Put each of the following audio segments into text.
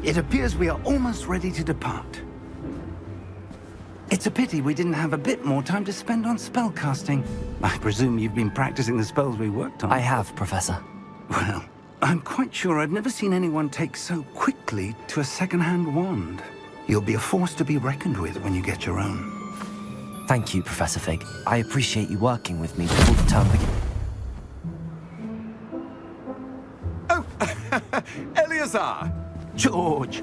It appears we are almost ready to depart. It's a pity we didn't have a bit more time to spend on spellcasting. I presume you've been practicing the spells we worked on. I have, Professor. Well, I'm quite sure I've never seen anyone take so quickly to a second-hand wand. You'll be a force to be reckoned with when you get your own. Thank you, Professor Fig. I appreciate you working with me before the term begins. Oh, Eleazar! George,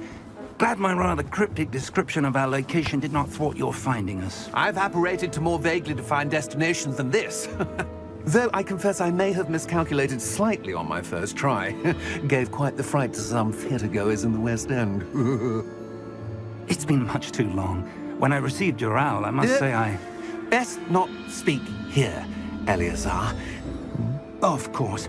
glad my rather cryptic description of our location did not thwart your finding us. I've apparated to more vaguely defined destinations than this. Though I confess I may have miscalculated slightly on my first try. Gave quite the fright to some theatre-goers in the West End. It's been much too long. When I received your owl, I must say I... Best not speak here, Eleazar. Of course.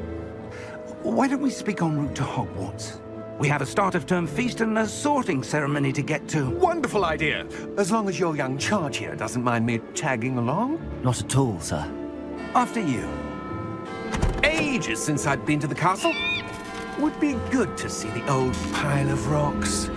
Why don't we speak en route to Hogwarts? We have a start-of-term feast and a sorting ceremony to get to. Wonderful idea! As long as your young charge here doesn't mind me tagging along. Not at all, sir. After you. Ages since I'd been to the castle. Would be good to see the old pile of rocks.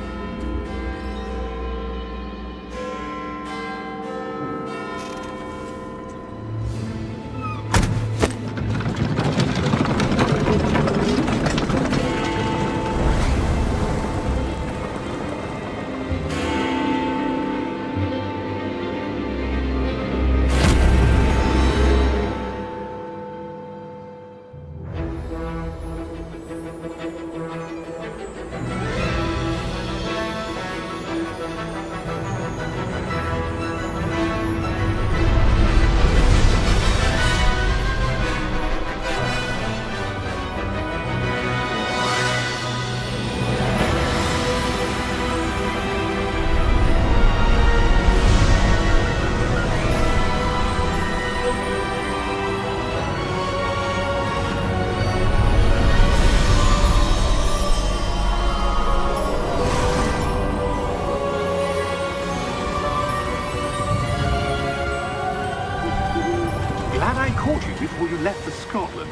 Glad I caught you before you left for Scotland.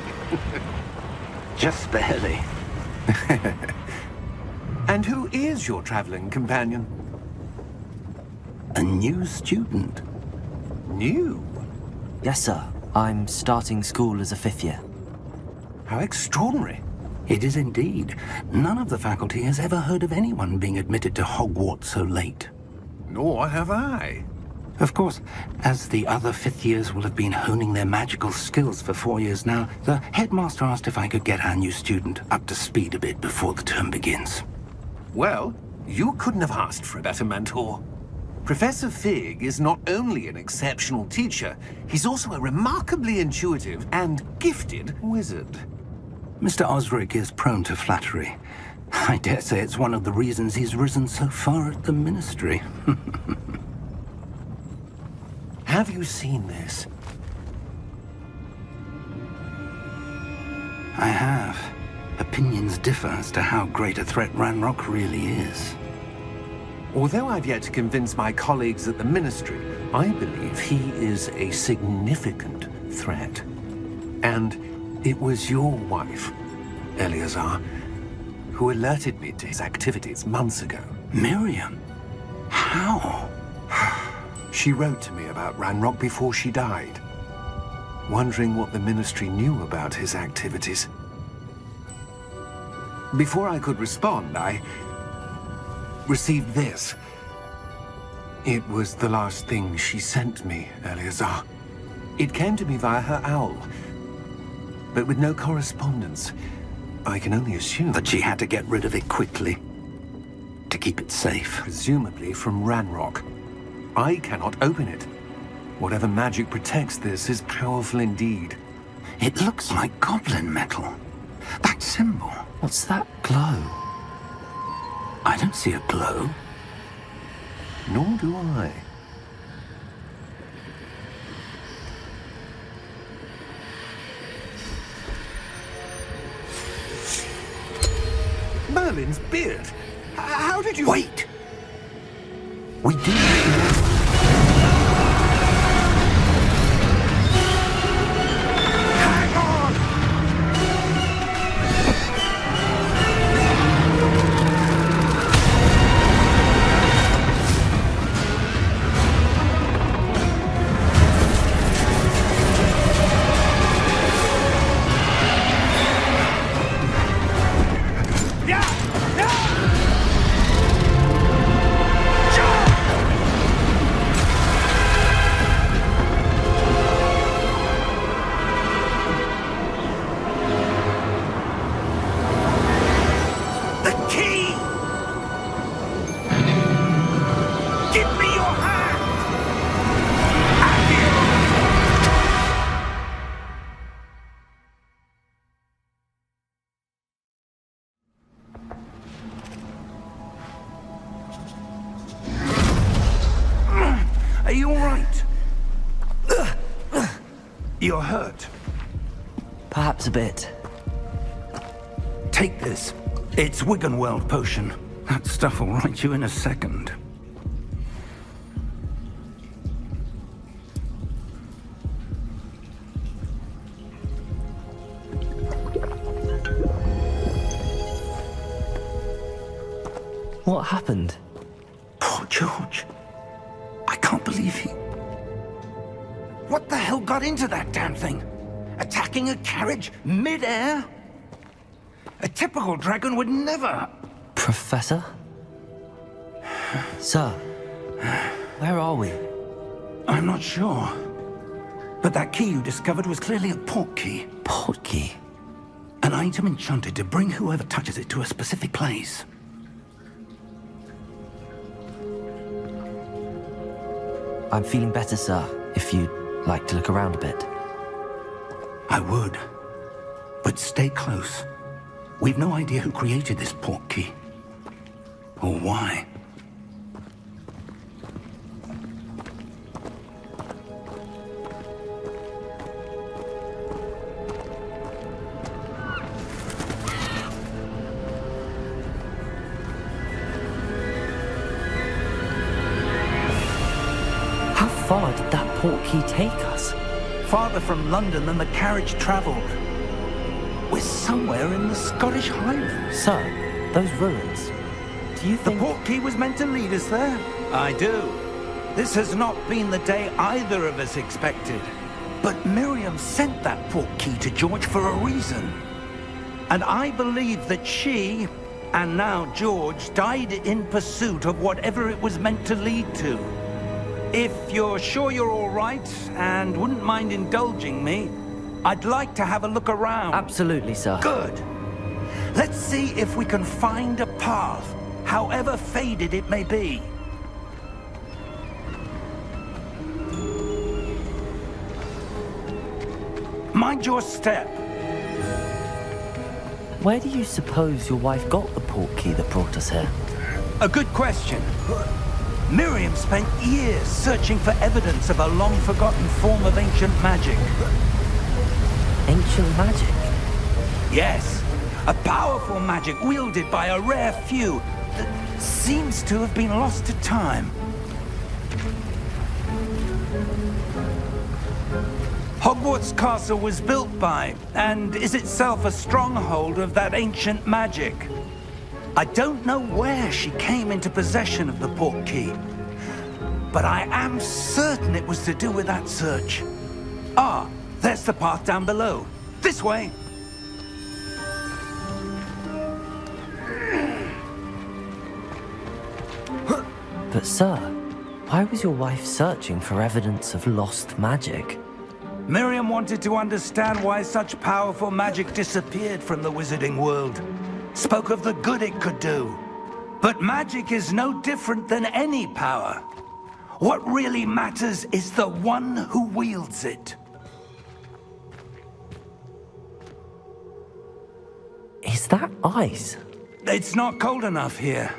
Just barely. And who is your traveling companion? A new student. New? Yes, sir. I'm starting school as a 5th year. How extraordinary. It is indeed. None of the faculty has ever heard of anyone being admitted to Hogwarts so late. Nor have I. Of course, as the other 5th years will have been honing their magical skills for 4 years now, the headmaster asked if I could get our new student up to speed a bit before the term begins. Well, you couldn't have asked for a better mentor. Professor Fig is not only an exceptional teacher, he's also a remarkably intuitive and gifted wizard. Mr. Osric is prone to flattery. I dare say it's one of the reasons he's risen so far at the Ministry. Have you seen this? I have. Opinions differ as to how great a threat Ranrock really is. Although I've yet to convince my colleagues at the Ministry, I believe he is a significant threat. And it was your wife, Eleazar, who alerted me to his activities months ago. Miriam? How? She wrote to me about Ranrock before she died, wondering what the Ministry knew about his activities. Before I could respond, I received this. It was the last thing she sent me, Eleazar. It came to me via her owl, but with no correspondence. I can only assume That she had to get rid of it quickly, to keep it safe. presumably from Ranrock. I cannot open it. Whatever magic protects this is powerful indeed. It looks like goblin metal. That symbol. What's that glow? I don't see a glow. Nor do I. Merlin's beard. How did you... Wait! We do. Hang on! you all right? You're hurt. Perhaps a bit. Take this. It's Wiggenweld potion. That stuff will right you in a second. What happened? Poor George. I can't believe he... What the hell got into that damn thing? Attacking a carriage mid-air? A typical dragon would never... Professor? Sir, where are we? I'm not sure. But that key you discovered was clearly a port key. Port key? An item enchanted to bring whoever touches it to a specific place. I'm feeling better, sir, if you'd like to look around a bit. I would. But stay close. We've no idea who created this port key. Or why. How far did that port key take us? Farther from London than the carriage traveled. We're somewhere in the Scottish Highlands. Sir, those ruins. Do you The think... port key was meant to lead us there? I do. This has not been the day either of us expected. But Miriam sent that port key to George for a reason. And I believe that she, and now George, died in pursuit of whatever it was meant to lead to. If you're sure you're all right, and wouldn't mind indulging me, I'd like to have a look around. Absolutely, sir. Good. Let's see if we can find a path, however faded it may be. Mind your step. Where do you suppose your wife got the port key that brought us here? A good question. Miriam spent years searching for evidence of a long-forgotten form of ancient magic. Ancient magic? Yes, a powerful magic wielded by a rare few that seems to have been lost to time. Hogwarts Castle was built by, and is itself a stronghold of that ancient magic. I don't know where she came into possession of the port key, but I am certain it was to do with that search. Ah, there's the path down below. This way. But sir, why was your wife searching for evidence of lost magic? Miriam wanted to understand why such powerful magic disappeared from the wizarding world. Spoke of the good it could do. But magic is no different than any power. What really matters is the one who wields it. Is that ice? It's not cold enough here.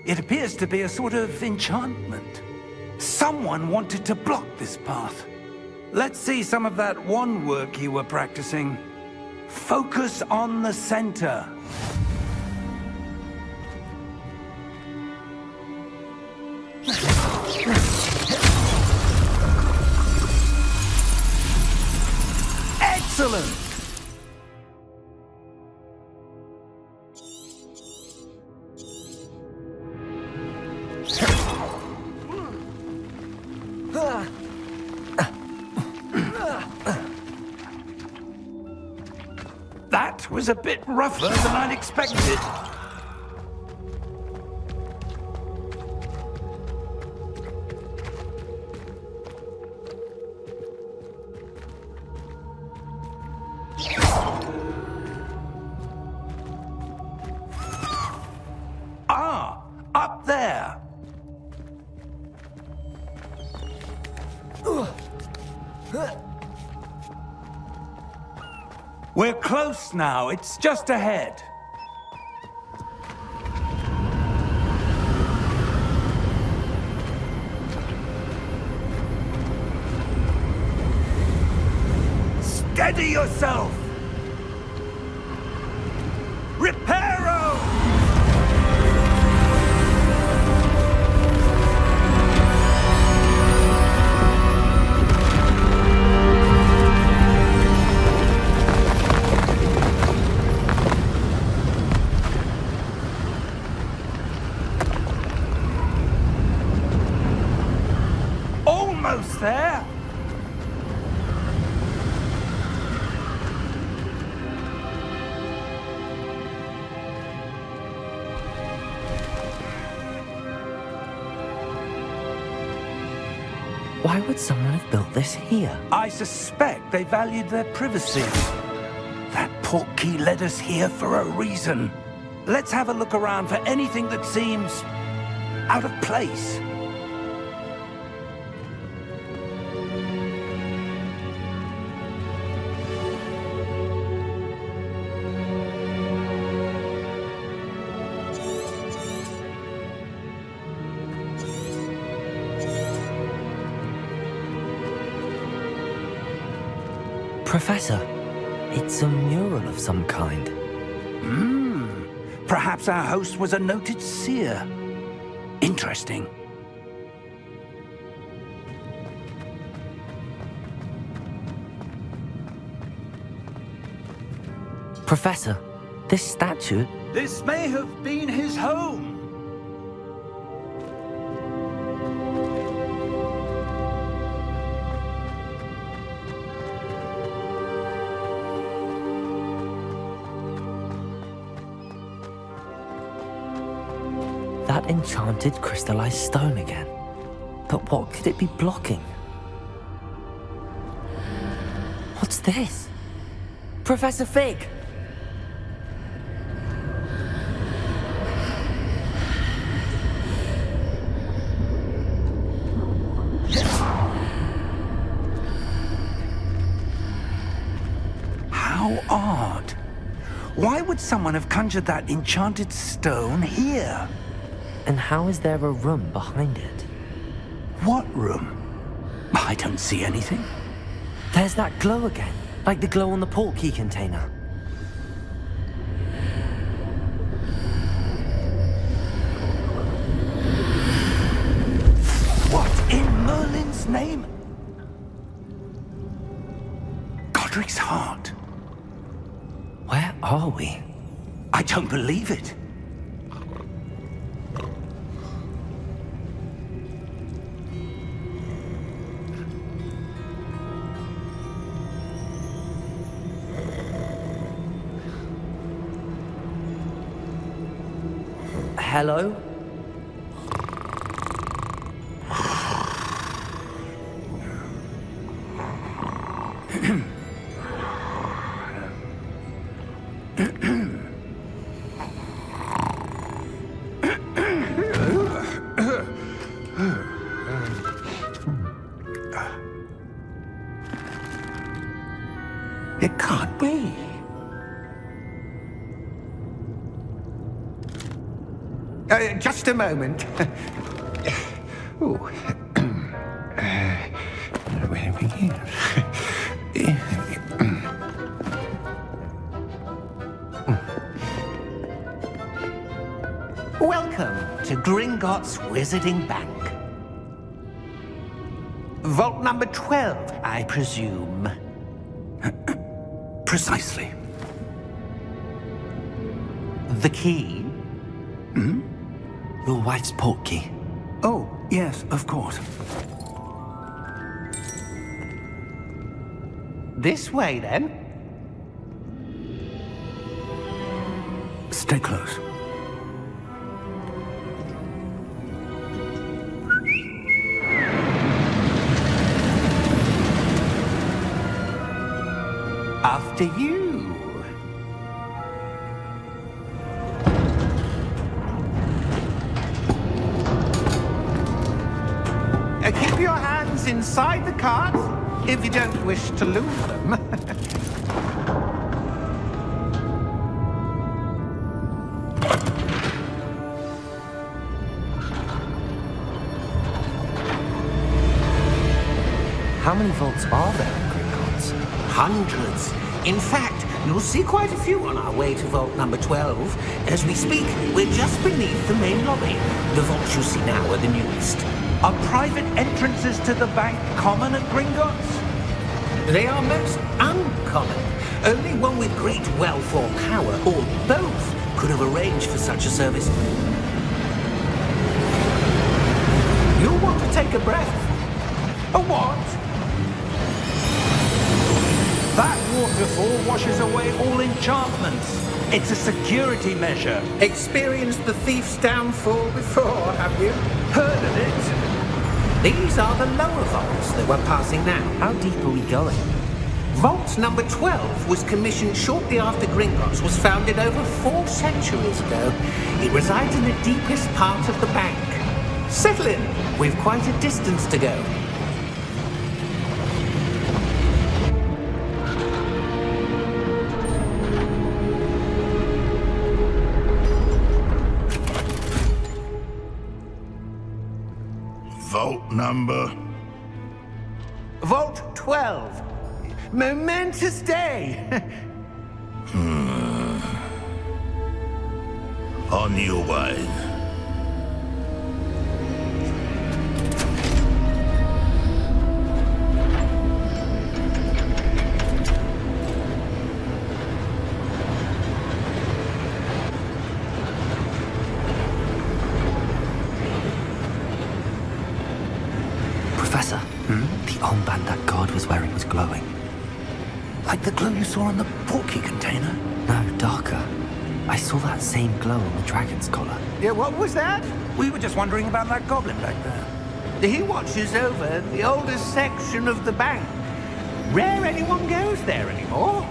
It appears to be a sort of enchantment. Someone wanted to block this path. Let's see some of that wand work you were practicing. Focus on the center. Excellent! That was a bit rougher than I'd expected. Ah, up there. We're close now. It's just ahead. Steady yourself! Reparo! Almost there! Why would someone have built this here? I suspect they valued their privacy. That portkey led us here for a reason. Let's have a look around for anything that seems out of place. Professor, it's a mural of some kind. Perhaps our host was a noted seer. Interesting. Professor, this statue... This may have been his home. That enchanted crystallized stone again. But what could it be blocking? What's this? Professor Fig! How odd. Why would someone have conjured that enchanted stone here? And how is there a room behind it? What room? I don't see anything. There's that glow again, like the glow on the portkey container. What in Merlin's name? Godric's heart. Where are we? I don't believe it. Hello? It can't be. Just a moment. Ooh. Where do we begin? Welcome to Gringotts Wizarding Bank. Vault number 12, I presume. Precisely. The key? Your wife's portkey. Oh, yes, of course. This way, then. Stay close. After you. Keep your hands inside the cart if you don't wish to lose them. How many vaults are there in Gringotts? Hundreds. In fact, you'll see quite a few on our way to vault number 12. As we speak, we're just beneath the main lobby. The vaults you see now are the newest. Are private entrances to the bank common at Gringotts? They are most uncommon. Only one with great wealth or power, or both, could have arranged for such a service. You'll want to take a breath. A what? That waterfall washes away all enchantments. It's a security measure. Experienced the thief's downfall before, have you? Heard of it? These are the lower vaults that we're passing now. How deep are we going? Vault number 12 was commissioned shortly after Gringotts was founded over 4 centuries ago. It resides in the deepest part of the bank. Settle in. We've quite a distance to go. Vault number? Vault 12. Momentous day. On your way. Professor, the armband that guard was wearing was glowing. Like the glow you saw on the portkey container? No, darker. I saw that same glow on the dragon's collar. Yeah, what was that? We were just wondering about that goblin back there. He watches over the oldest section of the bank. Rare anyone goes there anymore.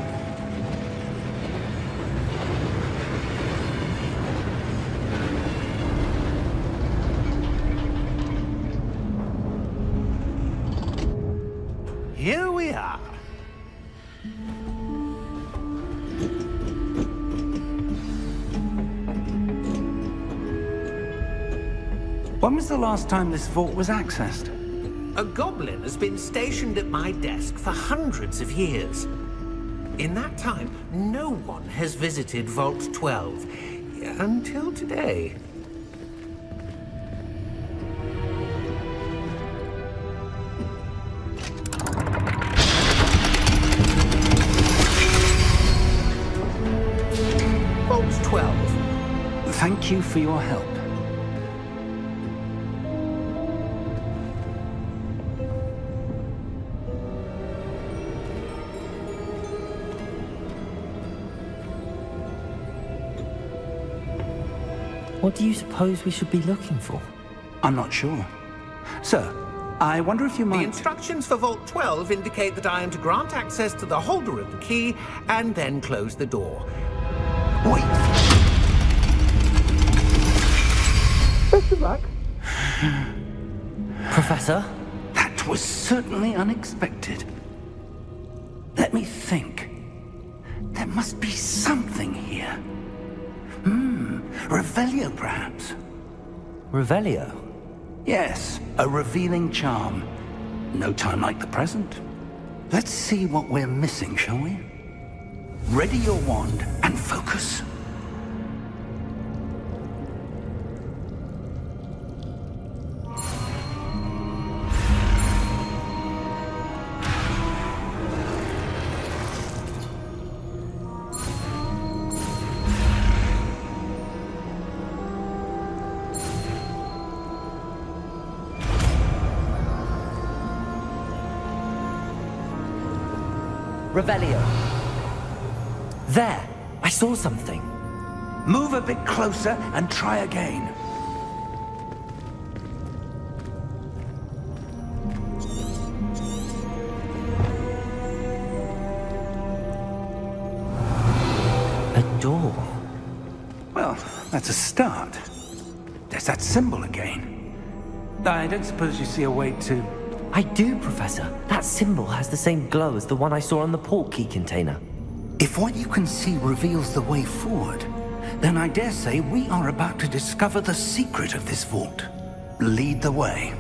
Here we are. When was the last time this vault was accessed? A goblin has been stationed at my desk for hundreds of years. In that time, no one has visited Vault 12 until today. Vault 12. Thank you for your help. What do you suppose we should be looking for? I'm not sure. Sir, I wonder if you The might... instructions for Vault 12 indicate that I am to grant access to the holder of the key and then close the door. Wait! Best of luck. Professor? That was certainly unexpected. Let me think. There must be something here. Revelio, perhaps? Revelio? Yes, a revealing charm. No time like the present. Let's see what we're missing, shall we? Ready your wand and focus. Revelio. There! I saw something. Move a bit closer and try again. A door. Well, that's a start. There's that symbol again. I don't suppose you see a way to... I do, Professor. That symbol has the same glow as the one I saw on the portkey container. If what you can see reveals the way forward, then I dare say we are about to discover the secret of this vault. Lead the way.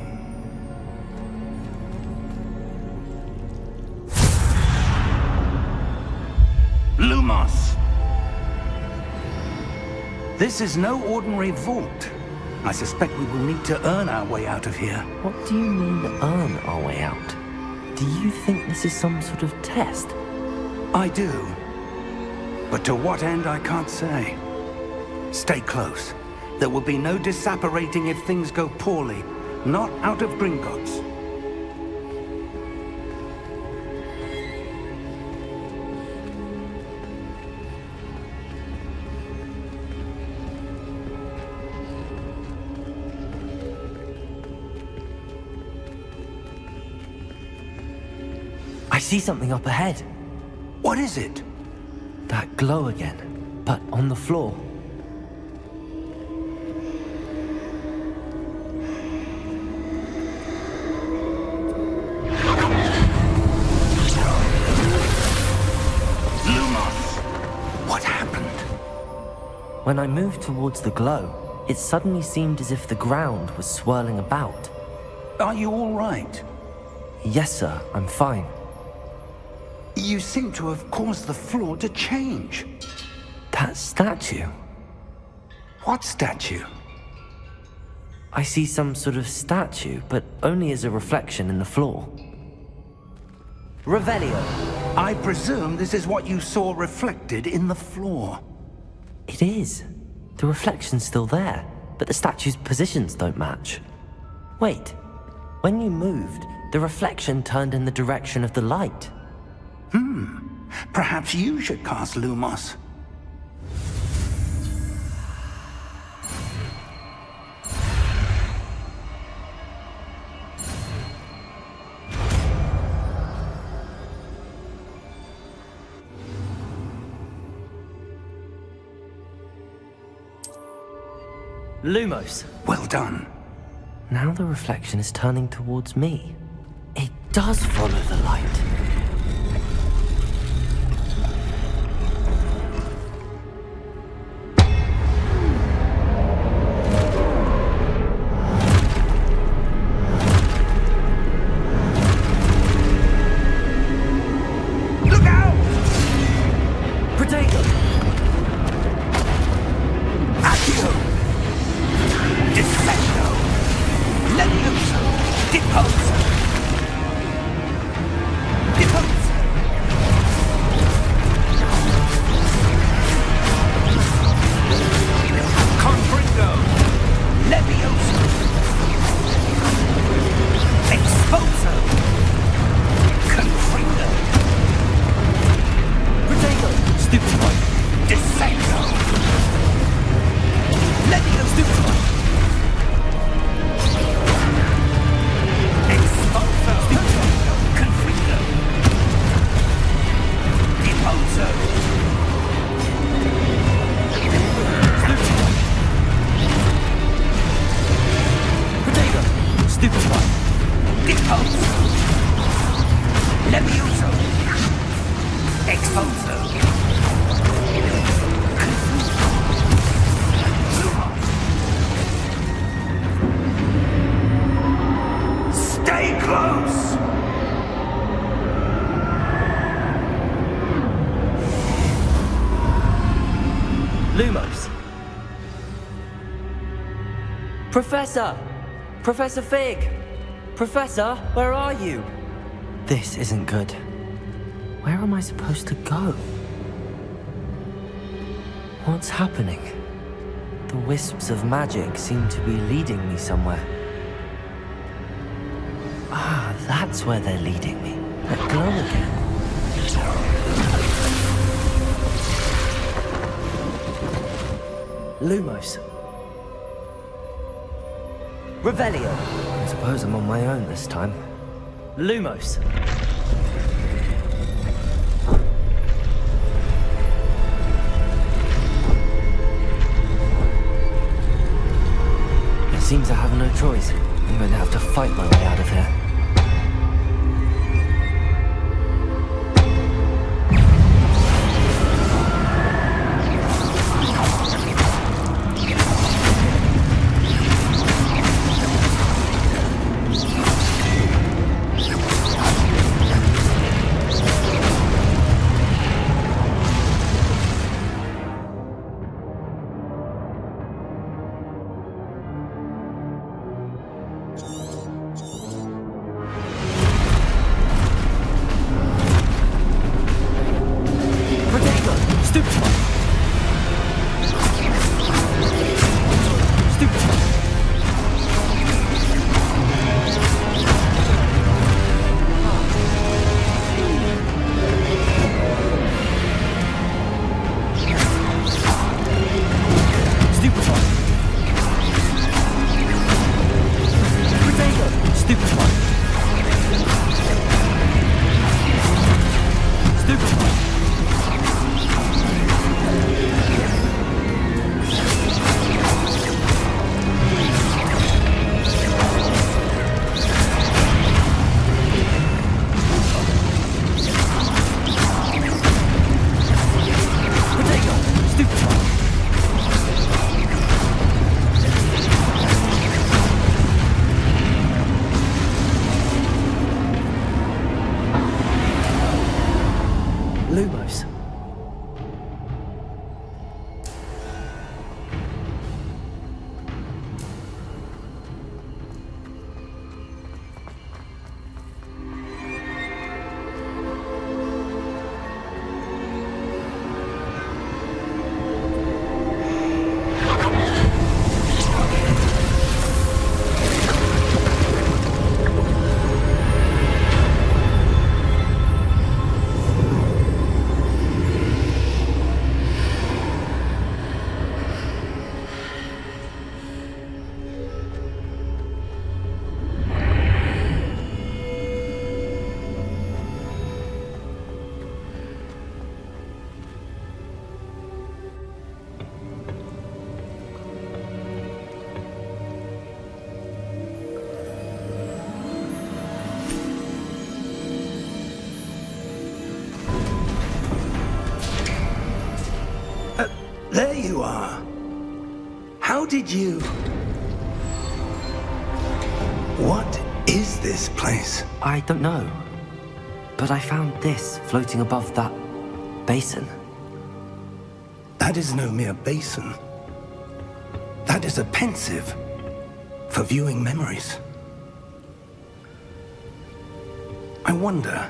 Lumos! This is no ordinary vault. I suspect we will need to earn our way out of here. What do you mean, earn our way out? Do you think this is some sort of test? I do. But to what end, I can't say. Stay close. There will be no disapparating if things go poorly. Not out of Gringotts. I see something up ahead. What is it? That glow again, but on the floor. Lumos! What happened? When I moved towards the glow, it suddenly seemed as if the ground was swirling about. Are you all right? Yes, sir, I'm fine. You seem to have caused the floor to change. That statue. What statue? I see some sort of statue, but only as a reflection in the floor. Revelio. I presume this is what you saw reflected in the floor. It is. The reflection's still there, but the statue's positions don't match. Wait. When you moved, the reflection turned in the direction of the light. Perhaps you should cast Lumos. Lumos. Well done. Now the reflection is turning towards me. It does follow the light. Look out! Protego! Accio! Defendo! Levioso! Deposo! Deposo! Confringo! Levioso! Exposo! Confringo! Protego! Stupid boy! Descendo! Levioso! Stupid boy! Exposo! Confringo! Deposo! Protego! Stupid boy! Deposo! Levioso! Exposo! Stay close! Lumos. Professor! Professor Fig! Professor, where are you? This isn't good. Where am I supposed to go? What's happening? The wisps of magic seem to be leading me somewhere. Ah, that's where they're leading me. That glow again. Lumos. Revelio. I suppose I'm on my own this time. Lumos. It seems I have no choice. I'm going to have to fight my way out of here. did you... What is this place? I don't know. But I found this floating above that basin. That is no mere basin. That is a pensive for viewing memories. I wonder...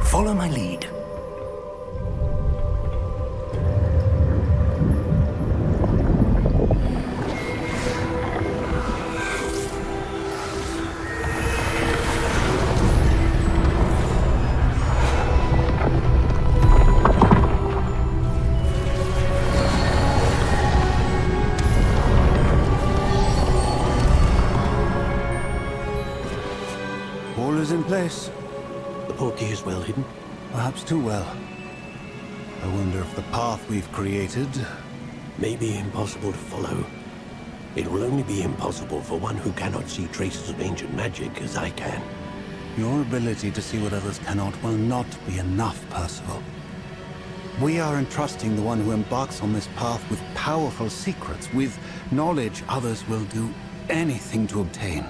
Follow my lead. All is in place. The portkey is well hidden. Perhaps too well. I wonder if the path we've created... May be impossible to follow. It will only be impossible for one who cannot see traces of ancient magic as I can. Your ability to see what others cannot will not be enough, Percival. We are entrusting the one who embarks on this path with powerful secrets, with knowledge others will do anything to obtain.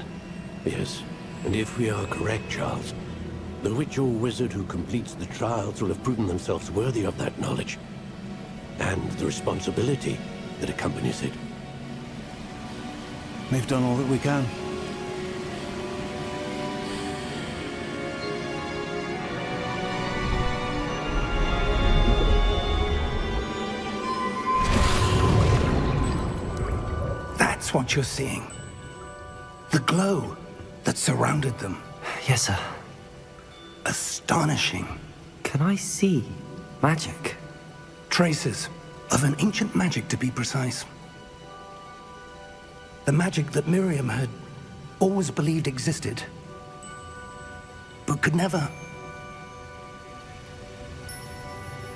Yes, and if we are correct, Charles, the witch or wizard who completes the trials will have proven themselves worthy of that knowledge, and the responsibility that accompanies it. We've done all that we can. That's what you're seeing. The glow that surrounded them. Yes, sir. Astonishing. Can I see magic? Traces of an ancient magic, to be precise. The magic that Miriam had always believed existed, but could never.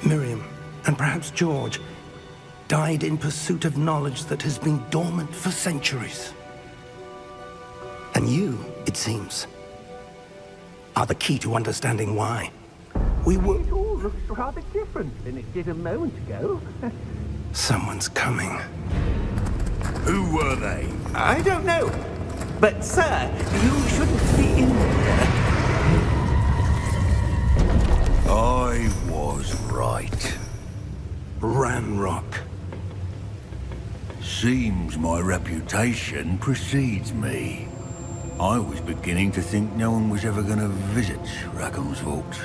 Miriam, and perhaps George, died in pursuit of knowledge that has been dormant for centuries. And you, it seems, are the key to understanding why. We were... It all looks rather different than it did a moment ago. Someone's coming. Who were they? I don't know. But, sir, you shouldn't be in here. I was right. Ranrock. Seems my reputation precedes me. I was beginning to think no one was ever going to visit Rackham's vault.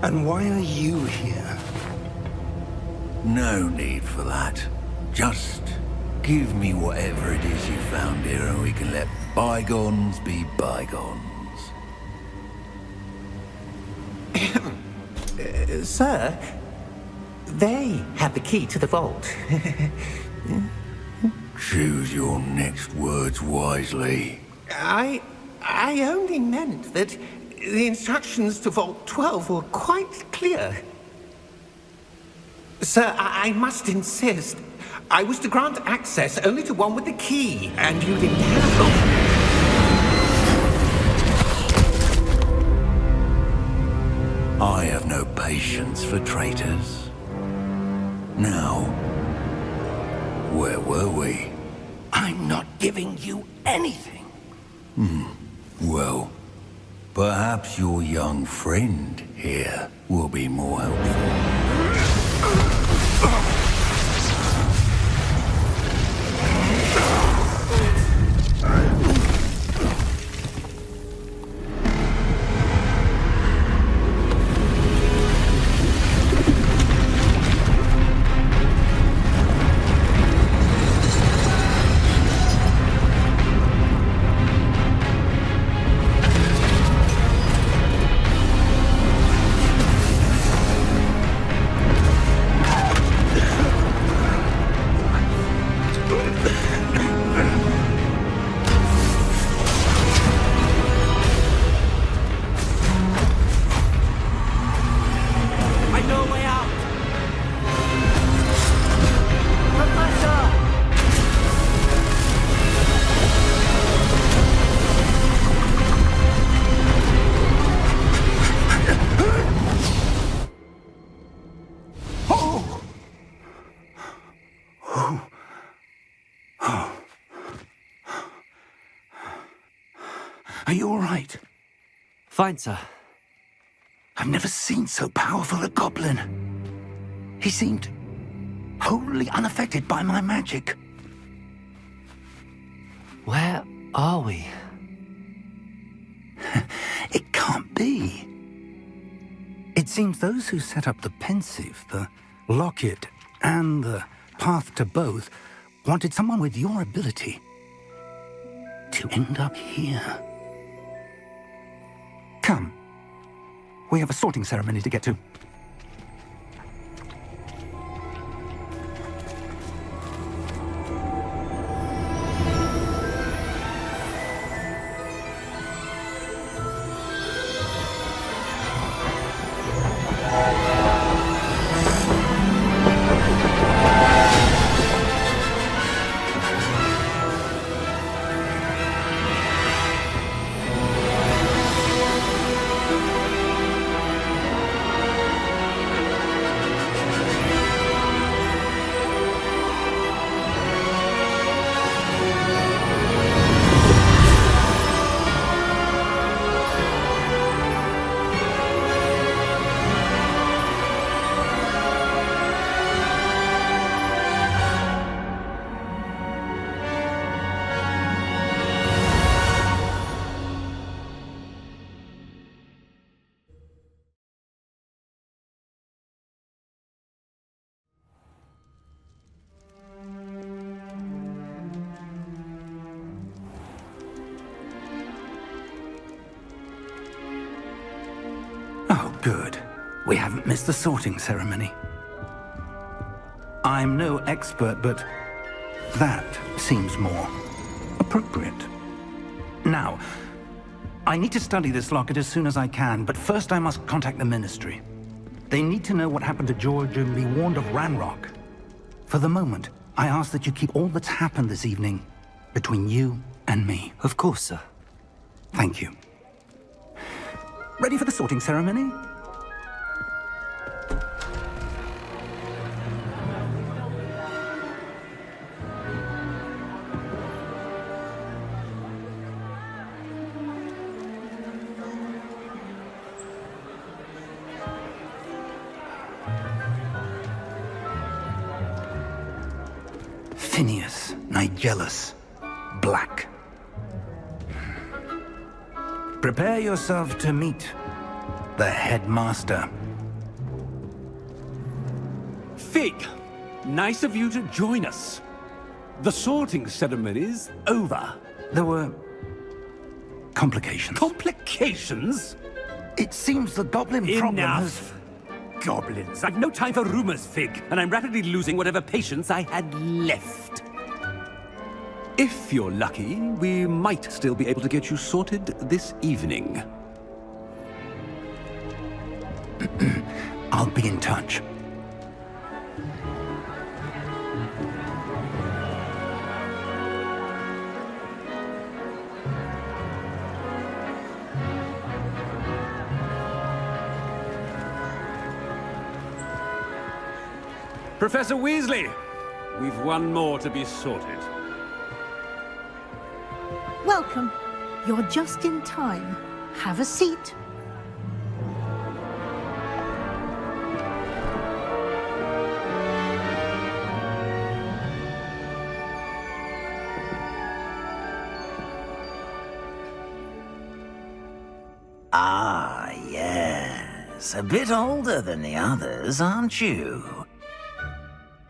And why are you here? No need for that. Just give me whatever it is you found here and we can let bygones be bygones. Sir, they have the key to the vault. Choose your next words wisely. I only meant that the instructions to Vault 12 were quite clear. Sir, I must insist. I was to grant access only to one with the key, and you didn't have it. I have no patience for traitors. Now, where were we? I'm not giving you anything. Well, perhaps your young friend here will be more helpful. right? Fine, sir. I've never seen so powerful a goblin. He seemed wholly unaffected by my magic. Where are we? It can't be. It seems those who set up the pensive, the locket, and the path to both wanted someone with your ability to end up here. Come. We have a sorting ceremony to get to. Oh, good. We haven't missed the sorting ceremony. I'm no expert, but that seems more appropriate. Now, I need to study this locket as soon as I can, but first I must contact the Ministry. They need to know what happened to George and be warned of Ranrock. For the moment, I ask that you keep all that's happened this evening between you and me. Of course, sir. Thank you. Ready for the sorting ceremony? Phineas, Nigellus, Black. Prepare yourself to meet the headmaster. Fig, nice of you to join us. The sorting ceremony's over. There were complications. Complications? It seems the goblin problem has... Enough. Goblins. I've no time for rumors, Fig, and I'm rapidly losing whatever patience I had left. If you're lucky, we might still be able to get you sorted this evening. I'll be in touch. Professor Weasley, we've one more to be sorted. Welcome. You're just in time. Have a seat. Ah, yes. A bit older than the others, aren't you?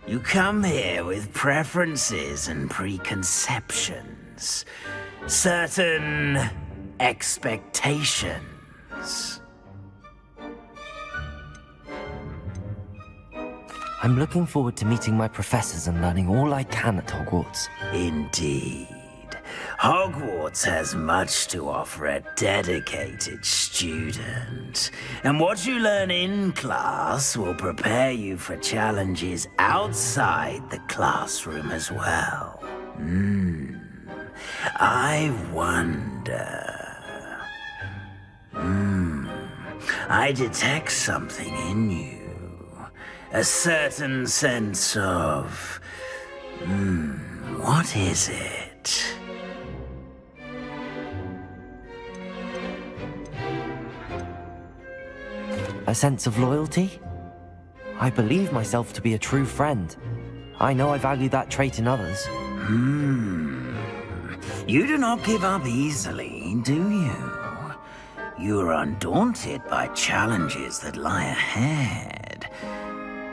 You come here with preferences and preconceptions. Certain expectations. I'm looking forward to meeting my professors and learning all I can at Hogwarts. Indeed. Hogwarts has much to offer a dedicated student. And what you learn in class will prepare you for challenges outside the classroom as well. I wonder... I detect something in you. A certain sense of... what is it? A sense of loyalty? I believe myself to be a true friend. I know I value that trait in others. You do not give up easily, do you? You are undaunted by challenges that lie ahead.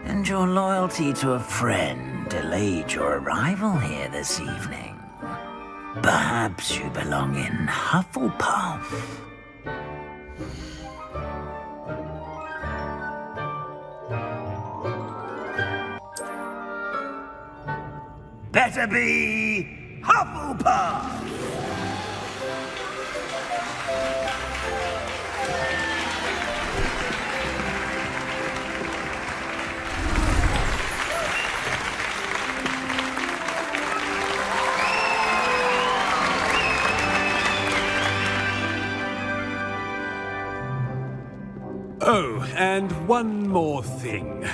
And your loyalty to a friend delayed your arrival here this evening. Perhaps you belong in Hufflepuff. Better be Hufflepuff! Oh, and one more thing.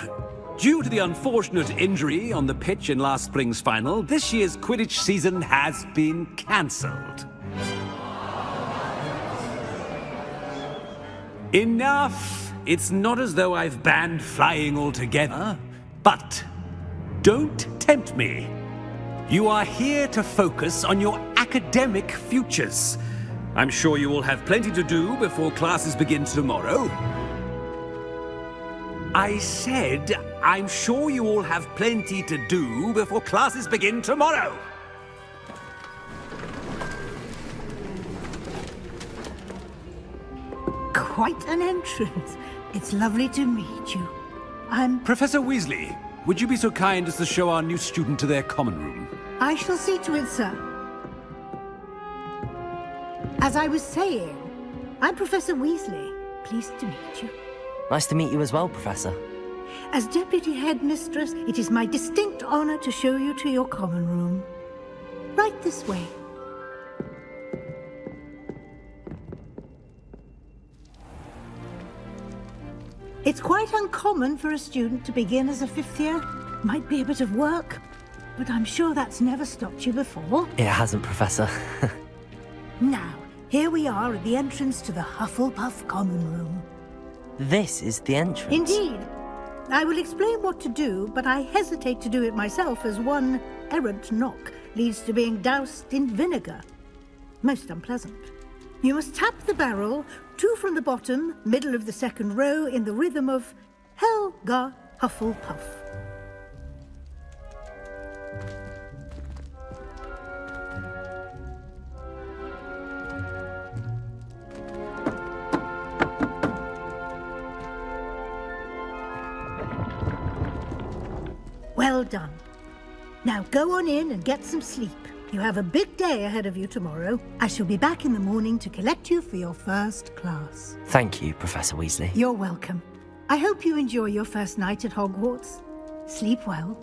Due to the unfortunate injury on the pitch in last spring's final, this year's Quidditch season has been cancelled. Enough! It's not as though I've banned flying altogether, but don't tempt me. You are here to focus on your academic futures. I'm sure you will have plenty to do before classes begin tomorrow. I said, I'm sure you all have plenty to do before classes begin tomorrow. Quite an entrance. It's lovely to meet you. Professor Weasley, would you be so kind as to show our new student to their common room? I shall see to it, sir. As I was saying, I'm Professor Weasley. Pleased to meet you. Nice to meet you as well, Professor. As Deputy Headmistress, it is my distinct honor to show you to your common room. Right this way. It's quite uncommon for a student to begin as a fifth year. Might be a bit of work, but I'm sure that's never stopped you before. It hasn't, Professor. Now, here we are at the entrance to the Hufflepuff common room. This is the entrance. Indeed. I will explain what to do, but I hesitate to do it myself as one errant knock leads to being doused in vinegar. Most unpleasant. You must tap the barrel, 2 from the bottom, middle of the second row, in the rhythm of Helga Hufflepuff. Well done. Now go on in and get some sleep. You have a big day ahead of you tomorrow. I shall be back in the morning to collect you for your first class. Thank you, Professor Weasley. You're welcome. I hope you enjoy your first night at Hogwarts. Sleep well.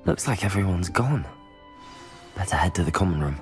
Looks like everyone's gone. Better head to the common room.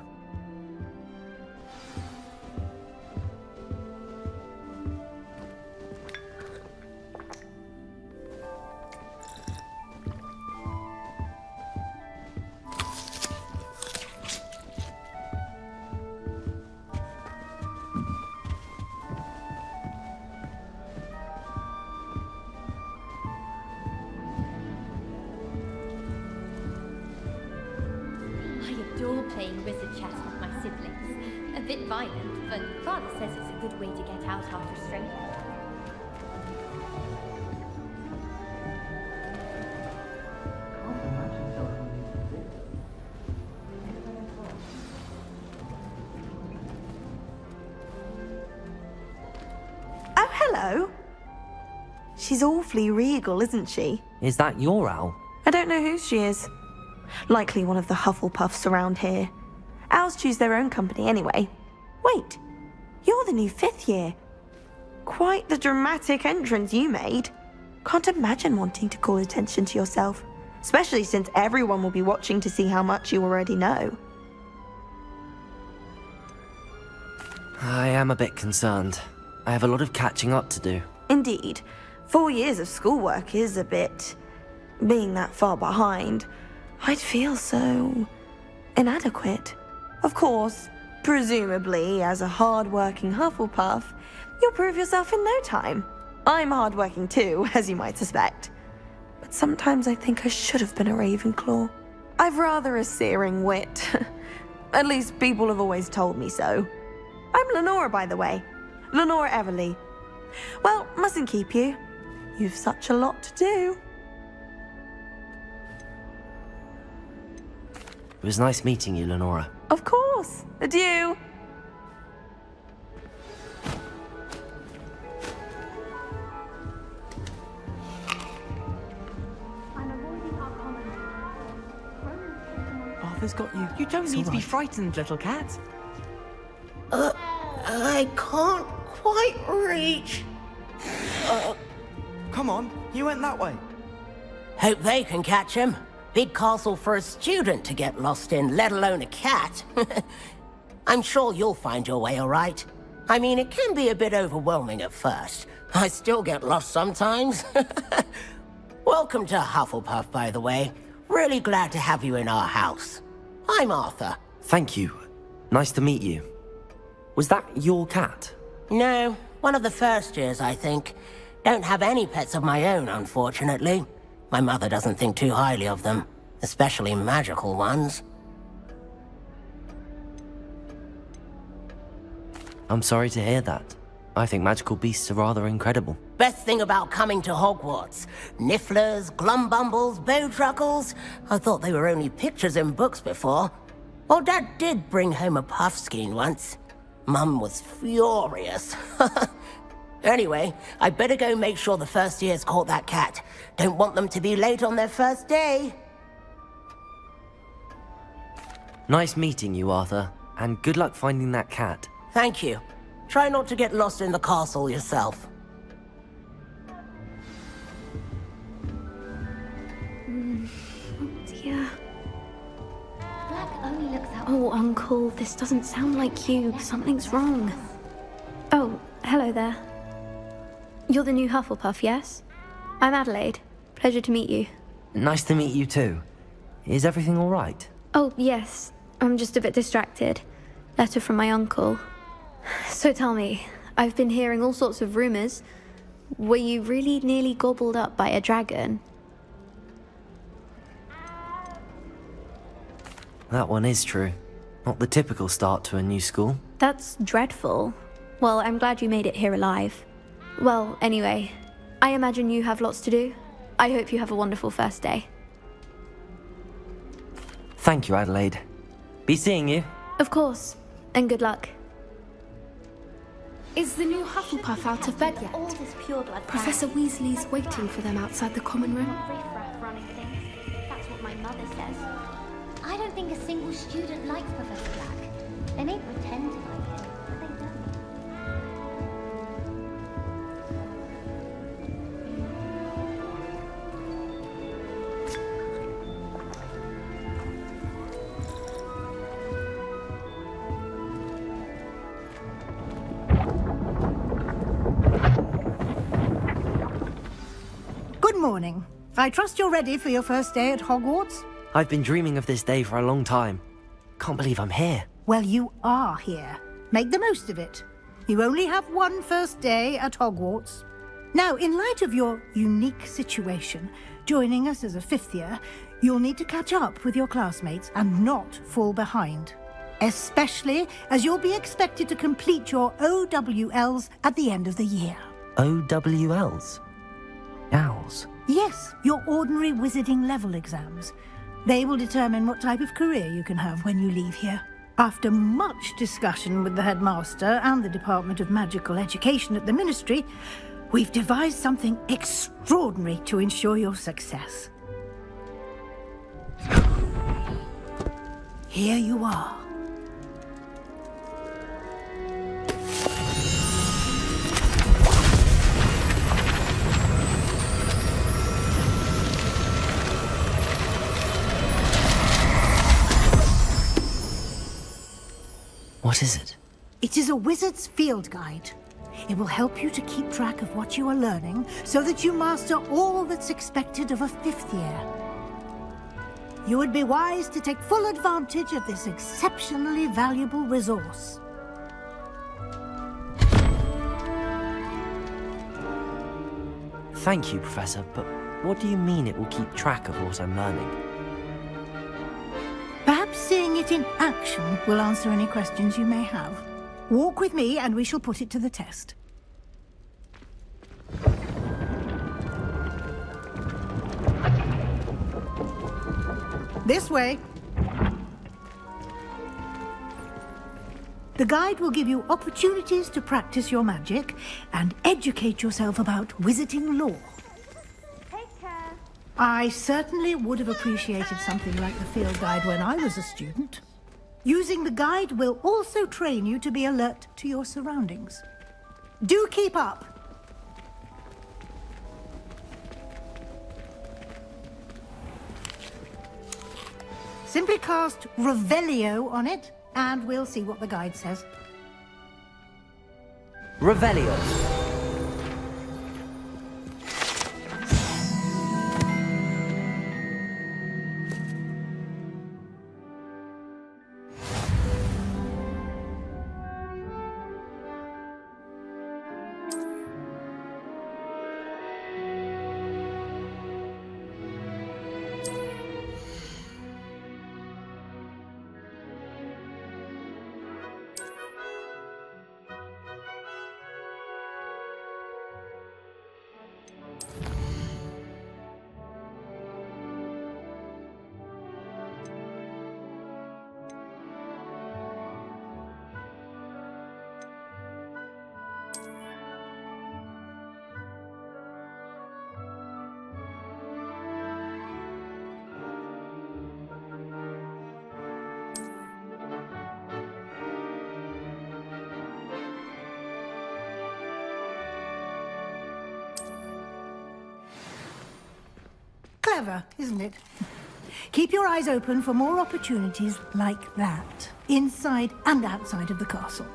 Playing wizard chess with my siblings. A bit violent, but Father says it's a good way to get out after straining. Oh, hello. She's awfully regal, isn't she? Is that your owl? I don't know who she is. Likely one of the Hufflepuffs around here. Owls choose their own company anyway. Wait, you're the new 5th year. Quite the dramatic entrance you made. Can't imagine wanting to call attention to yourself, especially since everyone will be watching to see how much you already know. I am a bit concerned. I have a lot of catching up to do. Indeed. 4 years of schoolwork is a bit... Being that far behind, I'd feel so... inadequate. Of course, presumably, as a hard-working Hufflepuff, you'll prove yourself in no time. I'm hard-working too, as you might suspect. But sometimes I think I should have been a Ravenclaw. I've rather a searing wit. At least people have always told me so. I'm Lenora, by the way. Lenora Everly. Well, mustn't keep you. You've such a lot to do. It was nice meeting you, Lenora. Of course. Adieu. Arthur's got you. You don't need to be frightened, little cat. I can't quite reach. Come on, you went that way. Hope they can catch him. Big castle for a student to get lost in, let alone a cat. I'm sure you'll find your way all right. I mean, it can be a bit overwhelming at first. I still get lost sometimes. Welcome to Hufflepuff, by the way. Really glad to have you in our house. I'm Arthur. Thank you. Nice to meet you. Was that your cat? No, one of the first years, I think. Don't have any pets of my own, unfortunately. My mother doesn't think too highly of them, especially magical ones. I'm sorry to hear that. I think magical beasts are rather incredible. Best thing about coming to Hogwarts. Nifflers, glumbumbles, bowtruckles. I thought they were only pictures in books before. Well, Dad did bring home a puffskein once. Mum was furious. Anyway, I better go make sure the first years caught that cat. Don't want them to be late on their first day. Nice meeting you, Arthur. And good luck finding that cat. Thank you. Try not to get lost in the castle yourself. Dear. Oh, Uncle, this doesn't sound like you. Something's wrong. Oh, hello there. You're the new Hufflepuff, yes? I'm Adelaide. Pleasure to meet you. Nice to meet you too. Is everything all right? Oh, yes. I'm just a bit distracted. Letter from my uncle. So tell me, I've been hearing all sorts of rumors. Were you really nearly gobbled up by a dragon? That one is true. Not the typical start to a new school. That's dreadful. Well, I'm glad you made it here alive. Well, anyway, I imagine you have lots to do. I hope you have a wonderful first day. Thank you, Adelaide. Be seeing you. Of course, and good luck. Is the new Hufflepuff out of bed yet? Professor Weasley's waiting for them outside the common room. That's what my mother says. I don't think a single student likes Professor Black. They may pretend to like him, but they don't. Good morning. I trust you're ready for your first day at Hogwarts? I've been dreaming of this day for a long time. Can't believe I'm here. Well, you are here. Make the most of it. You only have one first day at Hogwarts. Now, in light of your unique situation, joining us as a fifth year, you'll need to catch up with your classmates and not fall behind. Especially as you'll be expected to complete your OWLs at the end of the year. OWLs? Owls? Yes, your ordinary wizarding level exams. They will determine what type of career you can have when you leave here. After much discussion with the headmaster and the Department of Magical Education at the Ministry, we've devised something extraordinary to ensure your success. Here you are. What is it? It is a wizard's field guide. It will help you to keep track of what you are learning so that you master all that's expected of a 5th year. You would be wise to take full advantage of this exceptionally valuable resource. Thank you, Professor, but what do you mean it will keep track of what I'm learning? Perhaps seeing it in action will answer any questions you may have. Walk with me and we shall put it to the test. This way. The guide will give you opportunities to practice your magic and educate yourself about wizarding lore. Take care. I certainly would have appreciated something like the field guide when I was a student. Using the guide will also train you to be alert to your surroundings. Do keep up! Simply cast Revelio on it, and we'll see what the guide says. Revelio. Clever, isn't it? Keep your eyes open for more opportunities like that, inside and outside of the castle.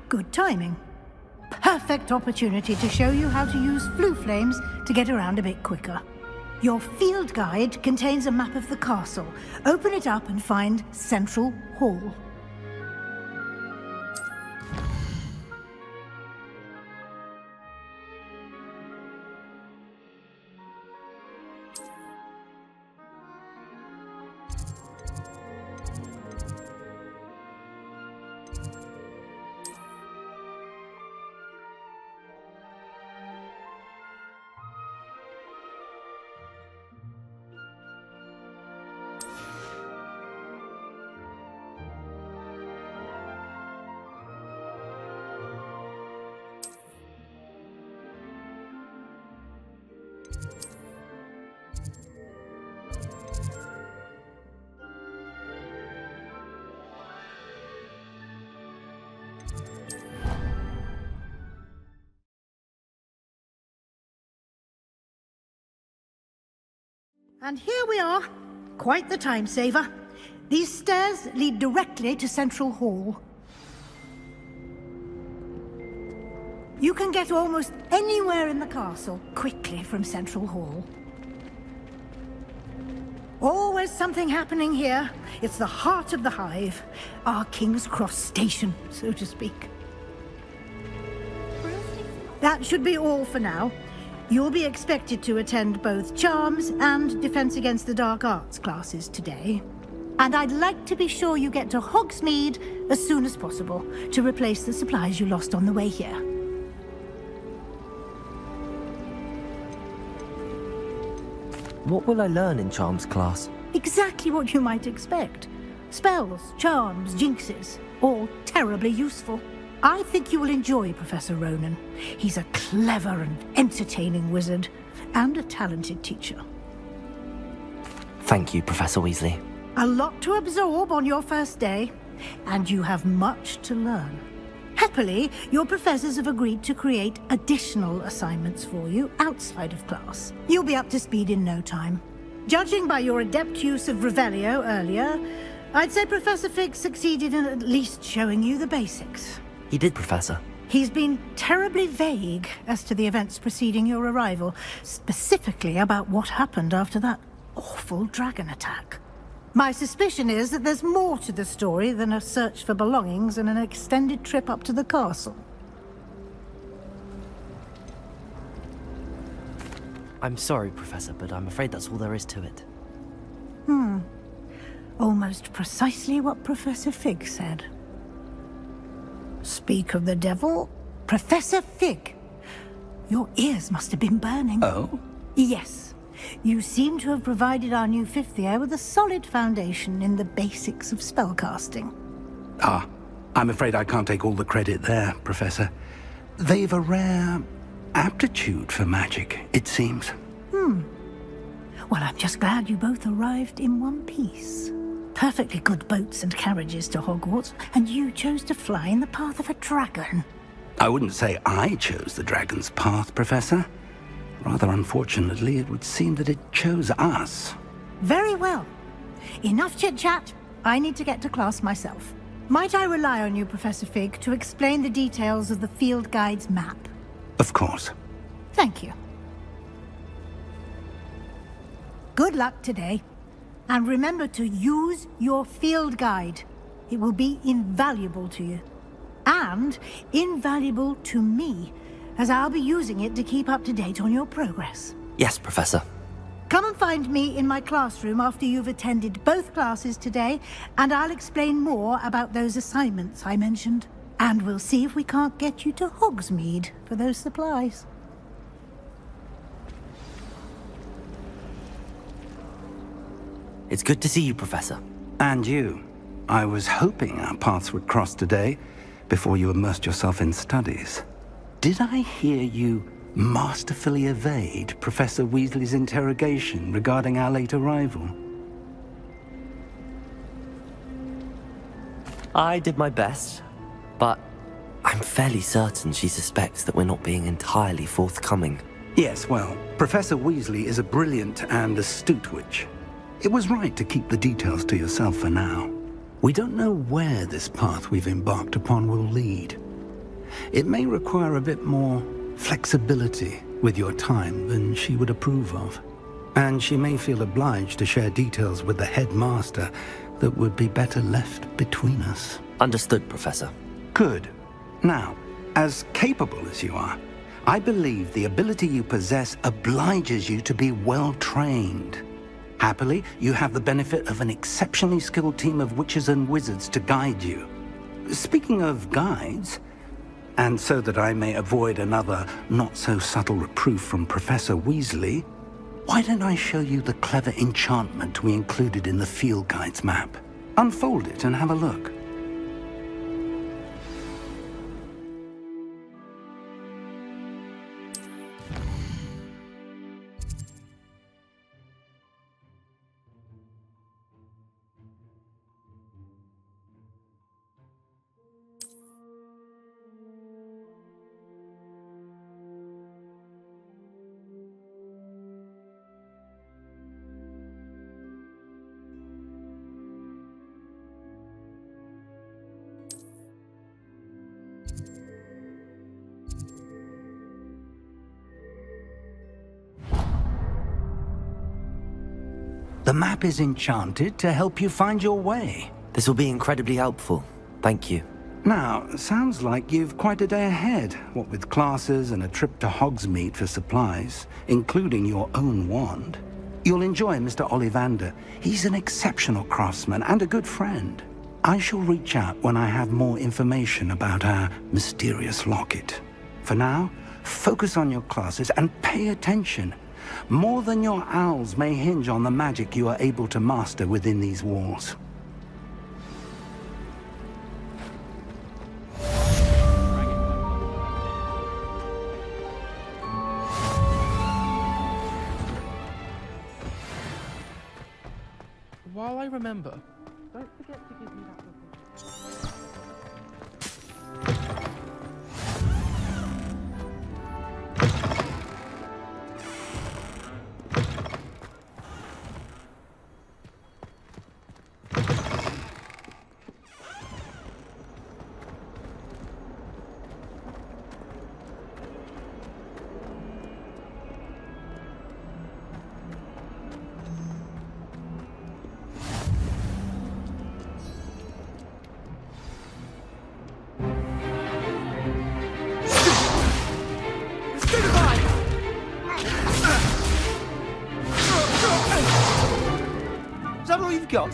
Good timing. Perfect opportunity to show you how to use flue flames to get around a bit quicker. Your field guide contains a map of the castle. Open it up and find Central Hall. And here we are. Quite the time saver. These stairs lead directly to Central Hall. You can get almost anywhere in the castle quickly from Central Hall. Always something happening here. It's the heart of the hive. Our King's Cross station, so to speak. Broomstick That should be all for now. You'll be expected to attend both Charms and Defense Against the Dark Arts classes today. And I'd like to be sure you get to Hogsmeade as soon as possible to replace the supplies you lost on the way here. What will I learn in Charms class? Exactly what you might expect. Spells, charms, jinxes, all terribly useful. I think you will enjoy Professor Ronan. He's a clever and entertaining wizard, and a talented teacher. Thank you, Professor Weasley. A lot to absorb on your first day, and you have much to learn. Happily, your professors have agreed to create additional assignments for you outside of class. You'll be up to speed in no time. Judging by your adept use of Revelio earlier, I'd say Professor Fig succeeded in at least showing you the basics. He did, Professor. He's been terribly vague as to the events preceding your arrival, specifically about what happened after that awful dragon attack. My suspicion is that there's more to the story than a search for belongings and an extended trip up to the castle. I'm sorry, Professor, but I'm afraid that's all there is to it. Almost precisely what Professor Fig said. Speak of the devil, Professor Fig. Your ears must have been burning. Oh? Yes. You seem to have provided our new fifth year with a solid foundation in the basics of spellcasting. Ah, I'm afraid I can't take all the credit there, Professor. They've a rare aptitude for magic, it seems. Well, I'm just glad you both arrived in one piece. Perfectly good boats and carriages to Hogwarts, and you chose to fly in the path of a dragon. I wouldn't say I chose the dragon's path, Professor. Rather unfortunately, it would seem that it chose us. Very well. Enough chit-chat. I need to get to class myself. Might I rely on you, Professor Fig, to explain the details of the field guide's map? Of course. Thank you. Good luck today. And remember to use your field guide. It will be invaluable to you. And invaluable to me, as I'll be using it to keep up to date on your progress. Yes, Professor. Come and find me in my classroom after you've attended both classes today, and I'll explain more about those assignments I mentioned. And we'll see if we can't get you to Hogsmeade for those supplies. It's good to see you, Professor. And you. I was hoping our paths would cross today, before you immersed yourself in studies. Did I hear you masterfully evade Professor Weasley's interrogation regarding our late arrival? I did my best, but I'm fairly certain she suspects that we're not being entirely forthcoming. Yes, well, Professor Weasley is a brilliant and astute witch. It was right to keep the details to yourself for now. We don't know where this path we've embarked upon will lead. It may require a bit more flexibility with your time than she would approve of. And she may feel obliged to share details with the headmaster that would be better left between us. Understood, Professor. Good. Now, as capable as you are, I believe the ability you possess obliges you to be well-trained. Happily, you have the benefit of an exceptionally skilled team of witches and wizards to guide you. Speaking of guides, and so that I may avoid another not-so-subtle reproof from Professor Weasley, why don't I show you the clever enchantment we included in the field guide's map? Unfold it and have a look. The map is enchanted to help you find your way. This will be incredibly helpful. Thank you. Now, sounds like you've quite a day ahead, what with classes and a trip to Hogsmeade for supplies, including your own wand. You'll enjoy Mr. Ollivander. He's an exceptional craftsman and a good friend. I shall reach out when I have more information about our mysterious locket. For now, focus on your classes and pay attention. More than your owls may hinge on the magic you are able to master within these walls. While I remember, don't forget to give me that little... Is that all you've got?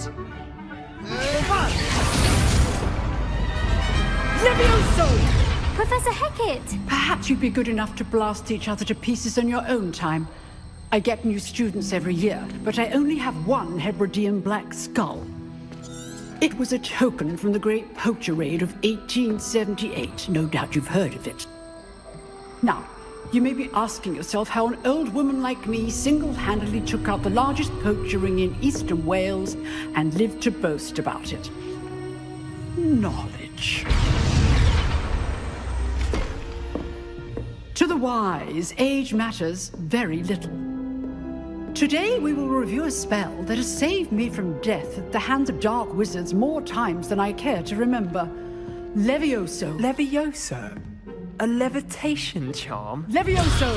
Levioso! Professor Hecat! Perhaps you'd be good enough to blast each other to pieces on your own time. I get new students every year, but I only have one Hebridean black skull. It was a token from the Great Poacher Raid of 1878. No doubt you've heard of it. Now, you may be asking yourself how an old woman like me single-handedly took out the largest poacher ring in eastern Wales and lived to boast about it. Knowledge. To the wise, age matters very little. Today we will review a spell that has saved me from death at the hands of dark wizards more times than I care to remember. Levioso. Levioso? A levitation charm? Levioso!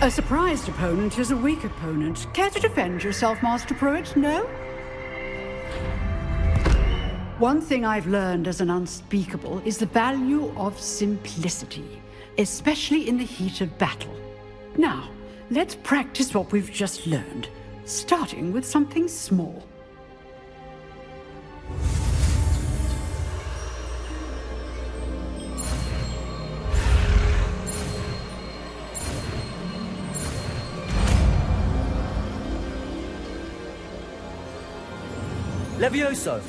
A surprised opponent is a weak opponent. Care to defend yourself, Master Pruitt? No? One thing I've learned as an unspeakable is the value of simplicity, especially in the heat of battle. Now, let's practice what we've just learned, starting with something small. Levioso!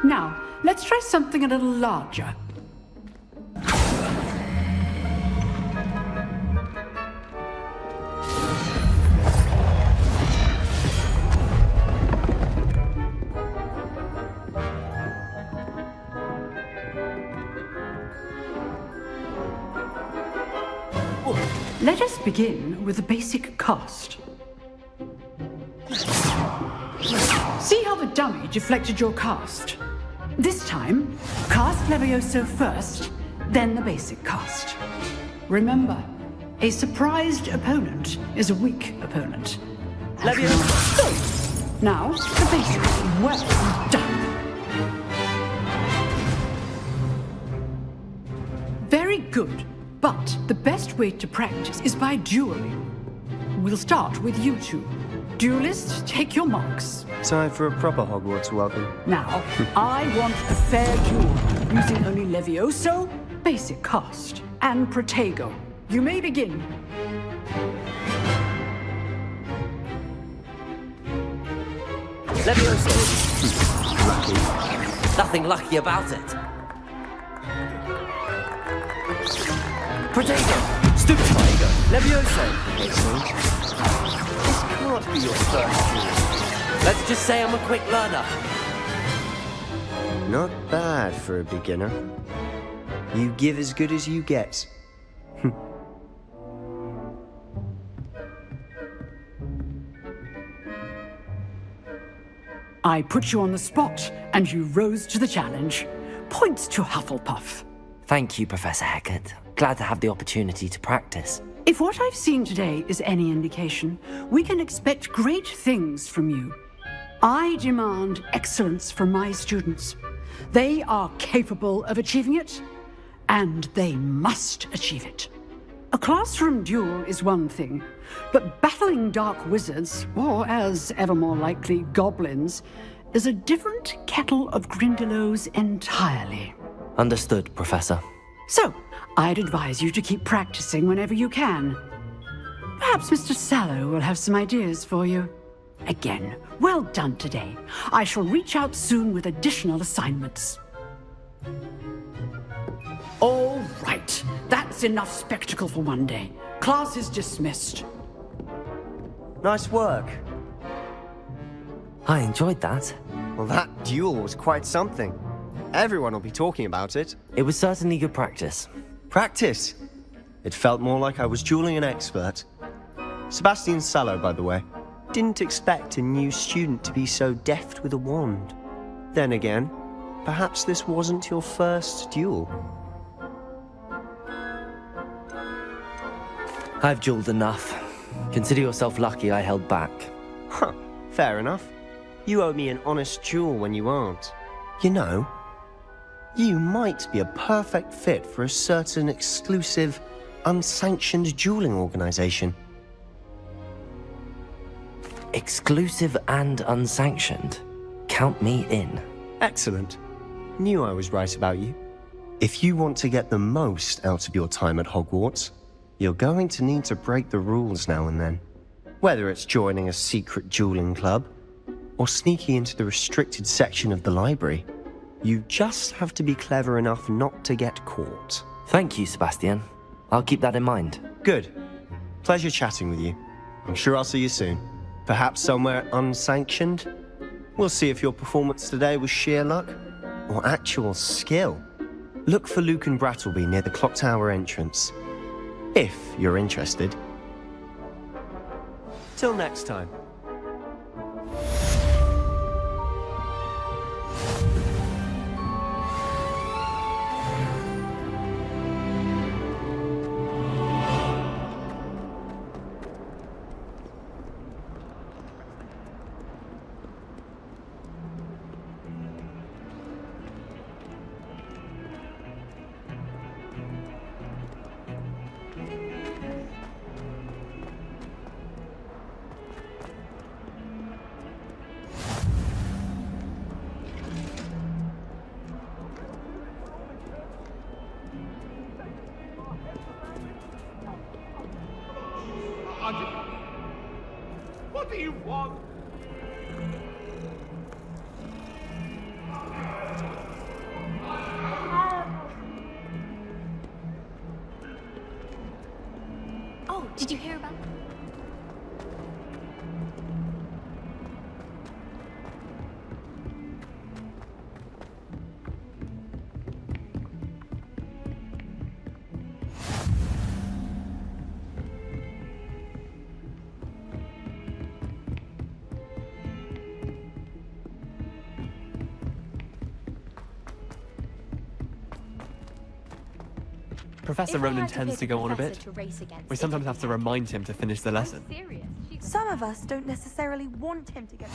Now, let's try something a little larger. Let us begin with the basic cast. See how the dummy deflected your cast? This time, cast Levioso first, then the basic cast. Remember, a surprised opponent is a weak opponent. Levioso! Now, the basic. Well done. Very good. But the best way to practice is by dueling. We'll start with you two. Duelists, take your marks. Time for a proper Hogwarts welcome. Now, I want a fair duel, using only Levioso, basic cast, and Protego. You may begin. Levioso! Lucky. Nothing lucky about it. Protego! Stupid Tiger! Levioso! Excellent. This can't be your first duel. Let's just say I'm a quick learner. Not bad for a beginner. You give as good as you get. I put you on the spot, and you rose to the challenge. Points to Hufflepuff. Thank you, Professor Hecat. Glad to have the opportunity to practice. If what I've seen today is any indication, we can expect great things from you. I demand excellence from my students. They are capable of achieving it, and they must achieve it. A classroom duel is one thing, but battling dark wizards, or as ever more likely, goblins, is a different kettle of Grindylows entirely. Understood, Professor. So, I'd advise you to keep practicing whenever you can. Perhaps Mr. Sallow will have some ideas for you. Again, well done today. I shall reach out soon with additional assignments. All right, that's enough spectacle for one day. Class is dismissed. Nice work. I enjoyed that. Well, that duel was quite something. Everyone will be talking about it. It was certainly good practice. Practice? It felt more like I was dueling an expert. Sebastian Sallow, by the way. Didn't expect a new student to be so deft with a wand. Then again, perhaps this wasn't your first duel. I've dueled enough. Consider yourself lucky I held back. Huh, fair enough. You owe me an honest duel when you aren't. You know, you might be a perfect fit for a certain exclusive, unsanctioned dueling organization. Exclusive and unsanctioned? Count me in. Excellent. Knew I was right about you. If you want to get the most out of your time at Hogwarts, you're going to need to break the rules now and then. Whether it's joining a secret dueling club, or sneaking into the restricted section of the library, you just have to be clever enough not to get caught. Thank you, Sebastian. I'll keep that in mind. Good. Pleasure chatting with you. I'm sure I'll see you soon. Perhaps somewhere unsanctioned? We'll see if your performance today was sheer luck, or actual skill. Look for Luke and Brattleby near the clock tower entrance. If you're interested. Till next time. What do you want? Oh, did you hear about that? Professor Ronan tends to go on a bit. We sometimes have to remind him to finish the lesson. Some of us don't necessarily want him to go.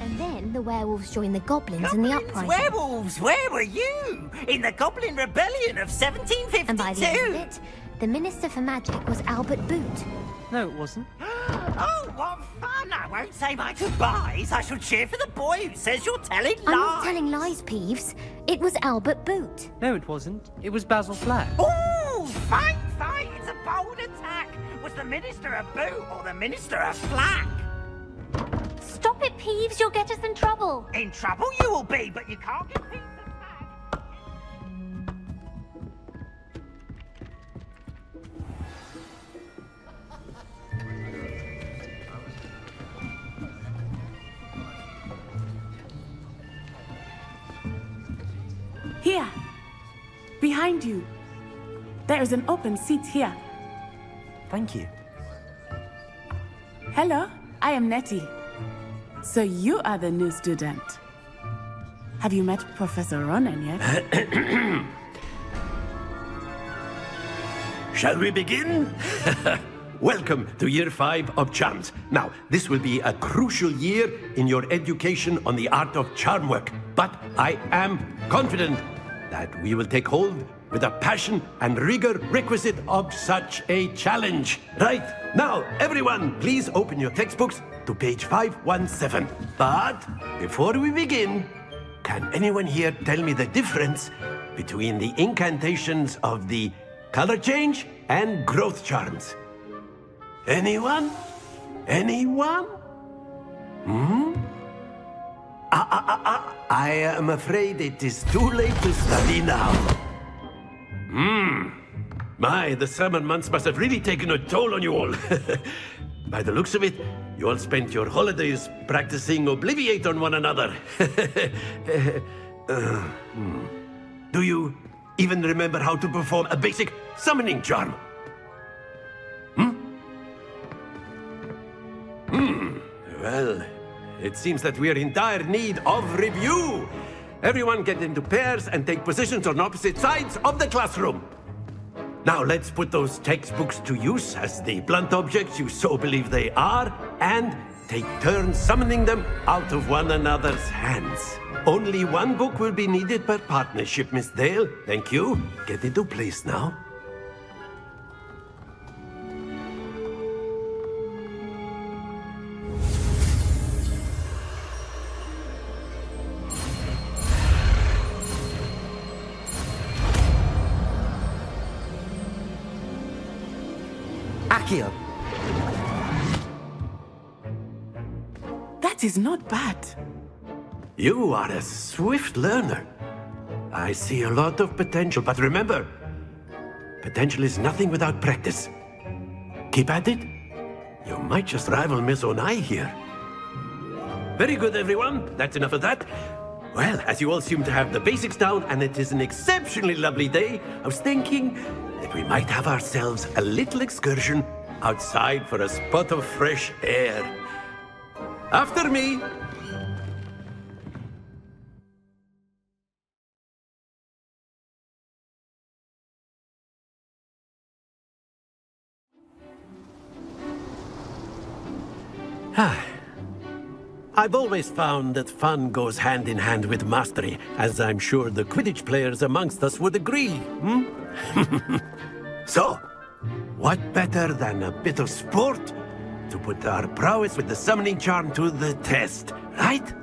And then the werewolves join the goblins in the uprising. Werewolves, where were you? In the Goblin Rebellion of 1752? And by the end of it, the Minister for Magic was Albert Boot. No, it wasn't. Oh, what fun! I won't say my goodbyes. I shall cheer for the boy who says you're telling lies. I'm not telling lies, Peeves. It was Albert Boot. No, it wasn't. It was Basil Flack. Oh, fine, fine. It's a bold attack. Was the Minister a boot or the Minister a flack? Stop it, Peeves. You'll get us in trouble. In trouble you will be, but you can't get Peeves. Here, behind you. There is an open seat here. Thank you. Hello, I am Nettie. So you are the new student. Have you met Professor Ronan yet? shall we begin? Welcome to Year 5 of Charms. Now, this will be a crucial year in your education on the art of charm work. But I am confident that we will take hold with the passion and rigor requisite of such a challenge. Right, now, everyone, please open your textbooks to page 517. But before we begin, can anyone here tell me the difference between the incantations of the color change and growth charms? Anyone? Anyone? I am afraid it is too late to study now. My, the summer months must have really taken a toll on you all. By the looks of it, you all spent your holidays practicing Obliviate on one another. Do you even remember how to perform a basic summoning charm? Well, it seems that we are in dire need of review. Everyone get into pairs and take positions on opposite sides of the classroom. Now let's put those textbooks to use as the blunt objects you so believe they are, and take turns summoning them out of one another's hands. Only one book will be needed per partnership, Miss Dale. Thank you. Get into place now. Akio. That is not bad. You are a swift learner. I see a lot of potential, but remember, potential is nothing without practice. Keep at it. You might just rival Miss Onai here. Very good, everyone. That's enough of that. Well, as you all seem to have the basics down, and it is an exceptionally lovely day, I was thinking that we might have ourselves a little excursion outside for a spot of fresh air. After me. I've always found that fun goes hand in hand with mastery, as I'm sure the Quidditch players amongst us would agree, So, what better than a bit of sport to put our prowess with the summoning charm to the test, right?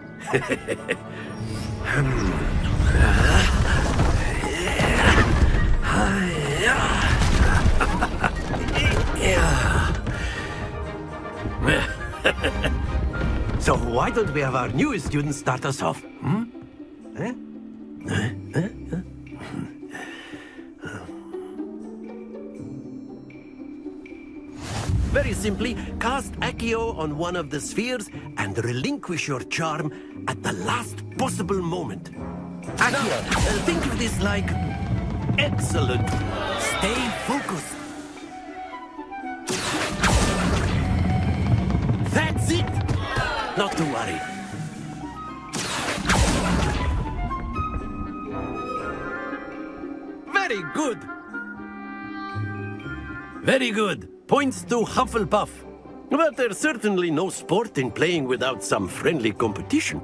So why don't we have our newest student start us off? Very simply, cast Accio on one of the spheres and relinquish your charm at the last possible moment. Accio, think of this like excellent. Stay focused. That's it! Not to worry. Very good. Very good. Points to Hufflepuff. But there's certainly no sport in playing without some friendly competition.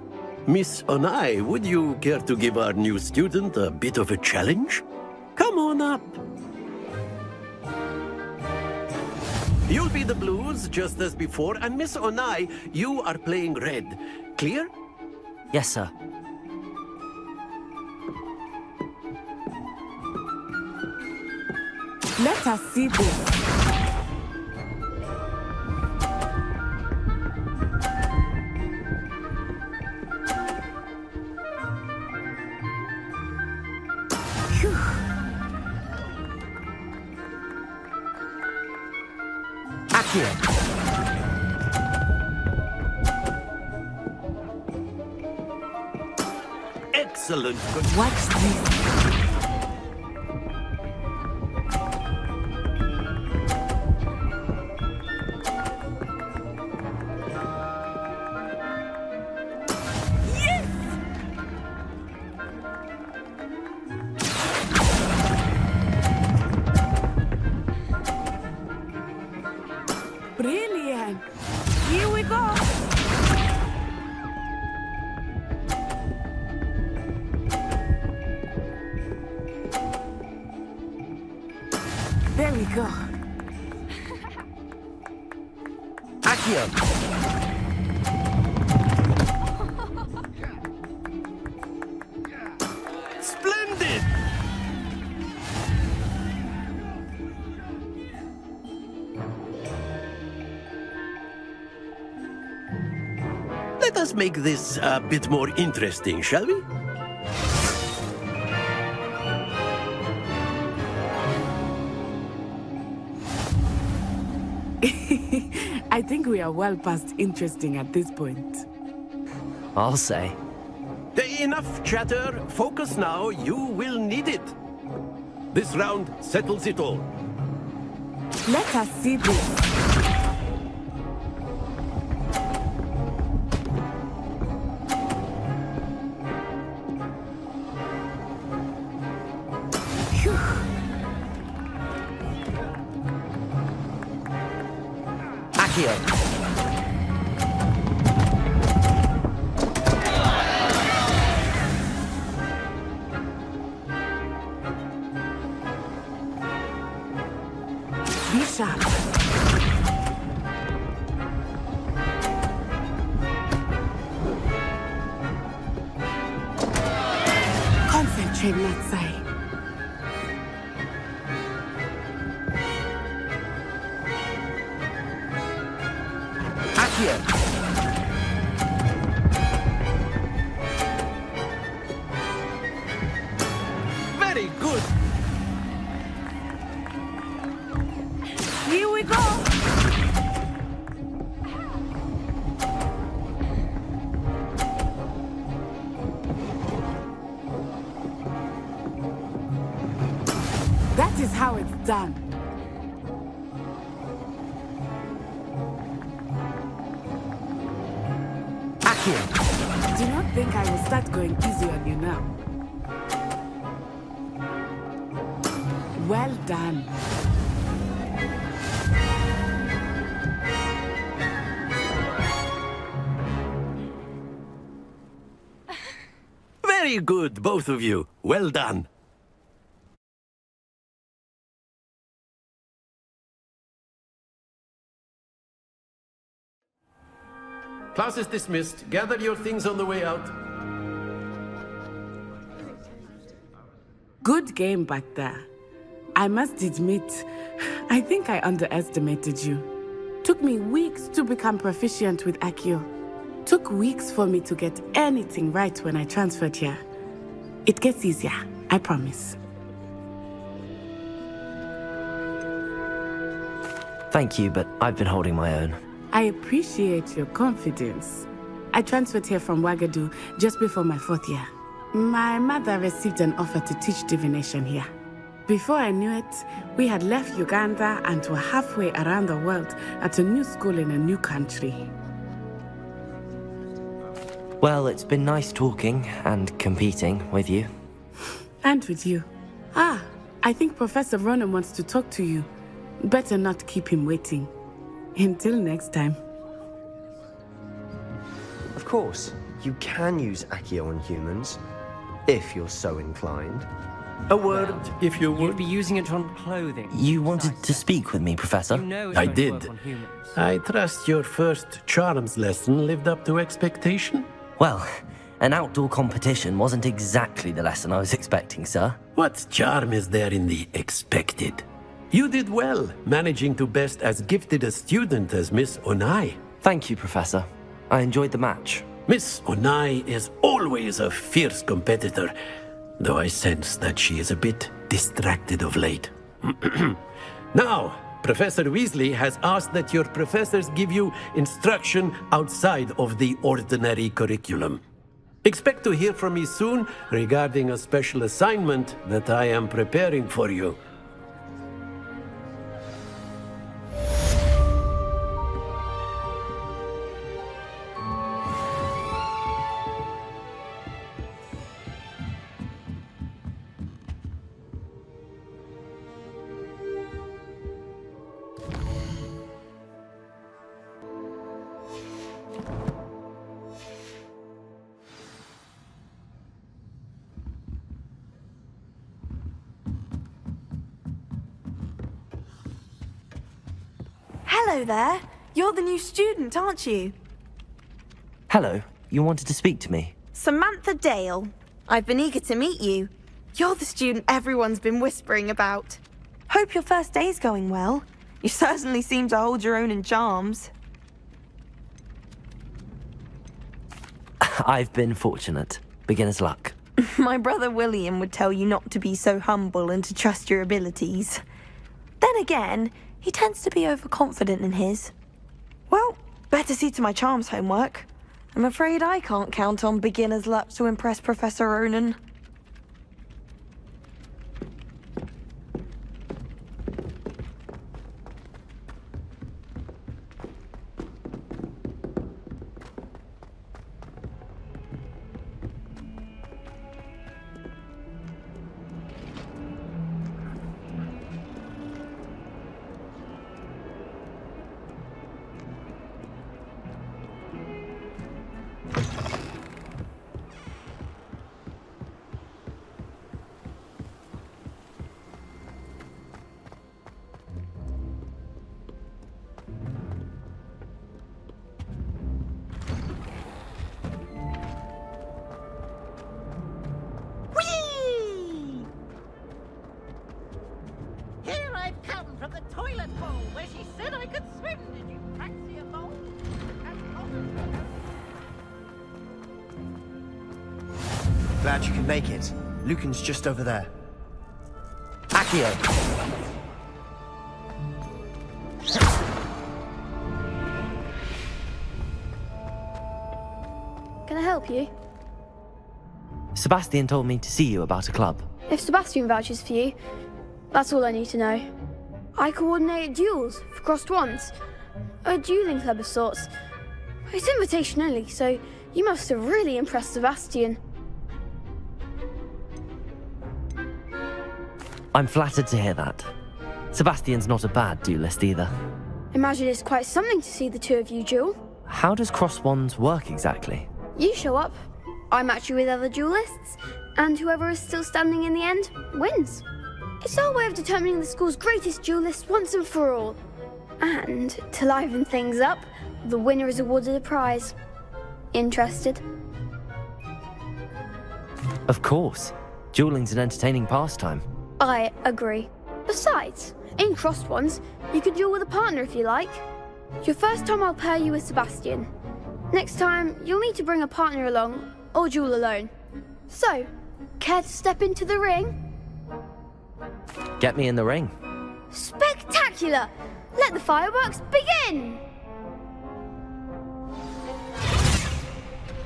Miss Onai, would you care to give our new student a bit of a challenge? Come on up. You'll be the blues, just as before, and Miss Onai, you are playing red. Clear? Yes, sir. Let us see this. Excellent. Watch this. Brilliant! Here we go! There we go. Accio! Splendid! Let us make this a bit more interesting, shall we? I think we are well past interesting at this point. I'll say. Enough chatter. Focus now. You will need it. This round settles it all. Let us see this. Accio! Be sharp. Concentrate, Natsai. Accio! Very good. Here we go! That is how it's done. Accio! Do not think I will start going easy on you now. Well done. Very good, both of you. Well done. Class is dismissed. Gather your things on the way out. Good game back there. I must admit, I think I underestimated you. Took me weeks to become proficient with Accio. Took weeks for me to get anything right when I transferred here. It gets easier, I promise. Thank you, but I've been holding my own. I appreciate your confidence. I transferred here from Wagadu just before my 4th year. My mother received an offer to teach divination here. Before I knew it, we had left Uganda and were halfway around the world at a new school in a new country. Well, it's been nice talking and competing with you. And with you. Ah, I think Professor Ronan wants to talk to you. Better not keep him waiting. Until next time. Of course, you can use Accio on humans, if you're so inclined. A word, if you would. You'd be using it on clothing. You wanted to speak with me, Professor? You know it I won't did. work on humans. I trust your first charms lesson lived up to expectation? Well, an outdoor competition wasn't exactly the lesson I was expecting, sir. What charm is there in the expected? You did well, managing to best as gifted a student as Miss Onai. Thank you, Professor. I enjoyed the match. Miss Onai is always a fierce competitor, though I sense that she is a bit distracted of late. Now, Professor Weasley has asked that your professors give you instruction outside of the ordinary curriculum. Expect to hear from me soon regarding a special assignment that I am preparing for you. Hello there. You're the new student, aren't you? Hello, you wanted to speak to me? Samantha Dale. I've been eager to meet you. You're the student everyone's been whispering about. Hope your first day's going well. You certainly seem to hold your own in charms. I've been fortunate. Beginner's luck. My brother William would tell you not to be so humble and to trust your abilities. Then again, he tends to be overconfident in his. Well, better see to my charms homework. I'm afraid I can't count on beginner's luck to impress Professor Ronan. Here I've come from the toilet bowl where she said I could swim. Did you fancy a bowl? Glad you can make it. Lucan's just over there. Accio! Can I help you? Sebastian told me to see you about a club. If Sebastian vouches for you, that's all I need to know. I coordinate duels for crossed wands. A dueling club of sorts. It's invitation only, so you must have really impressed Sebastian. I'm flattered to hear that. Sebastian's not a bad duelist either. Imagine it's quite something to see the two of you duel. How does cross wands work exactly? You show up, I match you with other duelists, and whoever is still standing in the end wins. It's our way of determining the school's greatest duelist once and for all. And to liven things up, the winner is awarded a prize. Interested? Of course. Dueling's an entertaining pastime. I agree. Besides, in crossed ones, you can duel with a partner if you like. Your first time I'll pair you with Sebastian. Next time, you'll need to bring a partner along, or duel alone. So, care to step into the ring? Get me in the ring. Spectacular! Let the fireworks begin!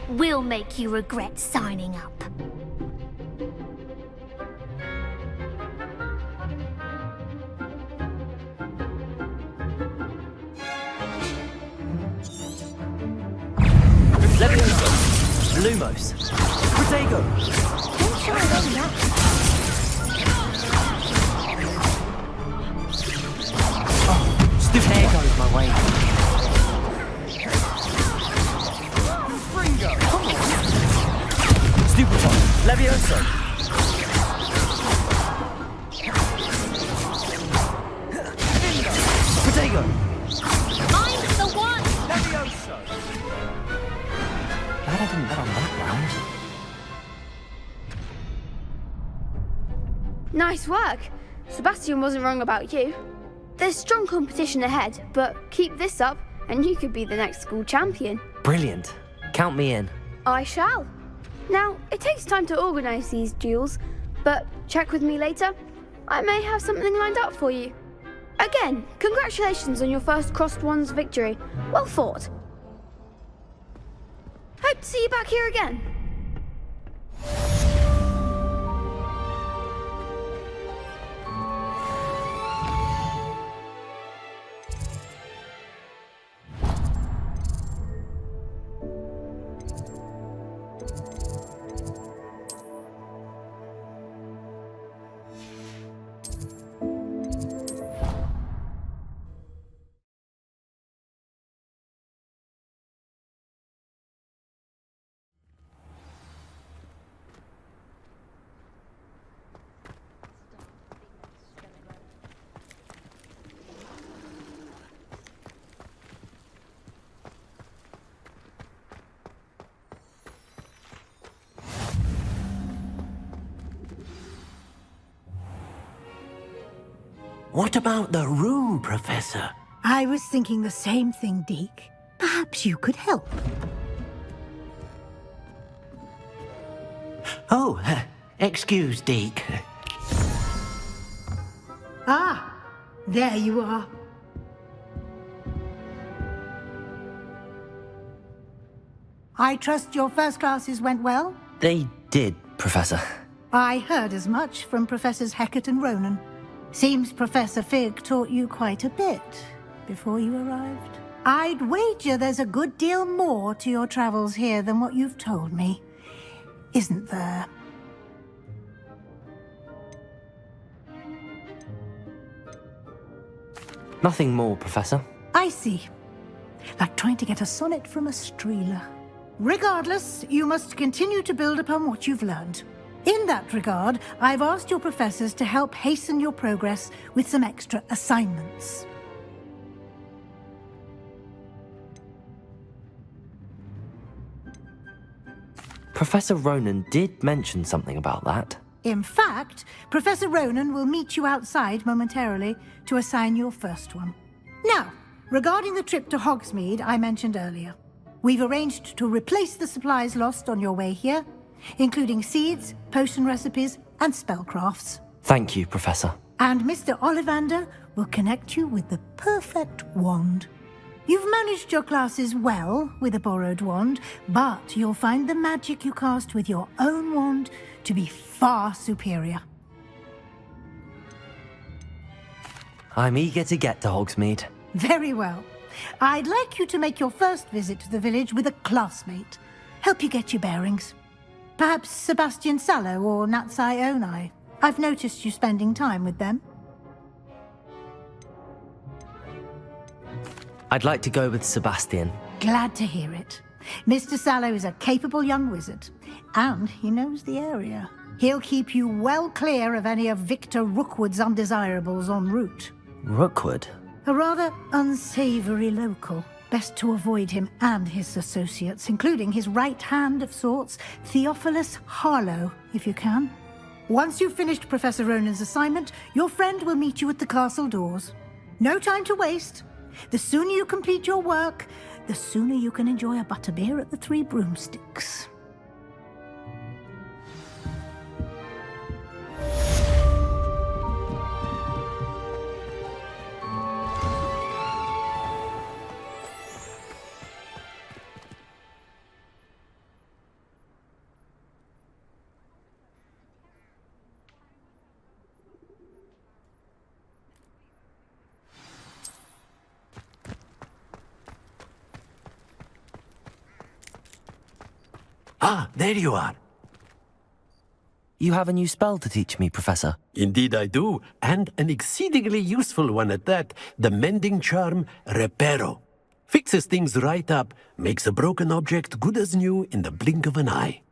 We'll make you regret signing up. Levioso! Lumos! Protego! Don't try on that. Stupid. There goes my way. Fringo! Come on! Stupid. Levioso! Protego! I'm the one! Levioso! Glad I didn't bet on that round. Nice work. Sebastian wasn't wrong about you. There's strong competition ahead, but keep this up and you could be the next school champion. Brilliant. Count me in. I shall. Now, it takes time to organise these duels, but check with me later. I may have something lined up for you. Again, congratulations on your first crossed wands victory. Well fought. Hope to see you back here again. What about the room, Professor? I was thinking the same thing, Deke. Perhaps you could help. Oh, excuse, Deke. Ah, there you are. I trust your first classes went well? They did, Professor. I heard as much from Professors Hecat and Ronan. Seems Professor Fig taught you quite a bit before you arrived. I'd wager there's a good deal more to your travels here than what you've told me. Isn't there? Nothing more, Professor. I see. Like trying to get a sonnet from a streeler. Regardless, you must continue to build upon what you've learned. In that regard, I've asked your professors to help hasten your progress with some extra assignments. Professor Ronan did mention something about that. In fact, Professor Ronan will meet you outside momentarily to assign your first one. Now, regarding the trip to Hogsmeade I mentioned earlier, we've arranged to replace the supplies lost on your way here, including seeds, potion recipes, and spellcrafts. Thank you, Professor. And Mr. Ollivander will connect you with the perfect wand. You've managed your classes well with a borrowed wand, but you'll find the magic you cast with your own wand to be far superior. I'm eager to get to Hogsmeade. Very well. I'd like you to make your first visit to the village with a classmate. Help you get your bearings. Perhaps Sebastian Sallow or Natsai Onai. I've noticed you spending time with them. I'd like to go with Sebastian. Glad to hear it. Mr. Sallow is a capable young wizard, and he knows the area. He'll keep you well clear of any of Victor Rookwood's undesirables en route. Rookwood? A rather unsavory local. Best to avoid him and his associates, including his right hand of sorts, Theophilus Harlow, if you can. Once you've finished Professor Ronan's assignment, your friend will meet you at the castle doors. No time to waste. The sooner you complete your work, the sooner you can enjoy a butterbeer at the Three Broomsticks. Ah, there you are. You have a new spell to teach me, Professor. Indeed I do, and an exceedingly useful one at that. The mending charm, Reparo. Fixes things right up, makes a broken object good as new in the blink of an eye.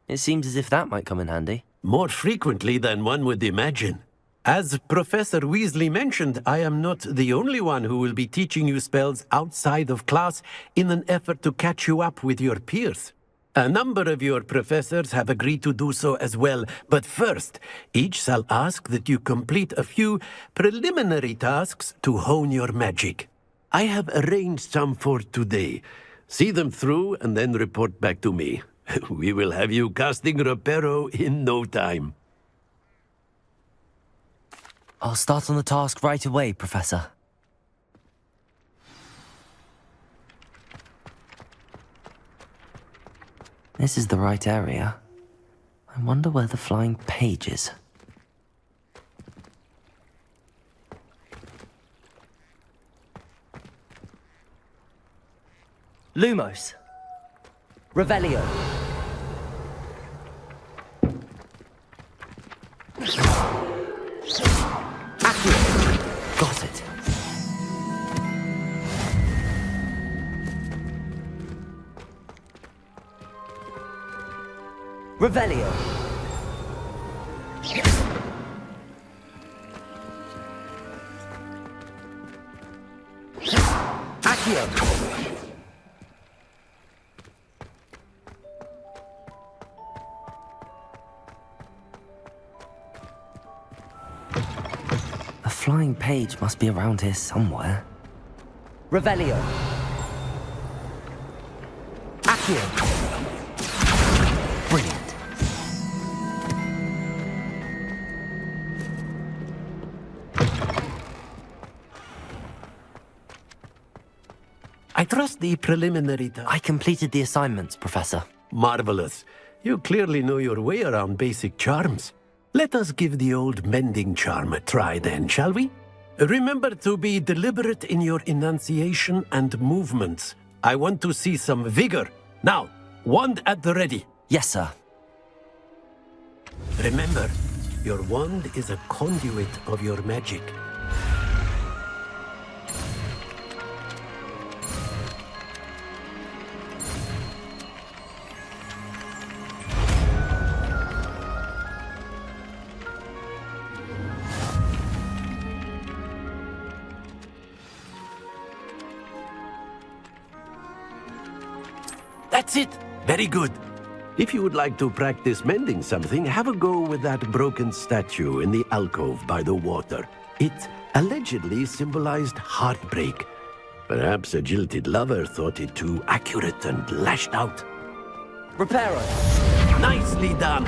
It seems as if that might come in handy. More frequently than one would imagine. As Professor Weasley mentioned, I am not the only one who will be teaching you spells outside of class in an effort to catch you up with your peers. A number of your professors have agreed to do so as well, but first, each shall ask that you complete a few preliminary tasks to hone your magic. I have arranged some for today. See them through and then report back to me. We will have you casting Reparo in no time. I'll start on the task right away, Professor. This is the right area. I wonder where the flying page is. Lumos. Revelio. Accio. Got it. Revelio. Accio. flying page must be around here somewhere. Revelio. Accio. Brilliant. I trust the preliminary I completed the assignments, Professor. Marvelous. You clearly know your way around basic charms. Let us give the old mending charm a try then, shall we? Remember to be deliberate in your enunciation and movements. I want to see some vigor. Now, wand at the ready. Yes, sir. Remember, your wand is a conduit of your magic. That's it! Very good. If you would like to practice mending something, have a go with that broken statue in the alcove by the water. It allegedly symbolized heartbreak. Perhaps a jilted lover thought it too accurate and lashed out. Reparo. Nicely done.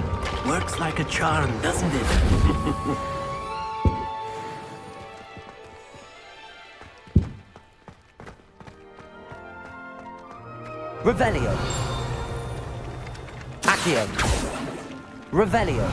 Works like a charm, doesn't it? Revelio. Accio. Revelio.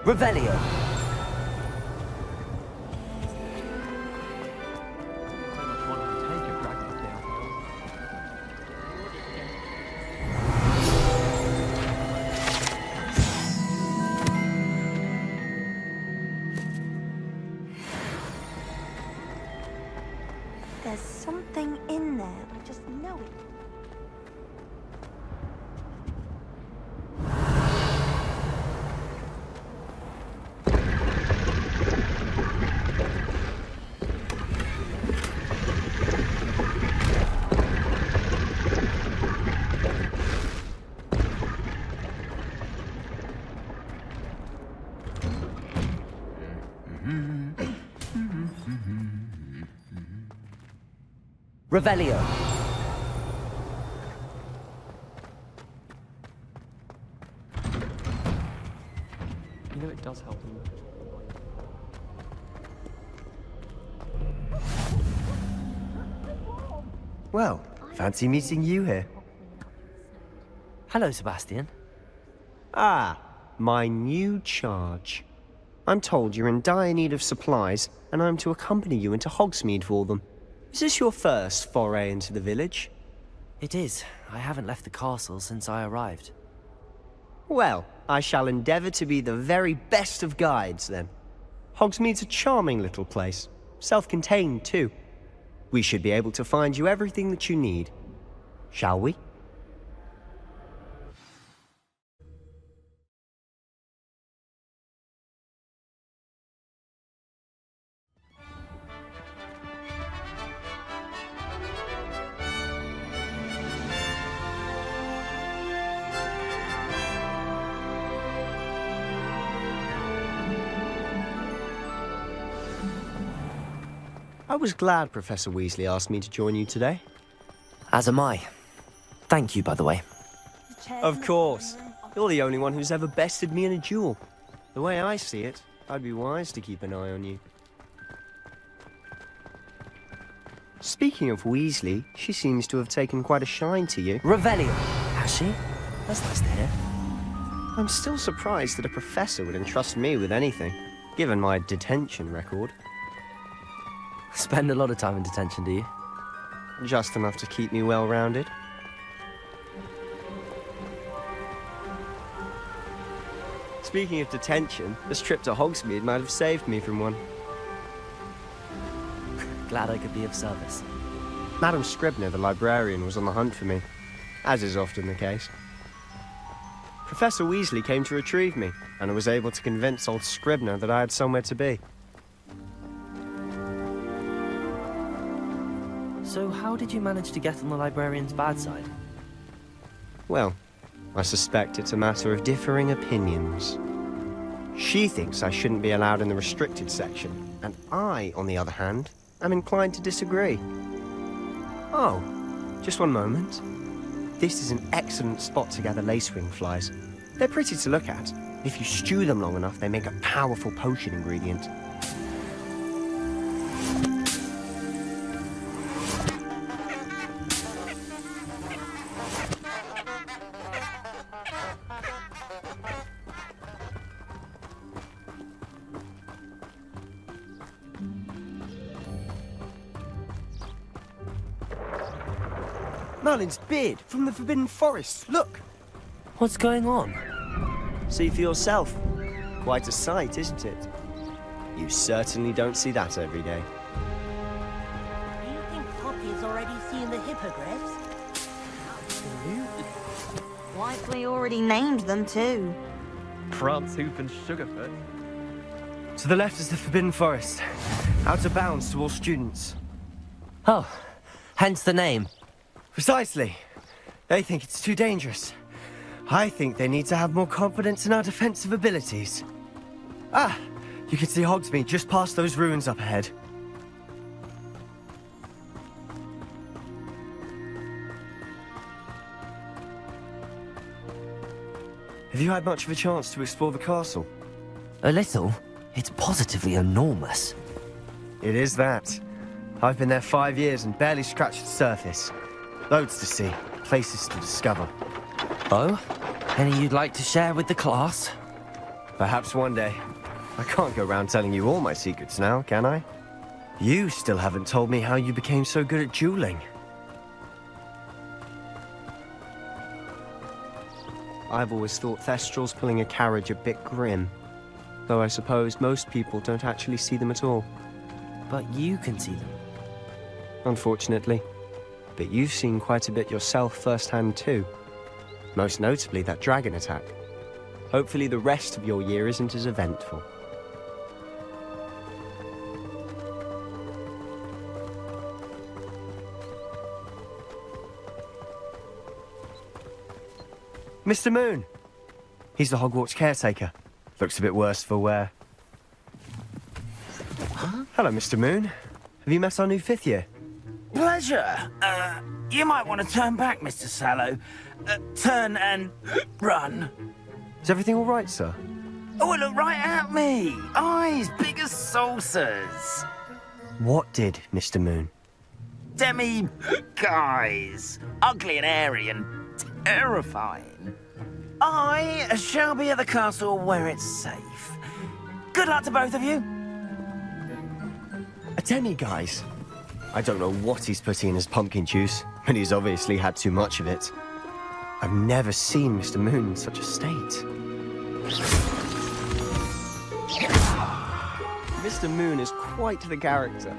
Revelio. There's something in there. I just know it. Revelio. You know it does help him. Well, fancy meeting you here. Hello, Sebastian. Ah, my new charge. I'm told you're in dire need of supplies, and I'm to accompany you into Hogsmeade for them. Is this your first foray into the village? It is. I haven't left the castle since I arrived. Well, I shall endeavour to be the very best of guides, then. Hogsmeade's a charming little place. Self-contained, too. We should be able to find you everything that you need. Shall we? I was glad Professor Weasley asked me to join you today. As am I. Thank you, by the way. Of course. You're the only one who's ever bested me in a duel. The way I see it, I'd be wise to keep an eye on you. Speaking of Weasley, she seems to have taken quite a shine to you. Revelio. Has she? That's nice to hear. I'm still surprised that a professor would entrust me with anything. given my detention record. Spend a lot of time in detention, do you? Just enough to keep me well-rounded. Speaking of detention, this trip to Hogsmeade might have saved me from one. Glad I could be of service. Madam Scribner, the librarian, was on the hunt for me, as is often the case. Professor Weasley came to retrieve me, and I was able to convince old Scribner that I had somewhere to be. So how did you manage to get on the librarian's bad side? Well, I suspect it's a matter of differing opinions. She thinks I shouldn't be allowed in the restricted section, and I, on the other hand, am inclined to disagree. Oh, just one moment. This is an excellent spot to gather lacewing flies. They're pretty to look at. If you stew them long enough, they make a powerful potion ingredient. Merlin's beard from the Forbidden Forest. Look! What's going on? See for yourself. Quite a sight, isn't it? You certainly don't see that every day. Do you think Poppy's already seen the hippogriffs? Likely already named them too. Prance, Hoof and Sugarfoot. To the left is the Forbidden Forest. Out of bounds to all students. Oh, hence the name. Precisely. They think it's too dangerous. I think they need to have more confidence in our defensive abilities. Ah, you can see Hogsmeade just past those ruins up ahead. Have you had much of a chance to explore the castle? A little. It's positively enormous. It is that. I've been there 5 years and barely scratched the surface. Loads to see, places to discover. Oh? Any you'd like to share with the class? Perhaps one day. I can't go around telling you all my secrets now, can I? You still haven't told me how you became so good at dueling. I've always thought Thestrals pulling a carriage a bit grim. Though I suppose most people don't actually see them at all. But you can see them. Unfortunately. But you've seen quite a bit yourself firsthand too. Most notably that dragon attack. Hopefully the rest of your year isn't as eventful. Mr. Moon! He's the Hogwarts caretaker. Looks a bit worse for wear. Huh? Hello, Mr. Moon. Have you met our new 5th year? Pleasure. You might want to turn back, Mr. Sallow. Turn and run. Is everything all right, sir? Oh, look right at me. Eyes big as saucers. What did, Mr. Moon? Guys. Ugly and hairy and terrifying. I shall be at the castle where it's safe. Good luck to both of you. A demi-guise? I don't know what he's putting in his pumpkin juice, but he's obviously had too much of it. I've never seen Mr. Moon in such a state. Mr. Moon is quite the character.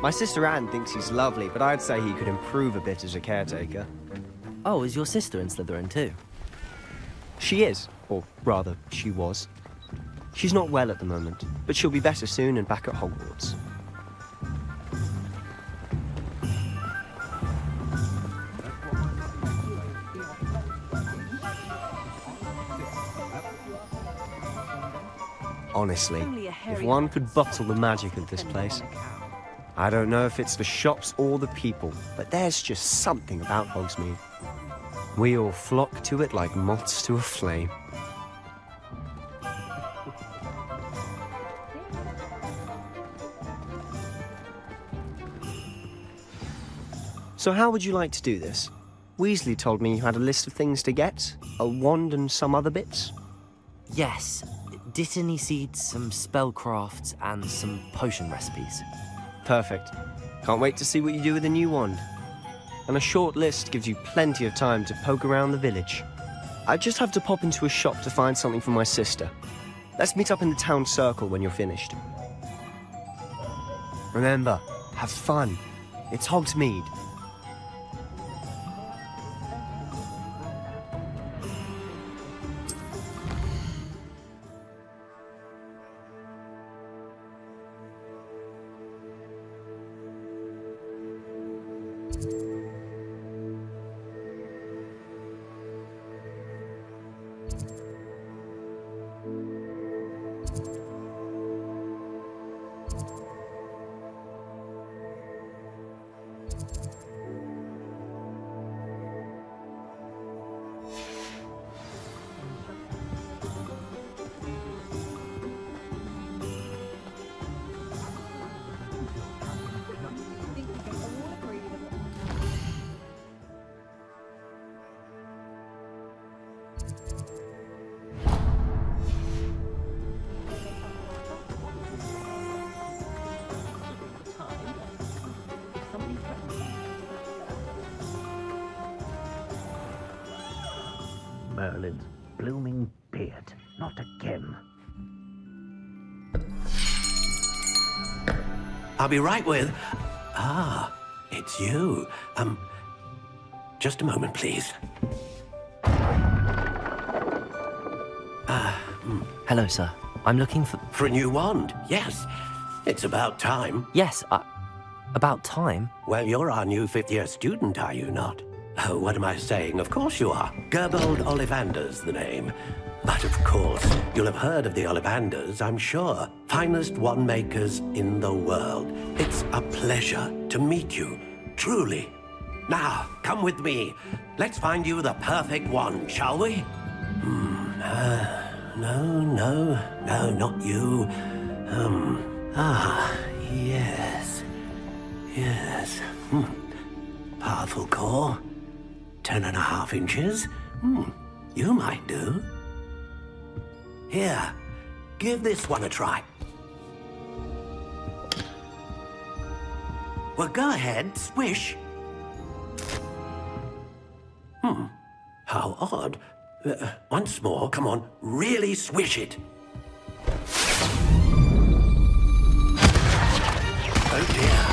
My sister Anne thinks he's lovely, but I'd say he could improve a bit as a caretaker. Oh, is your sister in Slytherin too? She is, or rather, she was. She's not well at the moment, but she'll be better soon and back at Hogwarts. Honestly, if one could bottle the magic of this place. I don't know if it's the shops or the people, but there's just something about Hogsmeade. We all flock to it like moths to a flame. So how would you like to do this? Weasley told me you had a list of things to get, a wand and some other bits. Yes. Dittany seeds, some spellcrafts, and some potion recipes. Perfect. Can't wait to see what you do with the new wand. And a short list gives you plenty of time to poke around the village. I just have to pop into a shop to find something for my sister. Let's meet up in the town circle when you're finished. Remember, have fun. It's Hogsmeade. Merlin's blooming beard. Not again. I'll be right with... Ah, it's you. Just a moment, please. Hello, sir. I'm looking for... For a new wand, yes. It's about time. Yes, about time? Well, you're our new fifth-year student, are you not? Oh, what am I saying? Of course you are. Gerbold Ollivander's the name. But of course, you'll have heard of the Ollivanders, I'm sure. Finest wand makers in the world. It's a pleasure to meet you, truly. Now, come with me. Let's find you the perfect wand, shall we? No, not you. Yes. Powerful core. 10.5 inches. You might do. Here, give this one a try. Well, go ahead, swish. How odd. Once more, come on, really swish it. Oh dear.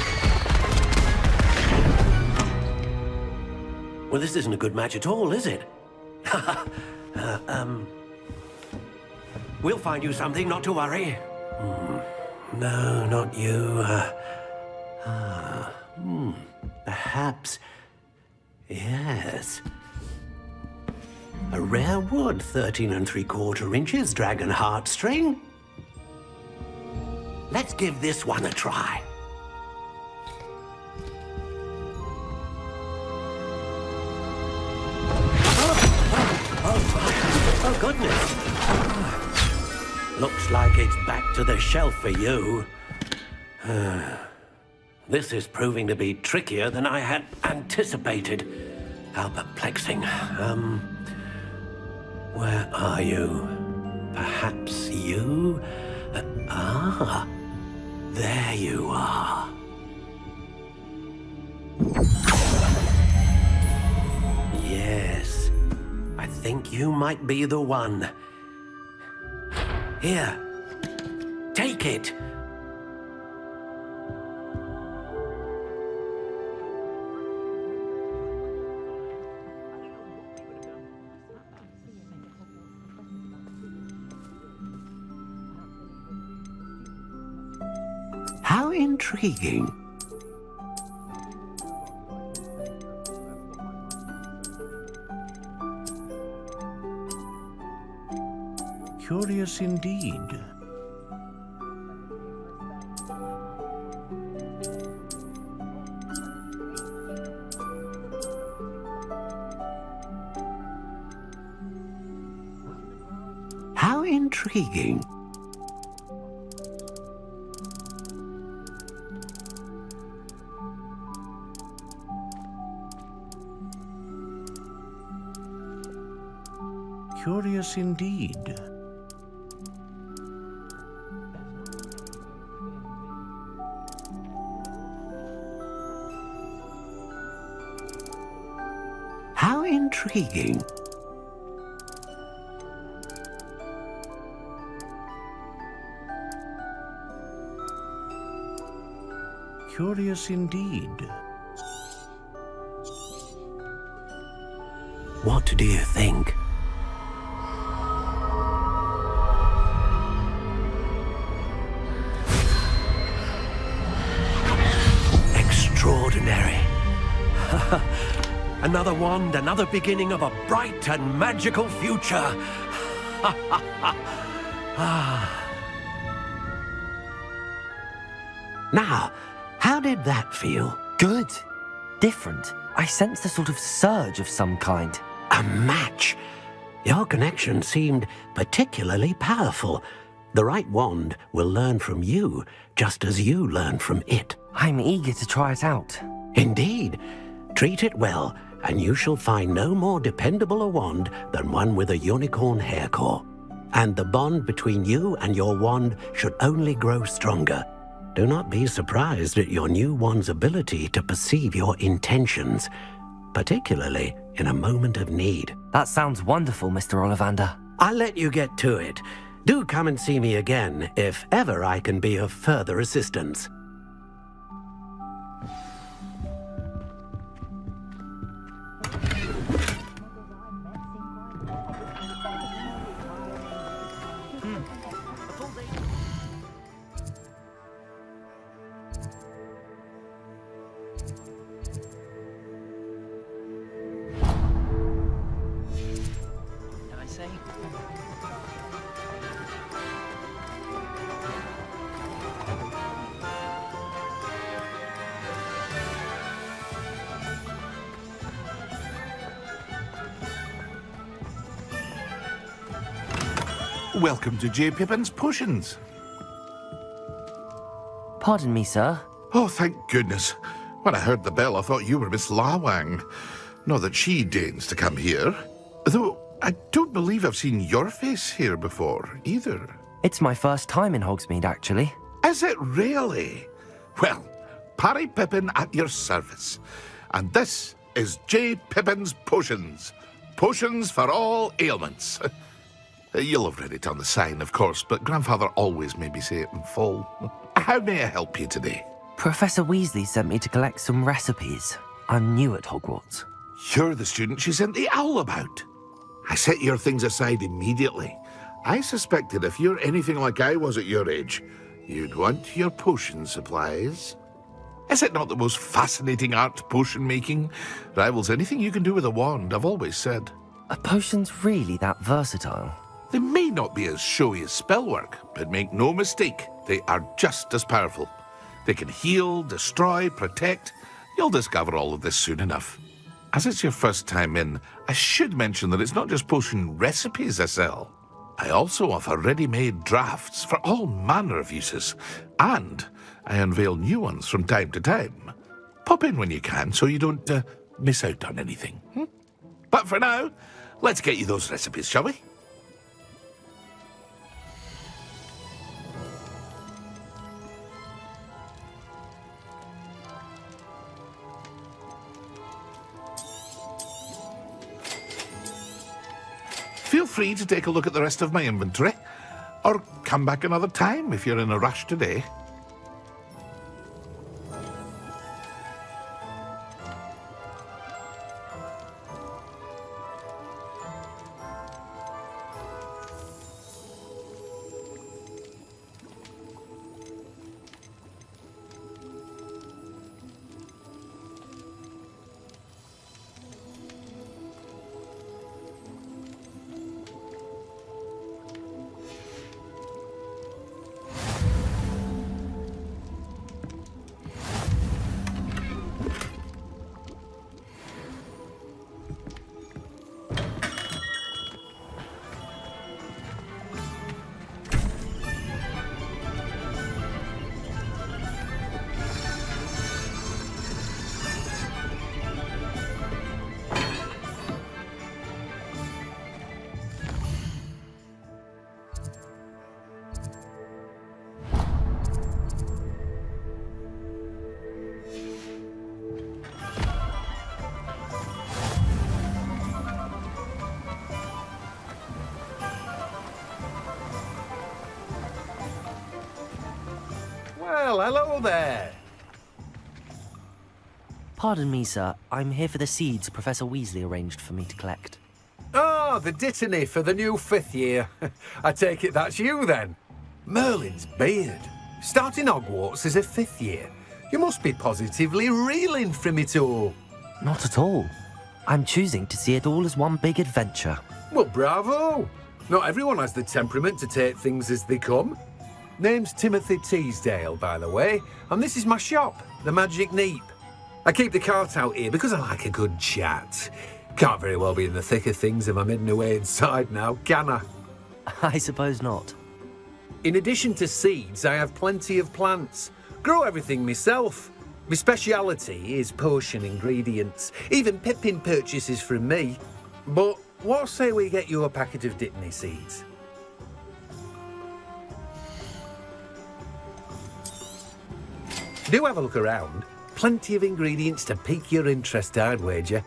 Well, this isn't a good match at all, is it? We'll find you something, not to worry. No, not you. Perhaps... Yes. A rare wood, 13 3/4 inches, dragon heartstring. Let's give this one a try. Oh, goodness. Looks like it's back to the shelf for you. This is proving to be trickier than I had anticipated. How perplexing. Where are you? Perhaps you? There you are. Yes, I think you might be the one. Here, take it. How intriguing. Curious indeed. How intriguing. Curious indeed. Intriguing. Curious indeed. What do you think? Extraordinary. Another wand, another beginning of a bright and magical future. Now, how did that feel? Good. Different. I sensed a sort of surge of some kind. A match. Your connection seemed particularly powerful. The right wand will learn from you, just as you learn from it. I'm eager to try it out. Indeed. Treat it well, and you shall find no more dependable a wand than one with a unicorn hair core. And the bond between you and your wand should only grow stronger. Do not be surprised at your new wand's ability to perceive your intentions, particularly in a moment of need. That sounds wonderful, Mr. Ollivander. I'll let you get to it. Do come and see me again if ever I can be of further assistance. Welcome to J. Pippin's Potions. Pardon me, sir. Oh, thank goodness. When I heard the bell, I thought you were Miss Lawang. Not that she deigns to come here. Though, I don't believe I've seen your face here before, either. It's my first time in Hogsmeade, actually. Is it really? Well, Parry Pippin at your service. And this is J. Pippin's Potions. Potions for all ailments. You'll have read it on the sign, of course, but Grandfather always made me say it in full. How may I help you today? Professor Weasley sent me to collect some recipes. I'm new at Hogwarts. You're the student she sent the owl about. I set your things aside immediately. I suspected if you're anything like I was at your age, you'd want your potion supplies. Is it not the most fascinating art, potion making? Rivals anything you can do with a wand, I've always said. Are potions really that versatile? They may not be as showy as spellwork, but make no mistake, they are just as powerful. They can heal, destroy, protect. You'll discover all of this soon enough. As it's your first time in, I should mention that it's not just potion recipes I sell. I also offer ready-made drafts for all manner of uses, and I unveil new ones from time to time. Pop in when you can so you don't miss out on anything. But for now, let's get you those recipes, shall we? Feel free to take a look at the rest of my inventory, or come back another time if you're in a rush today. Hello there. Pardon me, sir. I'm here for the seeds Professor Weasley arranged for me to collect. Oh, the dittany for the new 5th year. I take it that's you then. Merlin's beard. Starting Hogwarts as a 5th year. You must be positively reeling from it all. Not at all. I'm choosing to see it all as one big adventure. Well, bravo. Not everyone has the temperament to take things as they come. Name's Timothy Teasdale, by the way, and this is my shop, the Magic Neep. I keep the cart out here because I like a good chat. Can't very well be in the thick of things if I'm hidden away inside now, can I? I suppose not. In addition to seeds, I have plenty of plants. Grow everything myself. My speciality is potion ingredients. Even Pippin purchases from me. But what say we get you a packet of Dittany seeds? Do have a look around. Plenty of ingredients to pique your interest, I'd wager.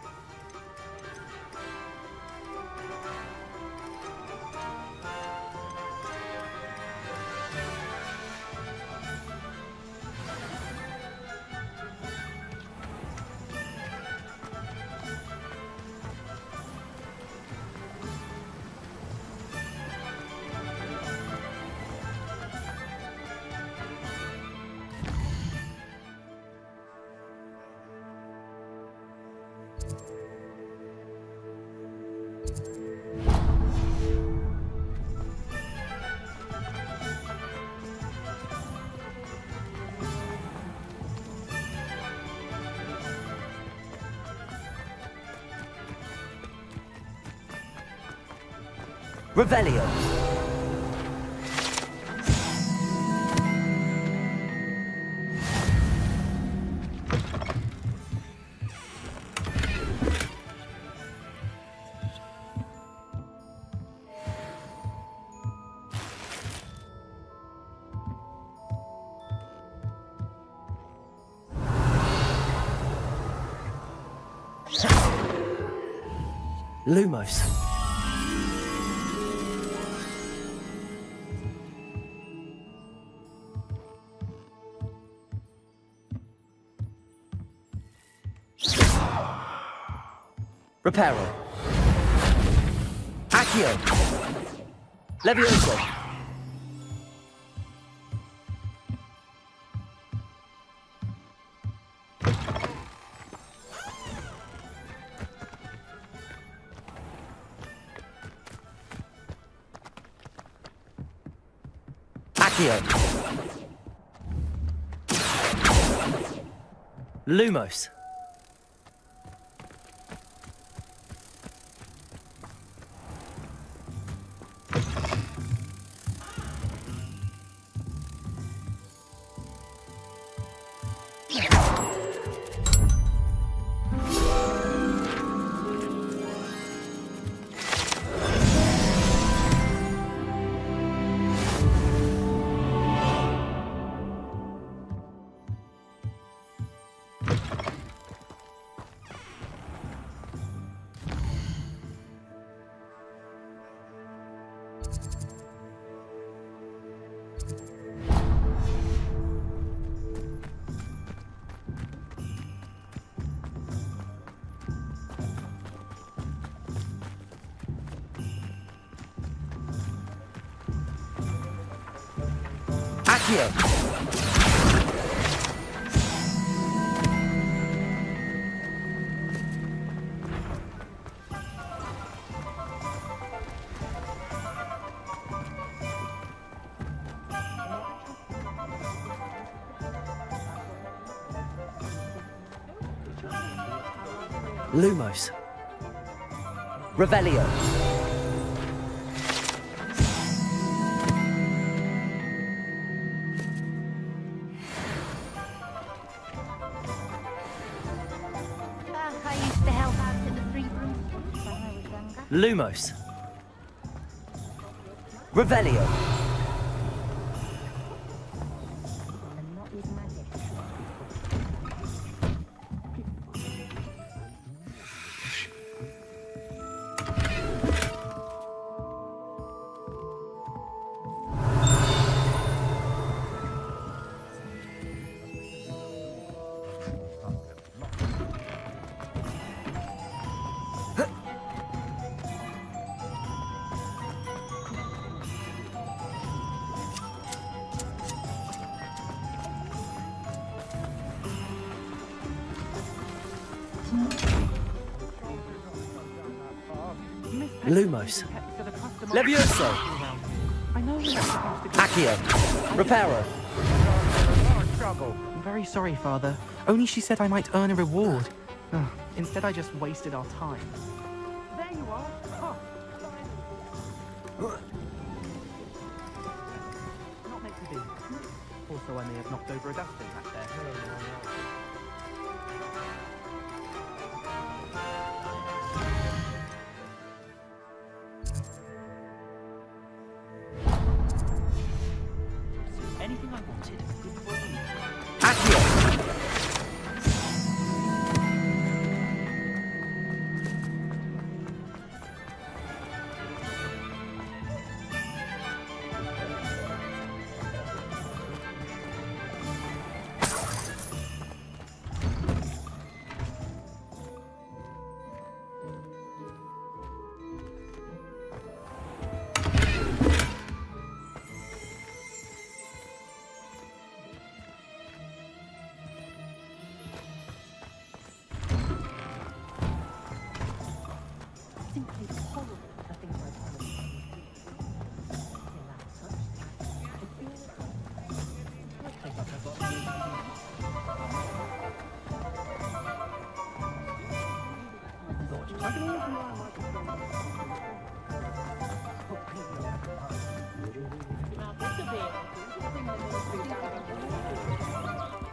Revelio. Lumos. Reparo. Accio. Levioso. Accio. Lumos. Accio. Lumos. Revelio. I used to help out at the Three Broomsticks when I was younger. Lumos. Revelio. And not with magic. Lumos. Levioso. Accio. Reparo. I'm very sorry, Father. Only she said I might earn a reward. Ugh, instead, I just wasted our time. There you are. Not meant to be. Also, I may have knocked over a dustbin back there. Anything I wanted.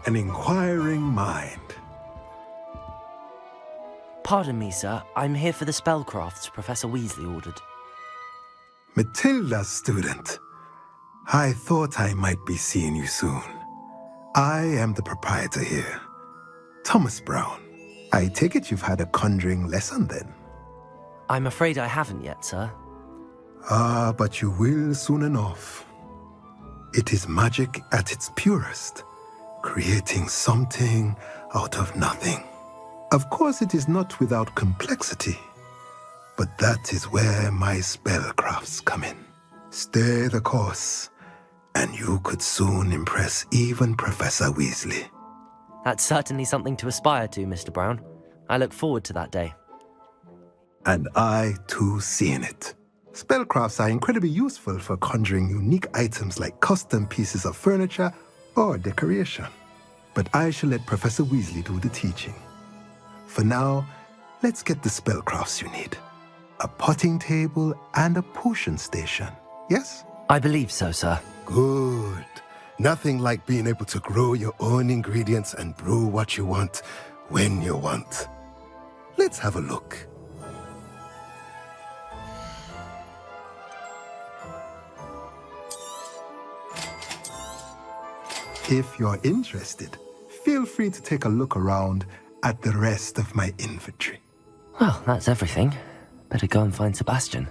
An inquiring mind. Pardon me, sir. I'm here for the spellcrafts Professor Weasley ordered. Matilda's student. I thought I might be seeing you soon. I am the proprietor here, Thomas Brown. I take it you've had a conjuring lesson then? I'm afraid I haven't yet, sir. Ah, but you will soon enough. It is magic at its purest, creating something out of nothing. Of course, it is not without complexity, but that is where my spellcrafts come in. Stay the course, and you could soon impress even Professor Weasley. That's certainly something to aspire to, Mr. Brown. I look forward to that day. And I, too, seeing it. Spellcrafts are incredibly useful for conjuring unique items like custom pieces of furniture or decoration. But I shall let Professor Weasley do the teaching. For now, let's get the spellcrafts you need. A potting table and a potion station, yes? I believe so, sir. Good. Nothing like being able to grow your own ingredients and brew what you want when you want. Let's have a look. If you're interested, feel free to take a look around at the rest of my inventory. Well, that's everything. Better go and find Sebastian.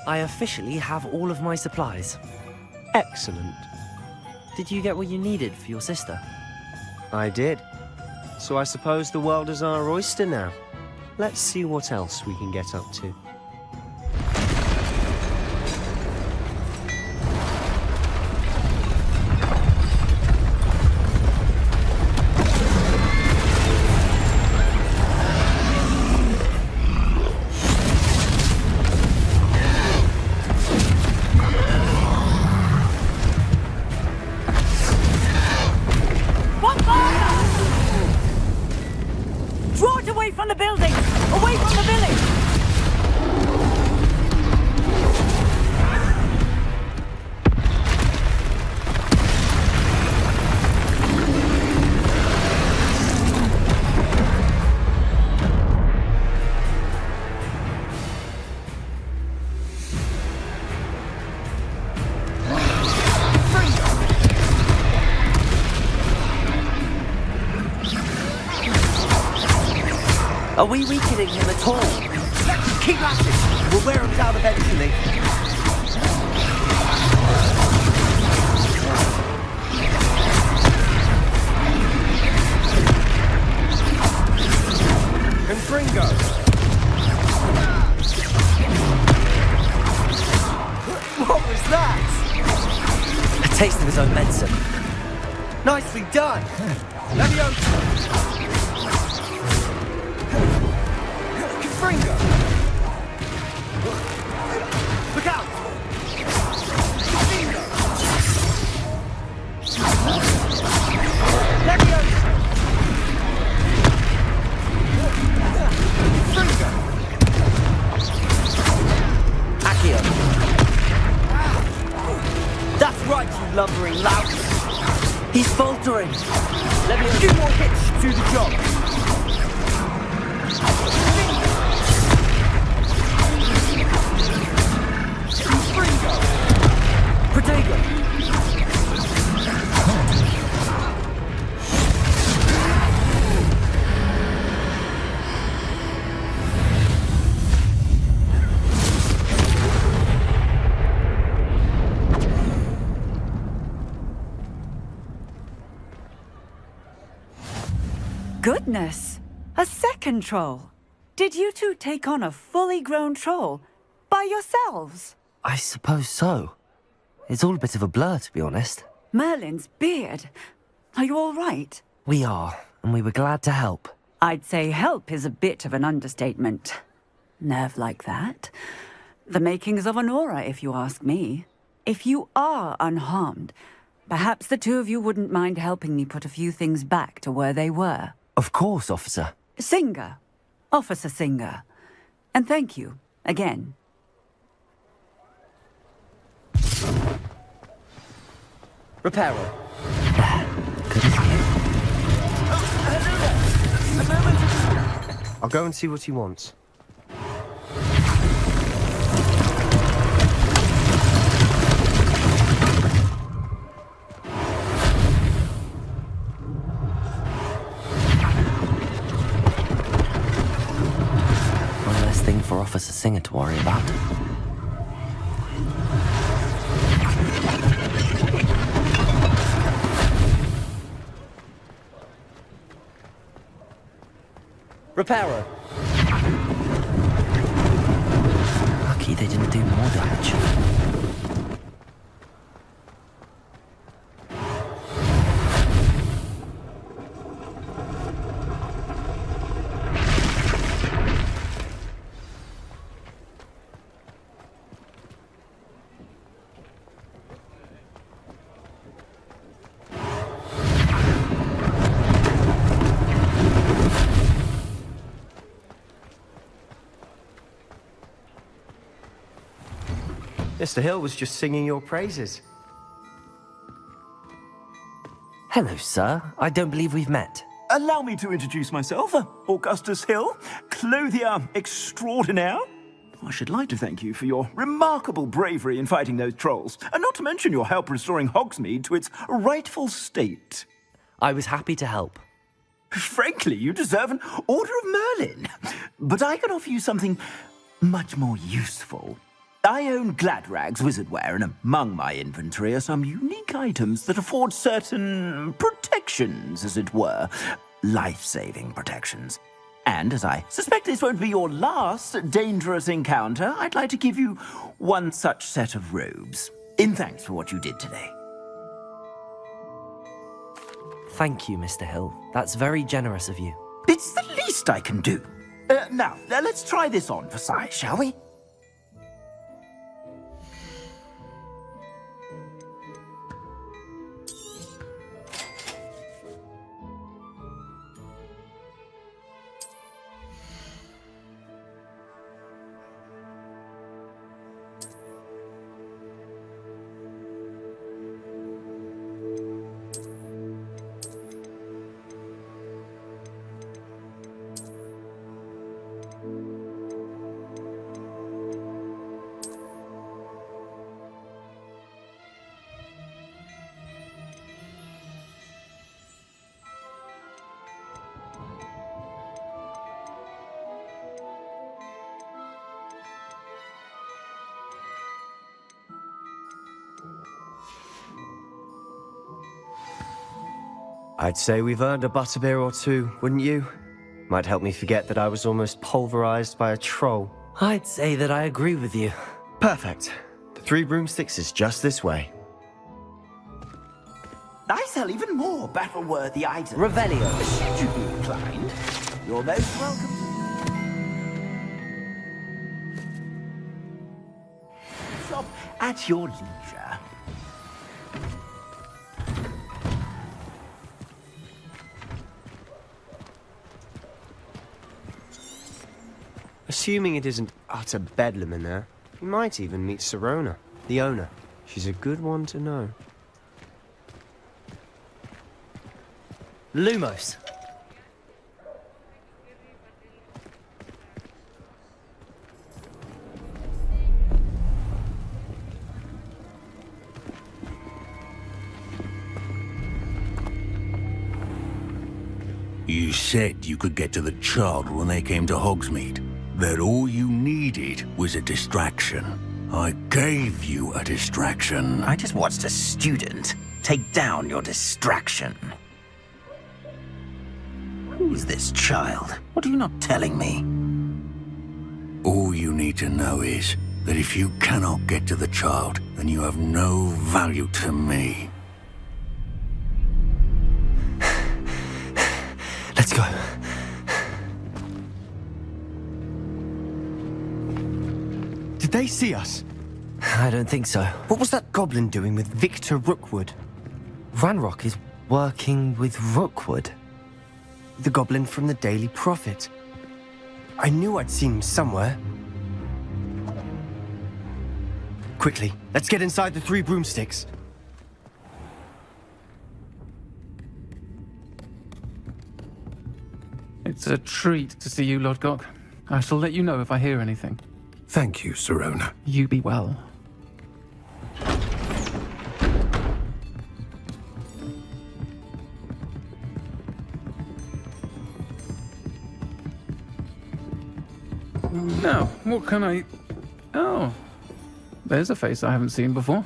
I officially have all of my supplies. Excellent. Did you get what you needed for your sister? I did. So I suppose the world is our oyster now. Let's see what else we can get up to. Are we weakening him at all? Keep at it! We'll wear him down eventually. Confringo! What was that? A taste of his own medicine. Nicely done! Leviosa! Confringo! Look out! Confringo! Leviosa! Confringo! Accio. That's right, you lumbering louse! He's faltering. Let me a few more hits to do the job. Confringo! Protego! Goodness! A second troll! Did you two take on a fully grown troll by yourselves? I suppose so. It's all a bit of a blur, to be honest. Merlin's beard. Are you all right? We are, and we were glad to help. I'd say help is a bit of an understatement. Nerve like that. The makings of an aura, if you ask me. If you are unharmed, perhaps the two of you wouldn't mind helping me put a few things back to where they were. Of course, officer. Singer. Officer Singer. And thank you, again. Reparo. Good as new. I'll go and see what he wants. One less thing for Officer Singer to worry about. Reparo. Lucky they didn't do more damage. Mr. Hill was just singing your praises. Hello, sir. I don't believe we've met. Allow me to introduce myself, Augustus Hill, clothier extraordinaire. I should like to thank you for your remarkable bravery in fighting those trolls, and not to mention your help restoring Hogsmeade to its rightful state. I was happy to help. Frankly, you deserve an Order of Merlin. But I can offer you something much more useful. I own Gladrag's wizardware, and among my inventory are some unique items that afford certain protections, as it were. Life-saving protections. And as I suspect this won't be your last dangerous encounter, I'd like to give you one such set of robes, in thanks for what you did today. Thank you, Mr. Hill. That's very generous of you. It's the least I can do. Now, let's try this on for size, shall we? I'd say we've earned a butterbeer or two, wouldn't you? Might help me forget that I was almost pulverized by a troll. I'd say that I agree with you. Perfect. The 3 broomsticks is just this way. I sell even more battle-worthy items. Revelio. Should you be inclined, you're most welcome. Shop at your leisure. Assuming it isn't utter bedlam in there, you might even meet Sirona, the owner. She's a good one to know. Lumos. You said you could get to the child when they came to Hogsmeade. That all you needed was a distraction. I gave you a distraction. I just watched a student take down your distraction. Who's this child? What are you not telling me? All you need to know is that if you cannot get to the child, then you have no value to me. Let's go. Did they see us? I don't think so. What was that goblin doing with Victor Rookwood? Ranrock is working with Rookwood. The goblin from the Daily Prophet. I knew I'd seen him somewhere. Quickly, let's get inside the 3 broomsticks. It's a treat to see you, Lodgok. I shall let you know if I hear anything. Thank you, Sirona. You be well. Now, what can I... Oh, there's a face I haven't seen before.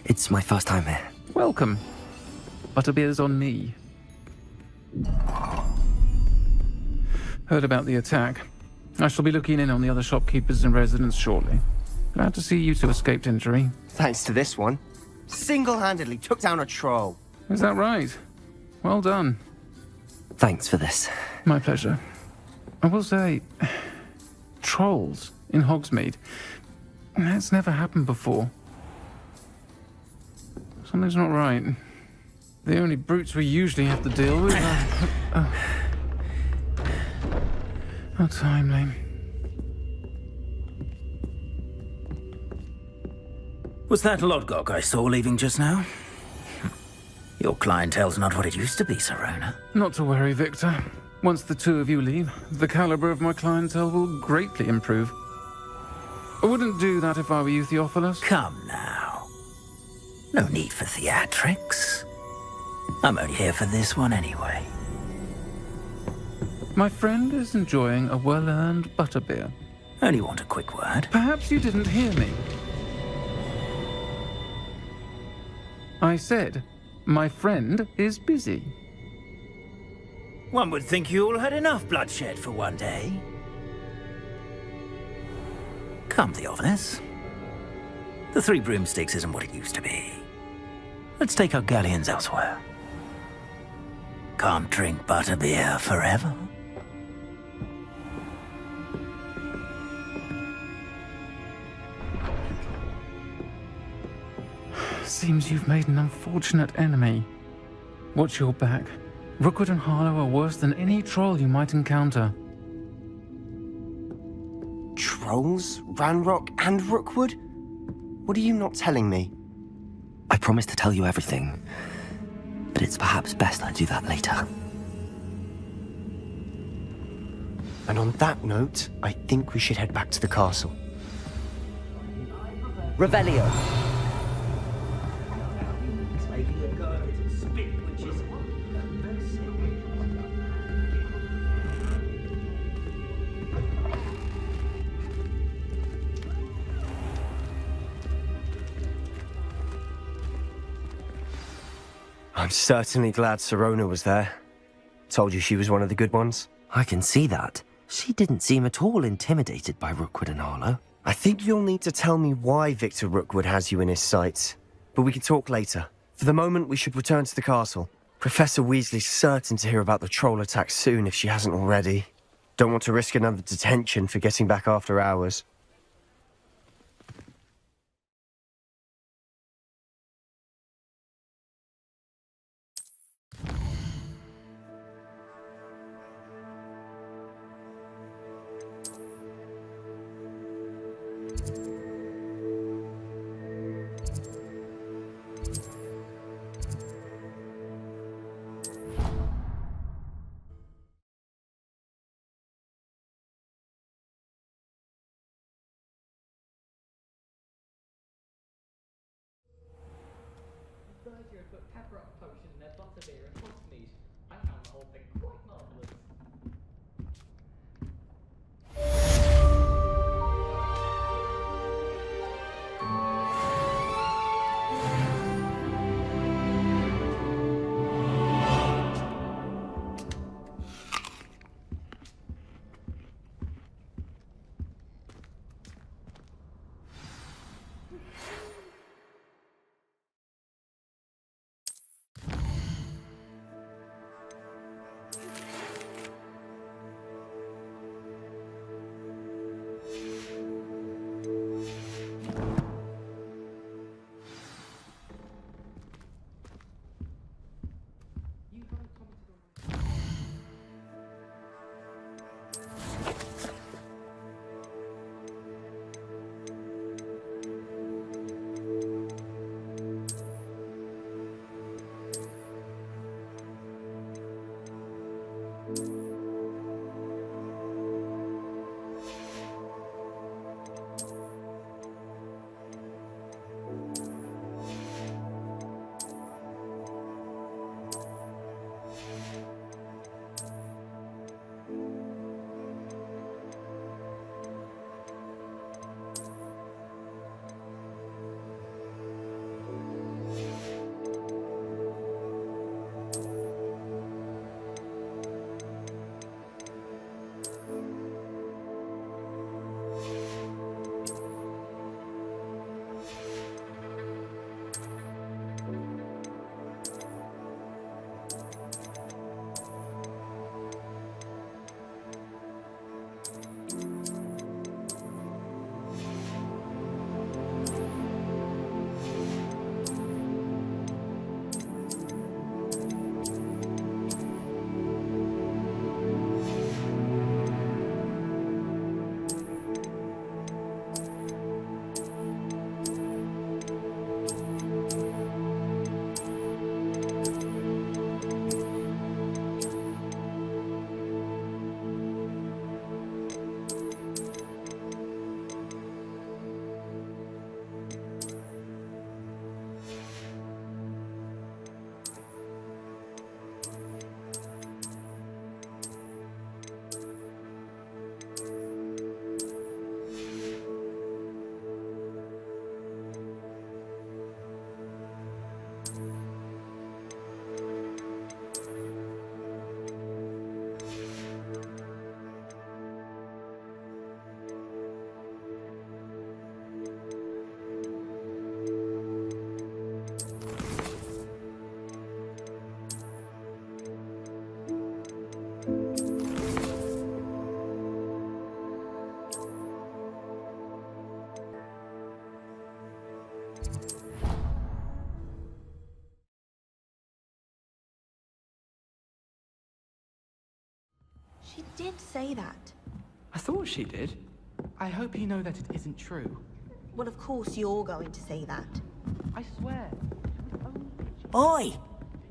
It's my first time here. Welcome. Butterbeer's on me. Heard about the attack. I shall be looking in on the other shopkeepers and residents shortly. Glad to see you two escaped injury. Thanks to this one. Single-handedly took down a troll. Is that right? Well done. Thanks for this. My pleasure. I will say, trolls in Hogsmeade. That's never happened before. Something's not right. The only brutes we usually have to deal with are... How timely. Was that Lodgok I saw leaving just now? Your clientele's not what it used to be, Sirona. Not to worry, Victor. Once the 2 of you leave, the caliber of my clientele will greatly improve. I wouldn't do that if I were you, Theophilus. Come now. No need for theatrics. I'm only here for this one anyway. My friend is enjoying a well-earned butterbeer. Only want a quick word. Perhaps you didn't hear me. I said, my friend is busy. One would think you all had enough bloodshed for one day. Come, Theophilus. The 3 broomsticks isn't what it used to be. Let's take our galleons elsewhere. Can't drink butterbeer forever. Seems you've made an unfortunate enemy. Watch your back. Rookwood and Harlow are worse than any troll you might encounter. Trolls? Ranrock and Rookwood? What are you not telling me? I promised to tell you everything, but it's perhaps best I do that later. And on that note, I think we should head back to the castle. Revelio. I'm certainly glad Sirona was there. Told you she was one of the good ones. I can see that. She didn't seem at all intimidated by Rookwood and Arlo. I think you'll need to tell me why Victor Rookwood has you in his sights. But we can talk later. For the moment, we should return to the castle. Professor Weasley's certain to hear about the troll attack soon if she hasn't already. Don't want to risk another detention for getting back after hours. Surgery put pepper up potion in their butterbeer at Hogsmeade. I found the whole thing quite marvellous. She did say that. I thought she did. I hope you know that it isn't true. Well, of course you're going to say that. I swear. Oi!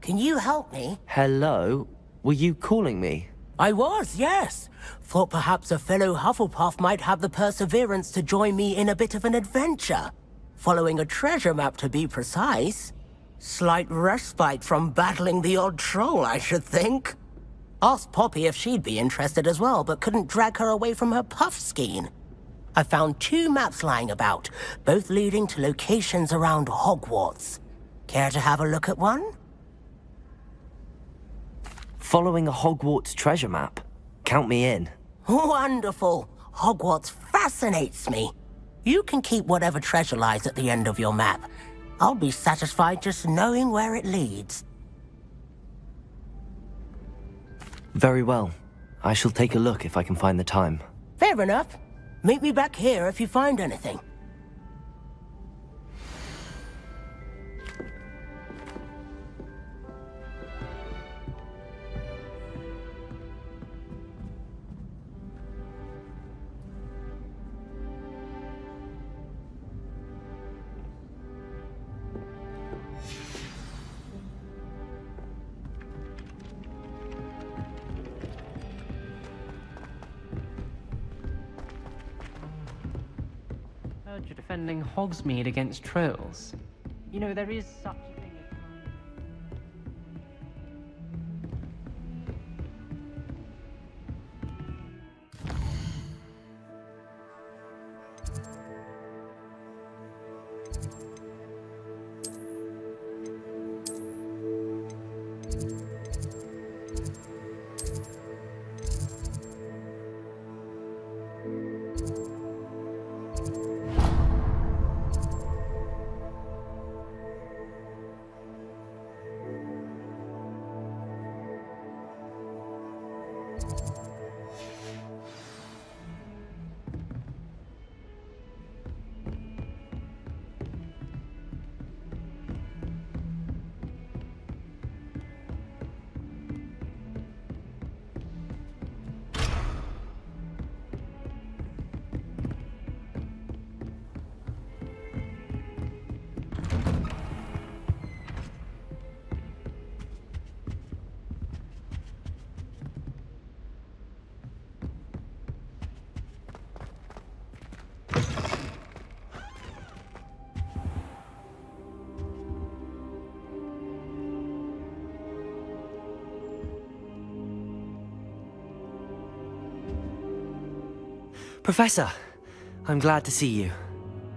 Can you help me? Hello? Were you calling me? I was, yes. Thought perhaps a fellow Hufflepuff might have the perseverance to join me in a bit of an adventure. Following a treasure map, to be precise. Slight respite from battling the odd troll, I should think. Asked Poppy if she'd be interested as well, but couldn't drag her away from her puff skein. I found 2 maps lying about, both leading to locations around Hogwarts. Care to have a look at one? Following a Hogwarts treasure map. Count me in. Wonderful. Hogwarts fascinates me. You can keep whatever treasure lies at the end of your map. I'll be satisfied just knowing where it leads. Very well. I shall take a look if I can find the time. Fair enough. Meet me back here if you find anything. Heard you're defending Hogsmeade against trolls. You know, there is such a thing as... Professor, I'm glad to see you.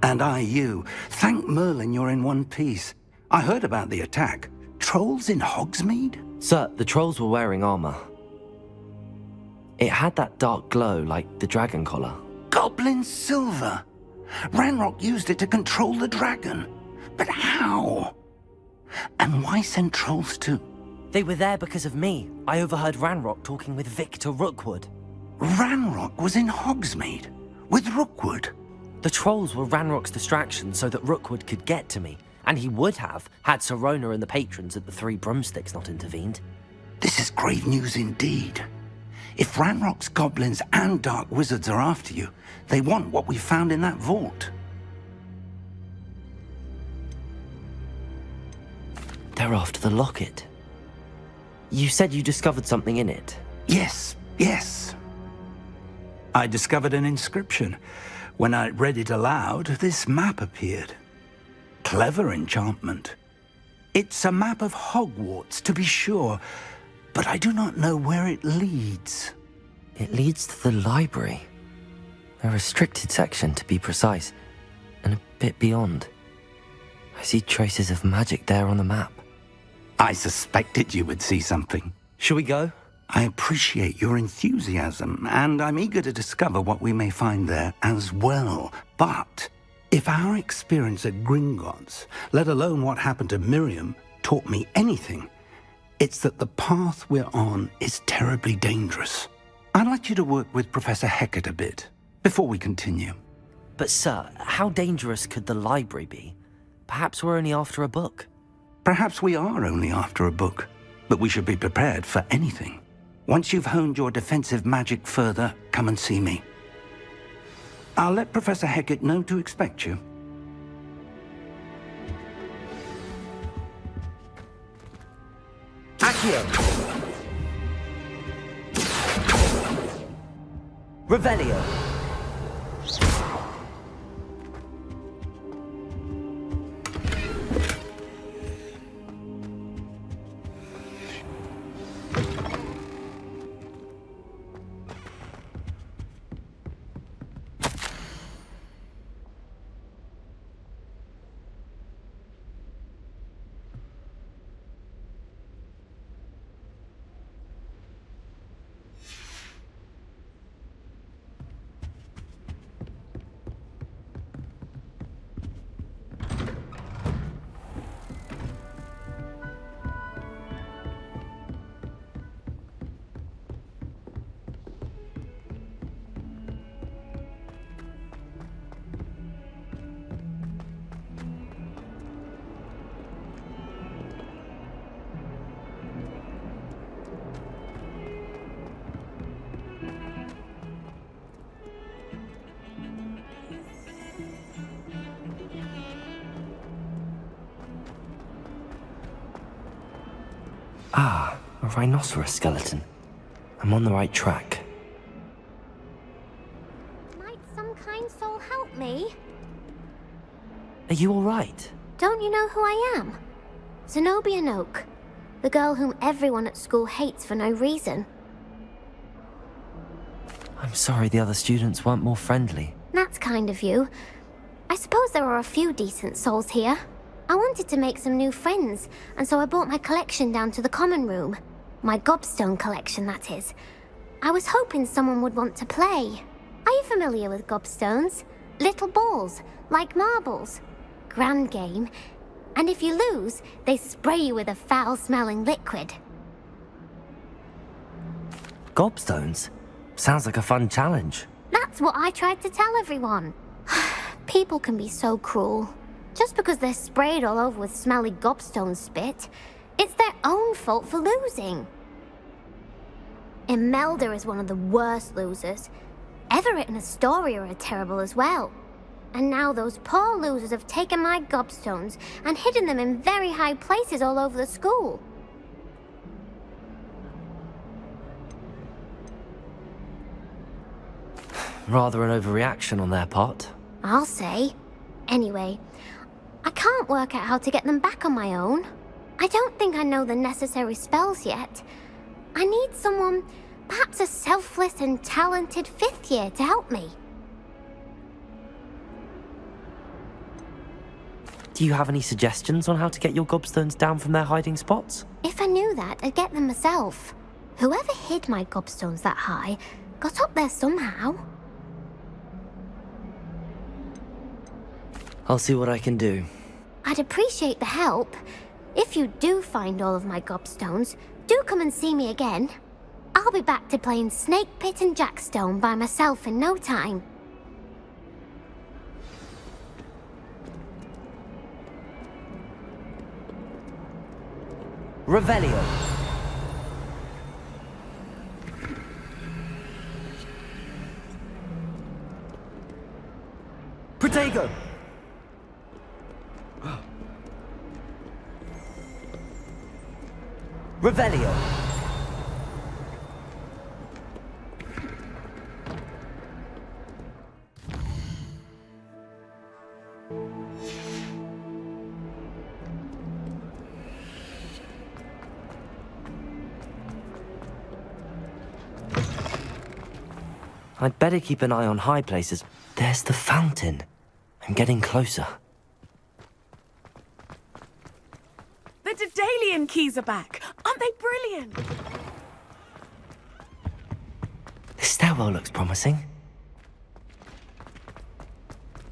And I you. Thank Merlin you're in one piece. I heard about the attack. Trolls in Hogsmeade? Sir, the trolls were wearing armor. It had that dark glow like the dragon collar. Goblin silver! Ranrock used it to control the dragon. But how? And why send trolls too? They were there because of me. I overheard Ranrock talking with Victor Rookwood. Ranrock was in Hogsmeade? With Rookwood? The trolls were Ranrock's distraction so that Rookwood could get to me. And he would have, had Sirona and the patrons at the Three Broomsticks not intervened. This is grave news indeed. If Ranrock's goblins and dark wizards are after you, they want what we found in that vault. They're after the locket. You said you discovered something in it. Yes. I discovered an inscription. When I read it aloud, this map appeared. Clever enchantment. It's a map of Hogwarts, to be sure, but I do not know where it leads. It leads to the library. A restricted section, to be precise, and a bit beyond. I see traces of magic there on the map. I suspected you would see something. Shall we go? I appreciate your enthusiasm, and I'm eager to discover what we may find there as well. But if our experience at Gringotts, let alone what happened to Miriam, taught me anything, it's that the path we're on is terribly dangerous. I'd like you to work with Professor Hecat a bit before we continue. But sir, how dangerous could the library be? Perhaps we're only after a book. Perhaps we are only after a book, but we should be prepared for anything. Once you've honed your defensive magic further, come and see me. I'll let Professor Hecat know to expect you. Accio! Revelio! Ah, a rhinoceros skeleton. I'm on the right track. Might some kind soul help me? Are you alright? Don't you know who I am? Zenobia Noak. The girl whom everyone at school hates for no reason. I'm sorry the other students weren't more friendly. That's kind of you. I suppose there are a few decent souls here. I wanted to make some new friends, and so I brought my collection down to the common room. My gobstone collection, that is. I was hoping someone would want to play. Are you familiar with gobstones? Little balls, like marbles. Grand game. And if you lose, they spray you with a foul-smelling liquid. Gobstones? Sounds like a fun challenge. That's what I tried to tell everyone. People can be so cruel. Just because they're sprayed all over with smelly gobstone spit, it's their own fault for losing. Imelda is one of the worst losers. Everett and Astoria are terrible as well. And now those poor losers have taken my gobstones and hidden them in very high places all over the school. Rather an overreaction on their part. I'll say. Anyway, I can't work out how to get them back on my own. I don't think I know the necessary spells yet. I need someone, perhaps a selfless and talented 5th year to help me. Do you have any suggestions on how to get your gobstones down from their hiding spots? If I knew that, I'd get them myself. Whoever hid my gobstones that high got up there somehow. I'll see what I can do. I'd appreciate the help. If you do find all of my gobstones, do come and see me again. I'll be back to playing Snake Pit and Jackstone by myself in no time. Revelio. Protego. Revelio. I'd better keep an eye on high places. There's the fountain. I'm getting closer. The Daedalian keys are back. Aren't they brilliant? This stairwell looks promising.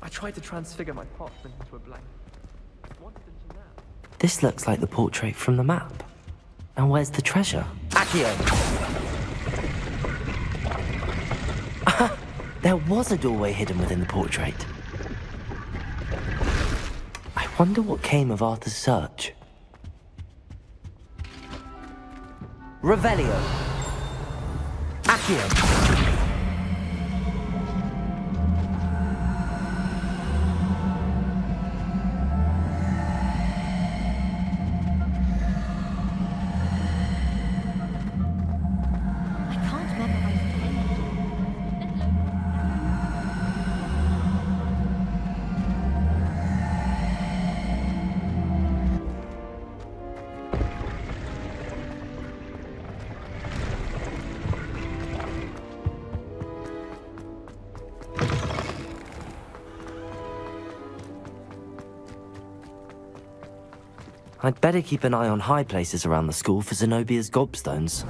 I tried to transfigure my parchment into a blank. What did you know? This looks like the portrait from the map. Now where's the treasure? Accio! There was a doorway hidden within the portrait. I wonder what came of Arthur's search. Revelio. Accio. I'd better keep an eye on high places around the school for Zenobia's gobstones.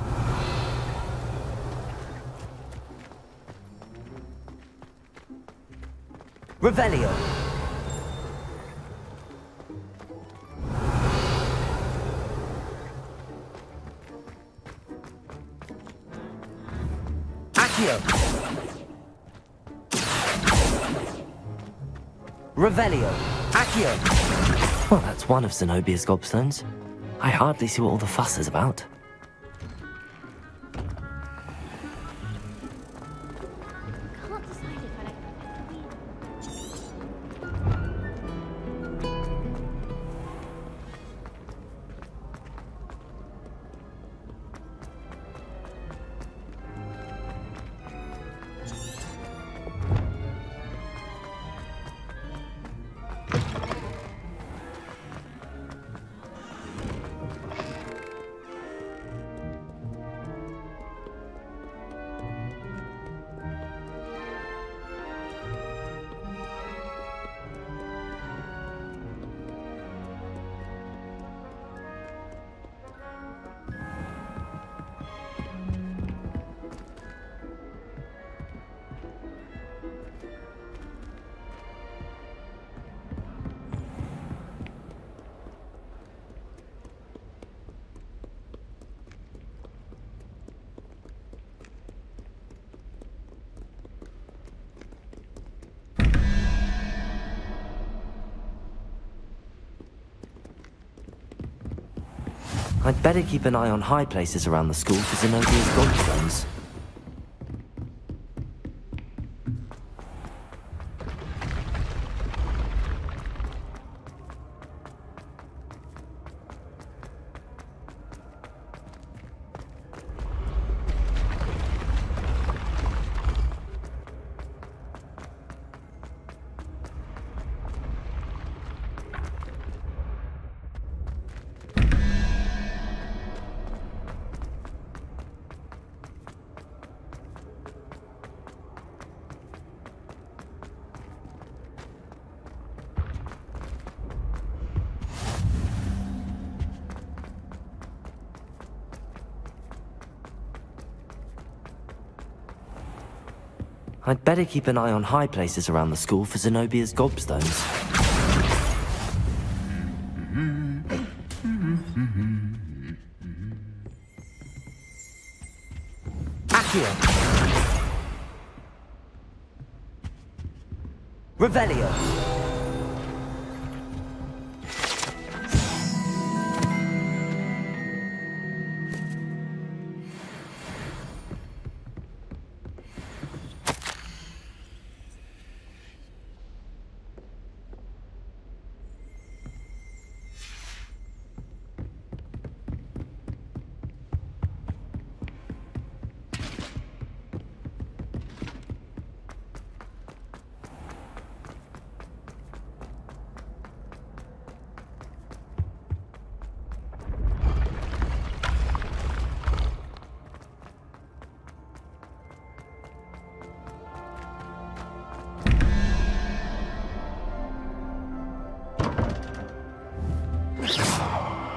Revelio. Accio. Revelio. Accio. Well, that's one of Zenobia's gobstones. I hardly see what all the fuss is about. I'd better keep an eye on high places around the school for Zenobia's gobstones. I'd better keep an eye on high places around the school for Zenobia's gobstones. Accio! Revelio!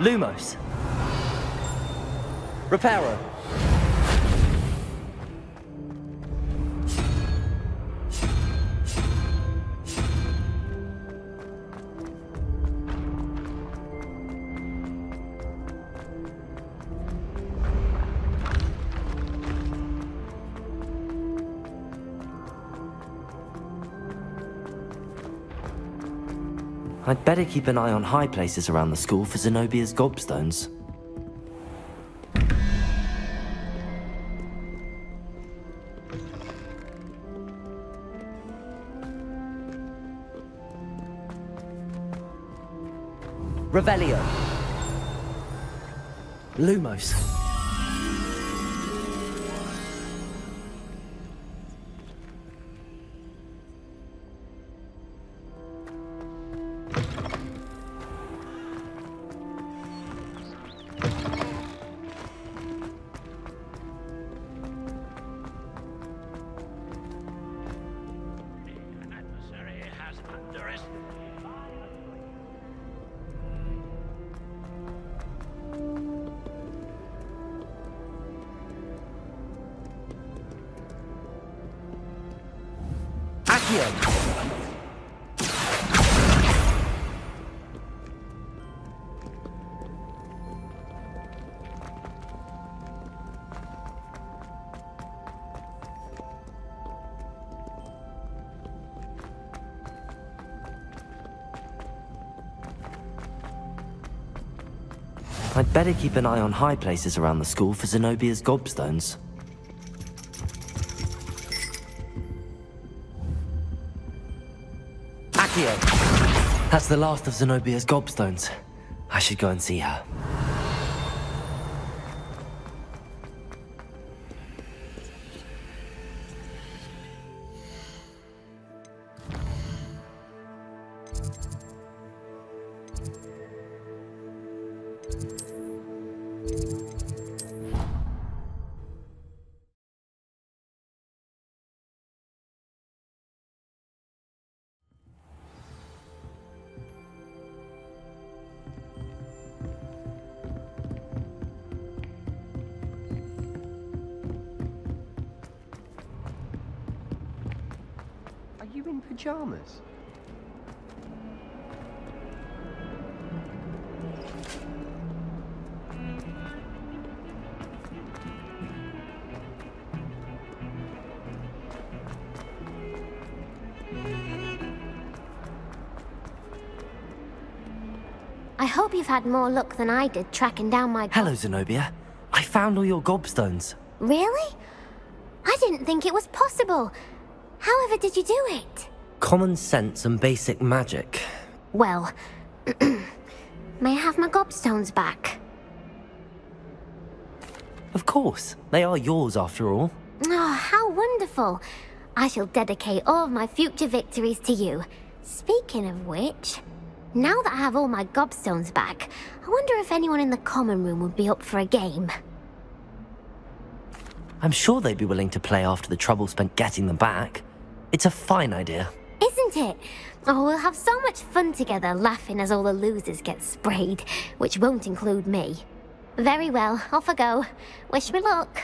Lumos. Reparo. I'd better keep an eye on high places around the school for Zenobia's gobstones. Revelio. Lumos. I'd better keep an eye on high places around the school for Zenobia's gobstones. Accio! That's the last of Zenobia's gobstones. I should go and see her. You in pajamas? I hope you've had more luck than I did tracking down my... Hello, Zenobia. I found all your gobstones. Really? I didn't think it was possible. However did you do it? Common sense and basic magic. Well, may I have my gobstones back? Of course. They are yours after all. Oh, how wonderful. I shall dedicate all of my future victories to you. Speaking of which, now that I have all my gobstones back, I wonder if anyone in the common room would be up for a game. I'm sure they'd be willing to play after the trouble spent getting them back. It's a fine idea. Isn't it? Oh, we'll have so much fun together laughing as all the losers get sprayed, which won't include me. Very well, off I go. Wish me luck.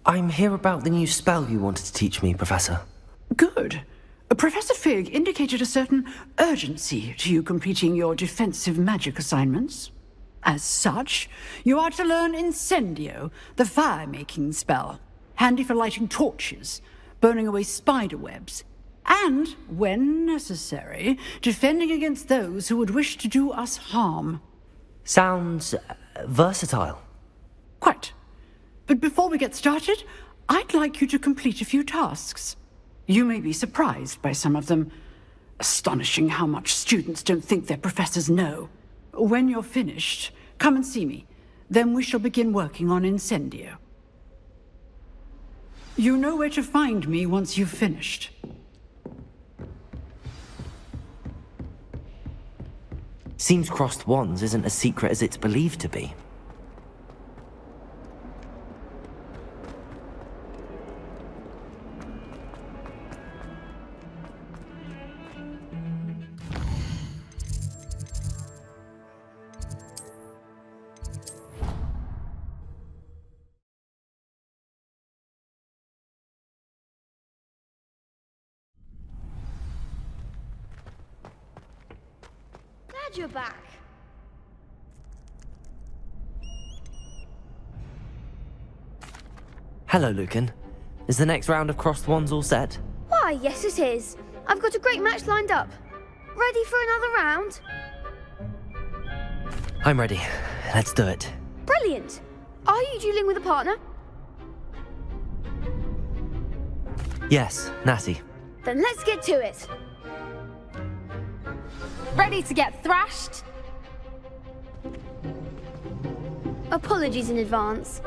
I'm here about the new spell you wanted to teach me, Professor. Good. Professor Fig indicated a certain urgency to you completing your defensive magic assignments. As such, you are to learn Incendio, the fire-making spell, handy for lighting torches, burning away spider webs, and, when necessary, defending against those who would wish to do us harm. Sounds versatile. Quite. But before we get started, I'd like you to complete a few tasks. You may be surprised by some of them. Astonishing how much students don't think their professors know. When you're finished, come and see me. Then we shall begin working on Incendio. You know where to find me once you've finished. Seems crossed wands isn't as secret as it's believed to be. Glad you're back. Hello, Lucan. Is the next round of crossed wands all set? Why, yes it is. I've got a great match lined up. Ready for another round? I'm ready. Let's do it. Brilliant. Are you dueling with a partner? Yes, Natty. Then let's get to it. Ready to get thrashed? Apologies in advance.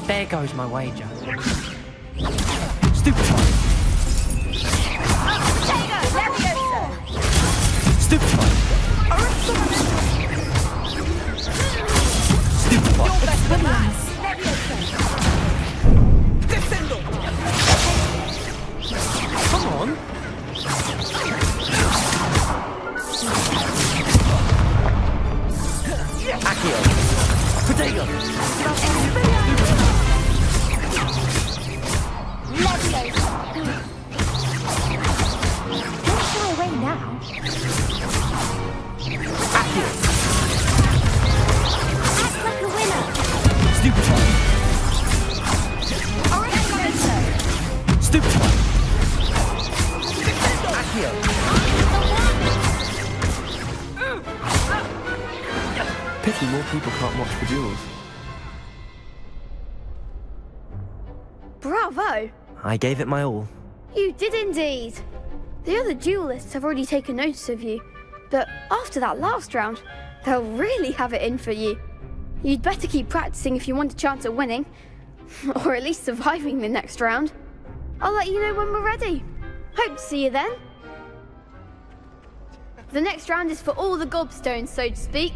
There goes my wager. Stupid. Come on. Accio. Potato. Don't shy away now. Act like a winner. Stupid one. Stupid one. Accio. Pity more people can't watch the duels. Bravo. I gave it my all. You did indeed. The other duelists have already taken notice of you, but after that last round, they'll really have it in for you. You'd better keep practicing if you want a chance at winning, or at least surviving the next round. I'll let you know when we're ready. Hope to see you then. The next round is for all the gobstones, so to speak.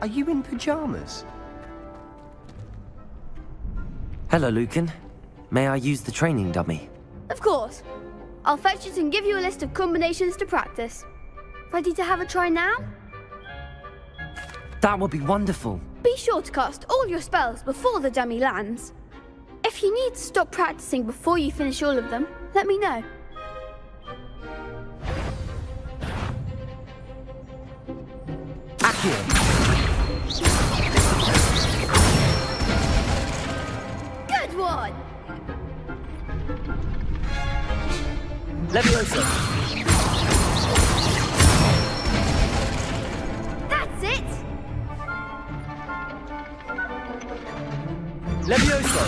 Are you in pajamas? Hello, Lucan. May I use the training dummy? Of course. I'll fetch it and give you a list of combinations to practice. Ready to have a try now? That would be wonderful. Be sure to cast all your spells before the dummy lands. If you need to stop practicing before you finish all of them, let me know. Accio! Good one! Leviosa! That's it! Leviosa!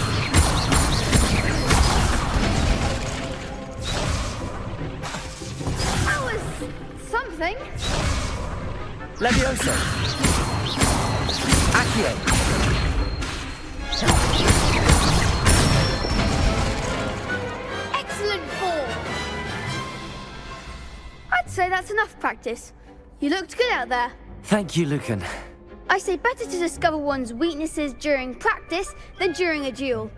That was something. Leviosa! Accio! Excellent form. I'd say that's enough practice. You looked good out there. Thank you, Lucan. I say better to discover one's weaknesses during practice than during a duel.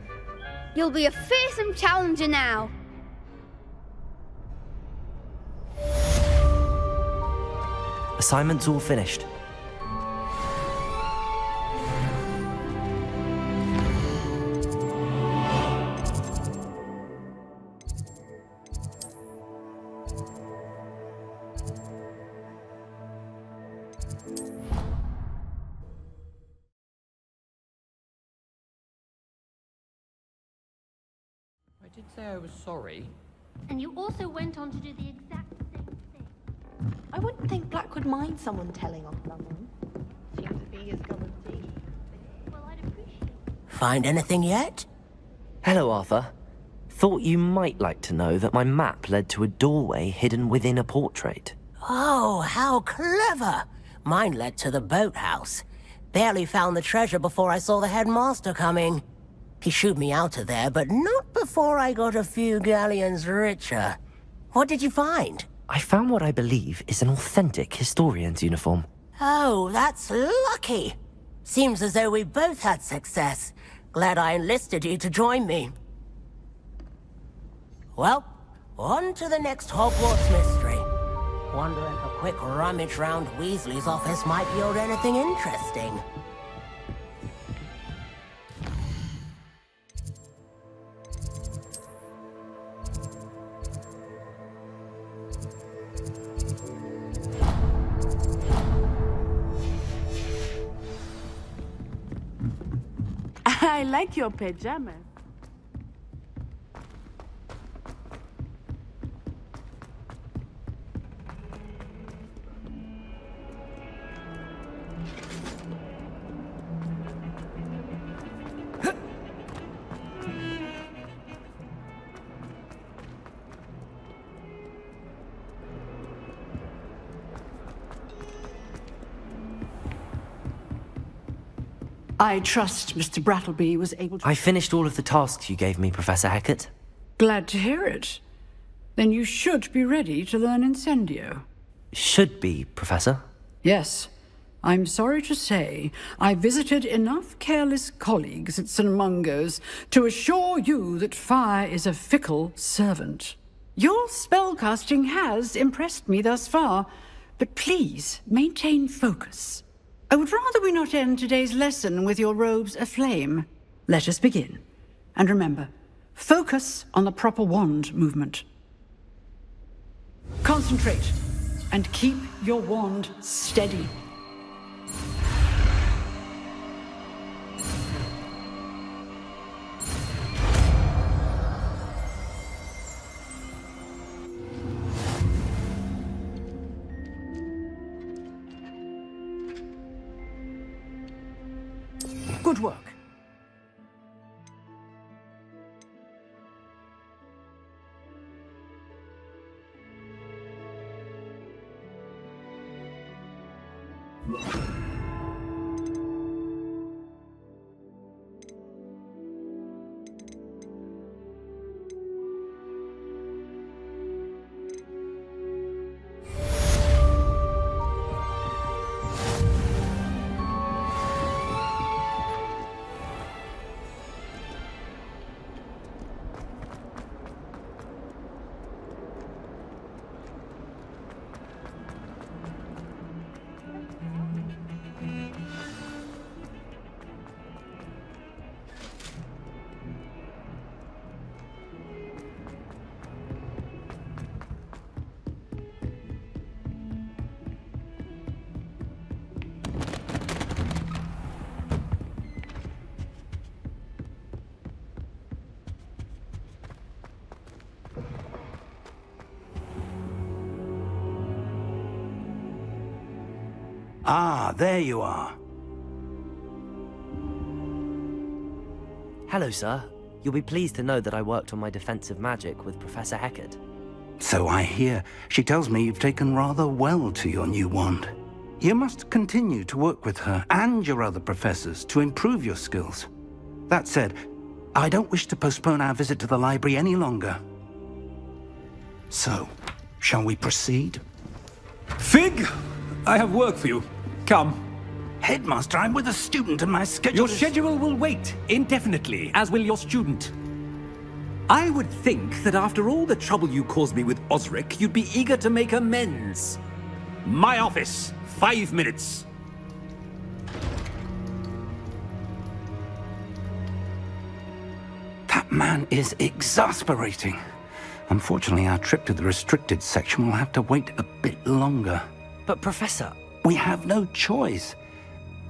You'll be a fearsome challenger now. Assignment's all finished. I did say I was sorry. And you also went on to do the exact same thing. I wouldn't think Black would mind someone telling off someone. Seems to be his cup of tea. Well, I'd appreciate it. Find anything yet? Hello, Arthur. Thought you might like to know that my map led to a doorway hidden within a portrait. Oh, how clever! Mine led to the boathouse. Barely found the treasure before I saw the headmaster coming. He shooed me out of there, but not before I got a few galleons richer. What did you find? I found what I believe is an authentic historian's uniform. Oh, that's lucky. Seems as though we both had success. Glad I enlisted you to join me. Well, on to the next Hogwarts mystery. Wondering if a quick rummage round Weasley's office might yield anything interesting. I like your pajamas. I trust Mr. Brattleby was able to... I finished all of the tasks you gave me, Professor Hackett. Glad to hear it. Then you should be ready to learn Incendio. Should be, Professor. Yes. I'm sorry to say, I visited enough careless colleagues at St. Mungo's to assure you that fire is a fickle servant. Your spellcasting has impressed me thus far, but please maintain focus. I would rather we not end today's lesson with your robes aflame. Let us begin. And remember, focus on the proper wand movement. Concentrate, and keep your wand steady. Good work. Ah, there you are. Hello, sir. You'll be pleased to know that I worked on my defensive magic with Professor Heckard. So I hear. She tells me you've taken rather well to your new wand. You must continue to work with her and your other professors to improve your skills. That said, I don't wish to postpone our visit to the library any longer. So, shall we proceed? Fig! I have work for you. Come. Headmaster, I'm with a student and my schedule Your schedule will wait indefinitely, as will your student. I would think that after all the trouble you caused me with Osric, you'd be eager to make amends. My office, 5 minutes. That man is exasperating. Unfortunately, our trip to the restricted section will have to wait a bit longer. But Professor... We have no choice.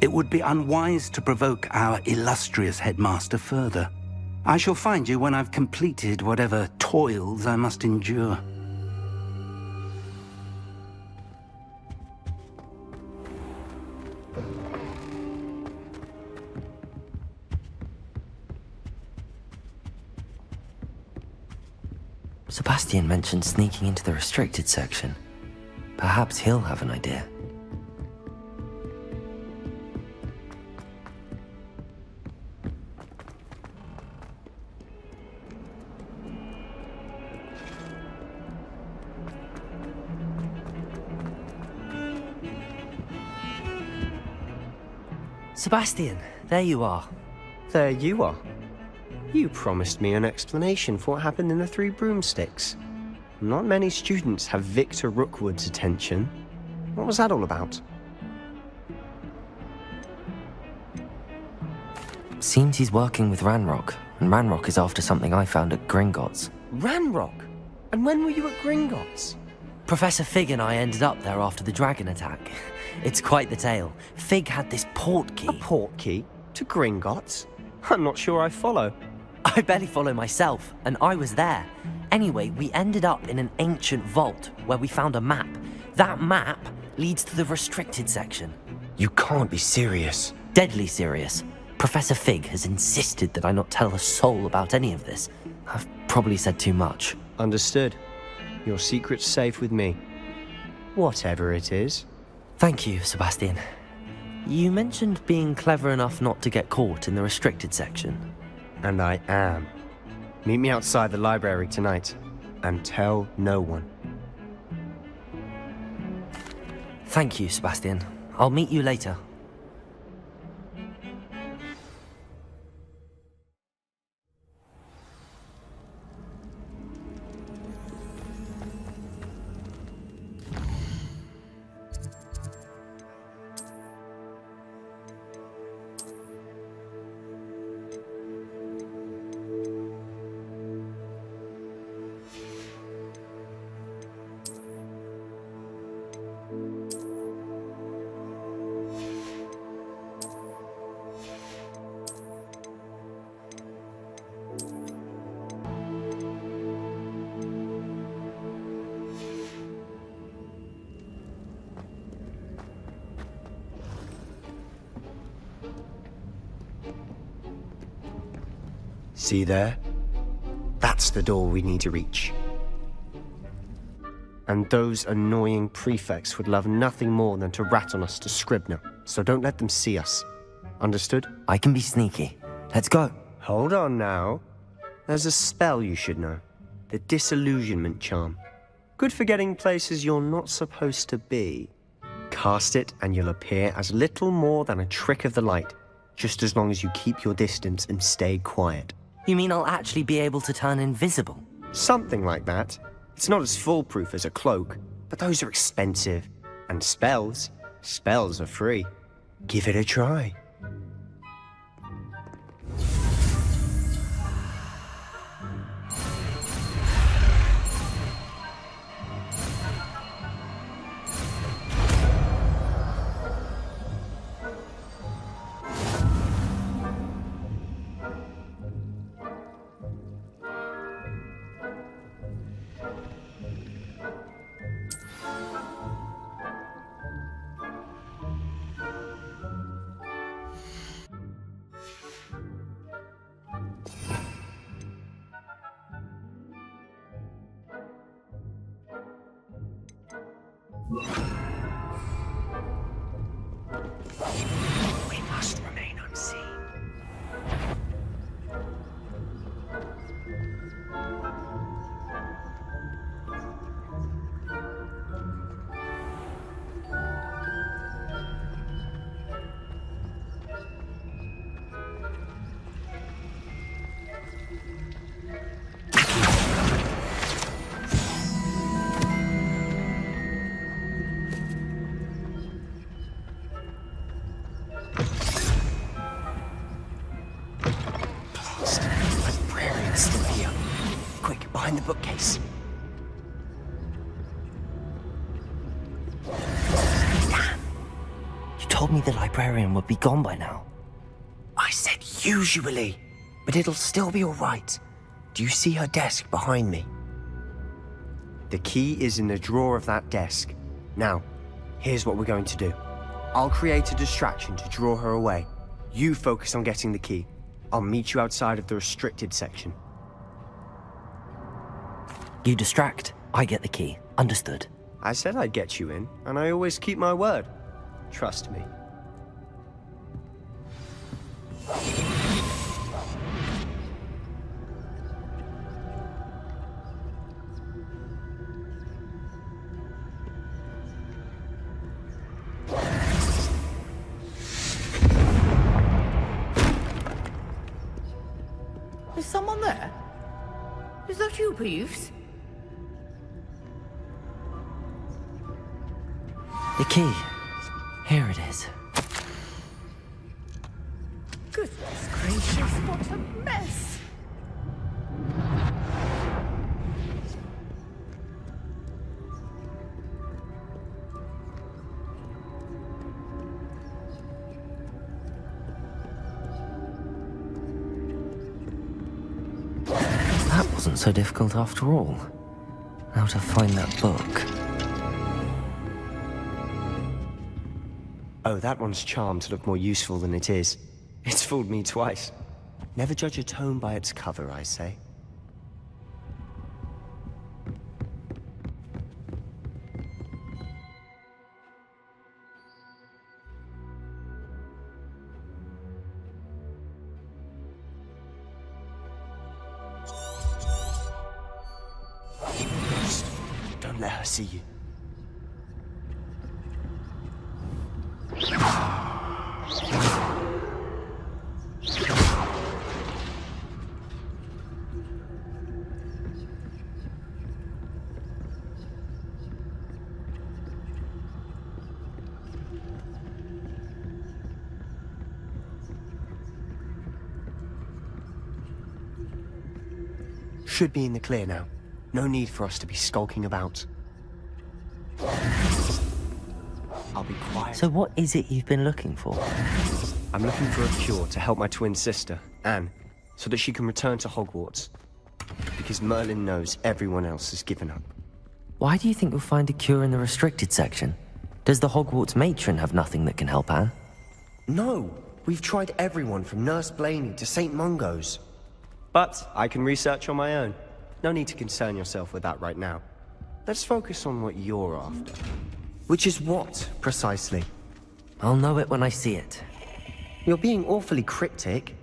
It would be unwise to provoke our illustrious headmaster further. I shall find you when I've completed whatever toils I must endure. Sebastian mentioned sneaking into the restricted section. Perhaps he'll have an idea. Sebastian, there you are. There you are. You promised me an explanation for what happened in the Three Broomsticks. Not many students have Victor Rookwood's attention. What was that all about? Seems he's working with Ranrock, and Ranrock is after something I found at Gringotts. Ranrock? And when were you at Gringotts? Professor Fig and I ended up there after the dragon attack. It's quite the tale. Fig had this port key. A port key? To Gringotts? I'm not sure I follow. I barely follow myself, and I was there. Anyway, we ended up in an ancient vault where we found a map. That map leads to the restricted section. You can't be serious. Deadly serious. Professor Fig has insisted that I not tell a soul about any of this. I've probably said too much. Understood. Your secret's safe with me. Whatever it is. Thank you, Sebastian. You mentioned being clever enough not to get caught in the restricted section. And I am. Meet me outside the library tonight, and tell no one. Thank you, Sebastian. I'll meet you later. See there? That's the door we need to reach. And those annoying prefects would love nothing more than to rat on us to Scribner, so don't let them see us. Understood? I can be sneaky. Let's go. Hold on now. There's a spell you should know. The Disillusionment Charm. Good for getting places you're not supposed to be. Cast it and you'll appear as little more than a trick of the light, just as long as you keep your distance and stay quiet. You mean I'll actually be able to turn invisible? Something like that. It's not as foolproof as a cloak, but those are expensive. And spells are free. Give it a try. We must remain unseen. Librarian's still here. Quick, behind the bookcase. Damn! You told me the librarian would be gone by now. I said usually, but it'll still be all right. Do you see her desk behind me? The key is in the drawer of that desk. Now, here's what we're going to do. I'll create a distraction to draw her away. You focus on getting the key. I'll meet you outside of the restricted section. You distract, I get the key. Understood. I said I'd get you in, and I always keep my word. Trust me. Is someone there? Is that you, Peeves? The key. Here it is. Goodness gracious, what a mess! That wasn't so difficult after all. How to find that book. Oh, that one's charmed to look more useful than it is. It's fooled me twice. Never judge a tome by its cover, I say. Don't let her see you. Should be in the clear now. No need for us to be skulking about. I'll be quiet. So what is it you've been looking for? I'm looking for a cure to help my twin sister, Anne, so that she can return to Hogwarts. Because Merlin knows everyone else has given up. Why do you think you'll find a cure in the restricted section? Does the Hogwarts matron have nothing that can help Anne? No! We've tried everyone from Nurse Blaney to St. Mungo's. But I can research on my own. No need to concern yourself with that right now. Let's focus on what you're after. Which is what, precisely? I'll know it when I see it. You're being awfully cryptic.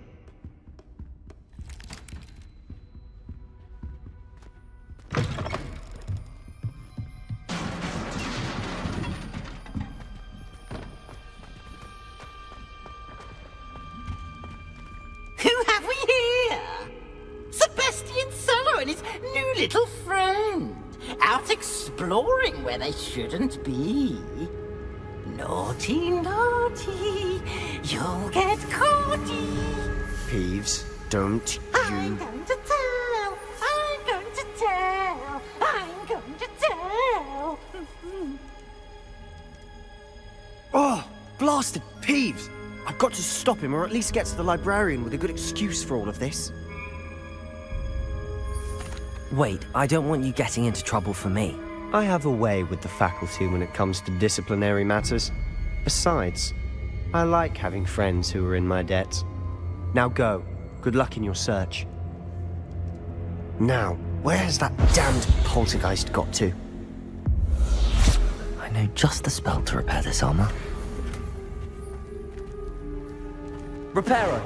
Who have we here? Sebastian Solo and his new little friend. Out exploring where they shouldn't be. Naughty, naughty, you'll get caughty. Peeves, don't I'm going to tell, I'm going to tell, I'm going to tell. Oh, blasted Peeves! I've got to stop him, or at least get to the librarian with a good excuse for all of this. Wait, I don't want you getting into trouble for me. I have a way with the faculty when it comes to disciplinary matters. Besides, I like having friends who are in my debt. Now go. Good luck in your search. Now, where has that damned poltergeist got to? I know just the spell to repair this armor. Reparo.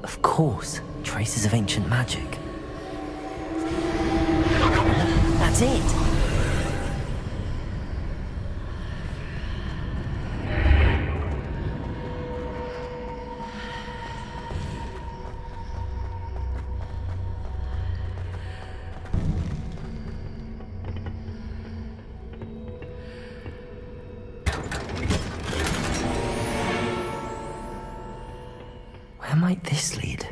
Of course, traces of ancient magic. That's it! Where might this lead?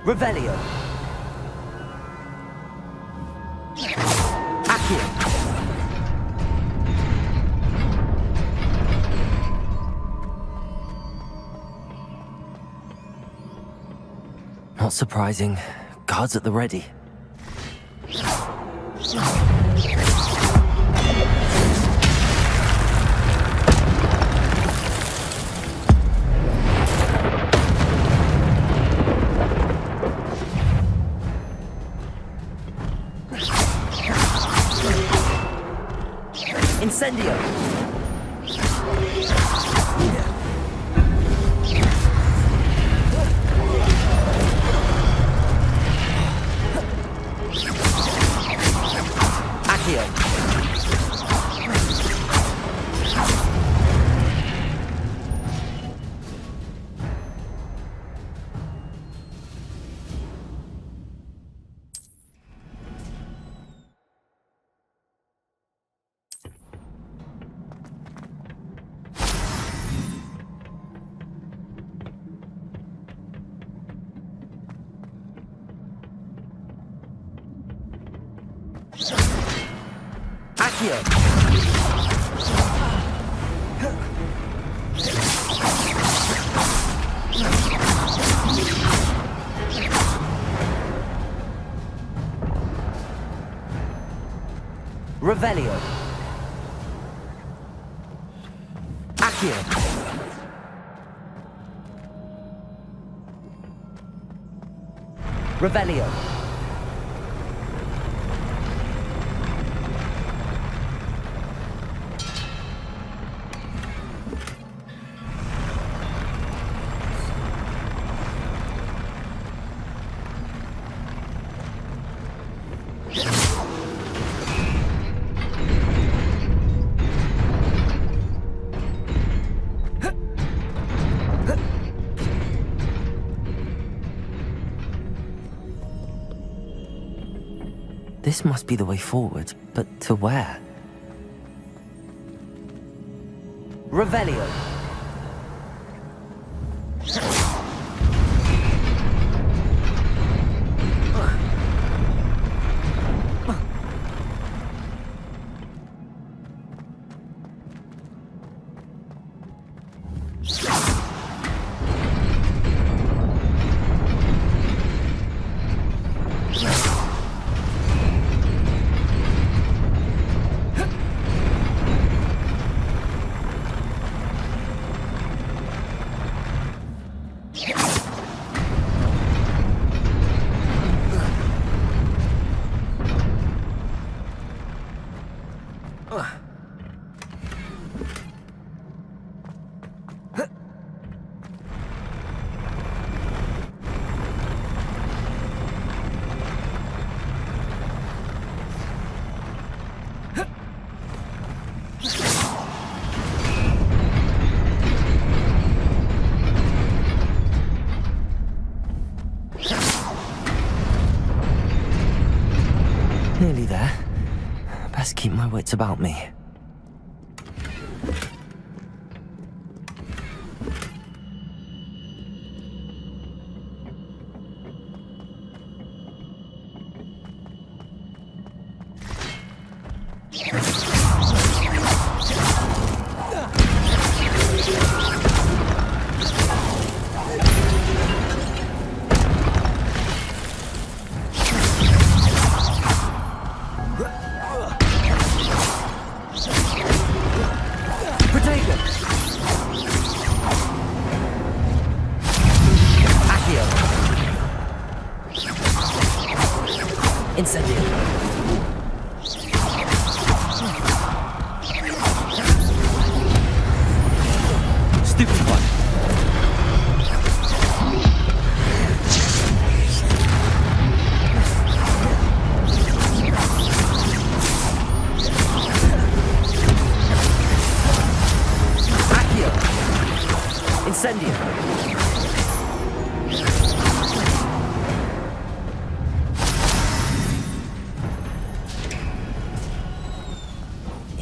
Revelio. Accio. Not surprising. Guards at the ready. Incendio! Accio! Revelio. Accio. Revelio. This must be the way forward, but to where? Revelio. Nearly there. Best keep my wits about me.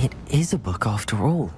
It is a book after all.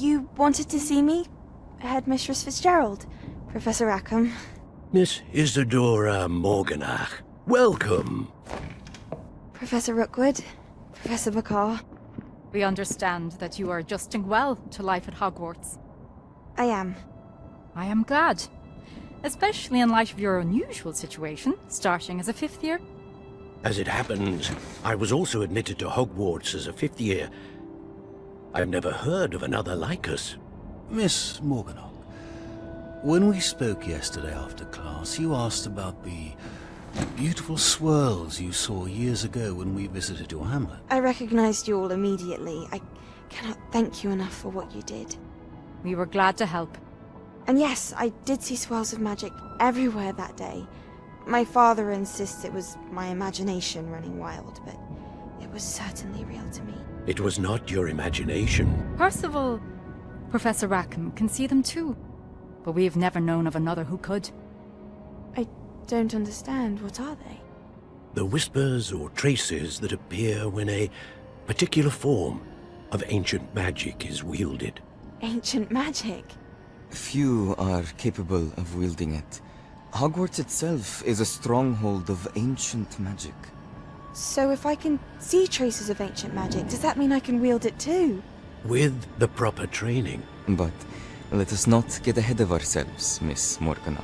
You wanted to see me? Headmistress Fitzgerald, Professor Rackham. Miss Isadora Morganach, welcome. Professor Rookwood, Professor Bakar. We understand that you are adjusting well to life at Hogwarts. I am. I am glad. Especially in light of your unusual situation, starting as a 5th year. As it happens, I was also admitted to Hogwarts as a 5th year. I've never heard of another like us. Miss Morganach, when we spoke yesterday after class, you asked about the beautiful swirls you saw years ago when we visited your hamlet. I recognized you all immediately. I cannot thank you enough for what you did. We were glad to help. And yes, I did see swirls of magic everywhere that day. My father insists it was my imagination running wild, but it was certainly real to me. It was not your imagination. Percival, Professor Rackham can see them too. But we've never known of another who could. I don't understand. What are they? The whispers or traces that appear when a particular form of ancient magic is wielded. Ancient magic? Few are capable of wielding it. Hogwarts itself is a stronghold of ancient magic. So if I can see traces of ancient magic, does that mean I can wield it too? With the proper training. But let us not get ahead of ourselves, Miss Morganach.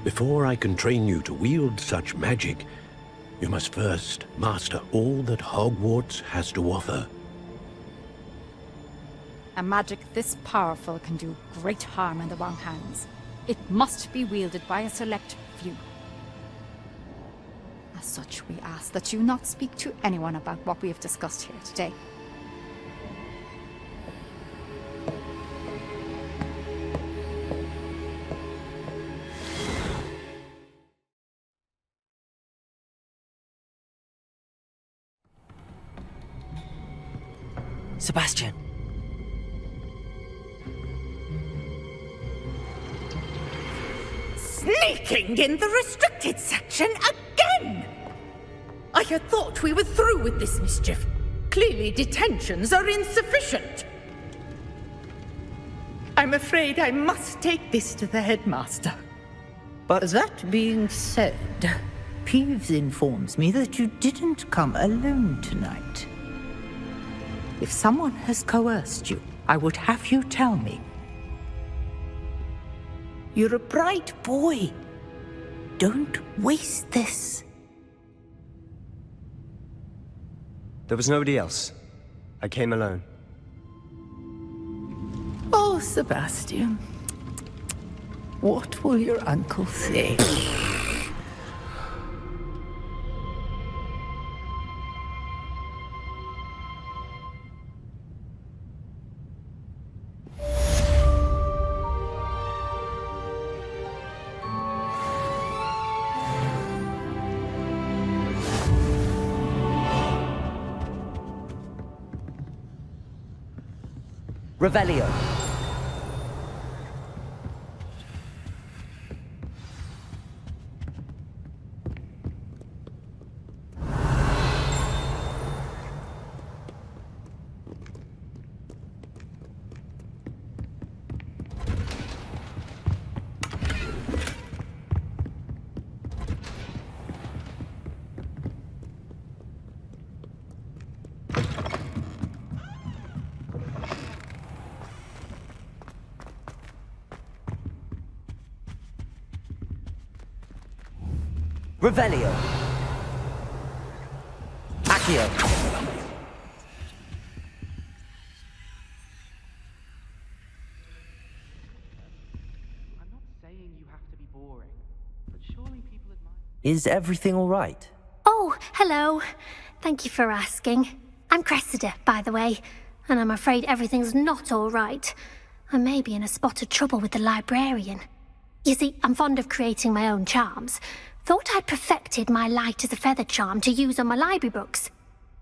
Before I can train you to wield such magic, you must first master all that Hogwarts has to offer. A magic this powerful can do great harm in the wrong hands. It must be wielded by a select few. As such, we ask that you not speak to anyone about what we have discussed here today. Sebastian. Sneaking in the restricted section again! I had thought we were through with this mischief. Clearly detentions are insufficient. I'm afraid I must take this to the headmaster. But that being said, Peeves informs me that you didn't come alone tonight. If someone has coerced you, I would have you tell me. You're a bright boy. Don't waste this. There was nobody else. I came alone. Oh, Sebastian. What will your uncle say? Revelio. Revelio. Accio. I'm not saying you have to be boring, but surely people admire... Is everything all right? Oh, hello. Thank you for asking. I'm Cressida, by the way, and I'm afraid everything's not all right. I may be in a spot of trouble with the librarian. You see, I'm fond of creating my own charms. Thought I'd perfected my light as a feather charm to use on my library books.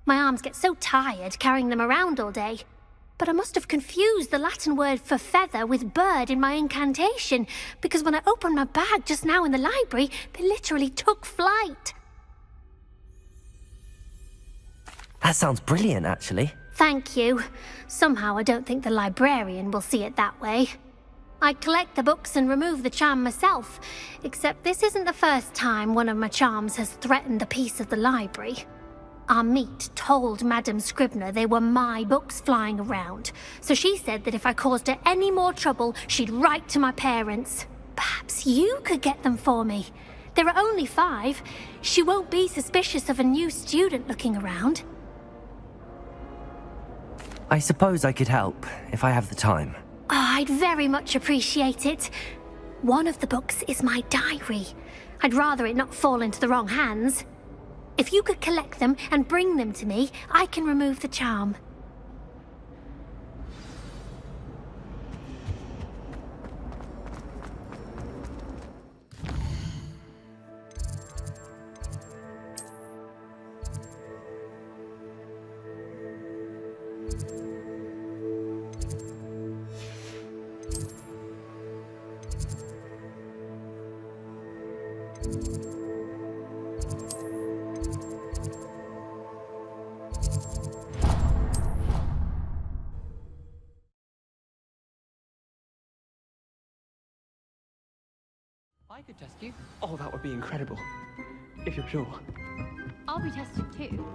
My arms get so tired carrying them around all day. But I must have confused the Latin word for feather with bird in my incantation, because when I opened my bag just now in the library, they literally took flight. That sounds brilliant, actually. Thank you. Somehow I don't think the librarian will see it that way. I'd collect the books and remove the charm myself, except this isn't the first time one of my charms has threatened the peace of the library. Our meet told Madame Scribner they were my books flying around, so she said that if I caused her any more trouble, she'd write to my parents. Perhaps you could get them for me. There are only 5. She won't be suspicious of a new student looking around. I suppose I could help, if I have the time. Oh, I'd very much appreciate it. One of the books is my diary. I'd rather it not fall into the wrong hands. If you could collect them and bring them to me, I can remove the charm. I could test you. Oh, that would be incredible. If you're sure. I'll be tested too.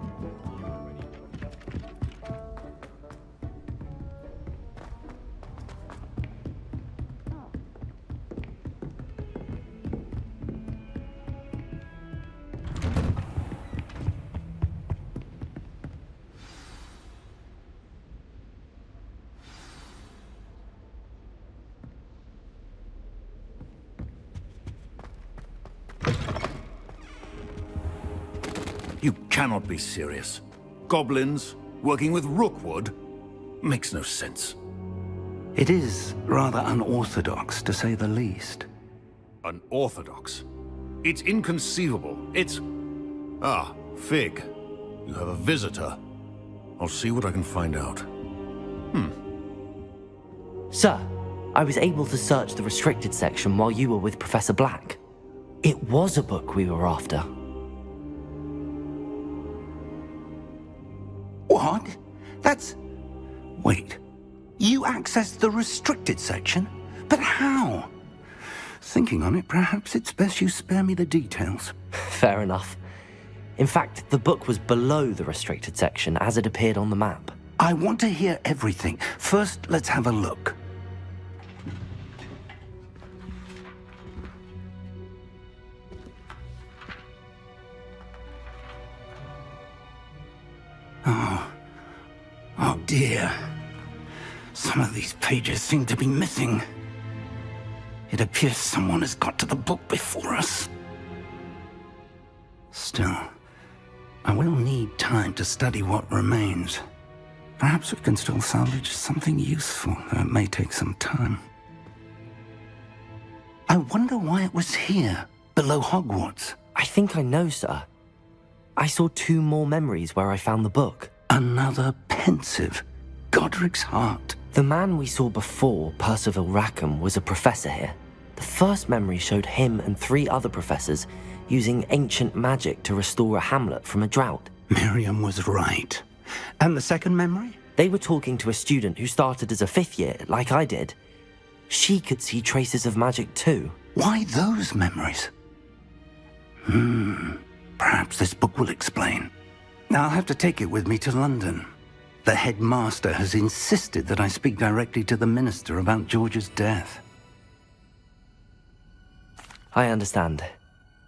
You cannot be serious. Goblins working with Rookwood? Makes no sense. It is rather unorthodox, to say the least. Unorthodox? It's inconceivable. It's... Ah, Fig. You have a visitor. I'll see what I can find out. Sir, I was able to search the restricted section while you were with Professor Black. It was a book we were after. What? That's... Wait. You accessed the restricted section? But how? Thinking on it, perhaps it's best you spare me the details. Fair enough. In fact, the book was below the restricted section as it appeared on the map. I want to hear everything. First, let's have a look. Oh dear. Some of these pages seem to be missing. It appears someone has got to the book before us. Still, I will need time to study what remains. Perhaps we can still salvage something useful, though it may take some time. I wonder why it was here, below Hogwarts. I think I know, sir. I saw 2 more memories where I found the book. Another pensive. Godric's heart. The man we saw before, Percival Rackham, was a professor here. The first memory showed him and 3 other professors using ancient magic to restore a hamlet from a drought. Miriam was right. And the second memory? They were talking to a student who started as a 5th year, like I did. She could see traces of magic too. Why those memories? Perhaps this book will explain. Now I'll have to take it with me to London. The headmaster has insisted that I speak directly to the minister about George's death. I understand.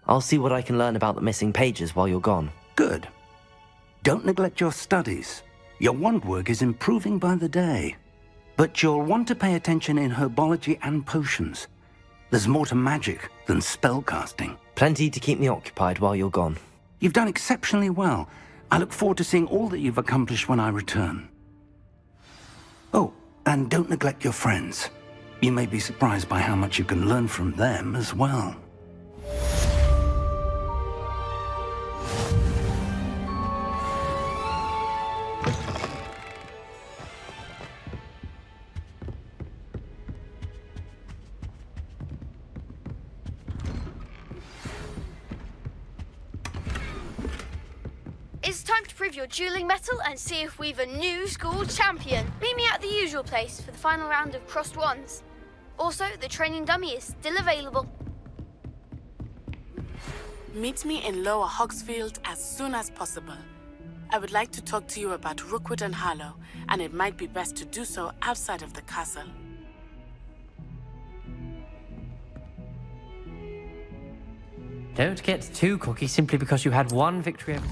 I'll see what I can learn about the missing pages while you're gone. Good. Don't neglect your studies. Your wand work is improving by the day. But you'll want to pay attention in herbology and potions. There's more to magic than spellcasting. Plenty to keep me occupied while you're gone. You've done exceptionally well. I look forward to seeing all that you've accomplished when I return. Oh, and don't neglect your friends. You may be surprised by how much you can learn from them as well. It's time to prove your dueling mettle and see if we've a new school champion. Meet me at the usual place for the final round of crossed wands. Also, the training dummy is still available. Meet me in Lower Hogsfield as soon as possible. I would like to talk to you about Rookwood and Harlow, and it might be best to do so outside of the castle. Don't get too cocky simply because you had one victory over...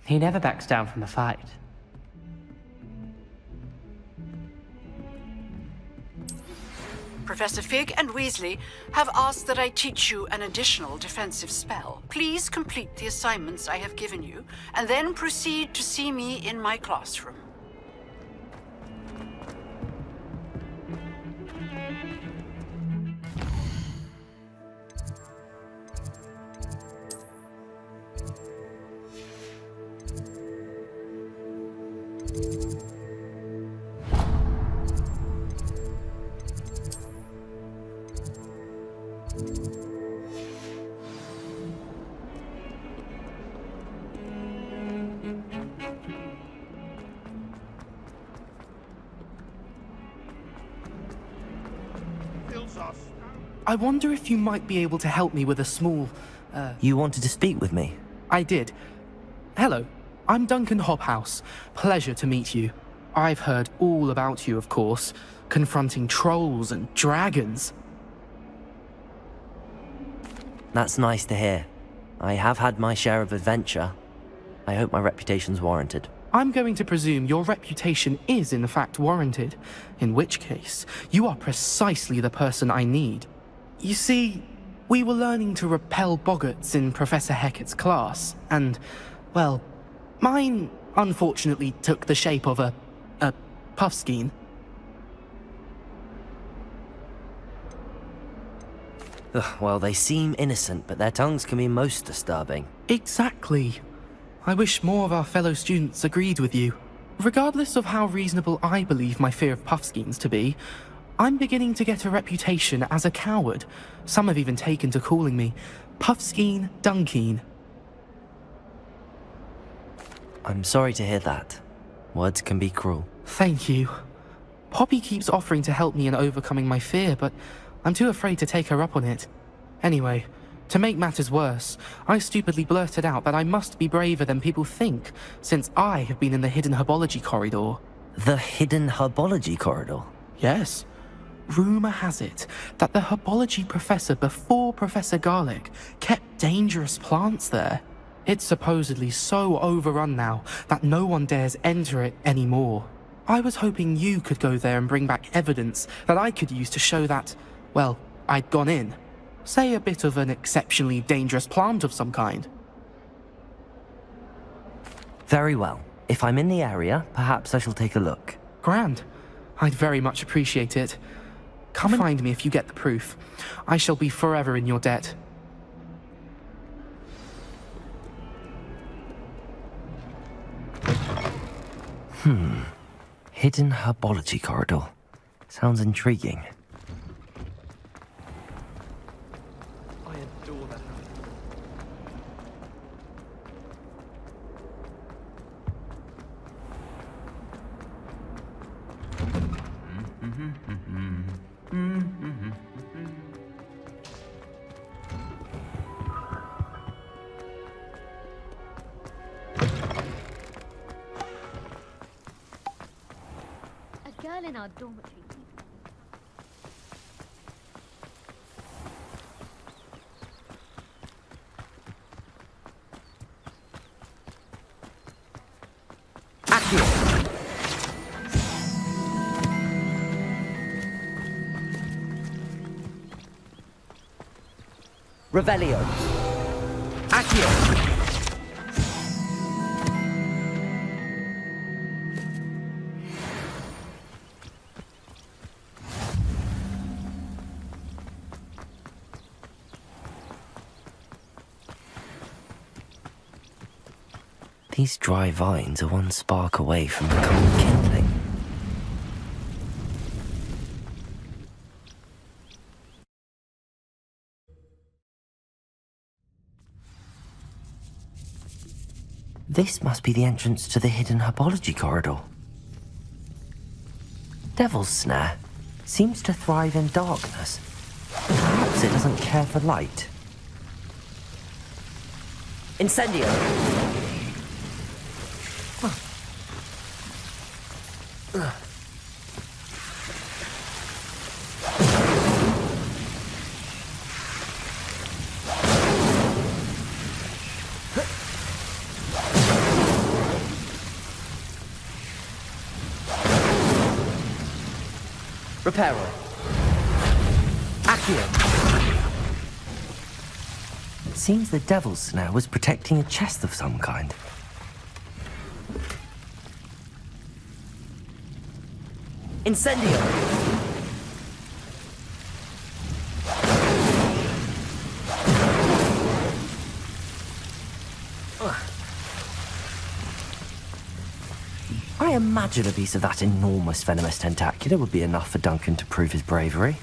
He never backs down from a fight. Professor Fig and Weasley have asked that I teach you an additional defensive spell. Please complete the assignments I have given you, and then proceed to see me in my classroom. I wonder if you might be able to help me with a small You wanted to speak with me? I did. Hello, I'm Duncan Hobhouse. Pleasure to meet you. I've heard all about you, of course, confronting trolls and dragons. That's nice to hear. I have had my share of adventure. I hope my reputation's warranted. I'm going to presume your reputation is in fact warranted, in which case, you are precisely the person I need. You see, we were learning to repel boggarts in Professor Hecat's class, and, well, mine unfortunately took the shape of a puffskein. Well, they seem innocent, but their tongues can be most disturbing. Exactly. I wish more of our fellow students agreed with you. Regardless of how reasonable I believe my fear of puffskeins to be, I'm beginning to get a reputation as a coward. Some have even taken to calling me Puffskeen Dunkeen. I'm sorry to hear that. Words can be cruel. Thank you. Poppy keeps offering to help me in overcoming my fear, but I'm too afraid to take her up on it. Anyway, to make matters worse, I stupidly blurted out that I must be braver than people think, since I have been in the hidden herbology corridor. The hidden herbology corridor? Yes. Rumour has it that the herbology professor before Professor Garlic kept dangerous plants there. It's supposedly so overrun now that no one dares enter it anymore. I was hoping you could go there and bring back evidence that I could use to show that, well, I'd gone in. Say a bit of an exceptionally dangerous plant of some kind. Very well. If I'm in the area, perhaps I shall take a look. Grand. I'd very much appreciate it. Come and find me if you get the proof. I shall be forever in your debt. Hidden herbology corridor. Sounds intriguing. I adore that. A girl in our dormitory. Revelio. Accio. These dry vines are one spark away from becoming kindling. This must be the entrance to the hidden herbology corridor. Devil's Snare seems to thrive in darkness. Perhaps it doesn't care for light. Incendio! Reparo. Accio. Seems the Devil's Snare was protecting a chest of some kind. Incendio! I imagine a piece of that enormous venomous tentacular would be enough for Duncan to prove his bravery.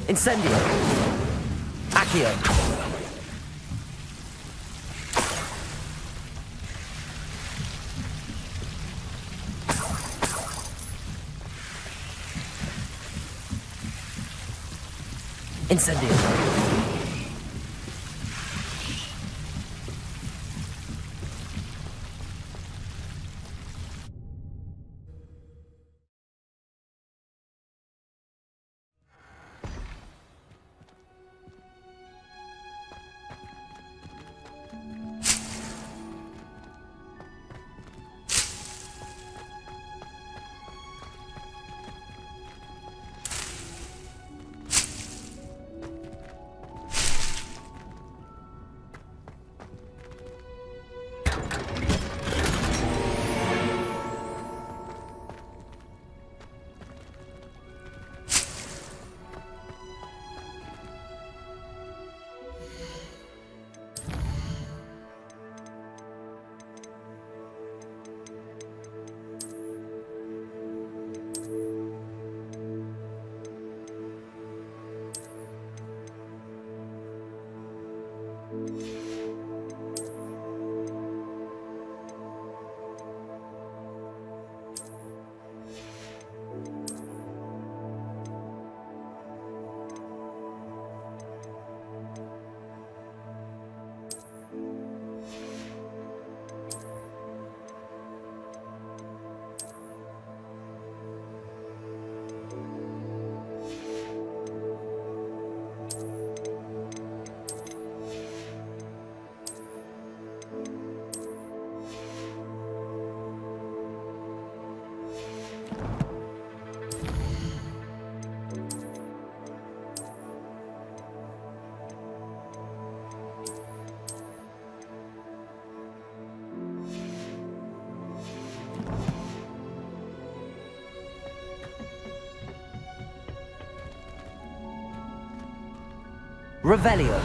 Incendio! Accio! Incendio. Revelio.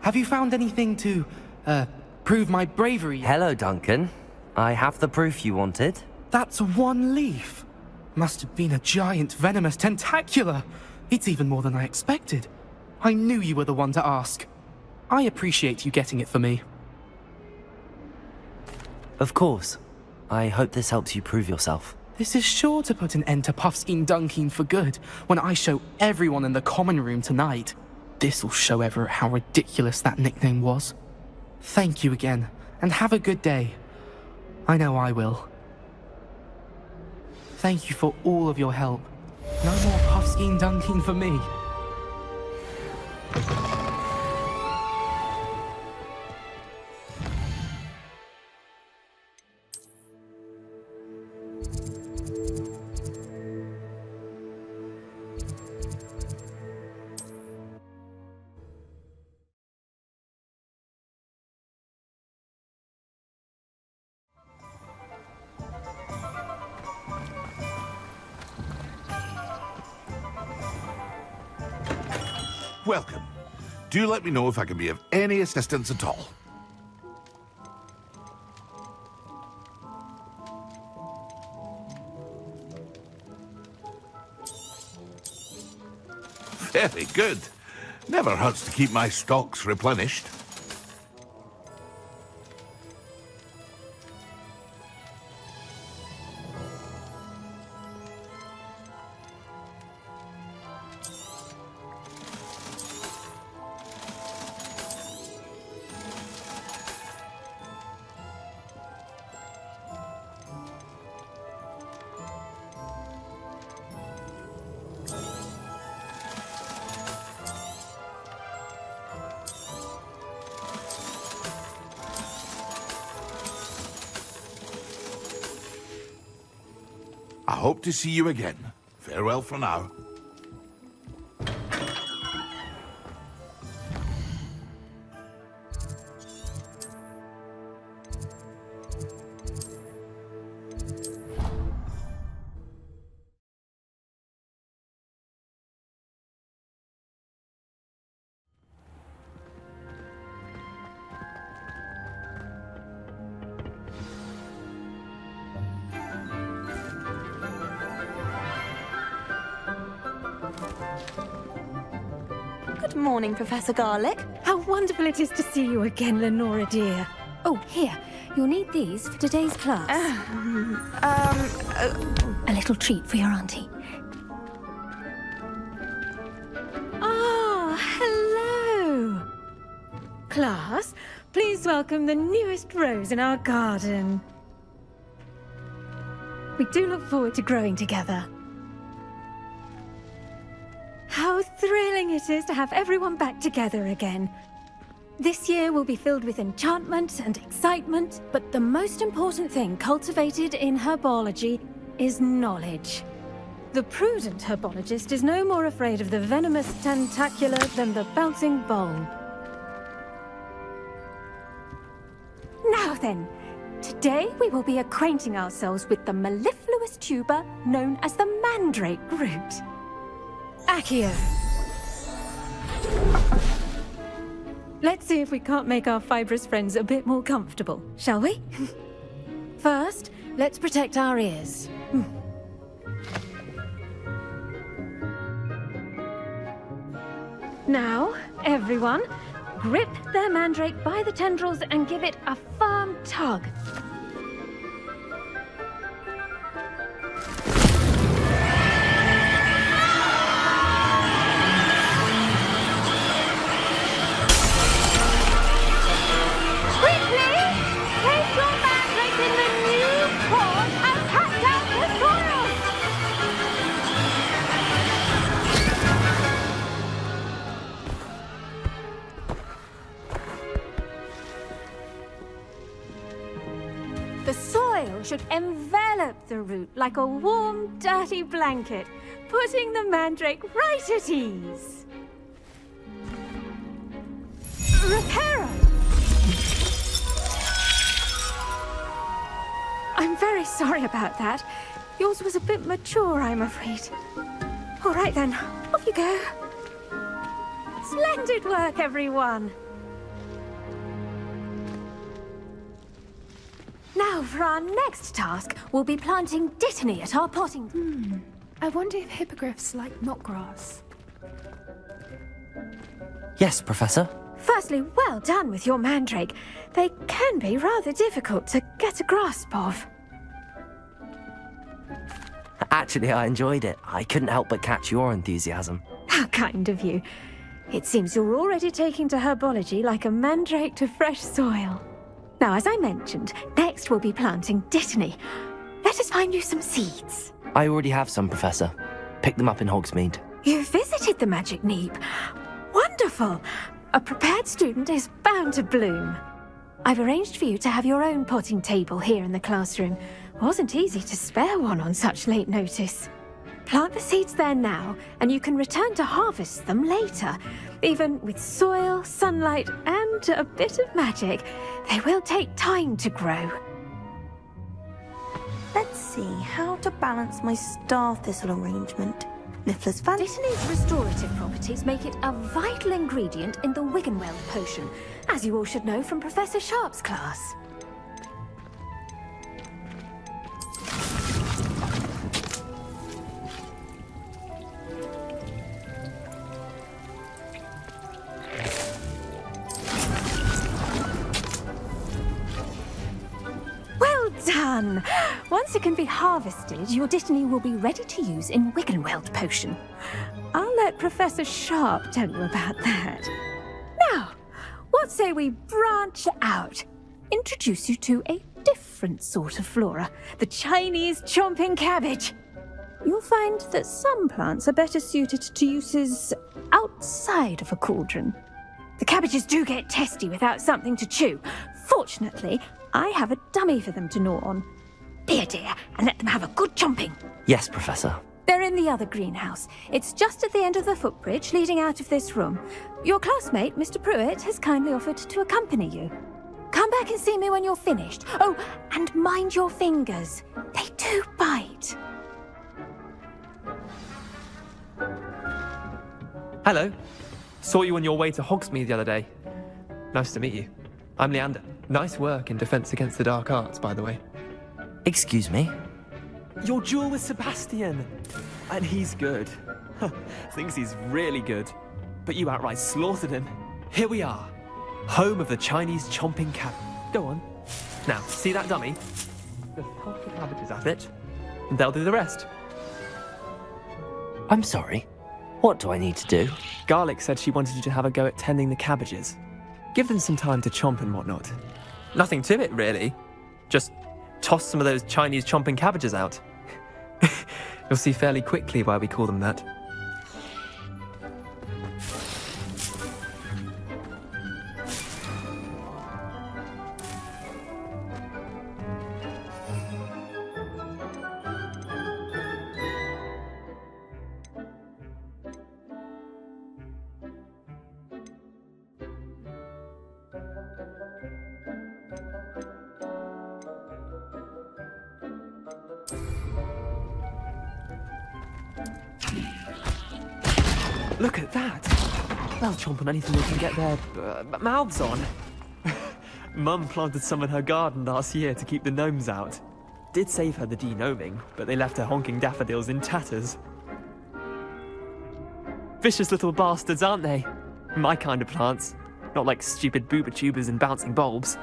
Have you found anything to, prove my bravery? Hello, Duncan. I have the proof you wanted. That's one leaf. Must have been a giant venomous tentacula. It's even more than I expected. I knew you were the one to ask. I appreciate you getting it for me. Of course. I hope this helps you prove yourself. This is sure to put an end to Puffskein Dunkin for good when I show everyone in the common room tonight. This'll show Everett how ridiculous that nickname was. Thank you again, and have a good day. I know I will. Thank you for all of your help. No more Puffskein Dunkin for me. Welcome. Do let me know if I can be of any assistance at all. Very good. Never hurts to keep my stocks replenished. I hope to see you again. Farewell for now. Good morning, Professor Garlick. How wonderful it is to see you again, Lenora dear. Oh, here. You'll need these for today's class. A little treat for your auntie. Ah, hello. Class, please welcome the newest rose in our garden. We do look forward to growing together. How thrilling it is to have everyone back together again. This year will be filled with enchantment and excitement, but the most important thing cultivated in herbology is knowledge. The prudent herbologist is no more afraid of the venomous tentacula than the bouncing bulb. Now then, today we will be acquainting ourselves with the mellifluous tuber known as the mandrake root. Accio. Let's see if we can't make our fibrous friends a bit more comfortable, shall we? First, let's protect our ears. Now, everyone, grip their mandrake by the tendrils and give it a firm tug. The soil should envelop the root like a warm, dirty blanket, putting the mandrake right at ease. Reparo! I'm very sorry about that. Yours was a bit mature, I'm afraid. All right then, off you go. Splendid work, everyone. Now, for our next task, we'll be planting dittany at our potting. I wonder if hippogriffs like knotgrass. Yes, Professor. Firstly, well done with your mandrake. They can be rather difficult to get a grasp of. Actually, I enjoyed it. I couldn't help but catch your enthusiasm. How kind of you. It seems you're already taking to herbology like a mandrake to fresh soil. Now, as I mentioned, next we'll be planting dittany. Let us find you some seeds. I already have some, Professor. Picked them up in Hogsmeade. You visited the Magic Neep. Wonderful! A prepared student is bound to bloom. I've arranged for you to have your own potting table here in the classroom. Wasn't easy to spare one on such late notice. Plant the seeds there now, and you can return to harvest them later. Even with soil, sunlight, and a bit of magic, they will take time to grow. Let's see how to balance my star thistle arrangement. Niffler's fan. Dittany's restorative properties make it a vital ingredient in the Wiggenweld potion, as you all should know from Professor Sharp's class. Done! Once it can be harvested, your dittany will be ready to use in Wiggenweld potion. I'll let Professor Sharp tell you about that. Now, what say we branch out? Introduce you to a different sort of flora, the Chinese chomping cabbage. You'll find that some plants are better suited to uses outside of a cauldron. The cabbages do get testy without something to chew. Fortunately, I have a dummy for them to gnaw on. Here, dear, and let them have a good chomping. Yes, Professor. They're in the other greenhouse. It's just at the end of the footbridge leading out of this room. Your classmate, Mr. Pruitt, has kindly offered to accompany you. Come back and see me when you're finished. Oh, and mind your fingers. They do bite. Hello. Saw you on your way to Hogsmeade the other day. Nice to meet you. I'm Leander. Nice work in Defense Against the Dark Arts, by the way. Excuse me? Your duel with Sebastian! And he's good. Thinks he's really good. But you outright slaughtered him. Here we are. Home of the Chinese chomping cab. Go on. Now, see that dummy? Just toss the cabbages at it, and they'll do the rest. I'm sorry. What do I need to do? Garlic said she wanted you to have a go at tending the cabbages. Give them some time to chomp and whatnot. Nothing to it, really. Just toss some of those Chinese chomping cabbages out. You'll see fairly quickly why we call them that. Look at that! They'll chomp on anything they can get their mouths on. Mum planted some in her garden last year to keep the gnomes out. Did save her the de-gnoming, but they left her honking daffodils in tatters. Vicious little bastards, aren't they? My kind of plants. Not like stupid booba-tubers and bouncing bulbs.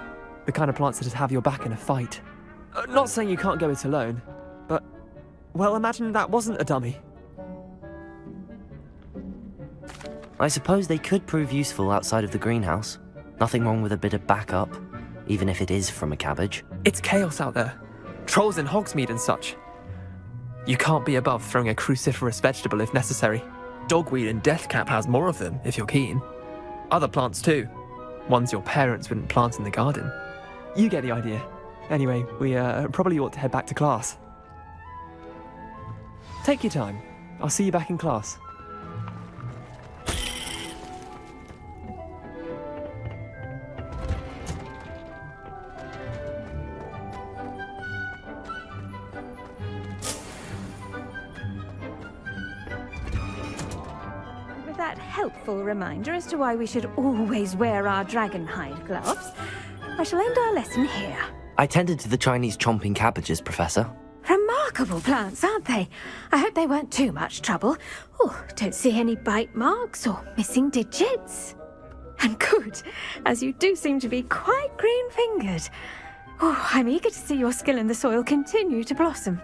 The kind of plants that'd have your back in a fight. Not saying you can't go it alone, but... well, imagine that wasn't a dummy. I suppose they could prove useful outside of the greenhouse. Nothing wrong with a bit of backup, even if it is from a cabbage. It's chaos out there. Trolls in Hogsmeade and such. You can't be above throwing a cruciferous vegetable if necessary. Dogweed and deathcap has more of them, if you're keen. Other plants too. Ones your parents wouldn't plant in the garden. You get the idea. Anyway, we probably ought to head back to class. Take your time. I'll see you back in class. Helpful reminder as to why we should always wear our dragonhide gloves, I shall end our lesson here. I tended to the Chinese chomping cabbages, Professor. Remarkable plants, aren't they? I hope they weren't too much trouble. Oh, don't see any bite marks or missing digits. And good, as you do seem to be quite green-fingered. Oh, I'm eager to see your skill in the soil continue to blossom.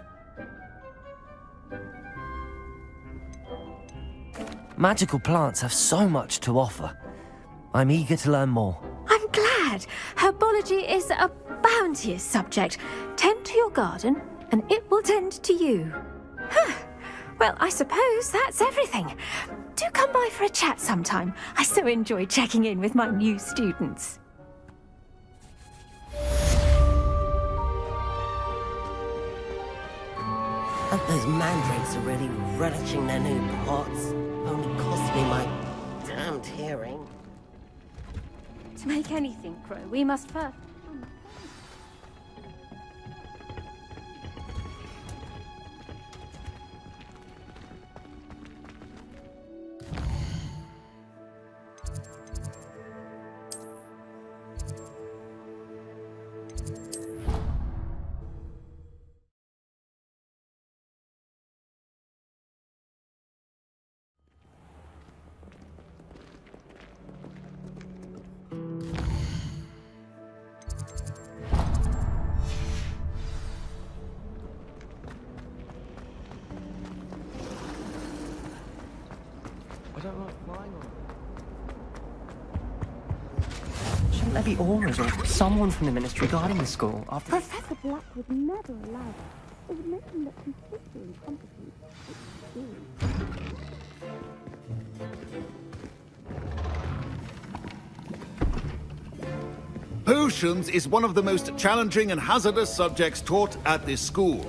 Magical plants have so much to offer. I'm eager to learn more. I'm glad. Herbology is a bounteous subject. Tend to your garden, and it will tend to you. Well, I suppose that's everything. Do come by for a chat sometime. I so enjoy checking in with my new students. Hope those mandrakes are really relishing their new pots. Only cost me my damned hearing. To make anything grow, we must first... Shouldn't there be auras or someone from the ministry guarding the school after... Professor Black would never allow that. It would make him look completely incompetent. Potions is one of the most challenging and hazardous subjects taught at this school.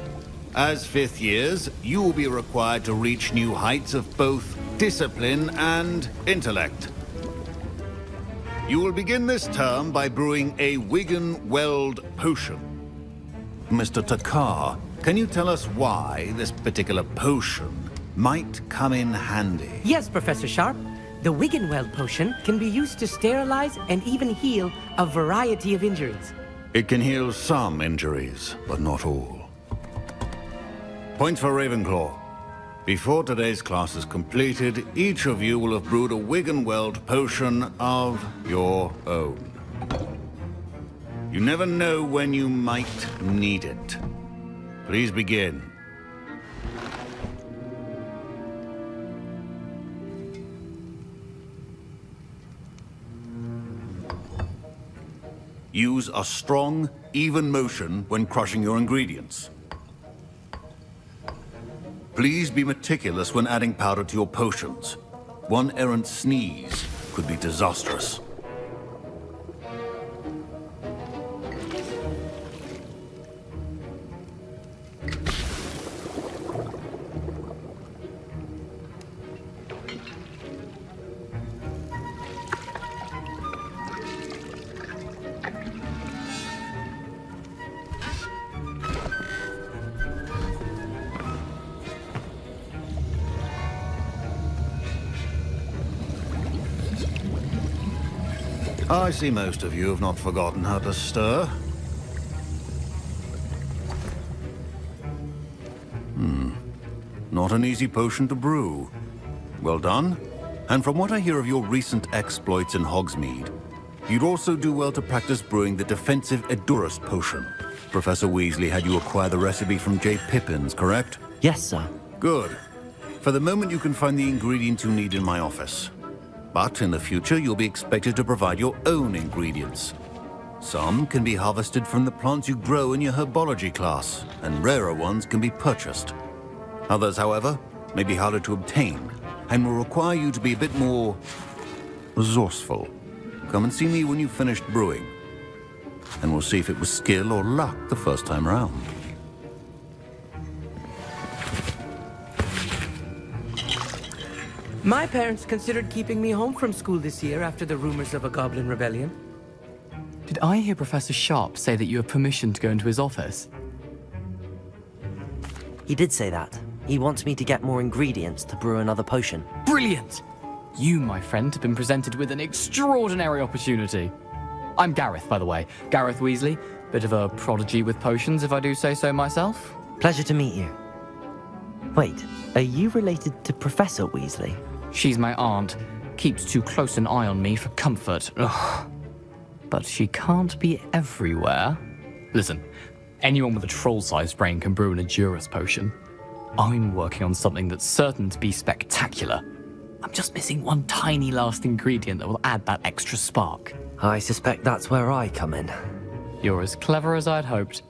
As fifth years, you will be required to reach new heights of both discipline and intellect. You will begin this term by brewing a Wiggenweld potion. Mr. Takar, can you tell us why this particular potion might come in handy? Yes, Professor Sharp. The Wiggenweld potion can be used to sterilize and even heal a variety of injuries. It can heal some injuries, but not all. Points for Ravenclaw. Before today's class is completed, each of you will have brewed a Wiggenweld potion of your own. You never know when you might need it. Please begin. Use a strong, even motion when crushing your ingredients. Please be meticulous when adding powder to your potions. One errant sneeze could be disastrous. I see most of you have not forgotten how to stir. Not an easy potion to brew. Well done. And from what I hear of your recent exploits in Hogsmeade, you'd also do well to practice brewing the defensive Edurus potion. Professor Weasley had you acquire the recipe from J. Pippins, correct? Yes, sir. Good. For the moment, you can find the ingredients you need in my office. But in the future, you'll be expected to provide your own ingredients. Some can be harvested from the plants you grow in your herbology class, and rarer ones can be purchased. Others, however, may be harder to obtain, and will require you to be a bit more resourceful. Come and see me when you've finished brewing, and we'll see if it was skill or luck the first time around. My parents considered keeping me home from school this year after the rumors of a goblin rebellion. Did I hear Professor Sharp say that you have permission to go into his office? He did say that. He wants me to get more ingredients to brew another potion. Brilliant! You, my friend, have been presented with an extraordinary opportunity. I'm Gareth, by the way. Gareth Weasley. Bit of a prodigy with potions, if I do say so myself. Pleasure to meet you. Wait, are you related to Professor Weasley? She's my aunt. Keeps too close an eye on me for comfort. Ugh. But she can't be everywhere. Listen, anyone with a troll-sized brain can brew an Edurus potion. I'm working on something that's certain to be spectacular. I'm just missing one tiny last ingredient that will add that extra spark. I suspect that's where I come in. You're as clever as I'd hoped.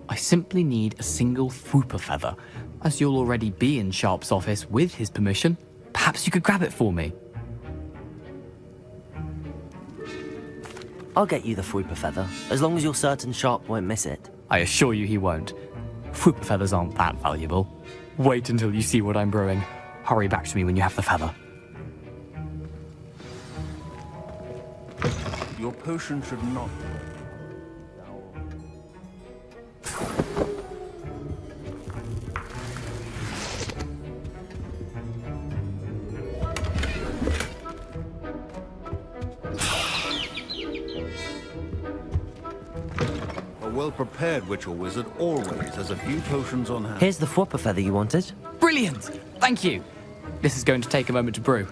I simply need a single Fwooper feather. As you'll already be in Sharp's office with his permission, perhaps you could grab it for me. I'll get you the Fwooper feather, as long as you're certain Sharp won't miss it. I assure you he won't. Fwooper feathers aren't that valuable. Wait until you see what I'm brewing. Hurry back to me when you have the feather. Your potion should not... A well-prepared witch or wizard always has a few potions on hand. Here's the Fwooper feather you wanted. Brilliant! Thank you! This is going to take a moment to brew.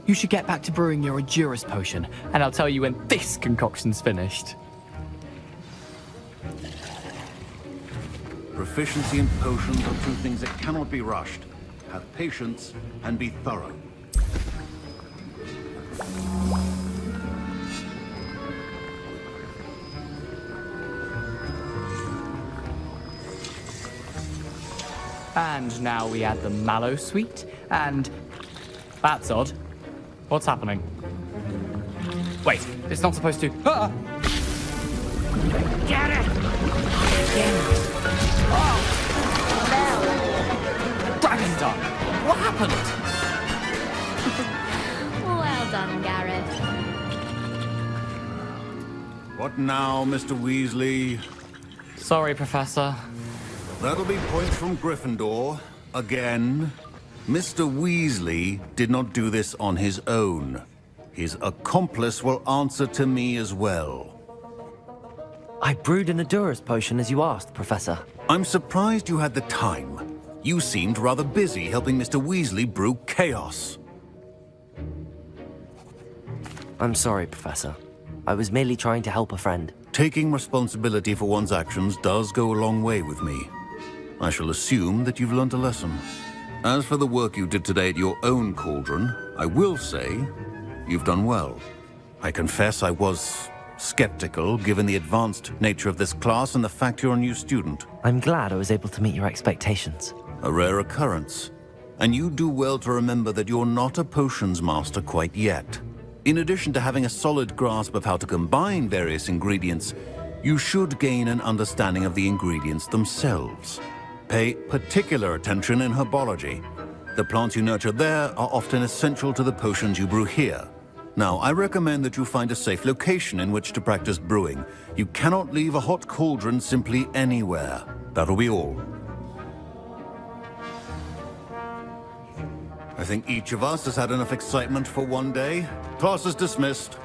You should get back to brewing your Edurus potion, and I'll tell you when this concoction's finished. Proficiency in potions are two things that cannot be rushed. Have patience and be thorough. And now we add the mallow sweet, and... That's odd. What's happening? Wait, it's not supposed to... Ah! Gareth! Dragonstar! What happened? Well done, Gareth. What now, Mr. Weasley? Sorry, Professor. That'll be points from Gryffindor. Again. Mr. Weasley did not do this on his own. His accomplice will answer to me as well. I brewed an Adurus potion as you asked, Professor. I'm surprised you had the time. You seemed rather busy helping Mr. Weasley brew chaos. I'm sorry, Professor. I was merely trying to help a friend. Taking responsibility for one's actions does go a long way with me. I shall assume that you've learned a lesson. As for the work you did today at your own cauldron, I will say you've done well. I confess I was skeptical, given the advanced nature of this class and the fact you're a new student. I'm glad I was able to meet your expectations. A rare occurrence. And you do well to remember that you're not a potions master quite yet. In addition to having a solid grasp of how to combine various ingredients, you should gain an understanding of the ingredients themselves. Pay particular attention in herbology. The plants you nurture there are often essential to the potions you brew here. Now, I recommend that you find a safe location in which to practice brewing. You cannot leave a hot cauldron simply anywhere. That'll be all. I think each of us has had enough excitement for one day. Class is dismissed.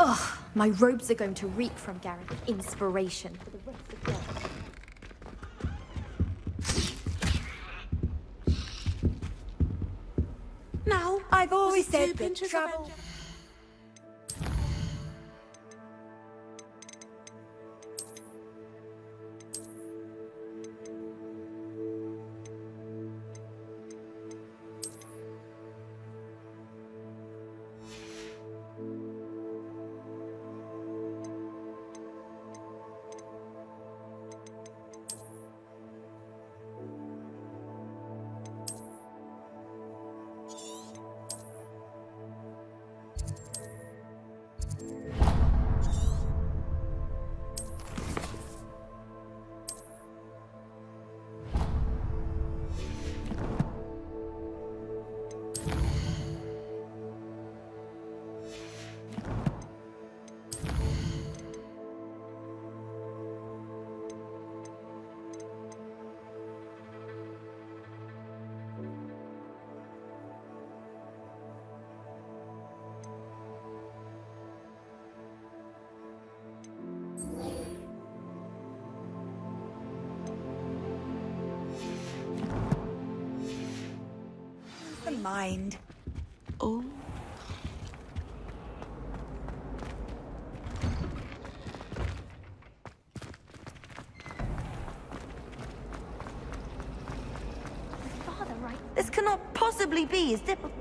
Ugh, my robes are going to reek from Gareth's inspiration for the rest of the day. Now, I've always said that travel... Mind. Oh. Father, right? This cannot possibly be as difficult.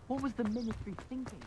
What was the Ministry thinking?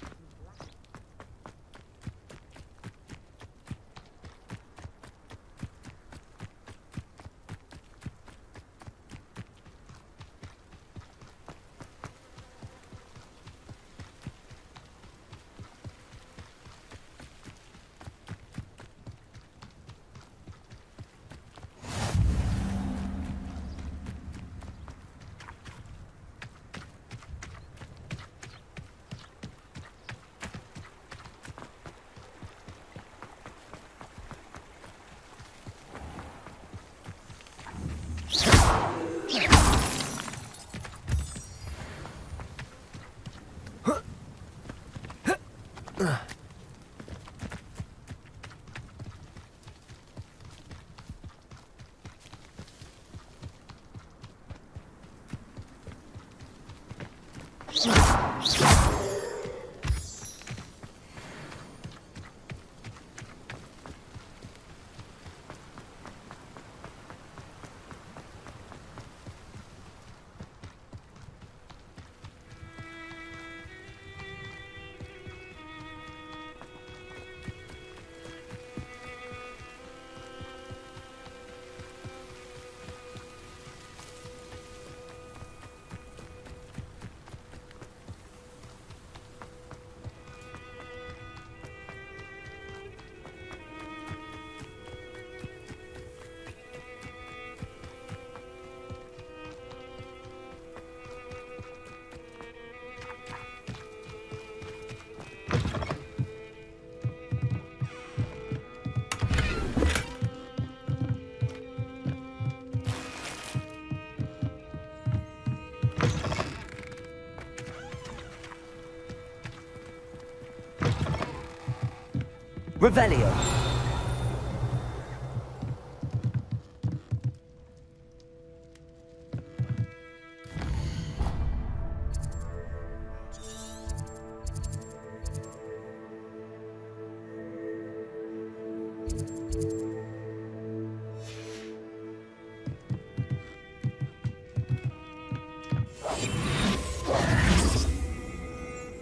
Revelio.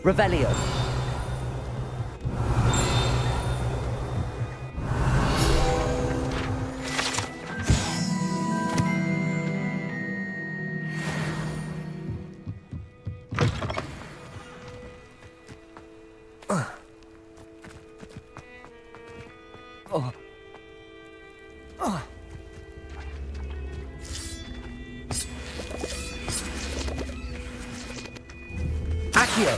Revelio. Accio.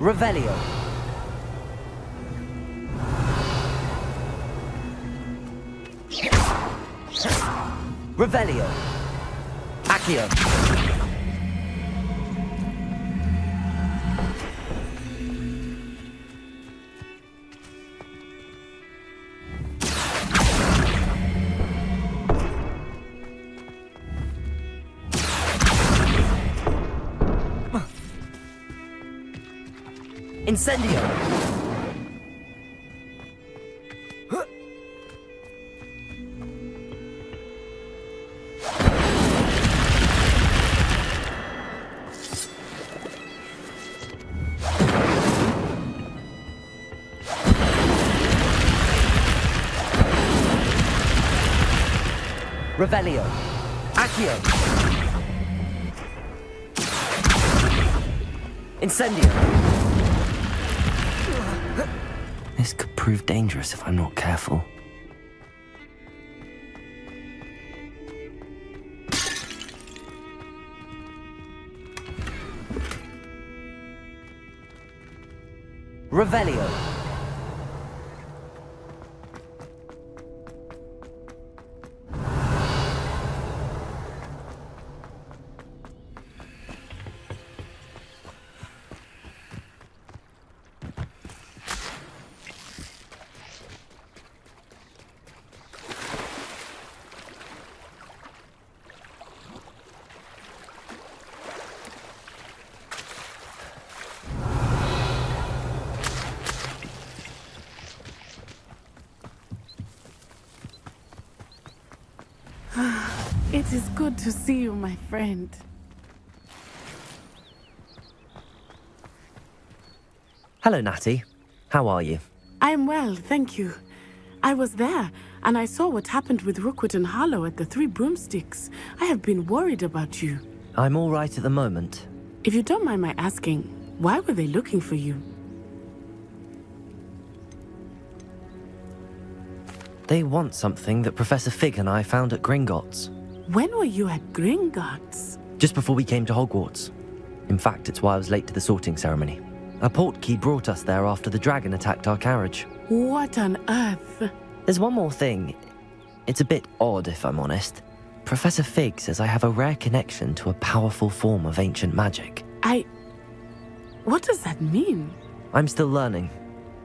Revelio. Revelio. Accio. Incendio! Revelio. Accio. Incendio. This could prove dangerous if I'm not careful. Revelio. It is good to see you, my friend. Hello, Natty. How are you? I am well, thank you. I was there, and I saw what happened with Rookwood and Harlow at the Three Broomsticks. I have been worried about you. I'm all right at the moment. If you don't mind my asking, why were they looking for you? They want something that Professor Fig and I found at Gringotts. When were you at Gringotts? Just before we came to Hogwarts. In fact, it's why I was late to the sorting ceremony. A portkey brought us there after the dragon attacked our carriage. What on earth? There's one more thing. It's a bit odd, if I'm honest. Professor Fig says I have a rare connection to a powerful form of ancient magic. What does that mean? I'm still learning,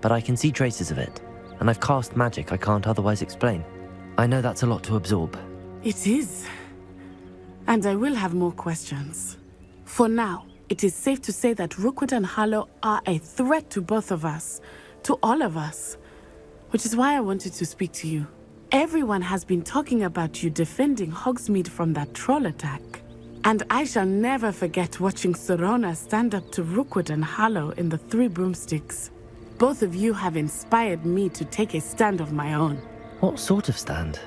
but I can see traces of it. And I've cast magic I can't otherwise explain. I know that's a lot to absorb. It is. And I will have more questions. For now, it is safe to say that Rookwood and Harlow are a threat to both of us. To all of us. Which is why I wanted to speak to you. Everyone has been talking about you defending Hogsmeade from that troll attack. And I shall never forget watching Serona stand up to Rookwood and Harlow in the Three Broomsticks. Both of you have inspired me to take a stand of my own. What sort of stand?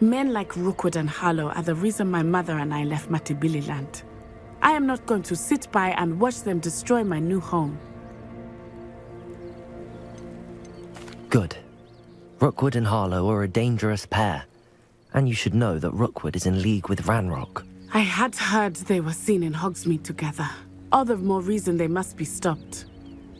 Men like Rookwood and Harlow are the reason my mother and I left Matibililand. I am not going to sit by and watch them destroy my new home. Good. Rookwood and Harlow are a dangerous pair. And you should know that Rookwood is in league with Ranrock. I had heard they were seen in Hogsmeade together. All the more reason they must be stopped.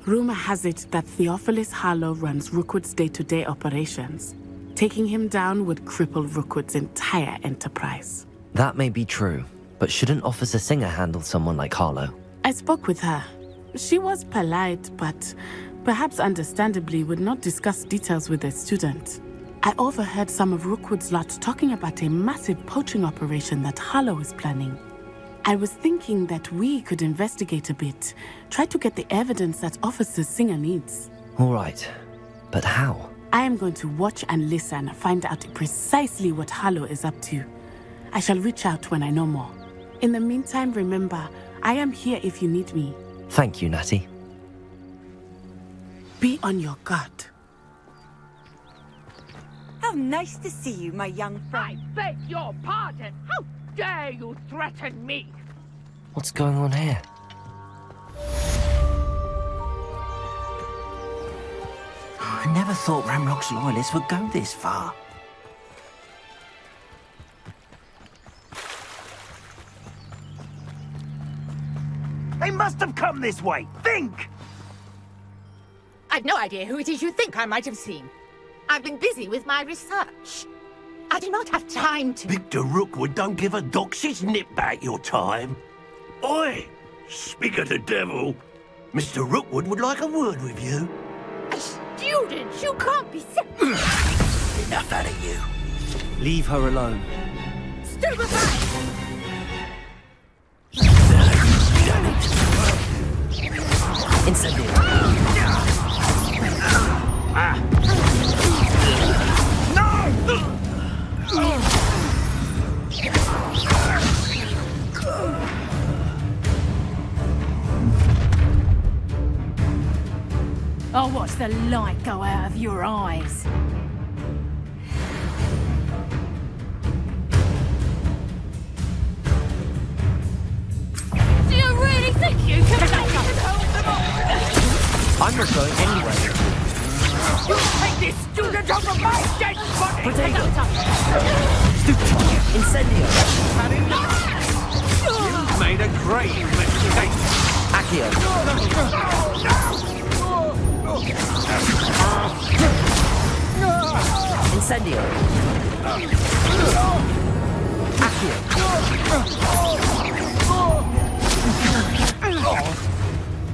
Rumor has it that Theophilus Harlow runs Rookwood's day-to-day operations. Taking him down would cripple Rookwood's entire enterprise. That may be true, but shouldn't Officer Singer handle someone like Harlow? I spoke with her. She was polite, but perhaps understandably would not discuss details with a student. I overheard some of Rookwood's lot talking about a massive poaching operation that Harlow is planning. I was thinking that we could investigate a bit, try to get the evidence that Officer Singer needs. All right, but how? I am going to watch and listen, find out precisely what Harlow is up to. I shall reach out when I know more. In the meantime, remember, I am here if you need me. Thank you, Natty. Be on your guard. How nice to see you, my young friend. I beg your pardon. How dare you threaten me? What's going on here? I never thought Ramrock's loyalists would go this far. They must have come this way. Think! I've no idea who it is you think I might have seen. I've been busy with my research. I do not have time to... Victor Rookwood don't give a doxy's nip back your time. Oi! Speak of the devil. Mr. Rookwood would like a word with you. Students, you can't be sick. Enough out of you. Leave her alone. Stupefy! Incendio. I'll watch the light go out of your eyes. Do you really think you can hold them off? I'm not going anywhere. You take this student off of my dead body! Potato! Incendio! You've made a great mistake. Accio! Incendio! Accio!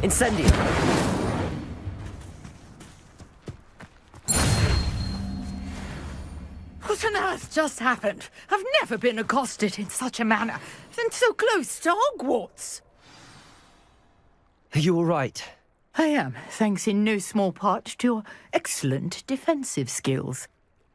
Incendio! What on earth just happened? I've never been accosted in such a manner, and so close to Hogwarts. Are you all right? I am, thanks in no small part to your excellent defensive skills.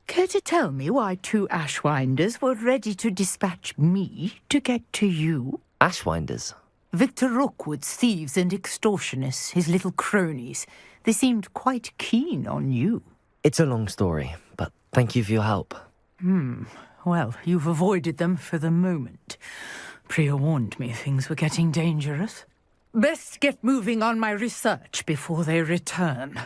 Care to tell me why two Ashwinders were ready to dispatch me to get to you? Ashwinders? Victor Rookwood's thieves and extortionists, his little cronies. They seemed quite keen on you. It's a long story, but thank you for your help. Well, you've avoided them for the moment. Priya warned me things were getting dangerous. Best get moving on my research before they return.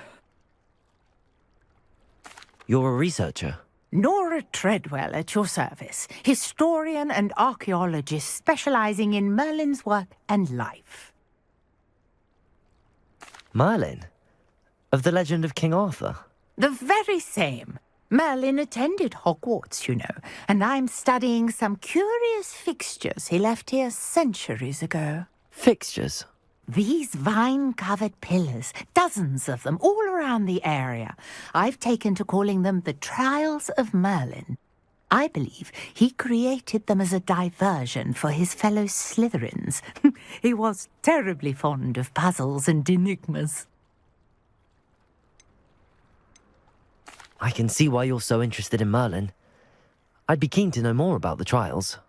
You're a researcher? Nora Treadwell at your service, historian and archaeologist specializing in Merlin's work and life. Merlin? Of the legend of King Arthur? The very same. Merlin attended Hogwarts, you know, and I'm studying some curious fixtures he left here centuries ago. Fixtures? These vine-covered pillars, dozens of them, all around the area. I've taken to calling them the Trials of Merlin. I believe he created them as a diversion for his fellow Slytherins. He was terribly fond of puzzles and enigmas. I can see why you're so interested in Merlin. I'd be keen to know more about the trials.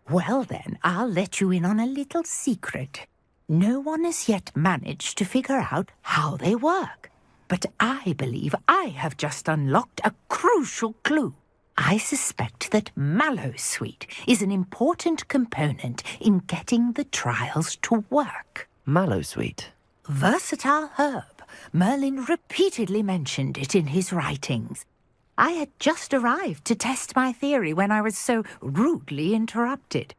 Well then, I'll let you in on a little secret. No one has yet managed to figure out how they work. But I believe I have just unlocked a crucial clue. I suspect that Mallowsweet is an important component in getting the trials to work. Mallowsweet? Versatile herb. Merlin repeatedly mentioned it in his writings. I had just arrived to test my theory when I was so rudely interrupted.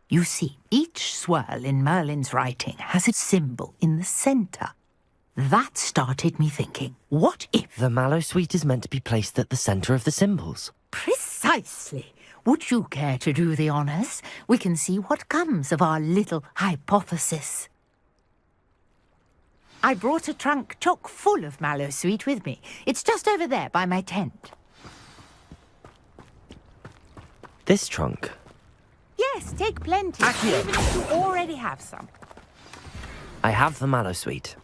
You see, each swirl in Merlin's writing has its symbol in the center. That started me thinking, what if... The mallow sweet is meant to be placed at the center of the symbols. Precisely. Would you care to do the honors? We can see what comes of our little hypothesis. I brought a trunk chock full of mallow sweet with me. It's just over there by my tent. This trunk? Yes, take plenty, even if you already have some. I have the mallow sweet.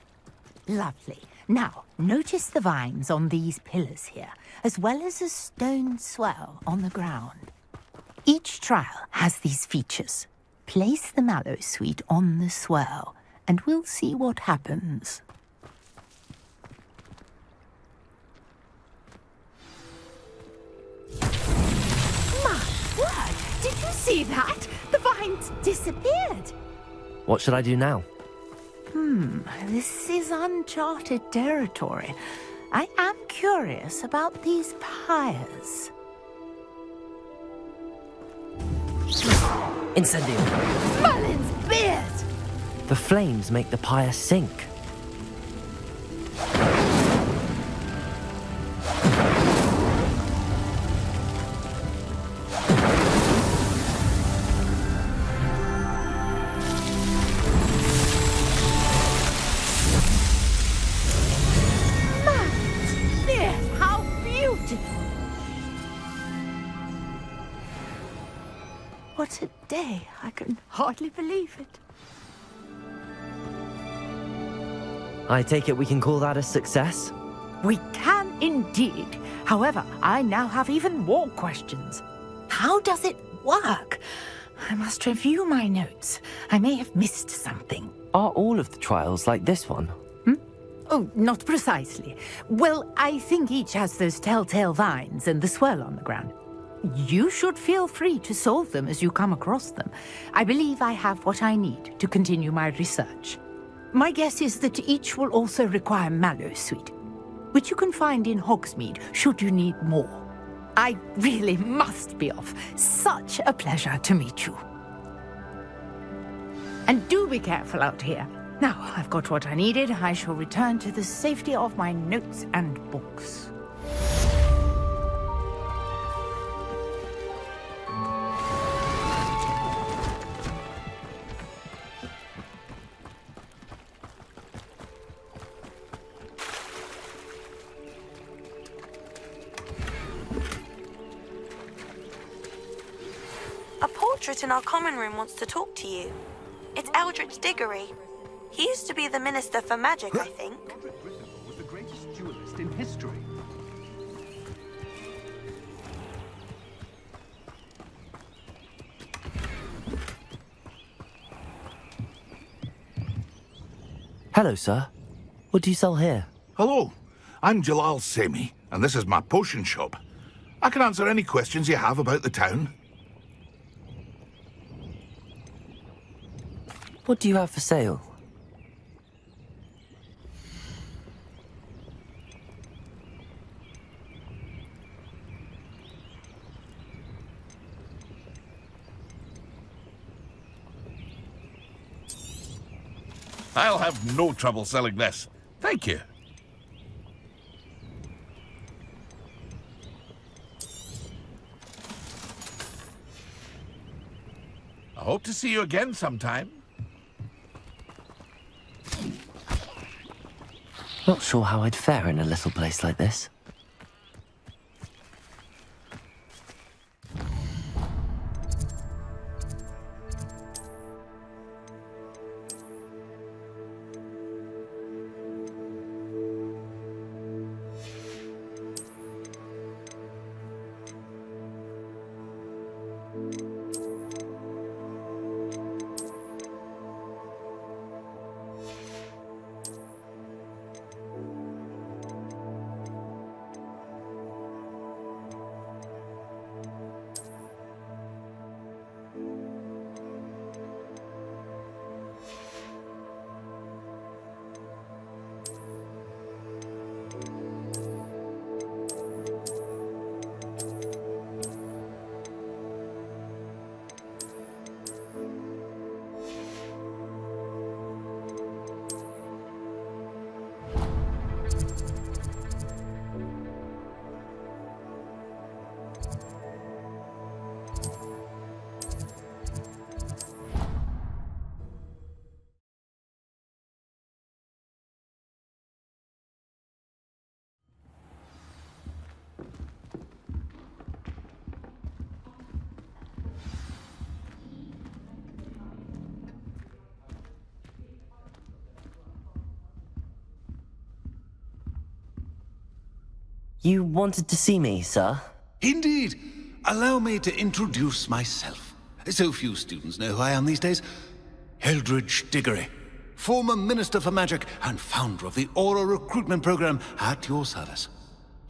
Lovely. Now, notice the vines on these pillars here, as well as a stone swell on the ground. Each trial has these features. Place the mallow sweet on the swell, and we'll see what happens. My word! Did you see that? The vines disappeared! What should I do now? This is uncharted territory. I am curious about these pyres. Incendio! Merlin's beard! The flames make the pyre sink. What a day. I can hardly believe it. I take it we can call that a success? We can indeed. However, I now have even more questions. How does it work? I must review my notes. I may have missed something. Are all of the trials like this one? Oh, not precisely. Well, I think each has those telltale vines and the swirl on the ground. You should feel free to solve them as you come across them. I believe I have what I need to continue my research. My guess is that each will also require mallow sweet, which you can find in Hogsmeade should you need more. I really must be off. Such a pleasure to meet you. And do be careful out here. Now, I've got what I needed. I shall return to the safety of my notes and books. A portrait in our common room wants to talk to you. It's Eldritch Diggory. He used to be the Minister for Magic, I think. Was the greatest duelist in history. Hello, sir. What do you sell here? Hello, I'm Jalal Semi, and this is my potion shop. I can answer any questions you have about the town. What do you have for sale? I'll have no trouble selling this. Thank you. I hope to see you again sometime. Not sure how I'd fare in a little place like this. You wanted to see me, sir? Indeed. Allow me to introduce myself. So few students know who I am these days. Eldridge Diggory, former Minister for Magic and founder of the Aura Recruitment Program, at your service.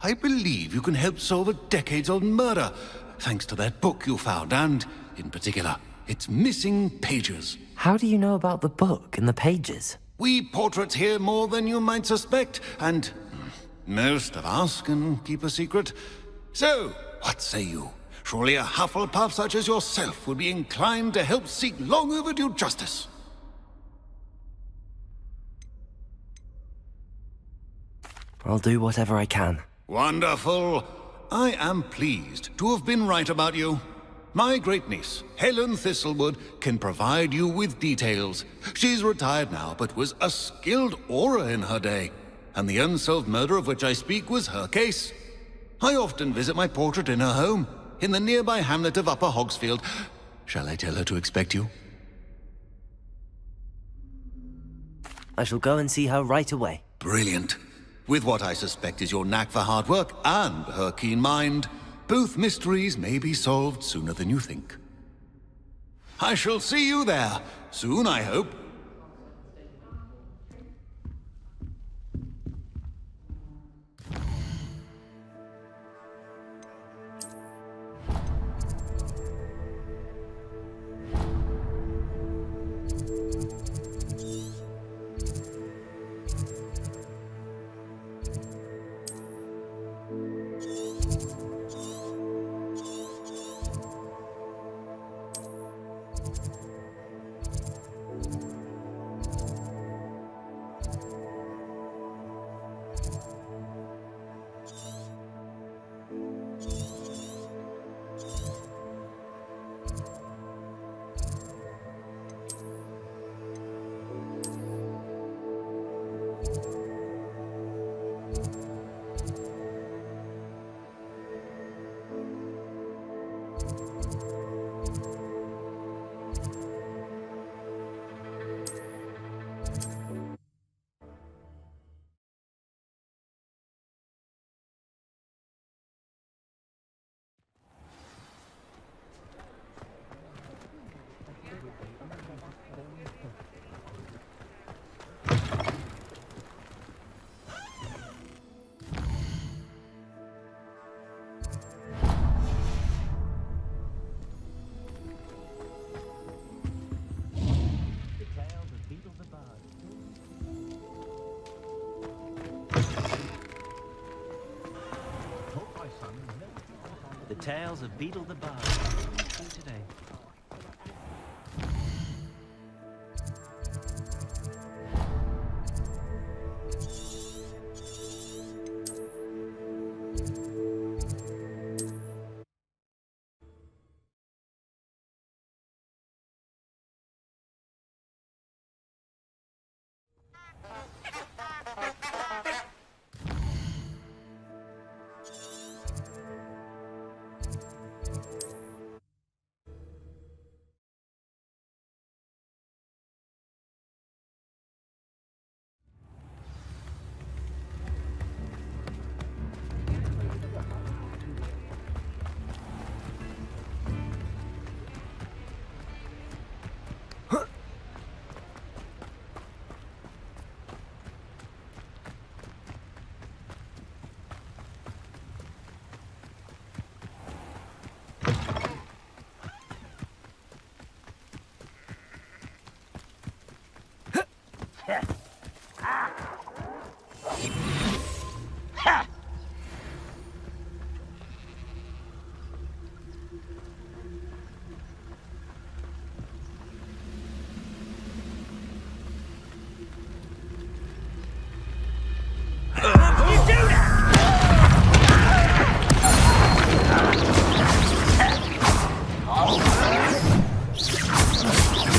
I believe you can help solve a decades-old murder, thanks to that book you found, and, in particular, its missing pages. How do you know about the book and the pages? We portraits here more than you might suspect, and most of us can keep a secret. So, what say you? Surely a Hufflepuff such as yourself would be inclined to help seek long overdue justice. I'll do whatever I can. Wonderful. I am pleased to have been right about you. My great-niece, Helen Thistlewood, can provide you with details. She's retired now, but was a skilled aura in her day. And the unsolved murder of which I speak was her case. I often visit my portrait in her home, in the nearby hamlet of Upper Hogsfield. Shall I tell her to expect you? I shall go and see her right away. Brilliant. With what I suspect is your knack for hard work and her keen mind, both mysteries may be solved sooner than you think. I shall see you there, soon I hope. The tales of Beetle the Bard today.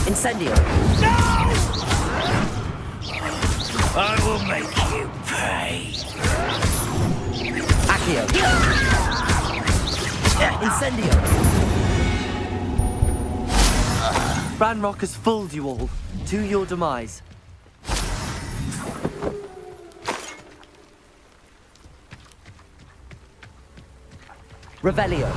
Incendio! No! I will make you pay. Accio! Incendio! Ranrock has fooled you all. To your demise. Revelio.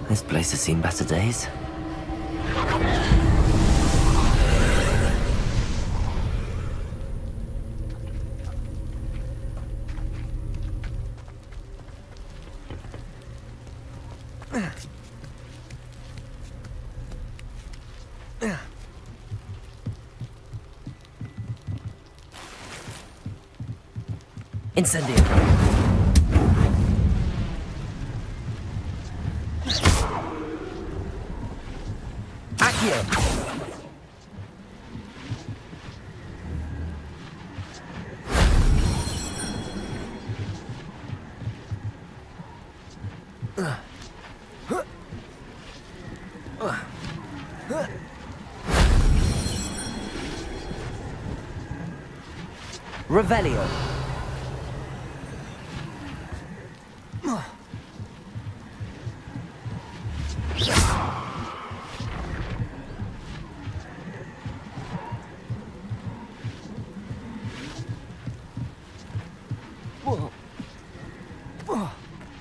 This place has seen better days. Incendio. Accio. Revelio.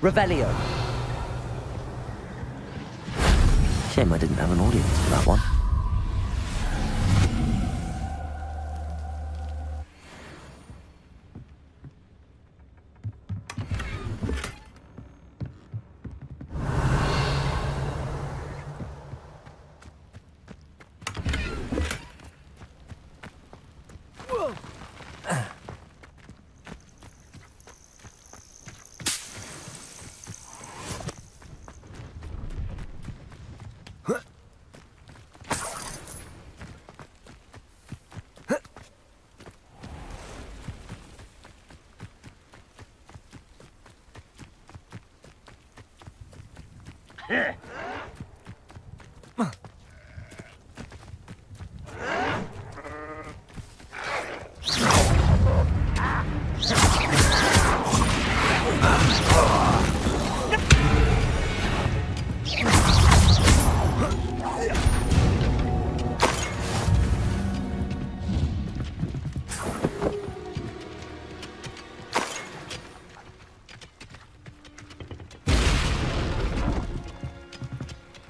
Revelio. Shame I didn't have an audience for that one.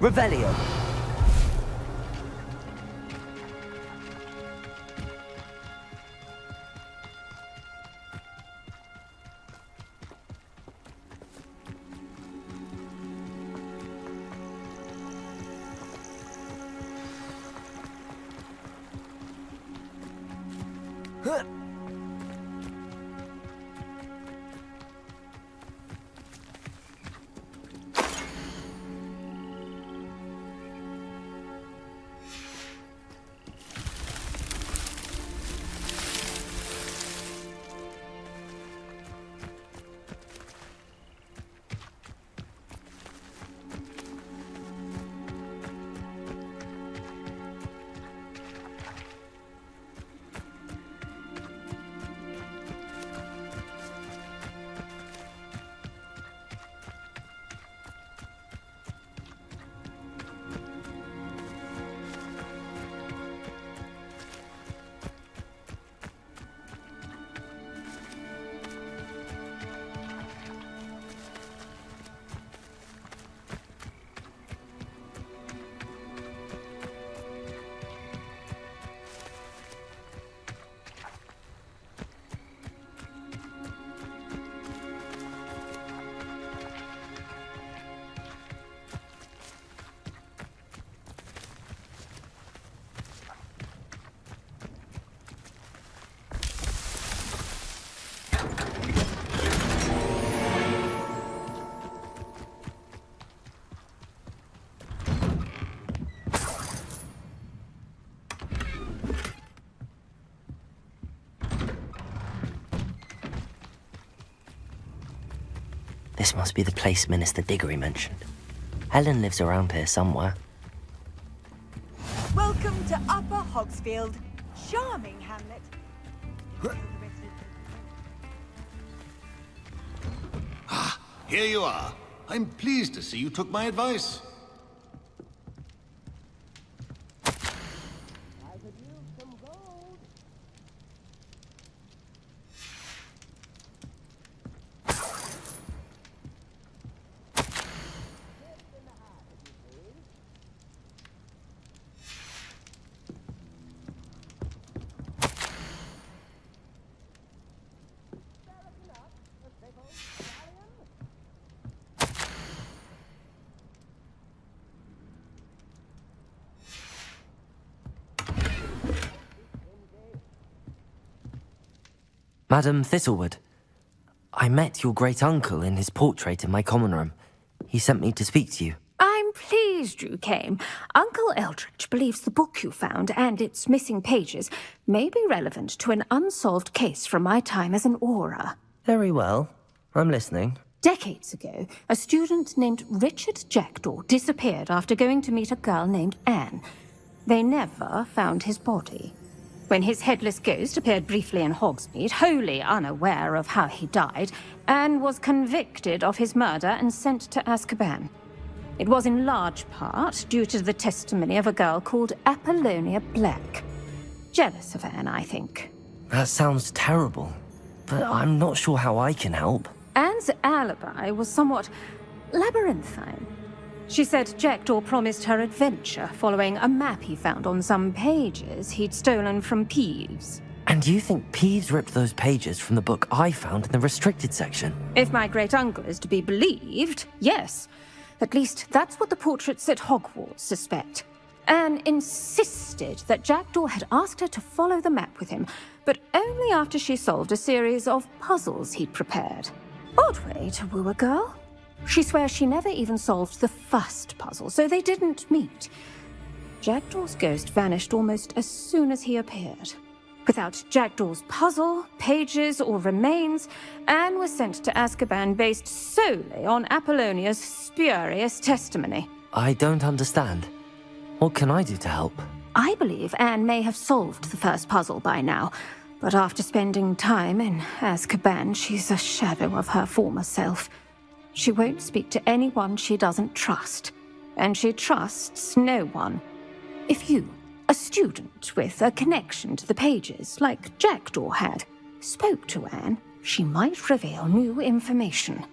Revelio. This must be the place Minister Diggory mentioned. Helen lives around here somewhere. Welcome to Upper Hogsfield. Charming hamlet. Here you are. I'm pleased to see you took my advice. Madam Thistlewood, I met your great-uncle in his portrait in my common room. He sent me to speak to you. I'm pleased you came. Uncle Eldridge believes the book you found and its missing pages may be relevant to an unsolved case from my time as an Auror. Very well. I'm listening. Decades ago, a student named Richard Jackdaw disappeared after going to meet a girl named Anne. They never found his body. When his headless ghost appeared briefly in Hogsmeade, wholly unaware of how he died, Anne was convicted of his murder and sent to Azkaban. It was in large part due to the testimony of a girl called Apollonia Black. Jealous of Anne, I think. That sounds terrible, but I'm not sure how I can help. Anne's alibi was somewhat labyrinthine. She said Jackdaw promised her adventure following a map he found on some pages he'd stolen from Peeves. And you think Peeves ripped those pages from the book I found in the restricted section? If my great-uncle is to be believed, yes. At least that's what the portraits at Hogwarts suspect. Anne insisted that Jackdaw had asked her to follow the map with him, but only after she solved a series of puzzles he'd prepared. Odd way to woo a girl. She swears she never even solved the first puzzle, so they didn't meet. Jackdaw's ghost vanished almost as soon as he appeared. Without Jackdaw's puzzle, pages, or remains, Anne was sent to Azkaban based solely on Apollonia's spurious testimony. I don't understand. What can I do to help? I believe Anne may have solved the first puzzle by now, but after spending time in Azkaban, she's a shadow of her former self. She won't speak to anyone she doesn't trust, and she trusts no one. If you, a student with a connection to the pages, like Jackdaw had, spoke to Anne, she might reveal new information.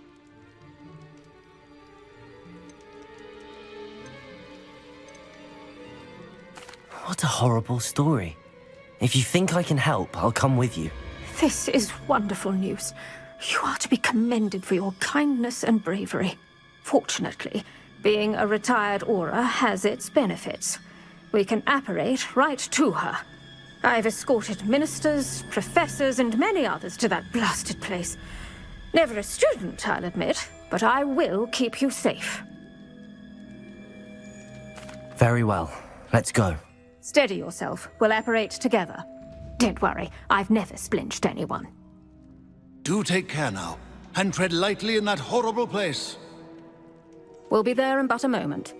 What a horrible story. If you think I can help, I'll come with you. This is wonderful news. You are to be commended for your kindness and bravery. Fortunately, being a retired Auror has its benefits. We can apparate right to her. I've escorted ministers, professors, and many others to that blasted place. Never a student, I'll admit, but I will keep you safe. Very well. Let's go. Steady yourself. We'll apparate together. Don't worry, I've never splinched anyone. Do take care now, and tread lightly in that horrible place. We'll be there in but a moment.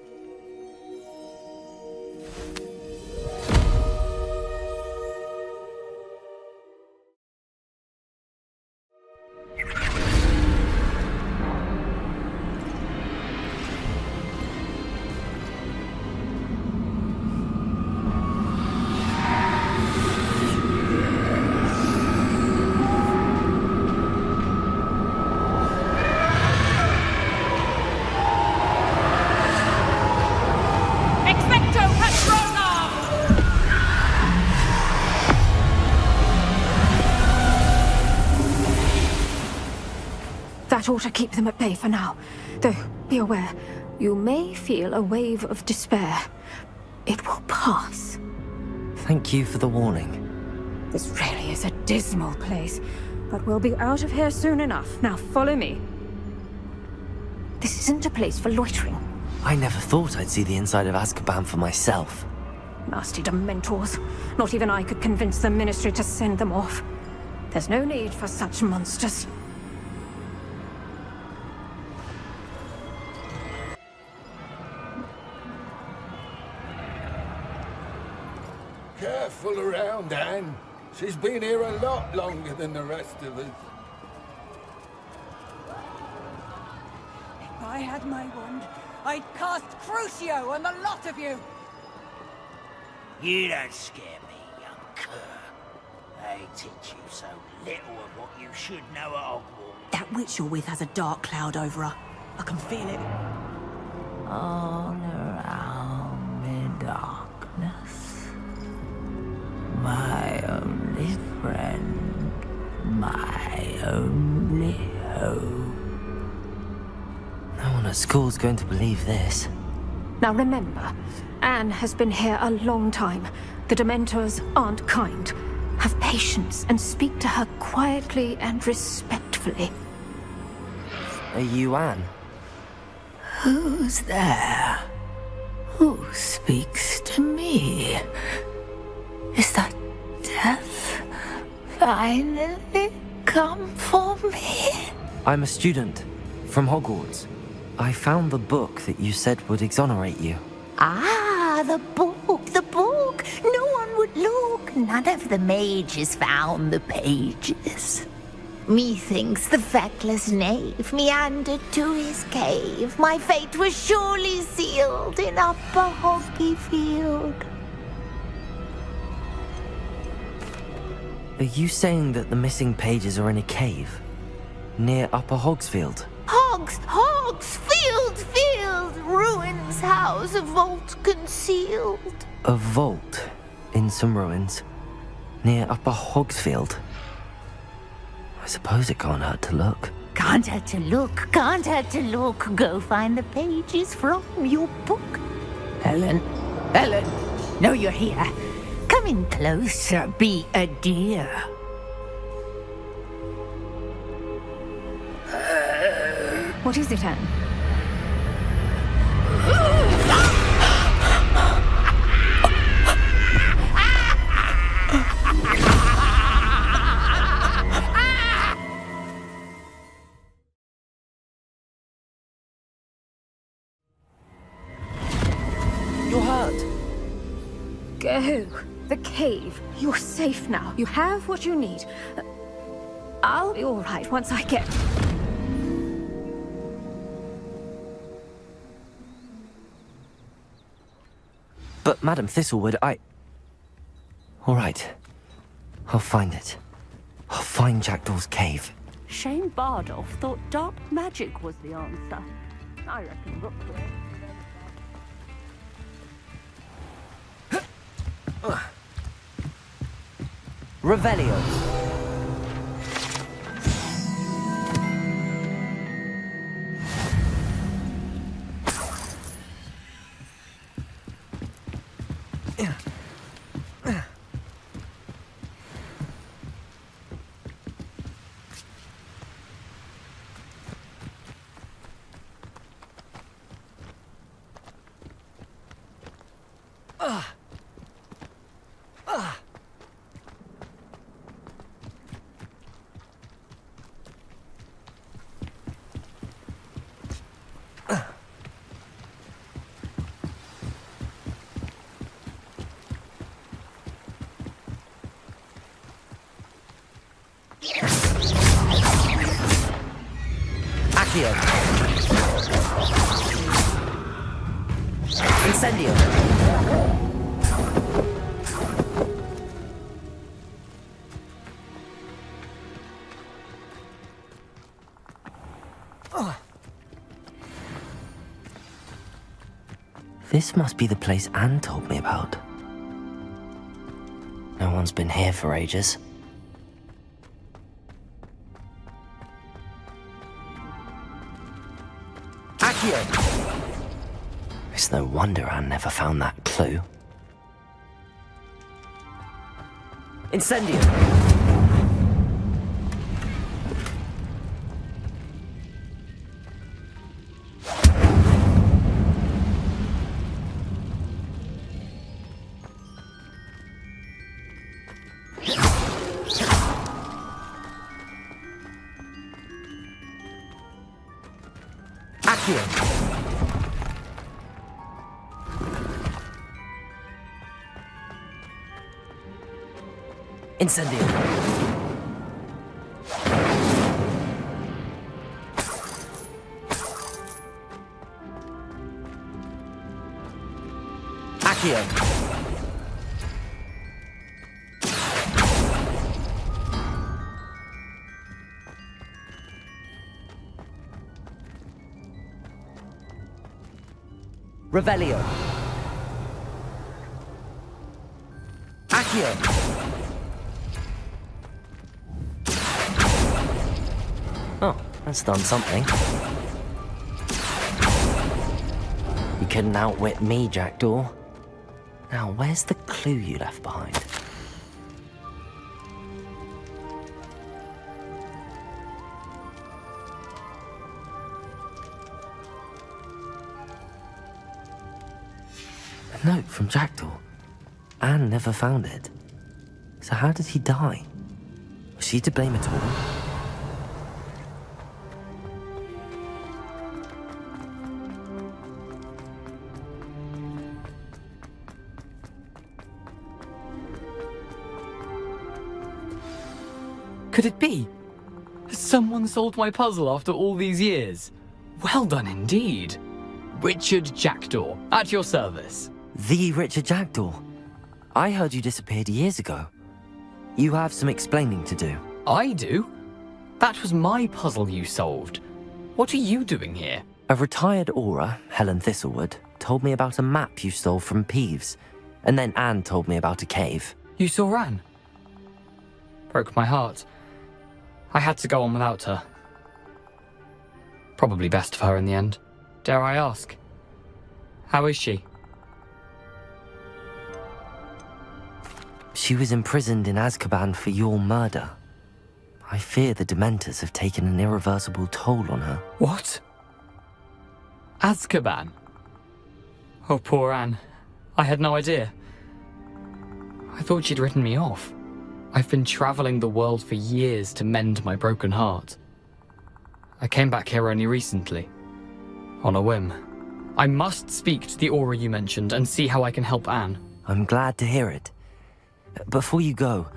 That ought to keep them at bay for now. Though, be aware, you may feel a wave of despair. It will pass. Thank you for the warning. This really is a dismal place, but we'll be out of here soon enough. Now follow me. This isn't a place for loitering. I never thought I'd see the inside of Azkaban for myself. Nasty Dementors. Not even I could convince the Ministry to send them off. There's no need for such monsters. Careful around, Anne. She's been here a lot longer than the rest of us. If I had my wand, I'd cast Crucio on the lot of you! You don't scare me, young cur. They teach you so little of what you should know at Hogwarts. That witch you're with has a dark cloud over her. I can feel it. All around me darkness. My only friend, my only hope. No one at school's going to believe this. Now remember, Anne has been here a long time. The Dementors aren't kind. Have patience and speak to her quietly and respectfully. Are you Anne? Who's there? Who speaks to me? Is that death finally come for me? I'm a student from Hogwarts. I found the book that you said would exonerate you. Ah, the book, the book. No one would look. None of the mages found the pages. Methinks the feckless knave meandered to his cave. My fate was surely sealed in Upper Hogsmeade. Are you saying that the missing pages are in a cave? Near Upper Hogsfield? Field, ruins house, a vault concealed. A vault in some ruins? Near Upper Hogsfield? I suppose it can't hurt to look. Can't hurt to look, can't hurt to look. Go find the pages from your book. Helen, no, you're here. Come in closer, be a dear. What is it, Anne? You're hurt. Go. The cave. You're safe now. You have what you need. I'll be all right once I get... But Madam Thistlewood, All right. I'll find it. I'll find Jackdaw's cave. Shane Bardolph thought dark magic was the answer. I reckon Rookwood. Revelio. Accio. Incendio. This must be the place Anne told me about. No one's been here for ages. Accio! It's no wonder Anne never found that clue. Incendio! Incendio. Accio. Revelio. Accio. Oh, that's done something. You couldn't outwit me, Jackdaw. Now, where's the clue you left behind? A note from Jackdaw. Anne never found it. So how did he die? Was she to blame at all? Could it be? Has someone solved my puzzle after all these years? Well done indeed. Richard Jackdaw, at your service. The Richard Jackdaw. I heard you disappeared years ago. You have some explaining to do. I do? That was my puzzle you solved. What are you doing here? A retired aura, Helen Thistlewood, told me about a map you stole from Peeves, and then Anne told me about a cave. You saw Anne? Broke my heart. I had to go on without her. Probably best for her in the end. Dare I ask? How is she? She was imprisoned in Azkaban for your murder. I fear the Dementors have taken an irreversible toll on her. What? Azkaban? Oh, poor Anne. I had no idea. I thought she'd written me off. I've been traveling the world for years to mend my broken heart. I came back here only recently, on a whim. I must speak to the aura you mentioned and see how I can help Anne. I'm glad to hear it. Before you go,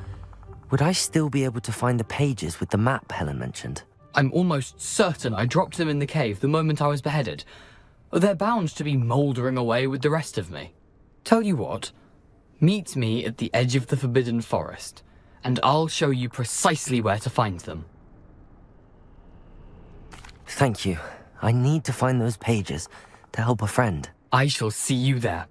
would I still be able to find the pages with the map Helen mentioned? I'm almost certain I dropped them in the cave the moment I was beheaded. They're bound to be mouldering away with the rest of me. Tell you what, meet me at the edge of the Forbidden Forest, and I'll show you precisely where to find them. Thank you. I need to find those pages to help a friend. I shall see you there.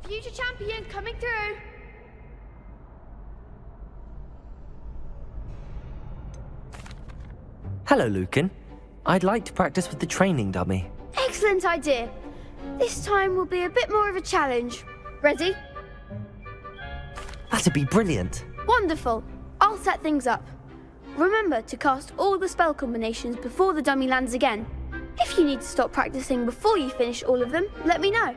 Future champion coming through. Hello, Lucan. I'd like to practice with the training dummy. Excellent idea. This time will be a bit more of a challenge. Ready? That'd be brilliant. Wonderful. I'll set things up. Remember to cast all the spell combinations before the dummy lands again. If you need to stop practicing before you finish all of them, let me know.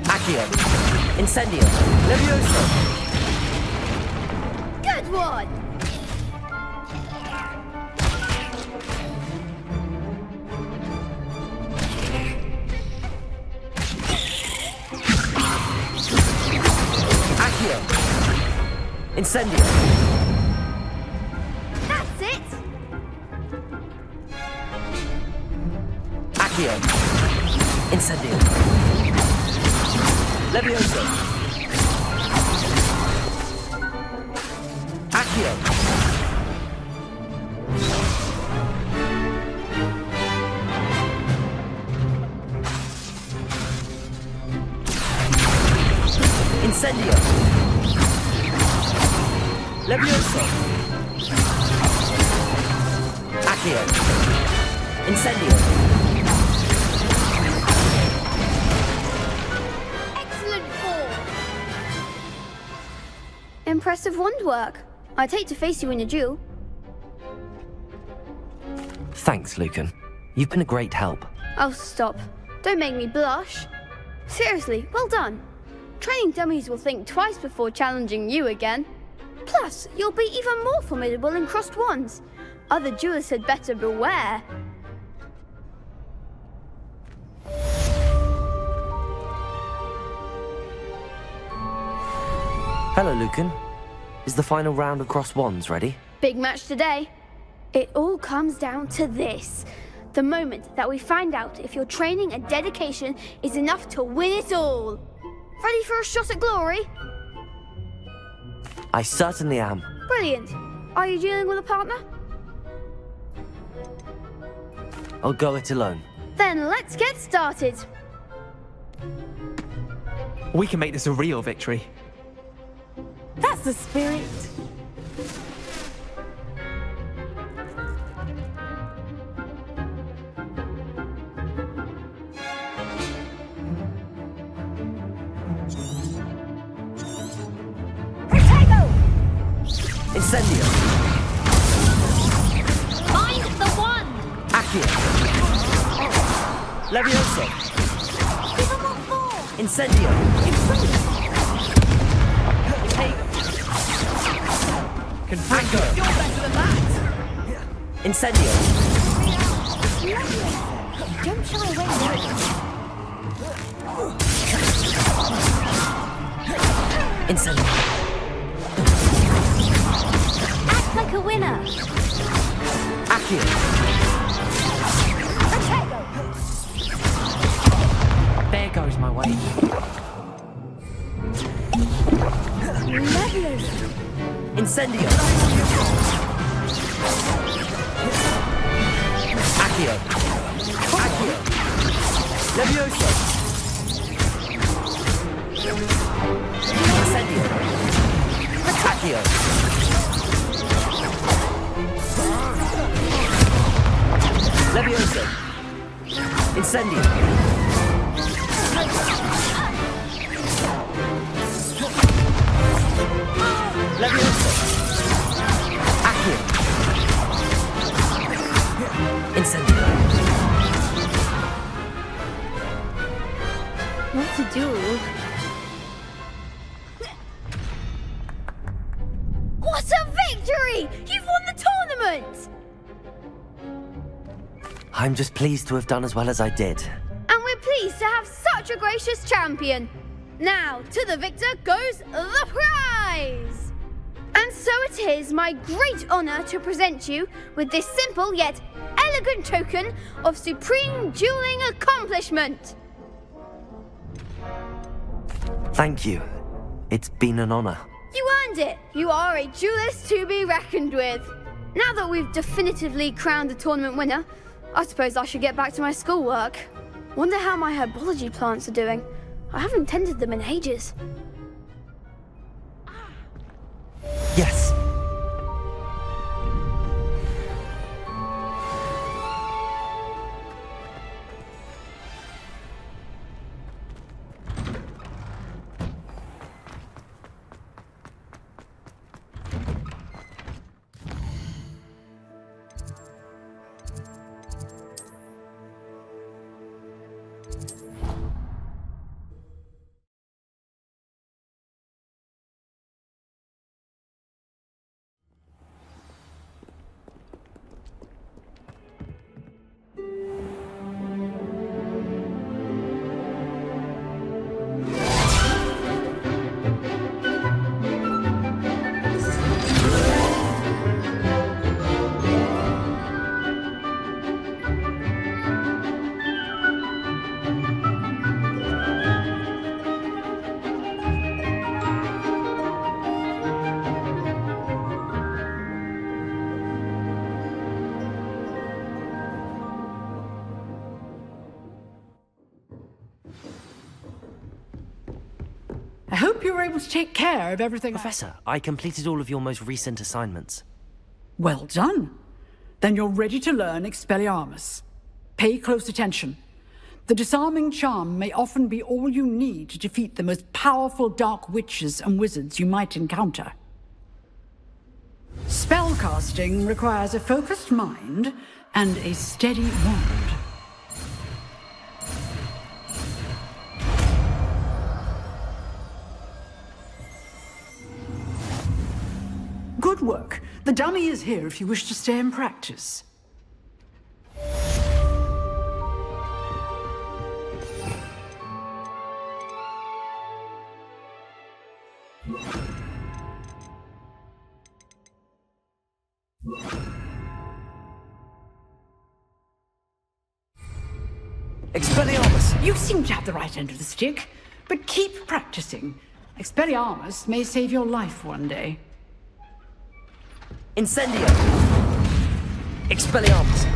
Accio. Incendio. Levioso. Good one! Accio. Incendio. That's it! Accio. Incendio. Levioso. Accio. Incendio. Levioso! Accio! Incendio! Excellent form! Impressive wand work. I'd hate to face you in a duel. Thanks, Lucan. You've been a great help. Oh, stop. Don't make me blush. Seriously, well done. Training dummies will think twice before challenging you again. Plus, you'll be even more formidable in crossed wands. Other duelists had better beware. Hello, Lucan. Is the final round of crossed wands ready? Big match today. It all comes down to this. The moment that we find out if your training and dedication is enough to win it all. Ready for a shot at glory? I certainly am. Brilliant. Are you dealing with a partner? I'll go it alone. Then let's get started. We can make this a real victory. That's the spirit. Incendio! Find the one! Accio! Levioso! Give him what for! Incendio! Confringo! You're better than that. Incendio! Don't shy away now. Incendio! Like a winner. Accio! There goes my way. Incendio! Accio! Accio! Levioso! Incendio! Accio! Levioso! Incendio! Levioso! Accio! Incendio! What to do? What a victory! You've won the tournament! I'm just pleased to have done as well as I did. And we're pleased to have such a gracious champion. Now, to the victor goes the prize! And so it is my great honor to present you with this simple yet elegant token of supreme dueling accomplishment. Thank you. It's been an honor. You earned it. You are a duelist to be reckoned with. Now that we've definitively crowned the tournament winner, I suppose I should get back to my schoolwork. Wonder how my herbology plants are doing. I haven't tended them in ages. Yes. I hope you were able to take care of everything. Professor, I completed all of your most recent assignments. Well done. Then you're ready to learn Expelliarmus. Pay close attention. The disarming charm may often be all you need to defeat the most powerful dark witches and wizards you might encounter. Spellcasting requires a focused mind and a steady wand. Good work. The dummy is here if you wish to stay and practice. Expelliarmus! You seem to have the right end of the stick, but keep practicing. Expelliarmus may save your life one day. Incendio! Expelliarmus!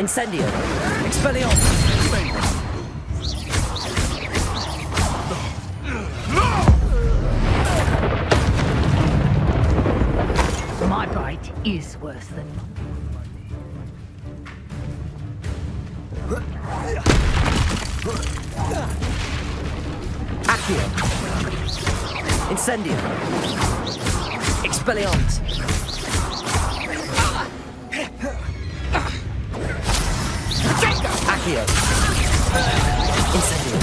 Incendio! Expelliarmus! My bite is worse than Accio! Incendio! Expelliarmus! Accio! Incendio!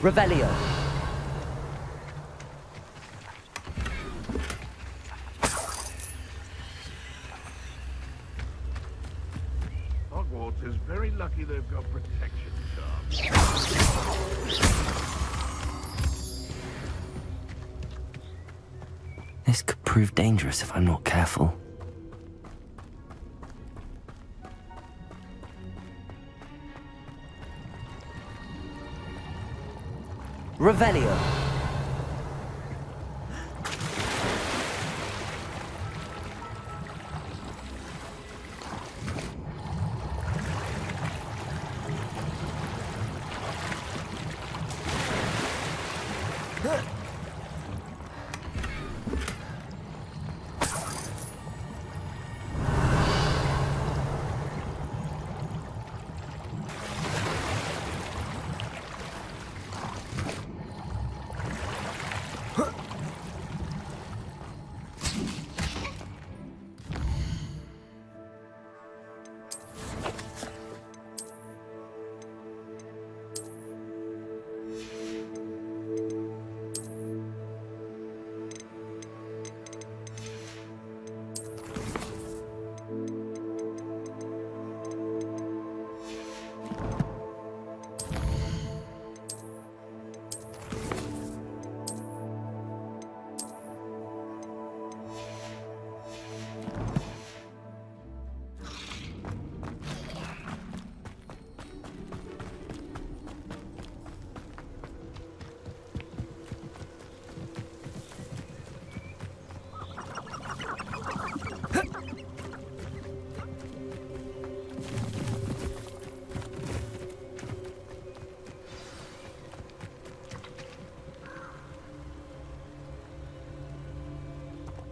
Revelio. Hogwarts is very lucky they've got protection charms. This could prove dangerous if I'm not careful. Revelio.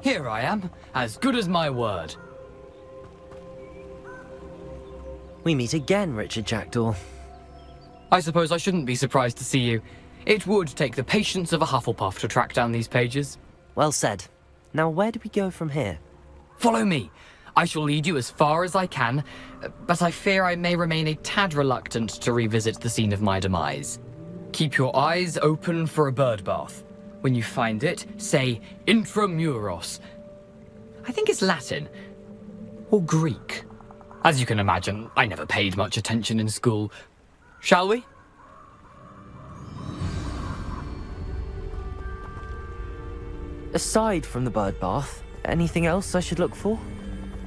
Here I am, as good as my word. We meet again, Richard Jackdaw. I suppose I shouldn't be surprised to see you. It would take the patience of a Hufflepuff to track down these pages. Well said. Now where do we go from here? Follow me. I shall lead you as far as I can, but I fear I may remain a tad reluctant to revisit the scene of my demise. Keep your eyes open for a bird bath. When you find it, say intramuros. I think it's Latin. Or Greek. As you can imagine, I never paid much attention in school. Shall we? Aside from the bird bath, anything else I should look for?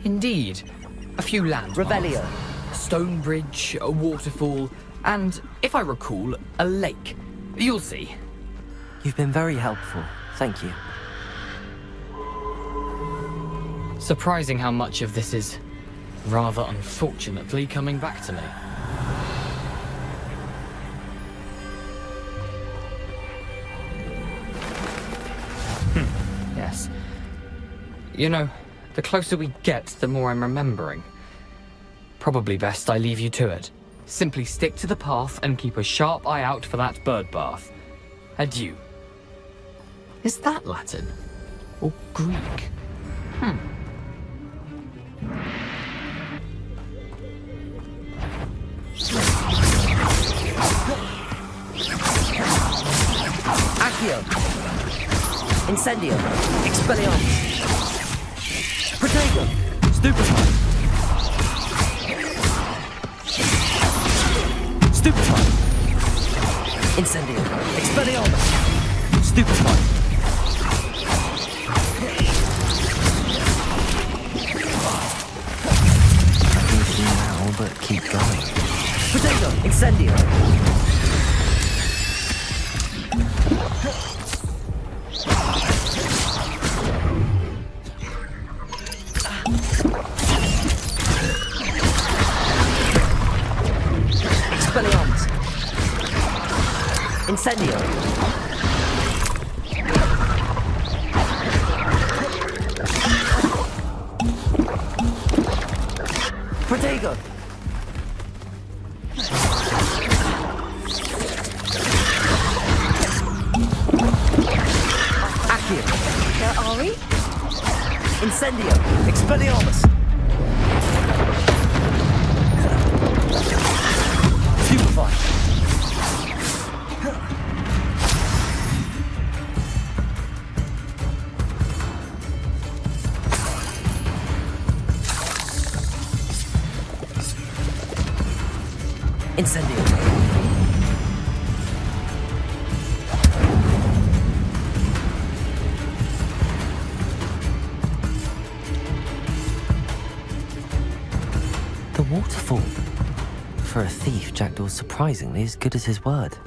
Indeed. A few landmarks. Revelio. A stone bridge, a waterfall, and, if I recall, a lake. You'll see. You've been very helpful. Thank you. Surprising how much of this is, rather unfortunately, coming back to me. Yes. You know, the closer we get, the more I'm remembering. Probably best I leave you to it. Simply stick to the path and keep a sharp eye out for that bird bath. Adieu. Is that Latin? Or Greek? Accio. Incendio. Expelliarmus. Protego. Stupefy. Stupefy. Incendio. Expelliarmus. Stupefy. Now, but keep going. Potato! Incendio! Expelliarmus! Incendio! Protego! Accio! Where are we? Incendio! Expelliarmus! Stupefy! Incendio. The waterfall. For a thief, Jackdaw's surprisingly as good as his word.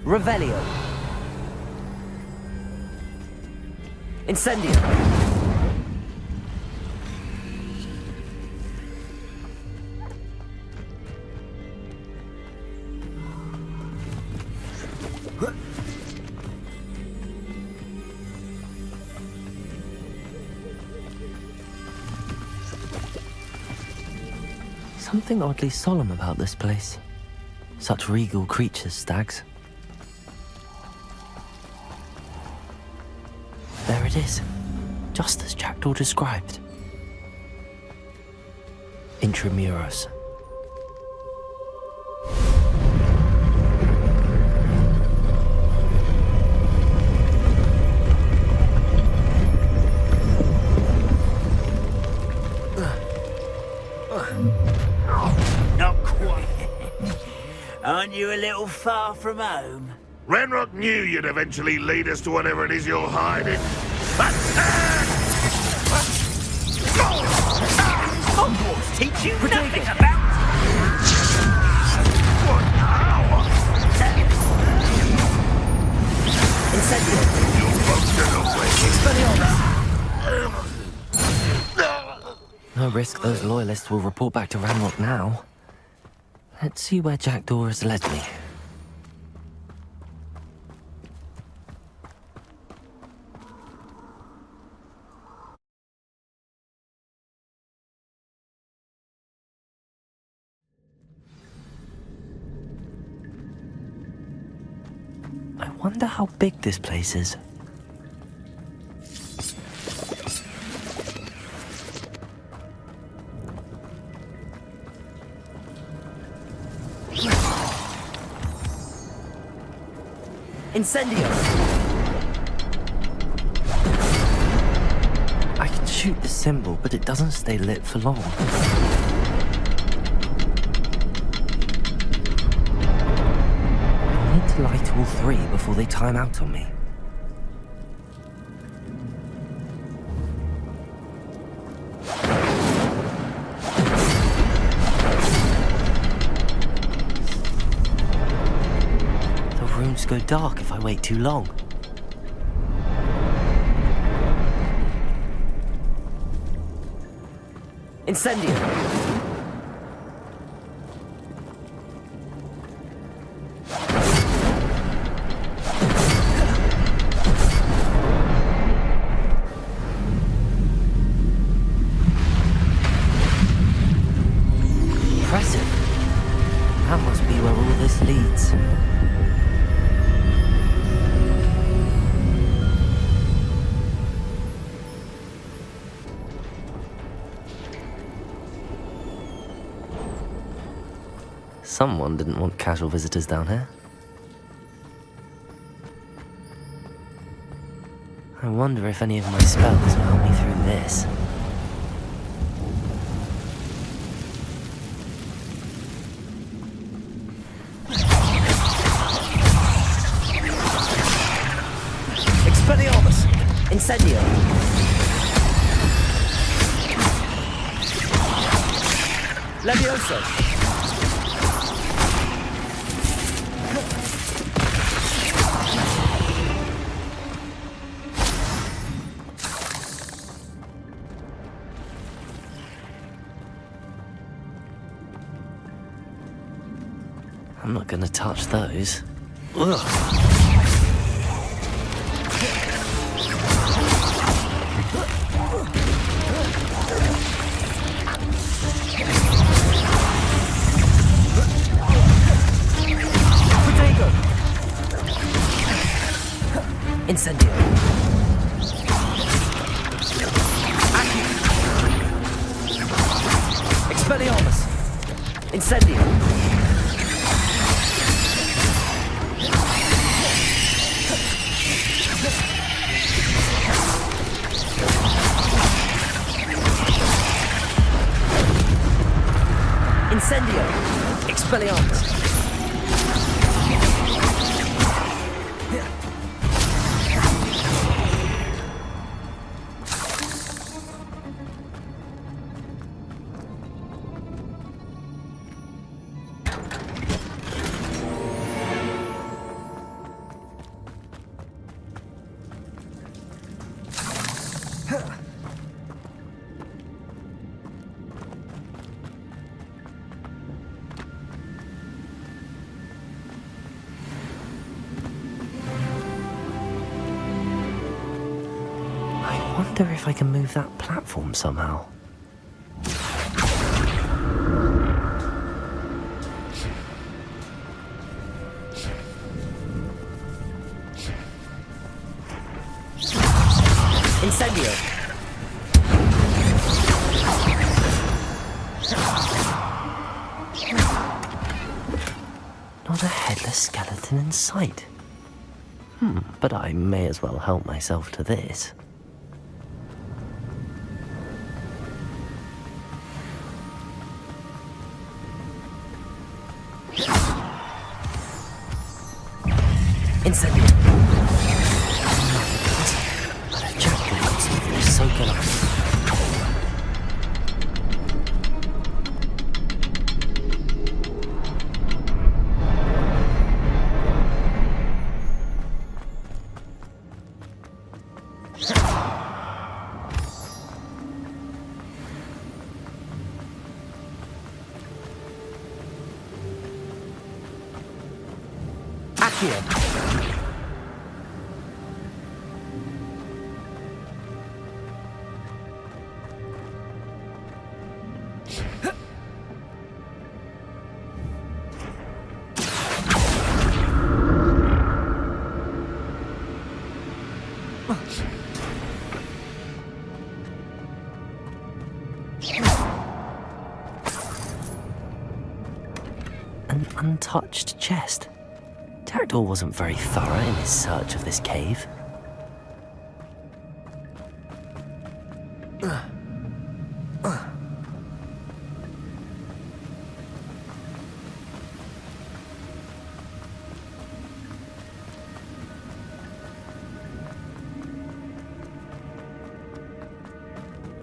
Revelio. Incendio. Something oddly solemn about this place. Such regal creatures, stags. There it is, just as Jackdaw described. Intramuros. Not quite. Aren't you a little far from home? Renrock knew you'd eventually lead us to whatever it is you're hiding. Hogwarts teach you nothing about... No risk those loyalists will report back to Ranrock now. Let's see where Jackdaw has led me. I wonder how big this place is. Incendio! I can shoot the symbol, but it doesn't stay lit for long. I need to light all three before they time out on me. Go dark if I wait too long. Incendio! Impressive. That must be where all this leads. Someone didn't want casual visitors down here. I wonder if any of my spells will help me through this. Expelliarmus! Incendio! Levioso! I'm not gonna touch those. Ugh. Incendio. Expelliarmus. Incendio. Incendio. Expelliarmus. I wonder if I can move that platform somehow. Incendio! Not a headless skeleton in sight. But I may as well help myself to this. Incendio! But if Jack could got something, so can I. An untouched chest. Jackdaw wasn't very thorough in his search of this cave.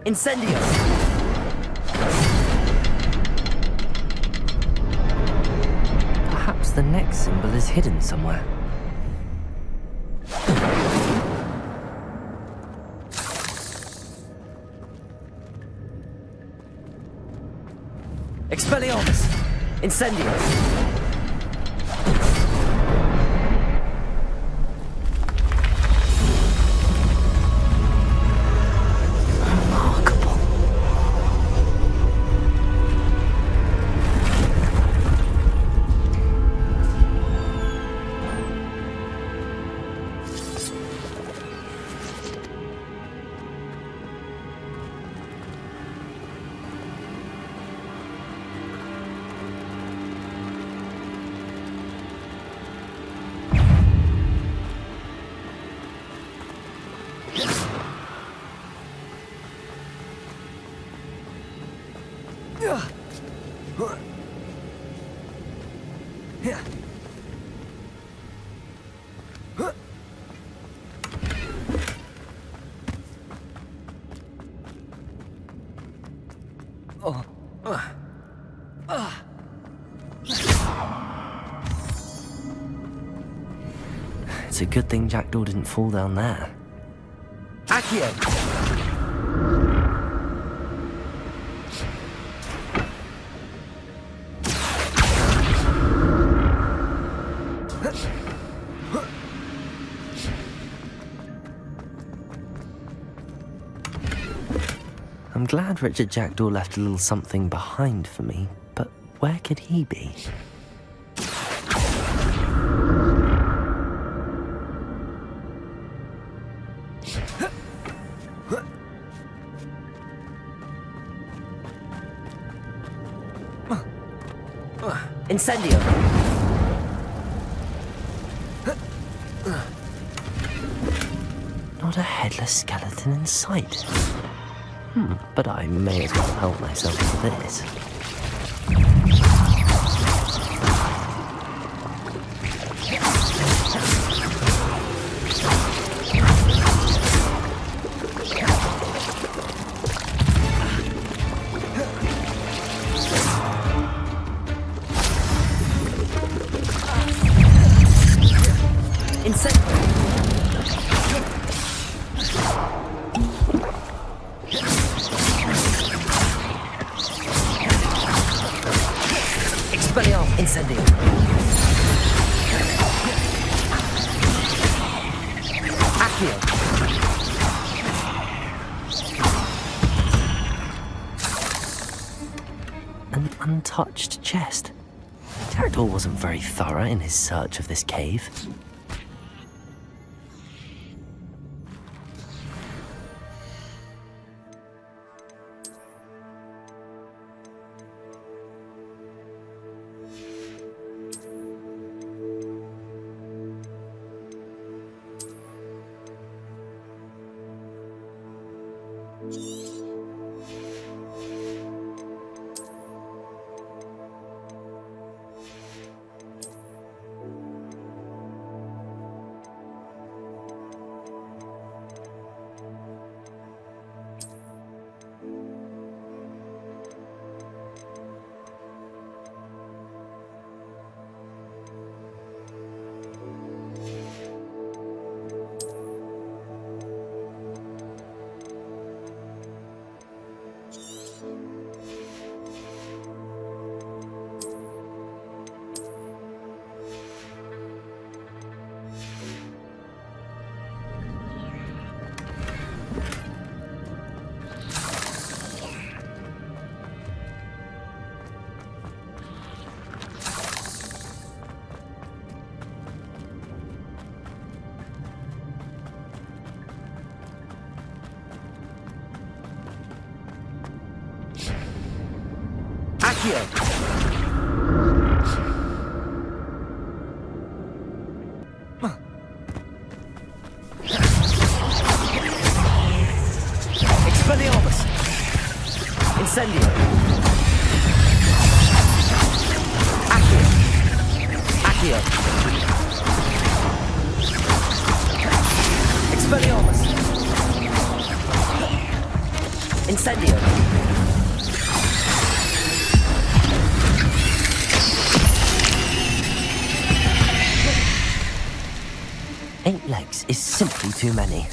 Incendio! Perhaps the next symbol is hidden somewhere. Expelliarmus! Incendio! It's a good thing Jackdaw didn't fall down there. Accio! I'm glad Richard Jackdaw left a little something behind for me, but where could he be? Incendio! Not a headless skeleton in sight. But I may as well help myself to this. Incendio. Accio. An untouched chest. Pterodor wasn't very thorough in his search of this cave. Expelliarmus! Incendio! Accio! Accio! Expelliarmus! Incendio! Eight legs is simply too many.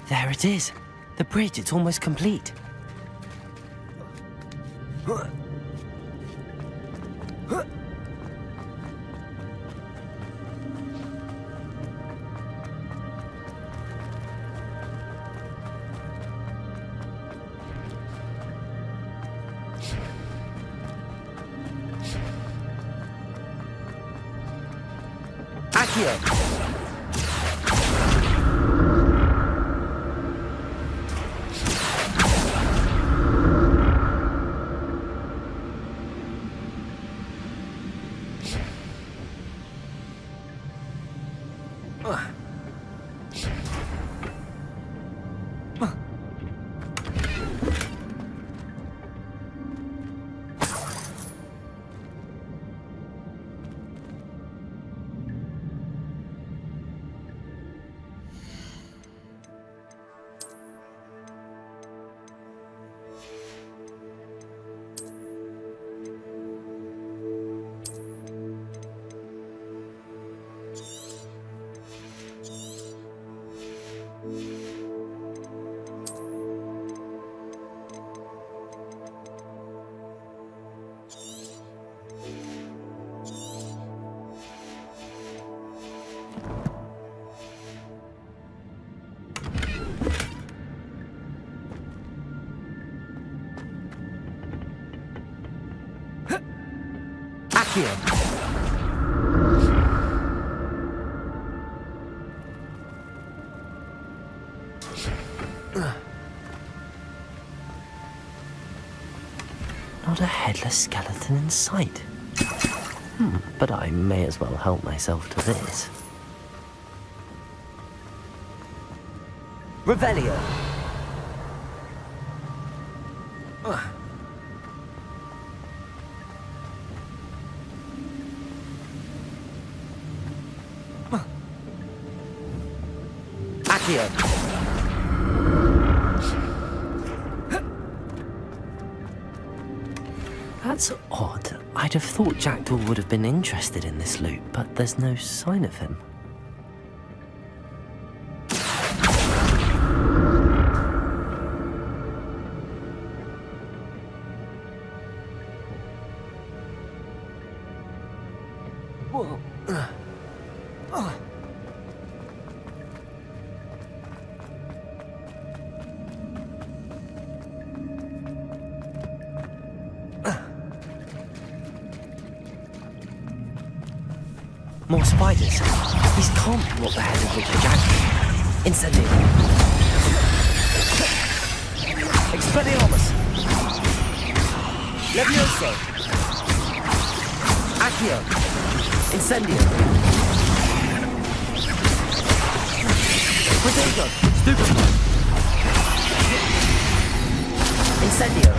There it is. The bridge, it's almost complete. Accio! Accio. Not a headless skeleton in sight. But I may as well help myself to this. Revelio. Accio. That's odd. I'd have thought Jackdaw would have been interested in this loot, but there's no sign of him. Whoa. More spiders. These can't be what the hell is with the Jackdaw. Incendio. Expelliarmus. Levioso. Accio. Incendio. Protego. Stupefy. Incendio.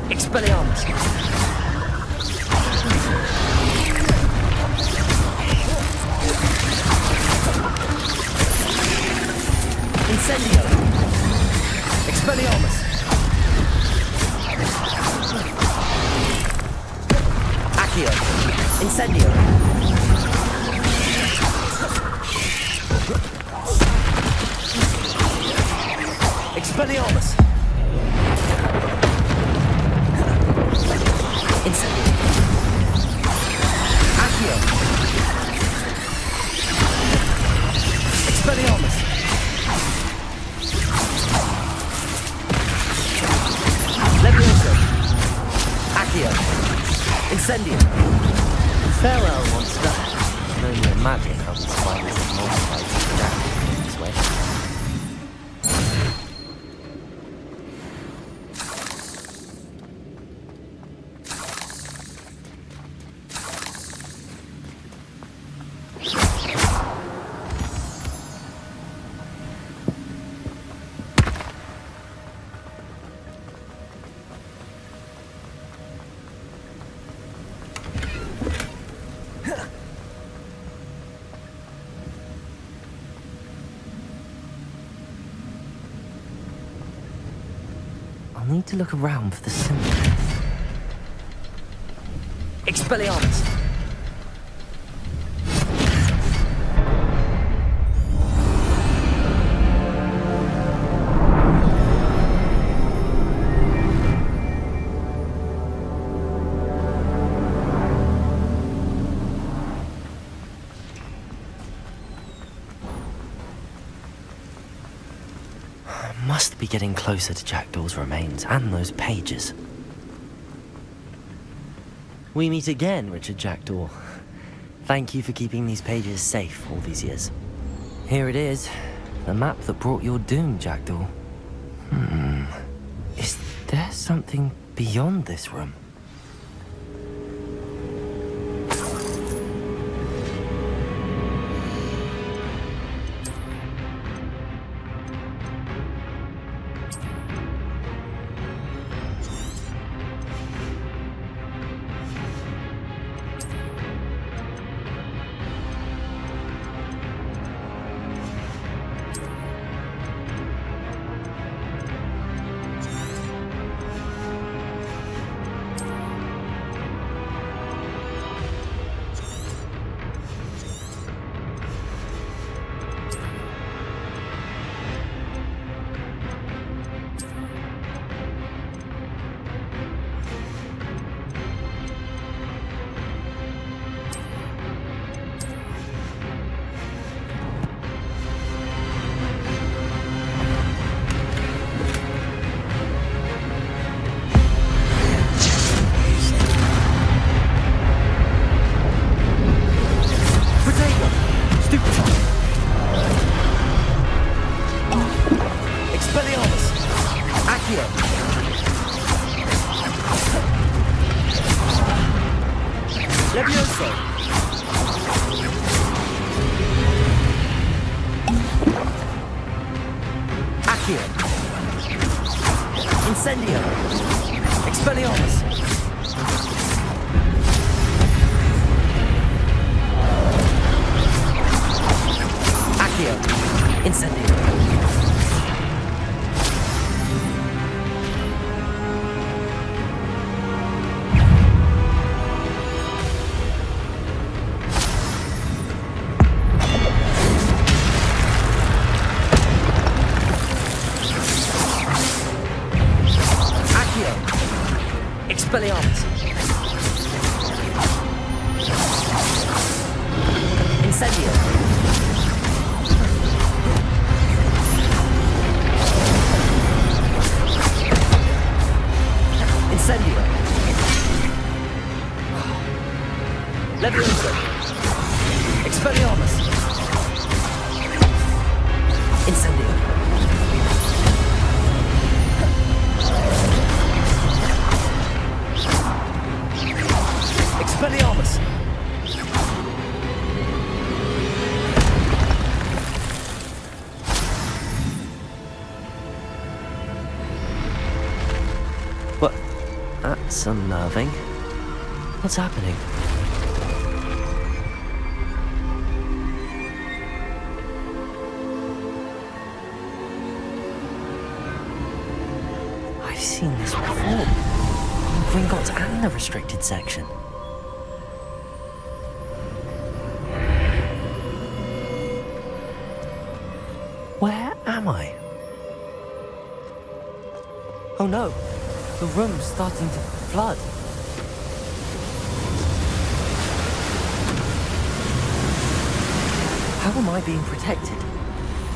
Expelliarmus. Incendio. Expelliarmus. Accio. Incendio. Expelliarmus. Incendio. Accio. Expelliarmus. Levioso. Accio. Incendio. Farewell, monster. I can only imagine how these spiders have multiplied to Jack this way. I'll need to look around for the symbol. Expelliarmus! Must be getting closer to Jackdaw's remains and those pages. We meet again, Richard Jackdaw. Thank you for keeping these pages safe all these years. Here it is, the map that brought your doom, Jackdaw. Is there something beyond this room? Levioso! Accio! Incendio! Expelliarmus! Accio! Incendio! Expelliarmus! Incendio! Incendio! Levioso! Expelliarmus! Incendio! Expelliarmus! What? That's unnerving. What's happening? I've seen this before. In Gringotts and the restricted section. Where am I? Oh no, the room's starting to flood. How am I being protected?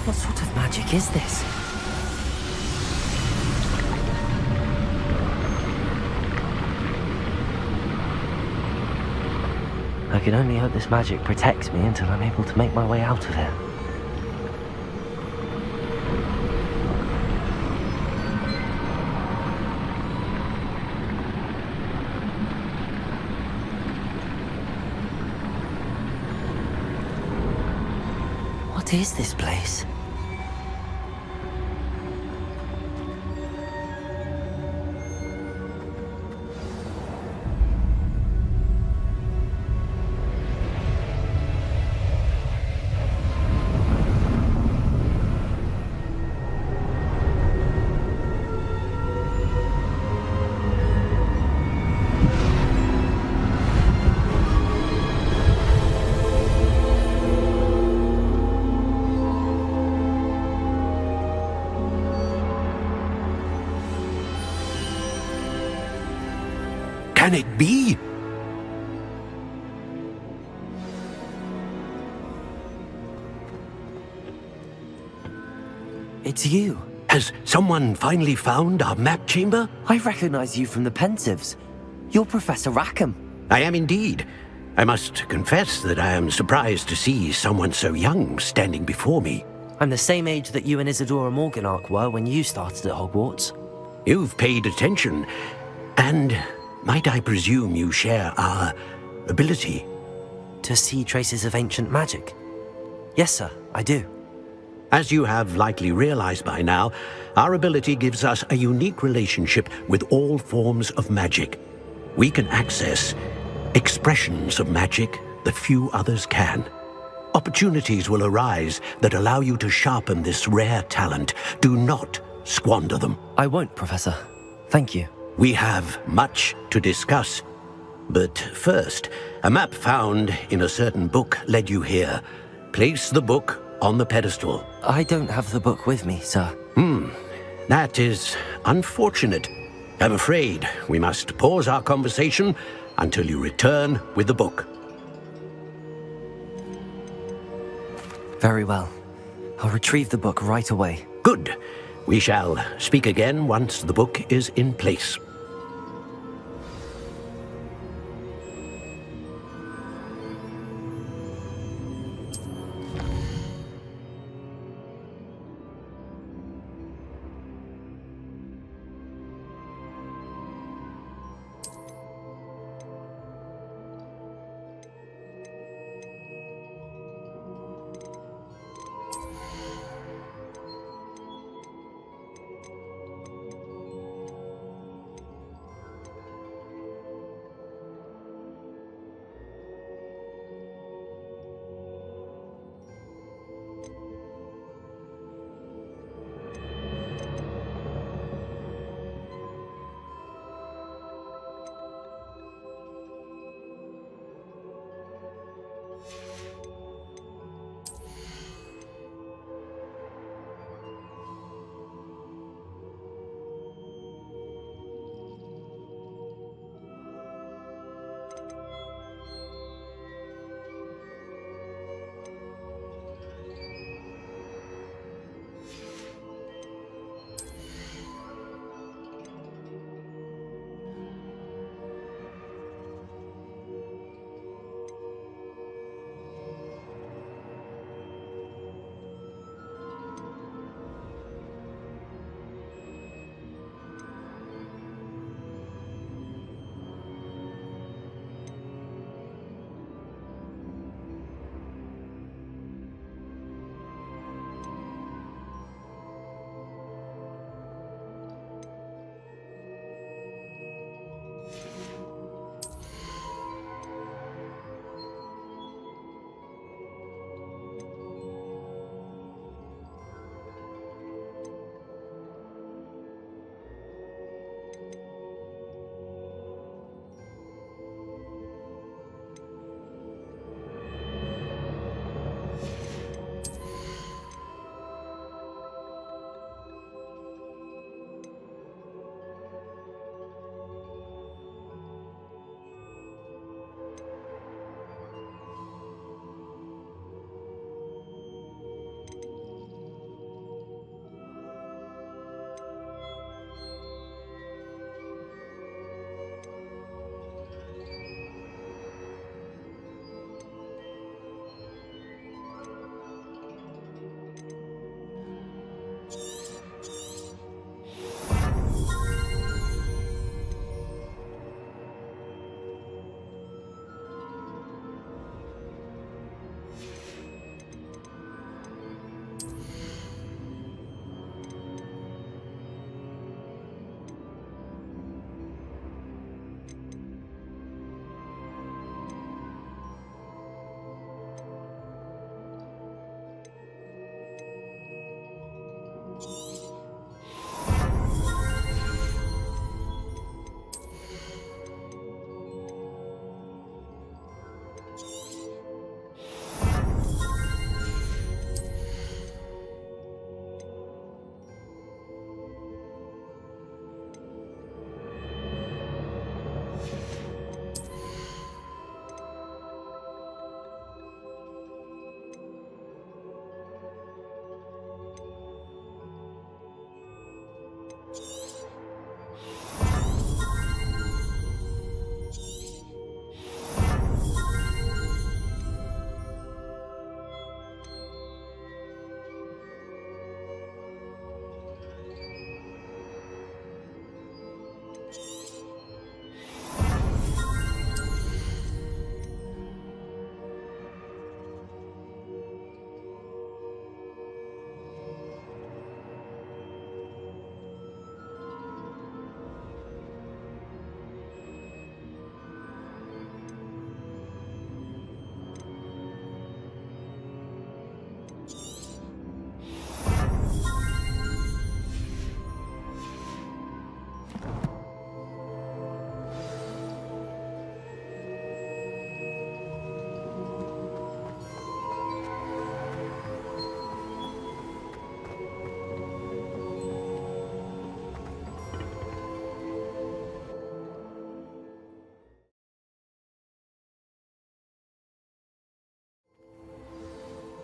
What sort of magic is this? I can only hope this magic protects me until I'm able to make my way out of here. What is this place? Can it be? It's you. Has someone finally found our map chamber? I recognize you from the Pensives. You're Professor Rackham. I am indeed. I must confess that I am surprised to see someone so young standing before me. I'm the same age that you and Isadora Morganach were when you started at Hogwarts. You've paid attention, and might I presume you share our ability? To see traces of ancient magic? Yes, sir, I do. As you have likely realized by now, our ability gives us a unique relationship with all forms of magic. We can access expressions of magic that few others can. Opportunities will arise that allow you to sharpen this rare talent. Do not squander them. I won't, Professor. Thank you. We have much to discuss. But first, a map found in a certain book led you here. Place the book on the pedestal. I don't have the book with me, sir. That is unfortunate. I'm afraid we must pause our conversation until you return with the book. Very well. I'll retrieve the book right away. Good. We shall speak again once the book is in place.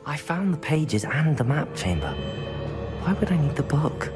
I found the pages and the map chamber. Why would I need the book?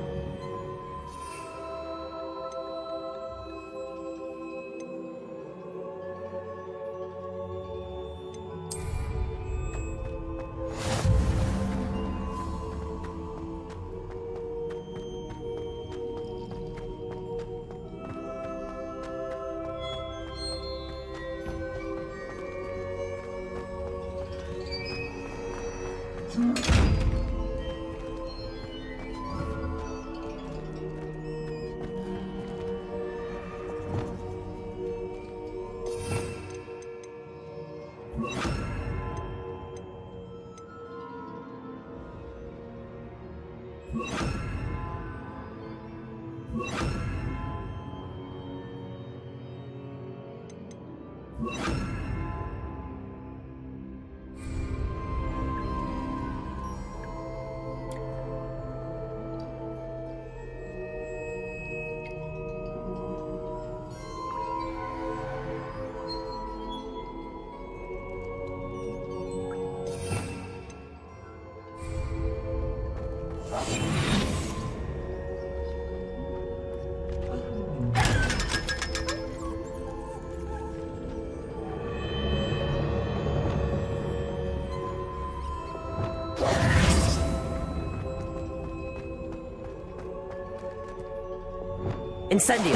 Incendio!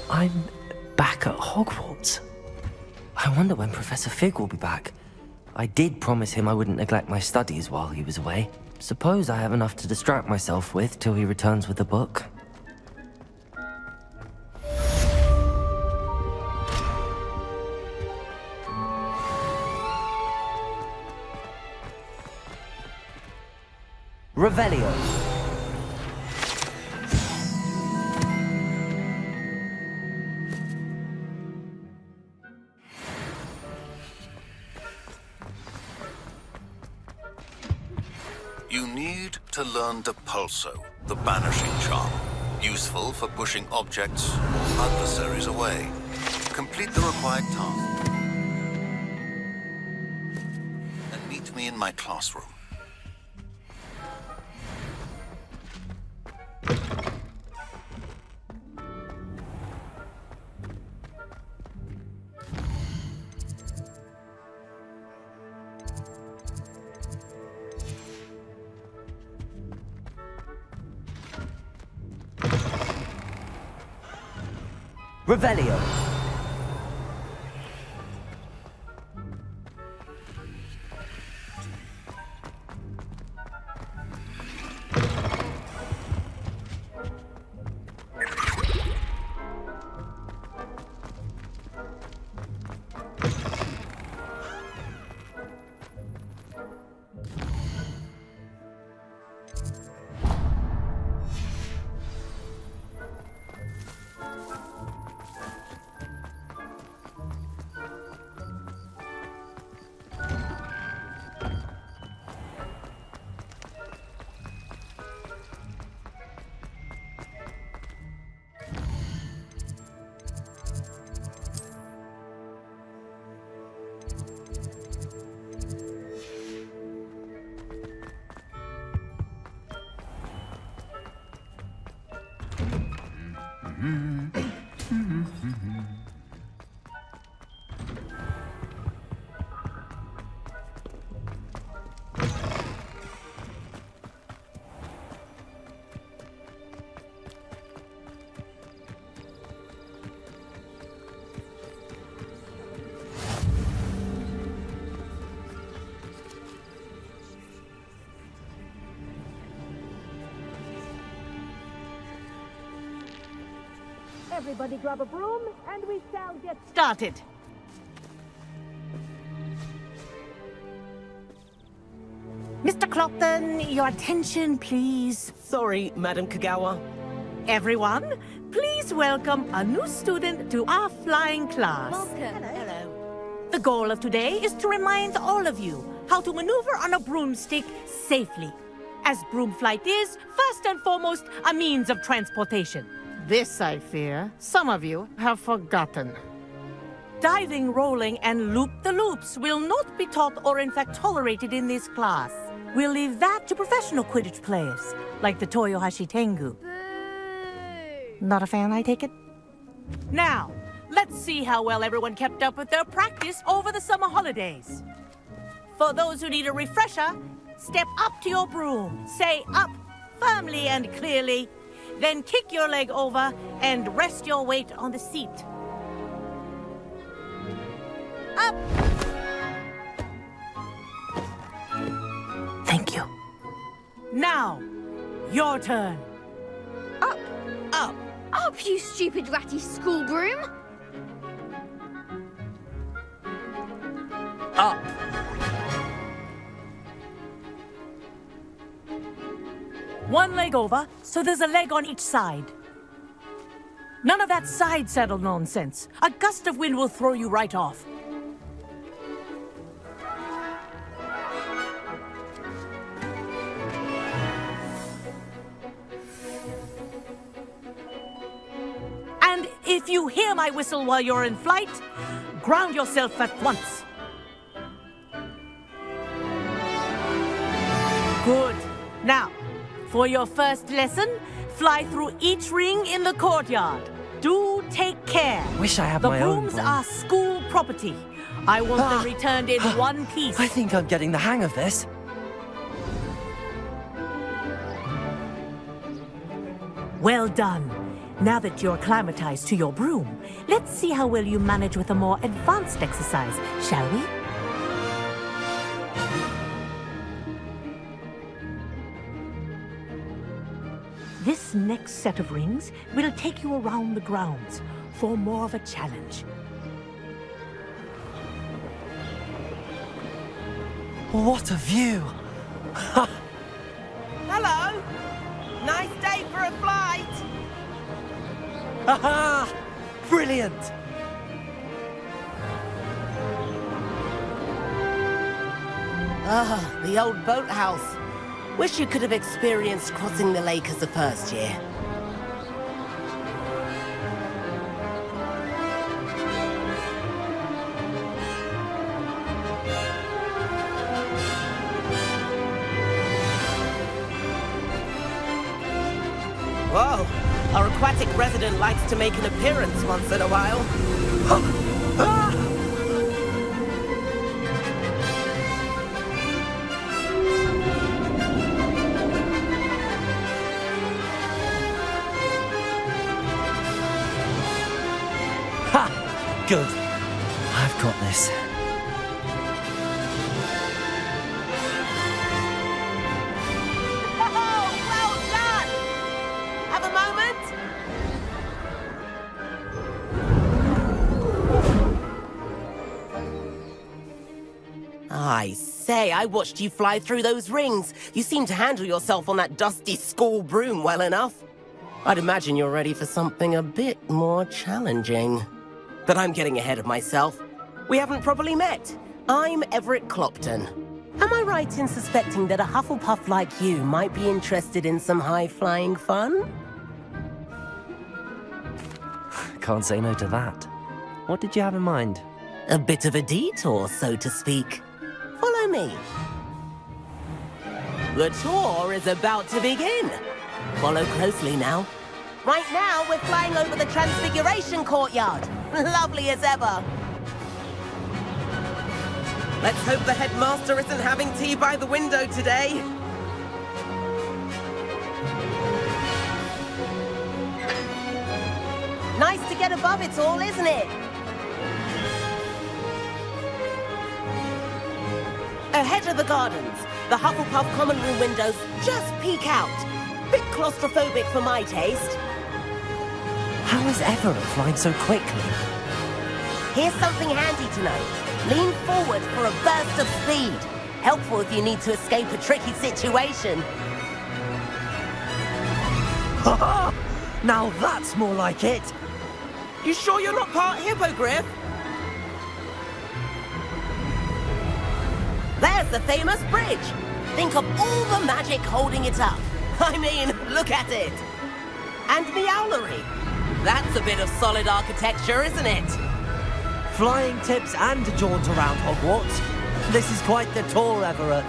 I'm back at Hogwarts. I wonder when Professor Fig will be back. I did promise him I wouldn't neglect my studies while he was away. Suppose I have enough to distract myself with till he returns with the book. Revelio. You need to learn Depulso, the banishing charm. Useful for pushing objects or adversaries away. Complete the required task. And meet me in my classroom. Revelio. Everybody grab a broom, and we shall get started. Mr. Clopton, your attention, please. Sorry, Madam Kagawa. Everyone, please welcome a new student to our flying class. Welcome. Hello. The goal of today is to remind all of you how to maneuver on a broomstick safely, as broom flight is, first and foremost, a means of transportation. This, I fear, some of you have forgotten. Diving, rolling, and loop-the-loops will not be taught or in fact tolerated in this class. We'll leave that to professional Quidditch players, like the Toyohashi Tengu. Not a fan, I take it? Now, let's see how well everyone kept up with their practice over the summer holidays. For those who need a refresher, step up to your broom, say up firmly and clearly, then kick your leg over and rest your weight on the seat. Up! Thank you. Now, your turn. Up! Up! Up, you stupid ratty school broom! Up! One leg over, so there's a leg on each side. None of that side saddle nonsense. A gust of wind will throw you right off. And if you hear my whistle while you're in flight, ground yourself at once. Good. Now, for your first lesson, fly through each ring in the courtyard. Do take care. Wish I had my own brooms broom. are school property. I want them returned in one piece. I think I'm getting the hang of this. Well done. Now that you're acclimatized to your broom, let's see how well you manage with a more advanced exercise, shall we? This next set of rings will take you around the grounds for more of a challenge. What a view! Hello! Nice day for a flight! Haha! Brilliant! Ah, the old boathouse. Wish you could have experienced crossing the lake as a first year. Whoa, our aquatic resident likes to make an appearance once in a while. Ha! Good. I've got this. I say, I watched you fly through those rings. You seem to handle yourself on that dusty school broom well enough. I'd imagine you're ready for something a bit more challenging. But I'm getting ahead of myself. We haven't properly met. I'm Everett Clopton. Am I right in suspecting that a Hufflepuff like you might be interested in some high-flying fun? Can't say no to that. What did you have in mind? A bit of a detour, so to speak. Follow me. The tour is about to begin. Follow closely now. Right now, we're flying over the Transfiguration Courtyard. Lovely as ever. Let's hope the headmaster isn't having tea by the window today. Nice to get above it all, isn't it? Ahead of the gardens, the Hufflepuff common room windows just peek out. Bit claustrophobic for my taste. How is Everett flying so quickly? Here's something handy to know. Lean forward for a burst of speed. Helpful if you need to escape a tricky situation. Now that's more like it. You sure you're not part hippogriff? There's the famous bridge. Think of all the magic holding it up. I mean, look at it. And Meowlery. That's a bit of solid architecture, isn't it? Flying tips and a jaunt around Hogwarts. This is quite the tour, Everett.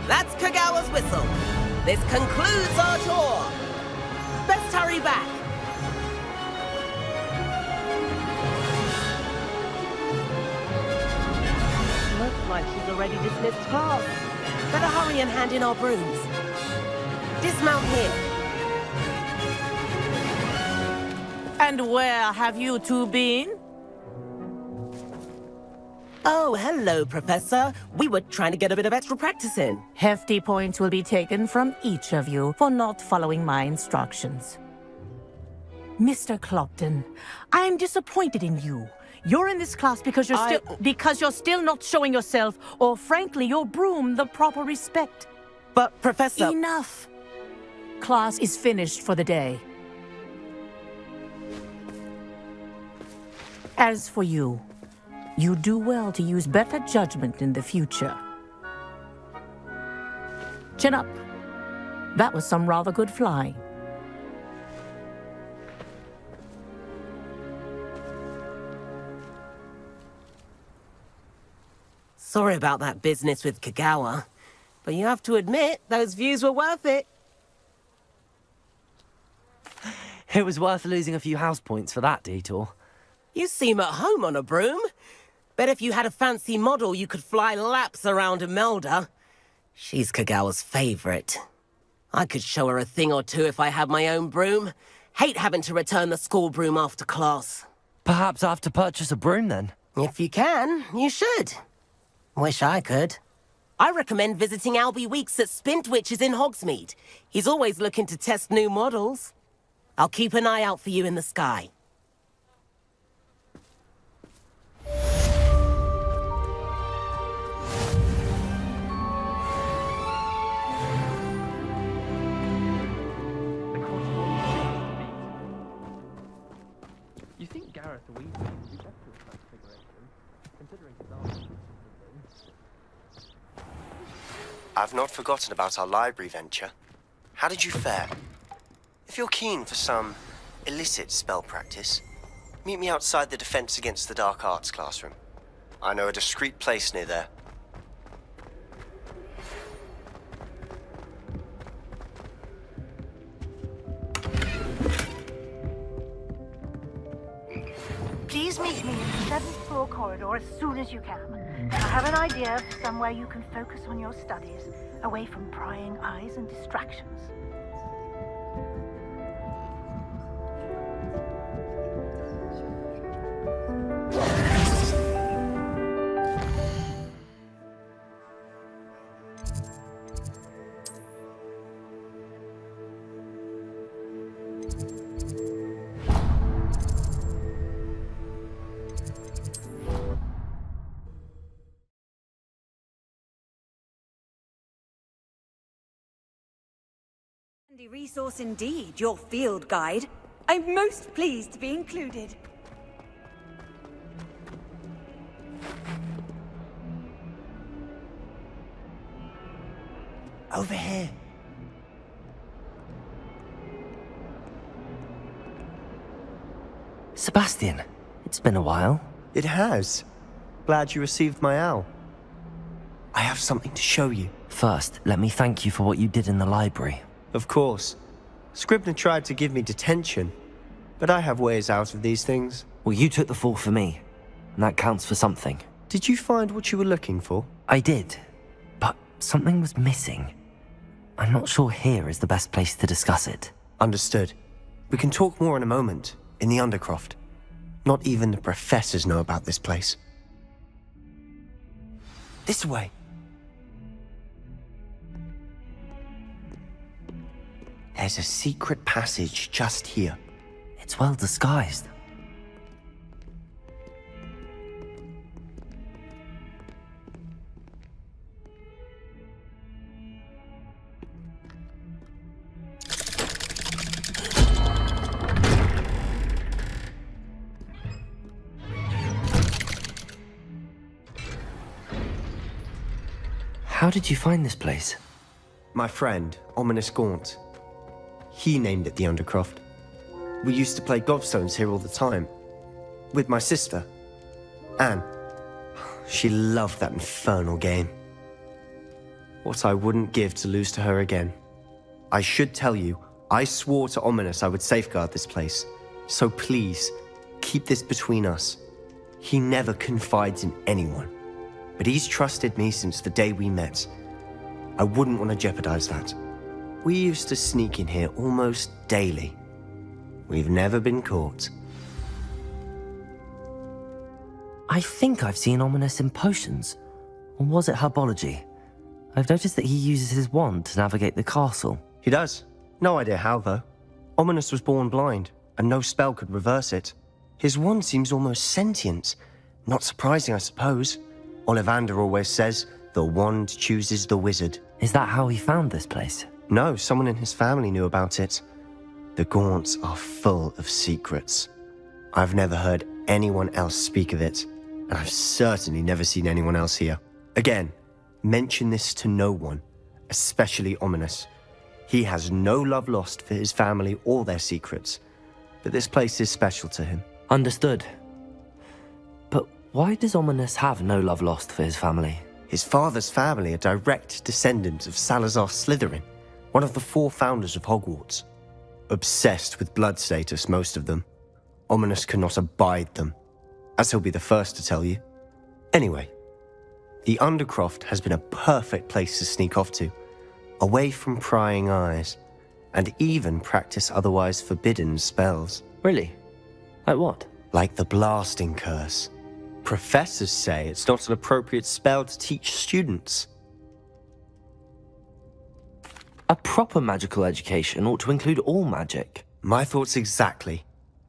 That's Kagawa's whistle. This concludes our tour. Best hurry back. Looks like she's already dismissed class. Better hurry and hand in our brooms. Dismount here. And where have you two been? Oh, hello, Professor. We were trying to get a bit of extra practice in. Hefty points will be taken from each of you for not following my instructions. Mr. Clopton, I am disappointed in you. You're in this class because you're still not showing yourself, or frankly, your broom the proper respect. But, Professor... Enough! Class is finished for the day. As for you, you do well to use better judgment in the future. Chin up. That was some rather good flying. Sorry about that business with Kagawa, but you have to admit, those views were worth it. It was worth losing a few house points for that detour. You seem at home on a broom. Bet if you had a fancy model, you could fly laps around Imelda. She's Kagawa's favorite. I could show her a thing or two if I had my own broom. Hate having to return the school broom after class. Perhaps I have to purchase a broom then? If you can, you should. Wish I could. I recommend visiting Albie Weeks at Spintwitches in Hogsmeade. He's always looking to test new models. I'll keep an eye out for you in the sky. You think Gareth the Weasley would be better at Transfiguration, considering his arms? I've not forgotten about our library venture. How did you fare? If you're keen for some illicit spell practice, meet me outside the Defense Against the Dark Arts classroom. I know a discreet place near there. Please meet me in the 7th floor corridor as soon as you can. I have an idea of somewhere you can focus on your studies, away from prying eyes and distractions. Handy resource indeed, your field guide. I'm most pleased to be included. Over here. Sebastian, it's been a while. It has. Glad you received my owl. I have something to show you. First, let me thank you for what you did in the library. Of course. Scribner tried to give me detention, but I have ways out of these things. Well, you took the fall for me, and that counts for something. Did you find what you were looking for? I did, but something was missing. I'm not sure here is the best place to discuss it. Understood. We can talk more in a moment, in the Undercroft. Not even the professors know about this place. This way. There's a secret passage just here. It's well disguised. How did you find this place? My friend, Ominous Gaunt. He named it the Undercroft. We used to play gobstones here all the time. With my sister, Anne. She loved that infernal game. What I wouldn't give to lose to her again. I should tell you, I swore to Ominous I would safeguard this place. So please, keep this between us. He never confides in anyone. But he's trusted me since the day we met. I wouldn't want to jeopardize that. We used to sneak in here almost daily. We've never been caught. I think I've seen Ominous in potions. Or was it herbology? I've noticed that he uses his wand to navigate the castle. He does. No idea how, though. Ominous was born blind, and no spell could reverse it. His wand seems almost sentient. Not surprising, I suppose. Ollivander always says, the wand chooses the wizard. Is that how he found this place? No, someone in his family knew about it. The Gaunts are full of secrets. I've never heard anyone else speak of it, and I've certainly never seen anyone else here. Again, mention this to no one, especially Ominous. He has no love lost for his family or their secrets, but this place is special to him. Understood. But why does Ominous have no love lost for his family? His father's family are direct descendants of Salazar Slytherin, one of the 4 founders of Hogwarts. Obsessed with blood status, most of them. Ominous cannot abide them, as he'll be the first to tell you. Anyway, the Undercroft has been a perfect place to sneak off to, away from prying eyes, and even practice otherwise forbidden spells. Really? Like what? Like the blasting curse. Professors say it's not an appropriate spell to teach students. A proper magical education ought to include all magic. My thoughts exactly.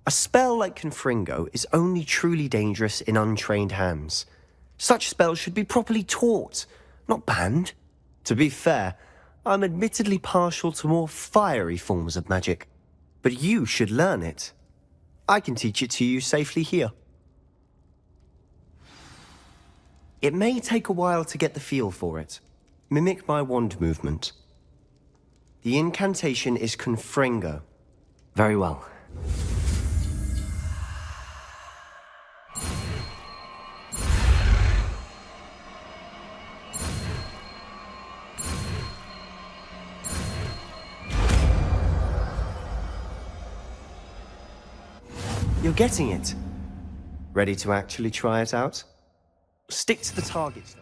A spell like Confringo is only truly dangerous in untrained hands. Such spells should be properly taught, not banned. To be fair, I'm admittedly partial to more fiery forms of magic. But you should learn it. I can teach it to you safely here. It may take a while to get the feel for it. Mimic my wand movement. The incantation is Confringo. Very well. You're getting it. Ready to actually try it out? Stick to the targets, though.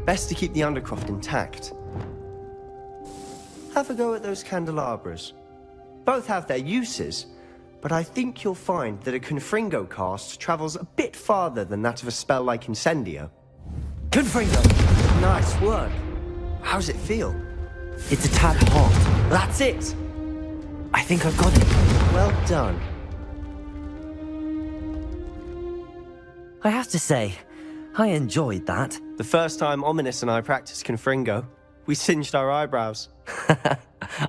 Best to keep the Undercroft intact. Have a go at those candelabras. Both have their uses, but I think you'll find that a Confringo cast travels a bit farther than that of a spell like Incendio. Confringo! Nice work. How's it feel? It's a tad hot. That's it! I think I've got it. Well done. I have to say, I enjoyed that. The first time Ominous and I practiced Confringo, we singed our eyebrows.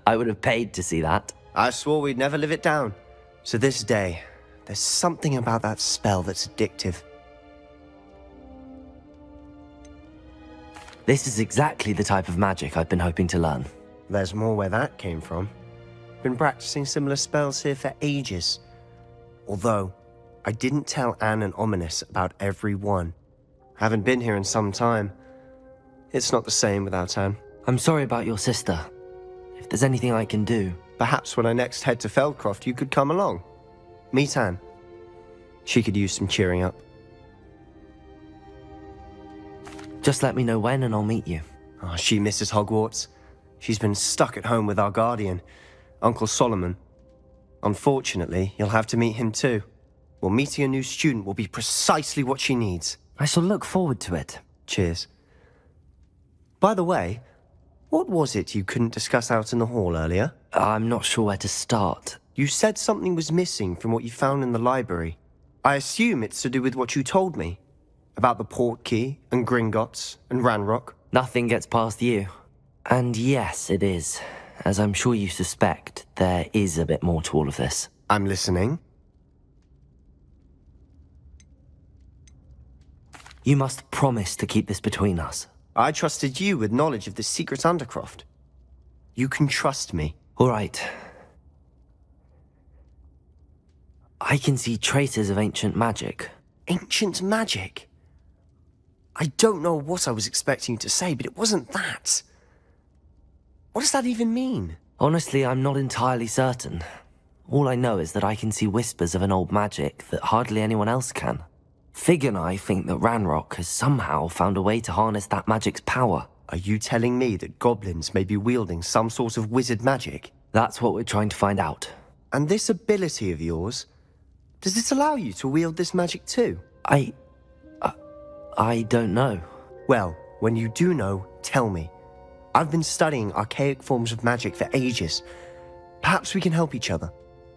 I would have paid to see that. I swore we'd never live it down. So this day, there's something about that spell that's addictive. This is exactly the type of magic I've been hoping to learn. There's more where that came from. Been practicing similar spells here for ages. Although, I didn't tell Anne and Ominous about every one. Haven't been here in some time. It's not the same without Anne. I'm sorry about your sister. If there's anything I can do... Perhaps when I next head to Feldcroft, you could come along. Meet Anne. She could use some cheering up. Just let me know when and I'll meet you. Oh, she misses Hogwarts. She's been stuck at home with our guardian, Uncle Solomon. Unfortunately, you'll have to meet him too. Well, meeting a new student will be precisely what she needs. I shall look forward to it. Cheers. By the way, what was it you couldn't discuss out in the hall earlier? I'm not sure where to start. You said something was missing from what you found in the library. I assume it's to do with what you told me. About the Portkey, and Gringotts, and Ranrock. Nothing gets past you. And yes, it is. As I'm sure you suspect, there is a bit more to all of this. I'm listening. You must promise to keep this between us. I trusted you with knowledge of the secret Undercroft. You can trust me. All right. I can see traces of ancient magic. Ancient magic? I don't know what I was expecting you to say, but it wasn't that. What does that even mean? Honestly, I'm not entirely certain. All I know is that I can see whispers of an old magic that hardly anyone else can. Fig and I think that Ranrock has somehow found a way to harness that magic's power. Are you telling me that goblins may be wielding some sort of wizard magic? That's what we're trying to find out. And this ability of yours, does it allow you to wield this magic too? I don't know. Well, when you do know, tell me. I've been studying archaic forms of magic for ages. Perhaps we can help each other.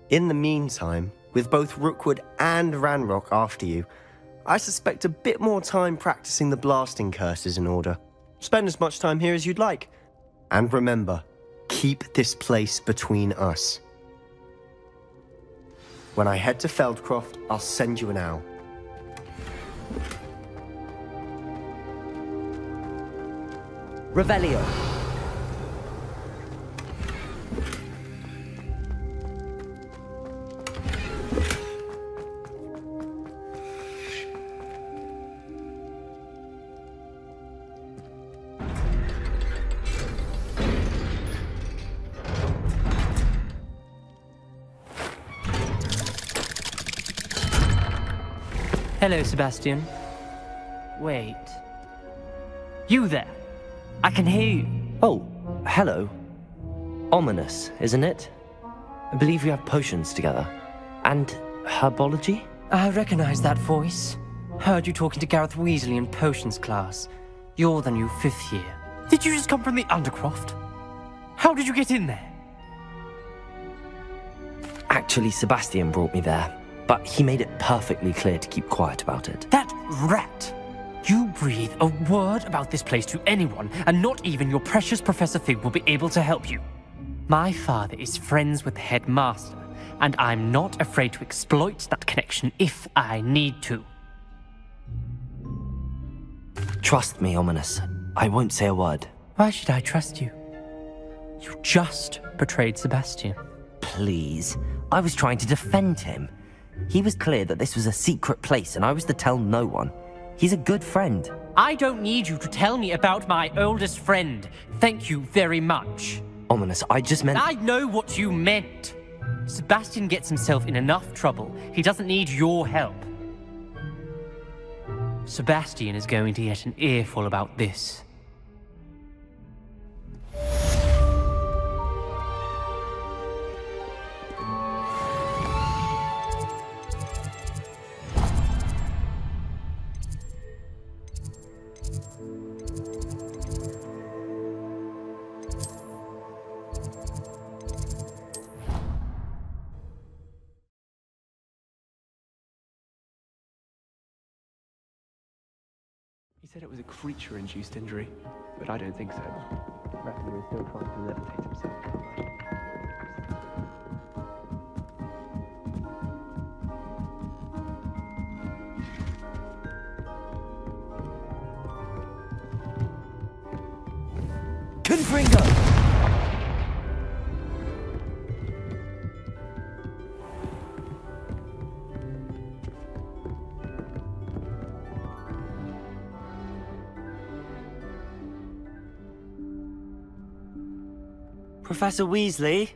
In the meantime, with both Rookwood and Ranrock after you, I suspect a bit more time practicing the blasting curse is in order. Spend as much time here as you'd like. And remember, keep this place between us. When I head to Feldcroft, I'll send you an owl. Revelio. Hello, Sebastian. Wait. You there? I can hear you. Oh, hello. Ominous, isn't it? I believe we have potions together. And herbology? I recognize that voice. Heard you talking to Gareth Weasley in potions class. You're the new 5th year. Did you just come from the Undercroft? How did you get in there? Actually, Sebastian brought me there. But he made it perfectly clear to keep quiet about it. That rat! You breathe a word about this place to anyone, and not even your precious Professor Fig will be able to help you. My father is friends with the headmaster, and I'm not afraid to exploit that connection if I need to. Trust me, Ominous. I won't say a word. Why should I trust you? You just betrayed Sebastian. Please. I was trying to defend him. He was clear that this was a secret place, and I was to tell no one. He's a good friend. I don't need you to tell me about my oldest friend. Thank you very much. Ominous, I just meant... I know what you meant. Sebastian gets himself in enough trouble. He doesn't need your help. Sebastian is going to get an earful about this. He said it was a creature-induced injury, but I don't think so. I reckon he was still trying to levitate himself from that. Confringo! Professor Weasley?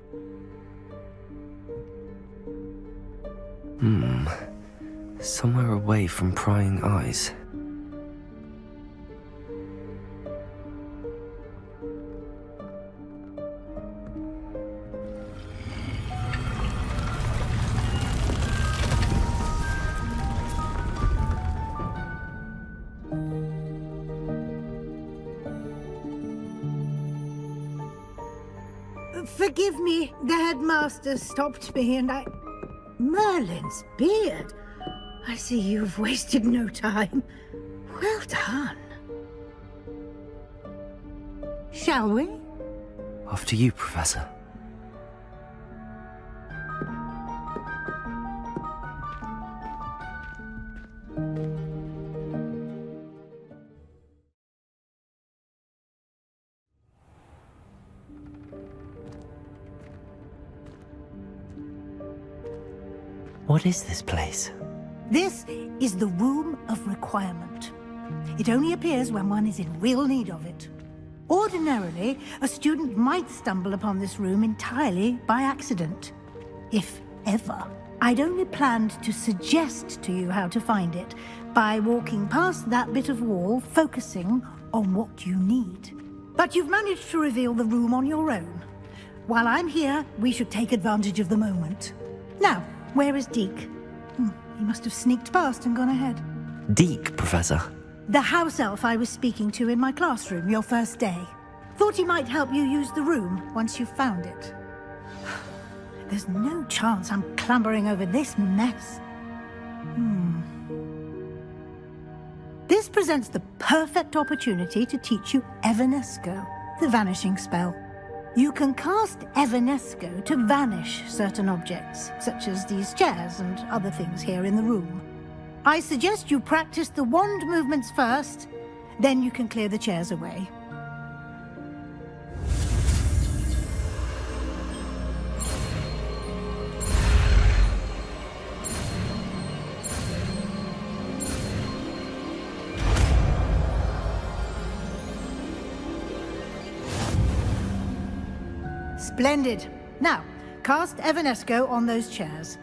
Somewhere away from prying eyes. Forgive me, the headmaster stopped me and I... Merlin's beard. I see you've wasted no time. Well done. Shall we? After you, Professor. What is this place? This is the Room of Requirement. It only appears when one is in real need of it. Ordinarily, a student might stumble upon this room entirely by accident. If ever. I'd only planned to suggest to you how to find it by walking past that bit of wall, focusing on what you need. But you've managed to reveal the room on your own. While I'm here, we should take advantage of the moment. Now, where is Deke? He must have sneaked past and gone ahead. Deke, Professor. The house elf I was speaking to in my classroom your first day. Thought he might help you use the room once you've found it. There's no chance I'm clambering over this mess. This presents the perfect opportunity to teach you Evanesco, the vanishing spell. You can cast Evanesco to vanish certain objects, such as these chairs and other things here in the room. I suggest you practice the wand movements first, then you can clear the chairs away. Splendid. Now, cast Evanesco on those chairs.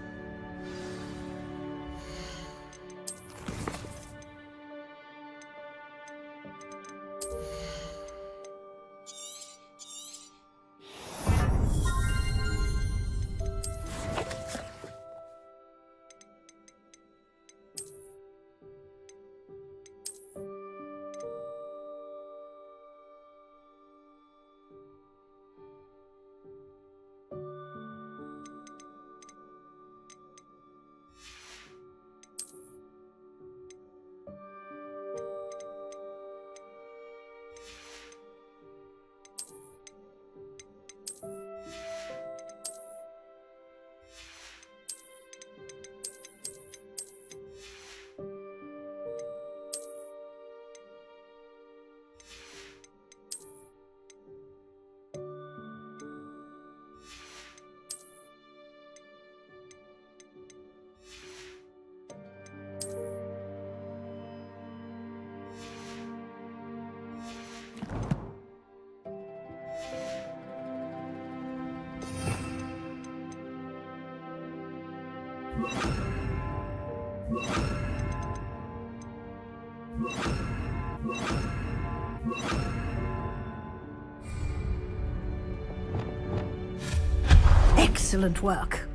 Excellent work.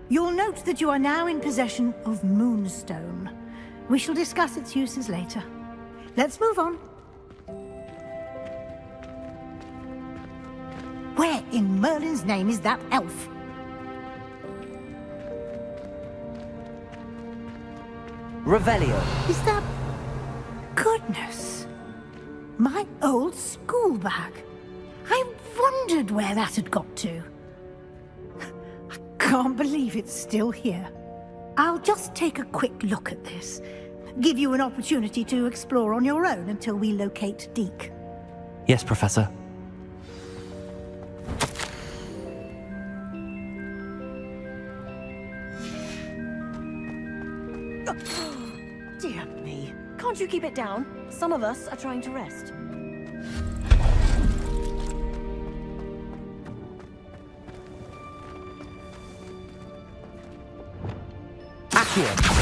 You'll note that you are now in possession of Moonstone. We shall discuss its uses later. Let's move on. Where in Merlin's name is that elf? Revelio. Is that... Goodness. My old school bag. I wondered where that had got to. I can't believe it's still here. I'll just take a quick look at this. Give you an opportunity to explore on your own until we locate Deke. Yes, Professor. Dear me. Can't you keep it down? Some of us are trying to rest. Accio.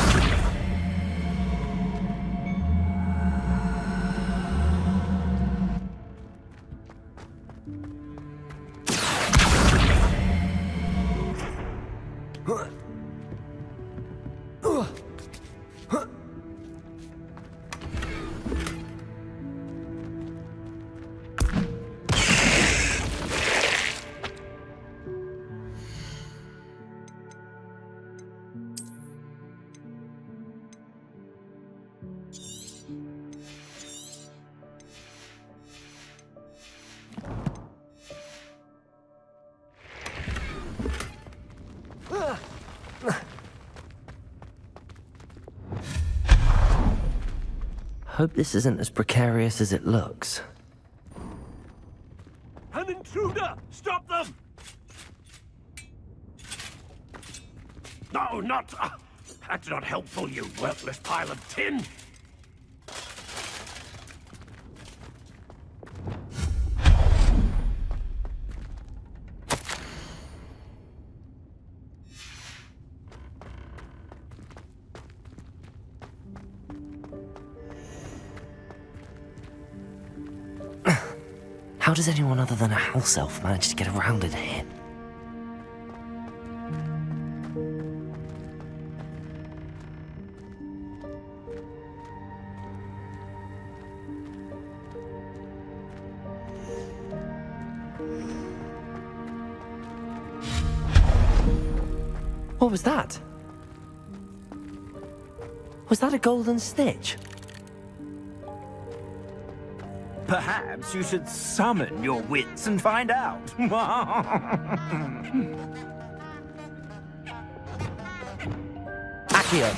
Hope this isn't as precarious as it looks. An intruder! Stop them! No, not... that's not helpful, you worthless pile of tin! How does anyone other than a house elf manage to get around in here? What was that? Was that a golden stitch? Perhaps you should summon your wits and find out. Accio.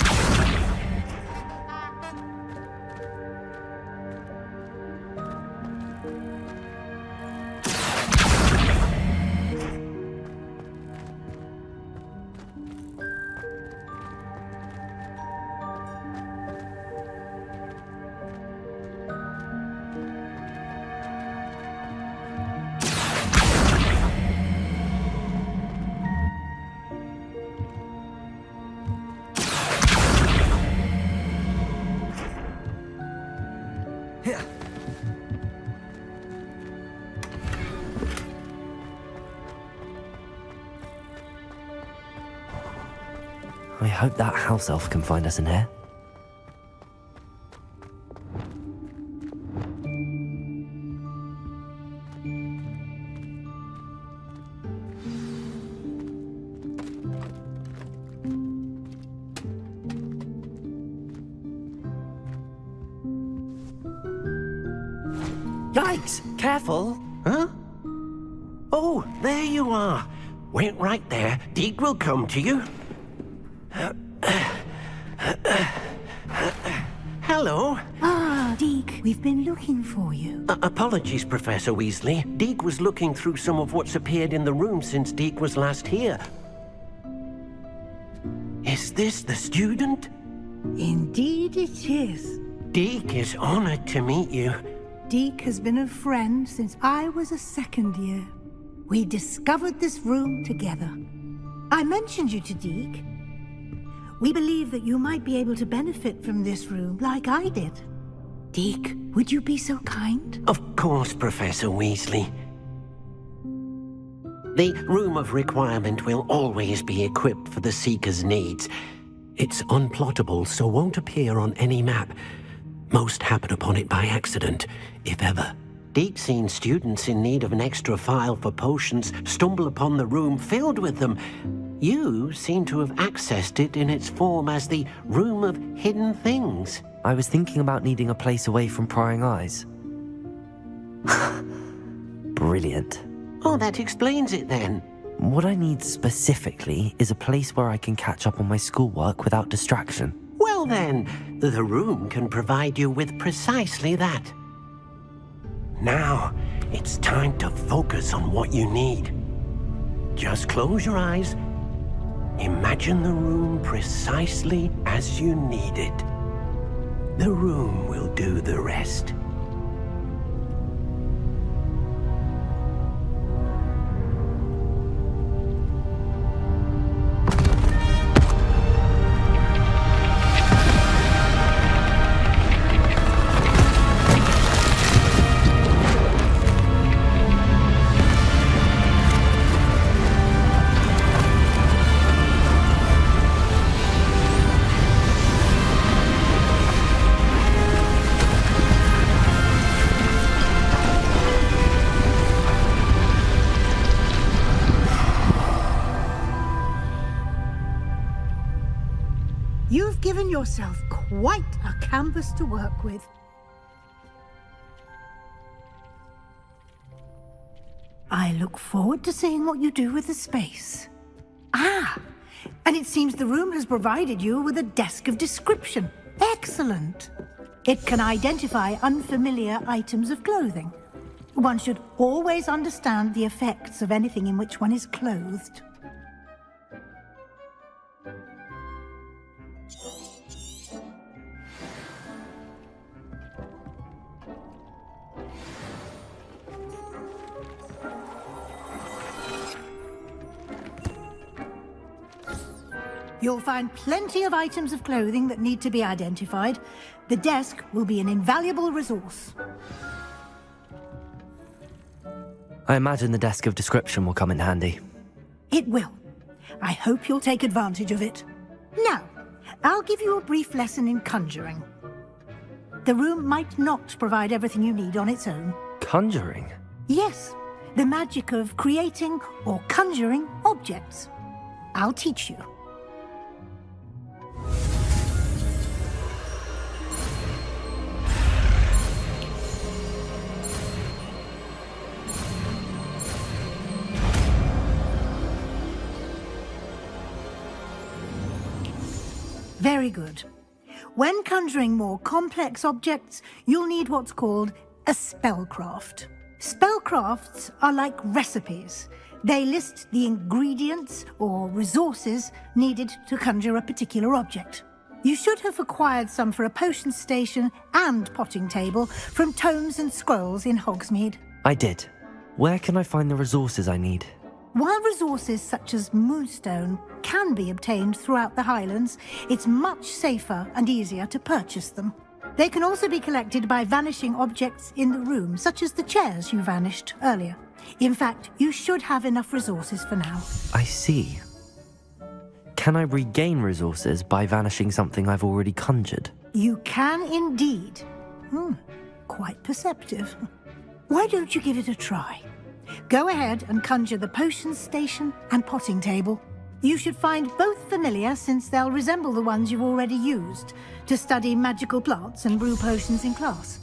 I hope that house elf can find us in here. Yikes! Careful! Huh? Oh, there you are. Wait right there. Deke will come to you. Hello. Ah, Deke, we've been looking for you. Apologies, Professor Weasley. Deke was looking through some of what's appeared in the room since Deke was last here. Is this the student? Indeed it is. Deke is honored to meet you. Deke has been a friend since I was a second year. We discovered this room together. I mentioned you to Deke. We believe that you might be able to benefit from this room like I did. Deke, would you be so kind? Of course, Professor Weasley. The Room of Requirement will always be equipped for the Seeker's needs. It's unplottable, so won't appear on any map. Most happen upon it by accident, if ever. Deke's seen students in need of an extra file for potions stumble upon the room filled with them. You seem to have accessed it in its form as the Room of Hidden Things. I was thinking about needing a place away from prying eyes. Brilliant. Oh, that explains it then. What I need specifically is a place where I can catch up on my schoolwork without distraction. Well then, the room can provide you with precisely that. Now, it's time to focus on what you need. Just close your eyes. Imagine the room precisely as you need it. The room will do the rest. You've given yourself quite a canvas to work with. I look forward to seeing what you do with the space. Ah, and it seems the room has provided you with a desk of description. Excellent. It can identify unfamiliar items of clothing. One should always understand the effects of anything in which one is clothed. You'll find plenty of items of clothing that need to be identified. The desk will be an invaluable resource. I imagine the desk of description will come in handy. It will. I hope you'll take advantage of it. Now, I'll give you a brief lesson in conjuring. The room might not provide everything you need on its own. Conjuring? Yes, the magic of creating or conjuring objects. I'll teach you. Very good. When conjuring more complex objects, you'll need what's called a spellcraft. Spellcrafts are like recipes. They list the ingredients or resources needed to conjure a particular object. You should have acquired some for a potion station and potting table from tomes and scrolls in Hogsmeade. I did. Where can I find the resources I need? While resources such as moonstone can be obtained throughout the Highlands, it's much safer and easier to purchase them. They can also be collected by vanishing objects in the room, such as the chairs you vanished earlier. In fact, you should have enough resources for now. I see. Can I regain resources by vanishing something I've already conjured? You can indeed. Quite perceptive. Why don't you give it a try? Go ahead and conjure the potion station and potting table. You should find both familiar, since they'll resemble the ones you've already used to study magical plants and brew potions in class.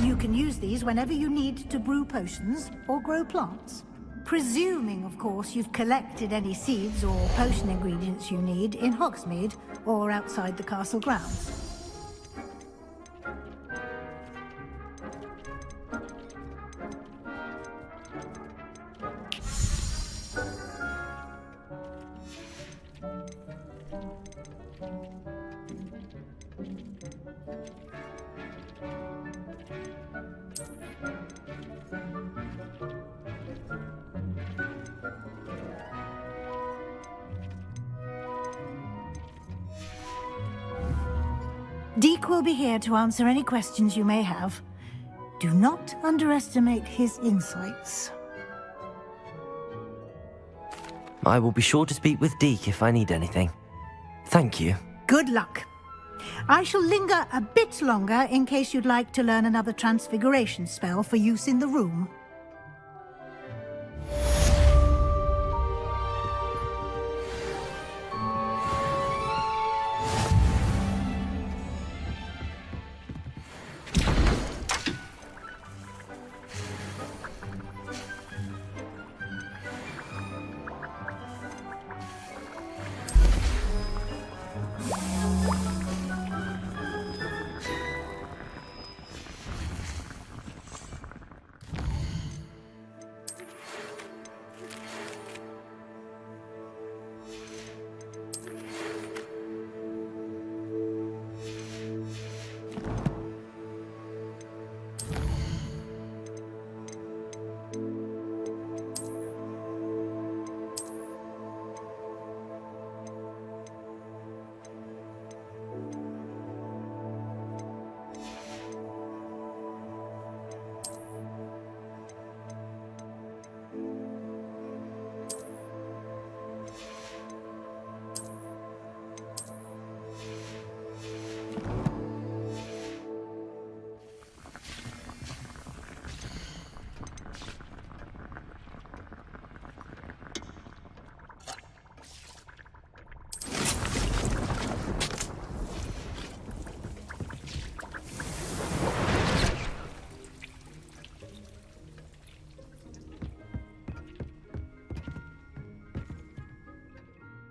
You can use these whenever you need to brew potions or grow plants. Presuming, of course, you've collected any seeds or potion ingredients you need in Hogsmeade or outside the castle grounds. Deke will be here to answer any questions you may have. Do not underestimate his insights. I will be sure to speak with Deke if I need anything. Thank you. Good luck. I shall linger a bit longer in case you'd like to learn another transfiguration spell for use in the room.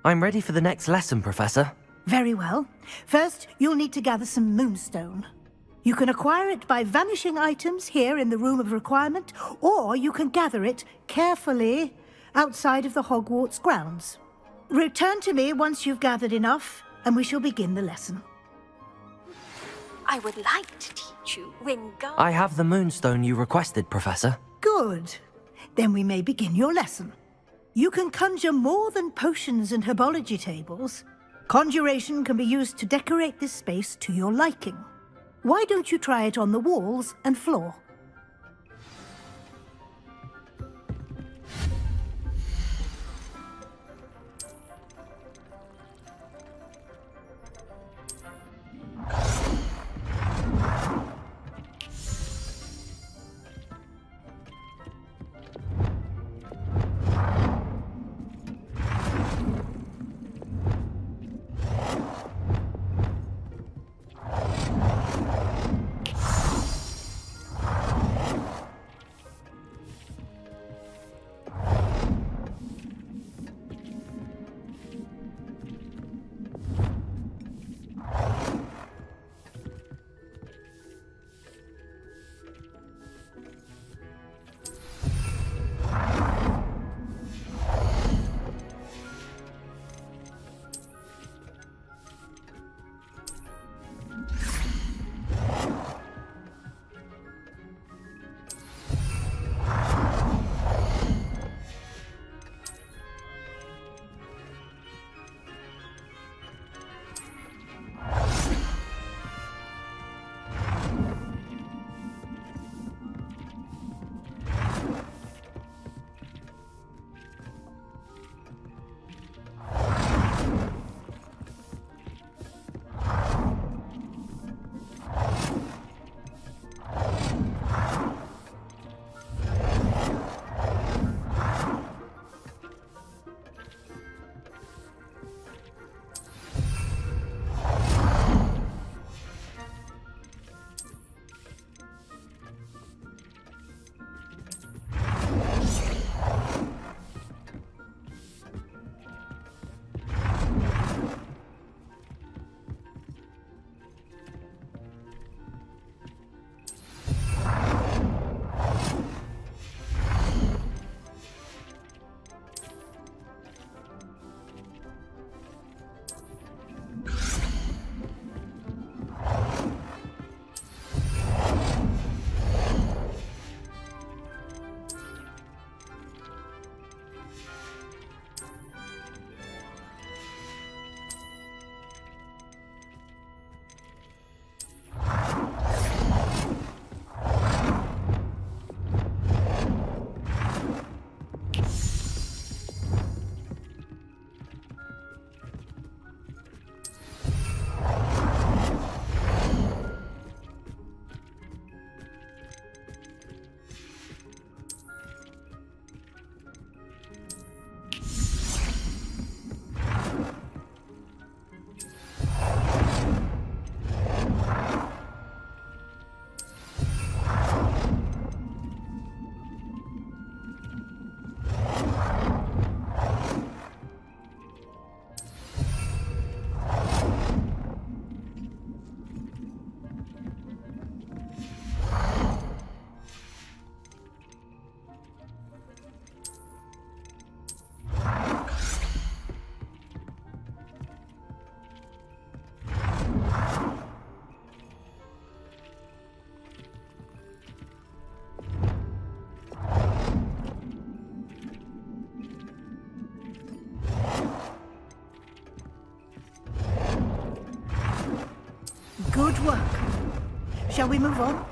I'm ready for the next lesson, Professor. Very well. First, you'll need to gather some moonstone. You can acquire it by vanishing items here in the Room of Requirement, or you can gather it carefully outside of the Hogwarts grounds. Return to me once you've gathered enough, and we shall begin the lesson. I would like to teach you Wingardium. I have the moonstone you requested, Professor. Good. Then we may begin your lesson. You can conjure more than potions and herbology tables. Conjuration can be used to decorate this space to your liking. Why don't you try it on the walls and floor? Shall we move on?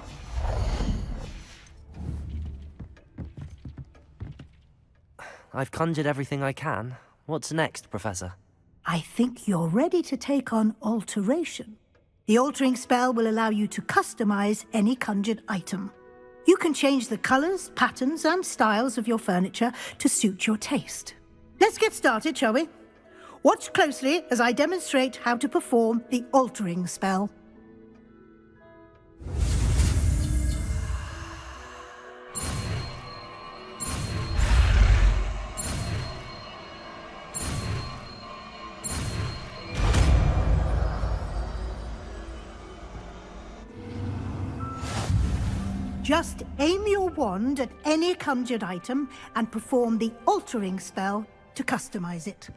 I've conjured everything I can. What's next, Professor? I think you're ready to take on alteration. The altering spell will allow you to customize any conjured item. You can change the colors, patterns, and styles of your furniture to suit your taste. Let's get started, shall we? Watch closely as I demonstrate how to perform the altering spell. Just aim your wand at any conjured item and perform the altering spell to customize it.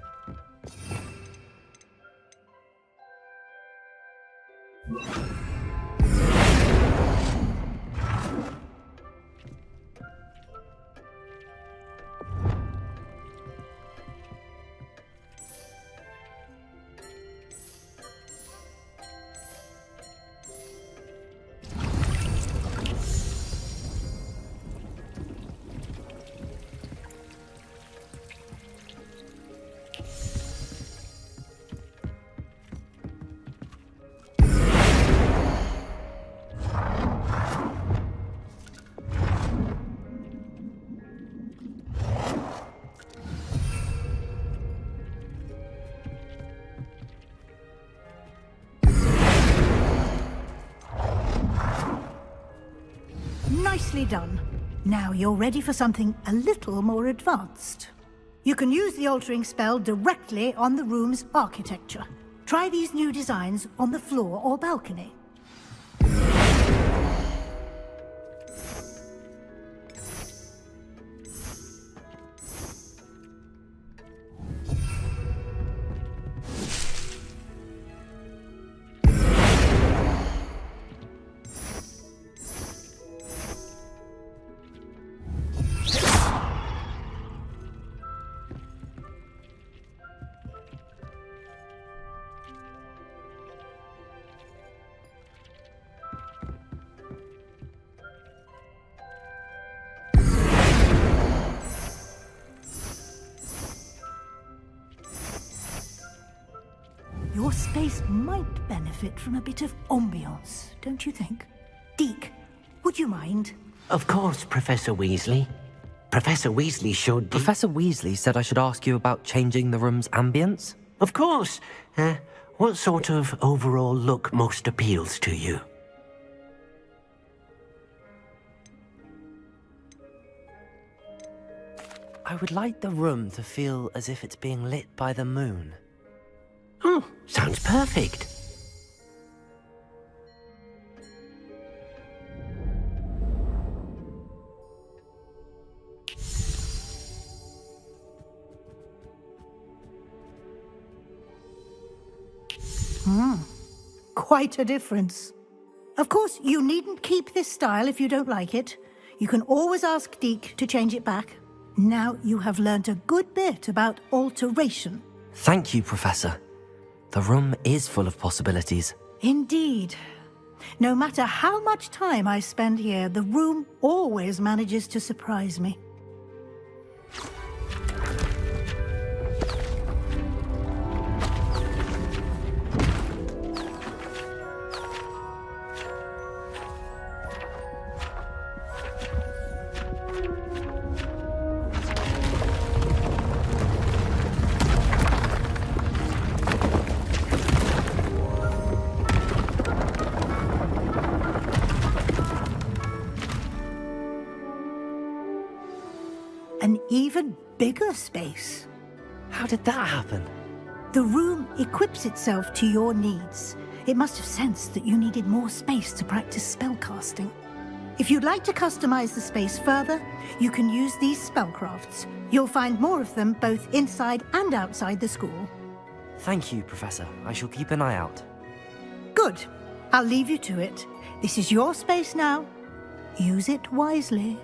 Nicely done. Now you're ready for something a little more advanced. You can use the altering spell directly on the room's architecture. Try these new designs on the floor or balcony. Your space might benefit from a bit of ambiance, don't you think? Deke, would you mind? Of course, Professor Weasley. Professor Weasley showed... Professor Weasley said I should ask you about changing the room's ambience? Of course. What sort of overall look most appeals to you? I would like the room to feel as if it's being lit by the moon. Oh, sounds perfect. Quite a difference. Of course, you needn't keep this style if you don't like it. You can always ask Deke to change it back. Now you have learnt a good bit about alteration. Thank you, Professor. The room is full of possibilities. Indeed. No matter how much time I spend here, the room always manages to surprise me. An even bigger space. How did that happen? The room equips itself to your needs. It must have sensed that you needed more space to practice spellcasting. If you'd like to customize the space further, you can use these spellcrafts. You'll find more of them both inside and outside the school. Thank you, Professor. I shall keep an eye out. Good. I'll leave you to it. This is your space now. Use it wisely.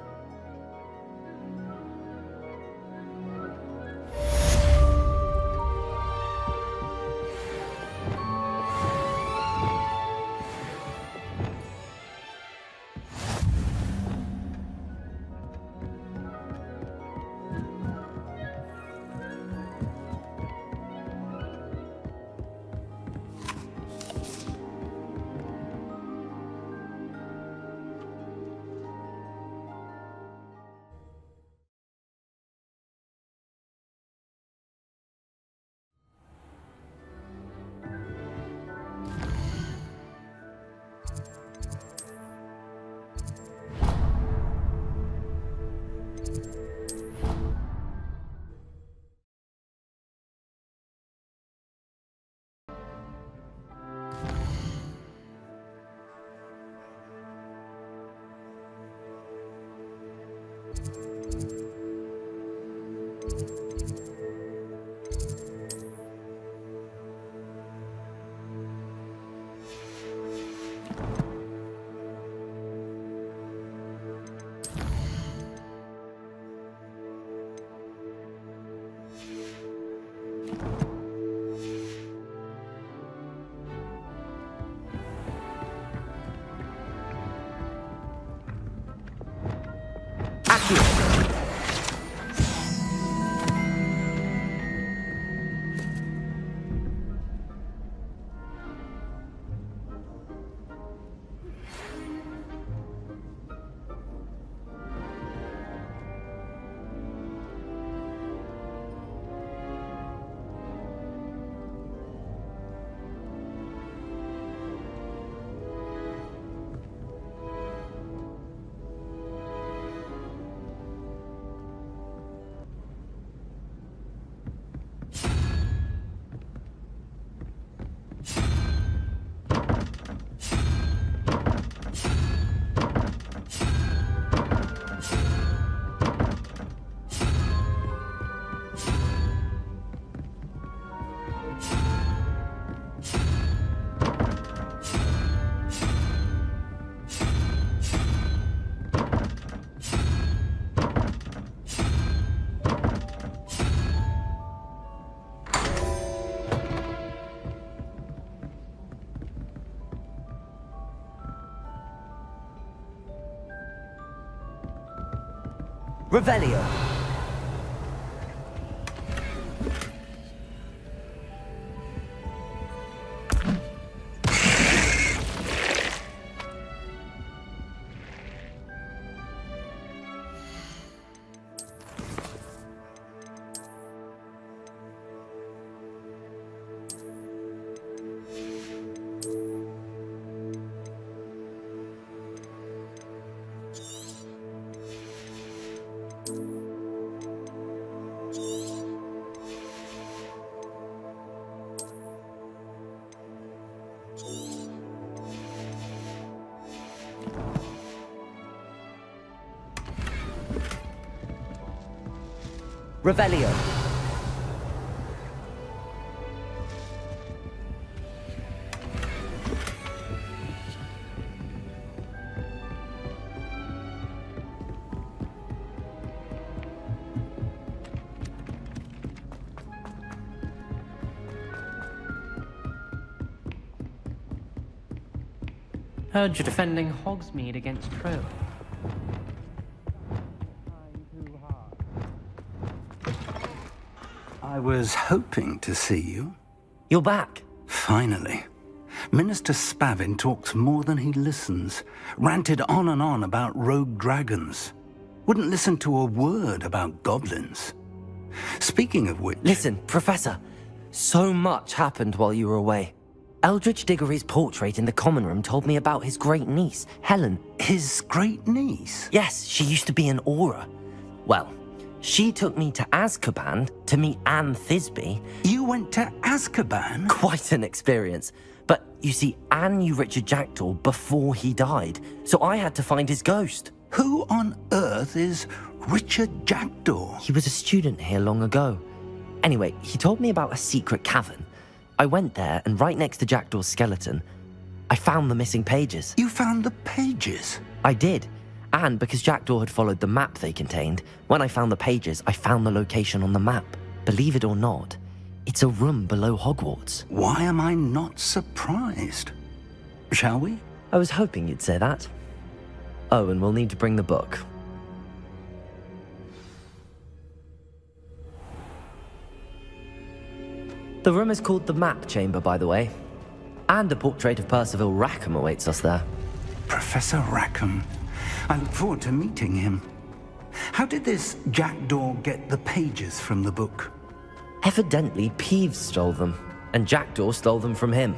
Revelio. Revelio. Heard you're defending Hogsmeade against Crow. I was hoping to see you. You're back. Finally. Minister Spavin talks more than he listens. Ranted on and on about rogue dragons. Wouldn't listen to a word about goblins. Speaking of which... Listen, Professor. So much happened while you were away. Eldridge Diggory's portrait in the common room told me about his great niece, Helen. His great niece? Yes, she used to be an Auror. Well, she took me to Azkaban to meet Anne Thisbe. You went to Azkaban? Quite an experience. But you see, Anne knew Richard Jackdaw before he died, so I had to find his ghost. Who on earth is Richard Jackdaw? He was a student here long ago. Anyway, he told me about a secret cavern. I went there, and right next to Jackdaw's skeleton, I found the missing pages. You found the pages? I did. And because Jackdaw had followed the map they contained, when I found the pages, I found the location on the map. Believe it or not, it's a room below Hogwarts. Why am I not surprised? Shall we? I was hoping you'd say that. Oh, and we'll need to bring the book. The room is called the Map Chamber, by the way. And a portrait of Percival Rackham awaits us there. Professor Rackham. I look forward to meeting him. How did this Jackdaw get the pages from the book? Evidently, Peeves stole them, and Jackdaw stole them from him.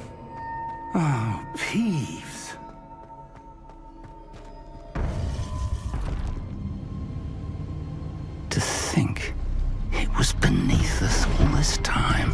Oh, Peeves. To think it was beneath us all this time.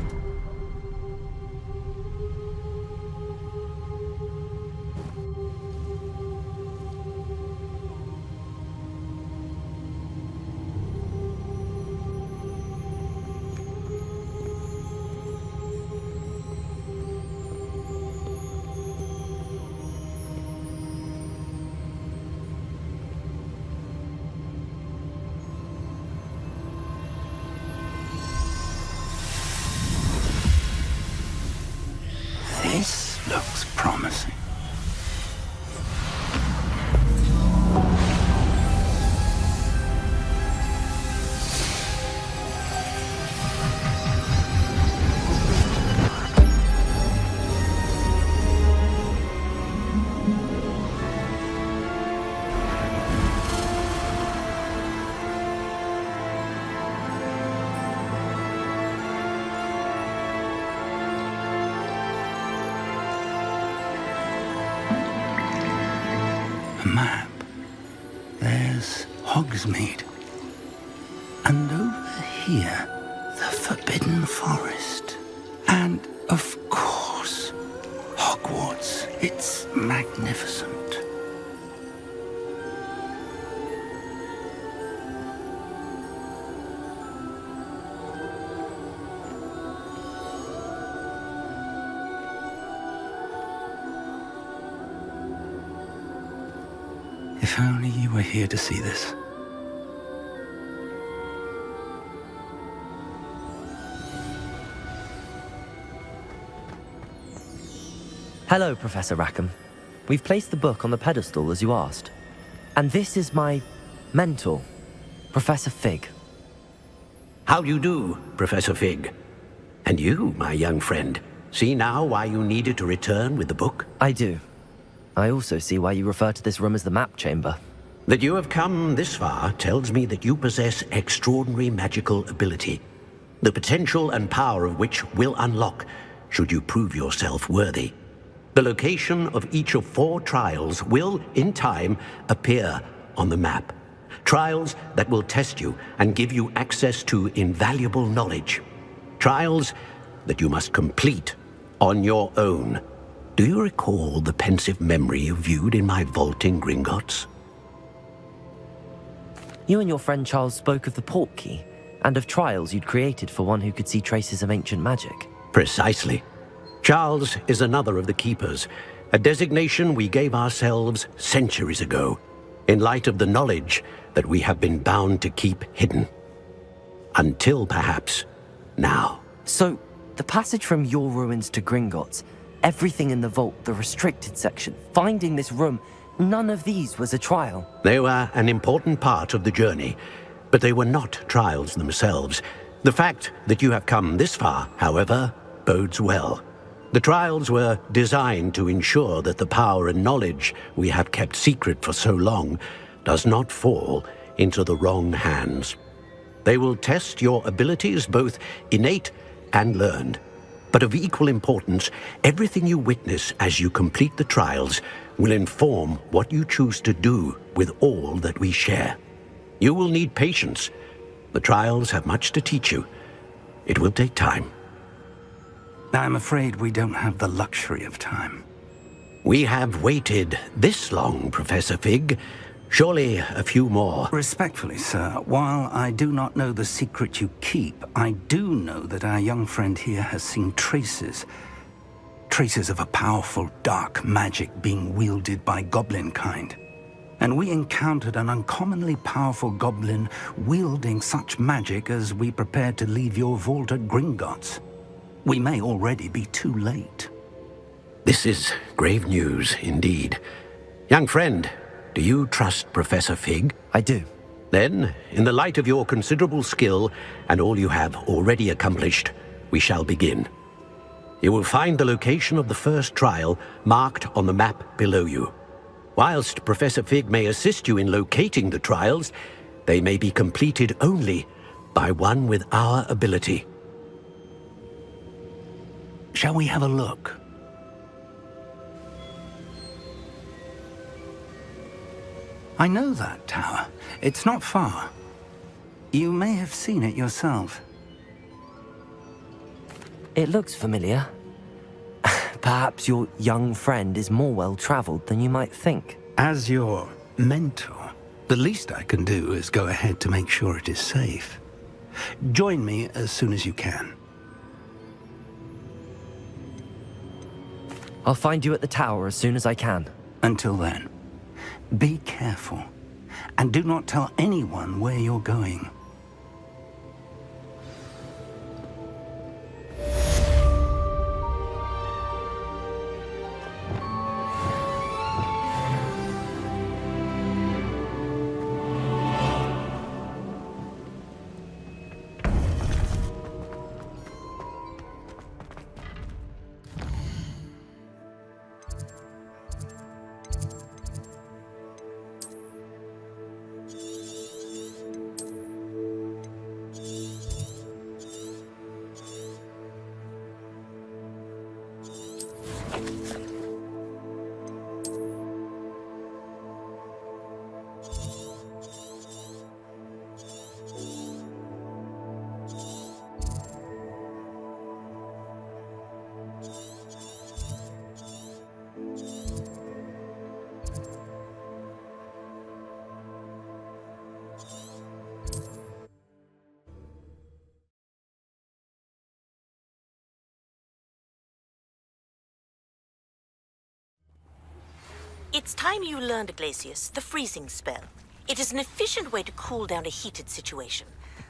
This looks promising. Map. There's Hogsmeade. And over here, the Forbidden Forest. And, of course, Hogwarts. It's magnificent. If only you were here to see this. Hello, Professor Rackham. We've placed the book on the pedestal as you asked. And this is my mentor, Professor Fig. How do you do, Professor Fig? And you, my young friend, see now why you needed to return with the book? I do. I also see why you refer to this room as the map chamber. That you have come this far tells me that you possess extraordinary magical ability, the potential and power of which will unlock should you prove yourself worthy. The location of each of 4 trials will, in time, appear on the map. Trials that will test you and give you access to invaluable knowledge. Trials that you must complete on your own. Do you recall the pensive memory you viewed in my vault in Gringotts? You and your friend Charles spoke of the port key, and of trials you'd created for one who could see traces of ancient magic. Precisely. Charles is another of the Keepers, a designation we gave ourselves centuries ago, in light of the knowledge that we have been bound to keep hidden. Until, perhaps, now. So, the passage from your ruins to Gringotts, everything in the vault, the restricted section, finding this room, none of these was a trial. They were an important part of the journey, but they were not trials themselves. The fact that you have come this far, however, bodes well. The trials were designed to ensure that the power and knowledge we have kept secret for so long does not fall into the wrong hands. They will test your abilities, both innate and learned. But of equal importance, everything you witness as you complete the trials will inform what you choose to do with all that we share. You will need patience. The trials have much to teach you. It will take time. I'm afraid we don't have the luxury of time. We have waited this long, Professor Fig. Surely a few more. Respectfully, sir, while I do not know the secret you keep, I do know that our young friend here has seen traces of a powerful dark magic being wielded by goblin kind. And we encountered an uncommonly powerful goblin wielding such magic as we prepared to leave your vault at Gringotts. We may already be too late. This is grave news indeed. Young friend, do you trust Professor Fig? I do. Then, in the light of your considerable skill and all you have already accomplished, we shall begin. You will find the location of the first trial marked on the map below you. Whilst Professor Fig may assist you in locating the trials, they may be completed only by one with our ability. Shall we have a look? I know that tower. It's not far. You may have seen it yourself. It looks familiar. Perhaps your young friend is more well-traveled than you might think. As your mentor, the least I can do is go ahead to make sure it is safe. Join me as soon as you can. I'll find you at the tower as soon as I can. Until then, be careful, and do not tell anyone where you're going. It's time you learned, Glacius, the freezing spell. It is an efficient way to cool down a heated situation.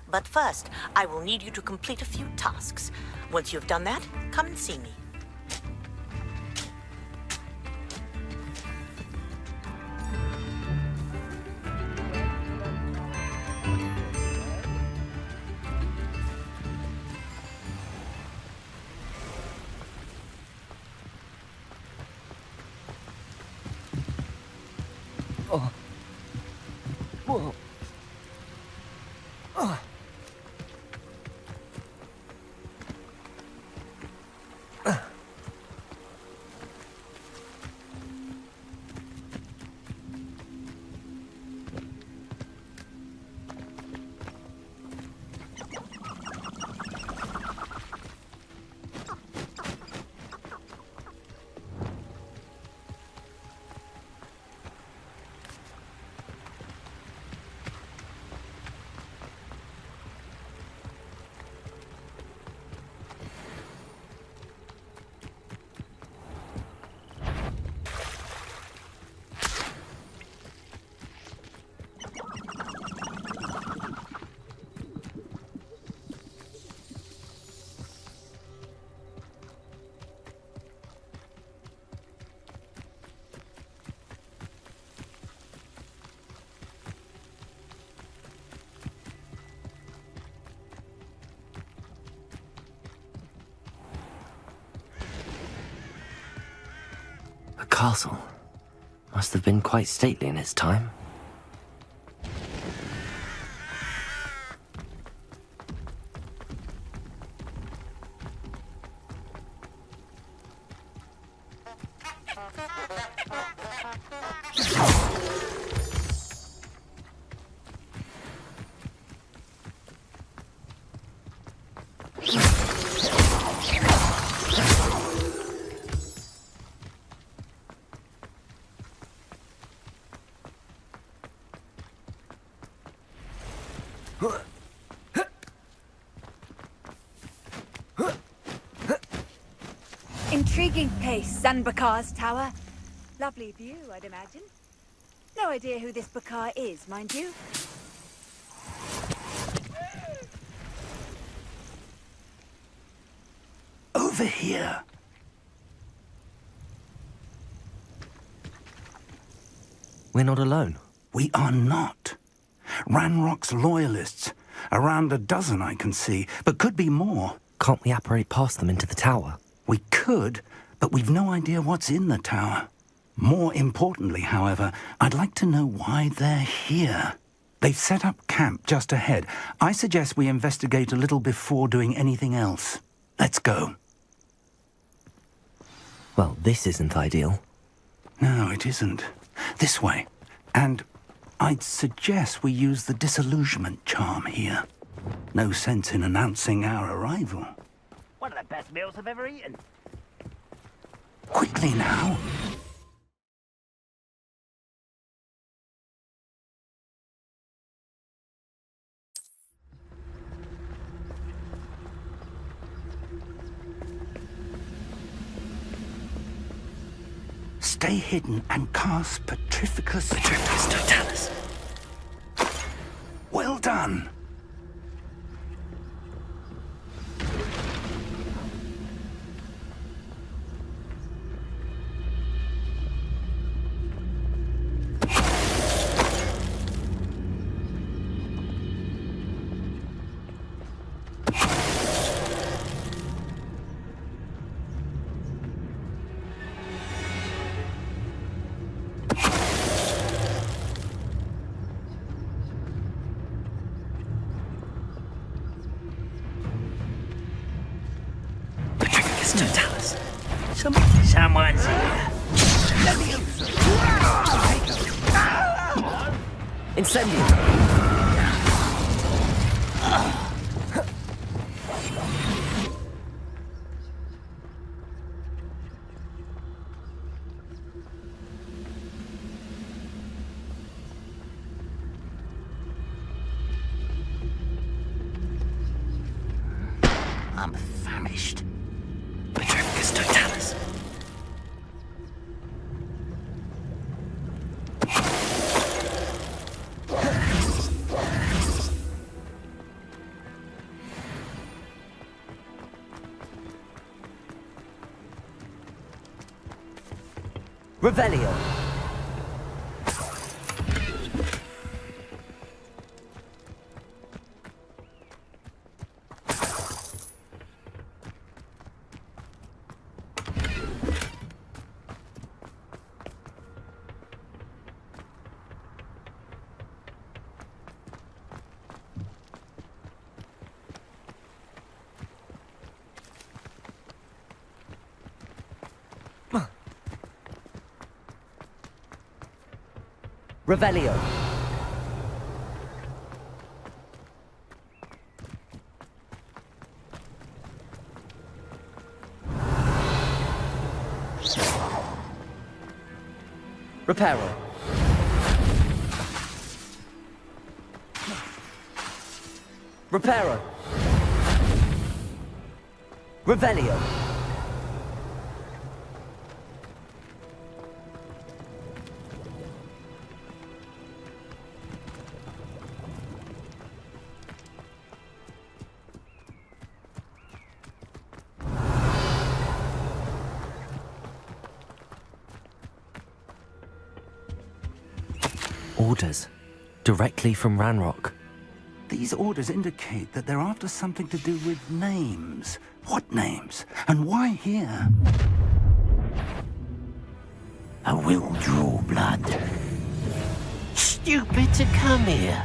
But first, I will need you to complete a few tasks. Once you've done that, come and see me. castle. Must have been quite stately in its time. Intriguing place, Zanbakar's tower. Lovely view, I'd imagine. No idea who this Bakar is, mind you. Over here. We're not alone. We are not. Ranrock's loyalists. Around a dozen I can see, but could be more. Can't we apparate past them into the tower? We could, but we've no idea what's in the tower. More importantly, however, I'd like to know why they're here. They've set up camp just ahead. I suggest we investigate a little before doing anything else. Let's go. Well, this isn't ideal. No, it isn't. This way. And I'd suggest we use the disillusionment charm here. No sense in announcing our arrival. One of the best meals I've ever eaten. Quickly now. Stay hidden and cast Petrificus Totalis. Well done. Someone's here. Incendium! I'm famished. Petrificus Totalis. Revelio. Revelio. Reparo. Reparo. Revelio. Orders. Directly from Ranrock. These orders indicate that they're after something to do with names. What names? And why here? I will draw blood. Stupid to come here.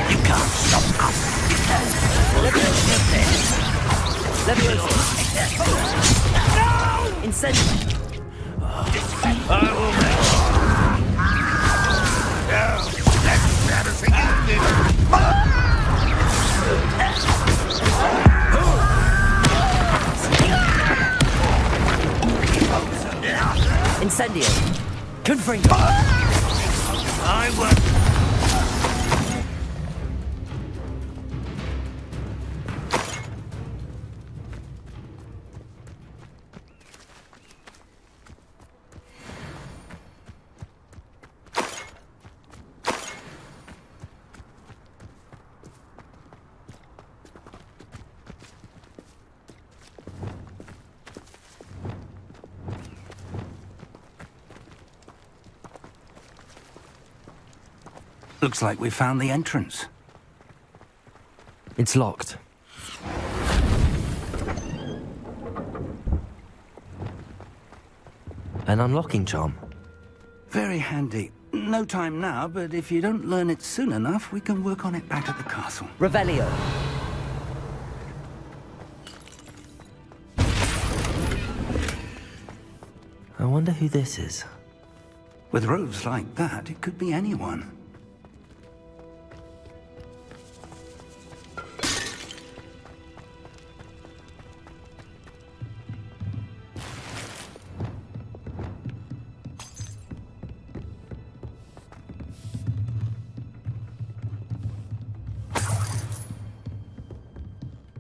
You can't stop us. Leviosa! Incendiary! I will Incendio! Confringo! I will. Looks like we found the entrance. It's locked. An unlocking charm. Very handy. No time now, but if you don't learn it soon enough, we can work on it back at the castle. Revelio. I wonder who this is. With robes like that, it could be anyone.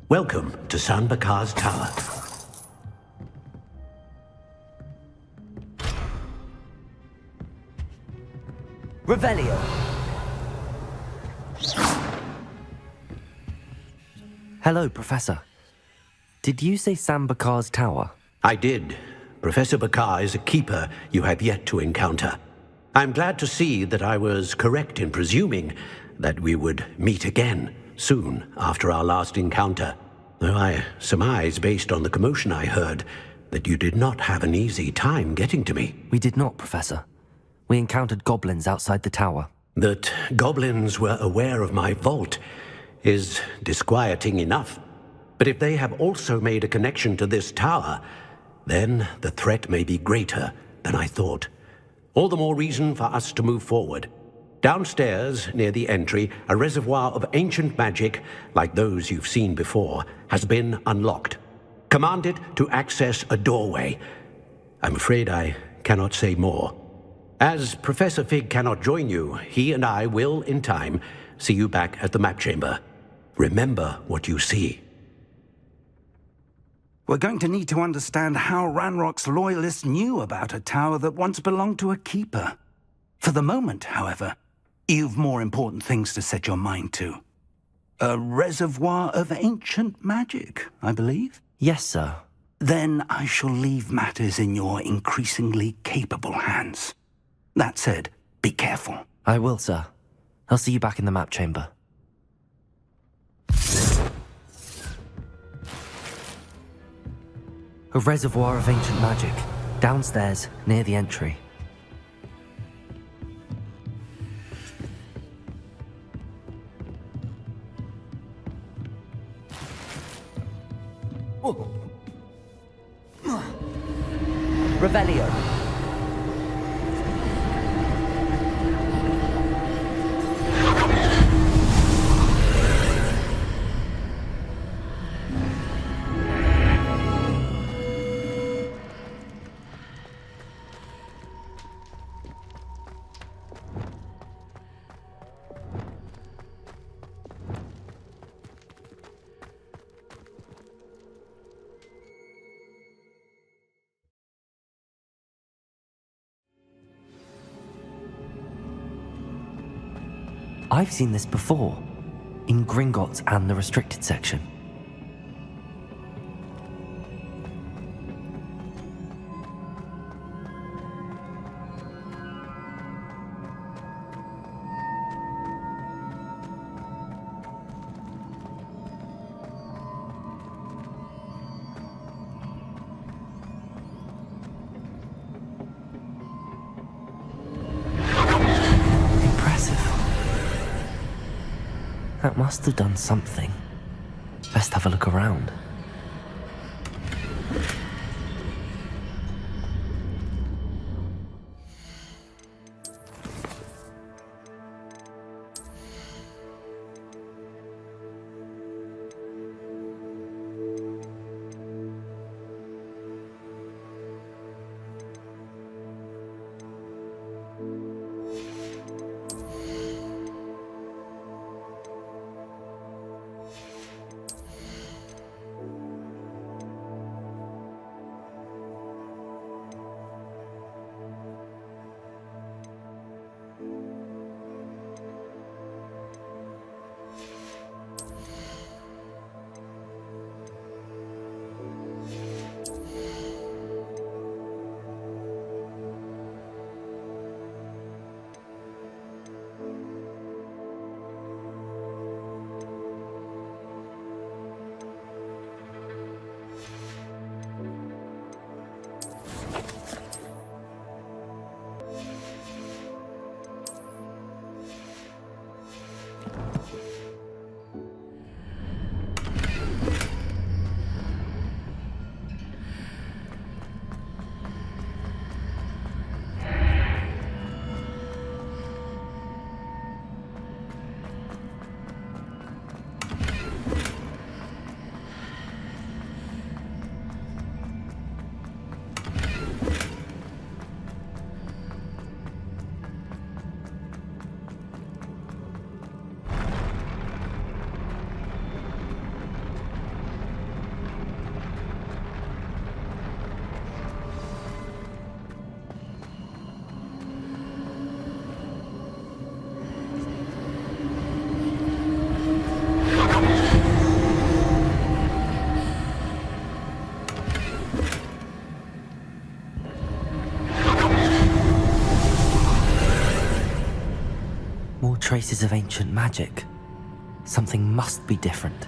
Welcome to Sanbakar's Tower. Revelio. Hello, Professor. Did you say Sanbakar's Tower? I did. Professor Bakar is a keeper you have yet to encounter. I'm glad to see that I was correct in presuming that we would meet again soon after our last encounter, though I surmise, based on the commotion I heard, that you did not have an easy time getting to me. We did not, Professor. We encountered goblins outside the tower. That goblins were aware of my vault is disquieting enough. But if they have also made a connection to this tower, then the threat may be greater than I thought. All the more reason for us to move forward. Downstairs, near the entry, a reservoir of ancient magic, like those you've seen before, has been unlocked. Command it to access a doorway. I'm afraid I cannot say more. As Professor Fig cannot join you, he and I will, in time, see you back at the map chamber. Remember what you see. We're going to need to understand how Ranrock's loyalists knew about a tower that once belonged to a keeper. For the moment, however, you've more important things to set your mind to. A reservoir of ancient magic, I believe? Yes, sir. Then I shall leave matters in your increasingly capable hands. That said, be careful. I will, sir. I'll see you back in the map chamber. A reservoir of ancient magic, downstairs, near the entry. Revelio. I've seen this before, in Gringotts and the restricted section. That must have done something. Best have a look around. More traces of ancient magic. Something must be different.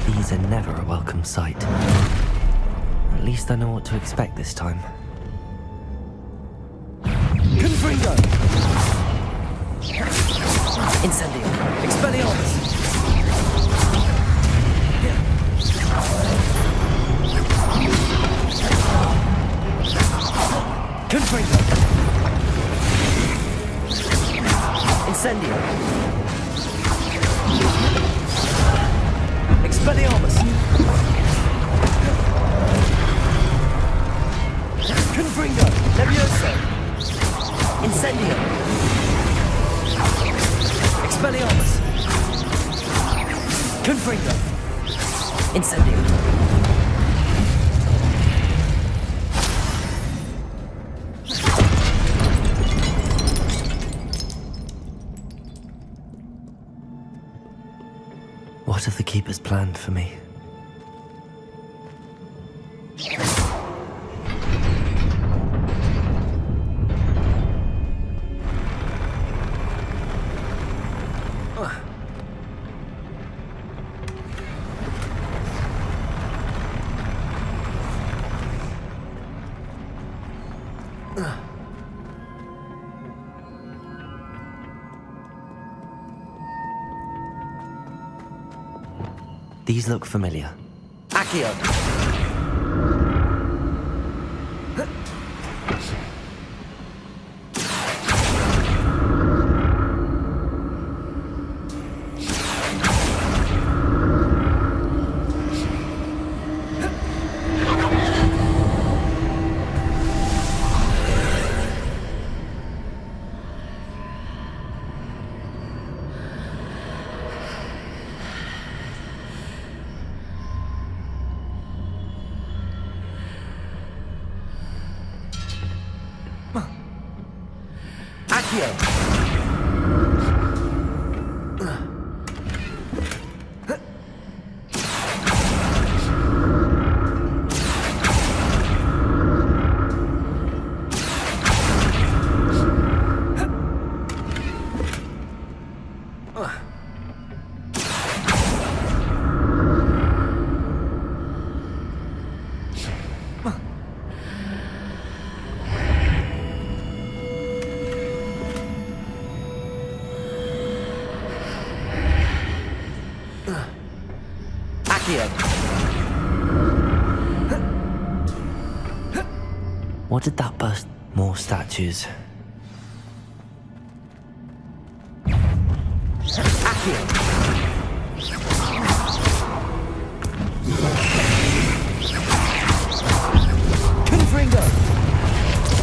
These are never a welcome sight. At least I know what to expect this time. Confringo! Incendio! Expelliarmus! Confringo! Incendio! Expelliarmus! Confringo! Levioso! Incendio! Expelliarmus! Confringo! Incendio! What have the Keepers planned for me? These look familiar. Accio! did that burst? More statues. Accio! Confringo!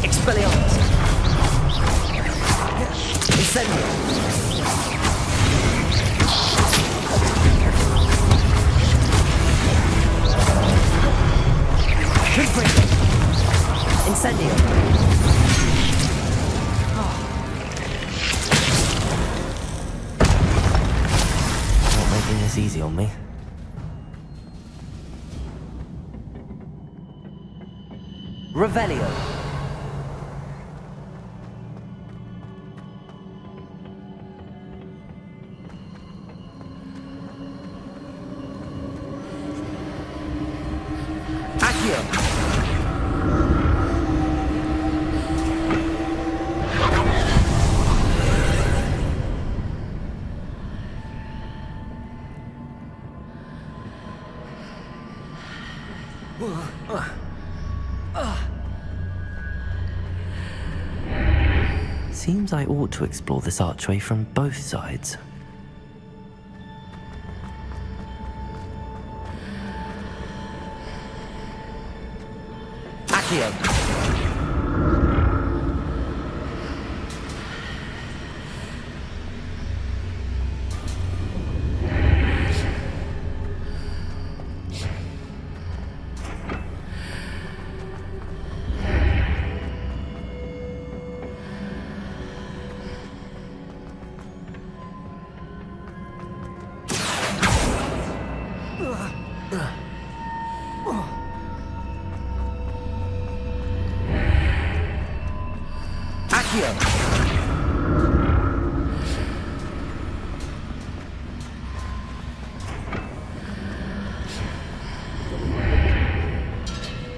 Expelliarmus! Incendio! Confringo! Incendio! Not making this easy on me. Revelio. Accio. Seems I ought to explore this archway from both sides. Accio!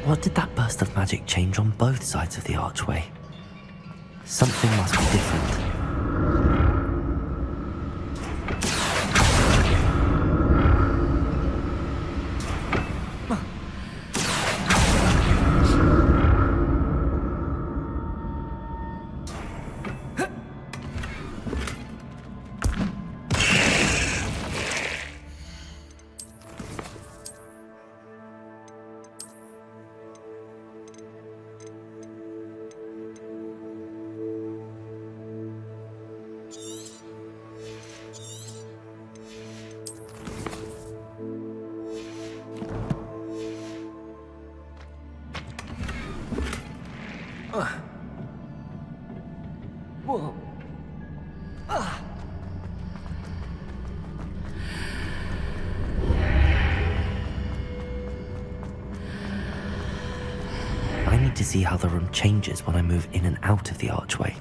What did that burst of magic change on both sides of the archway? Something must be different. Whoa. I need to see how the room changes when I move in and out of the archway.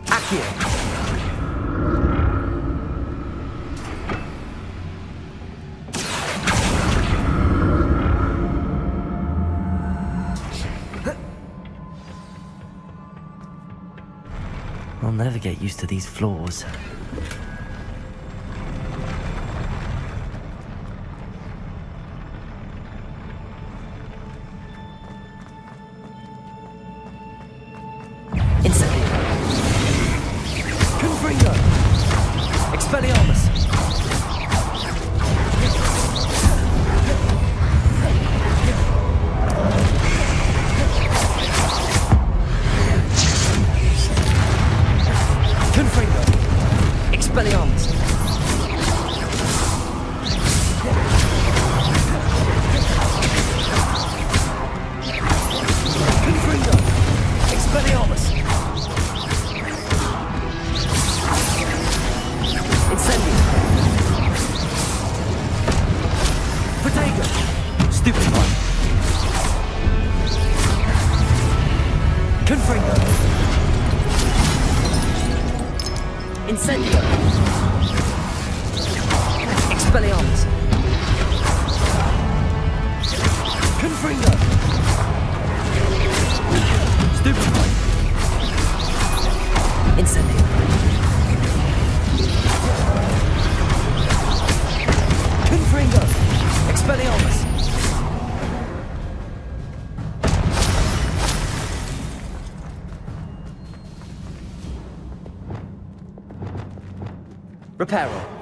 Accio! I'll never get used to these floors. Incendio! Confringo! Expelliarmus! Confringo! Expelliarmus! Confringo! Expelliarmus! Incendio! Protego! Stupefy! Confringo! Incendio! Expelliarmus! Confringo! Stupefy! Incendio! Confringo! Expelliarmus! Reparo.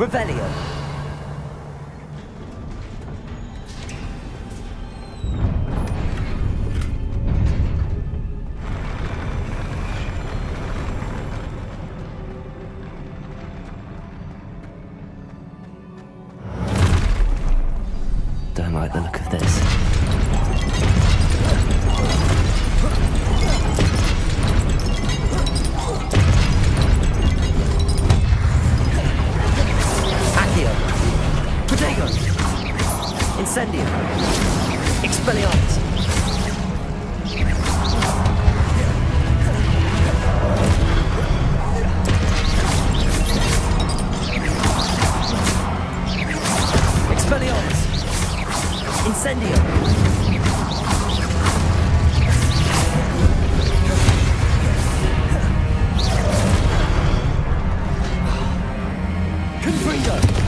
Revelio. Don't like the look of this. Incendium. Expelliarmus. Expelliarmus. Incendium. Confringo.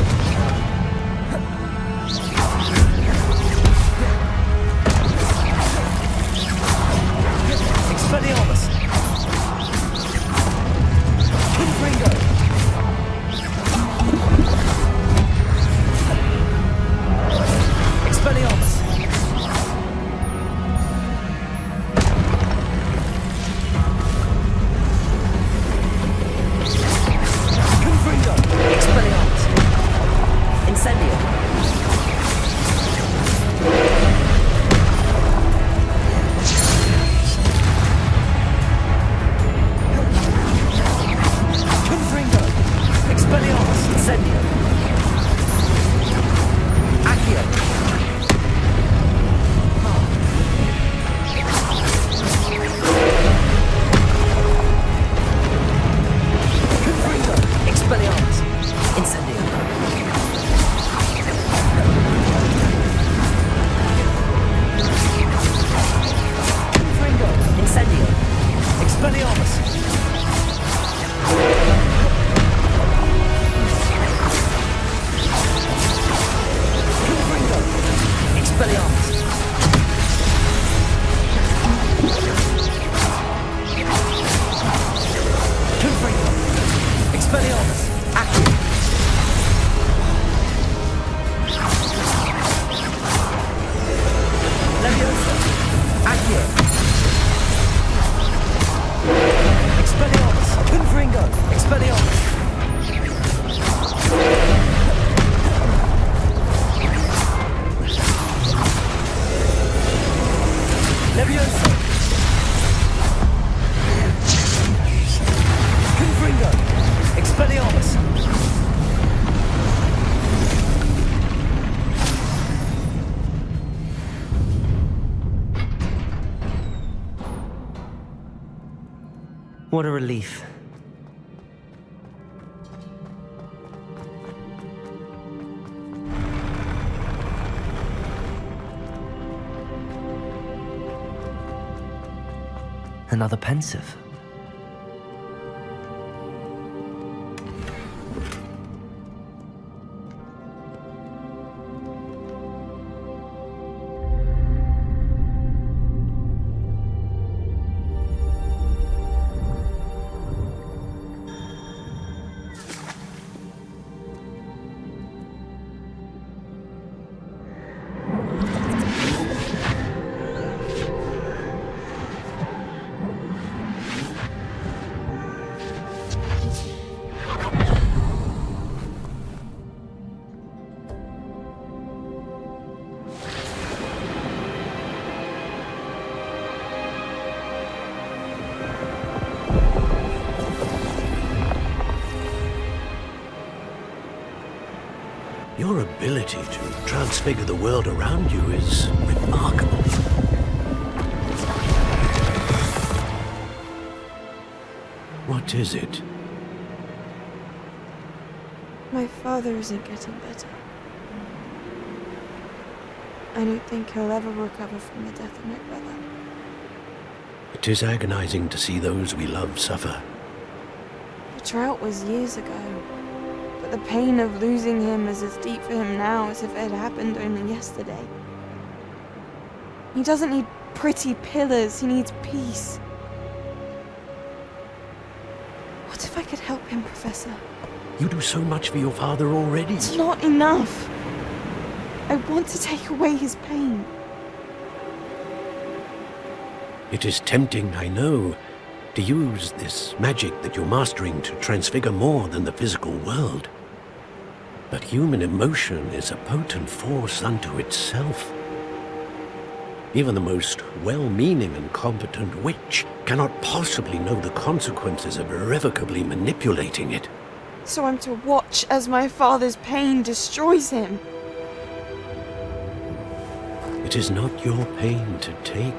Levioso! Confringo! Expelliarmus! What a relief. Another pensive. Your ability to transfigure the world around you is remarkable. What is it? My father isn't getting better. I don't think he'll ever recover from the death of my brother. It is agonizing to see those we love suffer. The drought was years ago, but the pain of losing him is as deep for him now as if it had happened only yesterday. He doesn't need pretty pillars, he needs peace. What if I could help him, Professor? You do so much for your father already. It's not enough. I want to take away his pain. It is tempting, I know, to use this magic that you're mastering to transfigure more than the physical world. But human emotion is a potent force unto itself. Even the most well-meaning and competent witch cannot possibly know the consequences of irrevocably manipulating it. So I'm to watch as my father's pain destroys him. It is not your pain to take.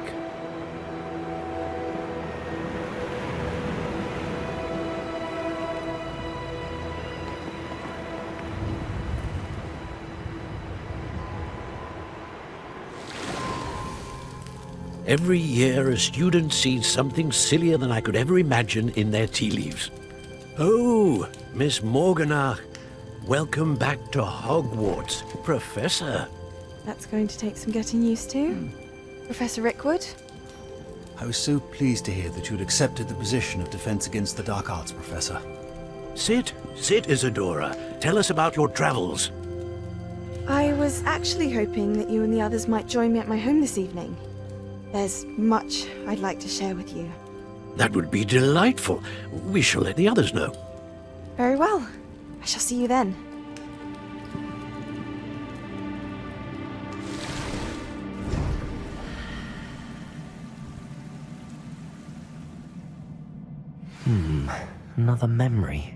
Every year, a student sees something sillier than I could ever imagine in their tea leaves. Oh, Miss Morganach, welcome back to Hogwarts, Professor. That's going to take some getting used to. Professor Rickwood? I was so pleased to hear that you'd accepted the position of Defense Against the Dark Arts, Professor. Sit, Isadora. Tell us about your travels. I was actually hoping that you and the others might join me at my home this evening. There's much I'd like to share with you. That would be delightful. We shall let the others know. Very well. I shall see you then. Another memory.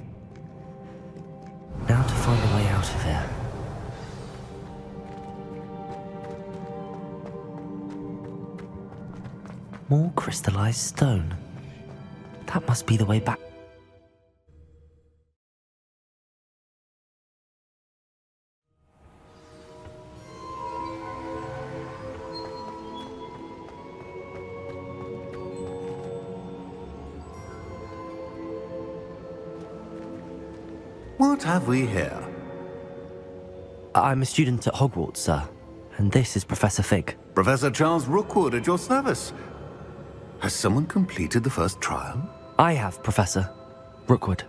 Now to find a way out of here. More crystallized stone. That must be the way back. What have we here? I'm a student at Hogwarts, sir. And this is Professor Fig. Professor Charles Rookwood at your service. Has someone completed the first trial? I have, Professor Rookwood.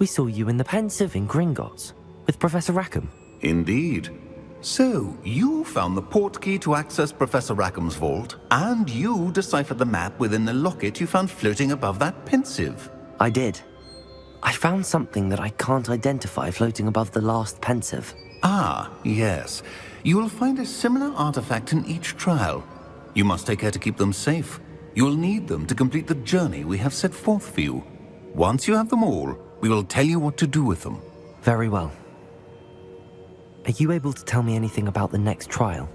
We saw you in the Pensive in Gringotts with Professor Rackham. Indeed. So, you found the portkey to access Professor Rackham's vault, and you deciphered the map within the locket you found floating above that Pensive. I did. I found something that I can't identify floating above the last Pensive. Ah, yes. You will find a similar artifact in each trial. You must take care to keep them safe. You will need them to complete the journey we have set forth for you. Once you have them all, we will tell you what to do with them. Very well. Are you able to tell me anything about the next trial?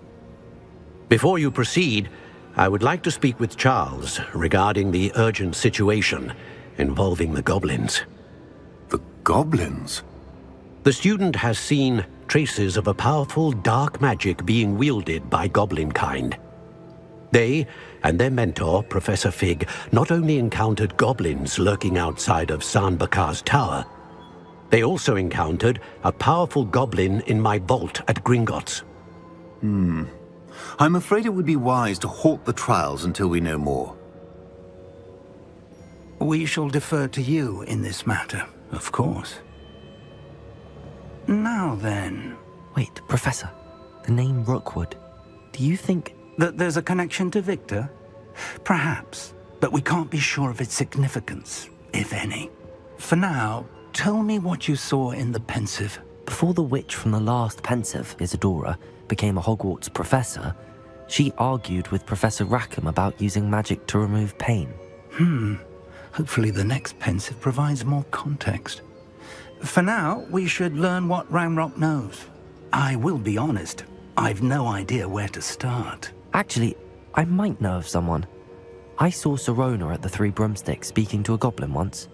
Before you proceed, I would like to speak with Charles regarding the urgent situation involving the goblins. The goblins? The student has seen traces of a powerful dark magic being wielded by goblin kind. They and their mentor, Professor Fig, not only encountered goblins lurking outside of San Bakar's tower, they also encountered a powerful goblin in my vault at Gringotts. I'm afraid it would be wise to halt the trials until we know more. We shall defer to you in this matter, of course. Now then... Wait, Professor. The name Rookwood. Do you think... that there's a connection to Victor? Perhaps, but we can't be sure of its significance, if any. For now, tell me what you saw in the Pensive. Before the witch from the last Pensive, Isadora, became a Hogwarts professor, she argued with Professor Rackham about using magic to remove pain. Hopefully the next Pensive provides more context. For now, we should learn what Ranrock knows. I will be honest, I've no idea where to start. Actually, I might know of someone. I saw Sirona at the Three Broomsticks speaking to a goblin once.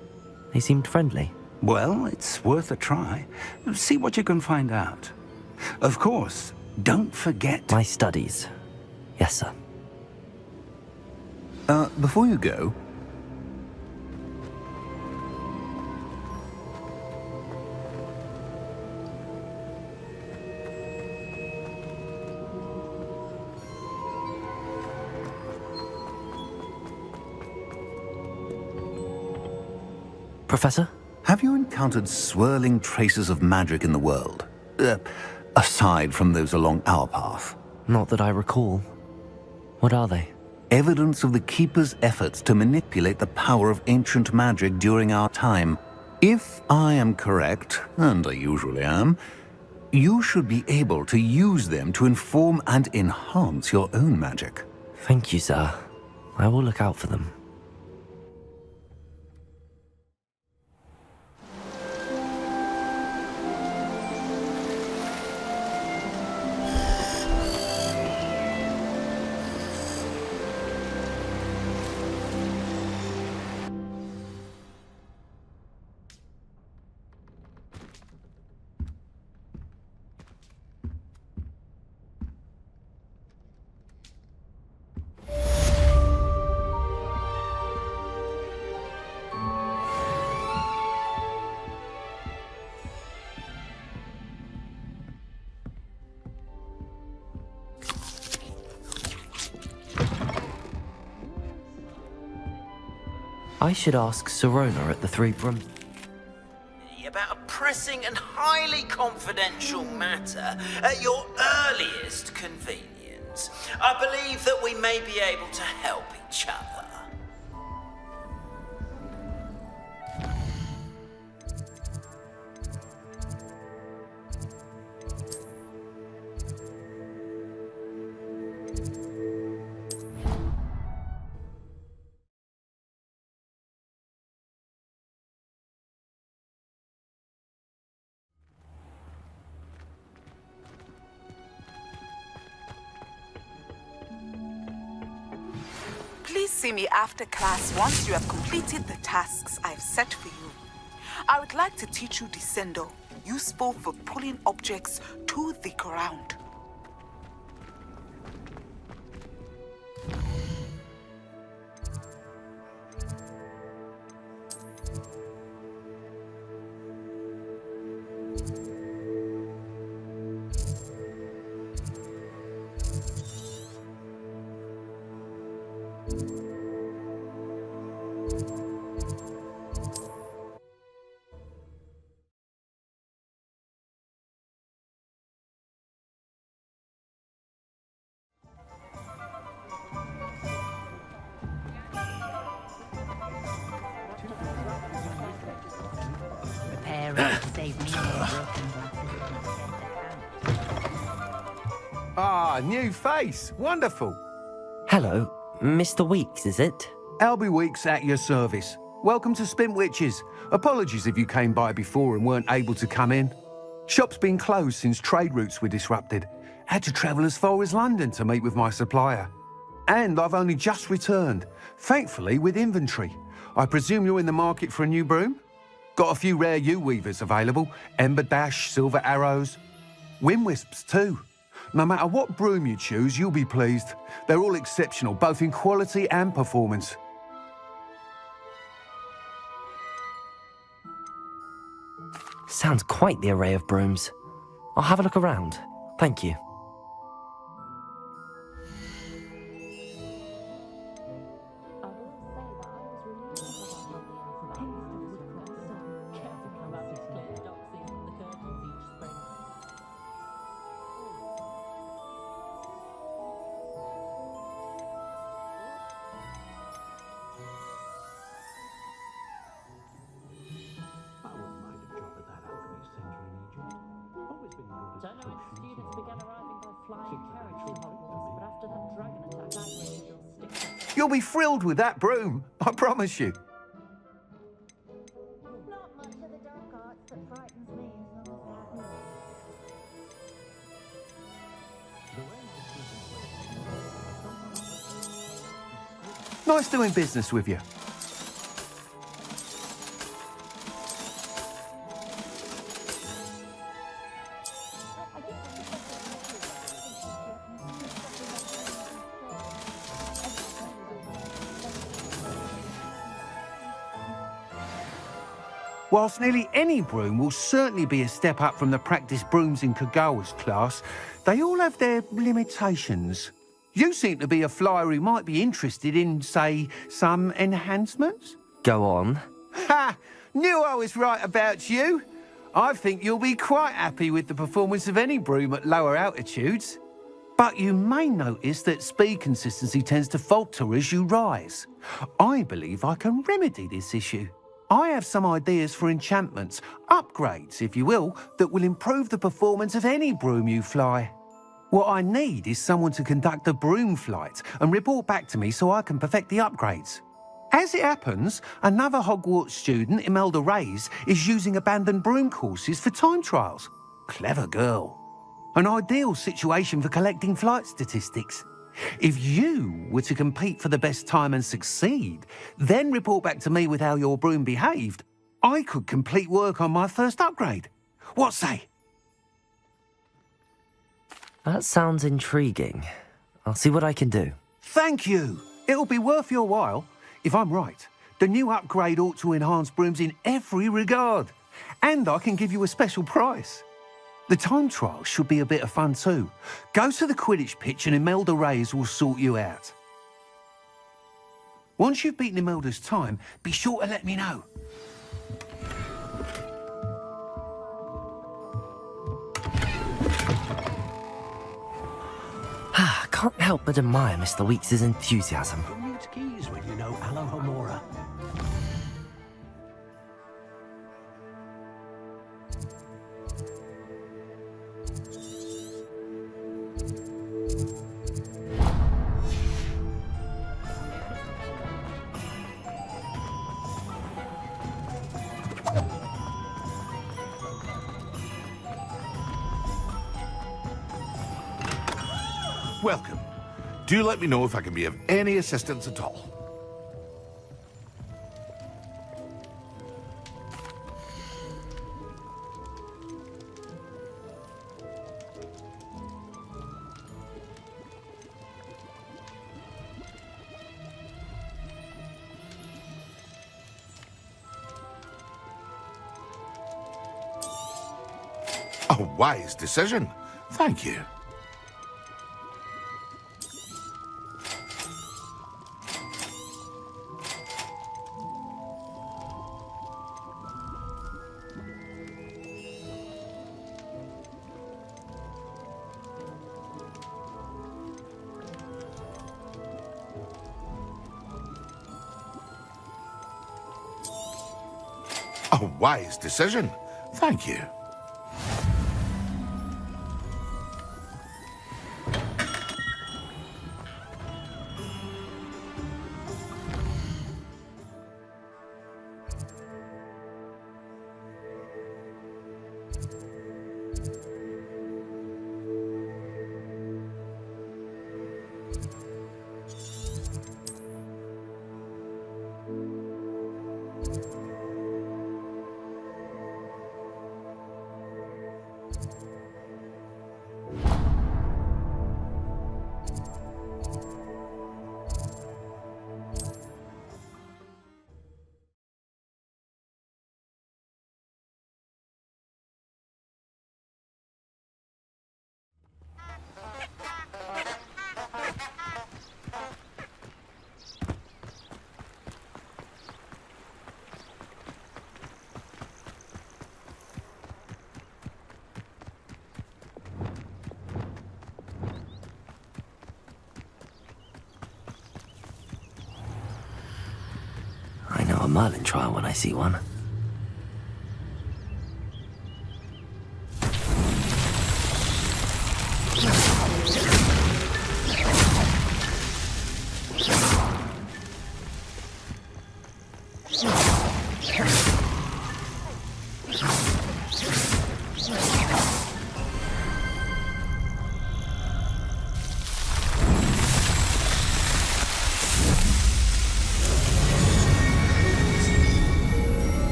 They seemed friendly. Well, it's worth a try. See what you can find out. Of course, don't forget... My studies. Yes, sir. Before you go... Professor? Have you encountered swirling traces of magic in the world? Aside from those along our path? Not that I recall. What are they? Evidence of the Keeper's efforts to manipulate the power of ancient magic during our time. If I am correct, and I usually am, you should be able to use them to inform and enhance your own magic. Thank you, sir. I will look out for them. I should ask Sirona at the Three Broom... About a pressing and highly confidential matter at your earliest convenience. I believe that we may be able to help each other. Please see me after class once you have completed the tasks I've set for you. I would like to teach you Descendo, useful for pulling objects to the ground. Repair to save me more broken glasses. Ah, new face. Wonderful. Hello, Mr. Weeks, is it? Albie Weeks at your service. Welcome to Spintwitches. Apologies if you came by before and weren't able to come in. Shop's been closed since trade routes were disrupted. Had to travel as far as London to meet with my supplier. And I've only just returned, thankfully with inventory. I presume you're in the market for a new broom? Got a few rare yew-weavers available. Ember Dash, Silver Arrows. Wind Wisps too. No matter what broom you choose, you'll be pleased. They're all exceptional, both in quality and performance. Sounds quite the array of brooms. I'll have a look around. Thank you. You'll be thrilled with that broom, I promise you. Nice doing business with you. Whilst nearly any broom will certainly be a step up from the practice brooms in Kagawa's class, they all have their limitations. You seem to be a flyer who might be interested in, say, some enhancements? Go on. Ha! Knew I was right about you. I think you'll be quite happy with the performance of any broom at lower altitudes. But you may notice that speed consistency tends to falter as you rise. I believe I can remedy this issue. I have some ideas for enchantments, upgrades, if you will, that will improve the performance of any broom you fly. What I need is someone to conduct a broom flight and report back to me so I can perfect the upgrades. As it happens, another Hogwarts student, Imelda Reyes, is using abandoned broom courses for time trials. Clever girl. An ideal situation for collecting flight statistics. If you were to compete for the best time and succeed, then report back to me with how your broom behaved, I could complete work on my first upgrade. What say? That sounds intriguing. I'll see what I can do. Thank you. It'll be worth your while. If I'm right, the new upgrade ought to enhance brooms in every regard. And I can give you a special price. The time trial should be a bit of fun too. Go to the Quidditch pitch and Imelda Reyes will sort you out. Once you've beaten Imelda's time, be sure to let me know. Can't help but admire Mr. Weeks' enthusiasm. Who needs keys when you know Alohomora? Welcome. Do let me know if I can be of any assistance at all. A wise decision. Thank you. A wise decision. Thank you. I know a Merlin trial when I see one.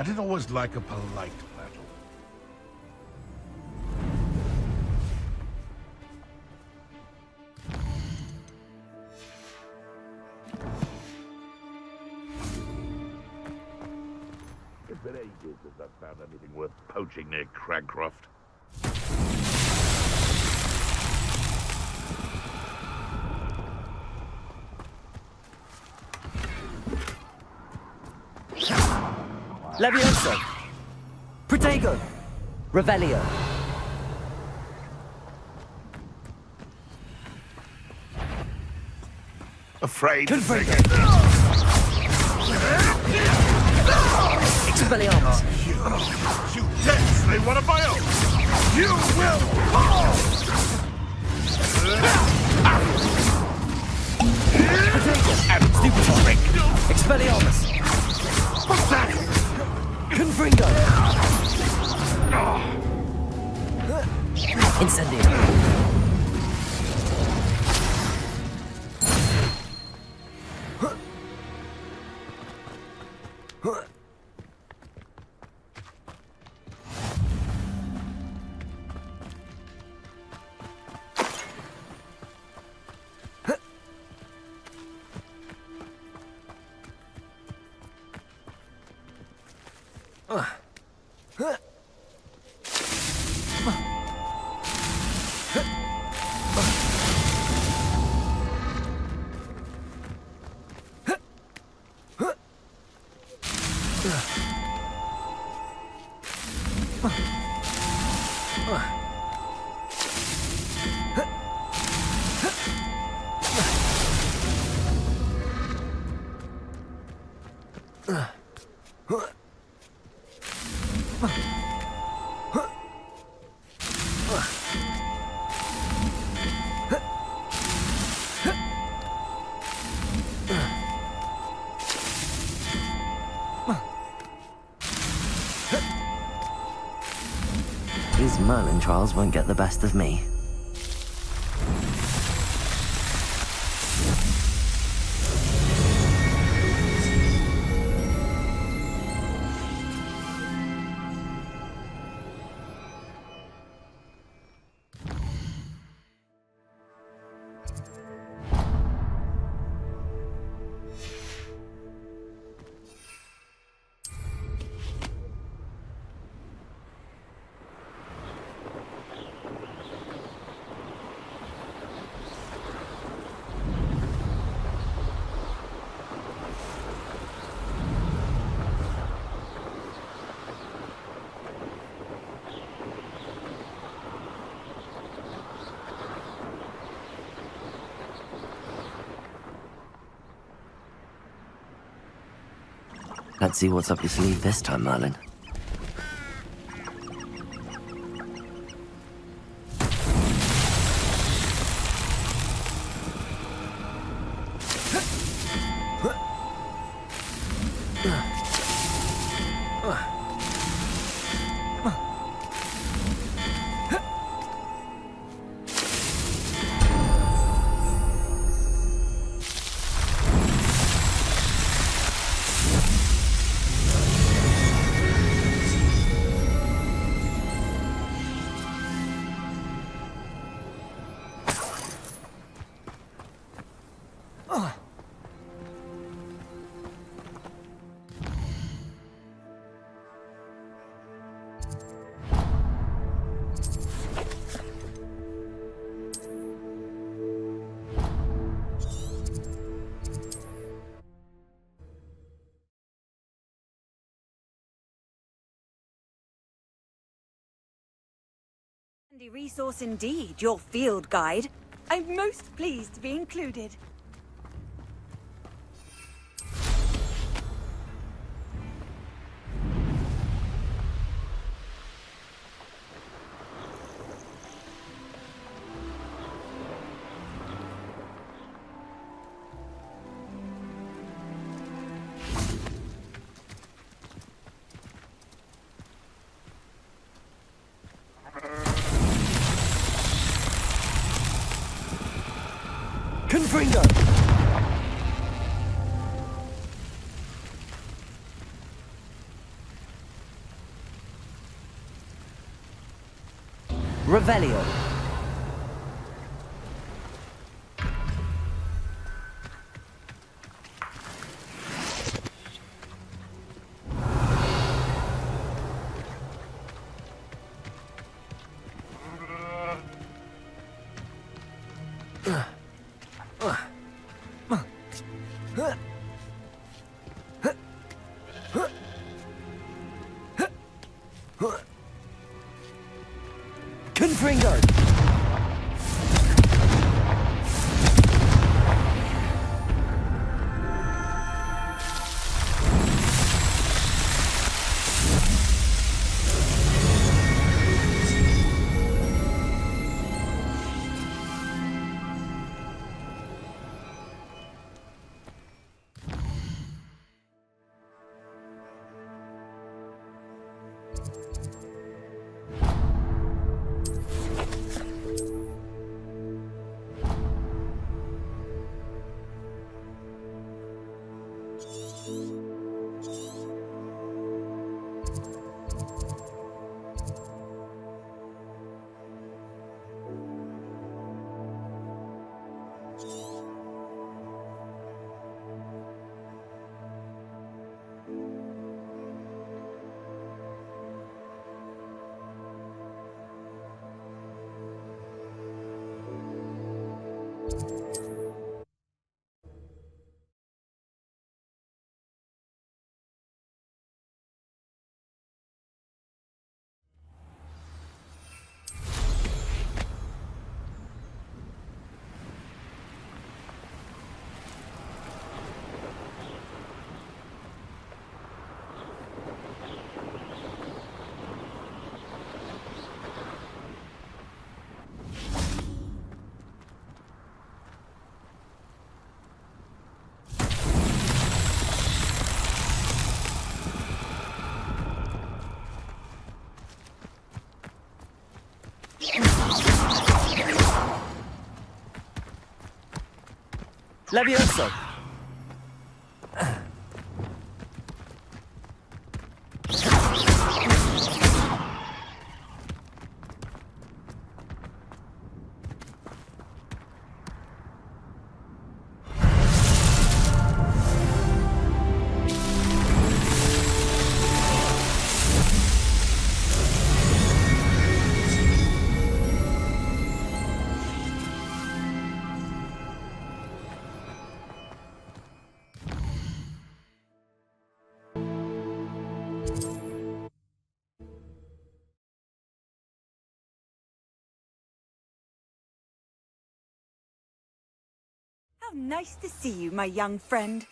I didn't always like a polite battle. It's been ages since I've found anything worth poaching near Cragcroft. Levioso! Protego! Revelio! Afraid Confringo! to Expelliarmus! You dare slay one of my own! You will fall! Protego! Stupefy! Expelliarmus! What's that? Confringo! Incendio! These Merlin trials won't get the best of me. Let's see what's up your sleeve this time, Merlin. Handy resource indeed, your field guide. I'm most pleased to be included. Confringo! Revelio. Confringo! Levioso! How nice to see you, my young friend.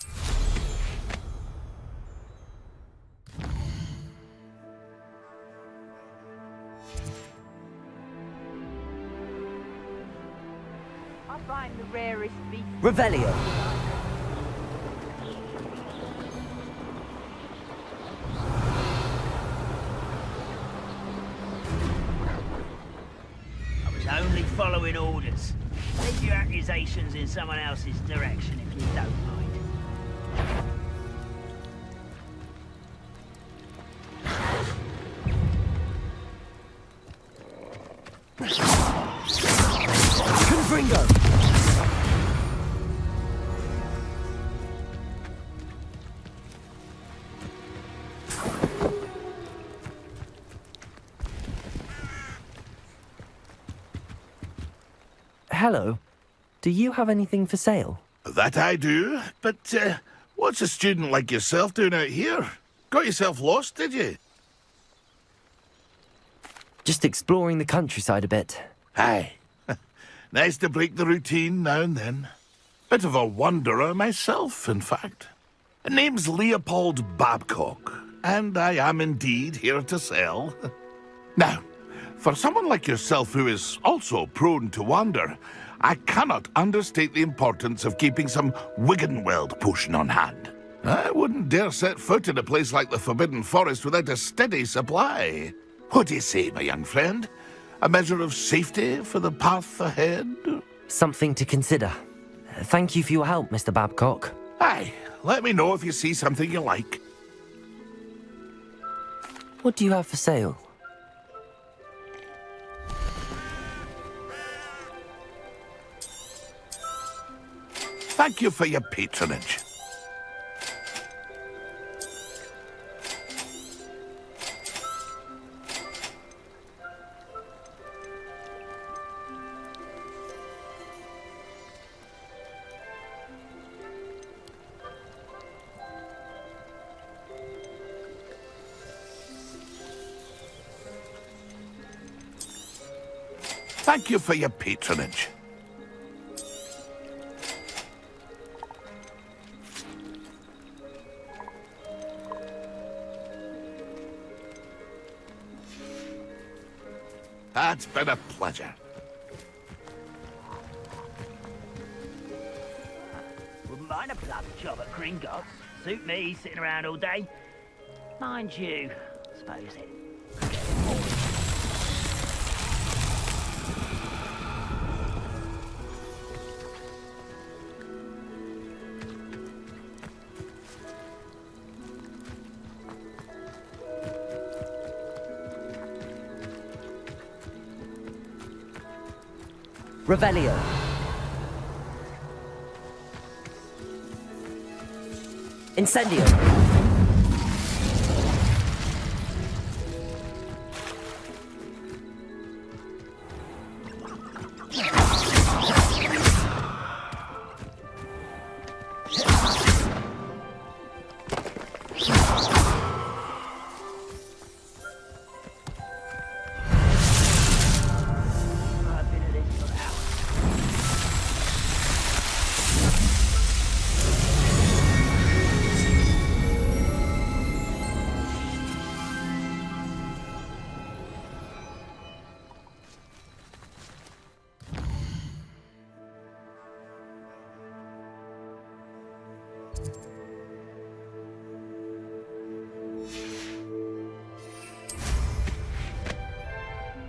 I find the rarest beast. Revelio. I was only following orders. Leave your accusations in someone else's direction if you don't mind. Confringo! Hello. Do you have anything for sale? That I do, but what's a student like yourself doing out here? Got yourself lost, did you? Just exploring the countryside a bit. Aye. Nice to break the routine now and then. Bit of a wanderer myself, in fact. Name's Leopold Babcock, and I am indeed here to sell. Now, for someone like yourself who is also prone to wander, I cannot understate the importance of keeping some Wiggenweld potion on hand. I wouldn't dare set foot in a place like the Forbidden Forest without a steady supply. What do you say, my young friend? A measure of safety for the path ahead? Something to consider. Thank you for your help, Mr. Babcock. Aye, let me know if you see something you like. What do you have for sale? Thank you for your patronage. Thank you for your patronage. That's been a pleasure. Wouldn't mind a bloody job at Gringotts. Suit me, sitting around all day. Mind you, I suppose it. Revelio. Incendio.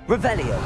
Revelio.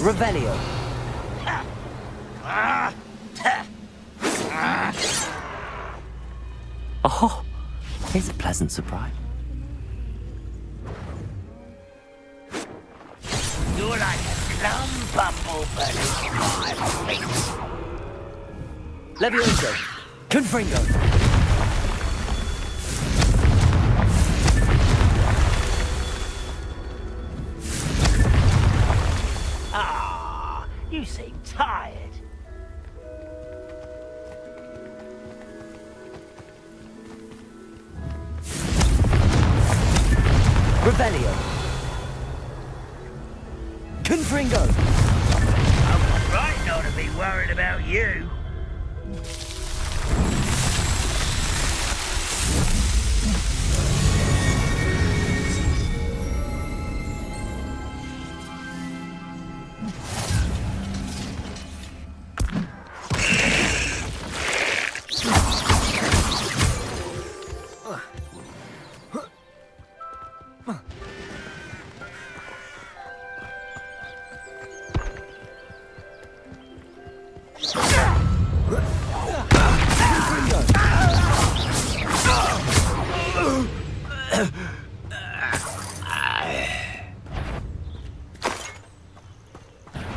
Revelio. Oh, here's a pleasant surprise. You're like a plum bumblebee in my face. Levioso. Confringo. You seem tired. Revelio. Confringo. I'm right not to be worried about you.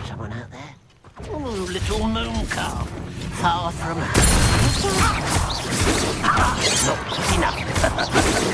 Someone out there? Oh, little moon calf. Far from not enough.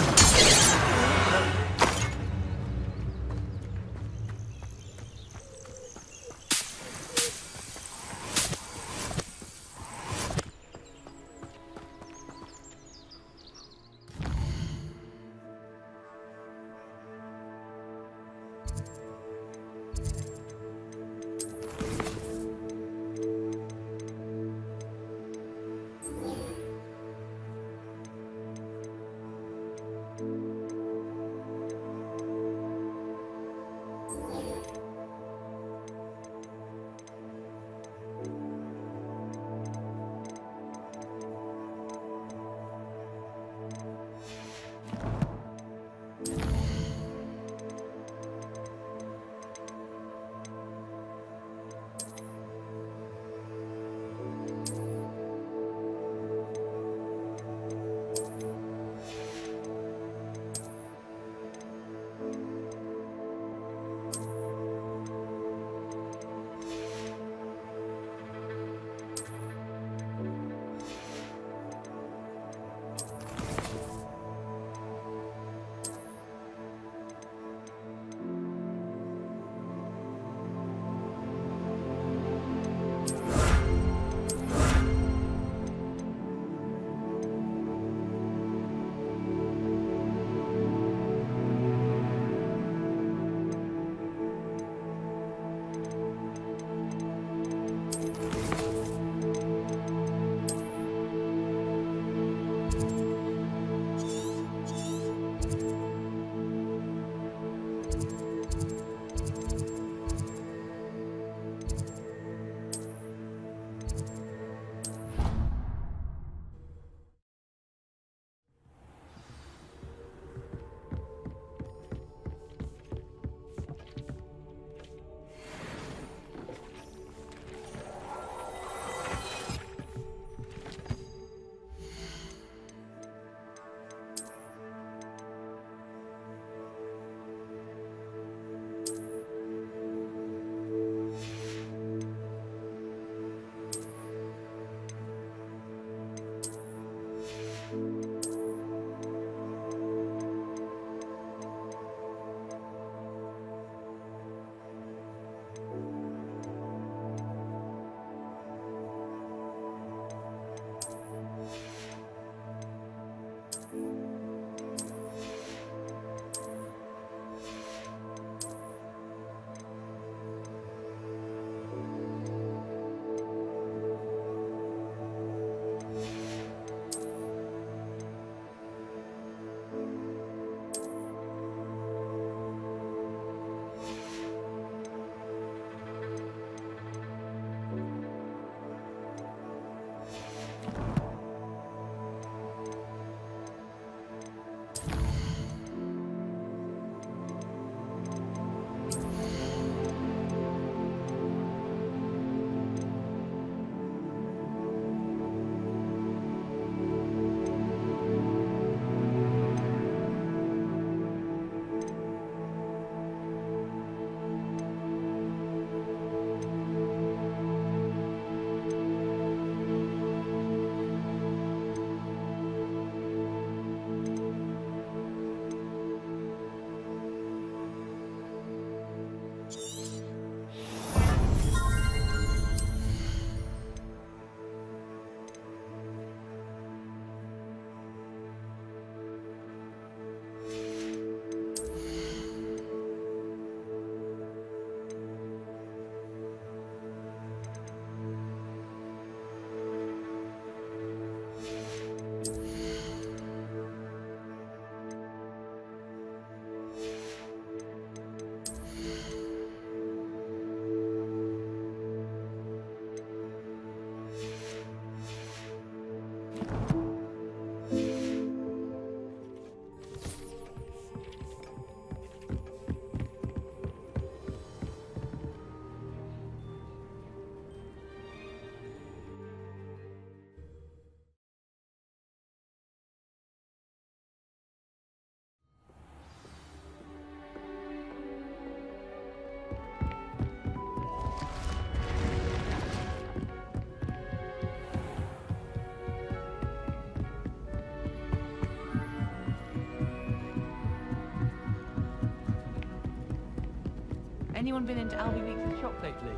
Anyone been into Albie Weeks' shop lately?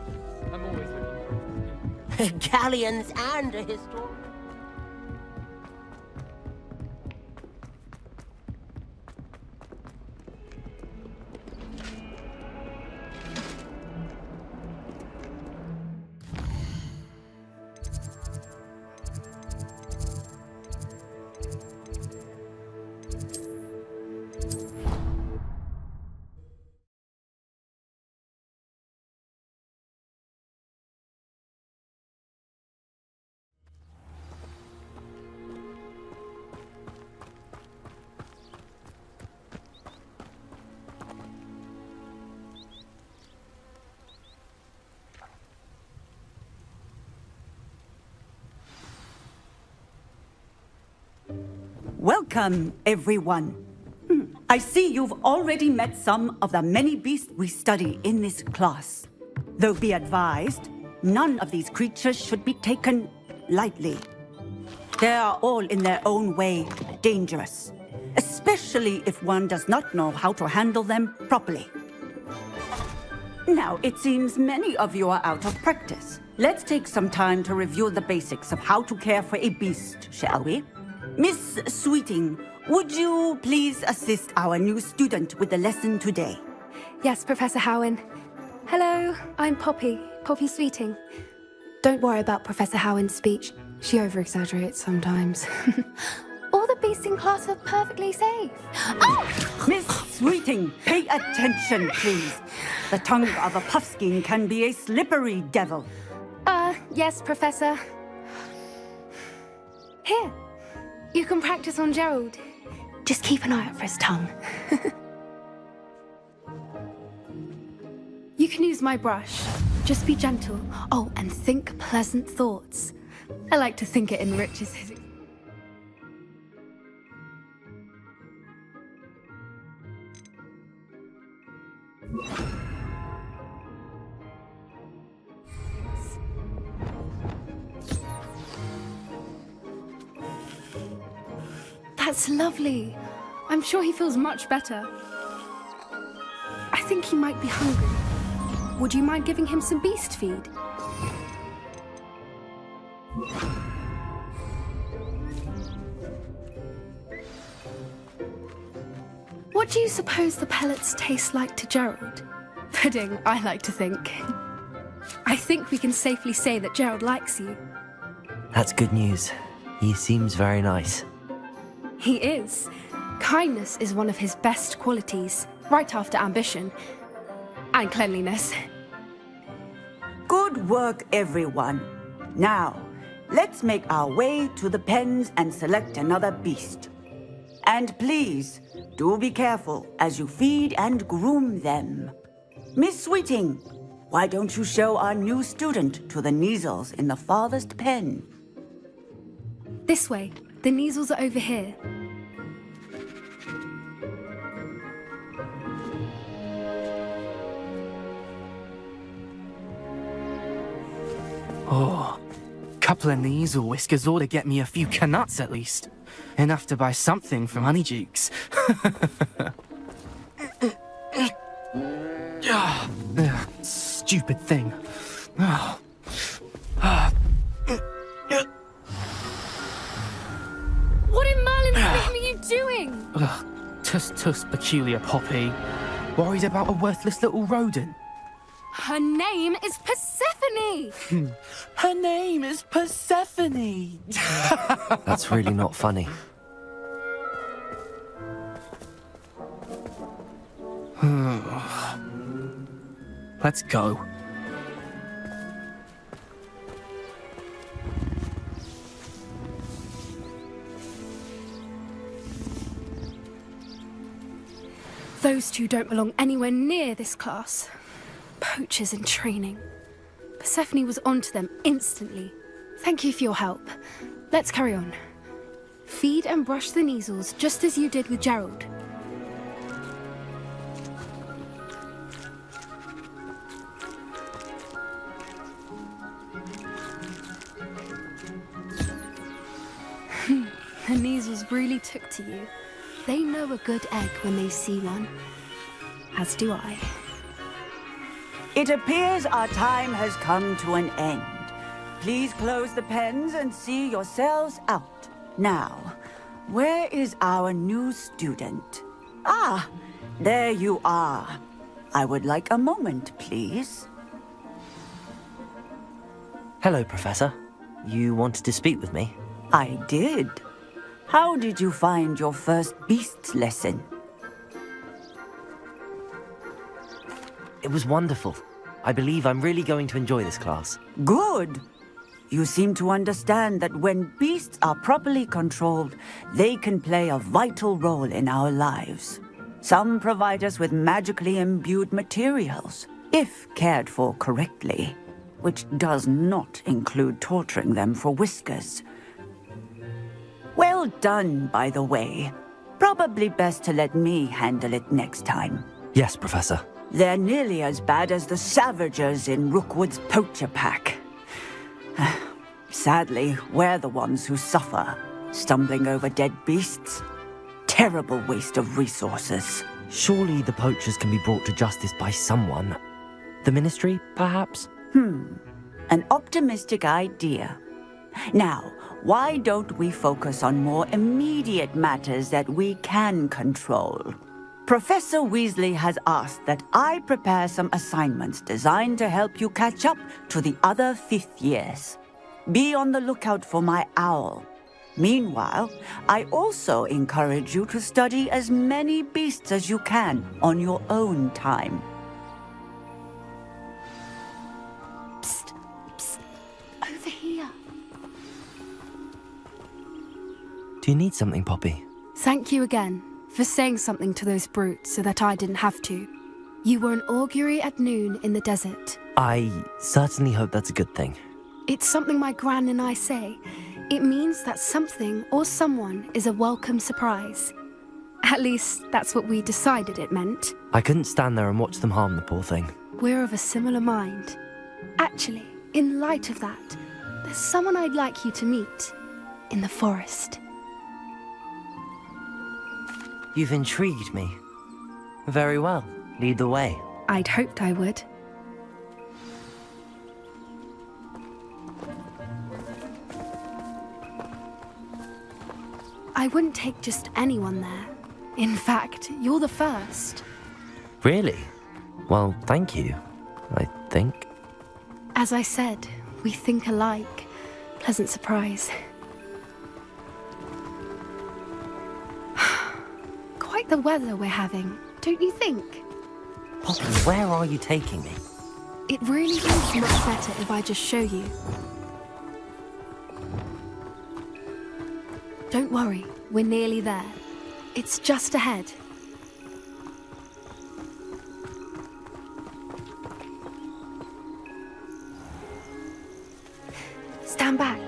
I'm always looking for Galleons and a historian. Welcome, everyone. I see you've already met some of the many beasts we study in this class. Though be advised, none of these creatures should be taken lightly. They are all in their own way dangerous, especially if one does not know how to handle them properly. Now, it seems many of you are out of practice. Let's take some time to review the basics of how to care for a beast, shall we? Miss Sweeting, would you please assist our new student with the lesson today? Yes, Professor Howen. Hello, I'm Poppy Sweeting. Don't worry about Professor Howen's speech. She over-exaggerates sometimes. All the beasts in class are perfectly safe. Oh! Miss Sweeting, pay attention, please. The tongue of a puffskein can be a slippery devil. Yes, Professor. Here. You can practice on Gerald. Just keep an eye out for his tongue. You can use my brush. Just be gentle. Oh, and think pleasant thoughts. I like to think it enriches his... That's lovely. I'm sure he feels much better. I think he might be hungry. Would you mind giving him some beast feed? What do you suppose the pellets taste like to Gerald? Pudding, I like to think. I think we can safely say that Gerald likes you. That's good news. He seems very nice. He is. Kindness is one of his best qualities, right after ambition. And cleanliness. Good work, everyone. Now, let's make our way to the pens and select another beast. And please, do be careful as you feed and groom them. Miss Sweeting, why don't you show our new student to the Neasels in the farthest pen? This way. The Neasels are over here. Oh, couple of Neasel whiskers ought to get me a few canuts at least. Enough to buy something from Honeydukes. Stupid thing. What in Merlin's name are you doing? Tuss, peculiar Poppy. Worried about a worthless little rodent? Her name is Persephone! Her name is Persephone! That's really not funny. Let's go. Those two don't belong anywhere near this class. Poachers in training. Persephone was onto them instantly. Thank you for your help. Let's carry on. Feed and brush the Neasels just as you did with Gerald. The Neasels really took to you. They know a good egg when they see one. As do I. It appears our time has come to an end. Please close the pens and see yourselves out. Now, where is our new student? Ah, there you are. I would like a moment, please. Hello, Professor. You wanted to speak with me? I did. How did you find your first beasts lesson? It was wonderful. I believe I'm really going to enjoy this class. Good. You seem to understand that when beasts are properly controlled, they can play a vital role in our lives. Some provide us with magically imbued materials, if cared for correctly, which does not include torturing them for whiskers. Well done, by the way. Probably best to let me handle it next time. Yes, Professor. They're nearly as bad as the Savagers in Rookwood's poacher pack. Sadly, we're the ones who suffer, stumbling over dead beasts. Terrible waste of resources. Surely the poachers can be brought to justice by someone. The Ministry, perhaps? An optimistic idea. Now, why don't we focus on more immediate matters that we can control? Professor Weasley has asked that I prepare some assignments designed to help you catch up to the other 5th years. Be on the lookout for my owl. Meanwhile, I also encourage you to study as many beasts as you can on your own time. Psst, psst. Over here. Do you need something, Poppy? Thank you again for saying something to those brutes so that I didn't have to. You were an augury at noon in the desert. I certainly hope that's a good thing. It's something my gran and I say. It means that something or someone is a welcome surprise. At least, that's what we decided it meant. I couldn't stand there and watch them harm the poor thing. We're of a similar mind. Actually, in light of that, there's someone I'd like you to meet in the forest. You've intrigued me. Very well. Lead the way. I'd hoped I would. I wouldn't take just anyone there. In fact, you're the first. Really? Well, thank you, I think. As I said, we think alike. Pleasant surprise. Quite the weather we're having, don't you think? Poppy, where are you taking me? It really is much better if I just show you. Don't worry, we're nearly there. It's just ahead. Stand back.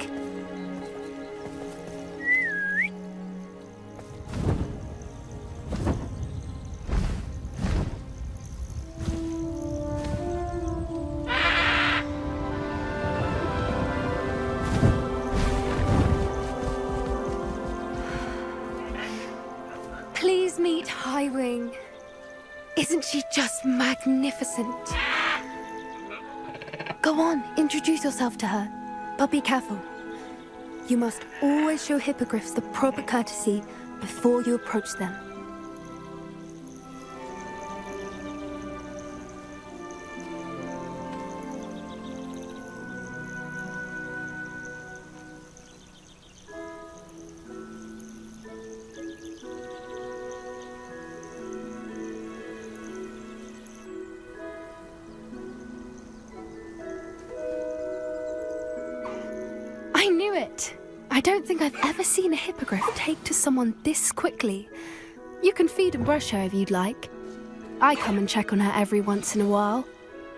Please meet Highwing. Isn't she just magnificent? Go on, introduce yourself to her. But be careful. You must always show hippogriffs the proper courtesy before you approach them. I knew it! I don't think I've ever seen a hippogriff take to someone this quickly. You can feed and brush her if you'd like. I come and check on her every once in a while.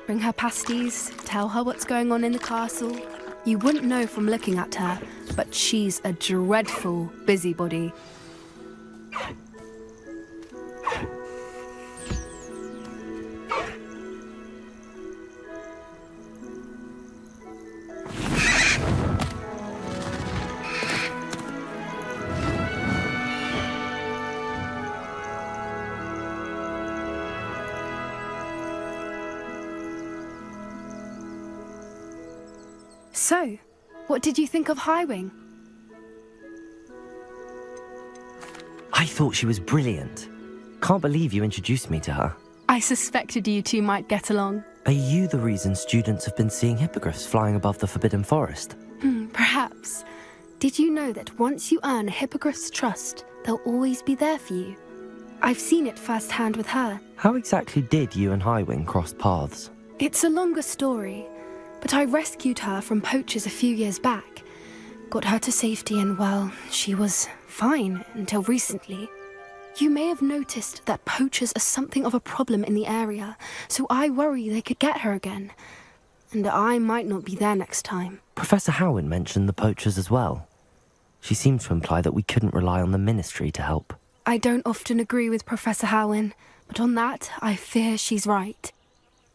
Bring her pasties, tell her what's going on in the castle. You wouldn't know from looking at her, but she's a dreadful busybody. So, what did you think of Highwing? I thought she was brilliant. Can't believe you introduced me to her. I suspected you two might get along. Are you the reason students have been seeing hippogriffs flying above the Forbidden Forest? Perhaps. Did you know that once you earn a hippogriff's trust, they'll always be there for you? I've seen it firsthand with her. How exactly did you and Highwing cross paths? It's a longer story, but I rescued her from poachers a few years back. Got her to safety and, well, she was fine until recently. You may have noticed that poachers are something of a problem in the area, so I worry they could get her again. And I might not be there next time. Professor Howin mentioned the poachers as well. She seemed to imply that we couldn't rely on the Ministry to help. I don't often agree with Professor Howin, but on that, I fear she's right.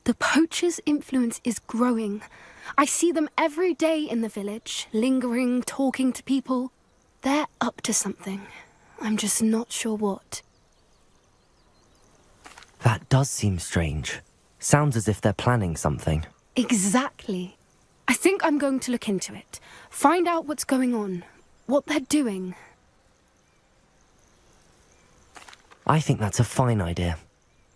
The poachers' influence is growing. I see them every day in the village, lingering, talking to people. They're up to something. I'm just not sure what. That does seem strange. Sounds as if they're planning something. Exactly. I think I'm going to look into it. Find out what's going on. What they're doing. I think that's a fine idea.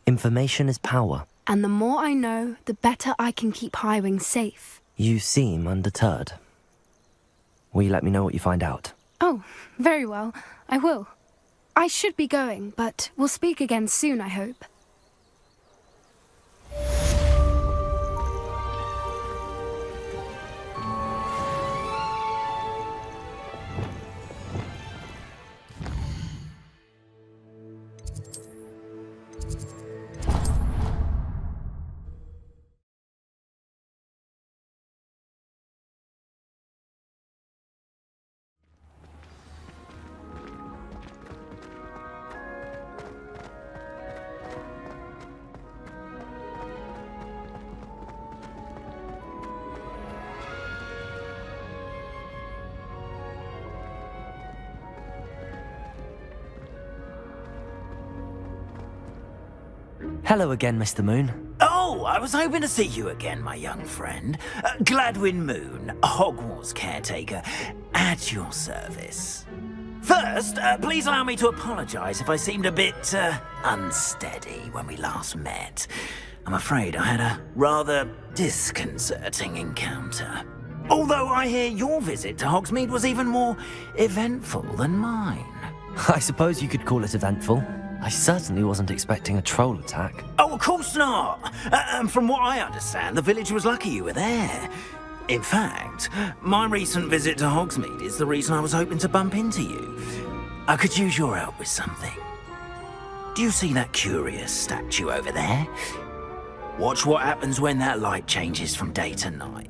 Information is power. And the more I know, the better I can keep Highwing safe. You seem undeterred. Will you let me know what you find out? Oh, very well. I will. I should be going, but we'll speak again soon, I hope. Hello again, Mr. Moon. Oh, I was hoping to see you again, my young friend. Gladwin Moon, Hogwarts caretaker, at your service. First, please allow me to apologize if I seemed a bit, unsteady when we last met. I'm afraid I had a rather disconcerting encounter. Although I hear your visit to Hogsmeade was even more eventful than mine. I suppose you could call it eventful. I certainly wasn't expecting a troll attack. Oh, of course not. From what I understand, the village was lucky you were there. In fact, my recent visit to Hogsmeade is the reason I was hoping to bump into you. I could use your help with something. Do you see that curious statue over there? Watch what happens when that light changes from day to night.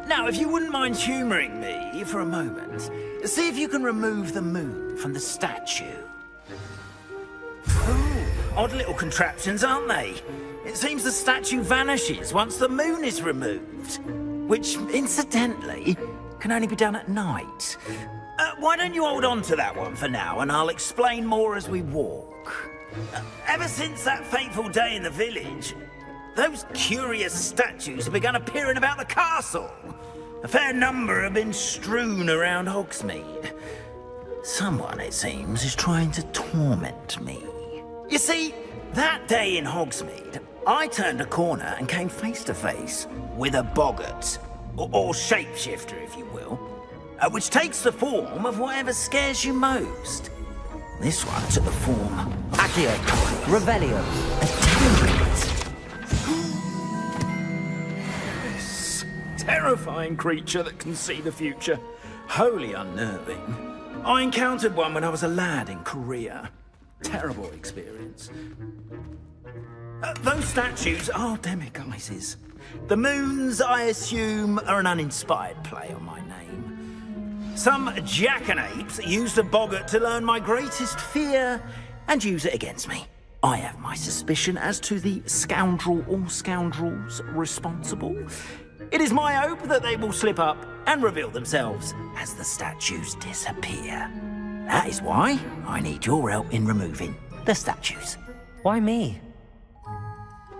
Now, if you wouldn't mind humouring me for a moment, see if you can remove the moon from the statue. Ooh, odd little contraptions, aren't they? It seems the statue vanishes once the moon is removed, which, incidentally, can only be done at night. Why don't you hold on to that one for now, and I'll explain more as we walk. Ever since that fateful day in the village, those curious statues have begun appearing about the castle. A fair number have been strewn around Hogsmeade. Someone, it seems, is trying to torment me. You see, that day in Hogsmeade, I turned a corner and came face to face with a boggart, or shapeshifter, if you will, which takes the form of whatever scares you most. This one took the form... Accio, Revelio, Attendant. Terrifying creature that can see the future. Wholly unnerving. I encountered one when I was a lad in Korea. Terrible experience. Those statues are demiguises. The moons, I assume, are an uninspired play on my name. Some jackanapes used a boggart to learn my greatest fear and use it against me. I have my suspicion as to the scoundrel or scoundrels responsible. It is my hope that they will slip up and reveal themselves as the statues disappear. That is why I need your help in removing the statues. Why me?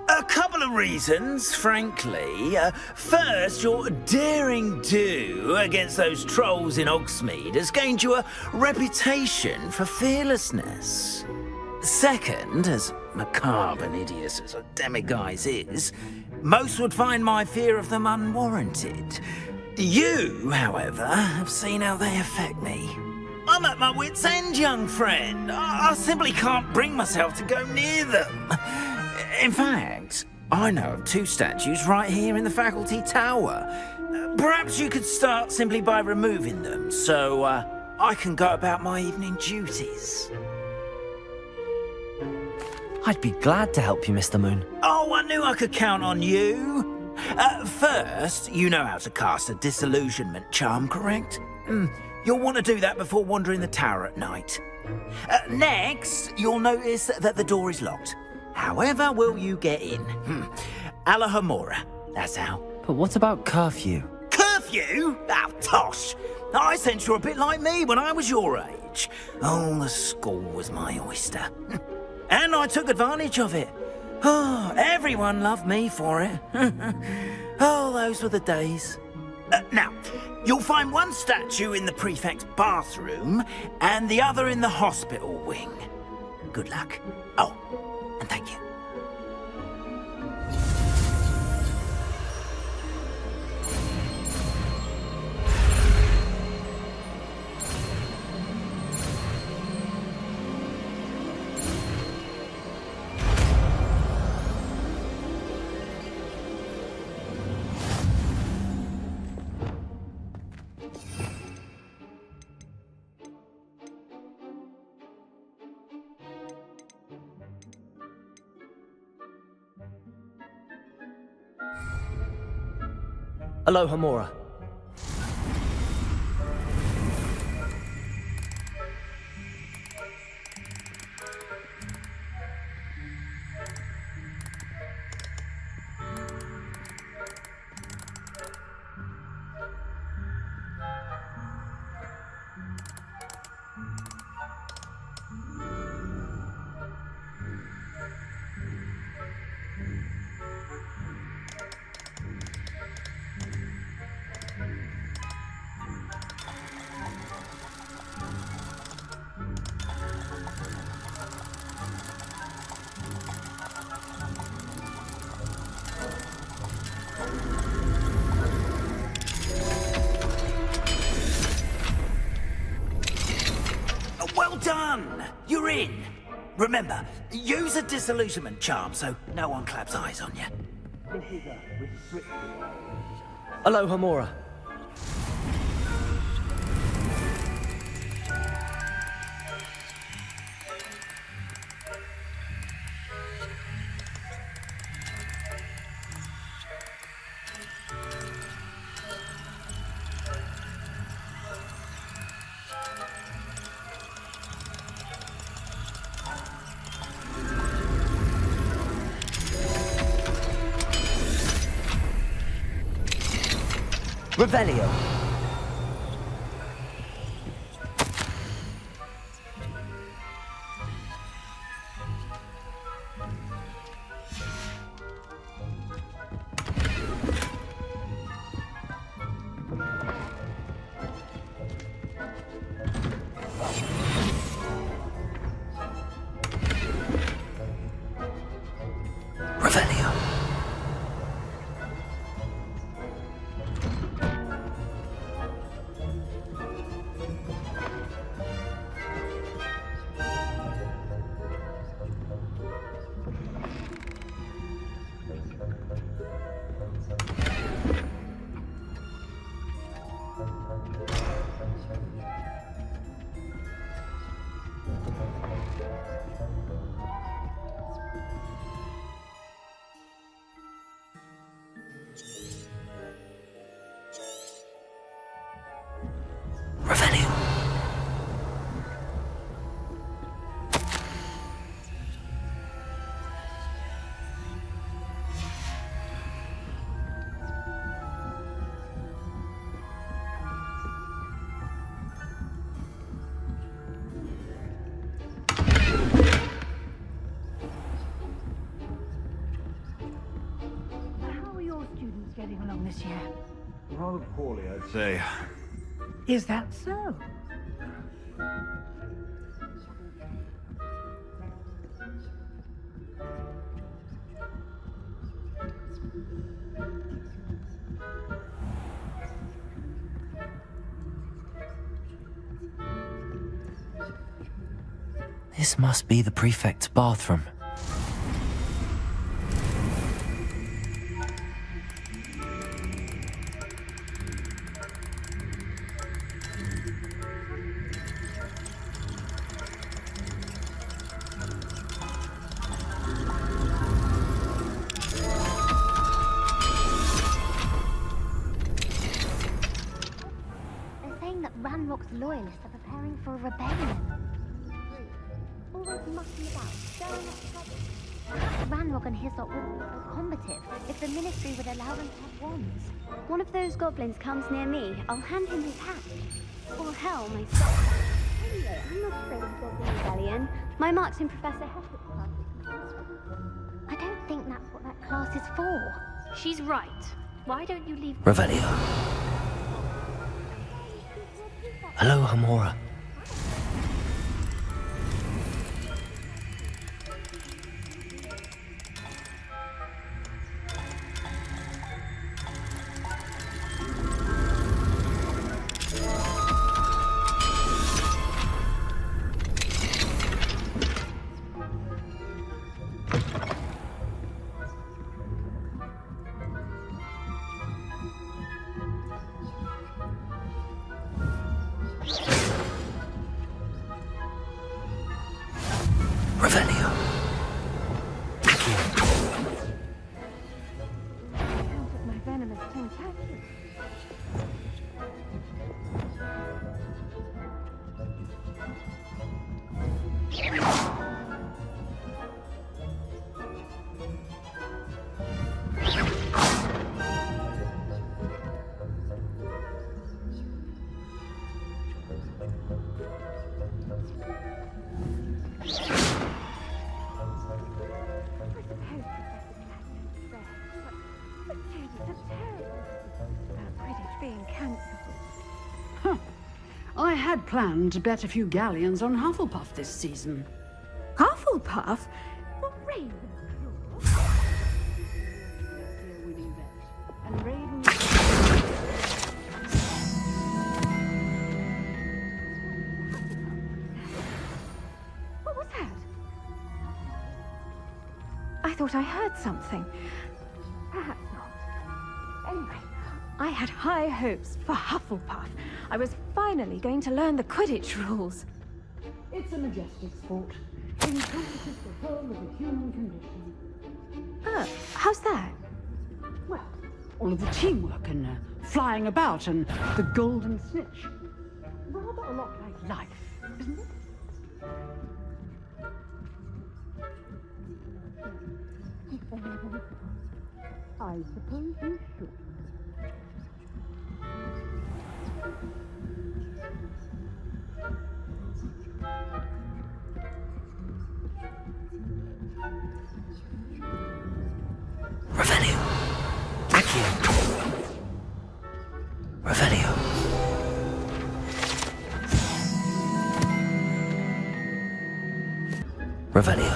A couple of reasons, frankly. First, your daring do against those trolls in Hogsmeade has gained you a reputation for fearlessness. Second, as macabre and hideous as a demiguise is, most would find my fear of them unwarranted. You, however, have seen how they affect me. I'm at my wit's end, young friend. I simply can't bring myself to go near them. In fact, I know of 2 statues right here in the faculty tower. Perhaps you could start simply by removing them, so I can go about my evening duties. I'd be glad to help you, Mr. Moon. Oh, I knew I could count on you. First, you know how to cast a disillusionment charm, correct? You'll want to do that before wandering the tower at night. Next, you'll notice that the door is locked. However will you get in? Alahomora, that's how. But what about curfew? Curfew? Oh, tosh. I sense you're a bit like me when I was your age. Oh, the school was my oyster. And I took advantage of it. Oh, everyone loved me for it. Oh, those were the days. Now, you'll find one statue in the prefect's bathroom and the other in the hospital wing. Good luck. Oh, and thank you. Alohomora. Well done! You're in. Remember, use a disillusionment charm so no one claps eyes on you. This is a restricted. Alohomora. Revelio. Revelio. Revelio. getting along this year? Rather poorly, I'd say. Is that so? This must be the prefect's bathroom. They're saying that Ranrock's loyalists are preparing for a rebellion. Always mucking about, stirring up trouble. Ranrock and his lot wouldn't be so combative if the Ministry would allow them to have wands. One of those goblins comes near me, I'll hand him his hat. Or hell, myself. Anyway, I'm not afraid of the Goblin Rebellion. My mark's in Professor Hector's class. I don't think that's what that class is for. She's right. Why don't you leave... Revelio. Hello, Hamora. Revelio. My venomous tentacle. I had planned to bet a few galleons on Hufflepuff this season. Hufflepuff? And Raven... What was that? I thought I heard something. Perhaps not. Anyway, I had high hopes for Hufflepuff. I was finally going to learn the Quidditch rules. It's a majestic sport. Encompasses the whole of the human condition. How's that? Well, all of the teamwork and flying about and the golden snitch. Rather a lot like life, isn't it? I suppose you should. Revelio. Accio. Revelio. Revelio.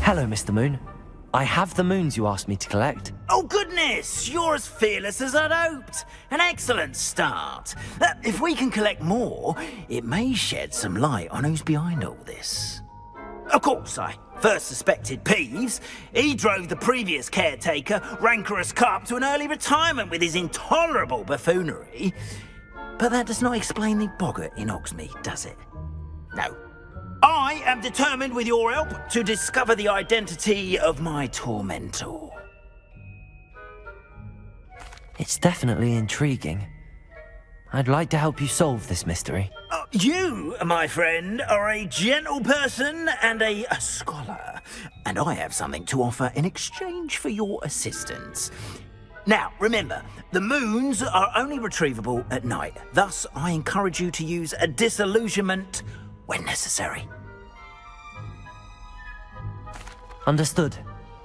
Hello, Mr. Moon. I have the moons you asked me to collect. Oh, goodness! You're as fearless as I'd hoped. An excellent start. If we can collect more, it may shed some light on who's behind all this. Of course, I first suspected Peeves. He drove the previous caretaker, Rancorous Carp, to an early retirement with his intolerable buffoonery. But that does not explain the boggart in Hogsmeade, does it? No. I am determined, with your help, to discover the identity of my tormentor. It's definitely intriguing. I'd like to help you solve this mystery. You, my friend, are a gentle person and a scholar, and I have something to offer in exchange for your assistance. Now, remember, the moons are only retrievable at night. Thus, I encourage you to use a disillusionment when necessary. Understood.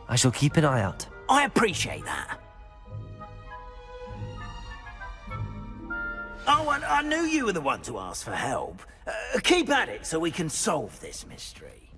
I shall keep an eye out. I appreciate that. Oh, and I knew you were the one to ask for help. Keep at it so we can solve this mystery.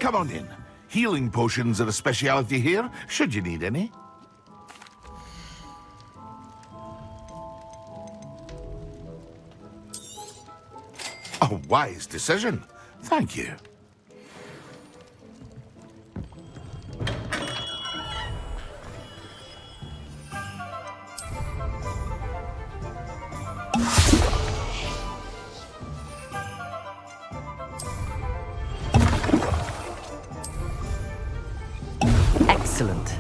Come on in. Healing potions are a speciality here, should you need any. A wise decision. Thank you. Excellent.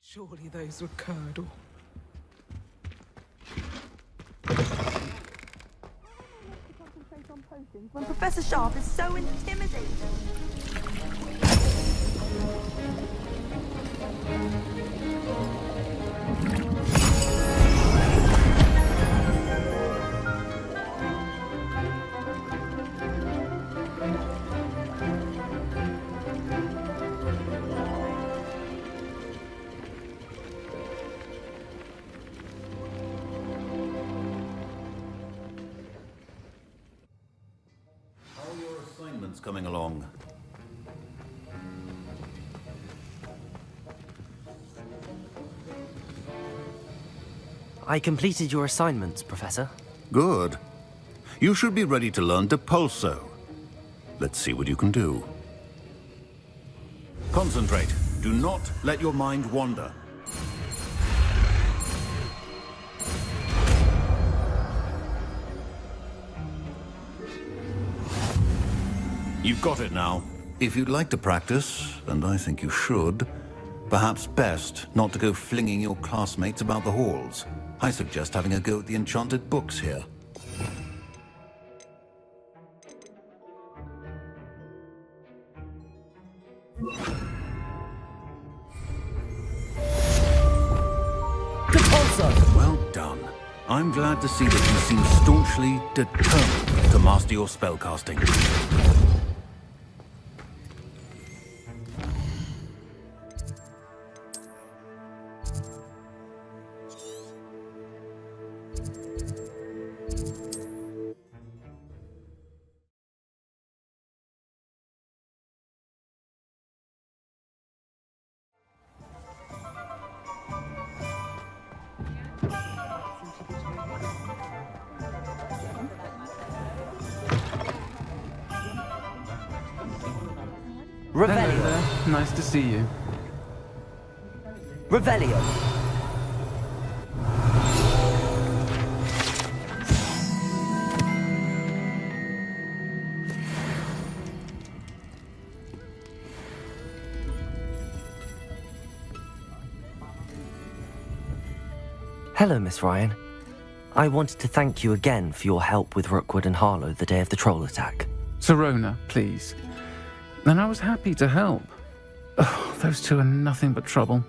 Surely those were curdle. When Professor Sharp is so intimidating. Coming along. I completed your assignments, Professor. Good. You should be ready to learn Depulso. Let's see what you can do. Concentrate. Do not let your mind wander. You've got it now. If you'd like to practice, and I think you should, perhaps best not to go flinging your classmates about the halls. I suggest having a go at the enchanted books here. Well done. I'm glad to see that you seem staunchly determined to master your spellcasting. Revelio. Hello there. Nice to see you. Revelio. Hello, Miss Ryan. I wanted to thank you again for your help with Rookwood and Harlow the day of the troll attack. Sirona, please. And I was happy to help. Oh, those two are nothing but trouble.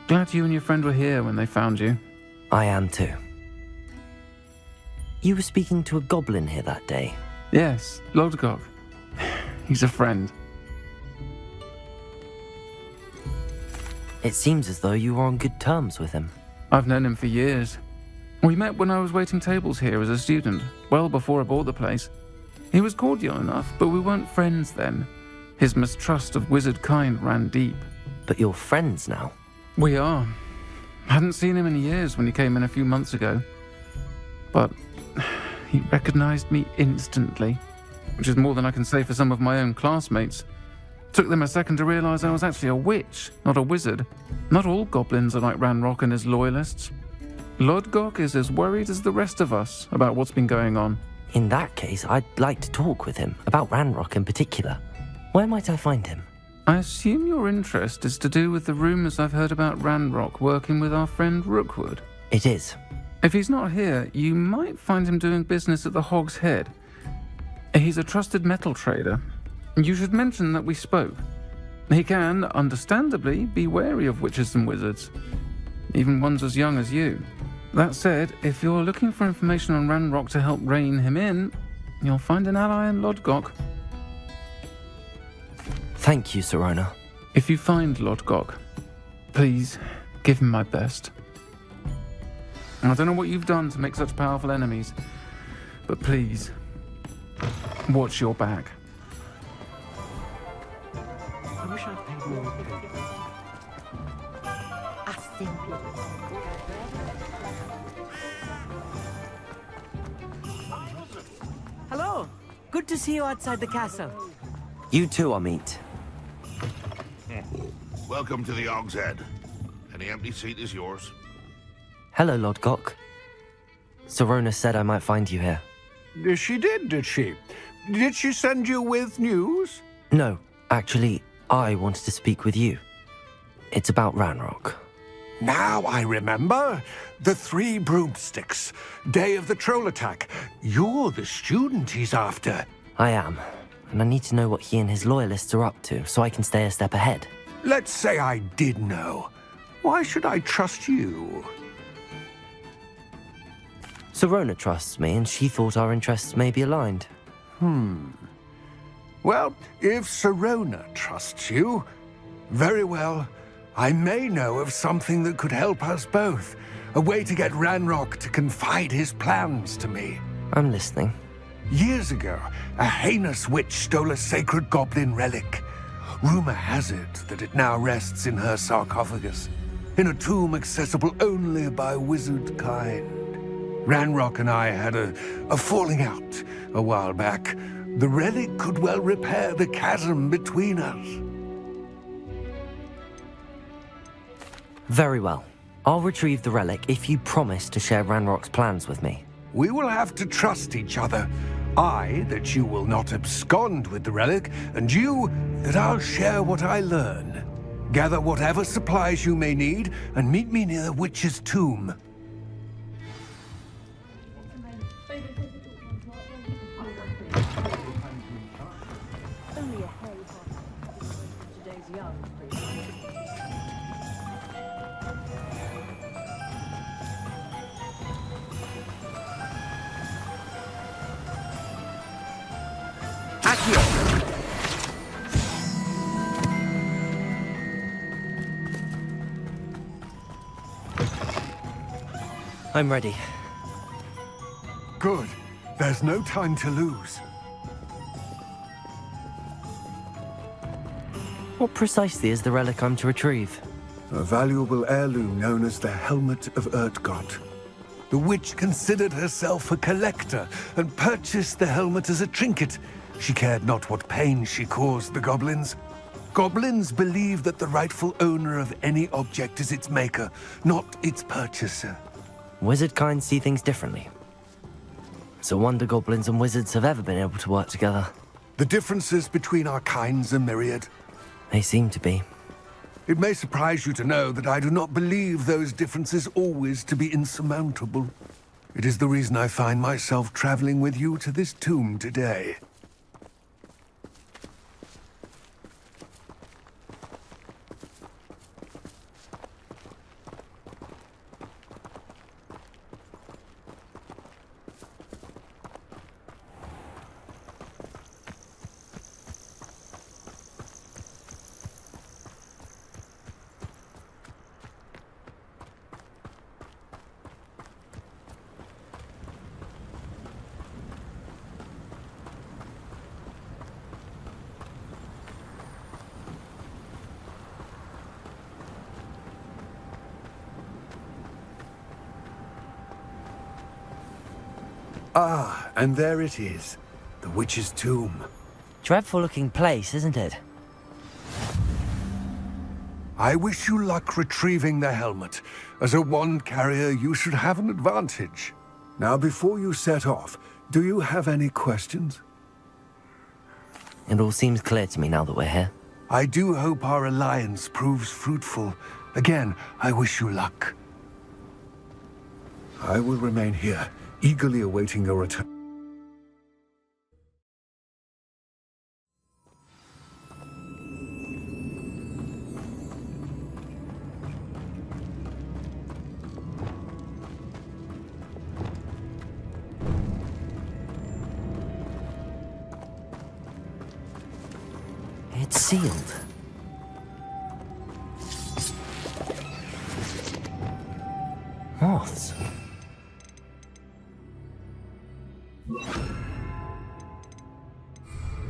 Glad you and your friend were here when they found you. I am too. You were speaking to a goblin here that day? Yes, Lodgok. He's a friend. It seems as though you were on good terms with him. I've known him for years. We met when I was waiting tables here as a student, well before I bought the place. He was cordial enough, but we weren't friends then. His mistrust of wizard kind ran deep. But you're friends now? We are. Hadn't seen him in years when he came in a few months ago. But he recognized me instantly, which is more than I can say for some of my own classmates. Took them a second to realize I was actually a witch, not a wizard. Not all goblins are like Ranrock and his loyalists. Lodgok is as worried as the rest of us about what's been going on. In that case, I'd like to talk with him, about Ranrock in particular. Where might I find him? I assume your interest is to do with the rumors I've heard about Ranrock working with our friend Rookwood. It is. If he's not here, you might find him doing business at the Hog's Head. He's a trusted metal trader. You should mention that we spoke. He can, understandably, be wary of witches and wizards, even ones as young as you. That said, if you're looking for information on Ranrock to help rein him in, you'll find an ally in Lodgok. Thank you, Sirona. If you find Lodgok, please give him my best. I don't know what you've done to make such powerful enemies, but please, watch your back. I wish I'd paid more Hello. Good to see you outside the castle. You too, Amit. Welcome to the Hog's Head. Any empty seat is yours. Hello, Lodgok. Sirona said I might find you here. She did she? Did she send you with news? No, actually, I wanted to speak with you. It's about Ranrock. Now I remember. The 3 broomsticks. Day of the troll attack. You're the student he's after. I am, and I need to know what he and his loyalists are up to so I can stay a step ahead. Let's say I did know. Why should I trust you? Sirona trusts me, and she thought our interests may be aligned. Well, if Sirona trusts you, very well. I may know of something that could help us both. A way to get Ranrock to confide his plans to me. I'm listening. Years ago, a heinous witch stole a sacred goblin relic. Rumor has it that it now rests in her sarcophagus, in a tomb accessible only by wizard kind. Ranrock and I had a falling out a while back. The relic could well repair the chasm between us. Very well. I'll retrieve the relic if you promise to share Ranrock's plans with me. We will have to trust each other. I, that you will not abscond with the relic, and you, that I'll share what I learn. Gather whatever supplies you may need, and meet me near the witch's tomb. Only a hairy part of today's young. I'm ready. Good. There's no time to lose. What precisely is the relic I'm to retrieve? A valuable heirloom known as the Helmet of Urtgott. The witch considered herself a collector and purchased the helmet as a trinket. She cared not what pain she caused the goblins. Goblins believe that the rightful owner of any object is its maker, not its purchaser. Wizard kind see things differently. It's a wonder goblins and wizards have ever been able to work together. The differences between our kinds are myriad. They seem to be. It may surprise you to know that I do not believe those differences always to be insurmountable. It is the reason I find myself traveling with you to this tomb today. Ah, and there it is. The witch's tomb. Dreadful looking place, isn't it? I wish you luck retrieving the helmet. As a wand carrier, you should have an advantage. Now, before you set off, do you have any questions? It all seems clear to me now that we're here. I do hope our alliance proves fruitful. Again, I wish you luck. I will remain here, eagerly awaiting your return. It's sealed. Moths.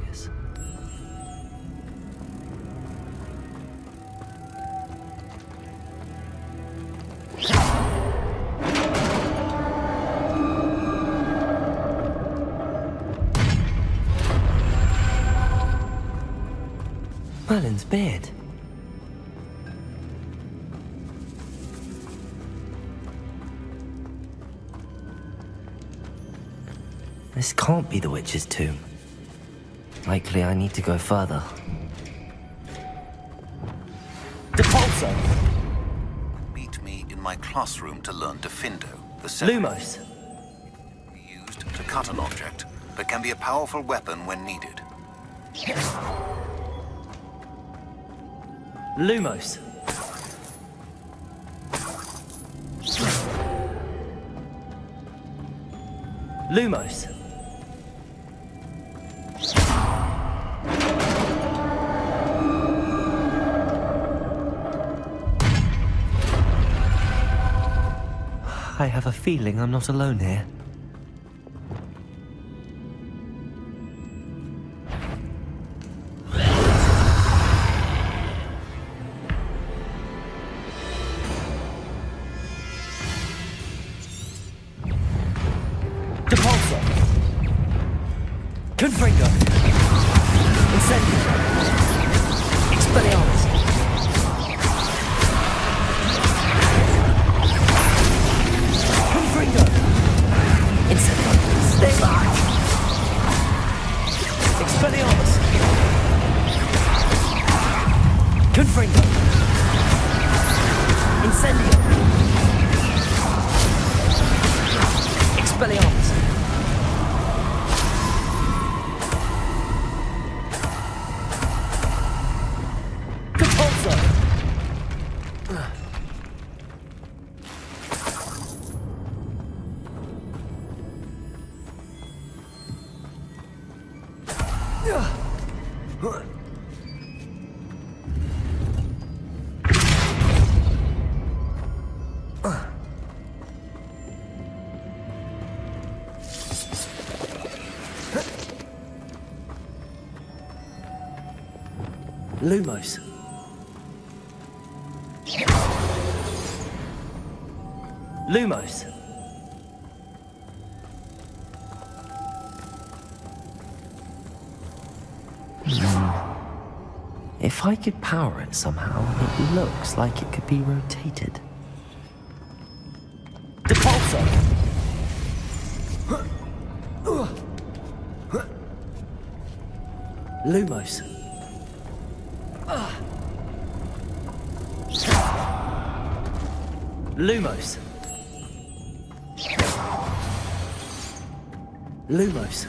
Yes. Merlin's beard. This can't be the witch's tomb. Likely I need to go further. Depulso! Meet me in my classroom to learn Defindo, the Lumos. Used to cut an object, but can be a powerful weapon when needed. Lumos. Lumos. I have a feeling I'm not alone here. Confringo! Incendio! Expelliarmus! Confringo! Incendio! Stay back! Lumos. Lumos. If I could power it somehow, it looks like it could be rotated. Depulsor! Lumos. Lumos. Lumos.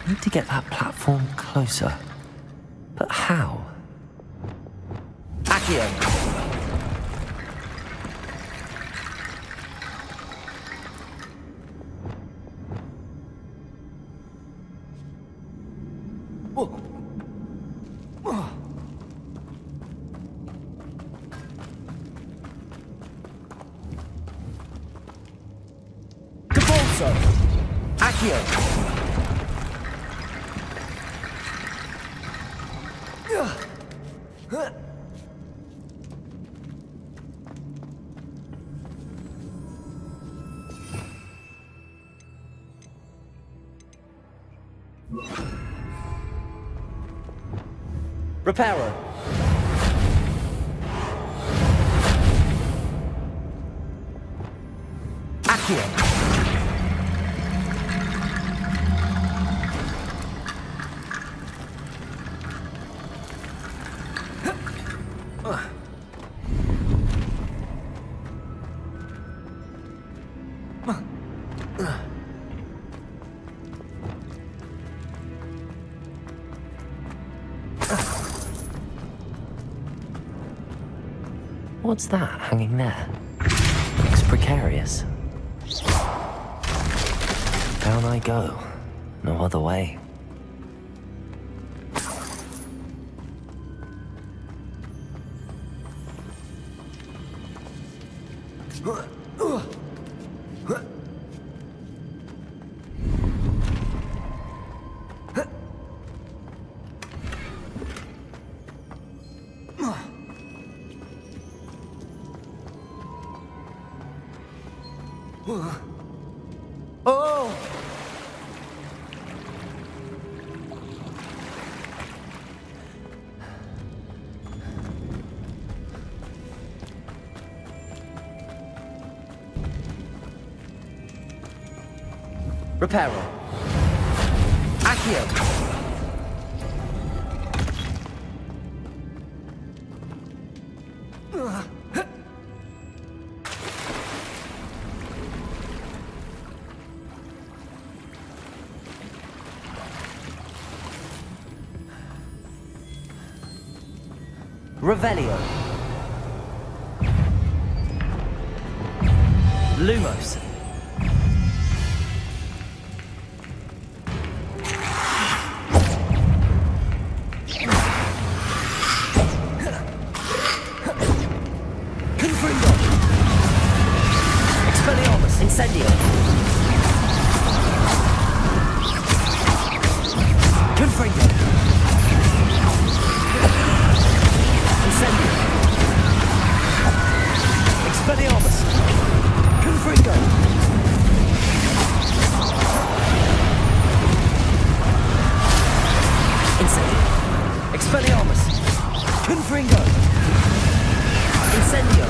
Need to get that platform closer. But how? Accio! Depulsor! Accio! Reparo. Accio. What's that hanging there? Looks precarious. Down I go. No other way. Oh! Reparo. Accio. Revelio. Lumos. Confringo. Expelliarmus. Incendio. Confringo. Incendio. Expelliarmus. Confringo. Incendio. Expelliarmus. Confringo. Incendio.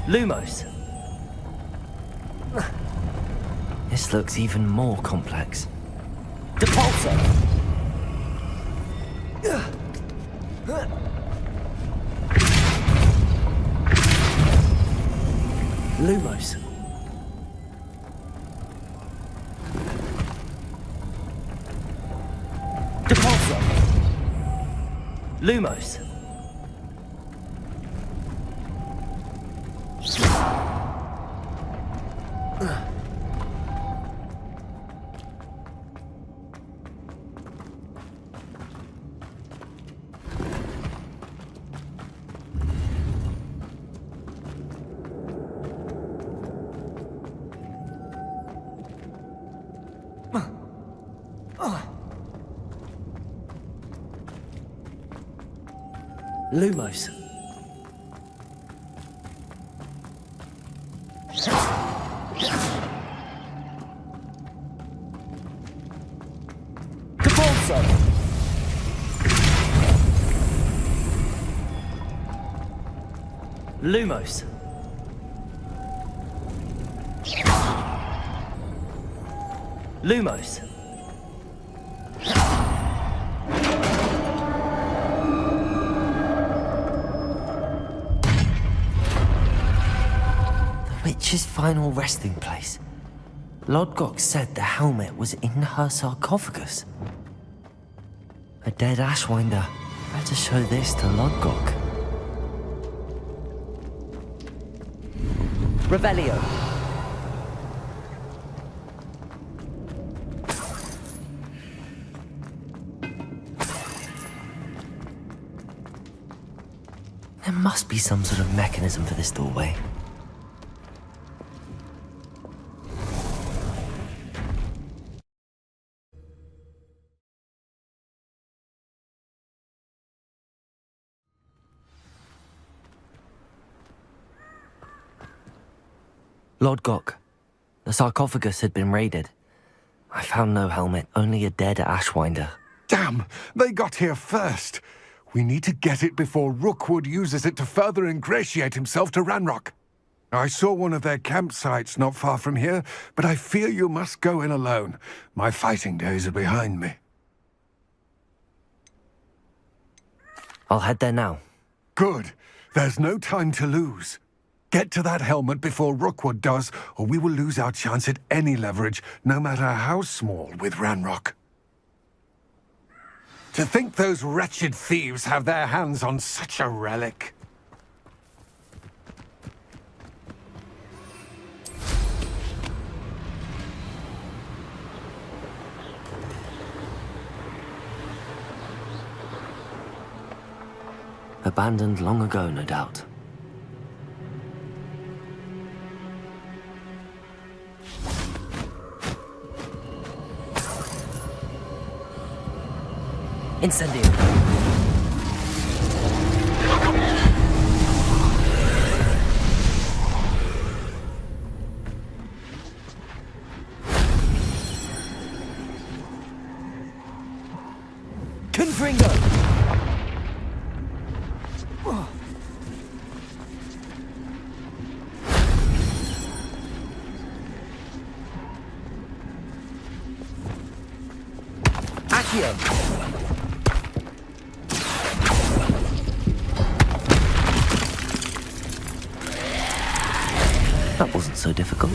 Lumos. This looks even more complex. Depulso! Lumos. Depulso! Lumos. Lumos. Depulso! Lumos. Lumos. The witch's final resting place. Lodgok said the helmet was in her sarcophagus. A dead Ashwinder. Better show this to Lodgok. Revelio. There must be some sort of mechanism for this doorway. Lodgok, the sarcophagus had been raided. I found no helmet, only a dead Ashwinder. Damn! They got here first! We need to get it before Rookwood uses it to further ingratiate himself to Ranrock. I saw one of their campsites not far from here, but I fear you must go in alone. My fighting days are behind me. I'll head there now. Good. There's no time to lose. Get to that helmet before Rookwood does, or we will lose our chance at any leverage, no matter how small, with Ranrock. To think those wretched thieves have their hands on such a relic. Abandoned long ago, no doubt. Incendio. Confringo. Accio. That wasn't so difficult.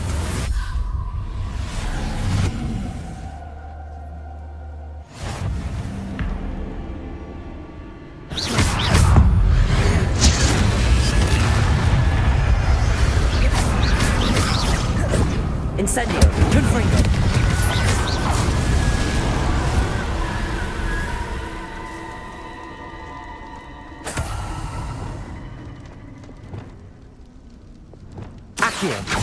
Incendio. Confringo. Accio.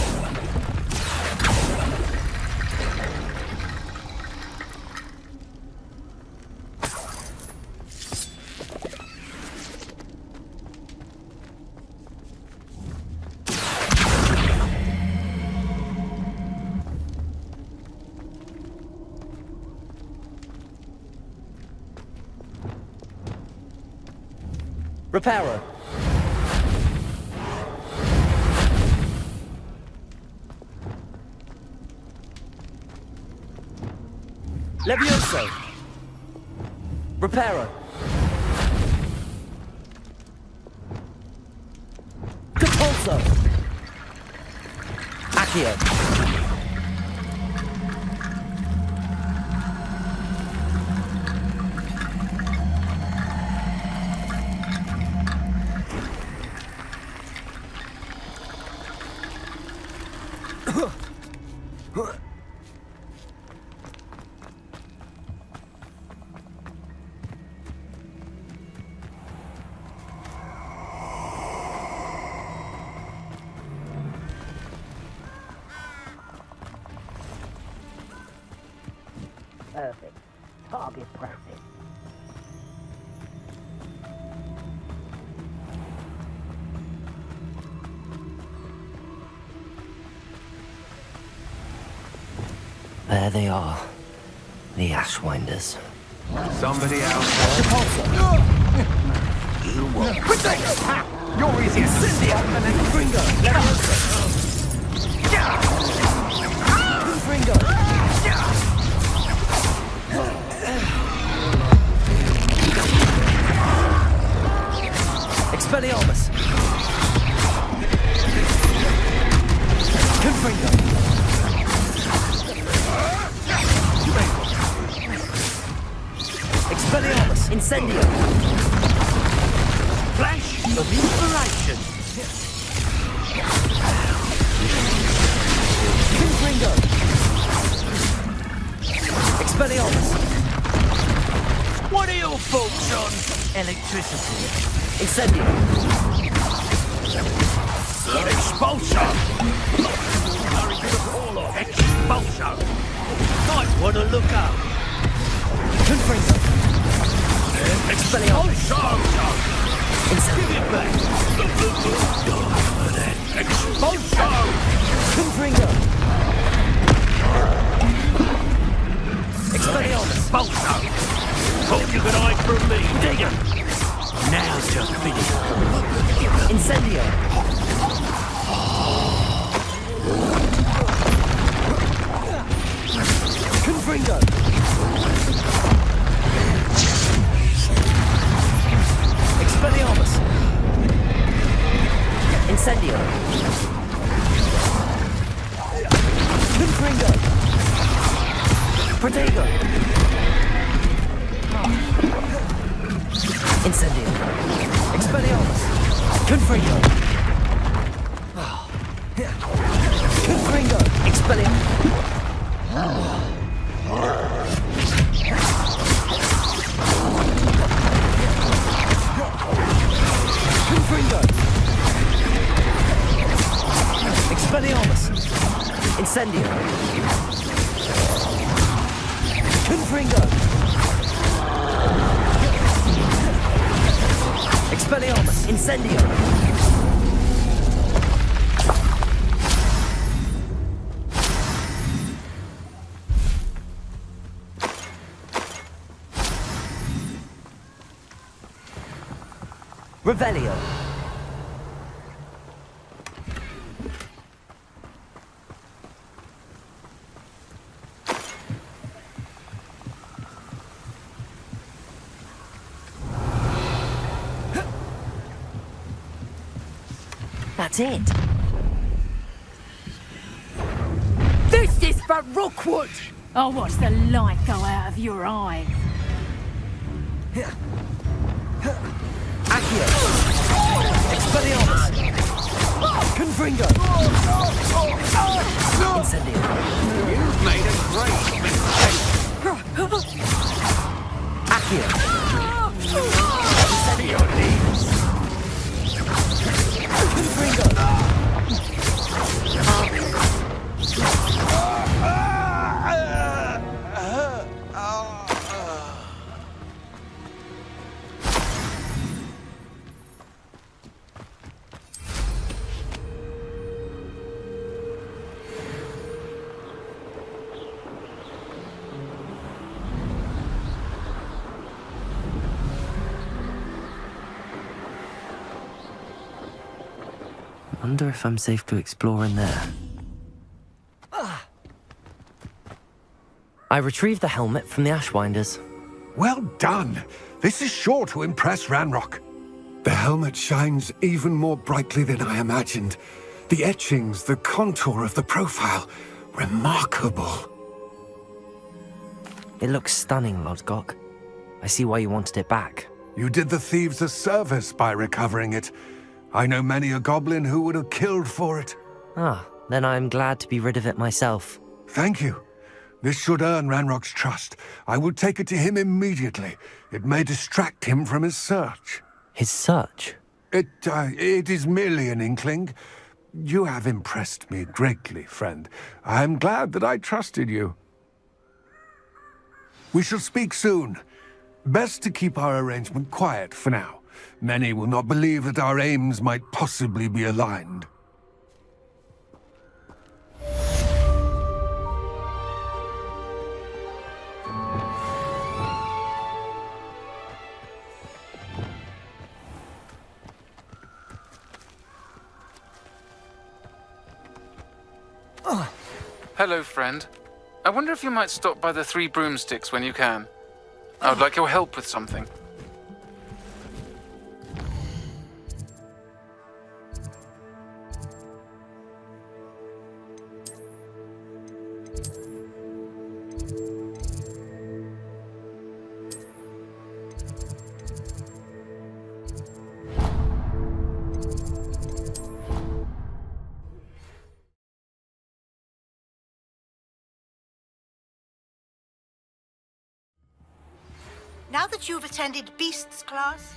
Reparo. Levioso. Reparo. Capulso. Accio. Perfect. Target practice. There they are. The Ashwinders. Somebody out You won't. You're easy. Incendio. Gringo. Levioso. Gringo. Expelliarmus. Confringo. Expelliarmus. Incendio. Flash of inspiration. Confringo. Expelliarmus. What are your thoughts on electricity? Incendio. Expulsion! Expulsion! Might want to look up. Confringo. Expelliarmus. Incendio. Give it back. Expulsion! Confringo. Expelliarmus. Expulsion! Thought you could hide from me. Digger. Now just finish. Incendio. Confringo. Expelliarmus. Incendio. Confringo. Protego. Incendio. Expelliarmus. Confringo. Confringo. Expelliarmus. Confringo. Expelliarmus. Incendio. Confringo. Expelliarmus. Incendio. Revelio. That's it. This is for Rookwood! I'll watch the light go out of your eyes. Accio. Expelliarmus. Confringo. Incendio. You've made a great mistake. Accio. Incendio. Confringo. Wonder if I'm safe to explore in there. I retrieved the helmet from the Ashwinders. Well done. This is sure to impress Ranrock. The helmet shines even more brightly than I imagined. The etchings, the contour of the profile, remarkable. It looks stunning, Lodgok. I see why you wanted it back. You did the thieves a service by recovering it. I know many a goblin who would have killed for it. Ah, then I'm glad to be rid of it myself. Thank you. This should earn Ranrock's trust. I will take it to him immediately. It may distract him from his search. His search? It is merely an inkling. You have impressed me greatly, friend. I am glad that I trusted you. We shall speak soon. Best to keep our arrangement quiet for now. Many will not believe that our aims might possibly be aligned. Hello, friend. I wonder if you might stop by the Three Broomsticks when you can. I would like your help with something. Now that you've attended Beasts class,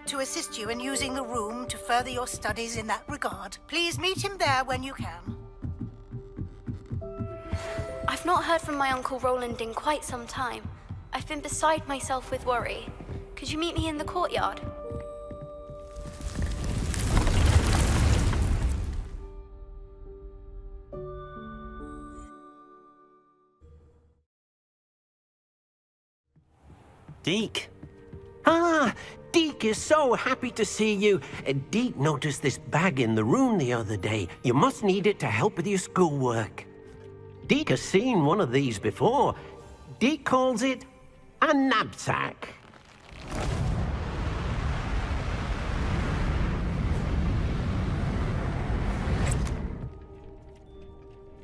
to assist you in using the room to further your studies in that regard. Please meet him there when you can. I've not heard from my Uncle Roland in quite some time. I've been beside myself with worry. Could you meet me in the courtyard? Deke. Ah, Deke is so happy to see you. Deke noticed this bag in the room the other day. You must need it to help with your schoolwork. Deke has seen one of these before. Deke calls it a knapsack.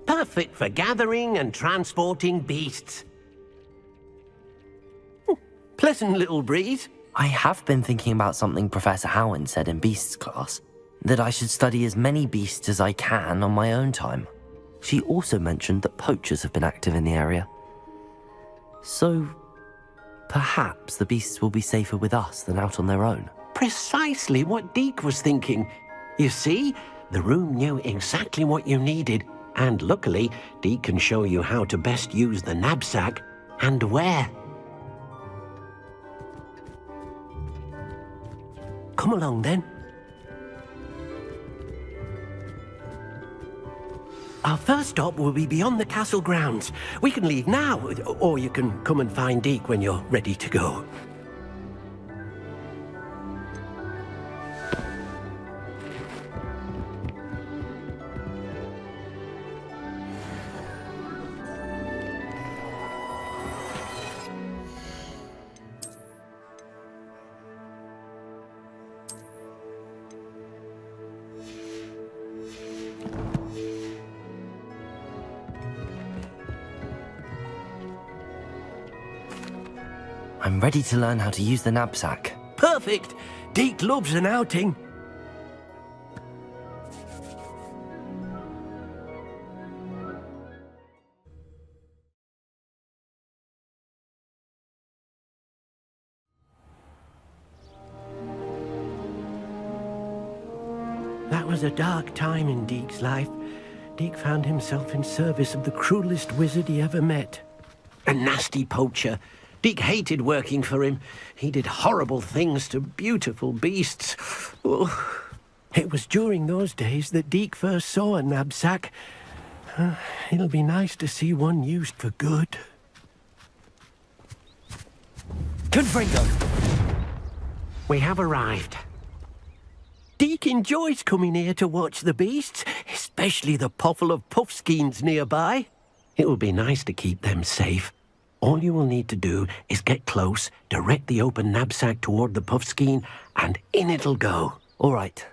Perfect for gathering and transporting beasts. Pleasant little breeze. I have been thinking about something Professor Howard said in Beasts class, that I should study as many beasts as I can on my own time. She also mentioned that poachers have been active in the area. So, perhaps the beasts will be safer with us than out on their own. Precisely what Deke was thinking. You see, the room knew exactly what you needed, and luckily, Deke can show you how to best use the knapsack and where. Come along, then. Our first stop will be beyond the castle grounds. We can leave now, or you can come and find Deke when you're ready to go. I'm ready to learn how to use the knapsack. Perfect! Deke loves an outing. That was a dark time in Deke's life. Deke found himself in service of the cruelest wizard he ever met. A nasty poacher. Deke hated working for him. He did horrible things to beautiful beasts. Oh. It was during those days that Deke first saw a knapsack. It'll be nice to see one used for good. Confringo! We have arrived. Deke enjoys coming here to watch the beasts, especially the potful of puffskeins nearby. It will be nice to keep them safe. All you will need to do is get close, direct the open knapsack toward the puffskein, and in it'll go. All right.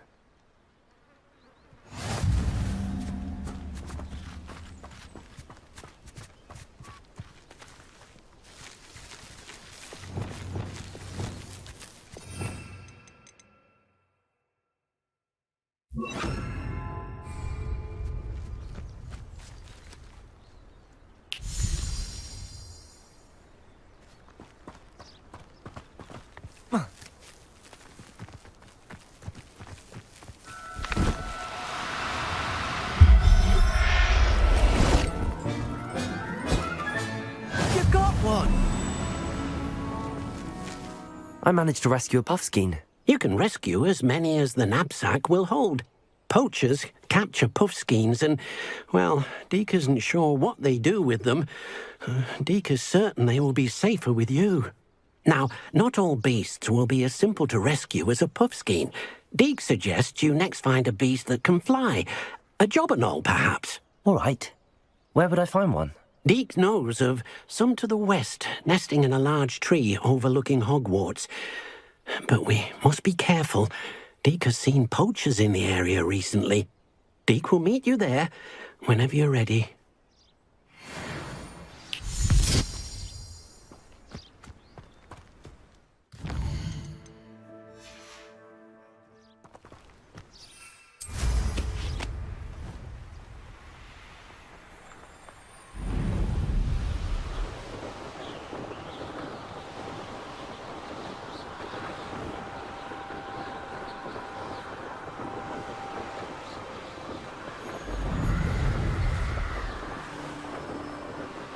I managed to rescue a puffskein. You can rescue as many as the knapsack will hold. Poachers capture puffskeins and, well, Deke isn't sure what they do with them. Deke is certain they will be safer with you. Now, not all beasts will be as simple to rescue as a puffskein. Deke suggests you next find a beast that can fly. A jobberknoll, perhaps. All right. Where would I find one? Deke knows of some to the west, nesting in a large tree overlooking Hogwarts. But we must be careful. Deke has seen poachers in the area recently. Deke will meet you there whenever you're ready.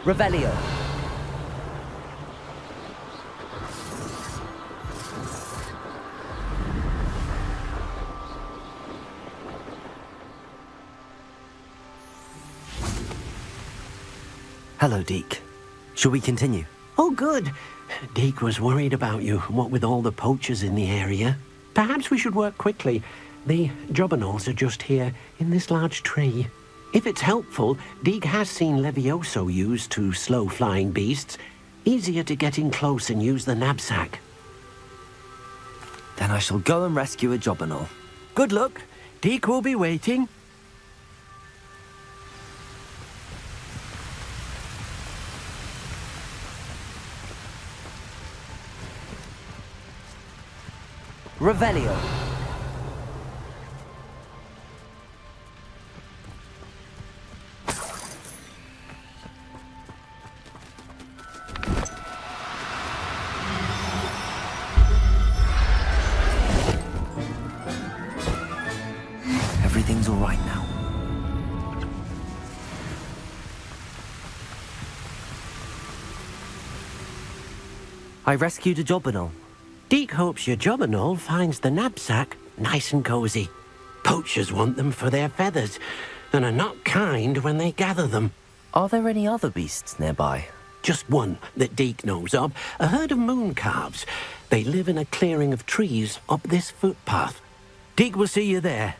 Revelio. Hello, Deke. Shall we continue? Oh, good. Deke was worried about you, what with all the poachers in the area. Perhaps we should work quickly. The jobberknolls are just here, in this large tree. If it's helpful, Deke has seen Levioso used to slow flying beasts. Easier to get in close and use the knapsack. Then I shall go and rescue a jobberknoll. Good luck. Deke will be waiting. Revelio. Everything's all right now. I rescued a jobberknoll. Deke hopes your jobberknoll finds the knapsack nice and cozy. Poachers want them for their feathers and are not kind when they gather them. Are there any other beasts nearby? Just one that Deke knows of, a herd of mooncalves. They live in a clearing of trees up this footpath. Deke will see you there.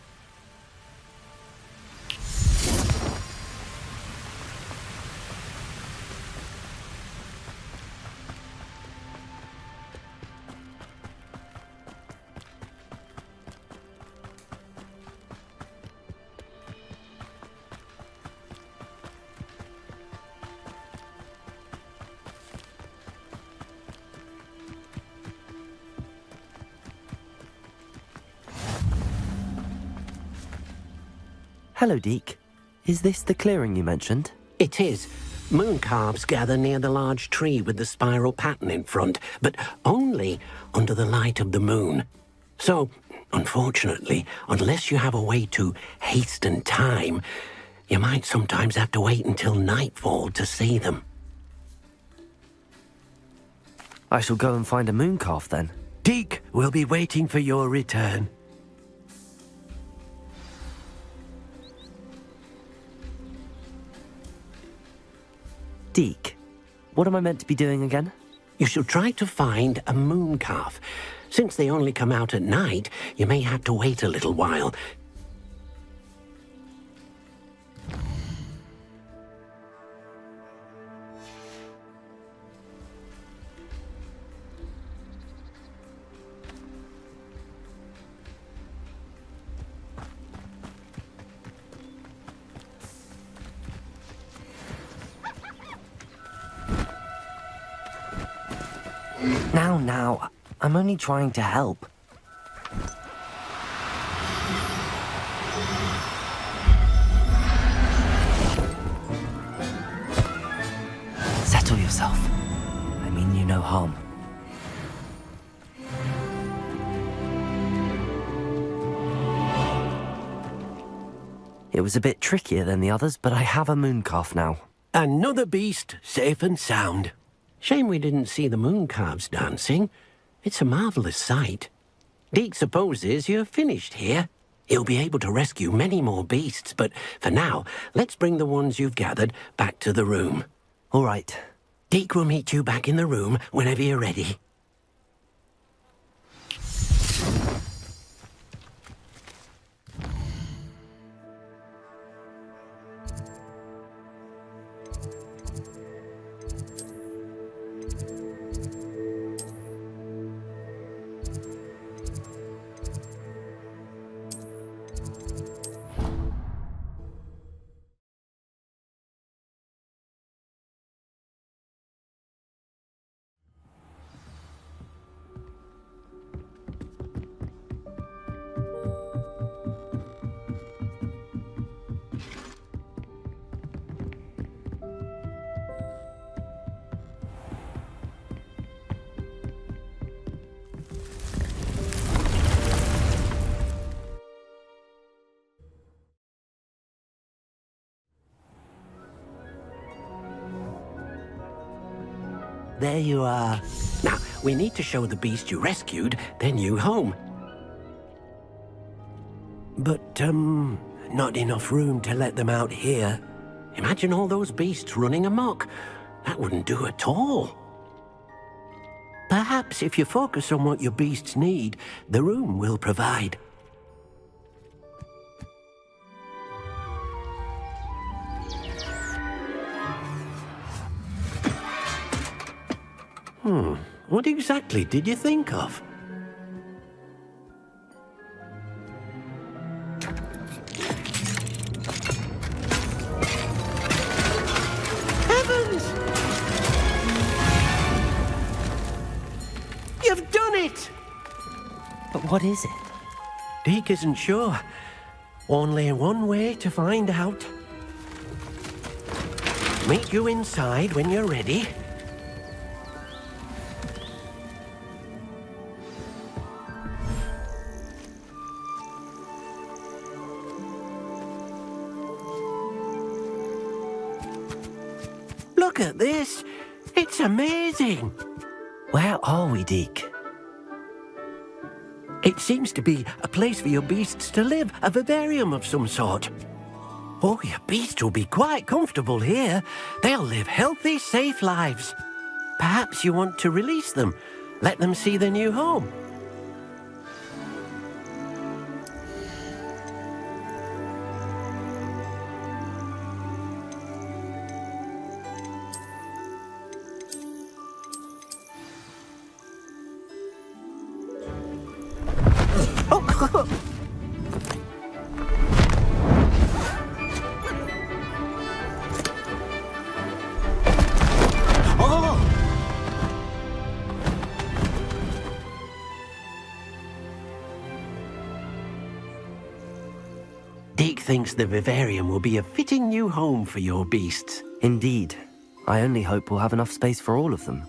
Hello, Deke. Is this the clearing you mentioned? It is. Moon calves gather near the large tree with the spiral pattern in front, but only under the light of the moon. So, unfortunately, unless you have a way to hasten time, you might sometimes have to wait until nightfall to see them. I shall go and find a moon calf then. Deke will be waiting for your return. Deke, what am I meant to be doing again? You shall try to find a moon calf. Since they only come out at night, you may have to wait a little while. Now, I'm only trying to help. Settle yourself. I mean you no harm. It was a bit trickier than the others, but I have a moon calf now. Another beast, safe and sound. Shame we didn't see the moon calves dancing. It's a marvellous sight. Deke supposes you're finished here. He'll be able to rescue many more beasts, but for now, let's bring the ones you've gathered back to the room. All right. Deke will meet you back in the room whenever you're ready. There you are. Now, we need to show the beast you rescued their new home. But, not enough room to let them out here. Imagine all those beasts running amok. That wouldn't do at all. Perhaps if you focus on what your beasts need, the room will provide. What exactly did you think of? Heavens! You've done it! But what is it? Deke isn't sure. Only one way to find out. Meet you inside when you're ready. Look at this. It's amazing. Where are we, Deke? It seems to be a place for your beasts to live, a vivarium of some sort. Oh, your beasts will be quite comfortable here. They'll live healthy, safe lives. Perhaps you want to release them, let them see their new home. Deke thinks the vivarium will be a fitting new home for your beasts. Indeed. I only hope we'll have enough space for all of them.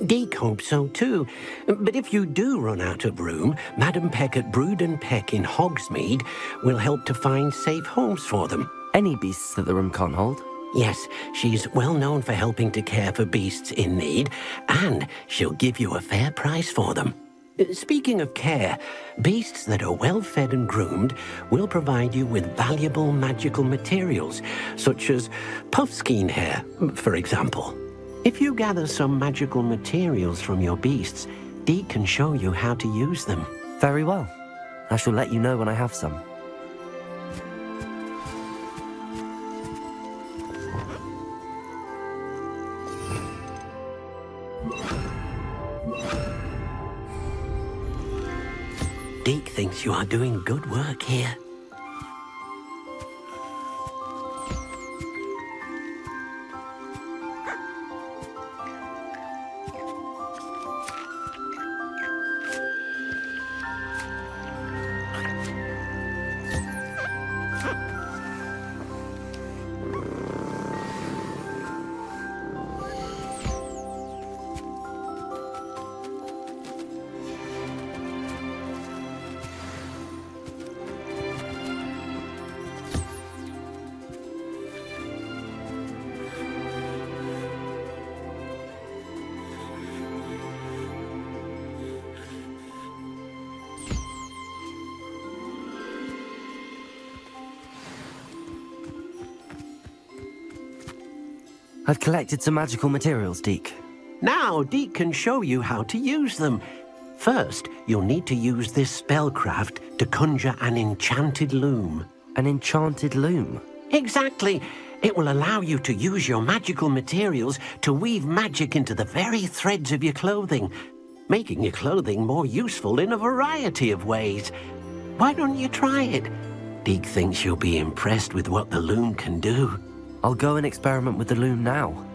Deke hopes so too. But if you do run out of room, Madam Peck at Brood and Peck in Hogsmeade will help to find safe homes for them. Any beasts that the room can't hold? Yes, she's well known for helping to care for beasts in need, and she'll give you a fair price for them. Speaking of care, beasts that are well fed and groomed will provide you with valuable magical materials, such as puffskein hair, for example. If you gather some magical materials from your beasts, Deke can show you how to use them. Very well. I shall let you know when I have some. Deke thinks you are doing good work here. I've collected some magical materials, Deke. Now Deke can show you how to use them. First, you'll need to use this spellcraft to conjure an enchanted loom. An enchanted loom? Exactly. It will allow you to use your magical materials to weave magic into the very threads of your clothing, making your clothing more useful in a variety of ways. Why don't you try it? Deke thinks you'll be impressed with what the loom can do. I'll go and experiment with the loom now.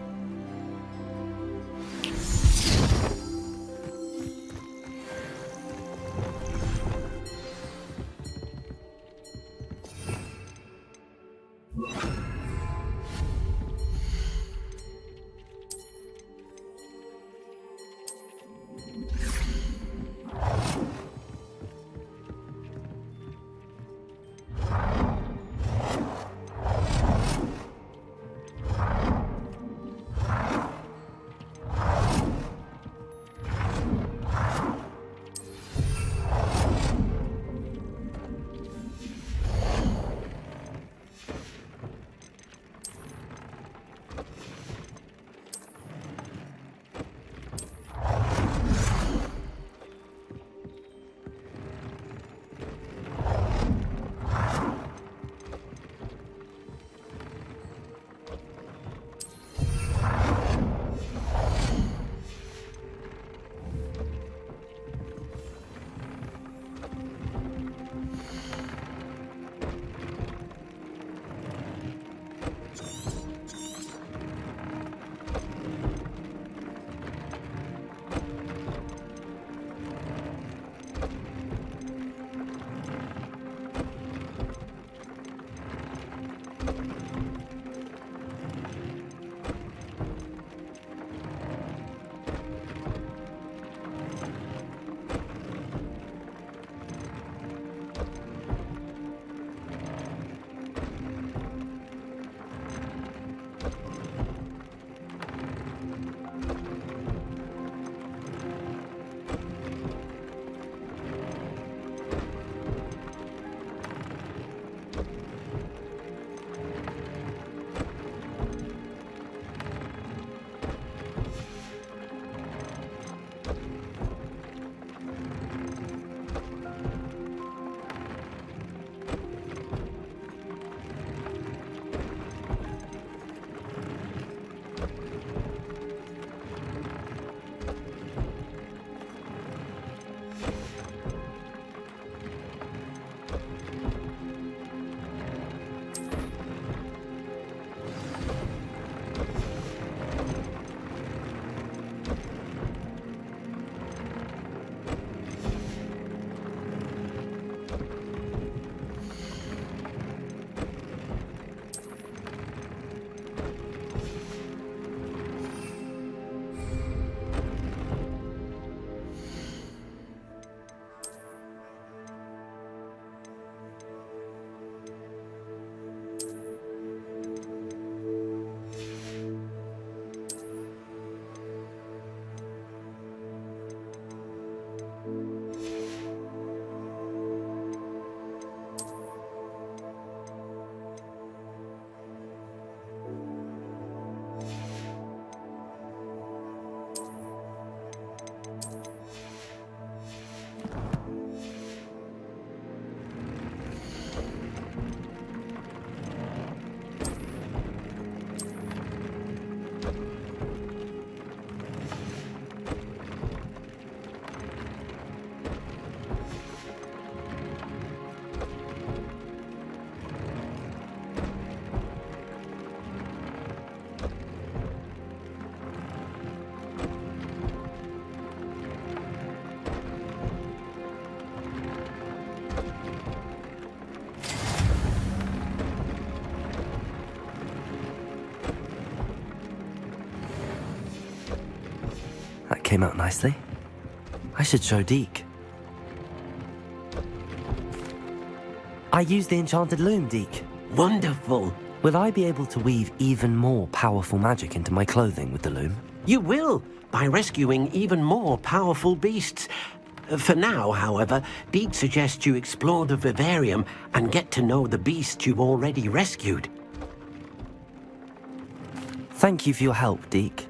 came out nicely. I should show Deke. I used the enchanted loom, Deke. Wonderful. Will I be able to weave even more powerful magic into my clothing with the loom? You will, by rescuing even more powerful beasts. For now, however, Deke suggests you explore the vivarium and get to know the beasts you've already rescued. Thank you for your help, Deke.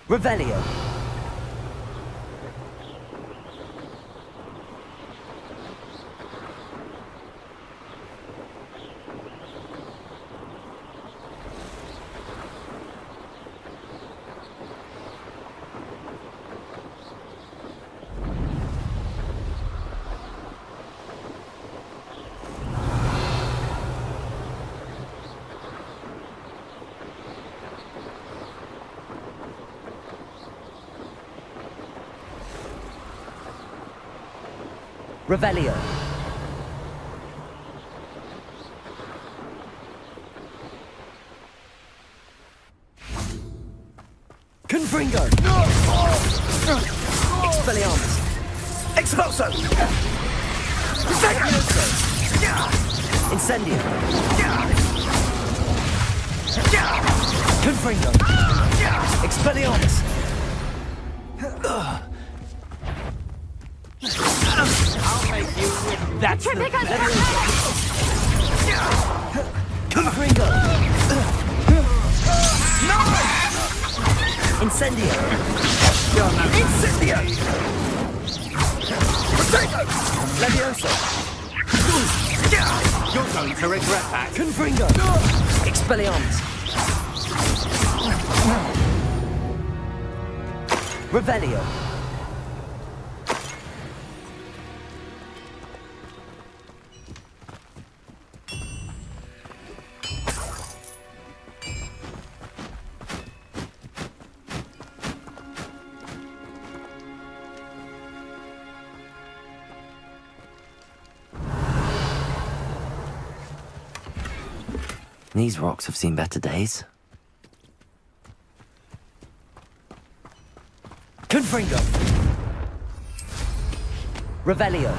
Revelio. Revelio. Confringo. Expelliarmus. Expulso. Incendio. Confringo. Expelliarmus. I'll make you with that. Confringo. No! Incendio. Incendio. Potato. Levioso. You're going to regret that. Confringo. Expelliarmus. Revelio. These rocks have seen better days. Confringo. Revelio.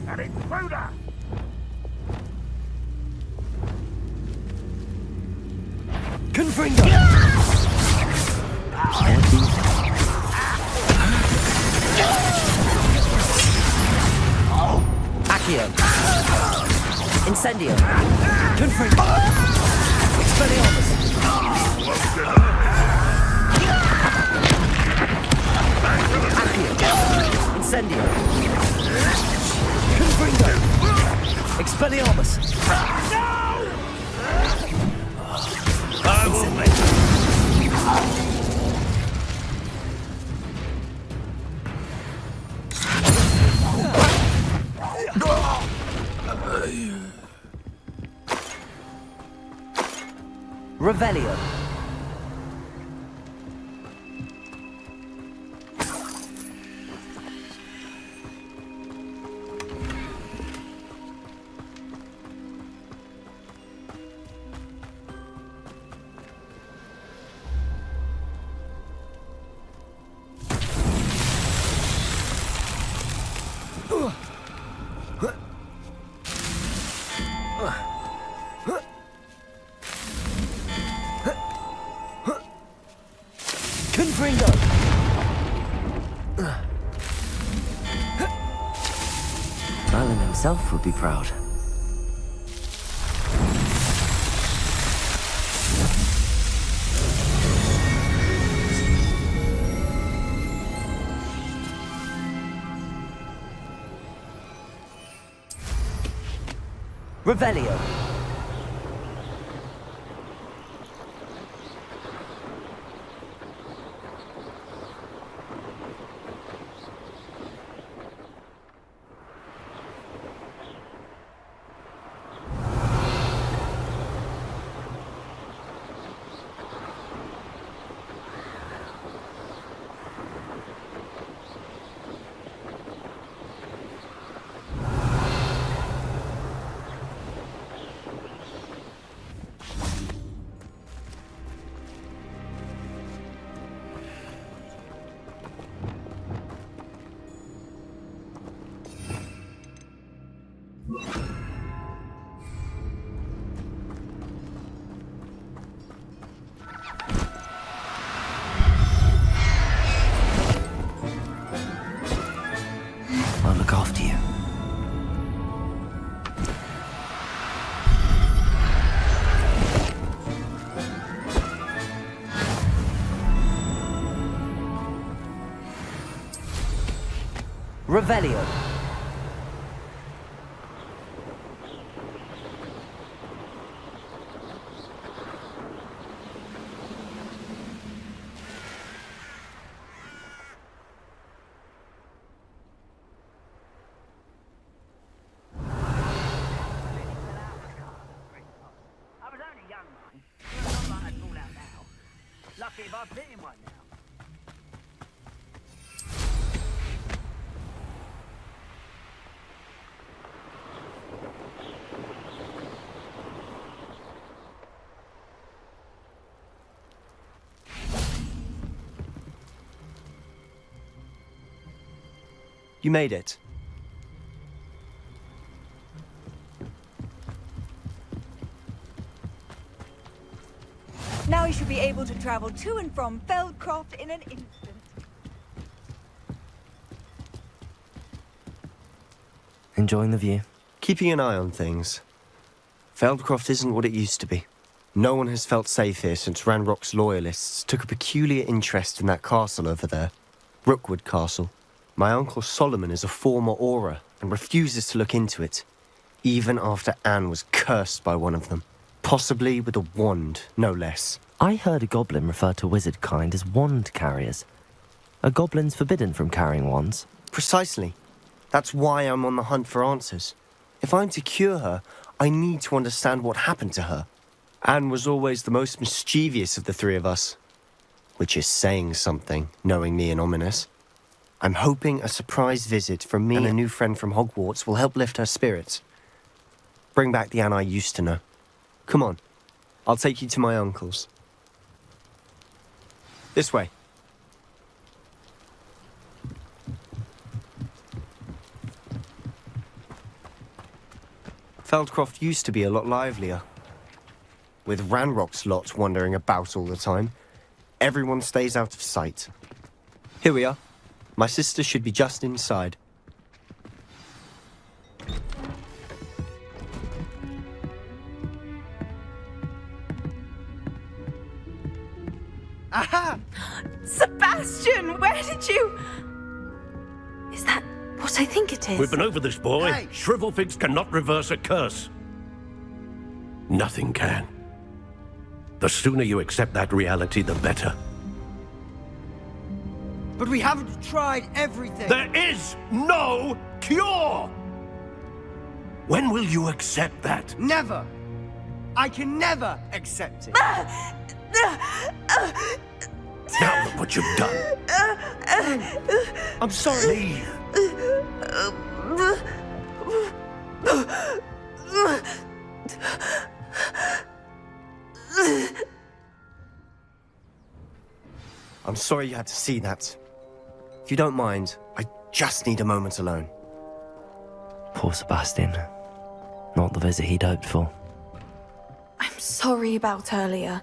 An intruder! Confringo. Accio. Incendio. Confringo. Expelliarmus. Accio. Incendio. Confringo. Expelliarmus. Revelio. Confringo. Merlin himself would be proud. Revelio. I'll look after you. Revelio. lucky if I fit in one now. You made it. Now you should be able to travel to and from Feldcroft in an instant. Enjoying the view? Keeping an eye on things. Feldcroft isn't what it used to be. No one has felt safe here since Ranrock's loyalists took a peculiar interest in that castle over there. Rookwood Castle. My Uncle Solomon is a former Auror and refuses to look into it, even after Anne was cursed by one of them. Possibly with a wand, no less. I heard a goblin refer to wizard kind as wand carriers. Are goblins forbidden from carrying wands? Precisely. That's why I'm on the hunt for answers. If I'm to cure her, I need to understand what happened to her. Anne was always the most mischievous of the three of us. Which is saying something, knowing me and Ominous. I'm hoping a surprise visit from me and a new friend from Hogwarts will help lift her spirits. Bring back the Anne I used to know. Come on, I'll take you to my uncle's. This way. Feldcroft used to be a lot livelier. With Ranrock's lot wandering about all the time, everyone stays out of sight. Here we are. My sister should be just inside. Aha! Sebastian, where did you... Is that what I think it is? We've been over this, boy. Hey. Shrivelfigs cannot reverse a curse. Nothing can. The sooner you accept that reality, the better. But we haven't tried everything. There is no cure! When will you accept that? Never. I can never accept it. Now look what you've done. I'm sorry. Leave. I'm sorry you had to see that. If you don't mind, I just need a moment alone. Poor Sebastian. Not the visit he'd hoped for. I'm sorry about earlier.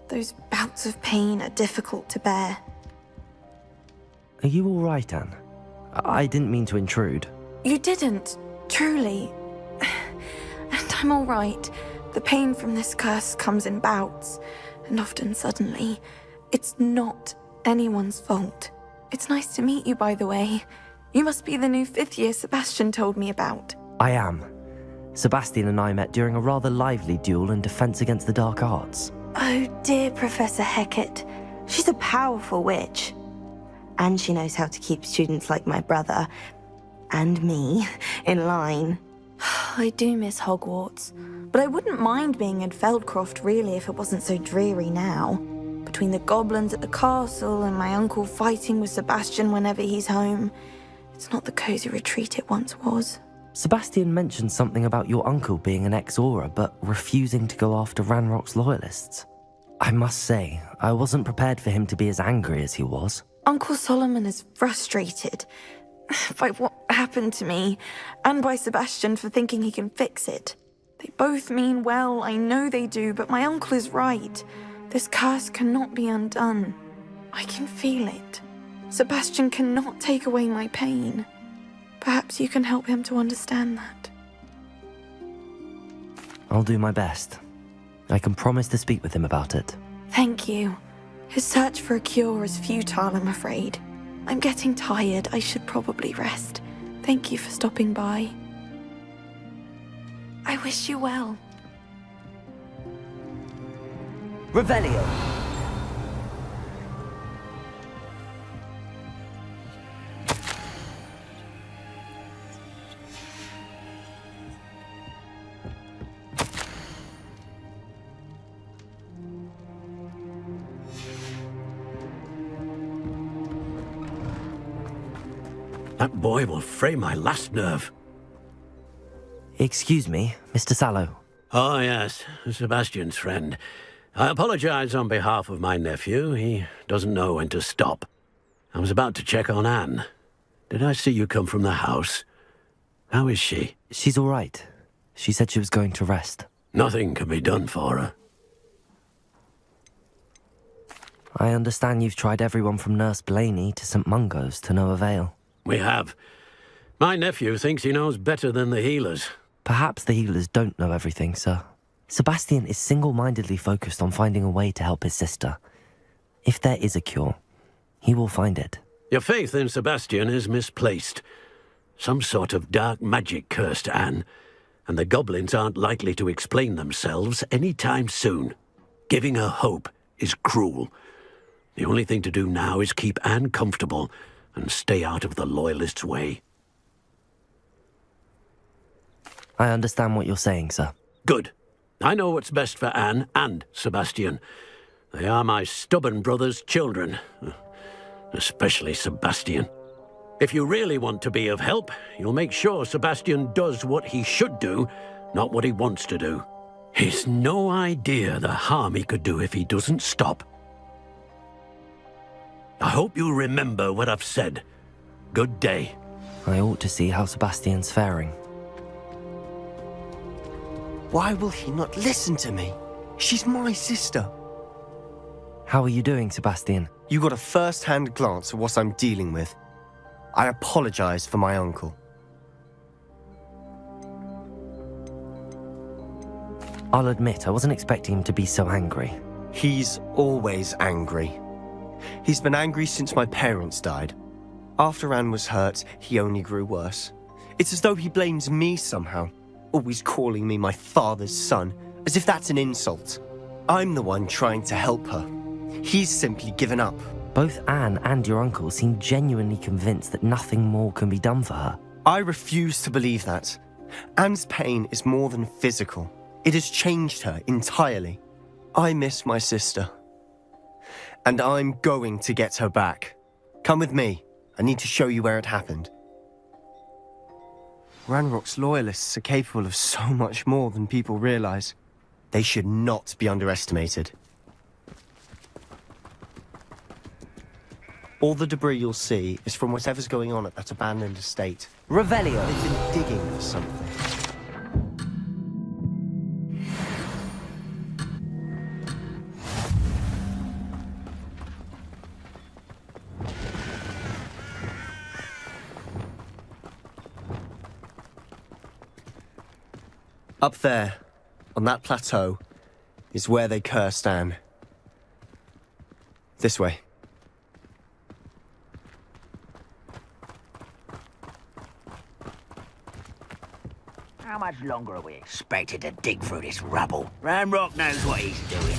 Those bouts of pain are difficult to bear. Are you all right, Anne? I didn't mean to intrude. You didn't, truly. And I'm all right. The pain from this curse comes in bouts, and often suddenly. It's not anyone's fault. It's nice to meet you, by the way. You must be the new 5th year Sebastian told me about. I am. Sebastian and I met during a rather lively duel in Defense Against the Dark Arts. Oh dear, Professor Hecat. She's a powerful witch. And she knows how to keep students like my brother, and me, in line. I do miss Hogwarts, but I wouldn't mind being in Feldcroft really if it wasn't so dreary now. Between the goblins at the castle and my uncle fighting with Sebastian whenever he's home, it's not the cozy retreat it once was. Sebastian mentioned something about your uncle being an ex-Auror, but refusing to go after Ranrock's loyalists. I must say, I wasn't prepared for him to be as angry as he was. Uncle Solomon is frustrated by what happened to me, and by Sebastian for thinking he can fix it. They both mean well, I know they do, but my uncle is right. This curse cannot be undone. I can feel it. Sebastian cannot take away my pain. Perhaps you can help him to understand that. I'll do my best. I can promise to speak with him about it. Thank you. His search for a cure is futile, I'm afraid. I'm getting tired. I should probably rest. Thank you for stopping by. I wish you well. Revelio. That boy will fray my last nerve. Excuse me, Mr. Sallow. Oh, yes, Sebastian's friend. I apologize on behalf of my nephew. He doesn't know when to stop. I was about to check on Anne. Did I see you come from the house? How is she? She's all right. She said she was going to rest. Nothing can be done for her. I understand you've tried everyone from Nurse Blaney to St. Mungo's to no avail. We have. My nephew thinks he knows better than the healers. Perhaps the healers don't know everything, sir. Sebastian is single-mindedly focused on finding a way to help his sister. If there is a cure, he will find it. Your faith in Sebastian is misplaced. Some sort of dark magic cursed Anne, and the goblins aren't likely to explain themselves any time soon. Giving her hope is cruel. The only thing to do now is keep Anne comfortable and stay out of the Loyalists' way. I understand what you're saying, sir. Good. I know what's best for Anne and Sebastian. They are my stubborn brother's children. Especially Sebastian. If you really want to be of help, you'll make sure Sebastian does what he should do, not what he wants to do. He's no idea the harm he could do if he doesn't stop. I hope you remember what I've said. Good day. I ought to see how Sebastian's faring. Why will he not listen to me? She's my sister. How are you doing, Sebastian? You got a first-hand glance at what I'm dealing with. I apologize for my uncle. I'll admit, I wasn't expecting him to be so angry. He's always angry. He's been angry since my parents died. After Anne was hurt, he only grew worse. It's as though he blames me somehow, always calling me my father's son, as if that's an insult. I'm the one trying to help her. He's simply given up. Both Anne and your uncle seem genuinely convinced that nothing more can be done for her. I refuse to believe that. Anne's pain is more than physical. It has changed her entirely. I miss my sister. And I'm going to get her back. Come with me. I need to show you where it happened. Ranrock's loyalists are capable of so much more than people realize. They should not be underestimated. All the debris you'll see is from whatever's going on at that abandoned estate. Revelio. They've been digging for something. Up there, on that plateau, is where they cursed Anne. This way. How much longer are we expected to dig through this rubble? Ranrock knows what he's doing.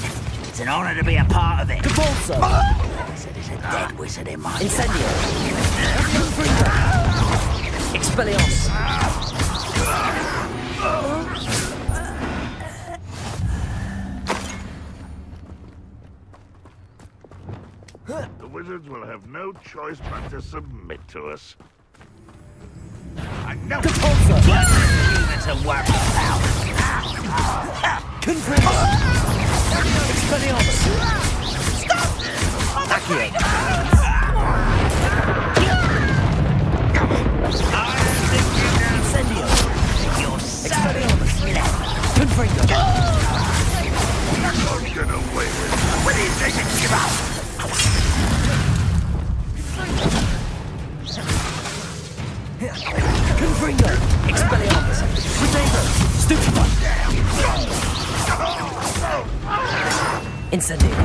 It's an honor to be a part of it. Cabalso! So there's a dead wizard in my Incendio! Expelliarmus! The wizards will have no choice but to submit to us. I know it! To worry about. Confringo! Expelliarmus! Accio! Incendio! Expelliarmus! Confringo! Don't get away with it. What do you think to give up? Confringo! Expelliarmus! Protego! Stupefy! Incendio!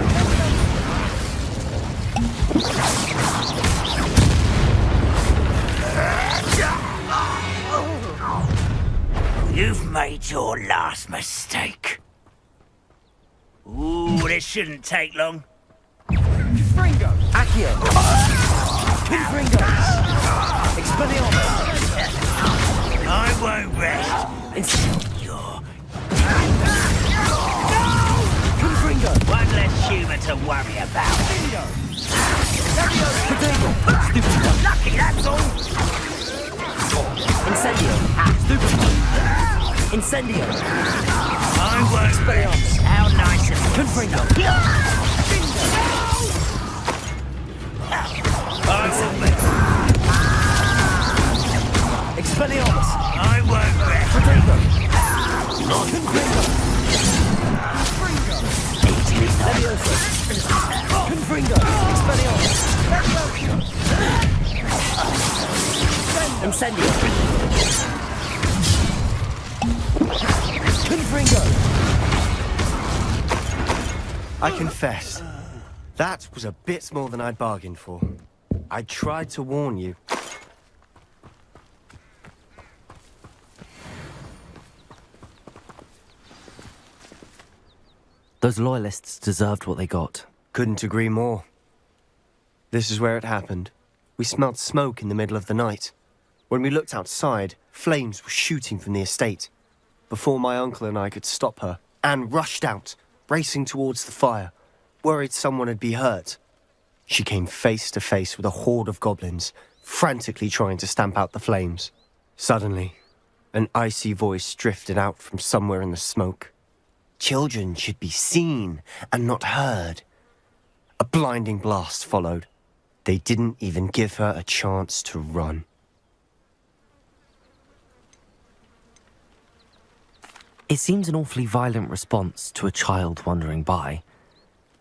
You've made your last mistake. Ooh, this shouldn't take long. Confringo! Accio! Confringo! Expelliarmus! I won't rest. Incendio! Confringo! One less human to worry about. Protego! Stupefy! Lucky, that's all. Incendio! I won't. Expelliarmus! How nice of you. Confringo! I will be. Expelliarmus! I won't be. Protego! Confringo! Levioso! Confringo! Expelliarmus! Incendio! Confringo! I confess, that was a bit more than I'd bargained for. I tried to warn you. Those loyalists deserved what they got. Couldn't agree more. This is where it happened. We smelled smoke in the middle of the night. When we looked outside, flames were shooting from the estate. Before my uncle and I could stop her, Anne rushed out, racing towards the fire, worried someone had been hurt. She came face to face with a horde of goblins, frantically trying to stamp out the flames. Suddenly, an icy voice drifted out from somewhere in the smoke. Children should be seen and not heard. A blinding blast followed. They didn't even give her a chance to run. It seems an awfully violent response to a child wandering by.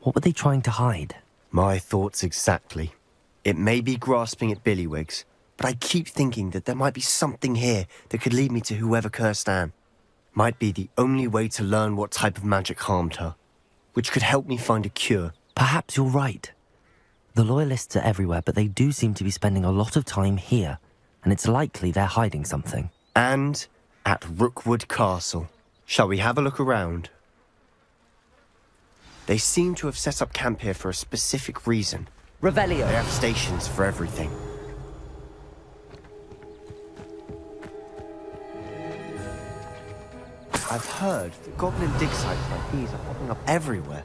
What were they trying to hide? My thoughts exactly. It may be grasping at billywhigs, but I keep thinking that there might be something here that could lead me to whoever cursed Anne. Might be the only way to learn what type of magic harmed her, which could help me find a cure. Perhaps you're right. The loyalists are everywhere, but they do seem to be spending a lot of time here, and it's likely they're hiding something. And at Rookwood Castle. Shall we have a look around? They seem to have set up camp here for a specific reason. Revelio! They have stations for everything. I've heard that goblin dig sites like these are popping up everywhere.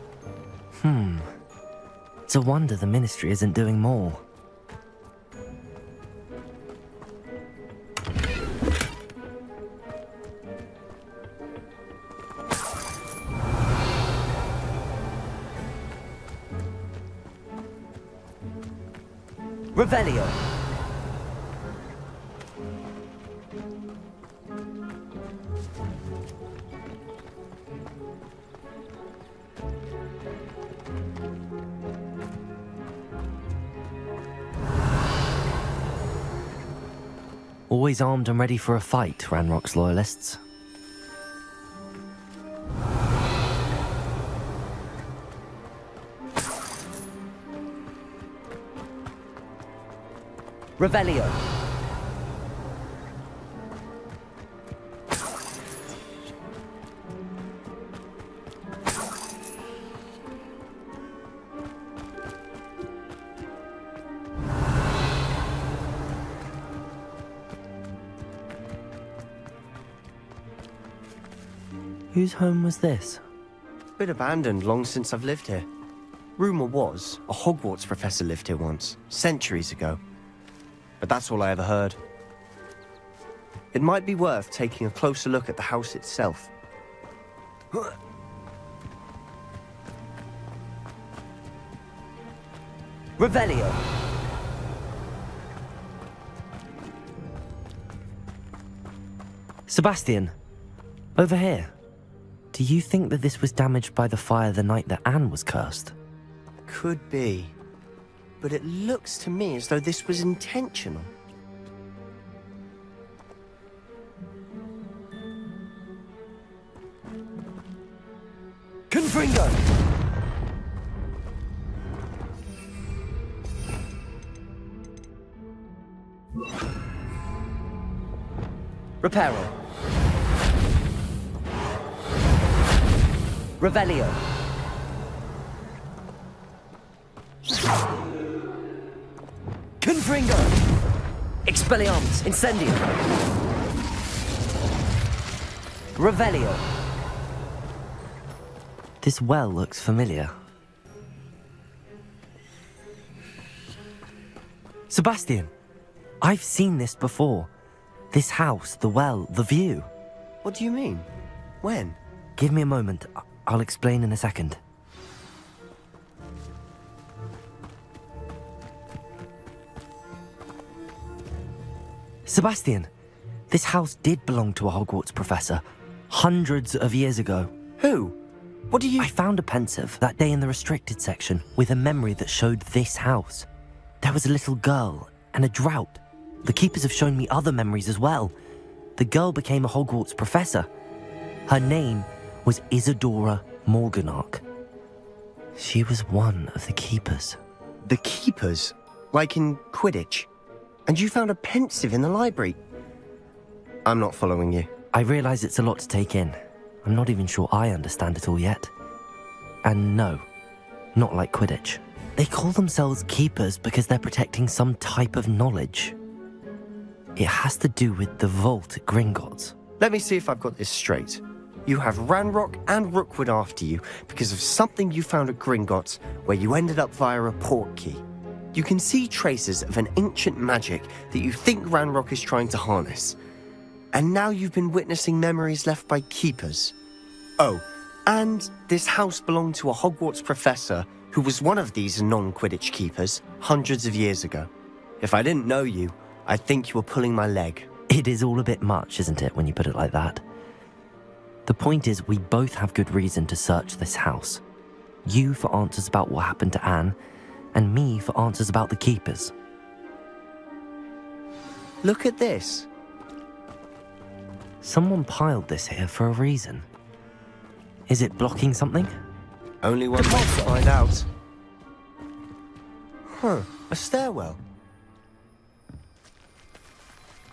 It's a wonder the Ministry isn't doing more. Revelio! Always armed and ready for a fight, Ranrock's loyalists. Revelio! Whose home was this? Been abandoned long since I've lived here. Rumour was a Hogwarts professor lived here once, centuries ago. But that's all I ever heard. It might be worth taking a closer look at the house itself. Revelio! Sebastian, over here. Do you think that this was damaged by the fire the night that Anne was cursed? Could be. But it looks to me as though this was intentional. Confringo! Reparo. Revelio. Confringo! Expelliarmus! Incendio! Revelio. This well looks familiar. Sebastian, I've seen this before. This house, the well, the view. What do you mean? When? Give me a moment. I'll explain in a second. Sebastian, this house did belong to a Hogwarts professor hundreds of years ago. Who? What do you... I found a pensive that day in the restricted section with a memory that showed this house. There was a little girl and a drought. The keepers have shown me other memories as well. The girl became a Hogwarts professor. Her name was Isadora Morganach. She was one of the keepers. The keepers? Like in Quidditch? And you found a pensive in the library? I'm not following you. I realize it's a lot to take in. I'm not even sure I understand it all yet. And no, not like Quidditch. They call themselves keepers because they're protecting some type of knowledge. It has to do with the vault at Gringotts. Let me see if I've got this straight. You have Ranrock and Rookwood after you because of something you found at Gringotts where you ended up via a portkey. You can see traces of an ancient magic that you think Ranrock is trying to harness. And now you've been witnessing memories left by keepers. Oh, and this house belonged to a Hogwarts professor who was one of these non-Quidditch keepers hundreds of years ago. If I didn't know you, I'd think you were pulling my leg. It is all a bit much, isn't it, when you put it like that? The point is, we both have good reason to search this house. You for answers about what happened to Anne, and me for answers about the keepers. Look at this. Someone piled this here for a reason. Is it blocking something? Only one way to find out. Huh, a stairwell.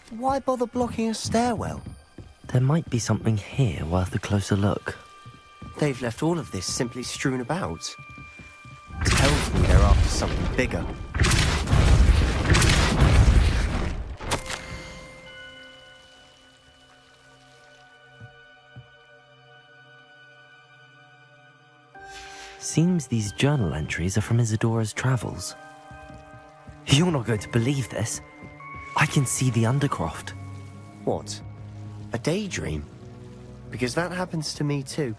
Why bother blocking a stairwell? There might be something here worth a closer look. They've left all of this simply strewn about. Tells me they're after something bigger. Seems these journal entries are from Isadora's travels. You're not going to believe this. I can see the Undercroft. What? A daydream? Because that happens to me too.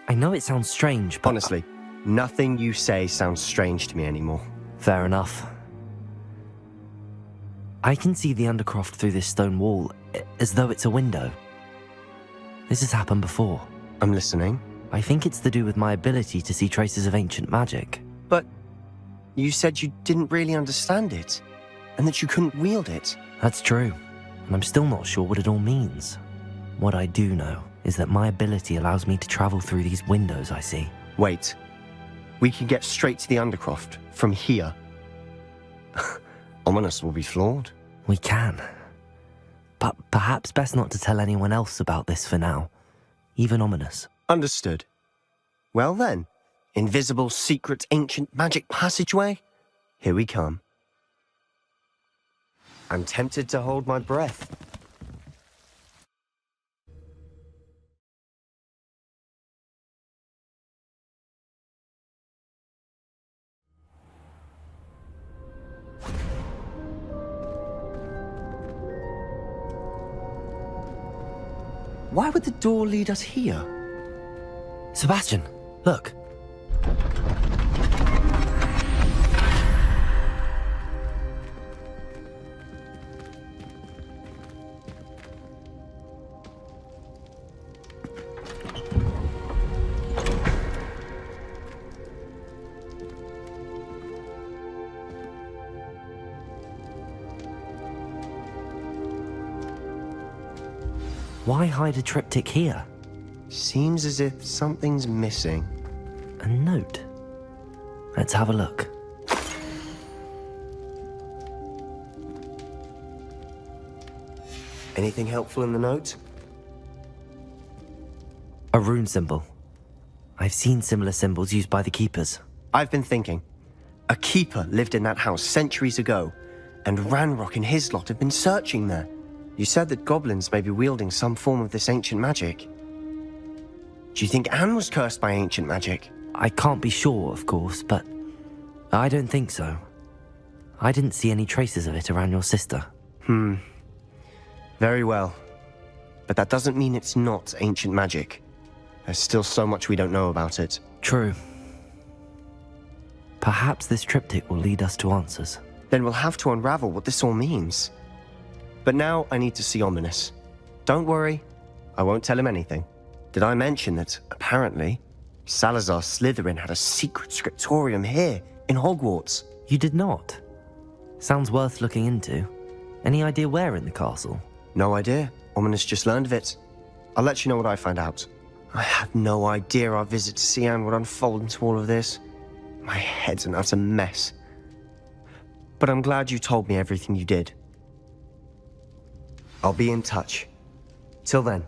I know it sounds strange, but... Honestly, nothing you say sounds strange to me anymore. Fair enough. I can see the Undercroft through this stone wall, as though it's a window. This has happened before. I'm listening. I think it's to do with my ability to see traces of ancient magic. But you said you didn't really understand it, and that you couldn't wield it. That's true, and I'm still not sure what it all means. What I do know is that my ability allows me to travel through these windows I see. Wait. We can get straight to the Undercroft from here. Ominous will be flawed. We can. But perhaps best not to tell anyone else about this for now. Even Ominous. Understood. Well then, invisible, secret, ancient magic passageway? Here we come. I'm tempted to hold my breath. Why would the door lead us here? Sebastian, look. Why hide a triptych here? Seems as if something's missing. A note. Let's have a look. Anything helpful in the note? A rune symbol. I've seen similar symbols used by the keepers. I've been thinking. A keeper lived in that house centuries ago, and Ranrock and his lot have been searching there. You said that goblins may be wielding some form of this ancient magic. Do you think Anne was cursed by ancient magic? I can't be sure, of course, but I don't think so. I didn't see any traces of it around your sister. Very well. But that doesn't mean it's not ancient magic. There's still so much we don't know about it. True. Perhaps this triptych will lead us to answers. Then we'll have to unravel what this all means. But now I need to see Ominous. Don't worry, I won't tell him anything. Did I mention that, apparently, Salazar Slytherin had a secret scriptorium here, in Hogwarts? You did not? Sounds worth looking into. Any idea where in the castle? No idea. Ominous just learned of it. I'll let you know what I find out. I had no idea our visit to Sian would unfold into all of this. My head's an utter mess. But I'm glad you told me everything you did. I'll be in touch. Till then.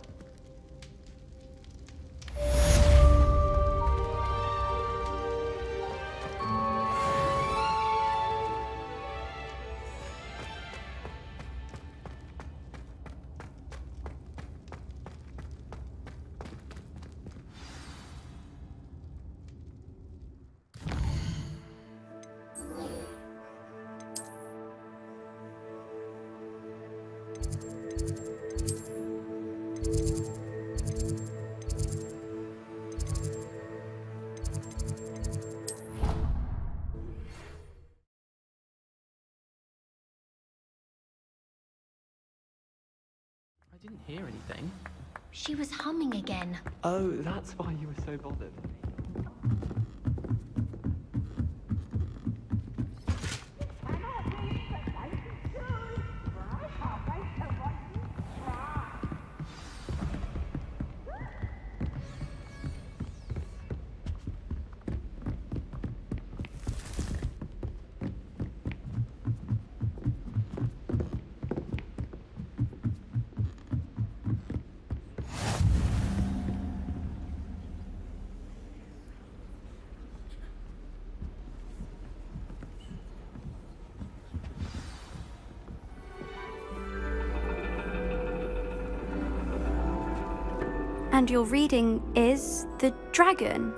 I didn't hear anything. She was humming again. Oh, that's why you were so bothered. And your reading is the dragon.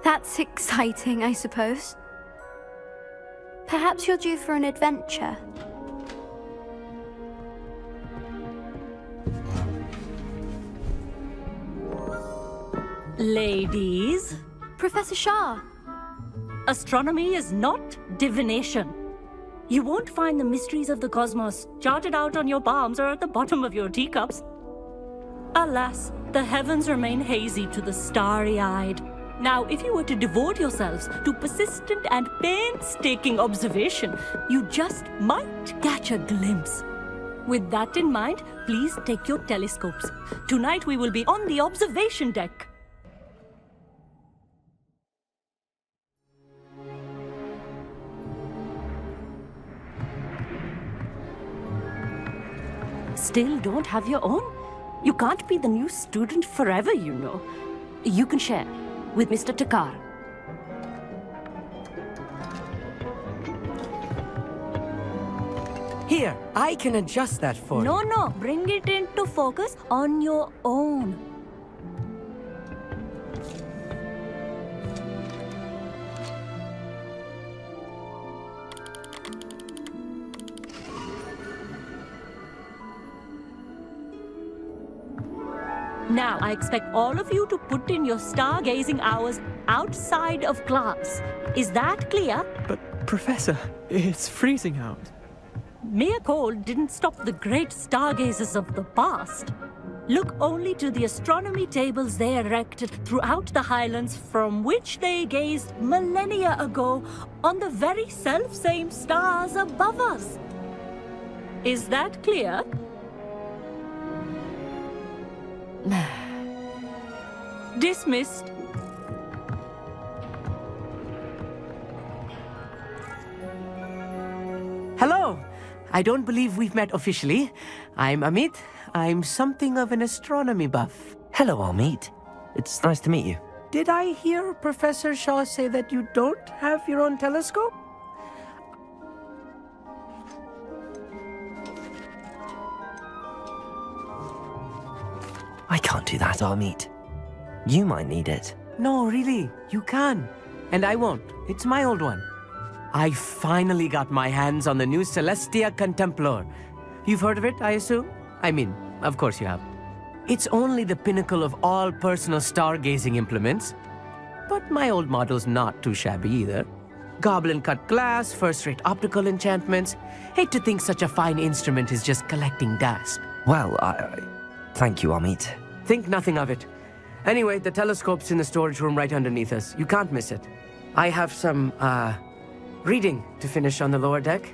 That's exciting, I suppose. Perhaps you're due for an adventure. Ladies, Professor Shah. astronomy is not divination. You won't find the mysteries of the cosmos charted out on your palms or at the bottom of your teacups. Alas, the heavens remain hazy to the starry-eyed. Now, if you were to devote yourselves to persistent and painstaking observation, you just might catch a glimpse. With that in mind, please take your telescopes. Tonight we will be on the observation deck. Still don't have your own? You can't be the new student forever, you know. You can share with Mr. Takar. Here, I can adjust that for you. No, bring it into focus on your own. Now, I expect all of you to put in your stargazing hours outside of class. Is that clear? But, Professor, it's freezing out. Mere cold didn't stop the great stargazers of the past. Look only to the astronomy tables they erected throughout the Highlands from which they gazed millennia ago on the very self-same stars above us. Is that clear? Dismissed. Hello. I don't believe we've met officially. I'm Amit. I'm something of an astronomy buff. Hello, Hogsmeade. It's nice to meet you. Did I hear Professor Shaw say that you don't have your own telescope? I can't do that, Hogsmeade. You might need it. No, really, you can. And I won't. It's my old one. I finally got my hands on the new Celestia Contemplar. You've heard of it, I assume? I mean, of course you have. It's only the pinnacle of all personal stargazing implements. But my old model's not too shabby either. Goblin-cut glass, first-rate optical enchantments. Hate to think such a fine instrument is just collecting dust. Well, thank you, Amit. Think nothing of it. Anyway, the telescope's in the storage room right underneath us. You can't miss it. I have some, reading to finish on the lower deck.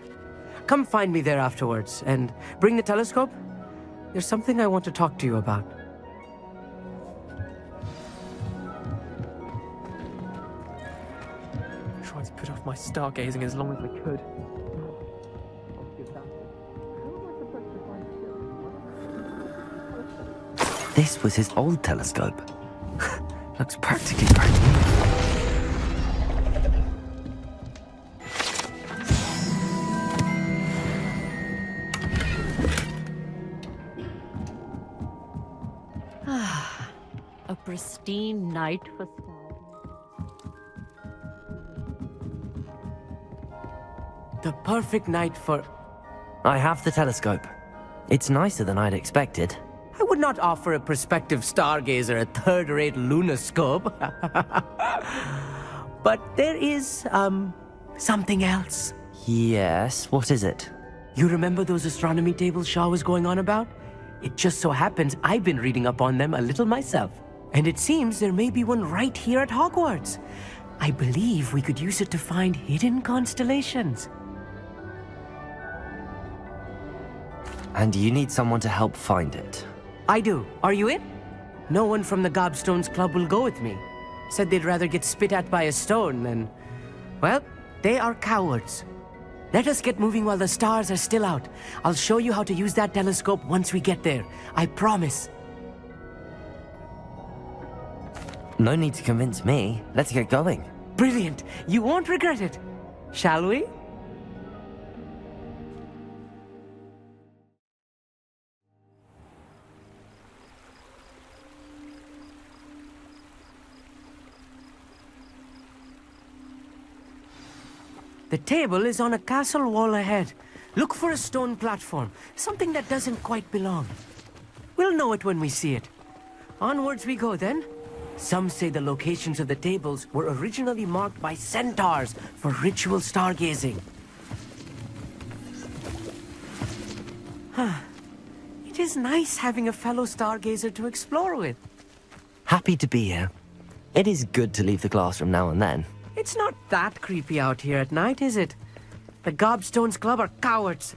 Come find me there afterwards, and bring the telescope. There's something I want to talk to you about. I tried to put off my stargazing as long as I could. This was his old telescope. Looks practically brand new. A pristine night for stars. The perfect night for... I have the telescope. It's nicer than I'd expected. I would not offer a prospective stargazer a third-rate lunoscope. But there is, something else. Yes, what is it? You remember those astronomy tables Shaw was going on about? It just so happens I've been reading up on them a little myself. And it seems there may be one right here at Hogwarts. I believe we could use it to find hidden constellations. And you need someone to help find it. I do. Are you in? No one from the Gobstones Club will go with me. Said they'd rather get spit at by a stone than... Well, they are cowards. Let us get moving while the stars are still out. I'll show you how to use that telescope once we get there. I promise. No need to convince me. Let's get going. Brilliant. You won't regret it. Shall we? The table is on a castle wall ahead. Look for a stone platform, something that doesn't quite belong. We'll know it when we see it. Onwards we go then. Some say the locations of the tables were originally marked by centaurs for ritual stargazing. It is nice having a fellow stargazer to explore with. Happy to be here. It is good to leave the classroom now and then. It's not that creepy out here at night, is it? The Gobstones Club are cowards.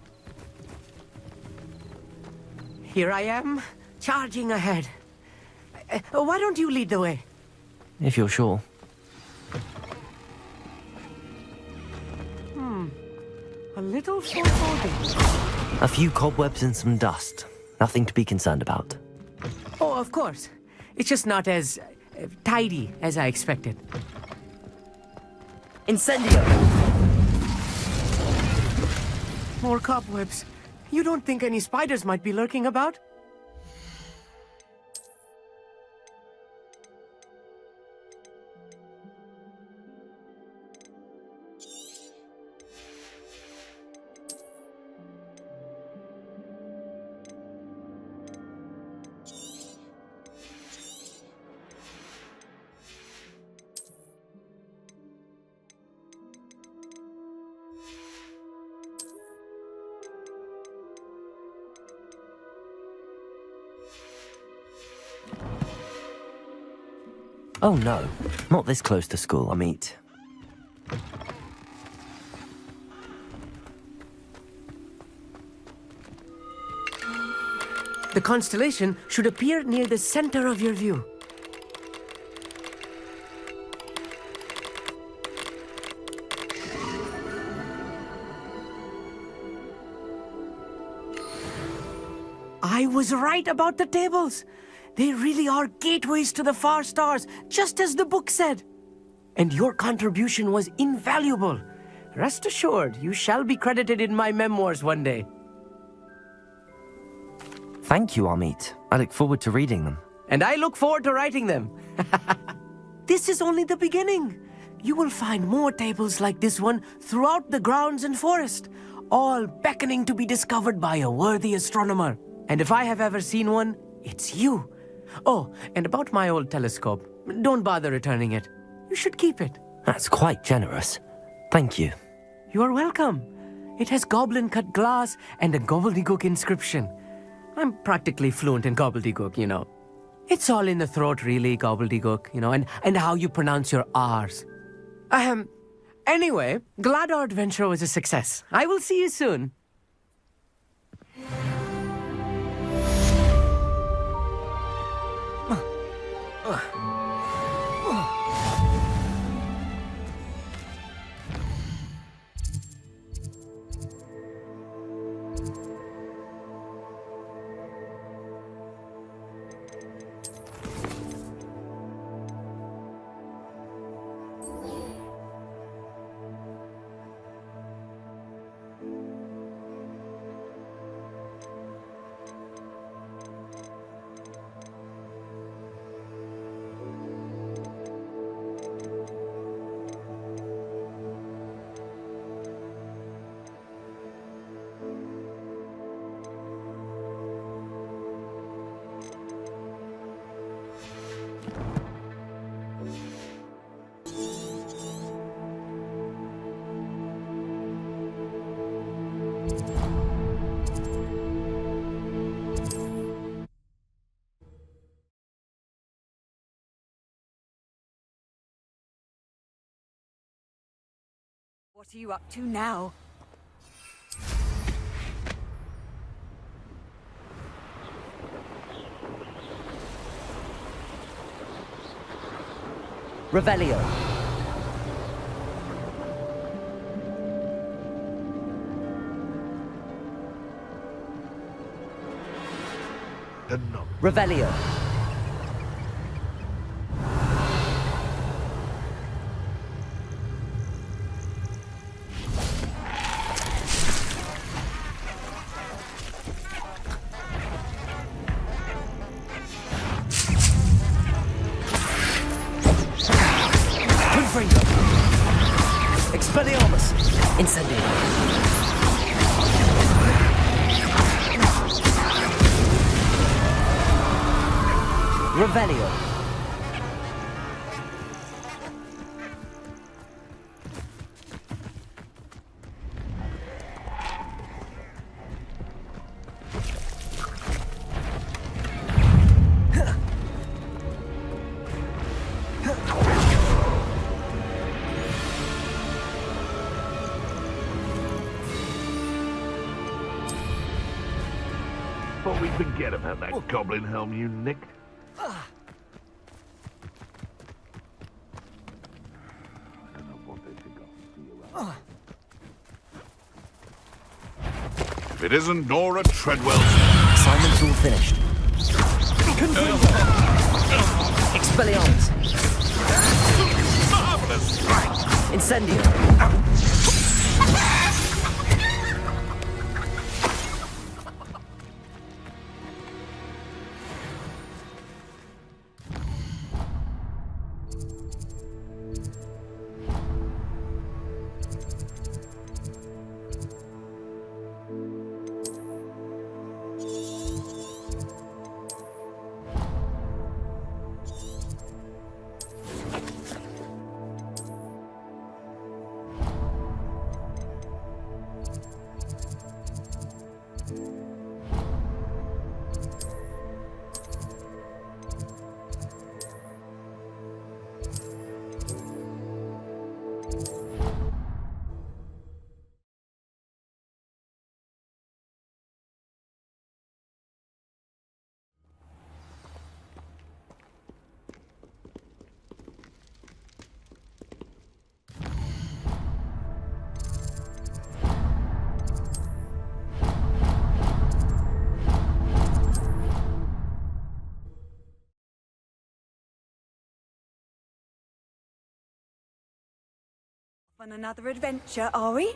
Here I am, charging ahead. Why don't you lead the way? If you're sure. A little foreboding. A few cobwebs and some dust. Nothing to be concerned about. Oh, of course. It's just not as tidy as I expected. Incendio! More cobwebs. You don't think any spiders might be lurking about? Oh no, not this close to school, Amit. The constellation should appear near the center of your view. I was right about the tables. They really are gateways to the far stars, just as the book said. And your contribution was invaluable. Rest assured, you shall be credited in my memoirs one day. Thank you, Amit. I look forward to reading them. And I look forward to writing them. This is only the beginning. you will find more tables like this one throughout the grounds and forest, all beckoning to be discovered by a worthy astronomer. And if I have ever seen one, it's you. Oh, and about my old telescope, don't bother returning it. You should keep it. That's quite generous. Thank you. You are welcome. It has goblin-cut glass and a gobbledygook inscription. I'm practically fluent in gobbledygook, you know. It's all in the throat, really, gobbledygook, you know, and how you pronounce your R's. Anyway, glad our adventure was a success. I will see you soon. What are you up to now? Revelio. Revelio. Expelliarmus! Incendio! Revelio! Thought we'd forget about that goblin helm you nicked. If it isn't Nora Treadwell's... Assignment's all finished. Expelliarmus! Marvelous strike! Incendio! On another adventure, are we?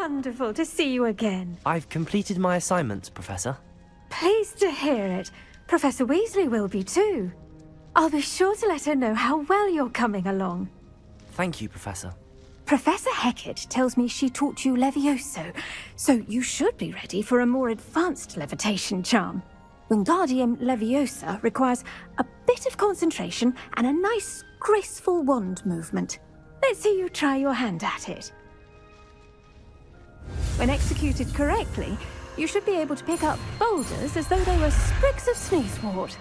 wonderful to see you again. I've completed my assignments, Professor. Pleased to hear it. Professor Weasley will be too. I'll be sure to let her know how well you're coming along. Thank you, Professor. Professor Hecat tells me she taught you Levioso, so you should be ready for a more advanced levitation charm. Wingardium Leviosa requires a bit of concentration and a nice, graceful wand movement. Let's see you try your hand at it. When executed correctly, you should be able to pick up boulders as though they were sprigs of sneezewort.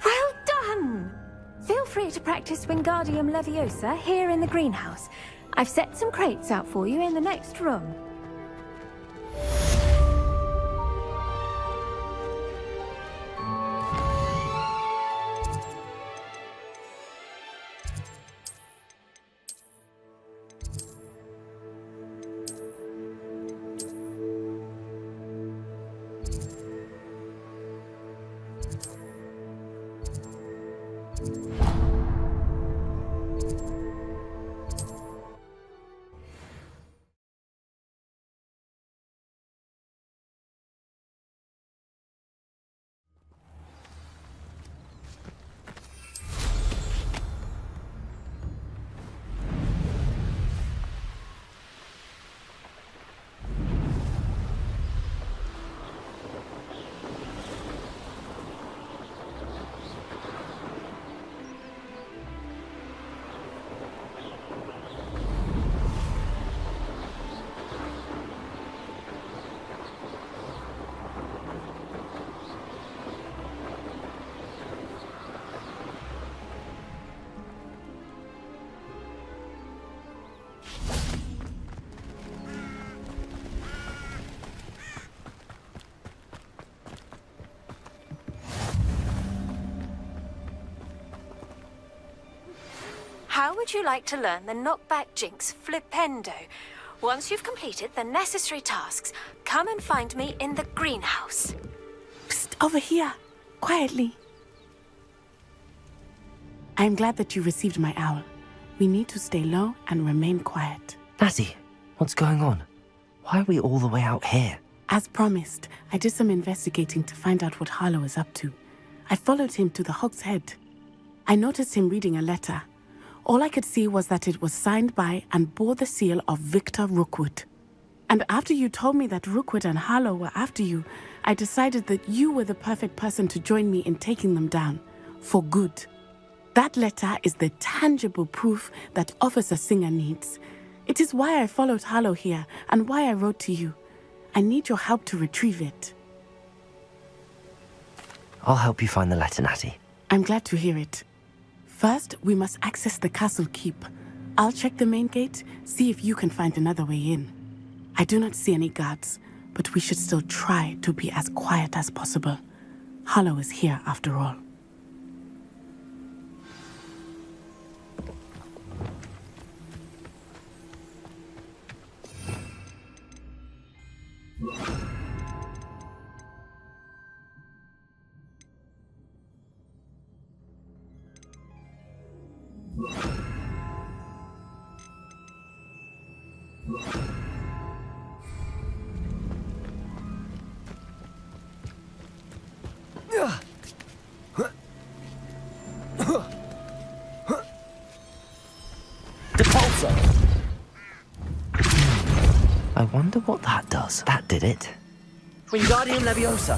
Well done! Feel free to practice Wingardium Leviosa here in the greenhouse. I've set some crates out for you in the next room. How would you like to learn the knockback jinx Flipendo? Once you've completed the necessary tasks, come and find me in the greenhouse. Psst, over here. Quietly. I'm glad that you received my owl. We need to stay low and remain quiet. Natty, what's going on? Why are we all the way out here? As promised, I did some investigating to find out what Harlow is up to. I followed him to the Hogshead. I noticed him reading a letter. All I could see was that it was signed by and bore the seal of Victor Rookwood. And after you told me that Rookwood and Harlow were after you, I decided that you were the perfect person to join me in taking them down. For good. That letter is the tangible proof that Officer Singer needs. It is why I followed Harlow here and why I wrote to you. I need your help to retrieve it. I'll help you find the letter, Natty. I'm glad to hear it. First, we must access the castle keep. I'll check the main gate, see if you can find another way in. I do not see any guards, but we should still try to be as quiet as possible. Harlow is here after all. I wonder what that does. That did it. Wingardium Leviosa.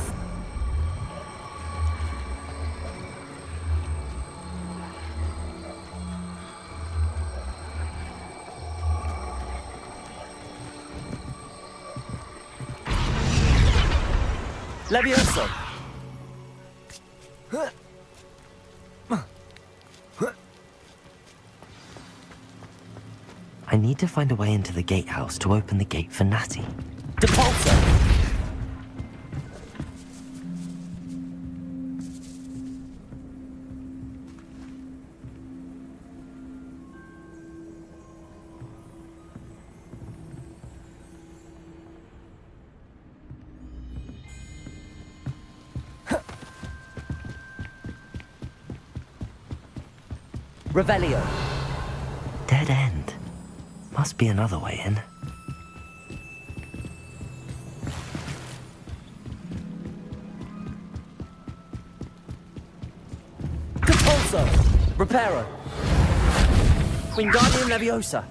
Leviosa. I need to find a way into the gatehouse to open the gate for Natty. Revelio. Dead end. Must be another way in. Compulso. Reparo. Wingardium Leviosa.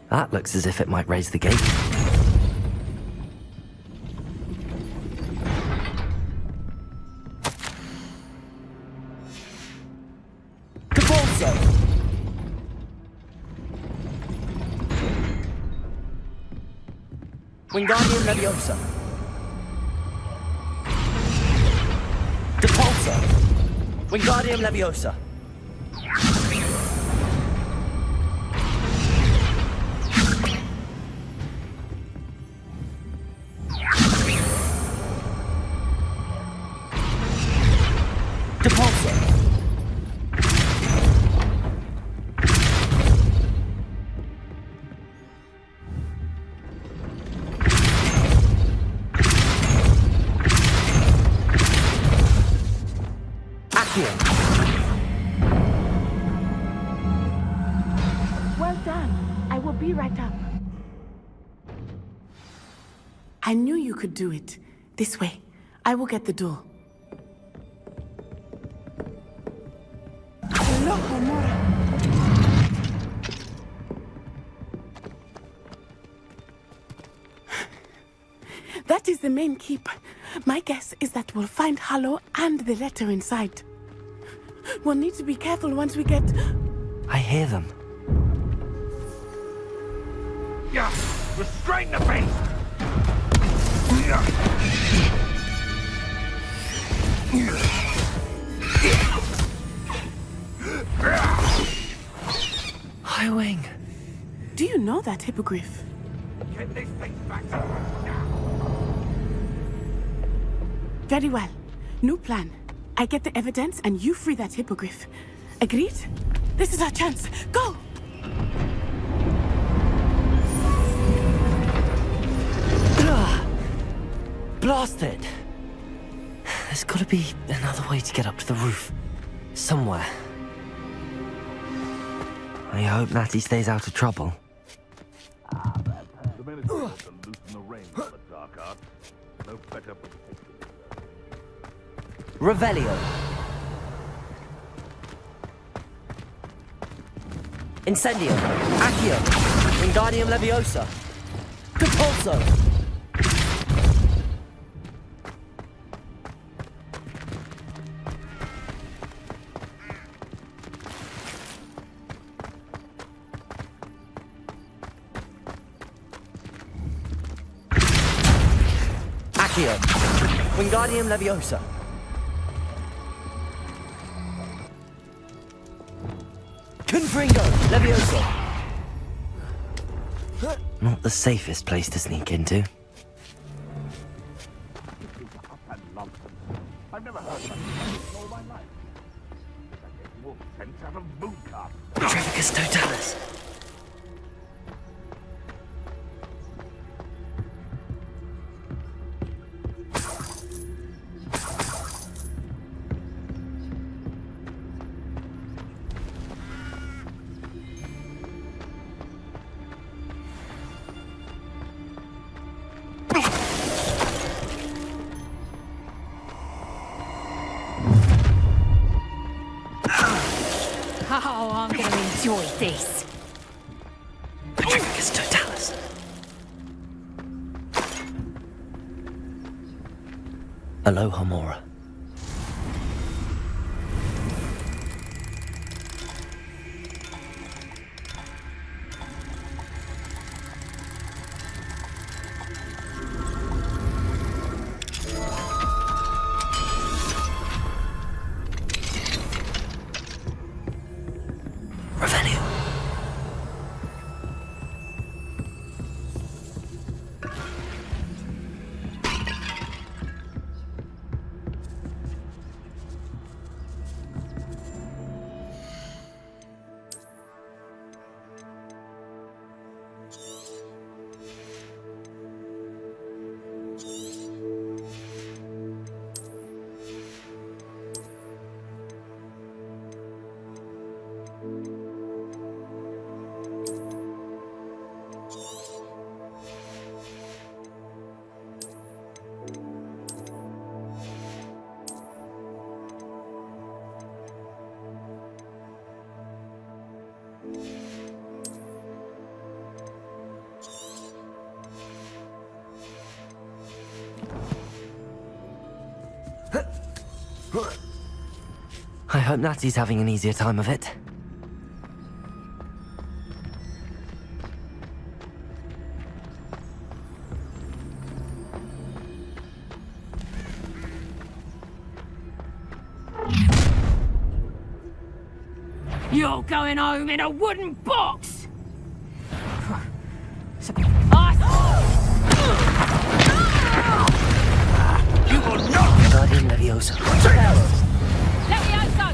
That looks as if it might raise the gate. Compulso. Wingardium Leviosa. Depulso. Wingardium Leviosa. Depulso. Well done. I will be right up. I knew you could do it. This way. I will get the door. Hello, Homura. That is the main keep. My guess is that we'll find Hallow and the letter inside. We'll need to be careful once we get... I hear them. Yeah, restrain the beast! High Wing. Do you know that hippogriff? Get this thing back to Very well. New plan. I get the evidence and you free that hippogriff. Agreed? This is our chance. Go! Blasted! There's gotta be another way to get up to the roof. Somewhere. I hope Natty stays out of trouble. The men is to loosen the reins on the dark arts. No better protection. Revelio. Incendio. Accio. Wingardium Leviosa. Compulso. Accio. Wingardium Leviosa. Confringo Leviosa. Not the safest place to sneak into. I've never heard of that in all my life. I get wolf sense out of moon carp. Trevicus Totalis. Oh, I'm gonna enjoy this. Trevicus Totalis. Hello, Homura. I hope Natty's having an easier time of it. You're going home in a wooden box! You will not! Guardian Leviosa. Levioso!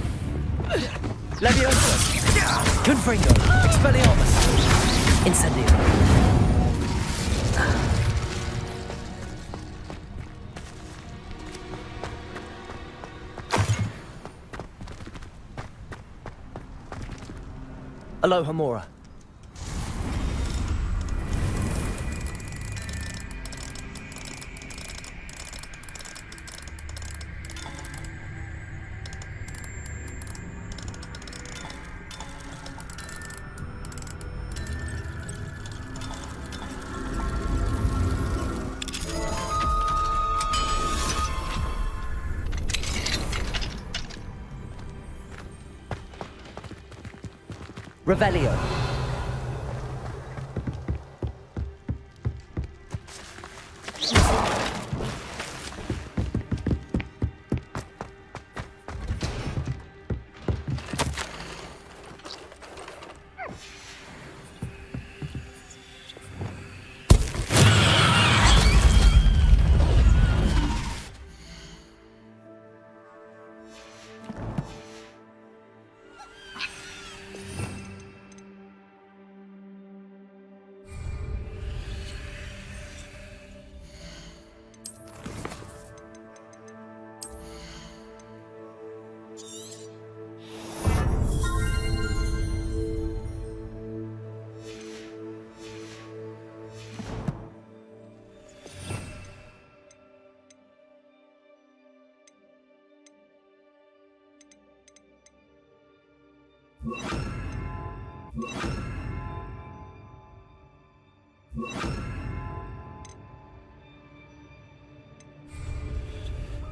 Leviosa! Confringo! Expelliarmus! Incendio! Aloha Mora. Revelio.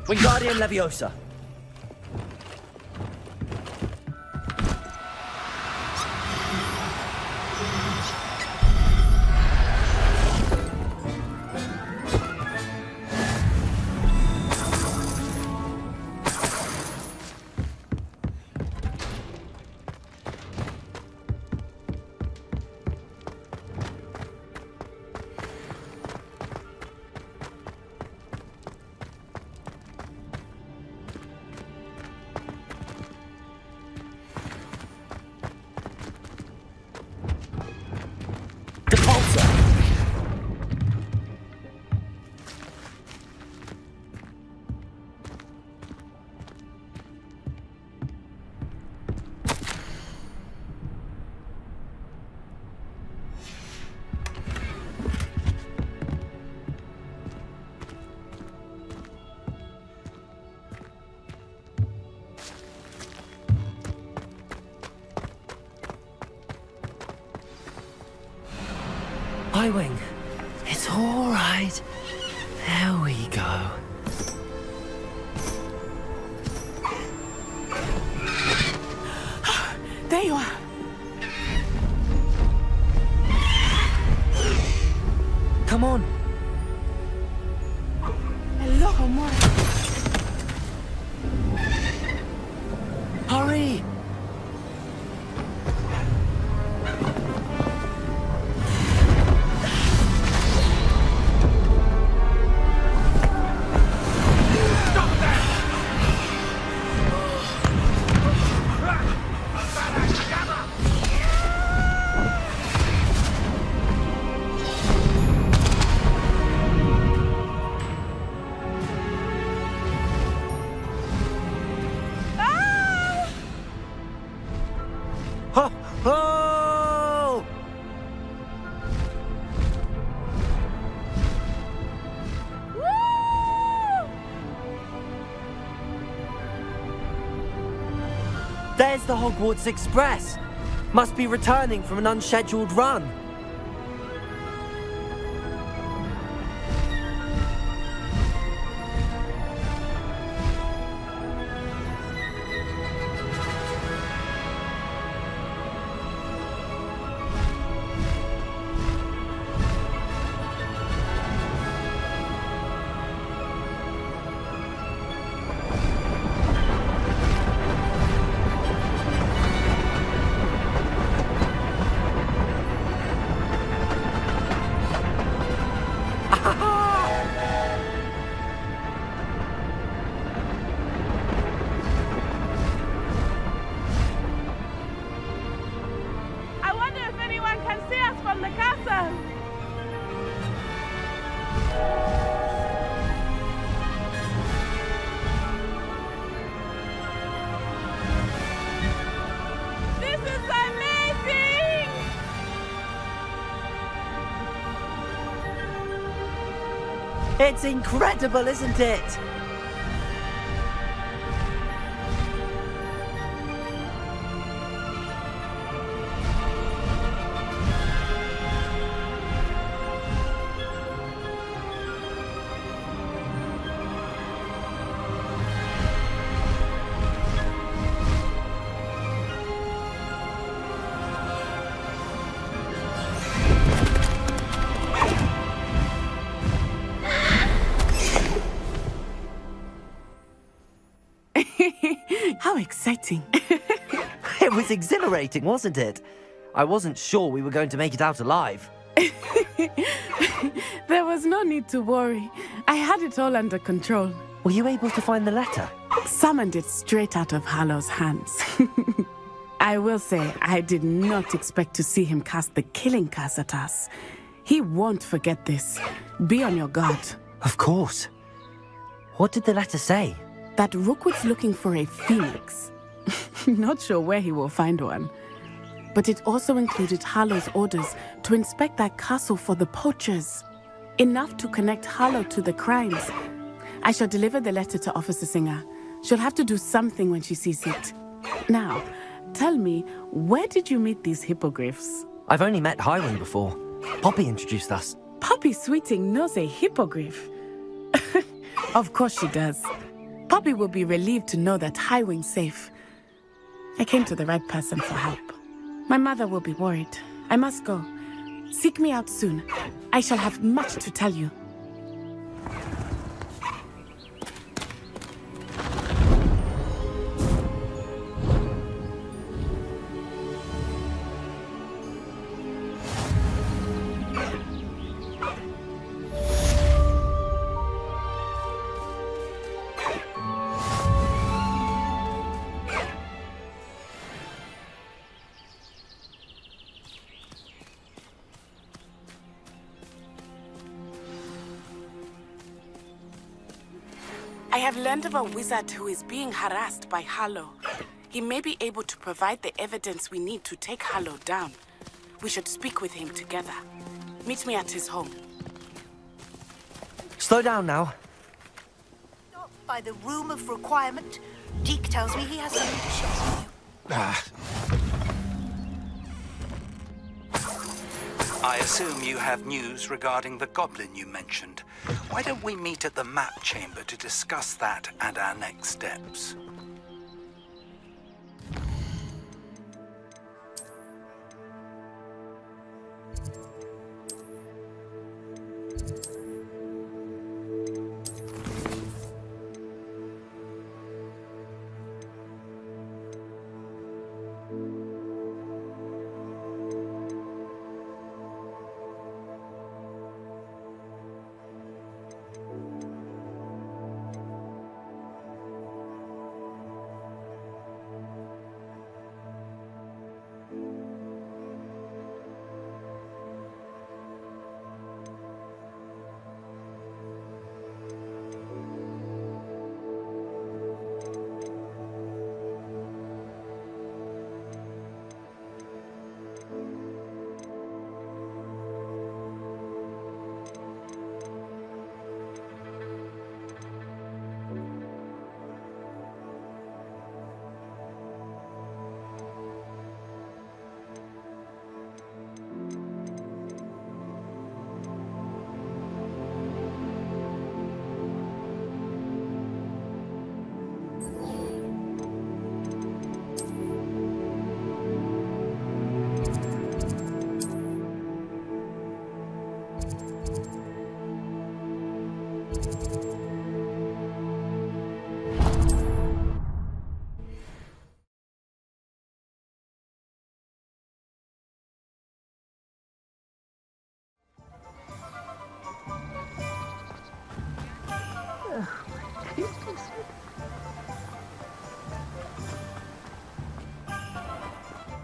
Wingardium Leviosa. Wing. It's all right. There we go. There you are. Come on. Hello, Mora. Hurry! Oh! There's the Hogwarts Express. Must be returning from an unscheduled run. awesome! This is amazing! It's incredible, isn't it? How exciting. It was exhilarating, wasn't it? I wasn't sure we were going to make it out alive. There was no need to worry. I had it all under control. Were you able to find the letter? Summoned it straight out of Hallow's hands. I will say, I did not expect to see him cast the killing curse at us. He won't forget this. Be on your guard. Of course. What did the letter say? That Rookwood's looking for a phoenix. Not sure where he will find one. But it also included Harlow's orders to inspect that castle for the poachers. Enough to connect Harlow to the crimes. I shall deliver the letter to Officer Singer. She'll have to do something when she sees it. Now, tell me, where did you meet these hippogriffs? I've only met Highwing before. Poppy introduced us. Poppy Sweeting knows a hippogriff. Of course she does. Poppy will be relieved to know that Highwing's safe. I came to the right person for help. My mother will be worried. I must go. Seek me out soon. I shall have much to tell you. I have learned of a wizard who is being harassed by Harlow. He may be able to provide the evidence we need to take Harlow down. We should speak with him together. Meet me at his home. Slow down now. By the room of requirement, Deke tells me he has something to share with you. I assume you have news regarding the goblin you mentioned. Why don't we meet at the map chamber to discuss that and our next steps?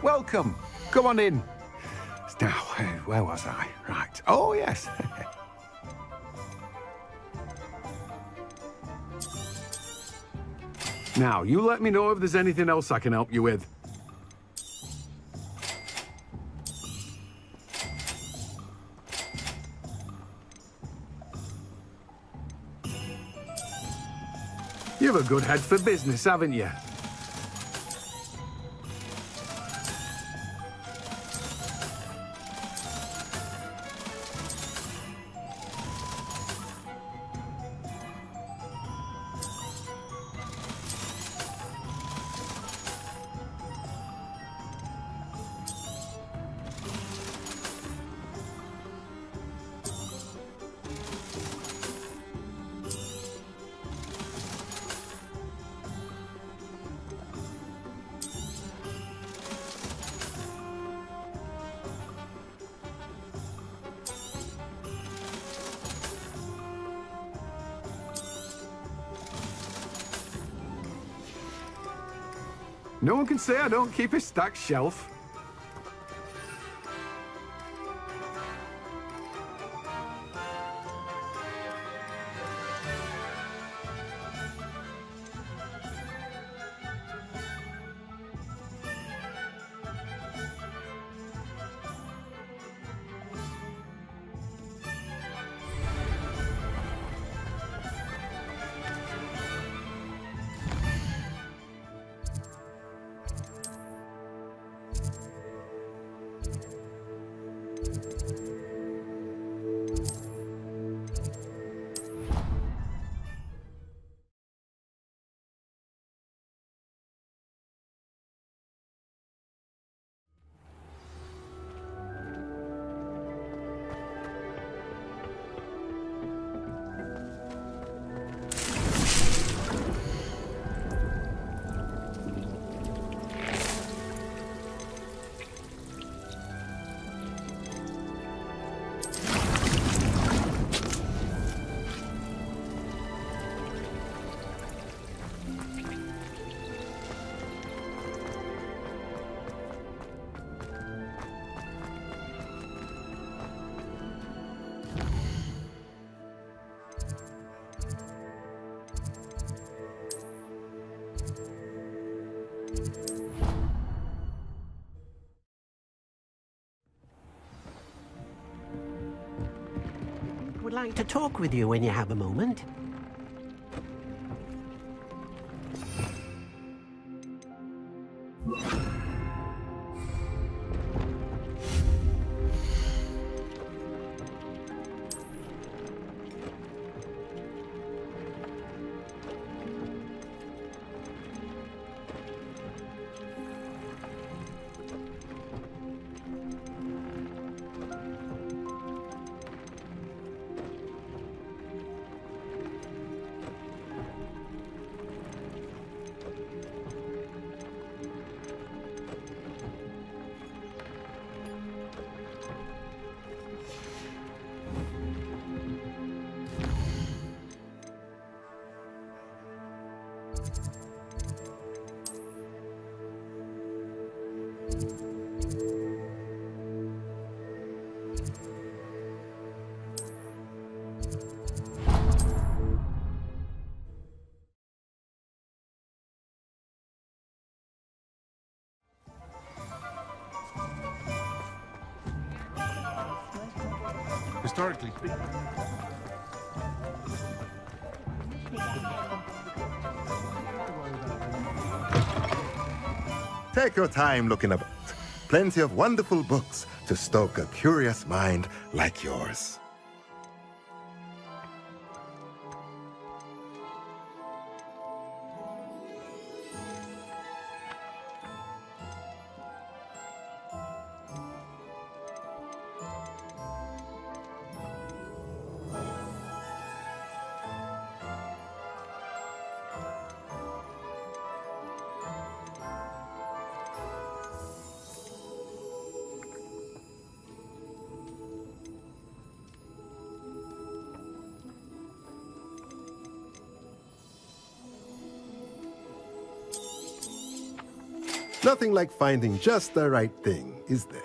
Welcome. Come on in. Now, where was I? Right. Oh, yes. Now, you let me know if there's anything else I can help you with. You have a good head for business, haven't you? No one can say I don't keep a stacked shelf. Would like to talk with you when you have a moment. Historically speaking. Take your time looking about. Plenty of wonderful books to stoke a curious mind like yours. Nothing like finding just the right thing, is there?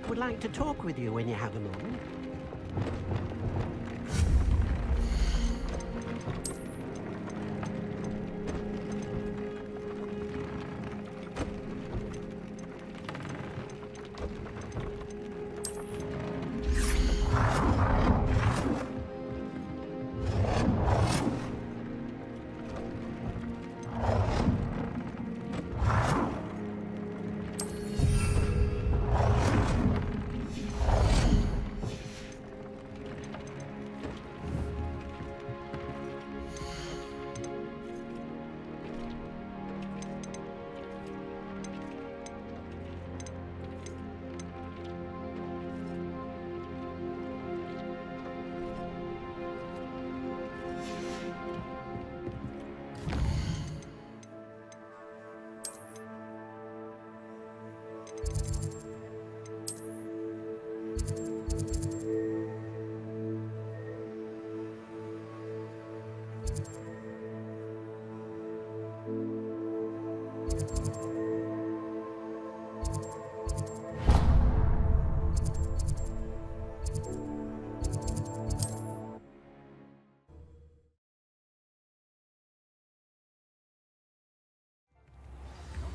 would like to talk with you when you have a moment.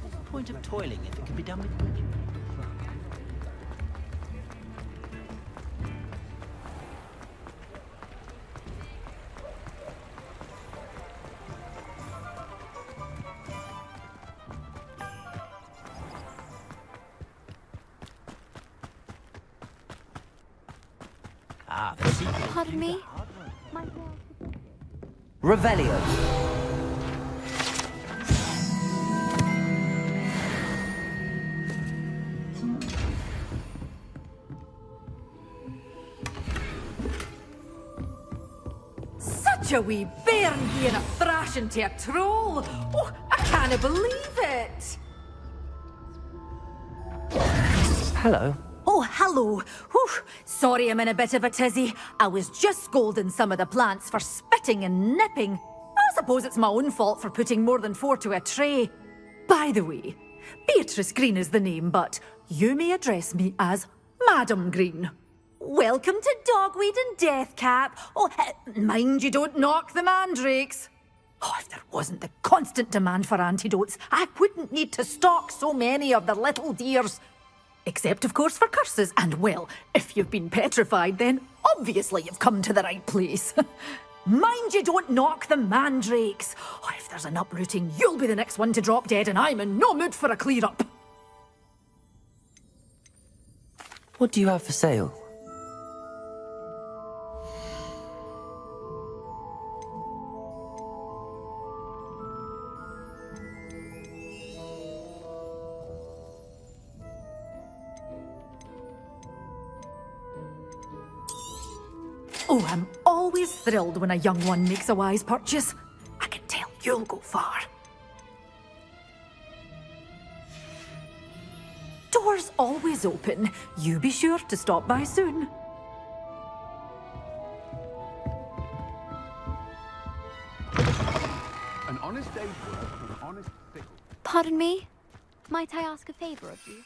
What's the point of toiling if it can be done with bridge? Ah, the secret. Pardon me? Revelio. Such a wee bairn being a thrashing to a troll. Oh, I can't believe it. Hello. Oh, hello. Whew. Sorry I'm in a bit of a tizzy. I was just scolding some of the plants for spitting and nipping. I suppose it's my own fault for putting more than 4 to a tray. By the way, Beatrice Green is the name, but you may address me as Madam Green. Welcome to Dogweed and Deathcap. Oh, mind you don't knock the mandrakes. Oh, if there wasn't the constant demand for antidotes, I wouldn't need to stock so many of the little dears. Except, of course, for curses. And, well, if you've been petrified, then obviously you've come to the right place. Mind you don't knock the mandrakes. Oh, if there's an uprooting, you'll be the next one to drop dead, and I'm in no mood for a clear-up. What do you have for sale? Oh, I'm always thrilled when a young one makes a wise purchase. I can tell you'll go far. Doors always open. You be sure to stop by soon. An honest day's work for an honest pickle. Pardon me? Might I ask a favor of you?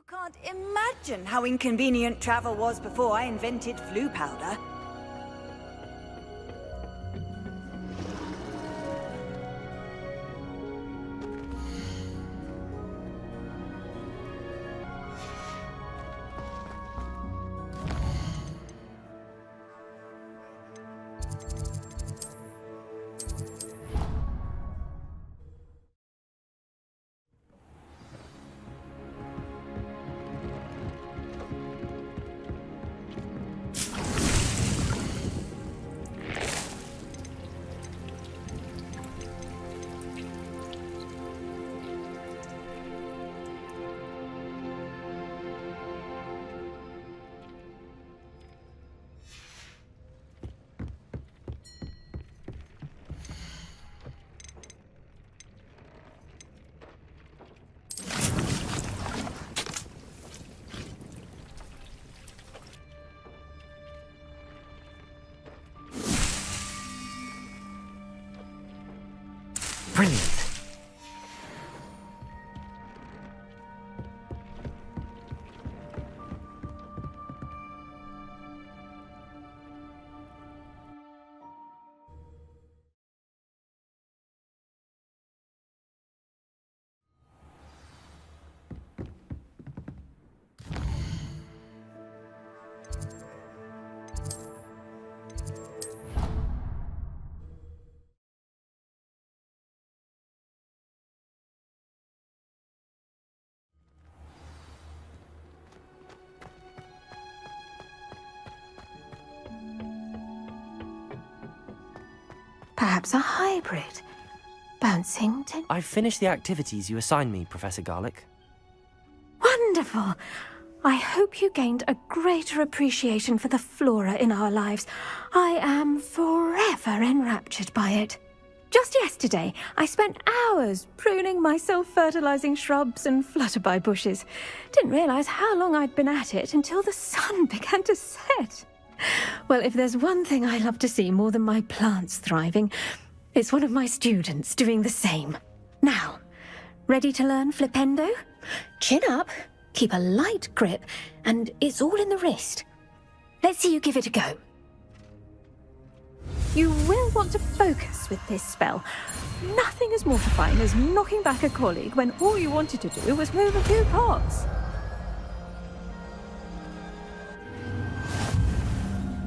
Can't imagine how inconvenient travel was before I invented flu powder. Brilliant. Perhaps a hybrid. Bouncing to... I've finished the activities you assigned me, Professor Garlick. Wonderful! I hope you gained a greater appreciation for the flora in our lives. I am forever enraptured by it. Just yesterday, I spent hours pruning my self-fertilizing shrubs and flutterby bushes. Didn't realize how long I'd been at it until the sun began to set. Well, if there's one thing I love to see more than my plants thriving, it's one of my students doing the same. Now, ready to learn Flipendo? Chin up, keep a light grip, and it's all in the wrist. Let's see you give it a go. You will want to focus with this spell. Nothing as mortifying as knocking back a colleague when all you wanted to do was move a few pots.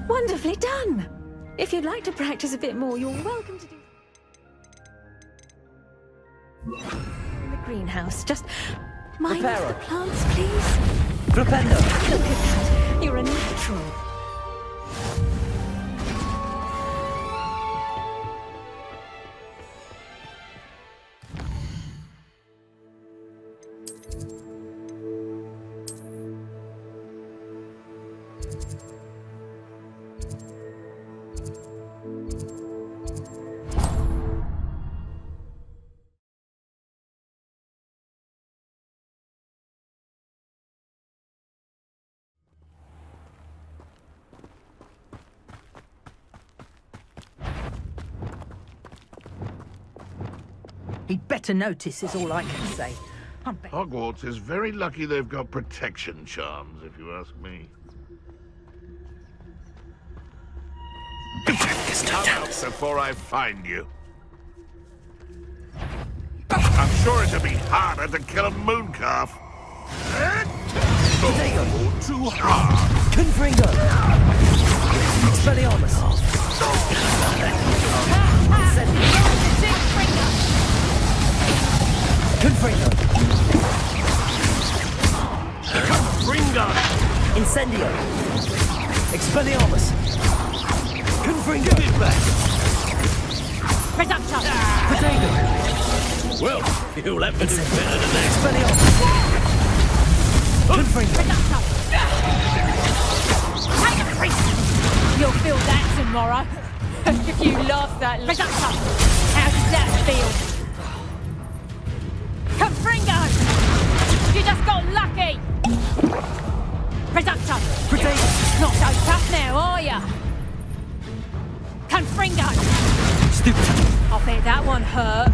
Wonderfully done! If you'd like to practice a bit more, you're welcome to do... In the greenhouse, just mind Reparo. the plants, please. Flipendo! Look at that, you're a natural. He'd better notice is all I can say. Hogwarts is very lucky they've got protection charms, if you ask me. Come out before I find you. I'm sure it'd be harder to kill a mooncalf. Oh, too hard. Confringo! Expelliarmus! Confringo! Confringo! Incendio! Expelliarmus! Confringo! Give it back! Reductor! Potato! Well, you'll have to do better than that. Expelliarmus! Confringo! Take a priest! You'll feel that tomorrow. If you lost that... Reductor! How does that feel? Confringo! You just got lucky! Reductor! Potato! Not so tough now, are ya? Confringo! Stupid! I bet that one hurt.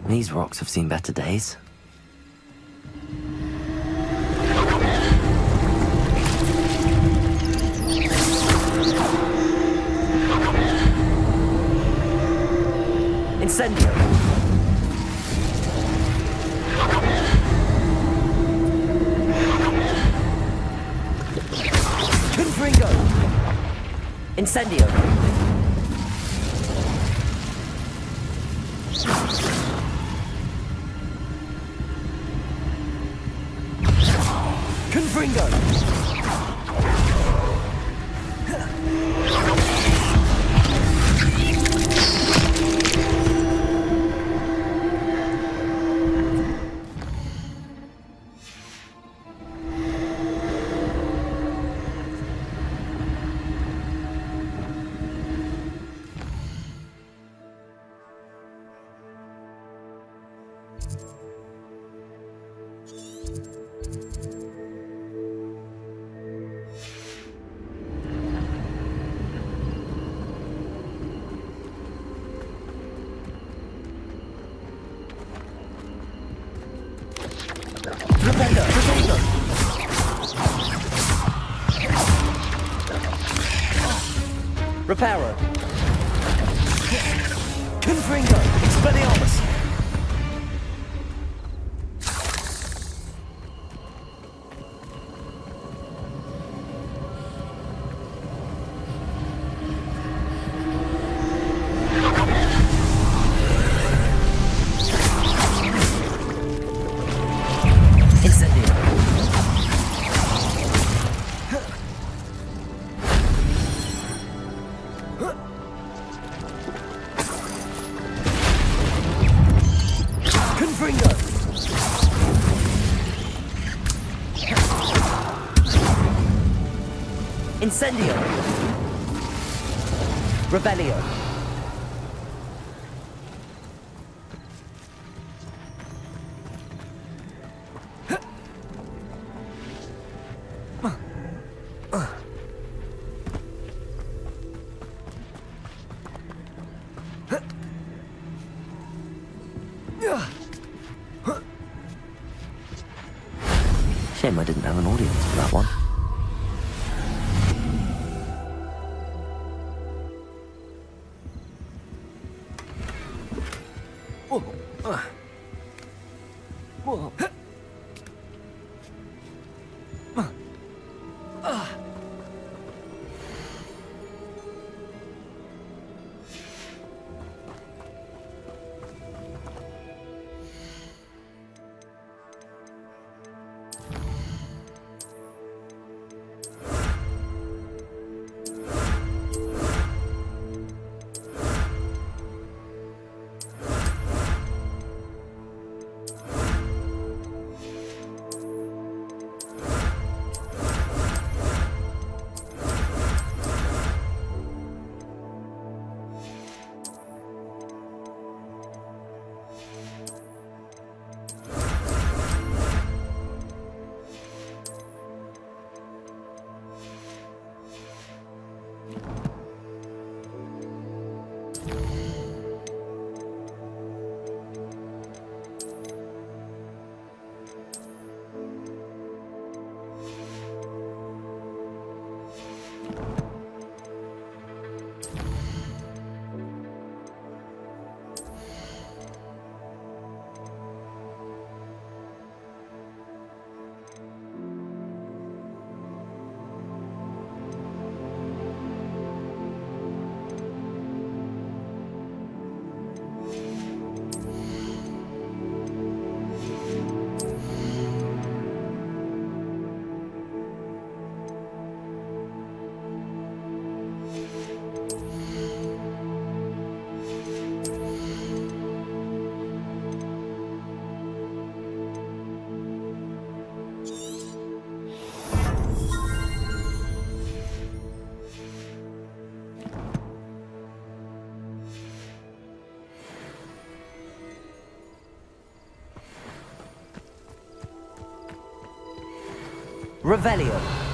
These rocks have seen better days. Incendio! Confringo! Incendio! Confringo! Reparo. Confringo. Expelliarmus. Incendio. Revelio. Shame I didn't have an audience for that one. Revelio.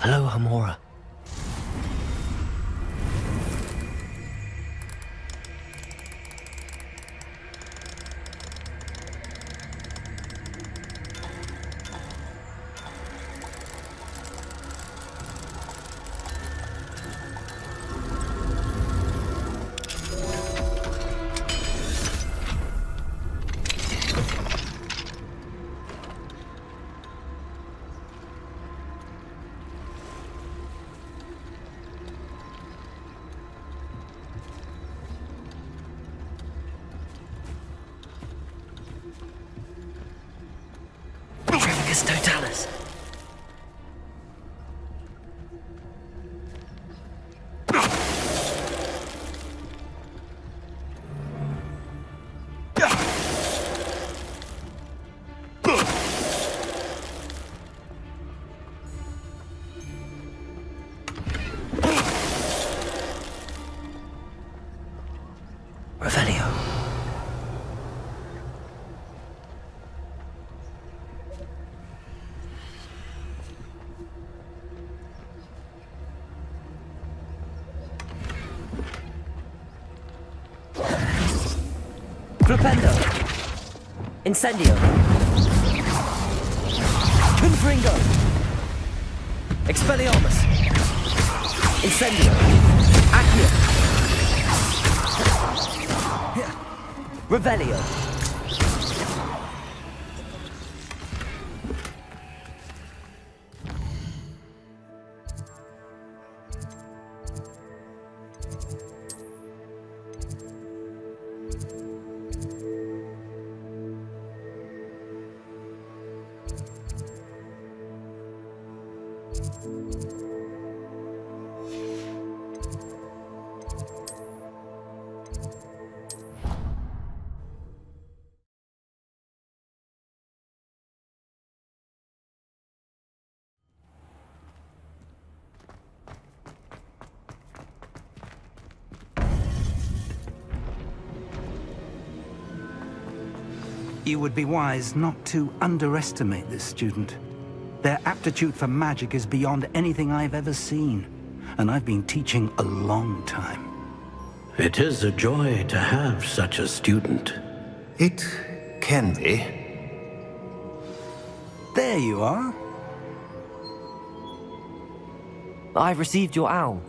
Hello, Hamora. Magicus Totalis. Revelio. Flipendo. Incendio. Confringo. Expelliarmus. Incendio. Accio. Revelio. You would be wise not to underestimate this student. Their aptitude for magic is beyond anything I've ever seen, and I've been teaching a long time. It is a joy to have such a student. It can be. There you are. I've received your owl.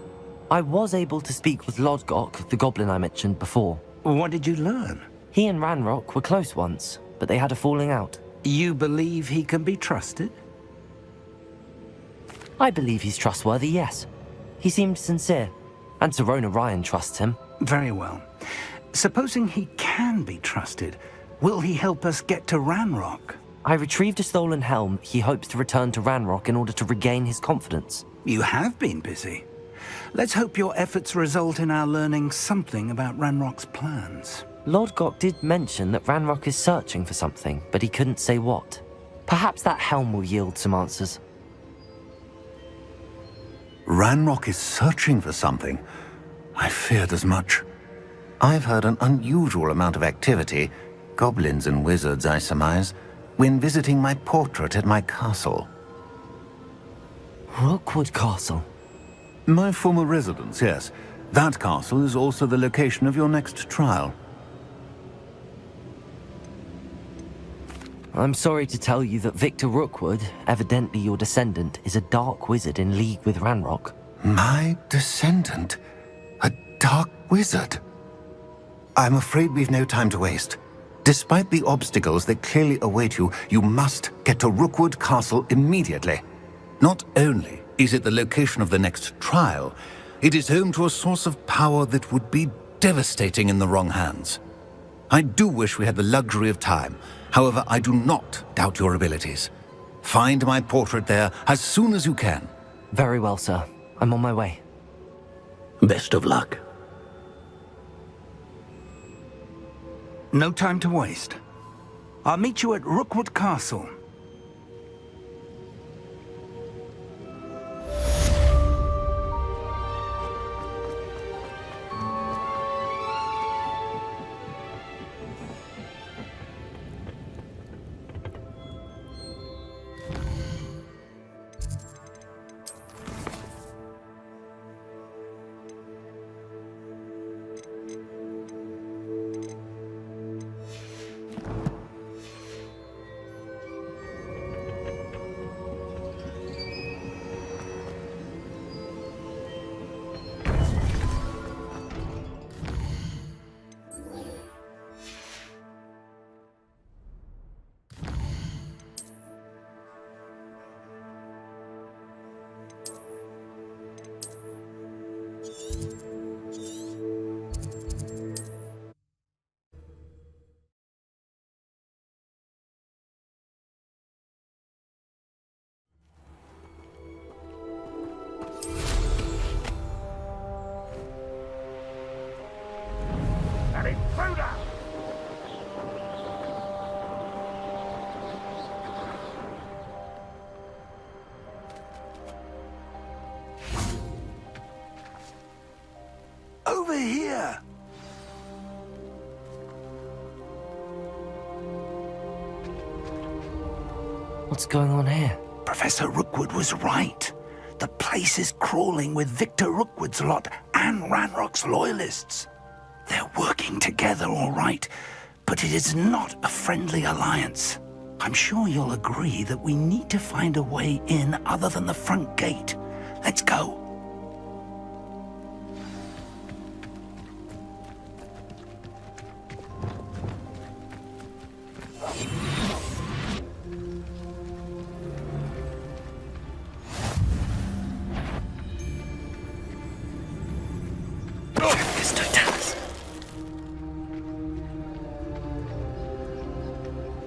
I was able to speak with Lodgok, the goblin I mentioned before. What did you learn? He and Ranrock were close once, but they had a falling out. You believe he can be trusted? I believe he's trustworthy, yes. He seemed sincere, and Serona Ryan trusts him. Very well. Supposing he can be trusted, will he help us get to Ranrock? I retrieved a stolen helm he hopes to return to Ranrock in order to regain his confidence. You have been busy. Let's hope your efforts result in our learning something about Ranrock's plans. Lodgok did mention that Ranrock is searching for something, but he couldn't say what. Perhaps that helm will yield some answers. Ranrock is searching for something. I feared as much. I've heard an unusual amount of activity, goblins and wizards, I surmise, when visiting my portrait at my castle. Rookwood Castle? My former residence, yes. That castle is also the location of your next trial. I'm sorry to tell you that Victor Rookwood, evidently your descendant, is a dark wizard in league with Ranrock. My descendant? A dark wizard? I'm afraid we've no time to waste. Despite the obstacles that clearly await you, you must get to Rookwood Castle immediately. Not only is it the location of the next trial, it is home to a source of power that would be devastating in the wrong hands. I do wish we had the luxury of time. However, I do not doubt your abilities. Find my portrait there as soon as you can. Very well, sir. I'm on my way. Best of luck. No time to waste. I'll meet you at Rookwood Castle. What's going on here? Professor Rookwood was right. The place is crawling with Victor Rookwood's lot and Ranrock's loyalists. They're working together, all right, but it is not a friendly alliance. I'm sure you'll agree that we need to find a way in other than the front gate. Let's go.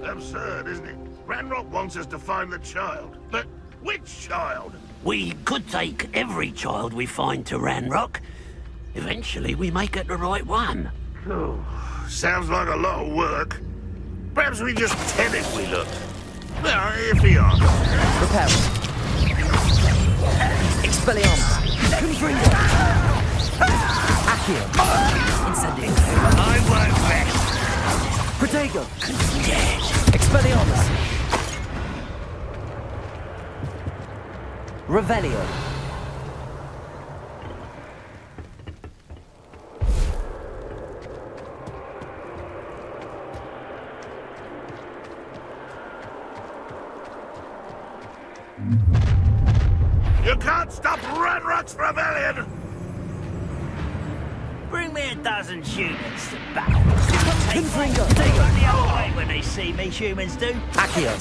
Absurd, isn't it? Ranrock wants us to find the child. But which child? We could take every child we find to Ranrock. Eventually, we may get the right one. Sounds like a lot of work. Perhaps we just tell him we look. Now, if he asks. Repel. Expelliarmus. Confringo. Accio. Incendio. I won't rest. Protego. Expelliarmus. Revelio. You can't stop Ranrock's rebellion! Bring me a dozen humans to battle. Take run the other way when they see me, humans do. Accio.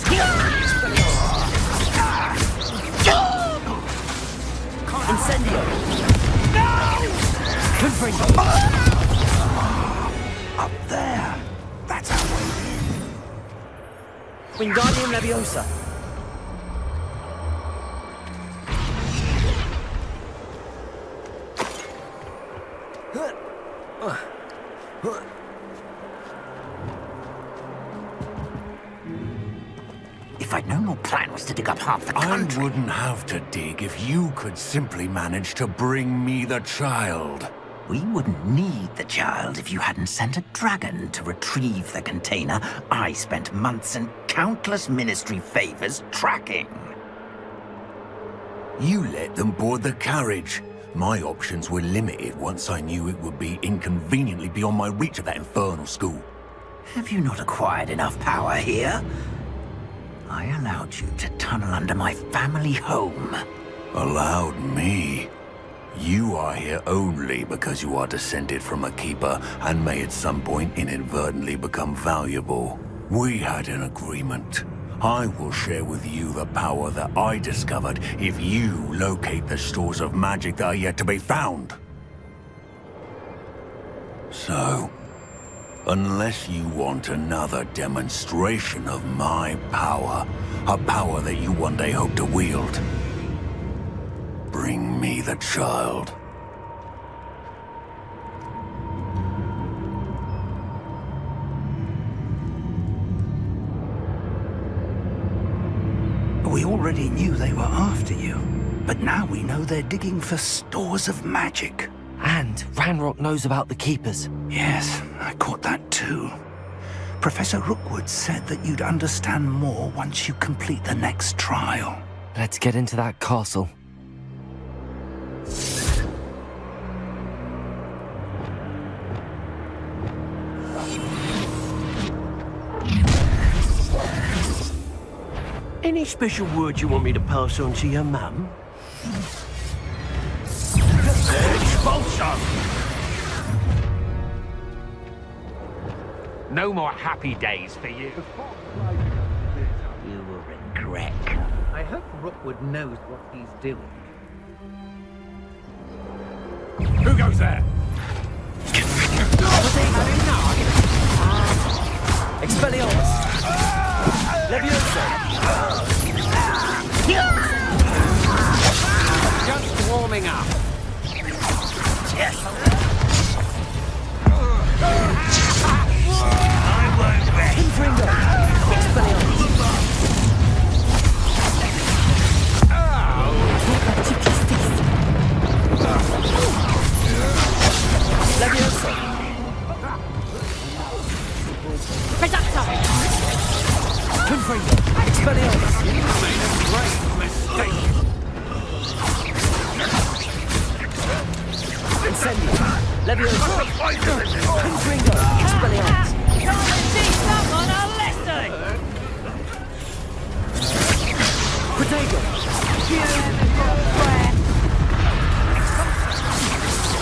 Incendio. No! Confringo. Up there. That's our way in. Wingardium Leviosa. If I'd known your plan was to dig up half the country... I wouldn't have to dig if you could simply manage to bring me the child. We wouldn't need the child if you hadn't sent a dragon to retrieve the container I spent months and countless ministry favors tracking. You let them board the carriage. My options were limited once I knew it would be inconveniently beyond my reach of that infernal school. Have you not acquired enough power here? I allowed you to tunnel under my family home. Allowed me? You are here only because you are descended from a keeper and may at some point inadvertently become valuable. We had an agreement. I will share with you the power that I discovered if you locate the stores of magic that are yet to be found. So, unless you want another demonstration of my power, a power that you one day hope to wield, bring me the child. We already knew they were after you, but now we know they're digging for stores of magic. And Ranrock knows about the Keepers. Yes, I caught that too. Professor Rookwood said that you'd understand more once you complete the next trial. Let's get into that castle. Any special word you want me to pass on to your mum? Expulsion! No more happy days for you. You will regret. I hope Rookwood knows what he's doing. Who goes there? Expelliarmus. Leviosa. Just warming up. Yes. I won't rest. Confringo. Expelliarmus. Leviosa. Reductor. Confringo. Expelliarmus! Made a great mistake. Incendium! Leviosa! Confringo! Expelliarmus! Come and teach someone a lesson! Protego!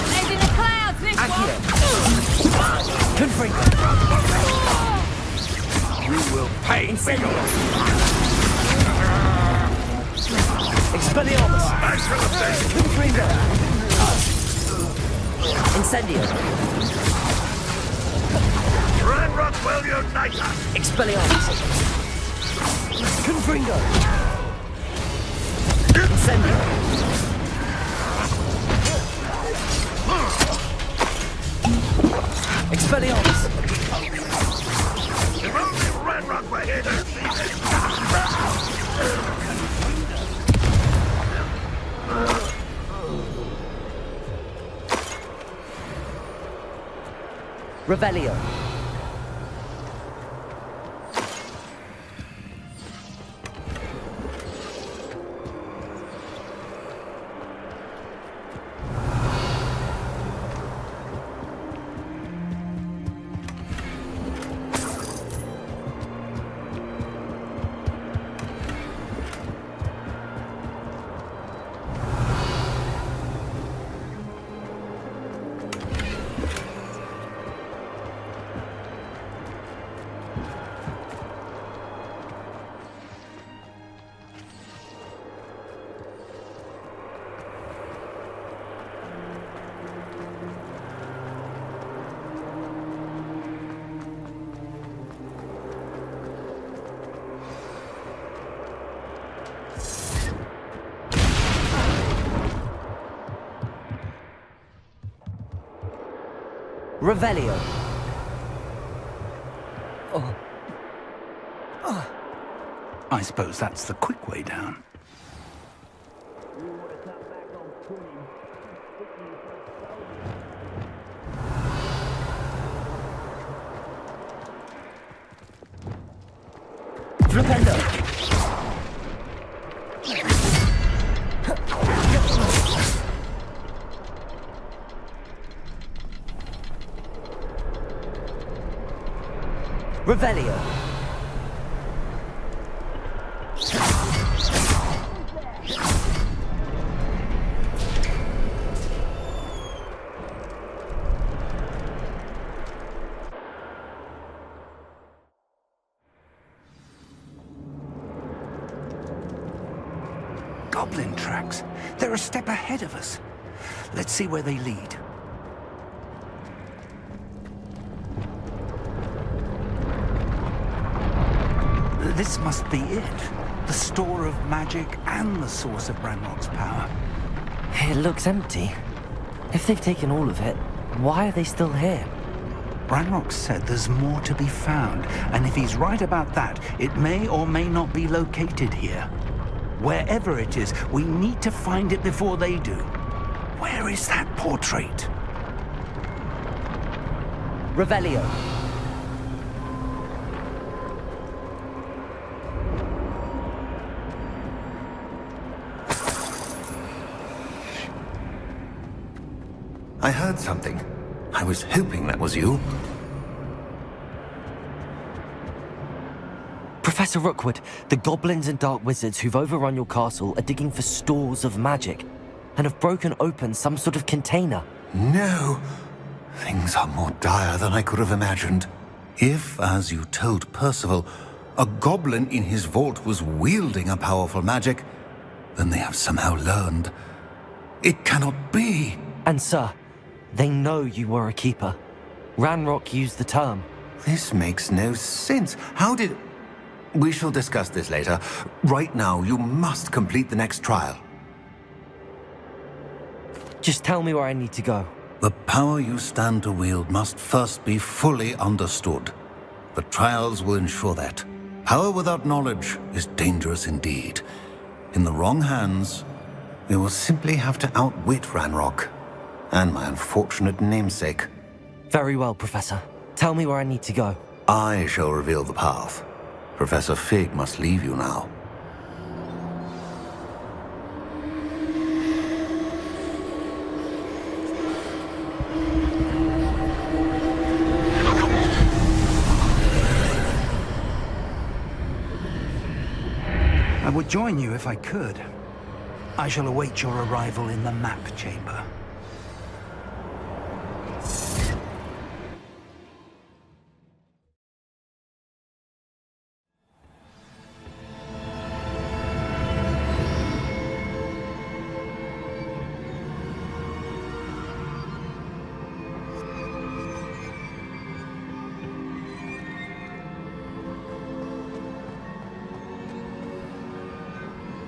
Head in the clouds, this Accio! Confringo! You will pay for your... Expelliarmus! Confringo! Incendio! Ranrock will unite us! Expelliarmus! Confringo! Incendio! Expelliarmus! If only Ranrock were here to see this! Revelio. Revelio. I suppose that's the quick way down. Flipendo. Revelio. Goblin tracks. They're a step ahead of us. Let's see where they lead. This must be it. The store of magic and the source of Ranrock's power. It looks empty. If they've taken all of it, why are they still here? Ranrock said there's more to be found, and if he's right about that, it may or may not be located here. Wherever it is, we need to find it before they do. Where is that portrait? Revelio. I heard something. I was hoping that was you. Professor Rookwood, the goblins and dark wizards who've overrun your castle are digging for stores of magic and have broken open some sort of container. No. Things are more dire than I could have imagined. If, as you told Percival, a goblin in his vault was wielding a powerful magic, then they have somehow learned. It cannot be. And sir, they know you were a keeper. Ranrock used the term. This makes no sense. How did... We shall discuss this later. Right now, you must complete the next trial. Just tell me where I need to go. The power you stand to wield must first be fully understood. The trials will ensure that. Power without knowledge is dangerous indeed. In the wrong hands, we will simply have to outwit Ranrock and my unfortunate namesake. Very well, Professor. Tell me where I need to go. I shall reveal the path. Professor Fig must leave you now. I would join you if I could. I shall await your arrival in the map chamber.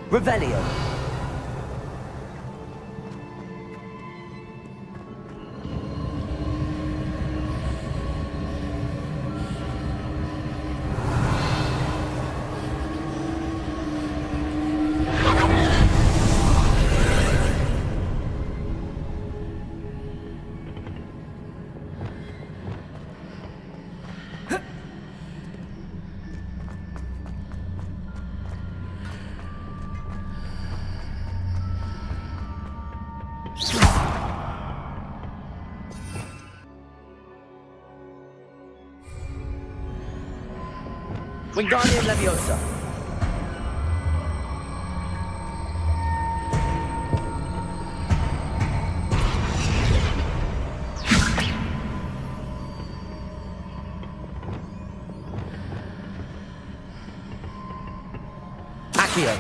Revelio. Wingardium Leviosa. Accio.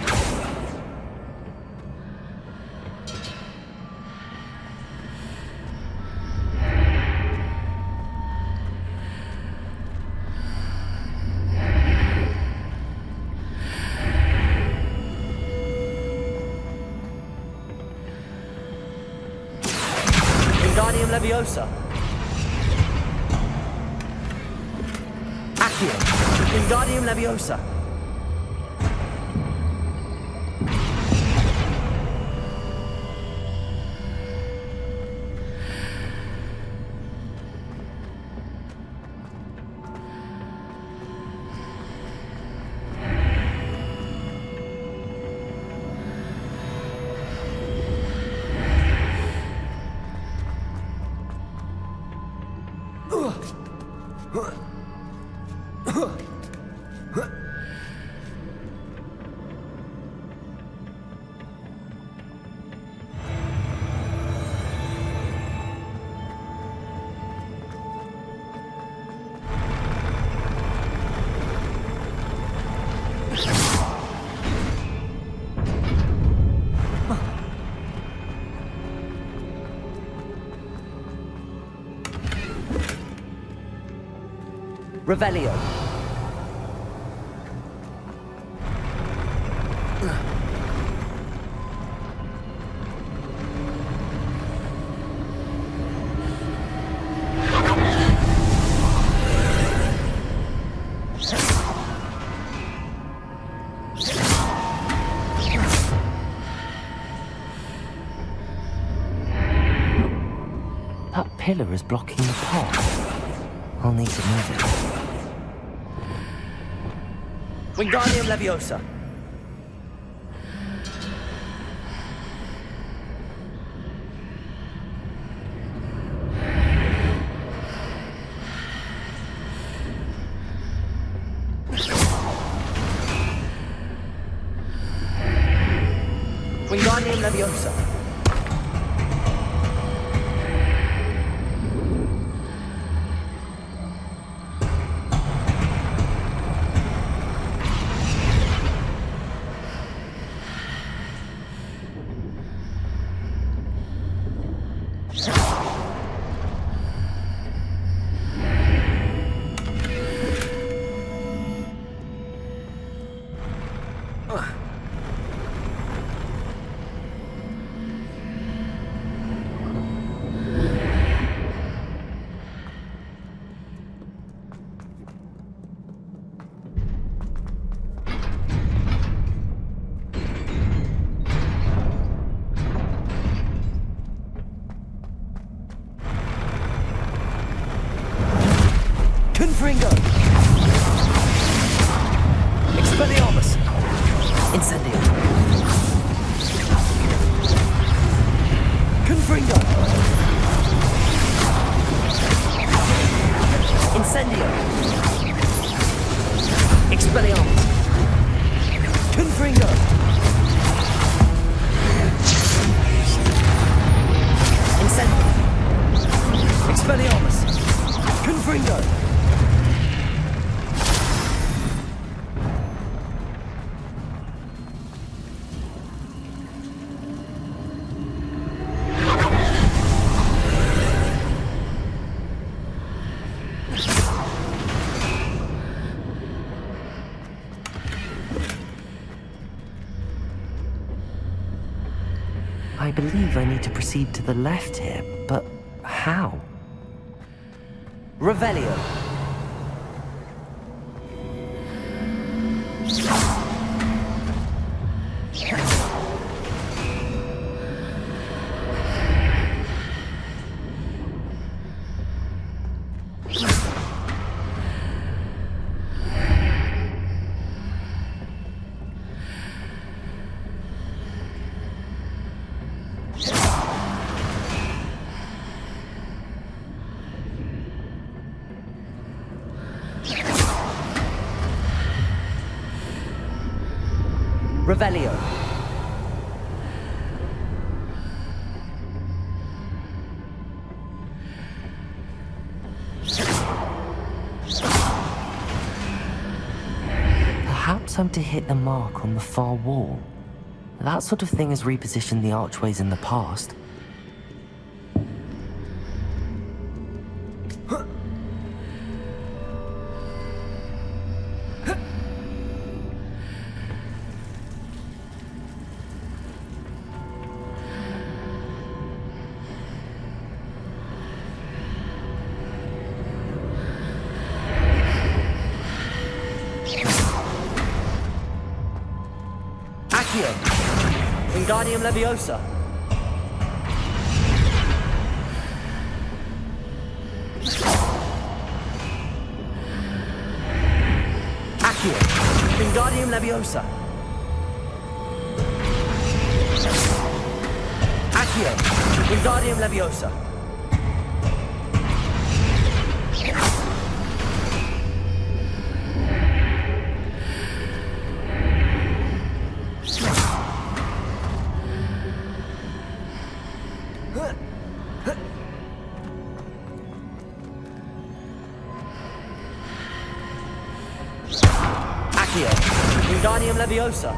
Wingardium Leviosa. Accio. Wingardium Leviosa. Revelio. That pillar is blocking the path. I'll need to move it. Wingardium Leviosa. Wingardium Leviosa. Incendio. Confringo. Incendio. Expelliarmus. Confringo. Incendio. Expelliarmus. Confringo. I believe I need to proceed to the left here, but how? Revelio. Revelio. Perhaps I'm to hit the mark on the far wall. That sort of thing has repositioned the archways in the past. Wingardium Leviosa. Accio. Wingardium Leviosa. Accio. Wingardium Leviosa. Wingardium Leviosa.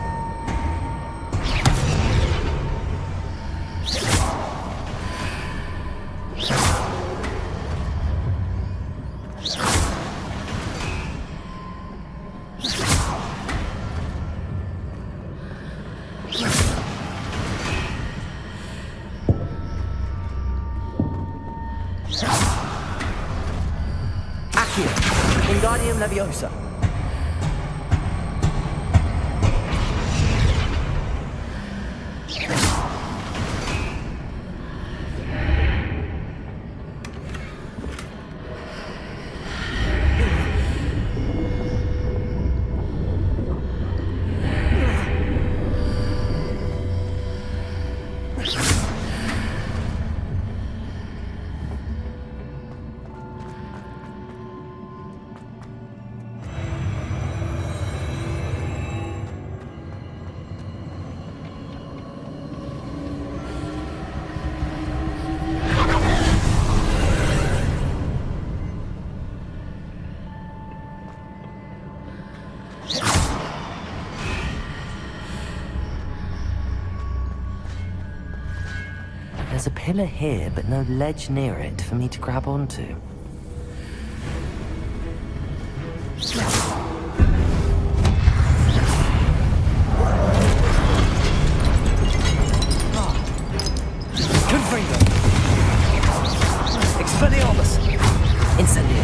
Accio. Wingardium Leviosa. There's a pillar here, but no ledge near it for me to grab onto. Confringo. Expelliarmus. Incendio.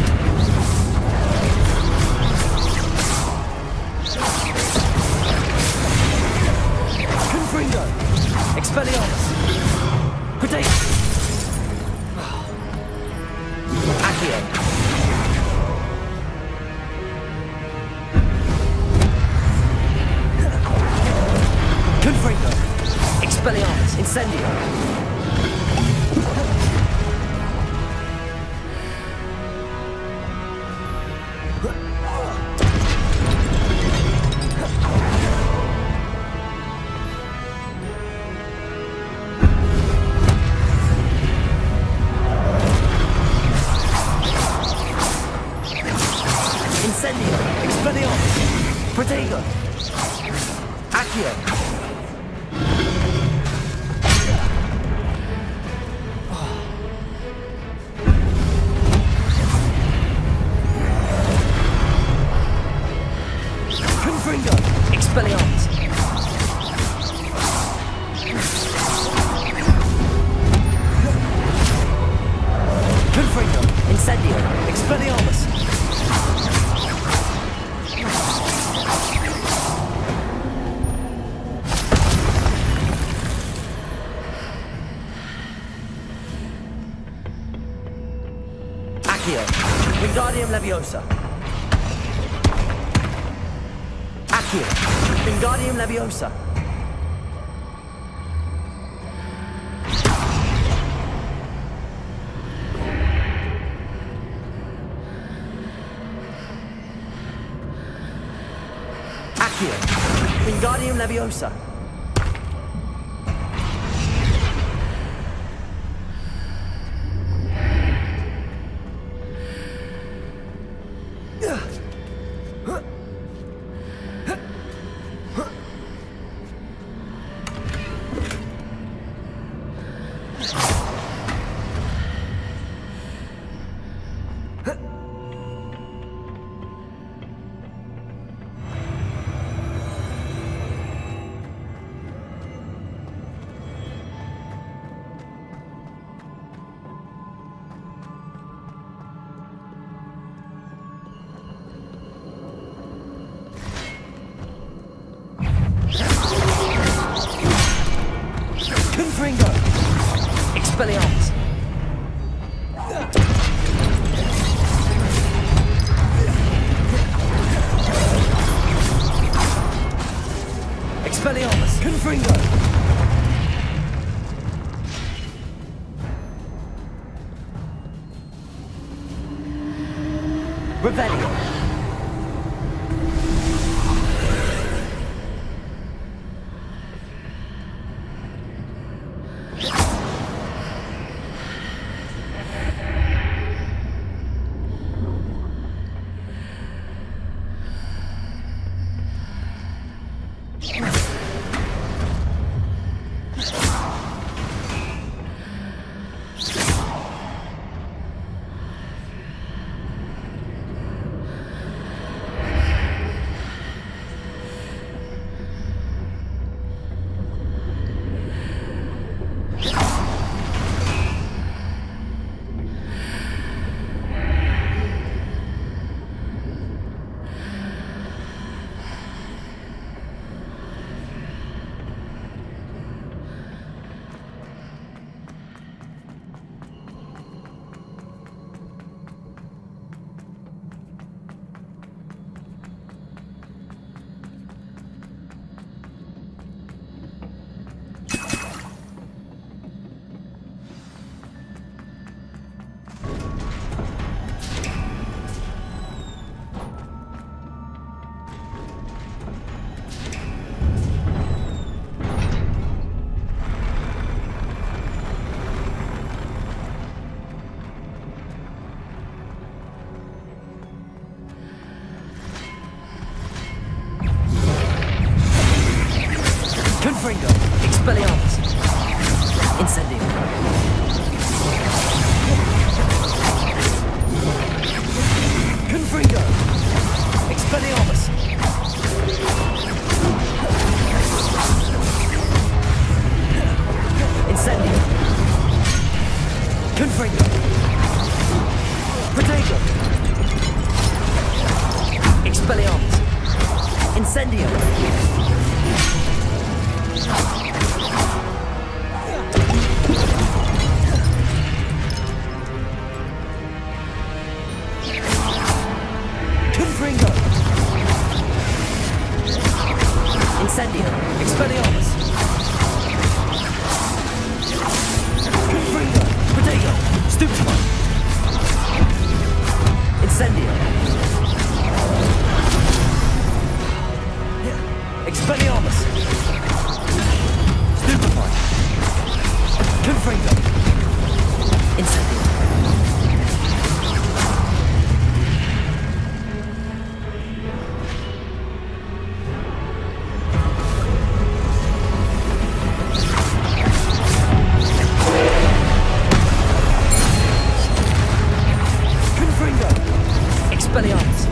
Confringo. Expelliarmus. Potato. Accio. Confringo! Expelliarmus! Incendio! Incendio! Expelliarmus! Protego! Accio! Confringo! Expelliarmus! Confringo! Incendio! Expelliarmus! Accio! Wingardium Leviosa! Accio! Wingardium Leviosa! Accio! Wingardium Leviosa! Confringo! Expelliarmus! Expelliarmus! Confringo! Revelio! Confringo! Expelliarmus! Incendio! Confringo! Expelliarmus! Incendio! Confringo! Protego! Expelliarmus! Incendio! Confringo! Incendio! Expelliarmus! Confringo. Incendio. Confringo. Expelliarmus.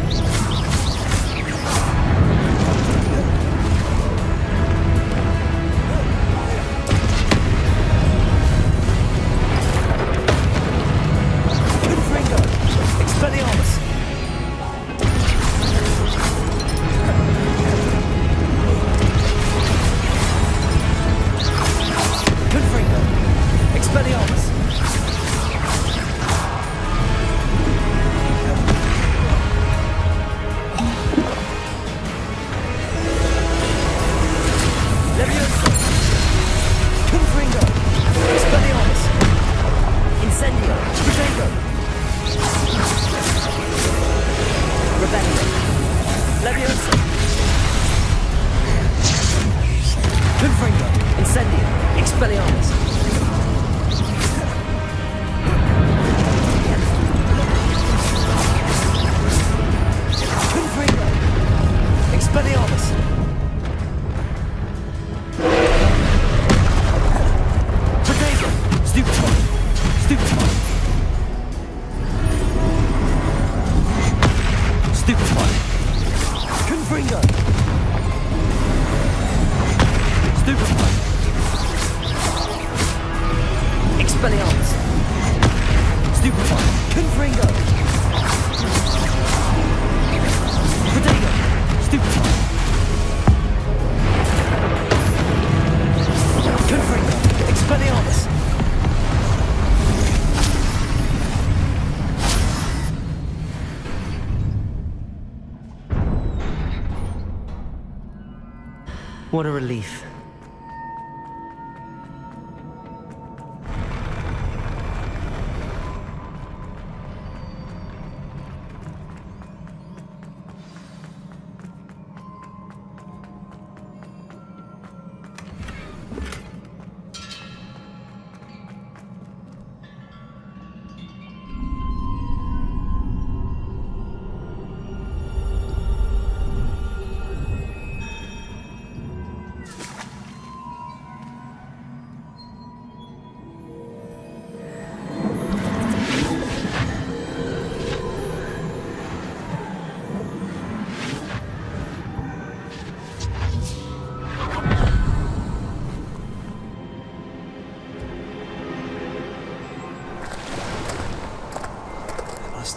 What a relief.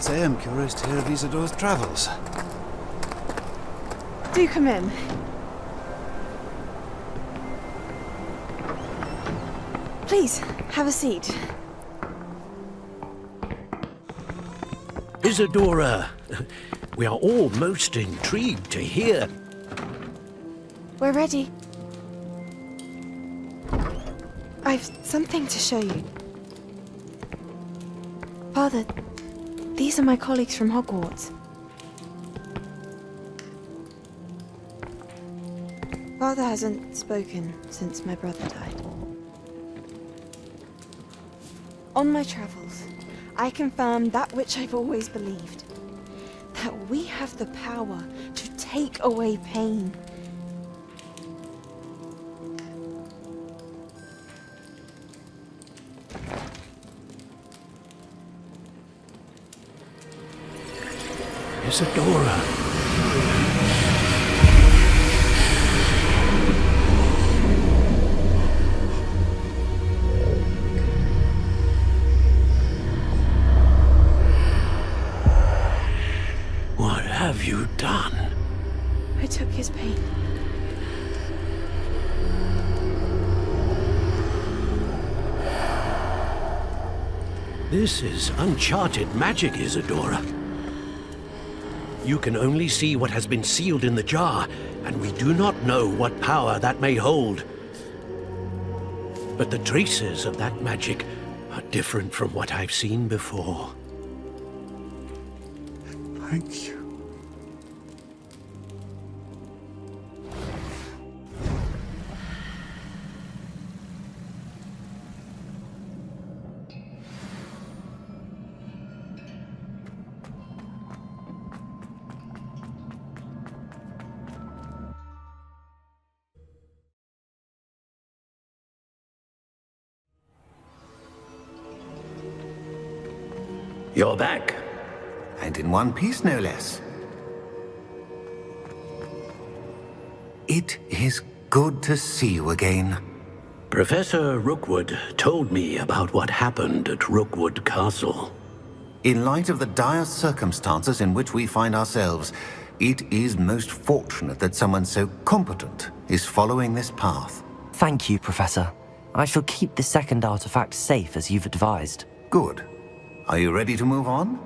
I am curious to hear of Isidore's travels. Do come in. Please, have a seat. Isidora, we are all most intrigued to hear. We're ready. I've something to show you. Father, these are my colleagues from Hogwarts. Father hasn't spoken since my brother died. On my travels, I confirmed that which I've always believed. That we have the power to take away pain. Isidora. What have you done? I took his pain. This is uncharted magic, Isidora. You can only see what has been sealed in the jar, and we do not know what power that may hold. But the traces of that magic are different from what I've seen before. Thank you. You're back. And in one piece, no less. It is good to see you again. Professor Rookwood told me about what happened at Rookwood Castle. In light of the dire circumstances in which we find ourselves, it is most fortunate that someone so competent is following this path. Thank you, Professor. I shall keep the second artifact safe as you've advised. Good. Are you ready to move on?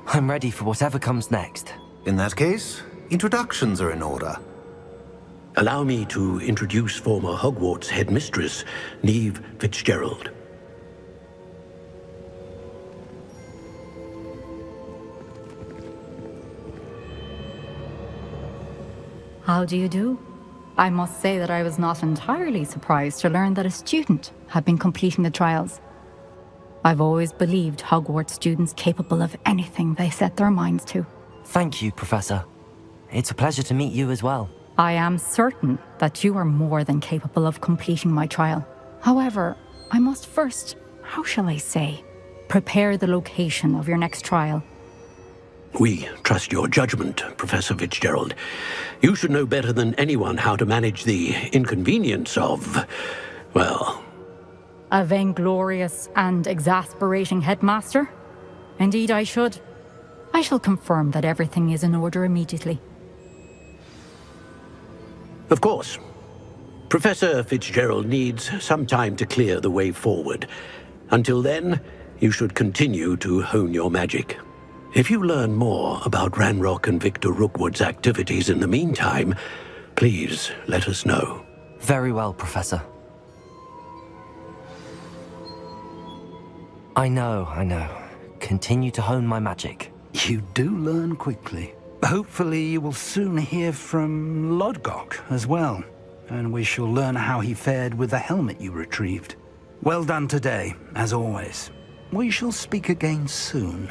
I'm ready for whatever comes next. In that case, introductions are in order. Allow me to introduce former Hogwarts headmistress, Neve Fitzgerald. How do you do? I must say that I was not entirely surprised to learn that a student had been completing the trials. I've always believed Hogwarts students capable of anything they set their minds to. Thank you, Professor. It's a pleasure to meet you as well. I am certain that you are more than capable of completing my trial. However, I must first, how shall I say, prepare the location of your next trial. We trust your judgment, Professor Fitzgerald. You should know better than anyone how to manage the inconvenience of, well... A vainglorious and exasperating headmaster? Indeed I should. I shall confirm that everything is in order immediately. Of course. Professor Fitzgerald needs some time to clear the way forward. Until then, you should continue to hone your magic. If you learn more about Ranrock and Victor Rookwood's activities in the meantime, please let us know. Very well, Professor. I know. Continue to hone my magic. You do learn quickly. Hopefully you will soon hear from Lodgok as well, and we shall learn how he fared with the helmet you retrieved. Well done today, as always. We shall speak again soon.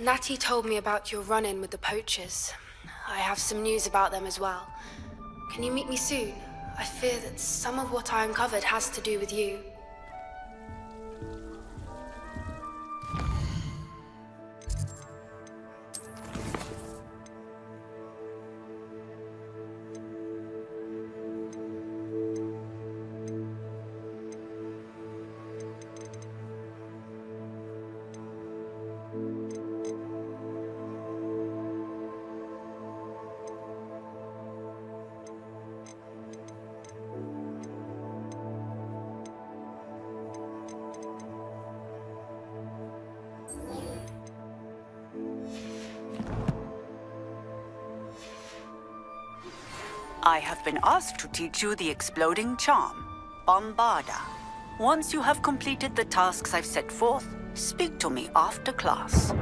Natty told me about your run-in with the poachers. I have some news about them as well. Can you meet me soon? I fear that some of what I uncovered has to do with you. I have been asked to teach you the exploding charm, Bombarda. Once you have completed the tasks I've set forth, speak to me after class.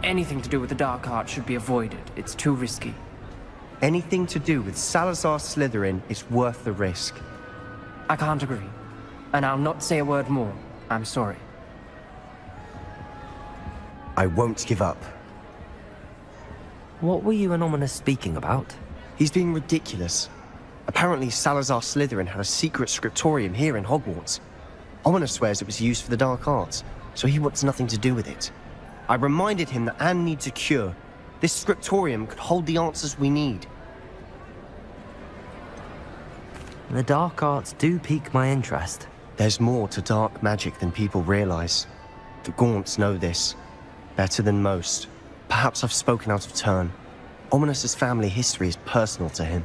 Anything to do with the dark art should be avoided. It's too risky. Anything to do with Salazar Slytherin is worth the risk. I can't agree. And I'll not say a word more. I'm sorry. I won't give up. What were you and Ominous speaking about? He's being ridiculous. Apparently, Salazar Slytherin had a secret scriptorium here in Hogwarts. Ominous swears it was used for the dark arts, so he wants nothing to do with it. I reminded him that Anne needs a cure. This scriptorium could hold the answers we need. The dark arts do pique my interest. There's more to dark magic than people realize. The Gaunts know this. Better than most. Perhaps I've spoken out of turn. Ominous's family history is personal to him.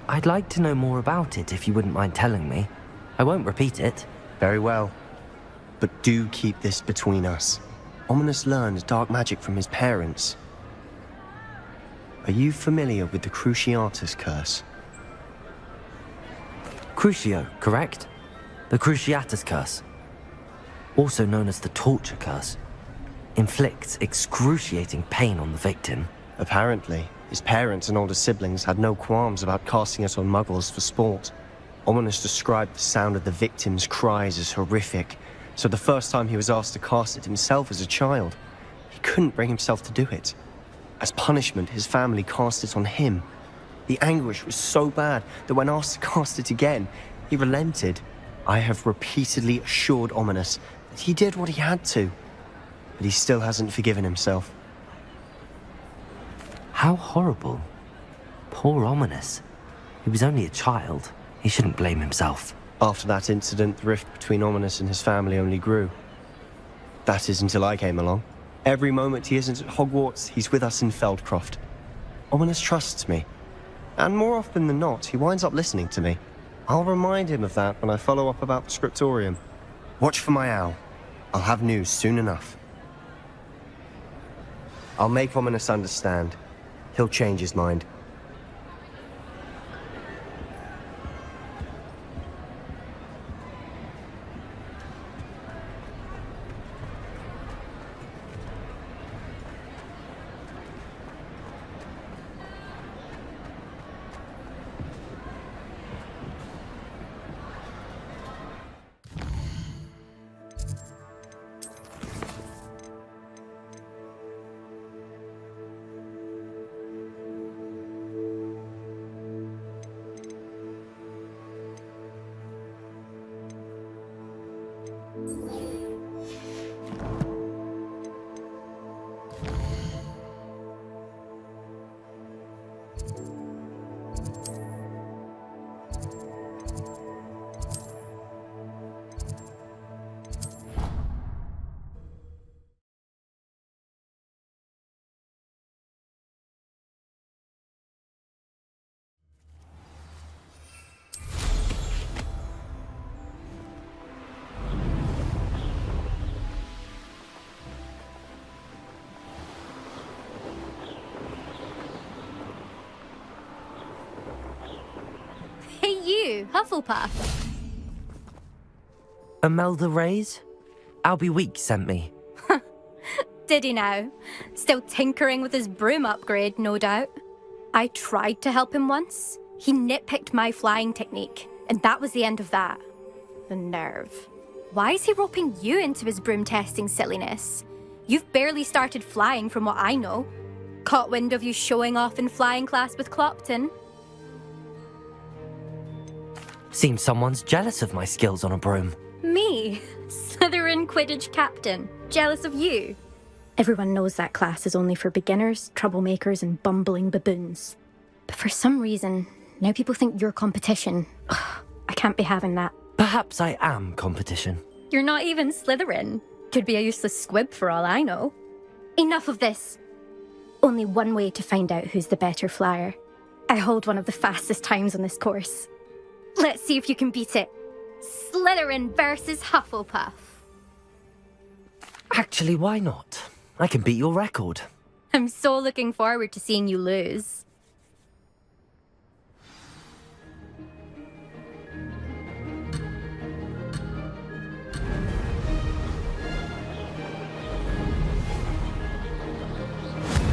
I'd like to know more about it if you wouldn't mind telling me. I won't repeat it. Very well. But do keep this between us. Ominous learned dark magic from his parents. Are you familiar with the Cruciatus curse? Crucio, correct? The Cruciatus curse. Also known as the torture curse. Inflicts excruciating pain on the victim. Apparently, his parents and older siblings had no qualms about casting it on muggles for sport. Ominous described the sound of the victim's cries as horrific, so the first time he was asked to cast it himself as a child, he couldn't bring himself to do it. As punishment, his family cast it on him. The anguish was so bad that when asked to cast it again, he relented. I have repeatedly assured Ominous that he did what he had to, but he still hasn't forgiven himself. How horrible. Poor Ominous. He was only a child. He shouldn't blame himself. After that incident, the rift between Ominous and his family only grew. That is until I came along. Every moment he isn't at Hogwarts, he's with us in Feldcroft. Ominous trusts me. And more often than not, he winds up listening to me. I'll remind him of that when I follow up about the scriptorium. Watch for my owl. I'll have news soon enough. I'll make Ominous understand. He'll change his mind. Hey you, Hufflepuff. Imelda Reyes? Albie Week sent me. Did he now? Still tinkering with his broom upgrade, no doubt. I tried to help him once. He nitpicked my flying technique, and that was the end of that. The nerve. Why is he roping you into his broom testing silliness? You've barely started flying from what I know. Caught wind of you showing off in flying class with Clopton. Seems someone's jealous of my skills on a broom. Me? Slytherin Quidditch captain. Jealous of you? Everyone knows that class is only for beginners, troublemakers, and bumbling baboons. But for some reason, now people think you're competition. Ugh, I can't be having that. Perhaps I am competition. You're not even Slytherin. Could be a useless squib for all I know. Enough of this. Only one way to find out who's the better flyer. I hold one of the fastest times on this course. Let's see if you can beat it. Slytherin versus Hufflepuff. Actually, why not? I can beat your record. I'm so looking forward to seeing you lose.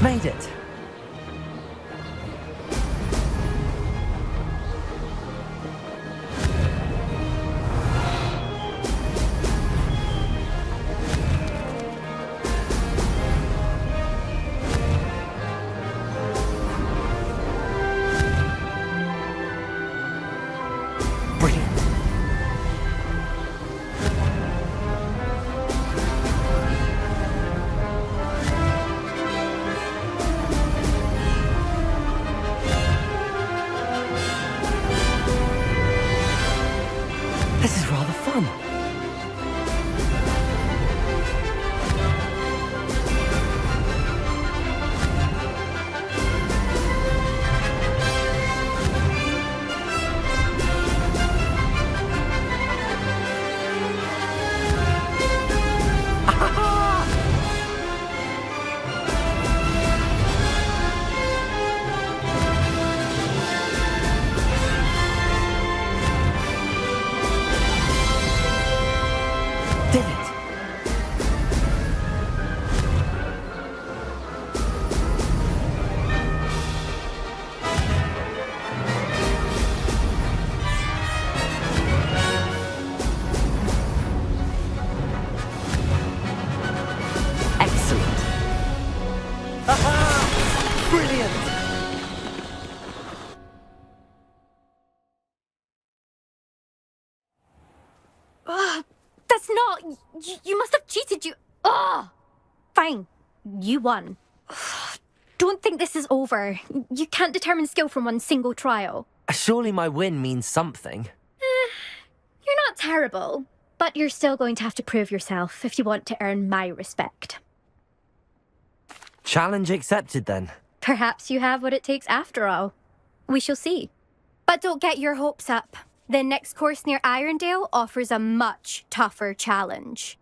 Made it. Did it! Excellent! Aha! Brilliant! That's not... You must have cheated, you... Ugh! Fine. You won. Don't think this is over. You can't determine skill from one single trial. Surely my win means something. You're not terrible, but you're still going to have to prove yourself if you want to earn my respect. Challenge accepted then. Perhaps you have what it takes after all. We shall see. But don't get your hopes up. The next course near Irondale offers a much tougher challenge.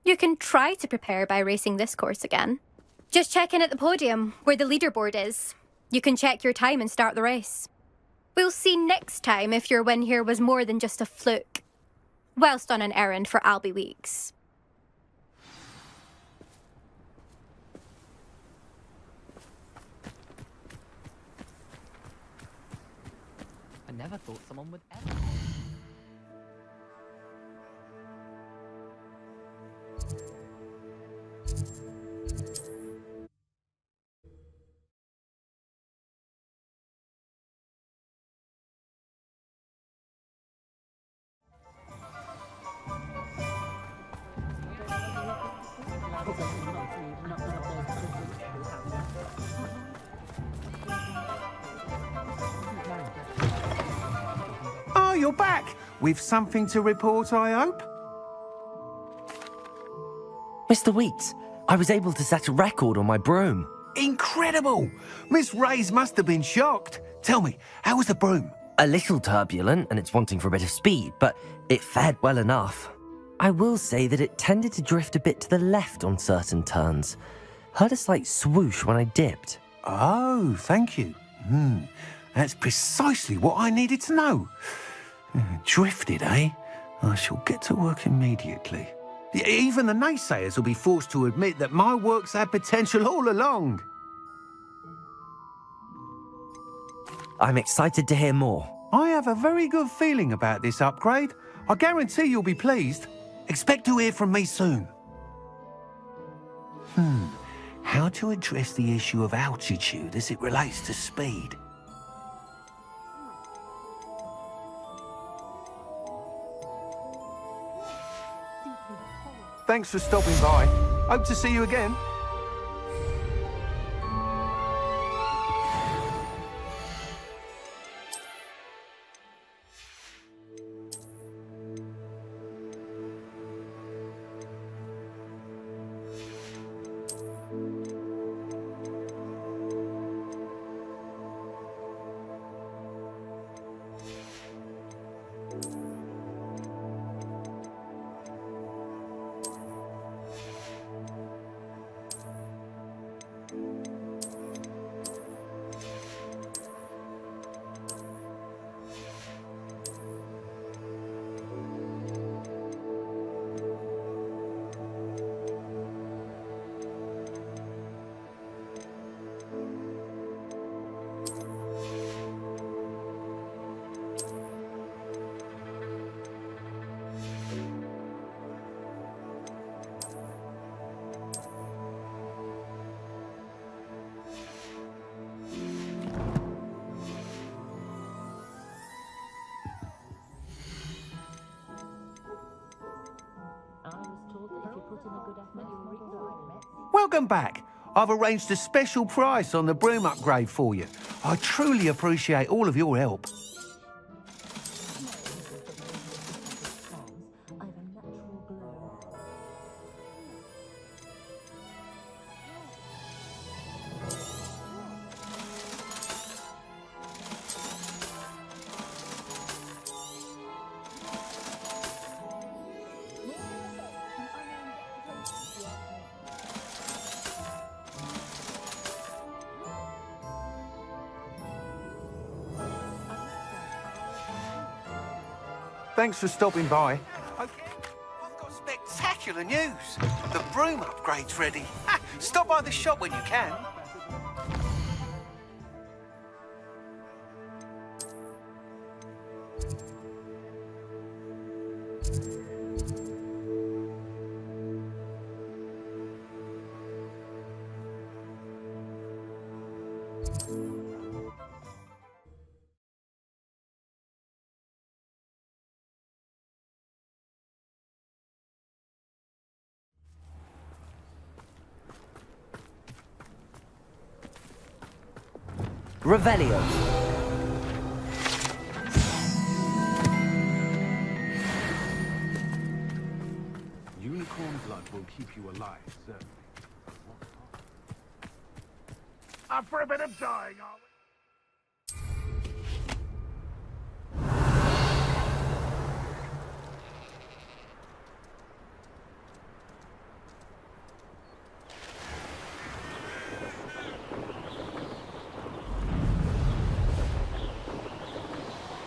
You can try to prepare by racing this course again. Just check in at the podium, where the leaderboard is. You can check your time and start the race. We'll see next time if your win here was more than just a fluke. Whilst on an errand for Albie Weeks. I never thought someone would ever... Oh, you're back! With something to report, I hope? Mr. Weeks, I was able to set a record on my broom. Incredible! Miss Ray's must have been shocked. Tell me, how was the broom? A little turbulent, and it's wanting for a bit of speed, but it fared well enough. I will say that it tended to drift a bit to the left on certain turns. Heard a slight swoosh when I dipped. Oh, thank you. That's precisely what I needed to know. Drifted, eh? I shall get to work immediately. Even the naysayers will be forced to admit that my work's had potential all along. I'm excited to hear more. I have a very good feeling about this upgrade. I guarantee you'll be pleased. Expect to hear from me soon. How to address the issue of altitude as it relates to speed? Thanks for stopping by. Hope to see you again. Welcome back. I've arranged a special price on the broom upgrade for you. I truly appreciate all of your help. Thanks for stopping by. Okay, I've got spectacular news. The broom upgrade's ready. Ha, stop by the shop when you can. Revelio. Unicorn blood will keep you alive, certainly. Up for a bit of dying, are we?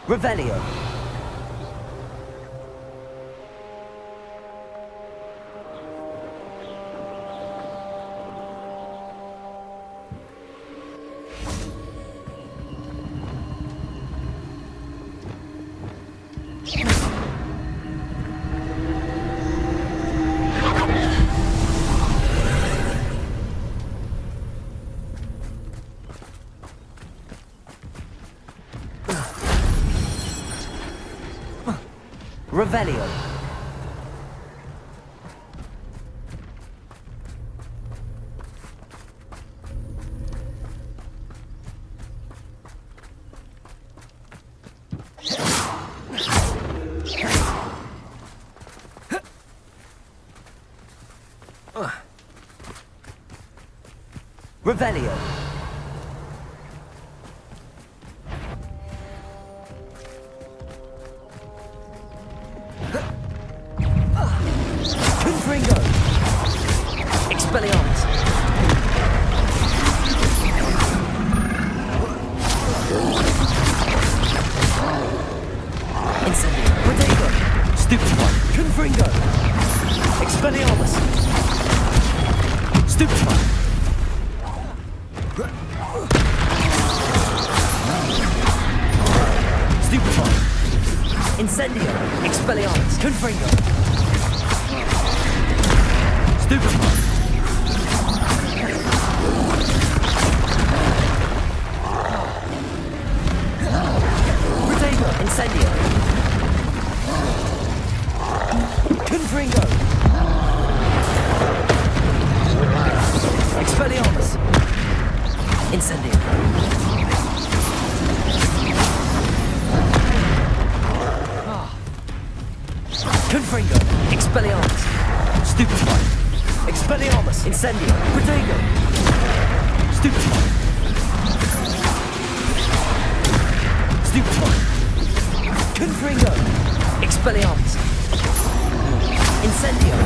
Revelio. Revelio. Revelio. Expelliarmus. Incendio. Protego. Stupefy. Confringo. Expelliarmus. Stupefy. Stupefy. Incendio. Expelliarmus. Confringo. Stupefy. Incendio. Confringo. Expelliarmus. Incendio. Confringo. Expelliarmus. Stupefy. Expelliarmus. Incendio. Protego. Stupefy. Stupefy. Confringo. Expelliarmus. Incendio.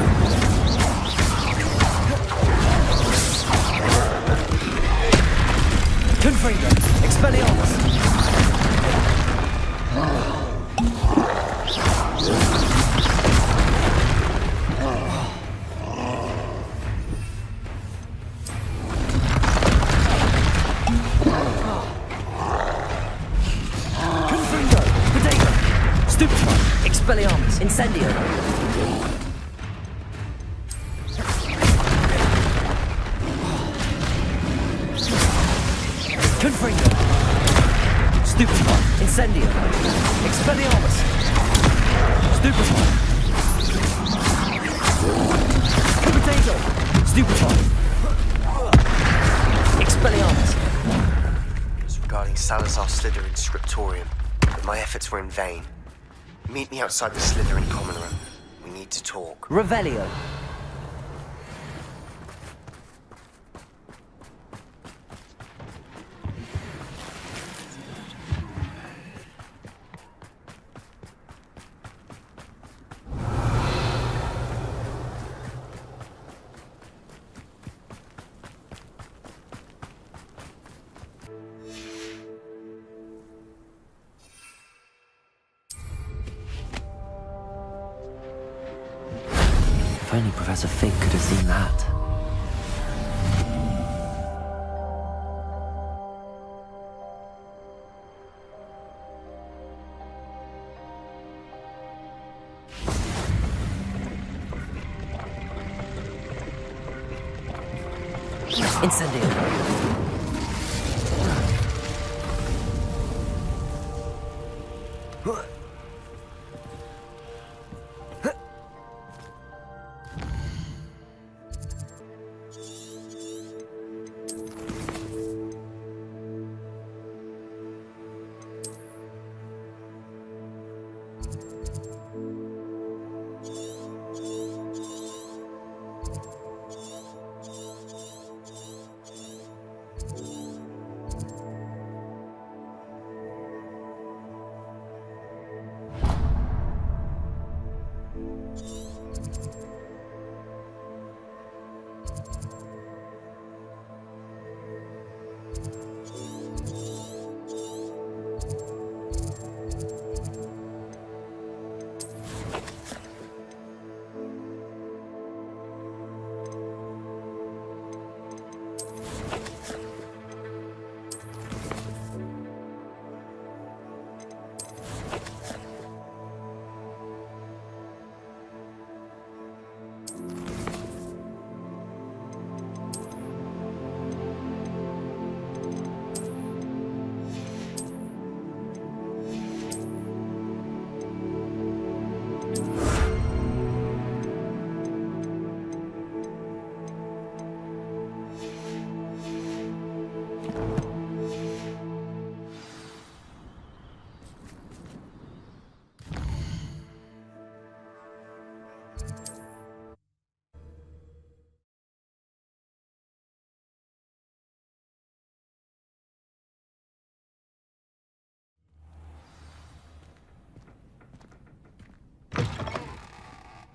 Confringo. Expelliarmus. Expelliarmus. Incendio. Confringo. Stupefy. Incendio. Expelliarmus. Stupefy. Potato. Stupefy. Expelliarmus. It was regarding Salazar Slytherin's scriptorium, but my efforts were in vain. Meet me outside the Slytherin common room. We need to talk. Revelio. If only Professor Fig could have seen that. Incendio.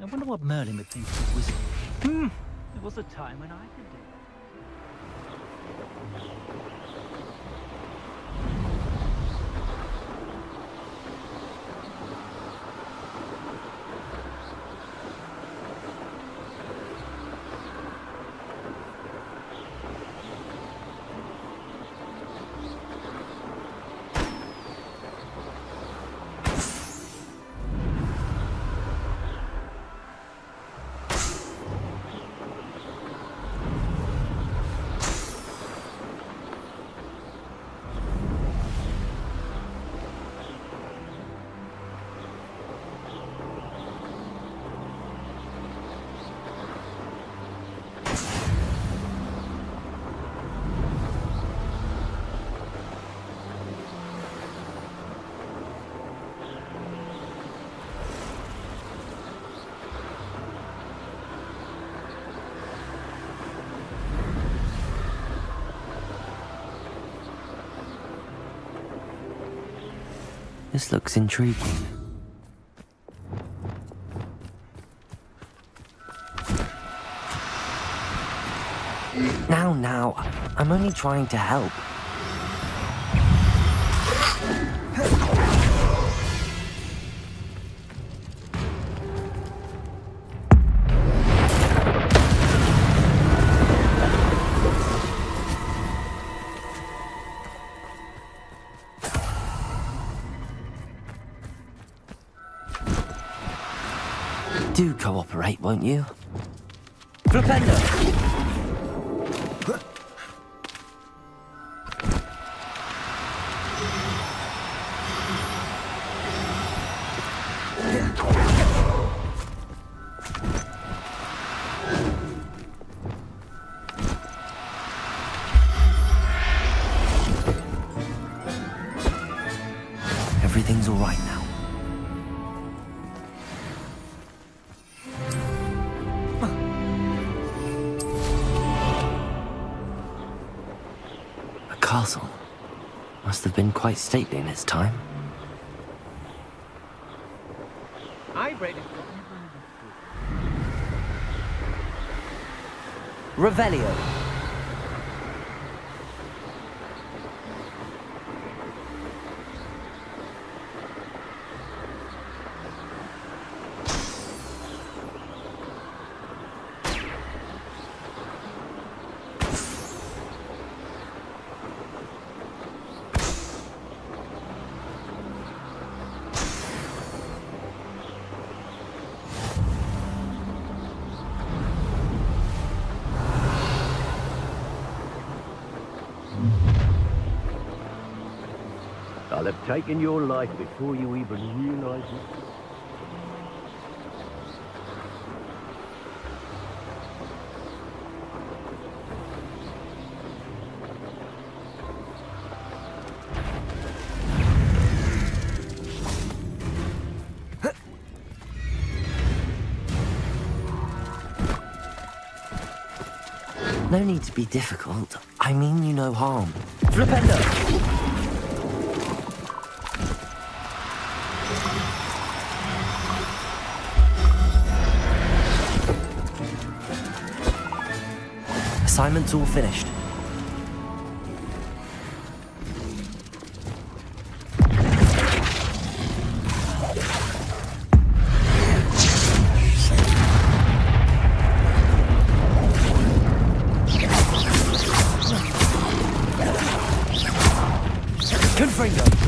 I wonder what Merlin would think of a wizard. There was a time when I could do it. This looks intriguing. Now, I'm only trying to help. Do cooperate, won't you? Flipendo! Everything's all right now. A castle. Must have been quite stately in its time. I read it. Revelio. I'll have taken your life before you even realize it. No need to be difficult. I mean you no harm. Flipendo! Assignment's all finished. Confringo!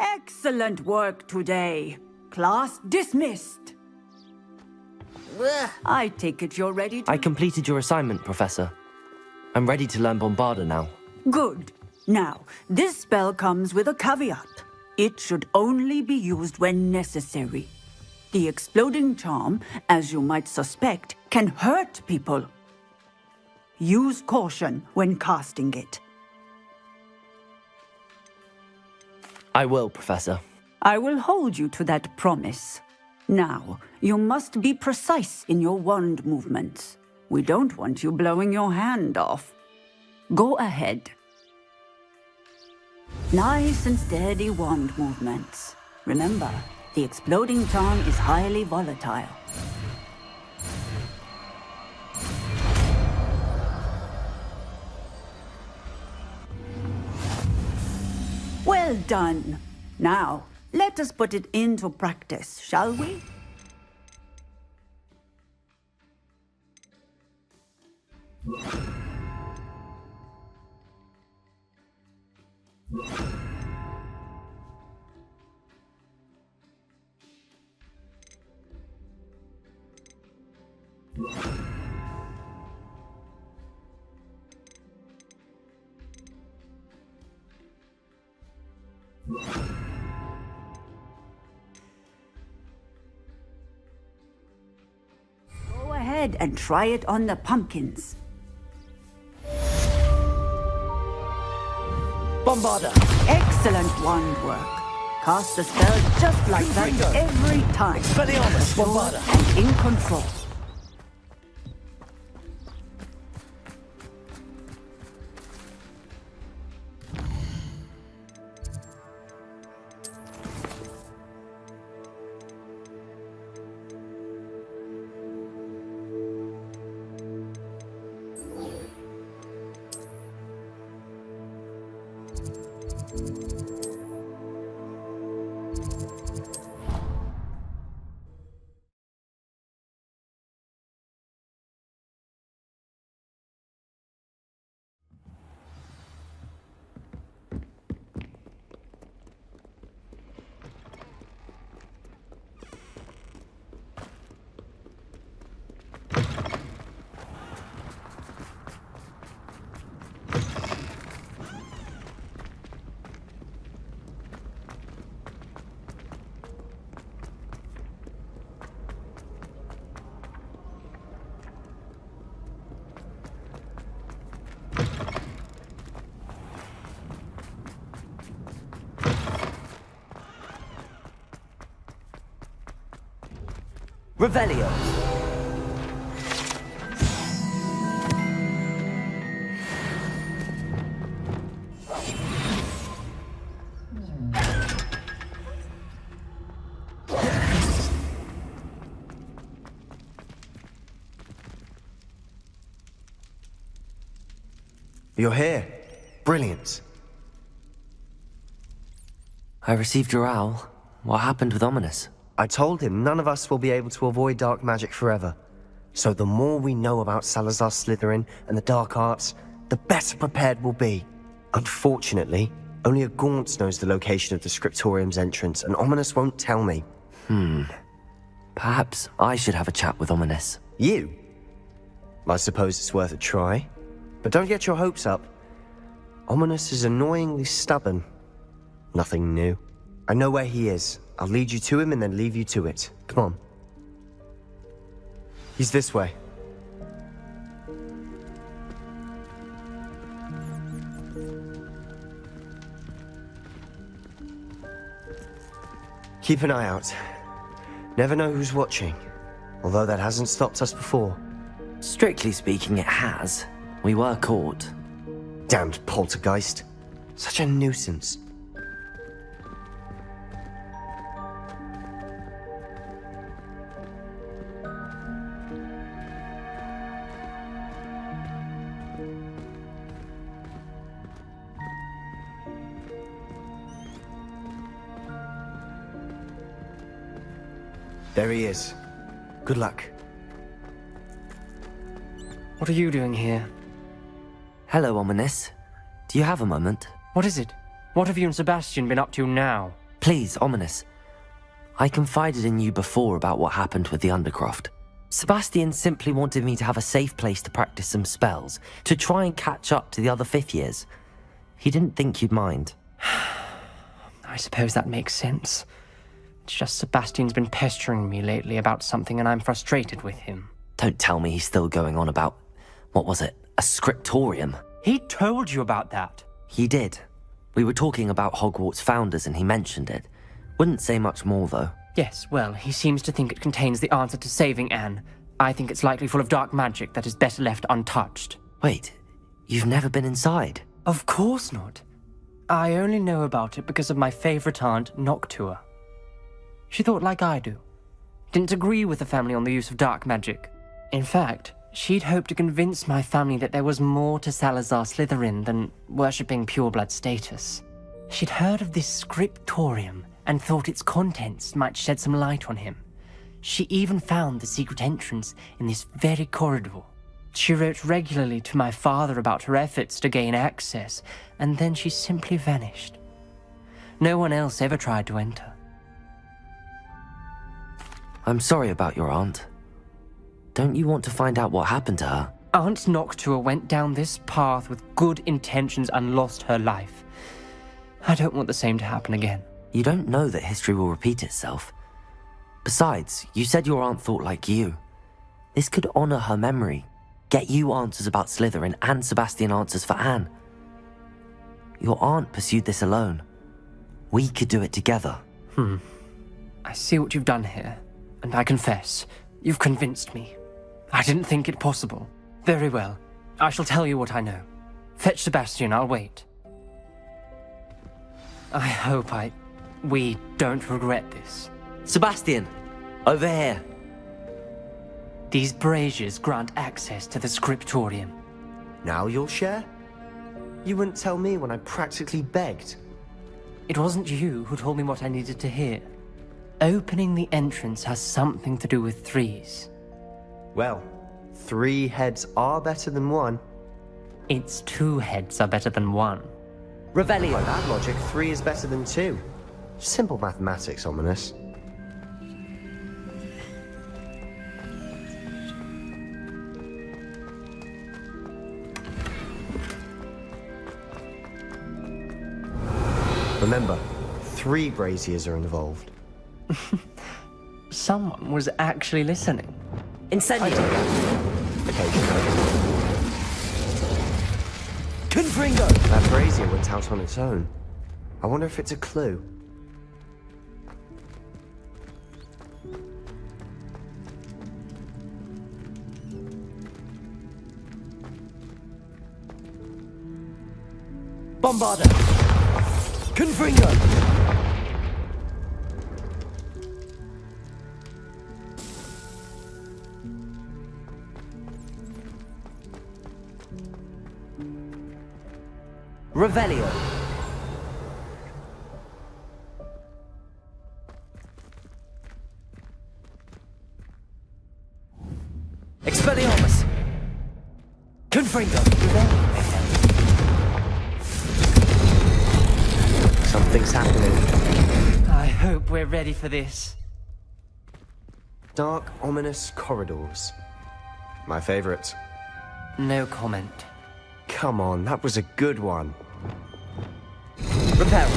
Excellent work today. Class dismissed. I take it you're ready to... I completed your assignment, Professor. I'm ready to learn Bombarda now. Good. Now, this spell comes with a caveat. It should only be used when necessary. The exploding charm, as you might suspect, can hurt people. Use caution when casting it. I will, Professor. I will hold you to that promise. Now, you must be precise in your wand movements. We don't want you blowing your hand off. Go ahead. Nice and steady wand movements. Remember, the exploding charm is highly volatile. Well done. Now, let us put it into practice, shall we? Go ahead and try it on the pumpkins. Bombarda! Excellent wand work. Cast the spell just like that every time. Expelliarmus! Sure Bombarda! and in control. Revelio. You're here. Brilliant. I received your owl. What happened with Ominous? I told him none of us will be able to avoid dark magic forever. So the more we know about Salazar Slytherin and the dark arts, the better prepared we'll be. Unfortunately, only a Gaunt knows the location of the Scriptorium's entrance, and Ominous won't tell me. Perhaps I should have a chat with Ominous. You? I suppose it's worth a try. But don't get your hopes up. Ominous is annoyingly stubborn. Nothing new. I know where he is. I'll lead you to him and then leave you to it. Come on. He's this way. Keep an eye out. Never know who's watching. Although that hasn't stopped us before. Strictly speaking, it has. We were caught. Damned poltergeist. Such a nuisance. There he is. Good luck. What are you doing here? Hello, Ominous. Do you have a moment? What is it? What have you and Sebastian been up to now? Please, Ominous. I confided in you before about what happened with the Undercroft. Sebastian simply wanted me to have a safe place to practice some spells, to try and catch up to the other fifth years. He didn't think you'd mind. I suppose that makes sense. It's just Sebastian's been pestering me lately about something and I'm frustrated with him. Don't tell me he's still going on about, what was it, a scriptorium? He told you about that. He did. We were talking about Hogwarts founders and he mentioned it. Wouldn't say much more though. Yes, well, he seems to think it contains the answer to saving Anne. I think it's likely full of dark magic that is better left untouched. Wait, you've never been inside? Of course not. I only know about it because of my favorite aunt, Noctua. She thought like I do. Didn't agree with the family on the use of dark magic. In fact, she'd hoped to convince my family that there was more to Salazar Slytherin than worshipping pureblood status. She'd heard of this scriptorium and thought its contents might shed some light on him. She even found the secret entrance in this very corridor. She wrote regularly to my father about her efforts to gain access, and then she simply vanished. No one else ever tried to enter. I'm sorry about your aunt. Don't you want to find out what happened to her? Aunt Noctua went down this path with good intentions and lost her life. I don't want the same to happen again. You don't know that history will repeat itself. Besides, you said your aunt thought like you. This could honor her memory, get you answers about Slytherin and Sebastian answers for Anne. Your aunt pursued this alone. We could do it together. I see what you've done here, and I confess, you've convinced me. I didn't think it possible. Very well. I shall tell you what I know. Fetch Sebastian, I'll wait. I hope we don't regret this. Sebastian! Over here! These braziers grant access to the scriptorium. Now you'll share? You wouldn't tell me when I practically begged. It wasn't you who told me what I needed to hear. Opening the entrance has something to do with threes. Well, 3 heads are better than 1. Its 2 heads are better than 1. Revelio. By that logic, 3 is better than 2. Simple mathematics, Ominous. Remember, 3 braziers are involved. Someone was actually listening. Incendio. Occasionally. Confringo. That brazier went out on its own. I wonder if it's a clue. Bombarda! Confringo! Revelio! Expelliarmus! Confringo! Something's happening. I hope we're ready for this. Dark, ominous corridors. My favorite. No comment. Come on, that was a good one. Repair.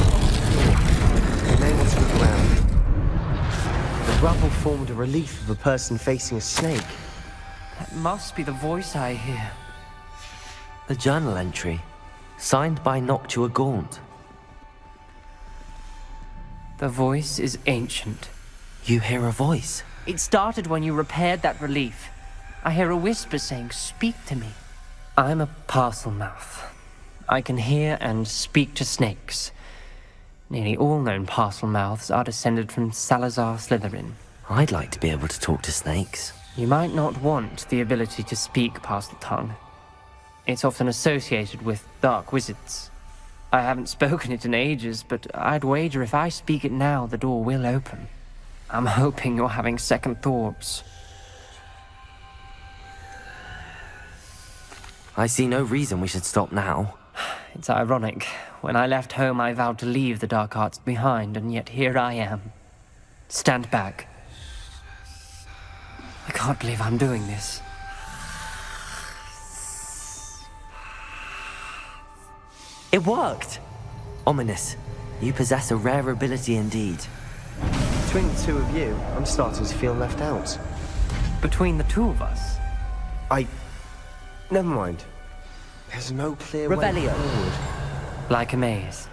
Remain on the ground. The rubble formed a relief of a person facing a snake. That must be the voice I hear. A journal entry, signed by Noctua Gaunt. The voice is ancient. You hear a voice? It started when you repaired that relief. I hear a whisper saying, "Speak to me." I'm a parcel mouth. I can hear and speak to snakes. Nearly all known parcel mouths are descended from Salazar Slytherin. I'd like to be able to talk to snakes. You might not want the ability to speak parcel tongue. It's often associated with dark wizards. I haven't spoken it in ages, but I'd wager if I speak it now, the door will open. I'm hoping you're having second thoughts. I see no reason we should stop now. It's ironic. When I left home, I vowed to leave the dark arts behind, and yet here I am. Stand back. I can't believe I'm doing this. It worked! Ominous. You possess a rare ability indeed. Between the two of you, I'm starting to feel left out. Between the two of us? Never mind. There's no clear way Revelio. forward. Like a maze.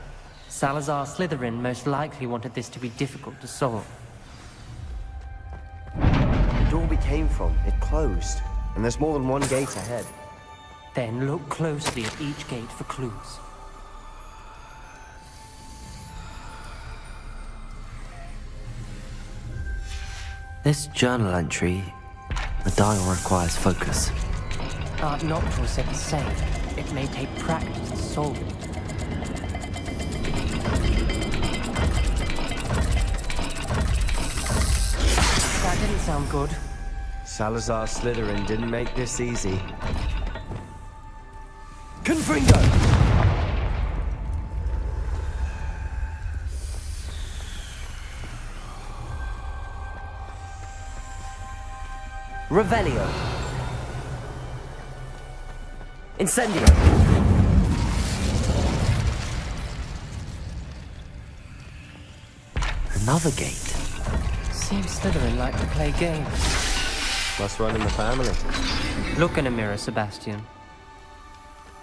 Salazar Slytherin most likely wanted this to be difficult to solve. The door we came from, it closed. And there's more than one gate ahead. Then look closely at each gate for clues. This journal entry, the dial requires focus. Art Noctua said the same. It may take practice to solve it. That didn't sound good. Salazar Slytherin didn't make this easy. Confringo! Revelio. Incendio. Another gate. Seems Slytherin like to play games. Must run in the family. Look in a mirror, Sebastian.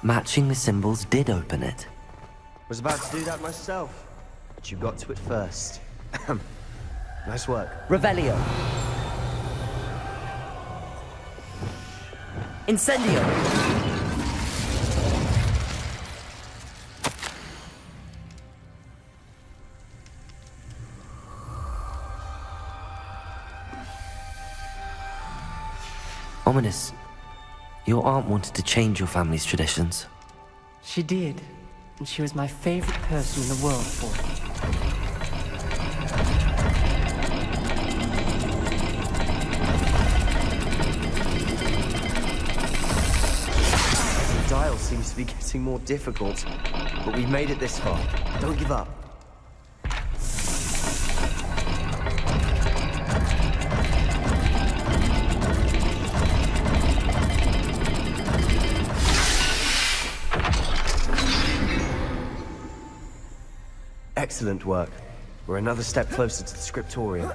Matching the symbols did open it. Was about to do that myself, but you got to it first. Nice work. Revelio. Incendio. Ominous. Your aunt wanted to change your family's traditions. She did. And she was my favorite person in the world for it. The dial seems to be getting more difficult, but we've made it this far. Don't give up. Excellent work. We're another step closer to the scriptorium.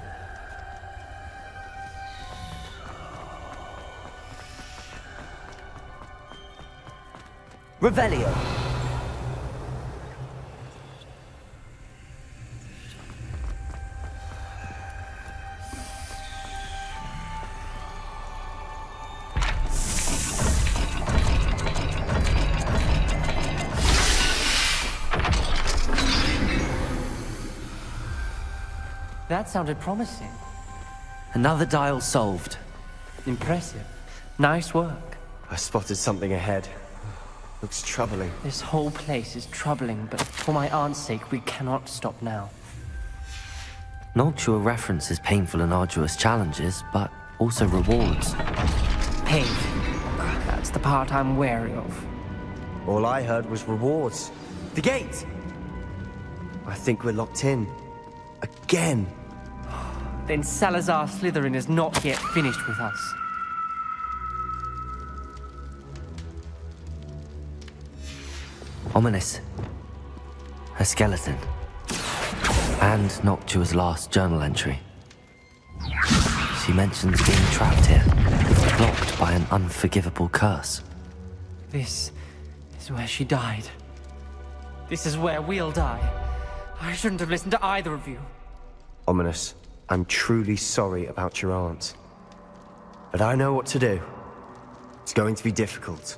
Revelio. That sounded promising. Another dial solved. Impressive. Nice work. I spotted something ahead. Looks troubling. This whole place is troubling, but for my aunt's sake, we cannot stop now. Noctua references painful and arduous challenges, but also rewards. Pain. That's the part I'm wary of. All I heard was rewards. The gate! I think we're locked in. Again. Then Salazar Slytherin is not yet finished with us. Ominous. A skeleton. And Noctua's last journal entry. She mentions being trapped here, blocked by an unforgivable curse. This is where she died. This is where we'll die. I shouldn't have listened to either of you. Ominous, I'm truly sorry about your aunt. But I know what to do. It's going to be difficult.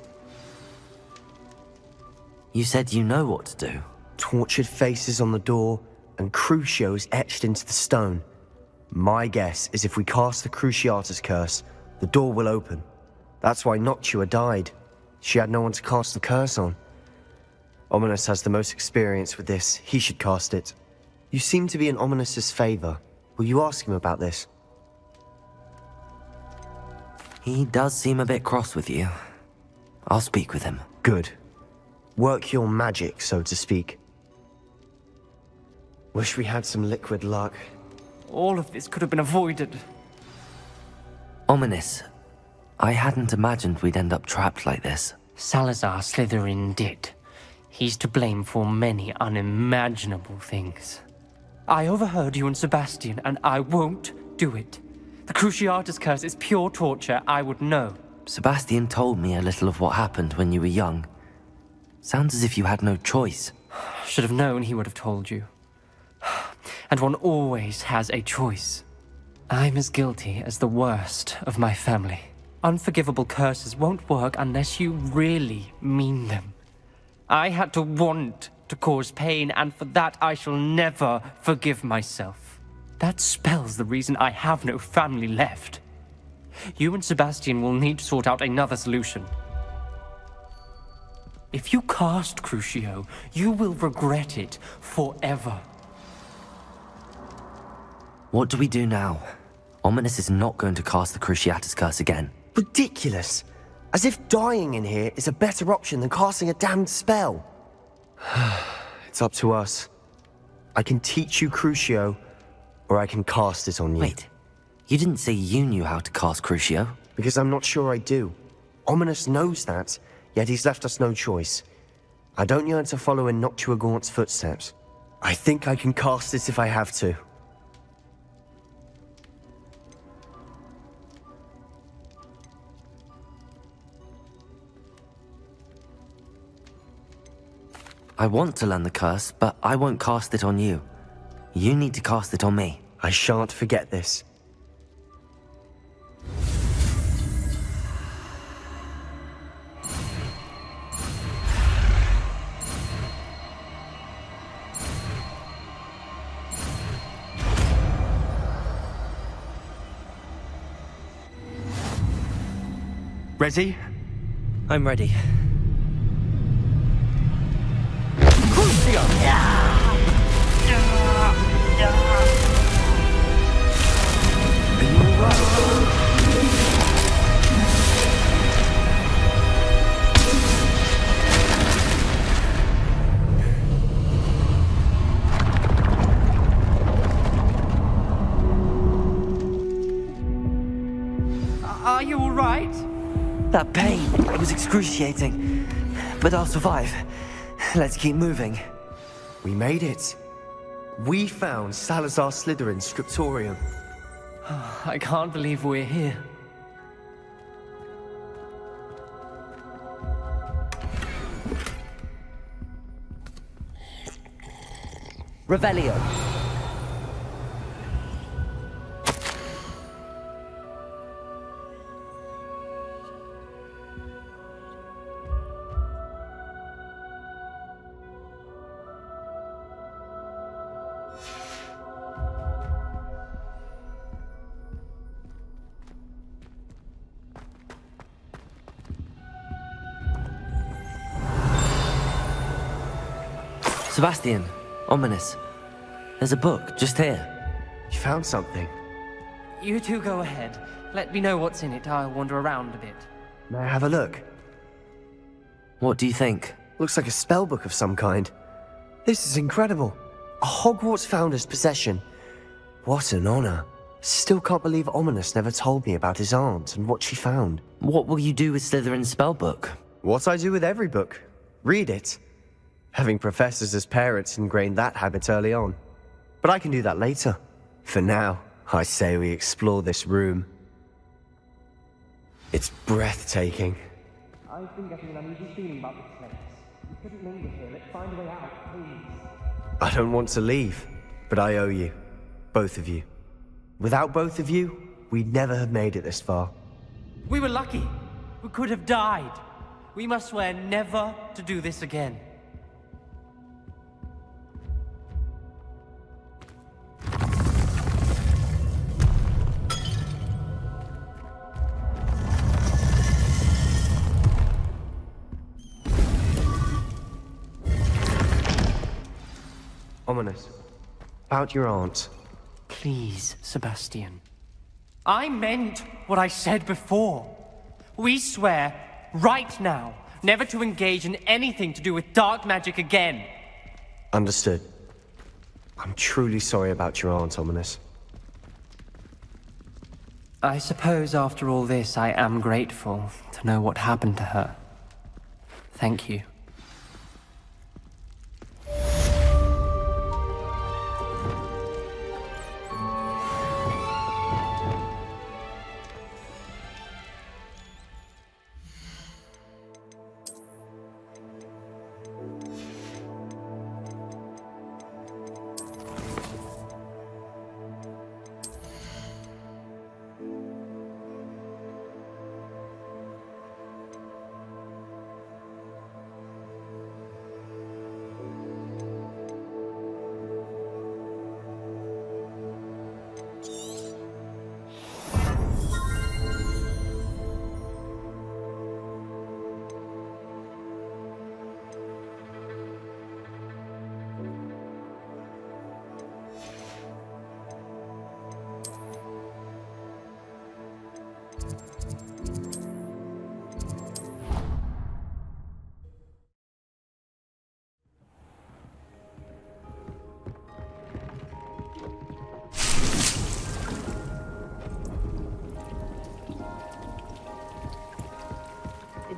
You said you know what to do. Tortured faces on the door, and Crucios etched into the stone. My guess is if we cast the Cruciatus curse, the door will open. That's why Noctua died. She had no one to cast the curse on. Ominous has the most experience with this. He should cast it. You seem to be in Ominous's favor. Will you ask him about this? He does seem a bit cross with you. I'll speak with him. Good. Work your magic, so to speak. Wish we had some liquid luck. All of this could have been avoided. Ominous. I hadn't imagined we'd end up trapped like this. Salazar Slytherin did. He's to blame for many unimaginable things. I overheard you and Sebastian, and I won't do it. The Cruciatus curse is pure torture, I would know. Sebastian told me a little of what happened when you were young. Sounds as if you had no choice. Should have known he would have told you. And one always has a choice. I'm as guilty as the worst of my family. Unforgivable curses won't work unless you really mean them. I had to want to cause pain, and for that I shall never forgive myself. That spells the reason I have no family left. You and Sebastian will need to sort out another solution. If you cast Crucio, you will regret it forever. What do we do now? Ominous is not going to cast the Cruciatus curse again. Ridiculous! As if dying in here is a better option than casting a damned spell. It's up to us. I can teach you Crucio, or I can cast it on you. Wait, you didn't say you knew how to cast Crucio? Because I'm not sure I do. Ominous knows that, yet he's left us no choice. I don't yearn to follow in Noctua Gaunt's footsteps. I think I can cast it if I have to. I want to learn the curse, but I won't cast it on you. You need to cast it on me. I shan't forget this. Ready? I'm ready. Are you all right? That pain, it was excruciating. But I'll survive. Let's keep moving. We made it. We found Salazar Slytherin's scriptorium. I can't believe we're here. Revelio. Sebastian, ominous. There's a book just here. You found something? You two go ahead. Let me know what's in it. I'll wander around a bit. May I have a look? What do you think? Looks like a spell book of some kind. This is incredible. A Hogwarts founder's possession. What an honor. Still can't believe Ominous never told me about his aunt and what she found. What will you do with Slytherin's spellbook? What I do with every book. Read it. Having professors as parents ingrained that habit early on. But I can do that later. For now, I say we explore this room. It's breathtaking. I've been getting an uneasy feeling about this place. We couldn't linger here. Let's find a way out, please. I don't want to leave, but I owe you. Both of you. Without both of you, we'd never have made it this far. We were lucky. We could have died. We must swear never to do this again. Ominous. About your aunt. Please, Sebastian. I meant what I said before. We swear, right now, never to engage in anything to do with dark magic again. Understood. I'm truly sorry about your aunt, Ominous. I suppose after all this, I am grateful to know what happened to her. Thank you.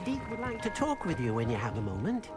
Deek would like to talk with you when you have a moment.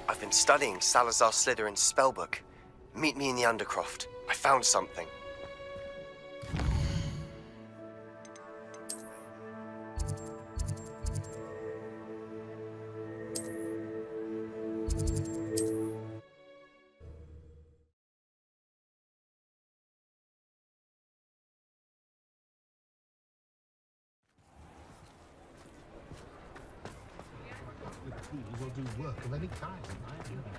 I've been studying Salazar Slytherin's spellbook. Meet me in the Undercroft. I found something.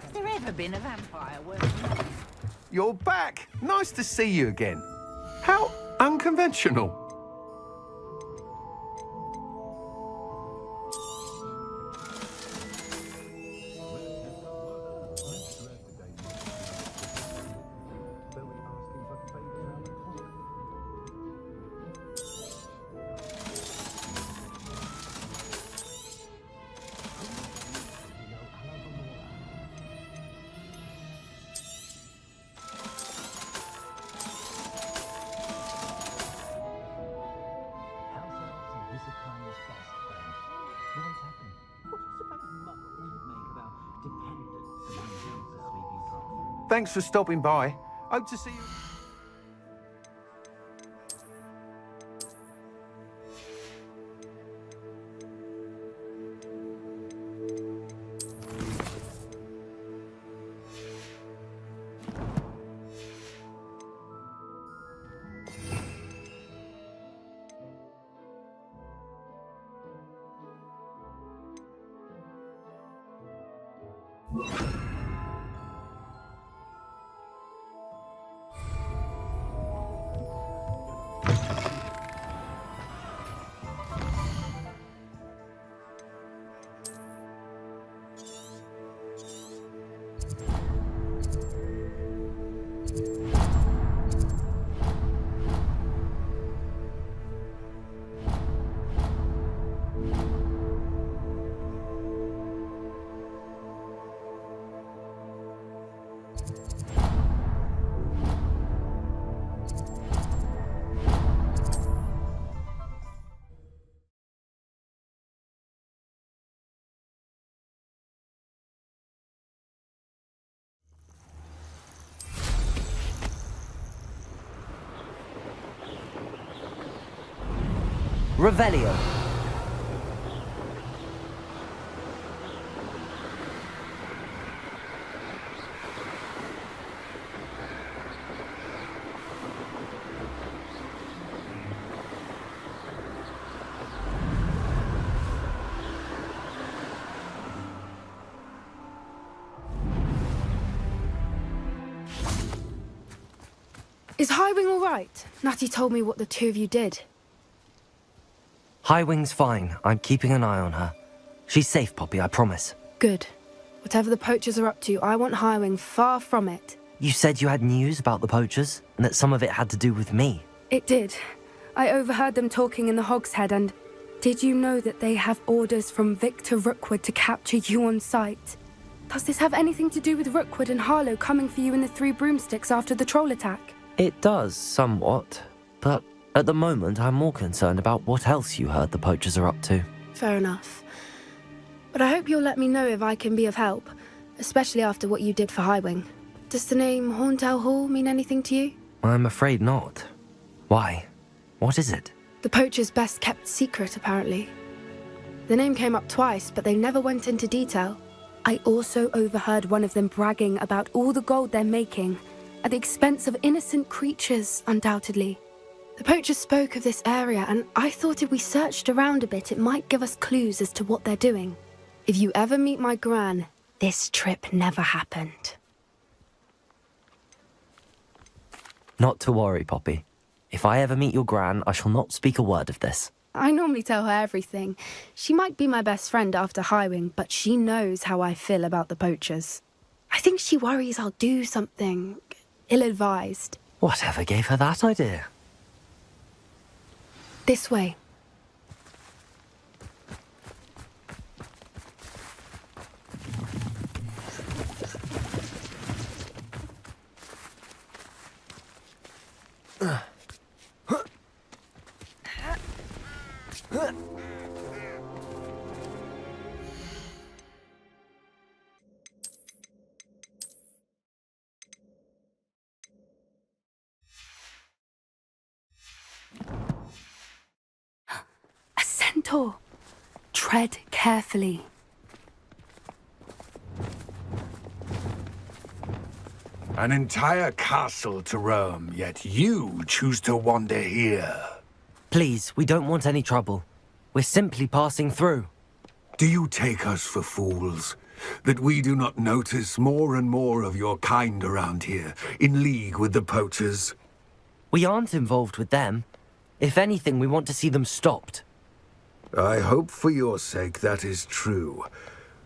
Has there ever been a vampire working? You're back. Nice to see you again. How unconventional. Thanks for stopping by. Hope to see you. Revelio. Is Highwing all right? Natty told me what the two of you did. Highwing's fine. I'm keeping an eye on her. She's safe, Poppy, I promise. Good. Whatever the poachers are up to, I want Highwing far from it. You said you had news about the poachers, and that some of it had to do with me. It did. I overheard them talking in the Hogshead, and did you know that they have orders from Victor Rookwood to capture you on sight? Does this have anything to do with Rookwood and Harlow coming for you in the Three Broomsticks after the troll attack? It does, somewhat. But at the moment, I'm more concerned about what else you heard the poachers are up to. Fair enough. But I hope you'll let me know if I can be of help, especially after what you did for Highwing. Does the name Horntail Hall mean anything to you? I'm afraid not. Why? What is it? The poachers' best kept secret, apparently. The name came up twice, but they never went into detail. I also overheard one of them bragging about all the gold they're making, at the expense of innocent creatures, undoubtedly. The poachers spoke of this area, and I thought if we searched around a bit, it might give us clues as to what they're doing. If you ever meet my gran, this trip never happened. Not to worry, Poppy. If I ever meet your gran, I shall not speak a word of this. I normally tell her everything. She might be my best friend after Highwing, but she knows how I feel about the poachers. I think she worries I'll do something ill-advised. Whatever gave her that idea? This way. Centaur. Tread carefully. An entire castle to roam, yet you choose to wander here. Please, we don't want any trouble. We're simply passing through. Do you take us for fools? That we do not notice more and more of your kind around here, in league with the poachers? We aren't involved with them. If anything, we want to see them stopped. I hope for your sake that is true.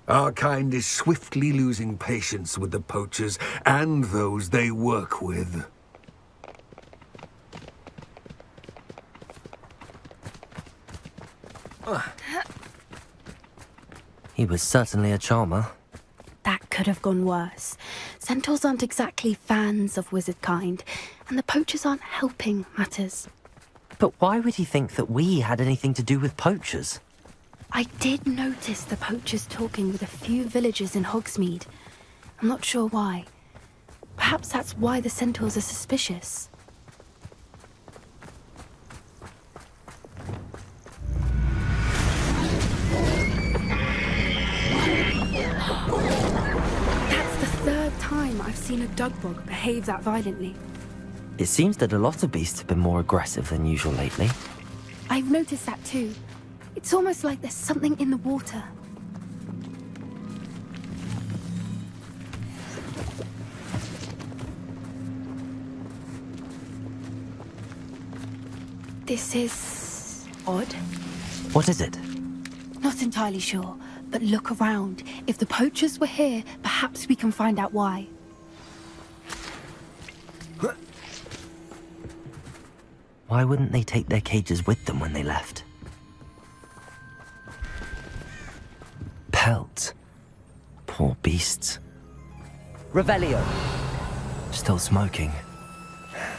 Our kind is swiftly losing patience with the poachers and those they work with. He was certainly a charmer. That could have gone worse. Centaurs aren't exactly fans of wizard kind, and the poachers aren't helping matters. But why would he think that we had anything to do with poachers? I did notice the poachers talking with a few villagers in Hogsmeade. I'm not sure why. Perhaps that's why the centaurs are suspicious. That's the third time I've seen a dugbog behave that violently. It seems that a lot of beasts have been more aggressive than usual lately. I've noticed that too. It's almost like there's something in the water. This is odd. What is it? Not entirely sure, but look around. If the poachers were here, perhaps we can find out why. Why wouldn't they take their cages with them when they left? Pelts. Poor beasts. Revelio! Still smoking.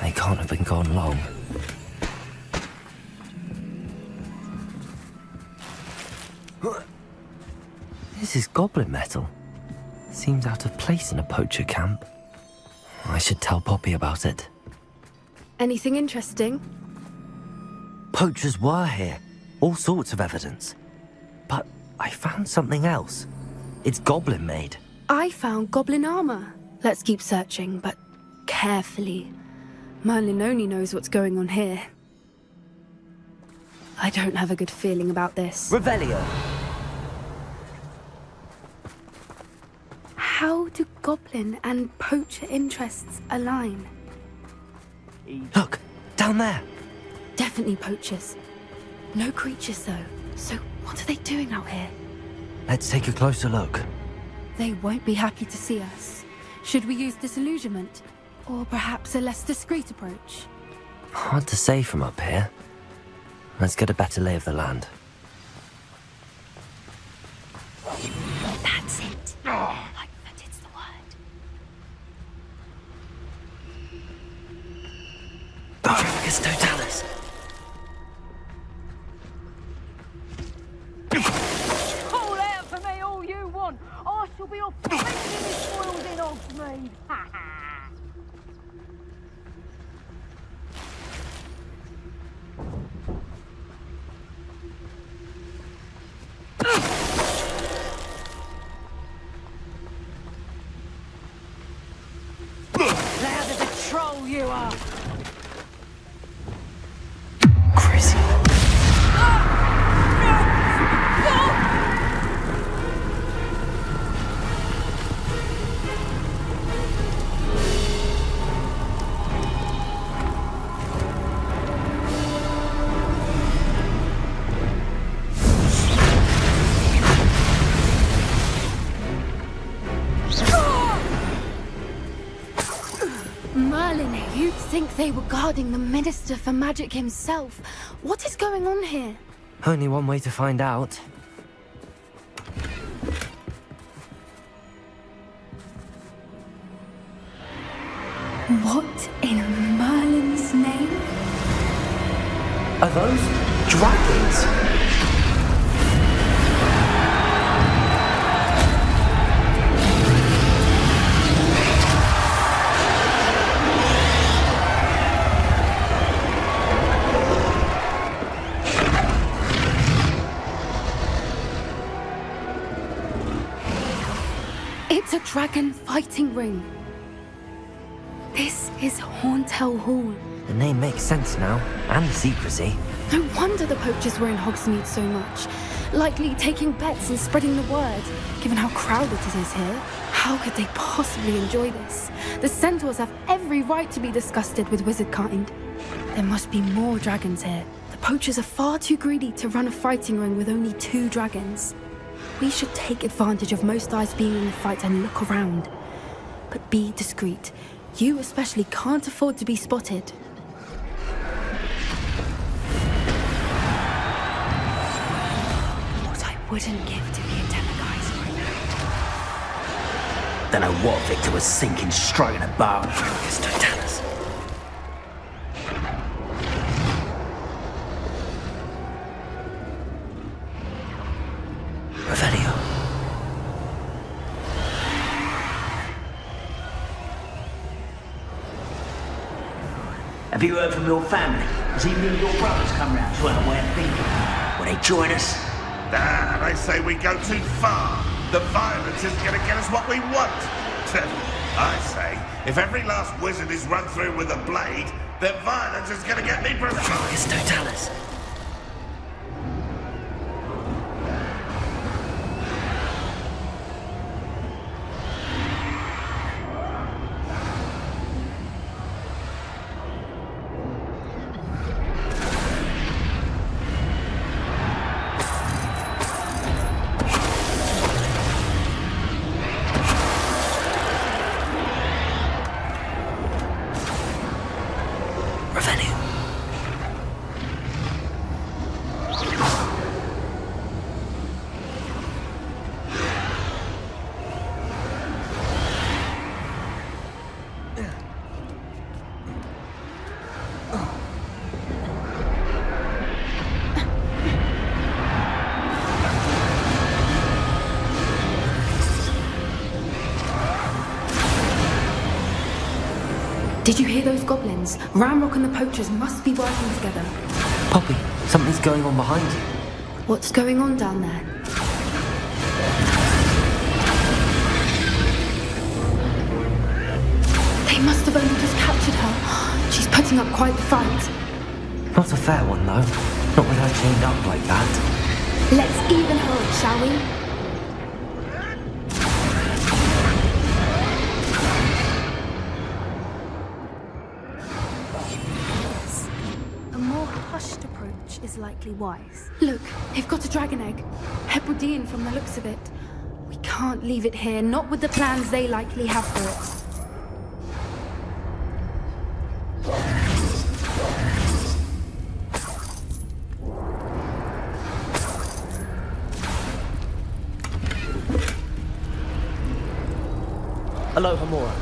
They can't have been gone long. This is goblin metal. Seems out of place in a poacher camp. I should tell Poppy about it. Anything interesting? Poachers were here. All sorts of evidence. But I found something else. It's goblin made. I found goblin armor. Let's keep searching, but carefully. Merlin only knows what's going on here. I don't have a good feeling about this. Revelio! How do goblin and poacher interests align? Look! Down there! Definitely poachers. No creatures, though. So what are they doing out here? Let's take a closer look. They won't be happy to see us. Should we use disillusionment? Or perhaps a less discreet approach? Hard to say from up here. Let's get a better lay of the land. That's it. Like that it's the word. It's Totalis. Call out for me all you want. I shall be off spending his spoils in Hogsmeade. Ha ha. Loud as a troll you are. Crazy. Merlin, you'd think they were guarding the Minister for Magic himself. What is going on here? Only one way to find out. What in Merlin's name? Are those dragons? It's a dragon fighting ring. This is Hauntel Hall. The name makes sense now, and the secrecy. No wonder the poachers were in Hogsmeade so much. Likely taking bets and spreading the word, given how crowded it is here. How could they possibly enjoy this? The centaurs have every right to be disgusted with wizard kind. There must be more dragons here. The poachers are far too greedy to run a fighting ring with only 2 dragons. We should take advantage of most eyes being in the fight and look around. But be discreet. You especially can't afford to be spotted. What I wouldn't give to be a Demoguy's right now. Don't know what Victor was thinking, striking a bar. It's Totalis. Revelio. Have you heard from your family? Has even your brothers come round to our way of thinking? Will they join us? Nah, they say we go too far. The violence isn't going to get us what we want. I say, if every last wizard is run through with a blade, then violence is going to get me precise. It's Totalis. Did you hear those goblins? Ramrock and the poachers must be working together. Poppy, something's going on behind you. What's going on down there? They must have only just captured her. She's putting up quite the fight. Not a fair one, though. Not with her chained up like that. Let's even her, shall we? A more hushed approach is likely wise. Look, they've got a dragon egg. Hebridean from the looks of it. We can't leave it here, not with the plans they likely have for it. Hello, Hamura.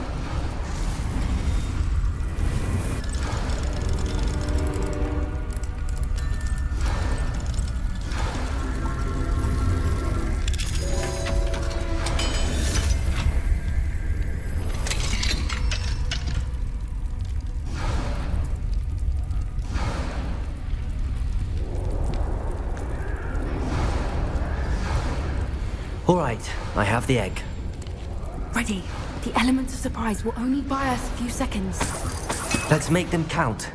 All right, I have the egg. Ready. The elements of surprise will only buy us a few seconds. Let's make them count.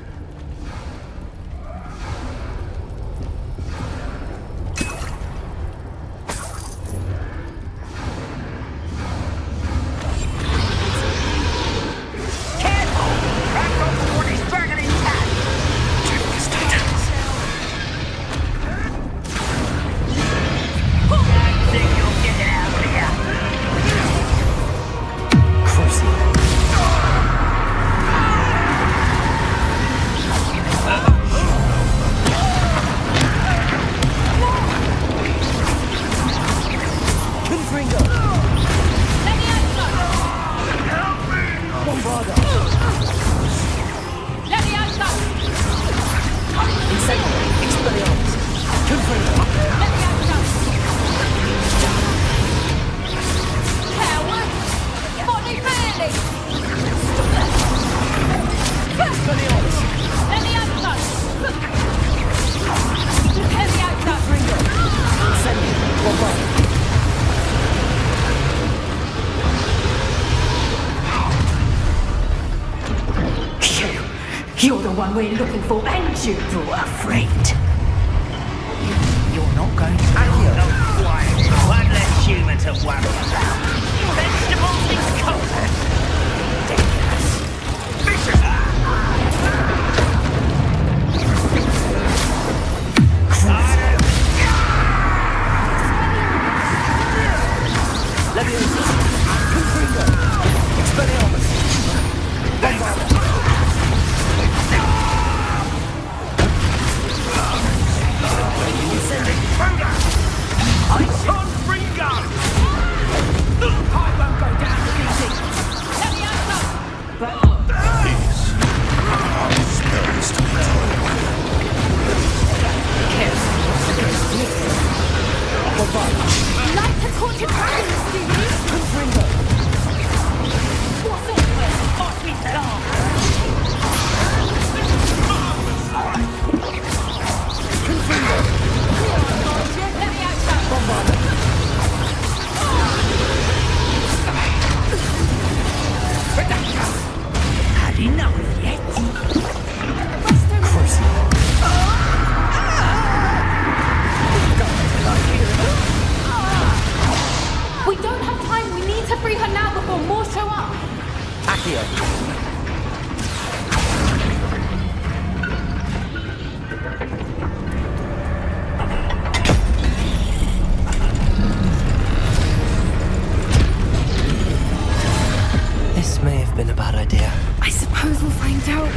one we're looking for, ain't you? You're afraid. You're not going to... Oh, quiet. One less human to worry about. Vegetables and coffee. Leviosa! Confringo! Expelliarmus! Bombarda! Incendiary! Ice on Ringo! I won't go down with easy. Leviosa! Spells to be told. Light has haunted dragons, do you? Confringo! What's up with off we go? Had enough yet? We don't have time. We need to free her now before more show up. Accio! This may have been a bad idea. I suppose we'll find out.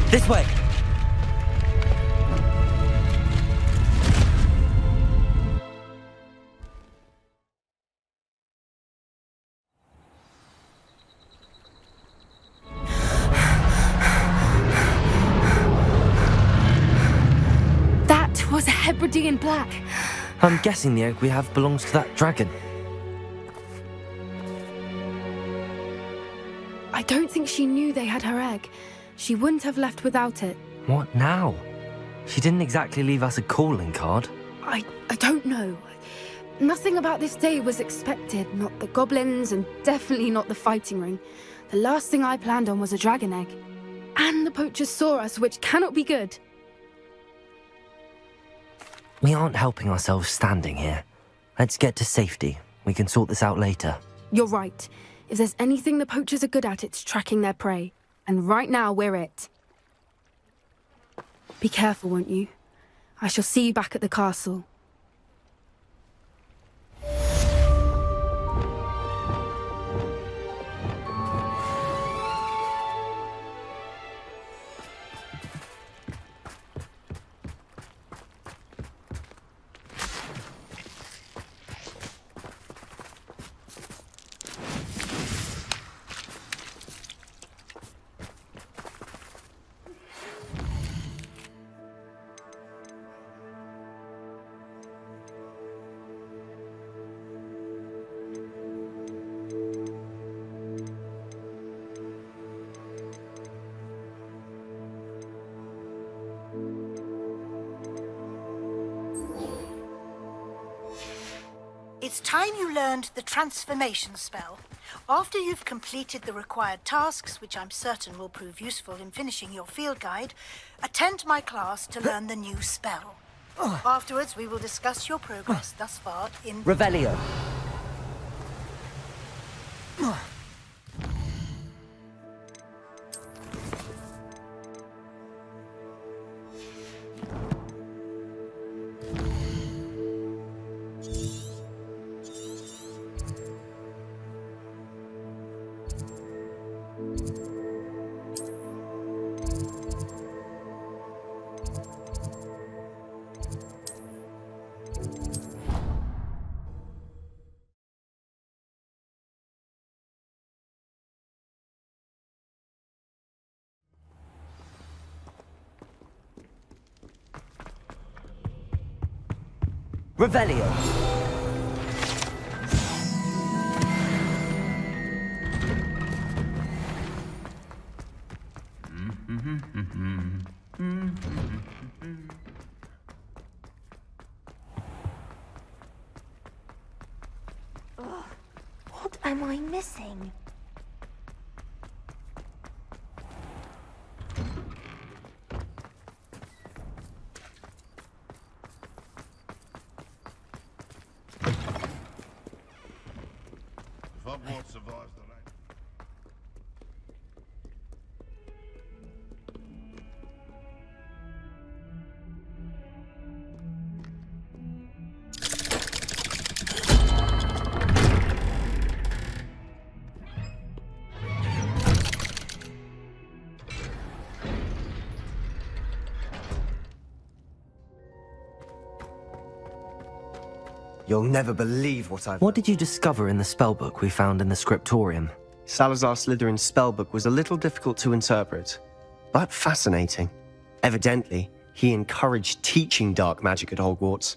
This way! That was a Hebridean black. I'm guessing the egg we have belongs to that dragon. I don't think she knew they had her egg. She wouldn't have left without it. What now? She didn't exactly leave us a calling card. I don't know. Nothing about this day was expected. Not the goblins, and definitely not the fighting ring. The last thing I planned on was a dragon egg. And the poachers saw us, which cannot be good. We aren't helping ourselves standing here. Let's get to safety. We can sort this out later. You're right. If there's anything the poachers are good at, it's tracking their prey. And right now, we're it. Be careful, won't you? I shall see you back at the castle. It's time you learned the transformation spell. After you've completed the required tasks, which I'm certain will prove useful in finishing your field guide, attend my class to learn the new spell. Afterwards, we will discuss your progress thus far in... Revelio. Revelio. What am I missing? If Hogwarts survives the rain. You'll never believe what I've... What did you discover in the spellbook we found in the scriptorium? Salazar Slytherin's spellbook was a little difficult to interpret, but fascinating. Evidently, he encouraged teaching dark magic at Hogwarts.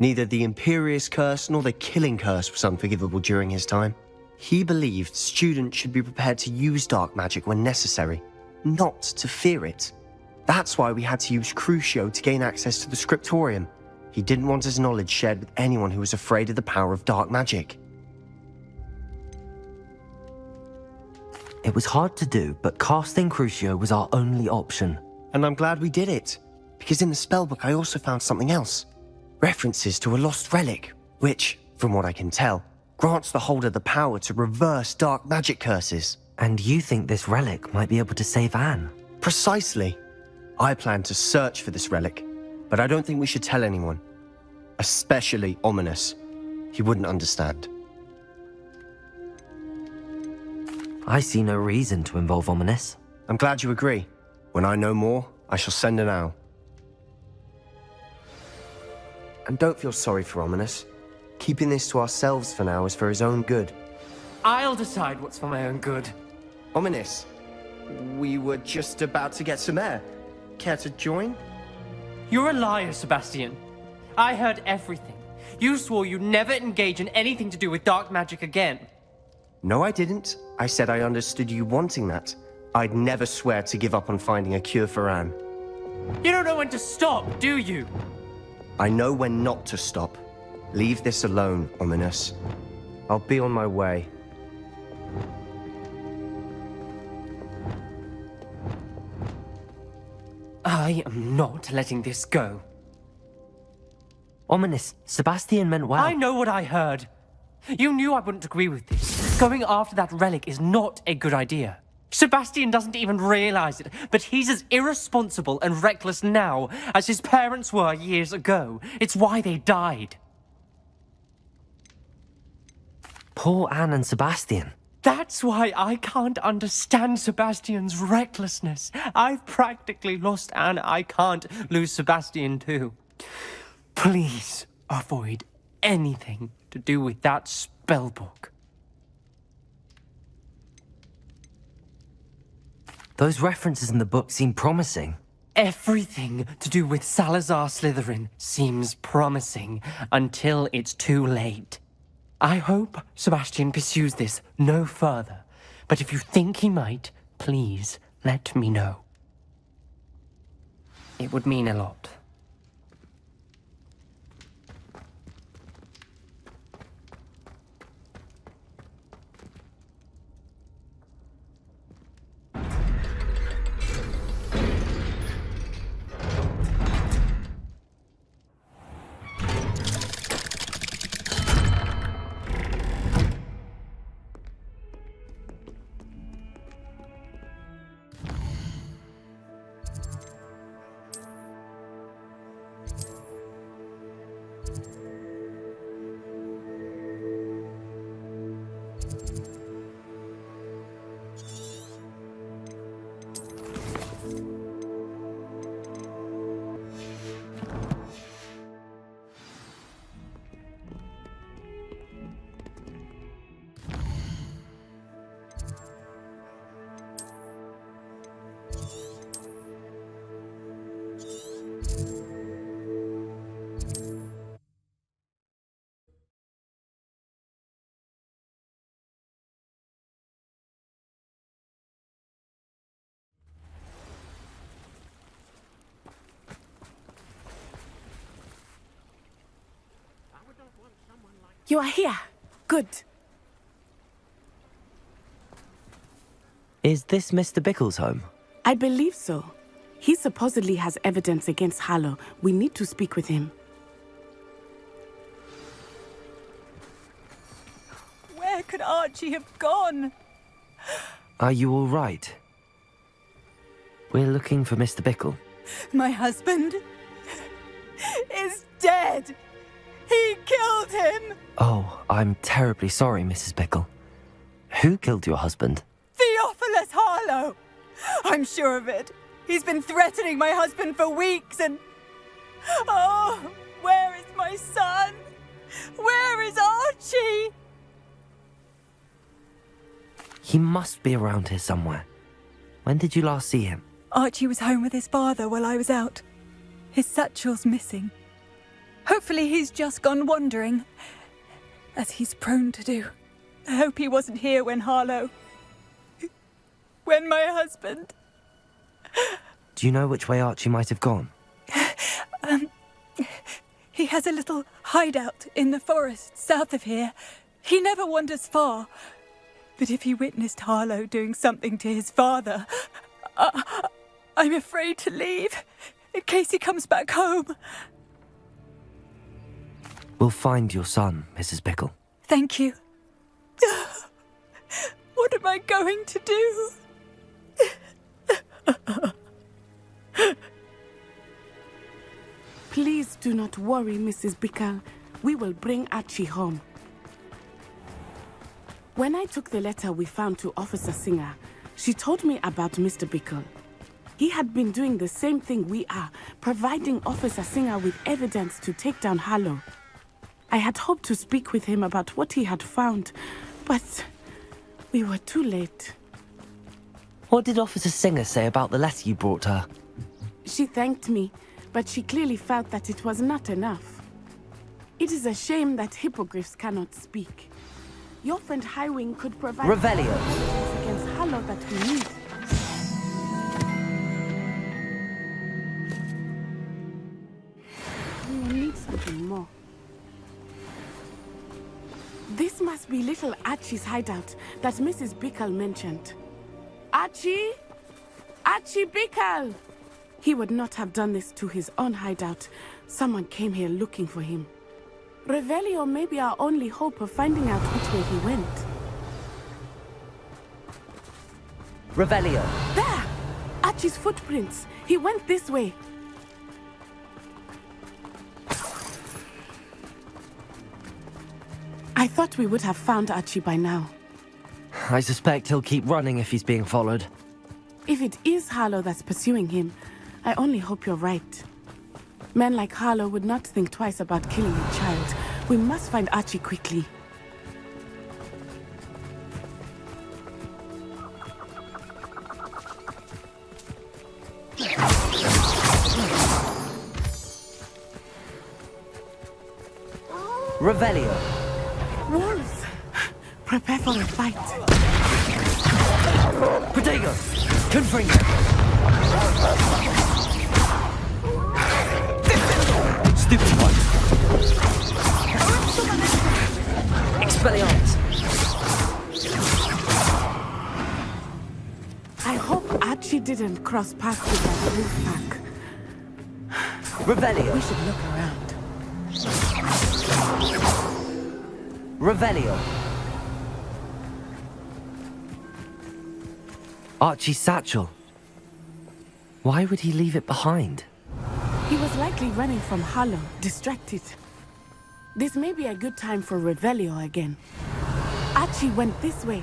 Neither the Imperious Curse nor the Killing Curse was unforgivable during his time. He believed students should be prepared to use dark magic when necessary, not to fear it. That's why we had to use Crucio to gain access to the scriptorium. He didn't want his knowledge shared with anyone who was afraid of the power of dark magic. It was hard to do, but casting Crucio was our only option. And I'm glad we did it, because in the spellbook I also found something else. References to a lost relic, which, from what I can tell, grants the holder the power to reverse dark magic curses. And you think this relic might be able to save Anne? Precisely. I plan to search for this relic, but I don't think we should tell anyone. Especially Ominous. He wouldn't understand. I see no reason to involve Ominous. I'm glad you agree. When I know more, I shall send an owl. And don't feel sorry for Ominous. Keeping this to ourselves for now is for his own good. I'll decide what's for my own good. Ominous, we were just about to get some air. Care to join? You're a liar, Sebastian. I heard everything. You swore you'd never engage in anything to do with dark magic again. No, I didn't. I said I understood you wanting that. I'd never swear to give up on finding a cure for Anne. You don't know when to stop, do you? I know when not to stop. Leave this alone, Ominous. I'll be on my way. I am not letting this go. Ominous, Sebastian meant well. I know what I heard. You knew I wouldn't agree with this. Going after that relic is not a good idea. Sebastian doesn't even realize it, but he's as irresponsible and reckless now as his parents were years ago. It's why they died. Poor Anne and Sebastian. That's why I can't understand Sebastian's recklessness. I've practically lost Anne. I can't lose Sebastian too. Please avoid anything to do with that spellbook. Those references in the book seem promising. Everything to do with Salazar Slytherin seems promising until it's too late. I hope Sebastian pursues this no further, but if you think he might, please let me know. It would mean a lot. You are here. Good. Is this Mr. Bickle's home? I believe so. He supposedly has evidence against Harlow. We need to speak with him. Where could Archie have gone? Are you all right? We're looking for Mr. Bickle. My husband is dead. He killed him. Oh, I'm terribly sorry, Mrs. Bickle. Who killed your husband? Theophilus Harlow. I'm sure of it. He's been threatening my husband for weeks and... Oh, where is my son? Where is Archie? He must be around here somewhere. When did you last see him? Archie was home with his father while I was out. His satchel's missing. Hopefully he's just gone wandering, as he's prone to do. I hope he wasn't here when Harlow... when my husband... Do you know which way Archie might have gone? He has a little hideout in the forest south of here. He never wanders far. But if he witnessed Harlow doing something to his father, I'm afraid to leave, in case he comes back home. We'll find your son, Mrs. Bickle. Thank you. What am I going to do? Please do not worry, Mrs. Bickle. We will bring Archie home. When I took the letter we found to Officer Singer, she told me about Mr. Bickle. He had been doing the same thing we are, providing Officer Singer with evidence to take down Harlow. I had hoped to speak with him about what he had found, but we were too late. What did Officer Singer say about the letter you brought her? She thanked me, but she clearly felt that it was not enough. It is a shame that hippogriffs cannot speak. Your friend Highwing could provide Revelio against Harlow that we need. We will need something more. This must be little Archie's hideout that Mrs. Bickle mentioned. Archie? Archie Bickle! He would not have done this to his own hideout. Someone came here looking for him. Revelio may be our only hope of finding out which way he went. Revelio. There! Archie's footprints. He went this way. I thought we would have found Archie by now. I suspect he'll keep running if he's being followed. If it is Harlow that's pursuing him, I only hope you're right. Men like Harlow would not think twice about killing a child. We must find Archie quickly. Revelio. Wolves! Prepare for a fight. Protego! Confringo! Stupid ones! Expelliarmus! I hope Archie didn't cross paths with that wolf pack. Revelio! We should look around. Revelio! Archie's satchel. Why would he leave it behind? He was likely running from Harlow, distracted. This may be a good time for Revelio again. Archie went this way.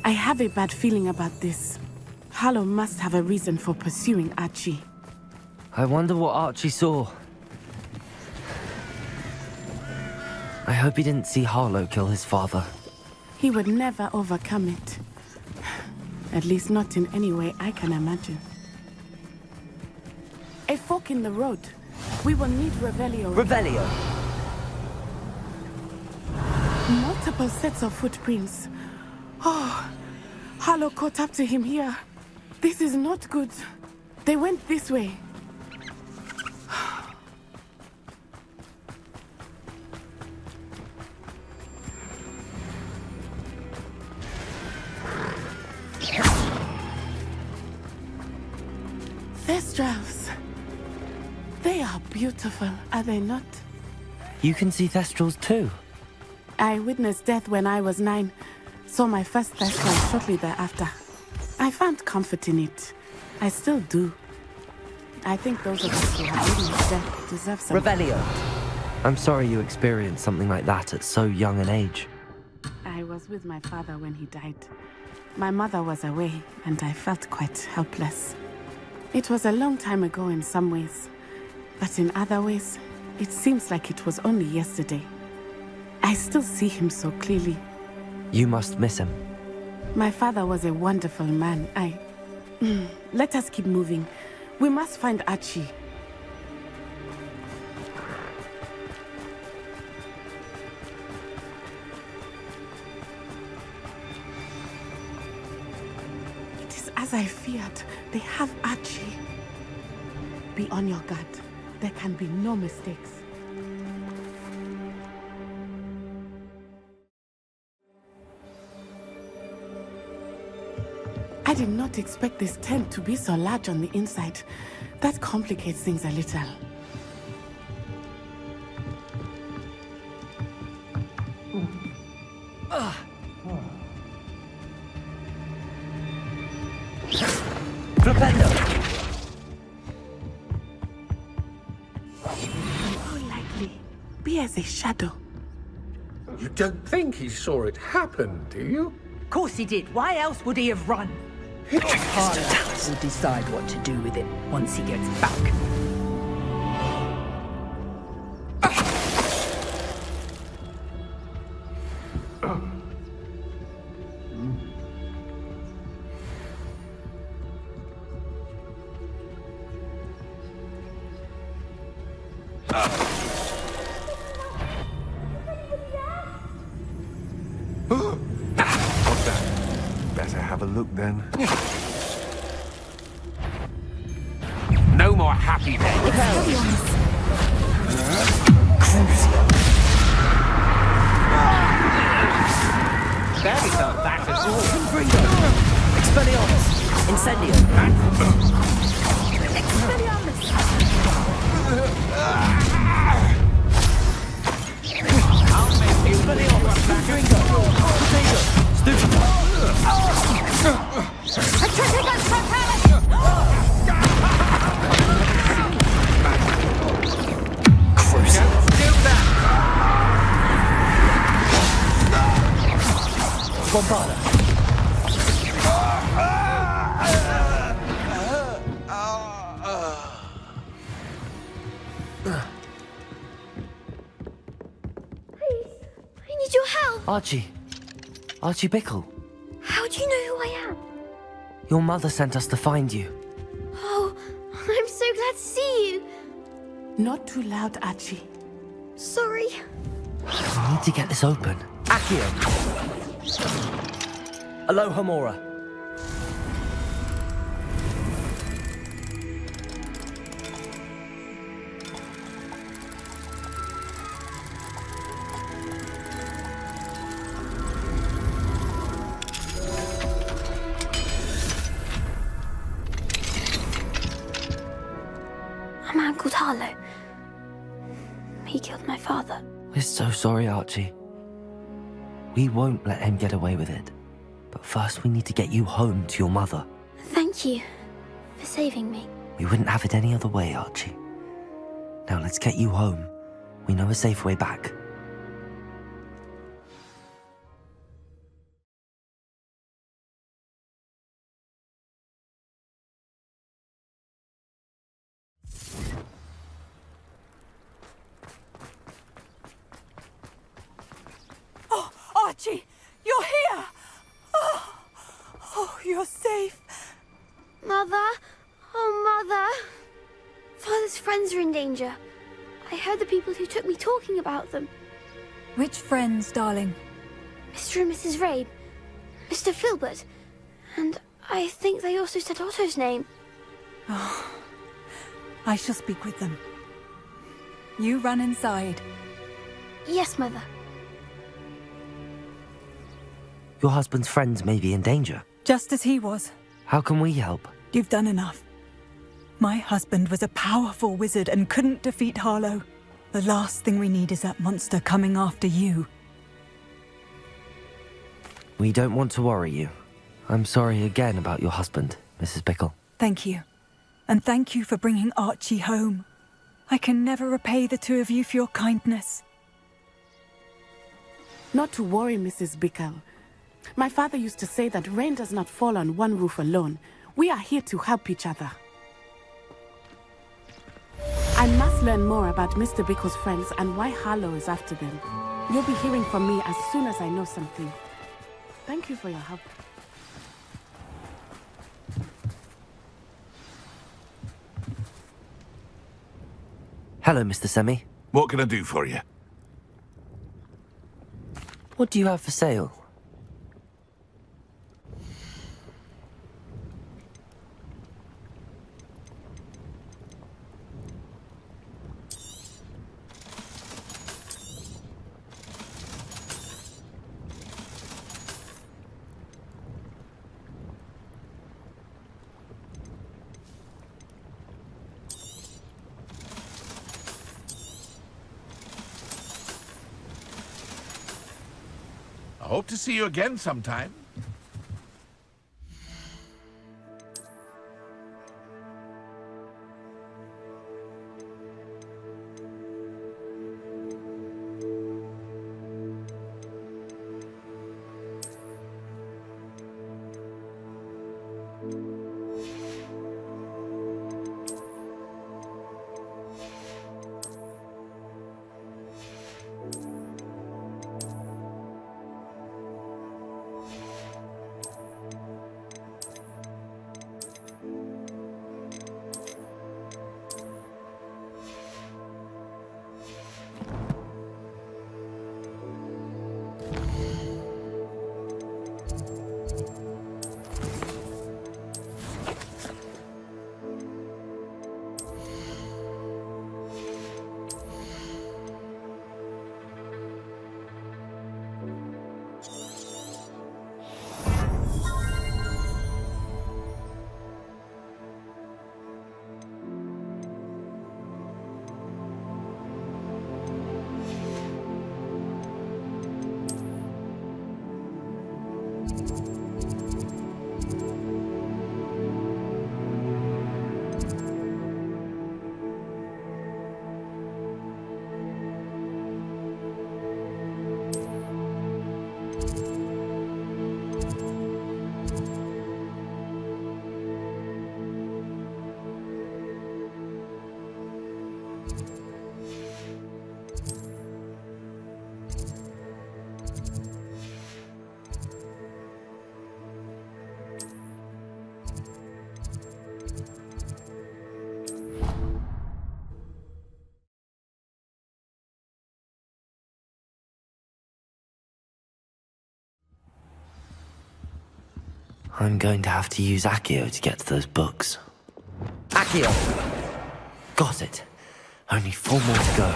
I have a bad feeling about this. Harlow must have a reason for pursuing Archie. I wonder what Archie saw. I hope he didn't see Harlow kill his father. He would never overcome it. At least not in any way I can imagine. A fork in the road. We will need Revelio. Revelio! Multiple sets of footprints. Oh, Harlow caught up to him here. This is not good. They went this way. They are beautiful, are they not? You can see Thestrals too. I witnessed death when I was 9. Saw my first Thestral shortly thereafter. I found comfort in it. I still do. I think those of us who have witnessed death deserve some... Revelio. I'm sorry you experienced something like that at so young an age. I was with my father when he died. My mother was away, and I felt quite helpless. It was a long time ago in some ways, but in other ways, it seems like it was only yesterday. I still see him so clearly. You must miss him. My father was a wonderful man. Let us keep moving. We must find Archie. It is as I feared. They have Archie. Be on your guard. There can be no mistakes. I did not expect this tent to be so large on the inside. That complicates things a little. Flipendo! More likely, be as a shadow. You don't think he saw it happen, do you? Of course he did. Why else would he have run? Carla will decide what to do with it once he gets back. What's that? Better have a look then. No more happy days. Barely felt that at all. Confringo! Expelliarmus! Incendio! I'll make you Expelliarmus! Confringo! Potato! Stupefy! I tried to get fatality! Bombarda! I need your help. Archie. Archie Bickle. How do you know who I am? Your mother sent us to find you. Oh, I'm so glad to see you. Not too loud, Archie. Sorry. We need to get this open. Accio! Alohomora. A man called Harlow. He killed my father. We're so sorry, Archie. We won't let him get away with it. But first we need to get you home to your mother. Thank you for saving me. We wouldn't have it any other way, Archie. Now let's get you home. We know a safe way back. Oh, Archie, you're here! Oh, you're safe. Mother? Oh, Mother. Father's friends are in danger. I heard the people who took me talking about them. Which friends, darling? Mr. and Mrs. Rabe, Mr. Filbert, and I think they also said Otto's name. Oh, I shall speak with them. You run inside. Yes, Mother. Your husband's friends may be in danger. Just as he was. How can we help? You've done enough. My husband was a powerful wizard and couldn't defeat Harlow. The last thing we need is that monster coming after you. We don't want to worry you. I'm sorry again about your husband, Mrs. Bickle. Thank you. And thank you for bringing Archie home. I can never repay the two of you for your kindness. Not to worry, Mrs. Bickle. My father used to say that rain does not fall on one roof alone. We are here to help each other. I must learn more about Mr. Bickle's friends and why Harlow is after them. You'll be hearing from me as soon as I know something. Thank you for your help. Hello, Mr. Semi. What can I do for you? What do you have for sale? I hope to see you again sometime. I'm going to have to use Accio to get to those books. Accio! Got it. Only 4 more to go.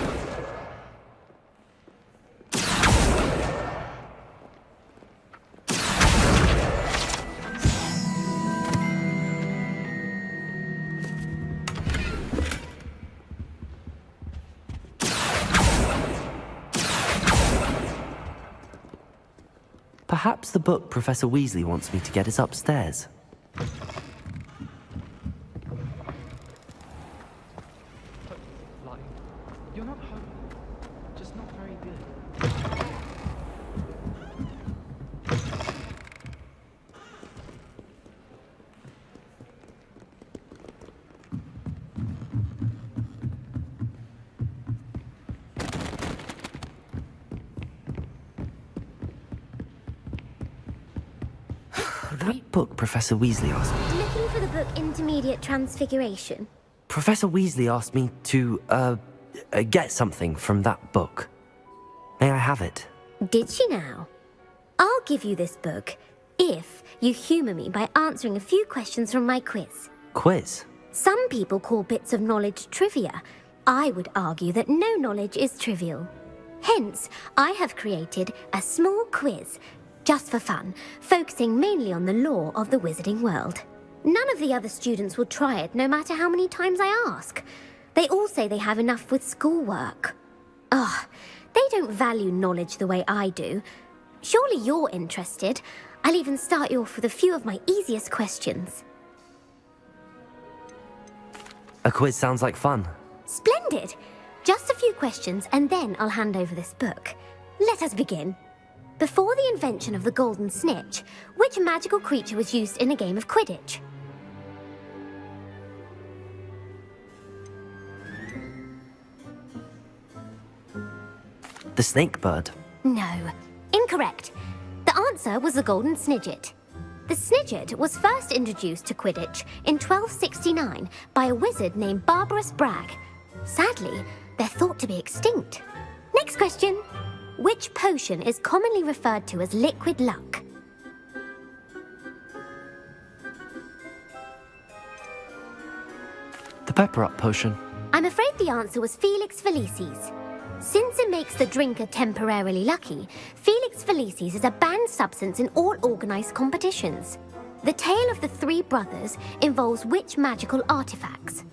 Perhaps the book Professor Weasley wants me to get is upstairs. You're not home. Just not very good. That book Professor Weasley asked me. Looking for the book Intermediate Transfiguration? Professor Weasley asked me to, get something from that book. May I have it? Did she now? I'll give you this book if you humour me by answering a few questions from my quiz. Quiz? Some people call bits of knowledge trivia. I would argue that no knowledge is trivial. Hence, I have created a small quiz, just for fun, focusing mainly on the lore of the wizarding world. None of the other students will try it, no matter how many times I ask. They all say they have enough with schoolwork. Ugh, they don't value knowledge the way I do. Surely you're interested. I'll even start you off with a few of my easiest questions. A quiz sounds like fun. Splendid! Just a few questions, and then I'll hand over this book. Let us begin. Before the invention of the golden snitch, which magical creature was used in a game of Quidditch? The snake bird. No. Incorrect. The answer was the golden snidget. The snidget was first introduced to Quidditch in 1269 by a wizard named Barbarous Bragg. Sadly, they're thought to be extinct. Next question. Which potion is commonly referred to as liquid luck? The pepper up potion. I'm afraid the answer was Felix Felicis. Since it makes the drinker temporarily lucky, Felix Felicis is a banned substance in all organized competitions. The tale of the three brothers involves which magical artifacts?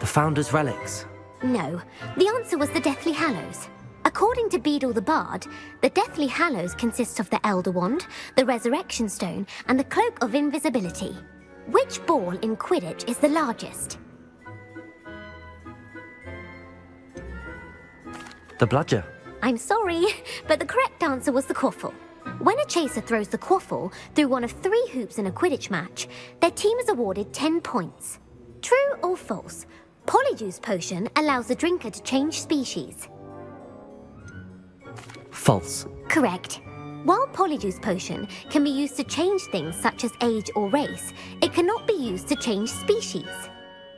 The Founder's Relics. No, the answer was the Deathly Hallows. According to Beadle the Bard, the Deathly Hallows consists of the Elder Wand, the Resurrection Stone, and the Cloak of Invisibility. Which ball in Quidditch is the largest? The bludger. I'm sorry, but the correct answer was the quaffle. When a chaser throws the quaffle through one of 3 hoops in a Quidditch match, their team is awarded 10 points. True or false? Polyjuice potion allows the drinker to change species. False. Correct. While Polyjuice potion can be used to change things such as age or race, it cannot be used to change species.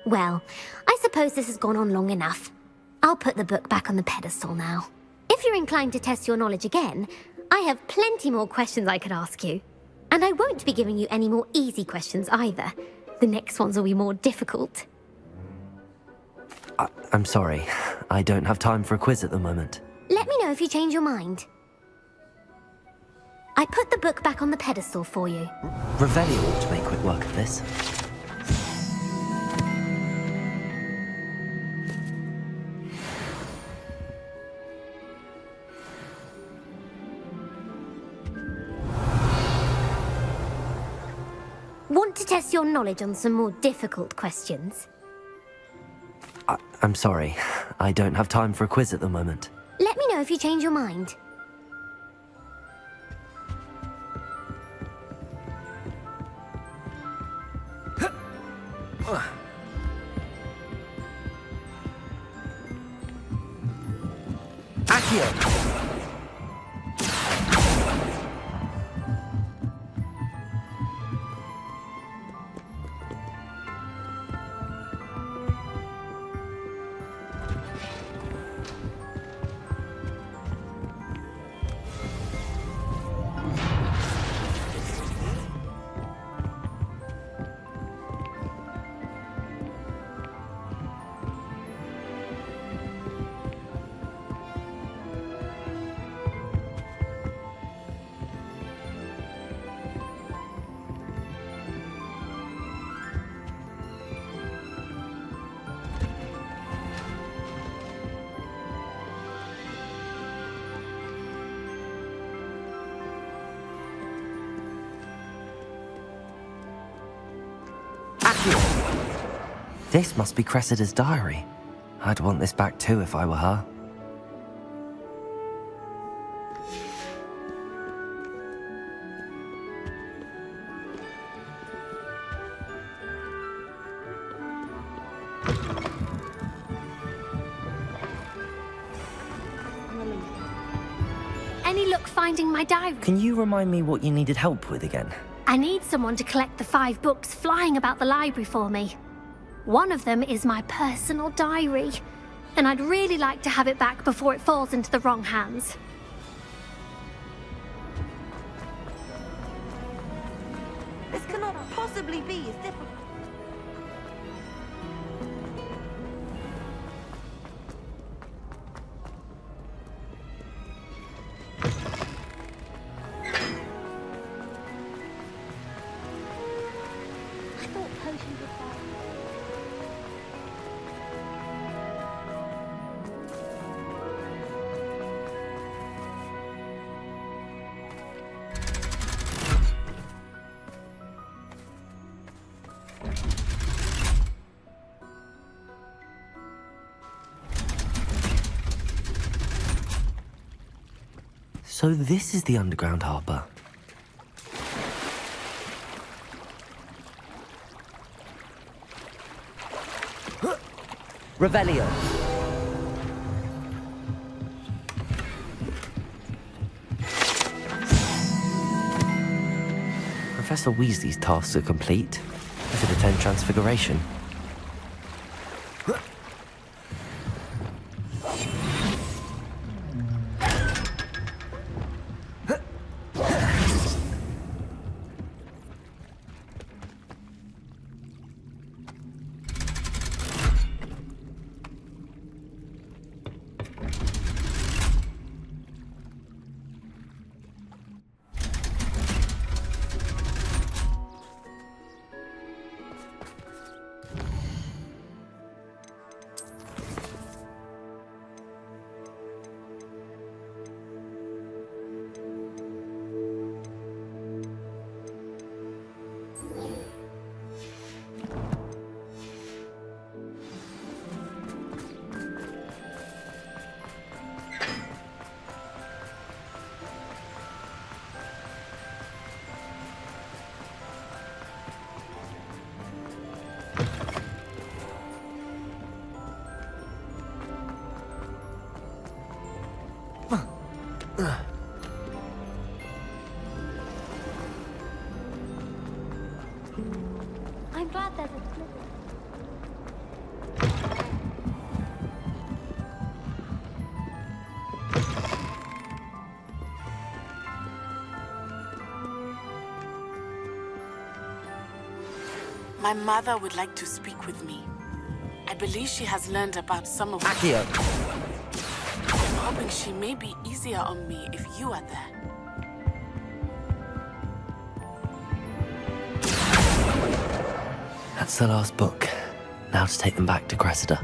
Well, I suppose this has gone on long enough. I'll put the book back on the pedestal now. If you're inclined to test your knowledge again, I have plenty more questions I could ask you. And I won't be giving you any more easy questions either. The next ones will be more difficult. I'm sorry. I don't have time for a quiz at the moment. Let me know if you change your mind. I put the book back on the pedestal for you. Revelio ought to make quick work of this. Want to test your knowledge on some more difficult questions? I'm sorry. I don't have time for a quiz at the moment. Let me know if you change your mind. Accio! This must be Cressida's diary. I'd want this back too if I were her. Any luck finding my diary? Can you remind me what you needed help with again? I need someone to collect the 5 books flying about the library for me. One of them is my personal diary, and I'd really like to have it back before it falls into the wrong hands. This cannot possibly be as difficult. So this is the underground harbour. Revelio. Professor Weasley's tasks are complete. Does it attend Transfiguration? I'm glad there's a sliver. My mother would like to speak with me. I believe she has learned about some of... Accio. I'm hoping she may be easier on me if you are there. That's the last book. Now to take them back to Cressida.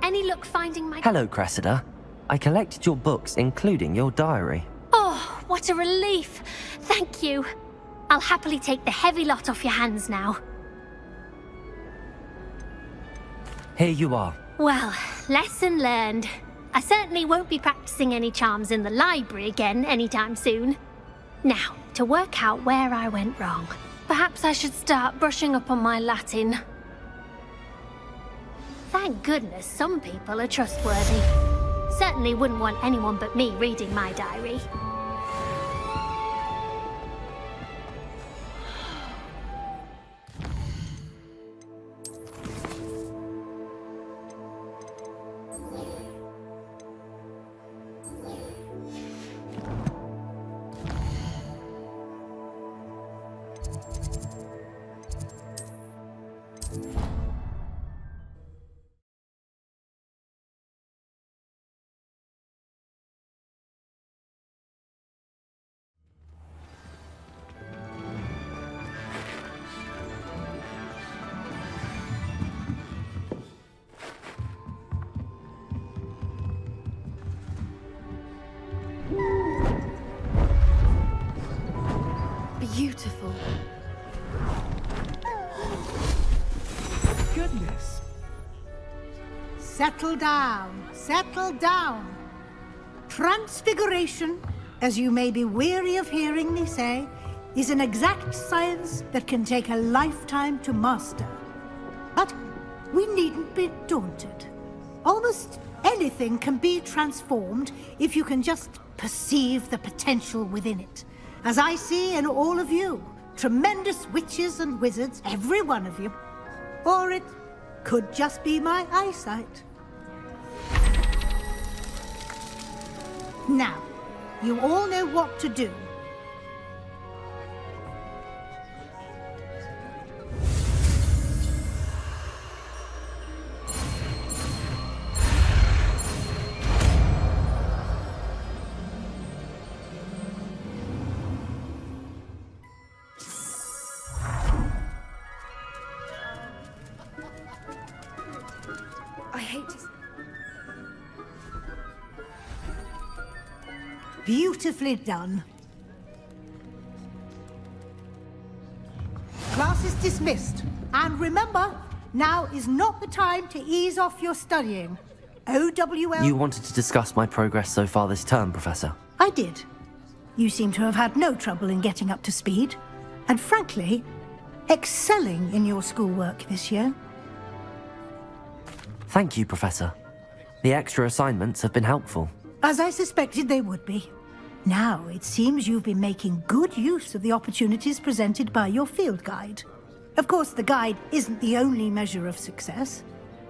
Any luck finding my... Hello, Cressida. I collected your books, including your diary. Oh, what a relief. Thank you. I'll happily take the heavy lot off your hands now. Here you are. Well, lesson learned. I certainly won't be practicing any charms in the library again anytime soon. Now, to work out where I went wrong. Perhaps I should start brushing up on my Latin. Thank goodness some people are trustworthy. Certainly wouldn't want anyone but me reading my diary. Beautiful. Goodness. Settle down. Settle down. Transfiguration, as you may be weary of hearing me say, is an exact science that can take a lifetime to master. But we needn't be daunted. Almost anything can be transformed if you can just perceive the potential within it. As I see in all of you, tremendous witches and wizards, every one of you. Or it could just be my eyesight. Now, you all know what to do. Beautifully done. Class is dismissed. And remember, now is not the time to ease off your studying. OWL... You wanted to discuss my progress so far this term, Professor? I did. You seem to have had no trouble in getting up to speed. And frankly, excelling in your schoolwork this year. Thank you, Professor. The extra assignments have been helpful. As I suspected they would be. Now, it seems you've been making good use of the opportunities presented by your field guide. Of course, the guide isn't the only measure of success.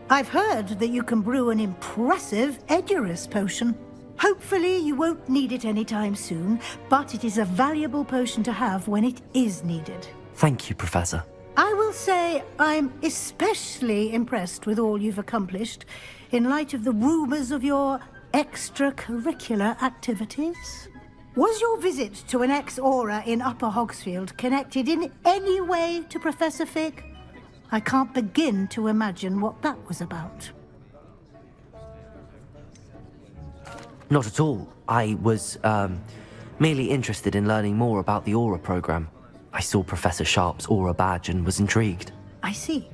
I've heard that you can brew an impressive Edurus potion. Hopefully, you won't need it anytime soon, but it is a valuable potion to have when it is needed. Thank you, Professor. I will say I'm especially impressed with all you've accomplished in light of the rumors of your extracurricular activities. Was your visit to an ex-aura in Upper Hogsfield connected in any way to Professor Fig? I can't begin to imagine what that was about. Not at all. I was, merely interested in learning more about the Aura program. I saw Professor Sharp's Aura badge and was intrigued. I see.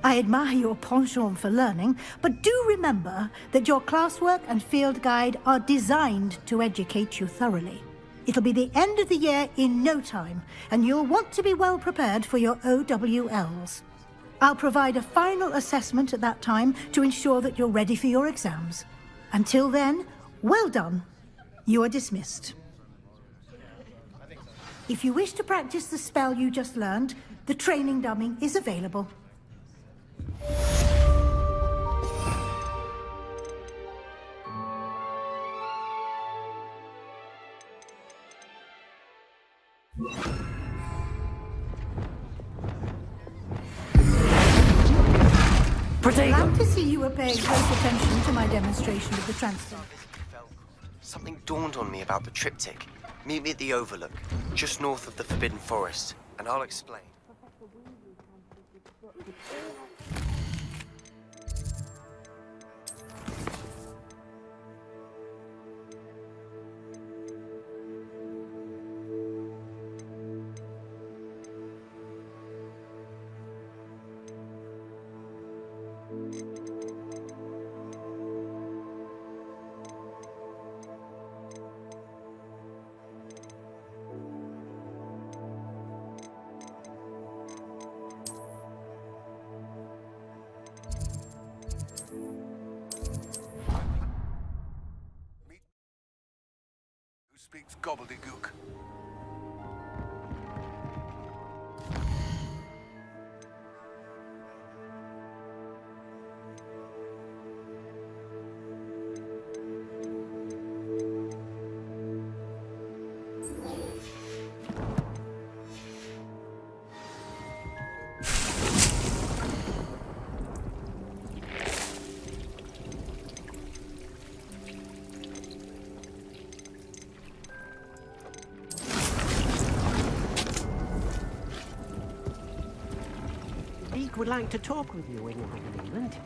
I admire your penchant for learning, but do remember that your classwork and field guide are designed to educate you thoroughly. It'll be the end of the year in no time, and you'll want to be well prepared for your OWLs. I'll provide a final assessment at that time to ensure that you're ready for your exams. Until then, well done. You are dismissed. If you wish to practice the spell you just learned, the training dummy is available. Glad to see you were paying close attention to my demonstration of the transfer. Something dawned on me about the triptych. Meet me at the Overlook, just north of the Forbidden Forest, and I'll explain. Speaks gobbledygook. Would like to talk with you in a moment.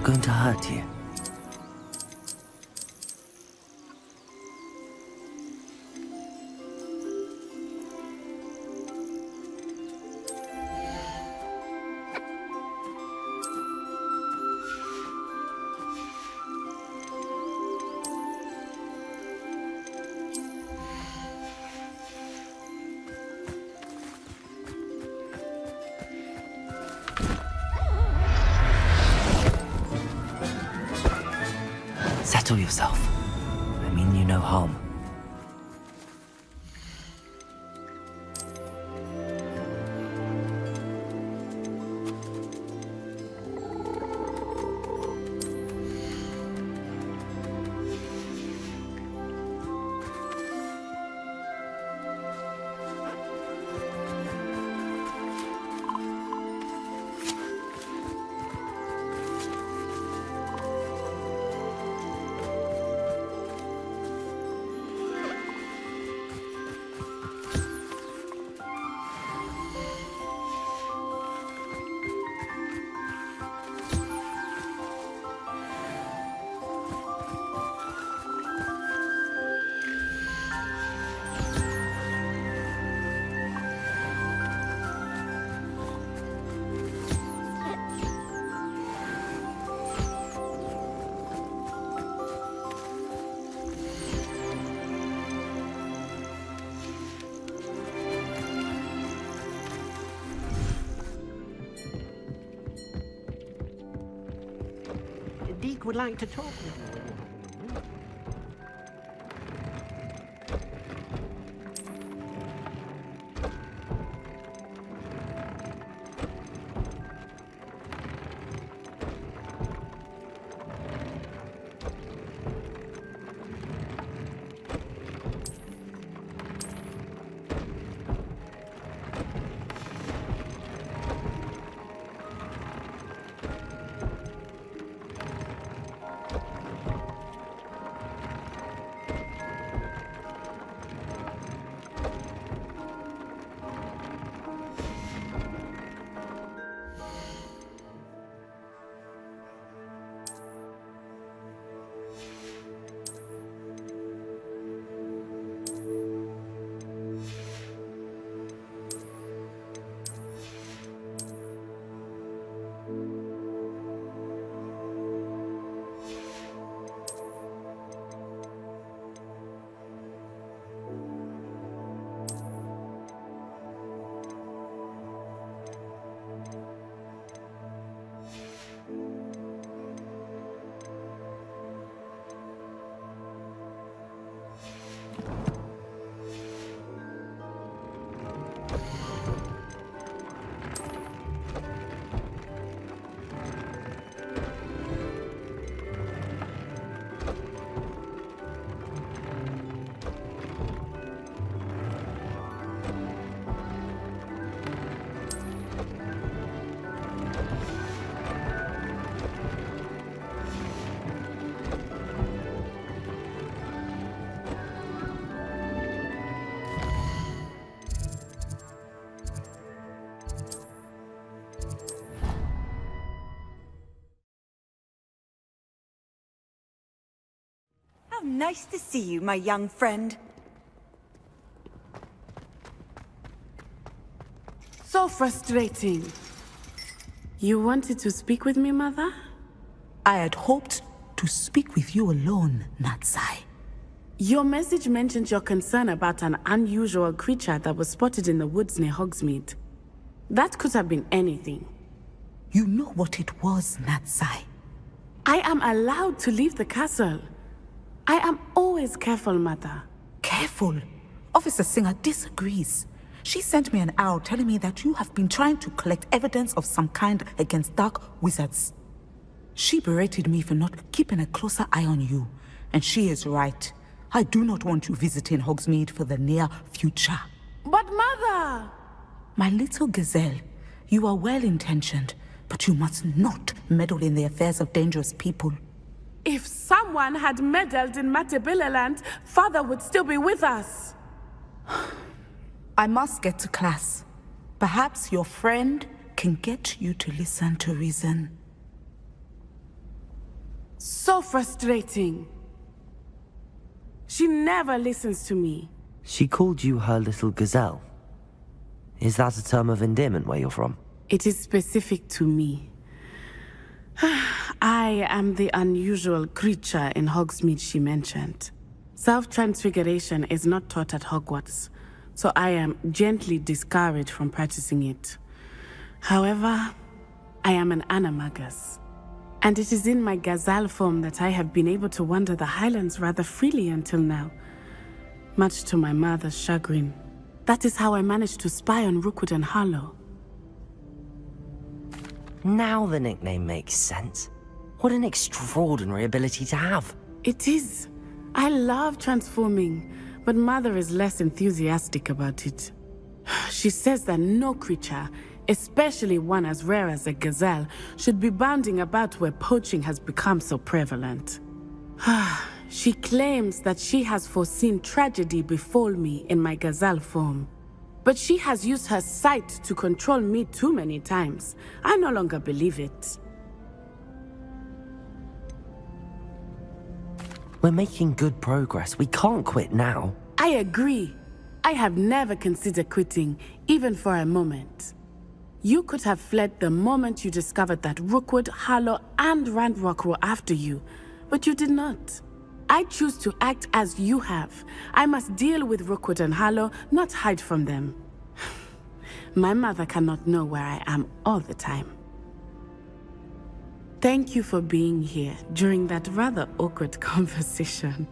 Going to hurt you. Settle yourself. I mean you no harm. Leek would like to talk with you. How nice to see you, my young friend. So frustrating. You wanted to speak with me, Mother? I had hoped to speak with you alone, Natsai. Your message mentioned your concern about an unusual creature that was spotted in the woods near Hogsmeade. That could have been anything. You know what it was, Natsai. I am allowed to leave the castle. I am always careful, Mother. Careful? Officer Singer disagrees. She sent me an owl telling me that you have been trying to collect evidence of some kind against dark wizards. She berated me for not keeping a closer eye on you, and she is right. I do not want you visiting Hogsmeade for the near future. But Mother! My little gazelle, you are well-intentioned, but you must not meddle in the affairs of dangerous people. If someone had meddled in Matabeleland, Father would still be with us. I must get to class. Perhaps your friend can get you to listen to reason. So frustrating. She never listens to me. She called you her little gazelle. Is that a term of endearment where you're from? It is specific to me. I am the unusual creature in Hogsmeade she mentioned. Self-transfiguration is not taught at Hogwarts, so I am gently discouraged from practicing it. However, I am an animagus, and it is in my gazelle form that I have been able to wander the Highlands rather freely until now, much to my mother's chagrin. That is how I managed to spy on Rookwood and Harlow. Now the nickname makes sense. What an extraordinary ability to have. It is. I love transforming, but Mother is less enthusiastic about it. She says that no creature, especially one as rare as a gazelle, should be bounding about where poaching has become so prevalent. She claims that she has foreseen tragedy befall me in my gazelle form. But she has used her sight to control me too many times. I no longer believe it. We're making good progress. We can't quit now. I agree. I have never considered quitting, even for a moment. You could have fled the moment you discovered that Rookwood, Harlow, and Ranrock were after you, but you did not. I choose to act as you have. I must deal with Rookwood and Harlow, not hide from them. My mother cannot know where I am all the time. Thank you for being here during that rather awkward conversation.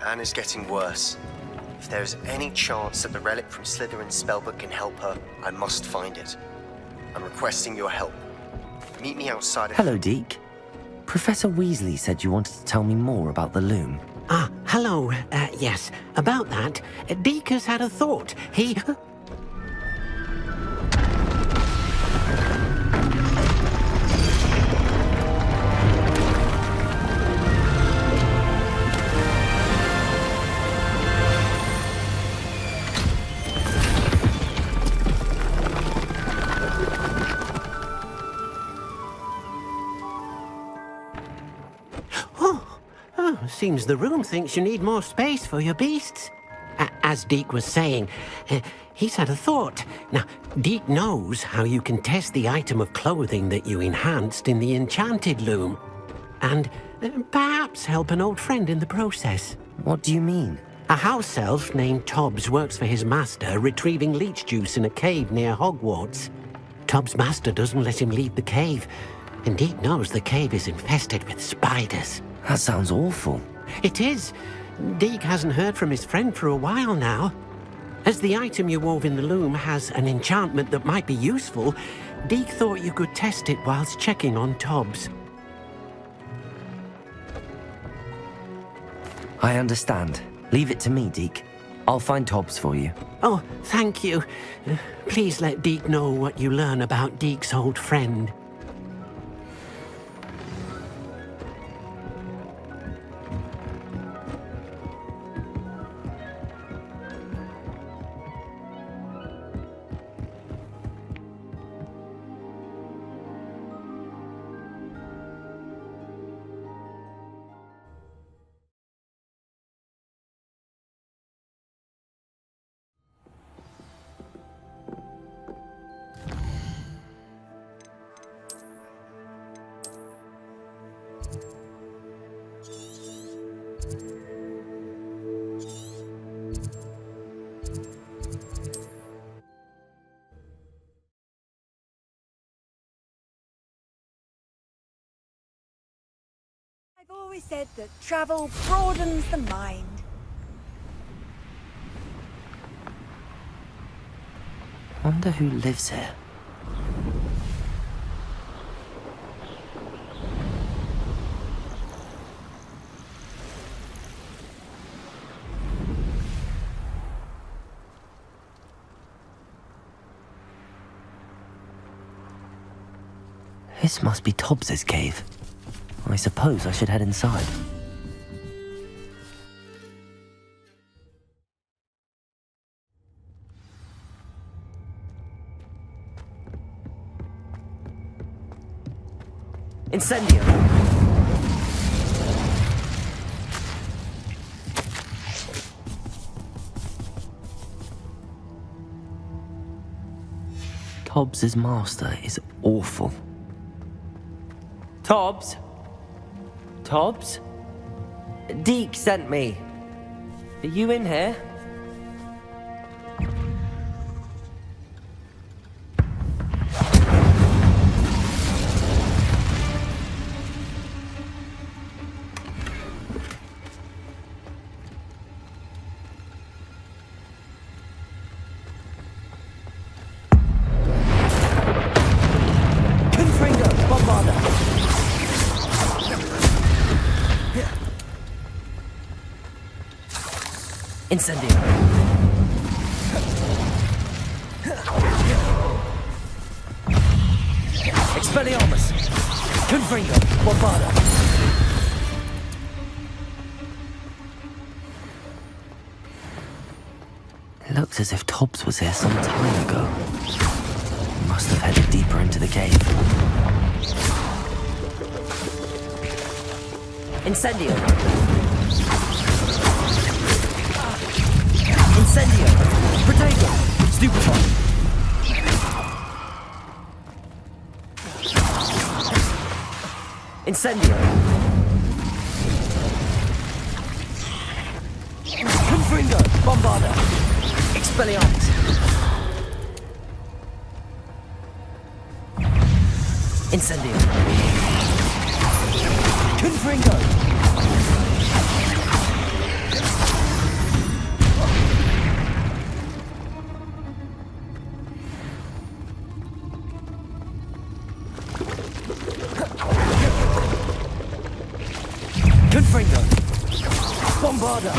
Anne is getting worse. If there is any chance that the relic from Slytherin's spellbook can help her, I must find it. I'm requesting your help. Meet me outside of... Hello, Deke. Professor Weasley said you wanted to tell me more about the loom. Ah, hello. Yes, about that. Deke has had a thought. He... Seems the room thinks you need more space for your beasts. As Deke was saying, he's had a thought. Now, Deke knows how you can test the item of clothing that you enhanced in the enchanted loom. And perhaps help an old friend in the process. What do you mean? A house elf named Tobbs works for his master, retrieving leech juice in a cave near Hogwarts. Tobbs' master doesn't let him leave the cave, and Deke knows the cave is infested with spiders. That sounds awful. It is. Deke hasn't heard from his friend for a while now. As the item you wove in the loom has an enchantment that might be useful, Deke thought you could test it whilst checking on Tobbs. I understand. Leave it to me, Deke. I'll find Tobbs for you. Oh, thank you. Please let Deke know what you learn about Deke's old friend. I've always said that travel broadens the mind. Wonder who lives here. This must be Tobbs's cave. I suppose I should head inside. Incendio! Tobbs's master is awful. Tobbs? Tobbs? Deke sent me. Are you in here? Incendio. Expelliarmus. Confringo. Bombarda. It looks as if Tobbs was here some time ago. He must have headed deeper into the cave. Incendio. Incendio. Protego. Stupefy. Incendio. Confringo. Bombarda. Expelliarmus. Incendio. Confringo. Confringo. Bombarda.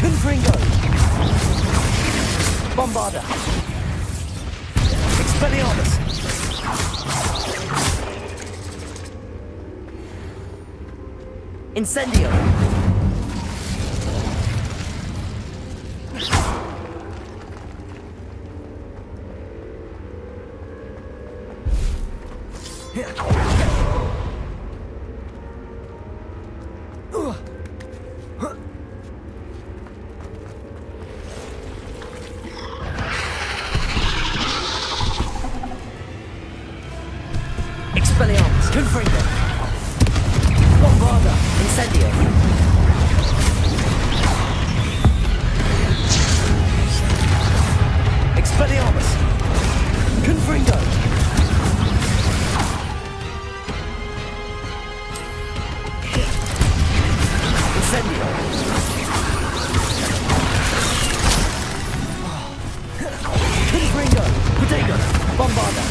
Confringo. Bombarda. Expelliarmus. Incendio. Expelliarmus. Confringo. Bombarda. Incendio. Expelliarmus. Confringo. Incendio. Confringo. Protego. Bombarda.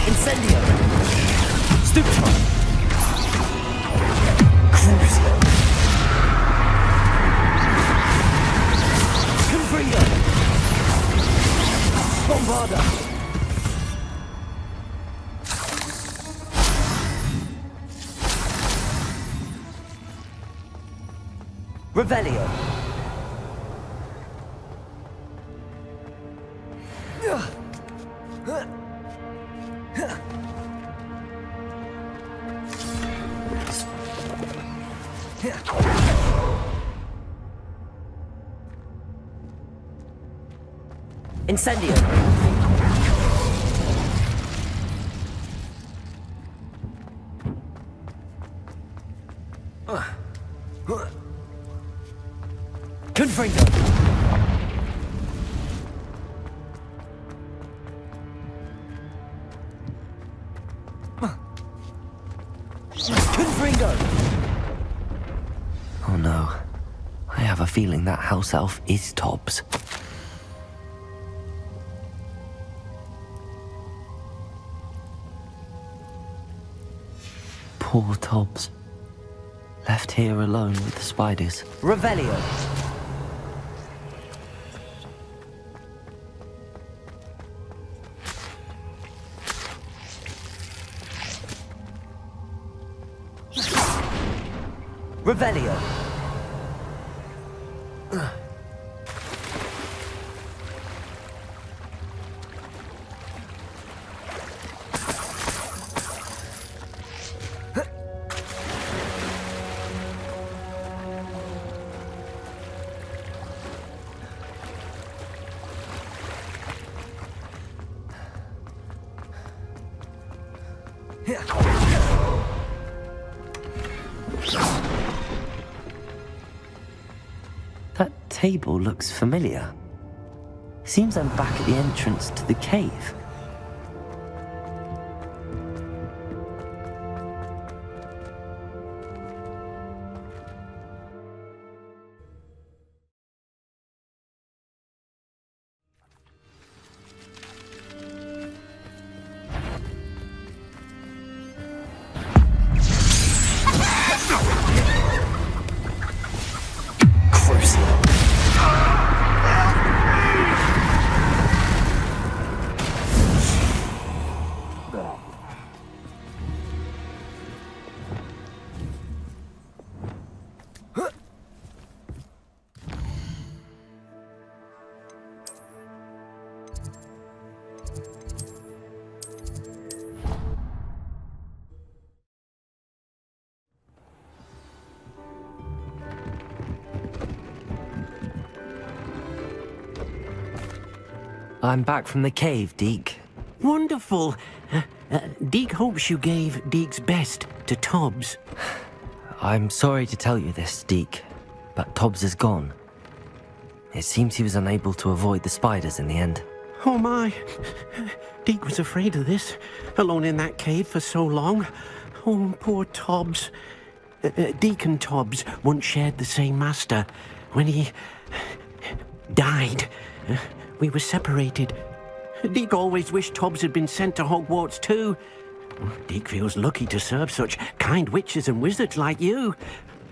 Incendio. Stupefy. Crucio. Confringo. Bombarda. Revelio. Incendio. Confringo. Confringo. Oh no. I have a feeling that house elf is Tobbs. Poor Tobbs. Left here alone with the spiders. Revelio. Revelio. That table looks familiar. Seems I'm back at the entrance to the cave. I'm back from the cave, Deke. Wonderful. Deke hopes you gave Deke's best to Tobbs. I'm sorry to tell you this, Deke, but Tobbs is gone. It seems he was unable to avoid the spiders in the end. Oh my. Deke was afraid of this, alone in that cave for so long. Oh, poor Tobbs. Deke and Tobbs once shared the same master. When he died, we were separated. Deke always wished Tobbs had been sent to Hogwarts too. Deke feels lucky to serve such kind witches and wizards like you.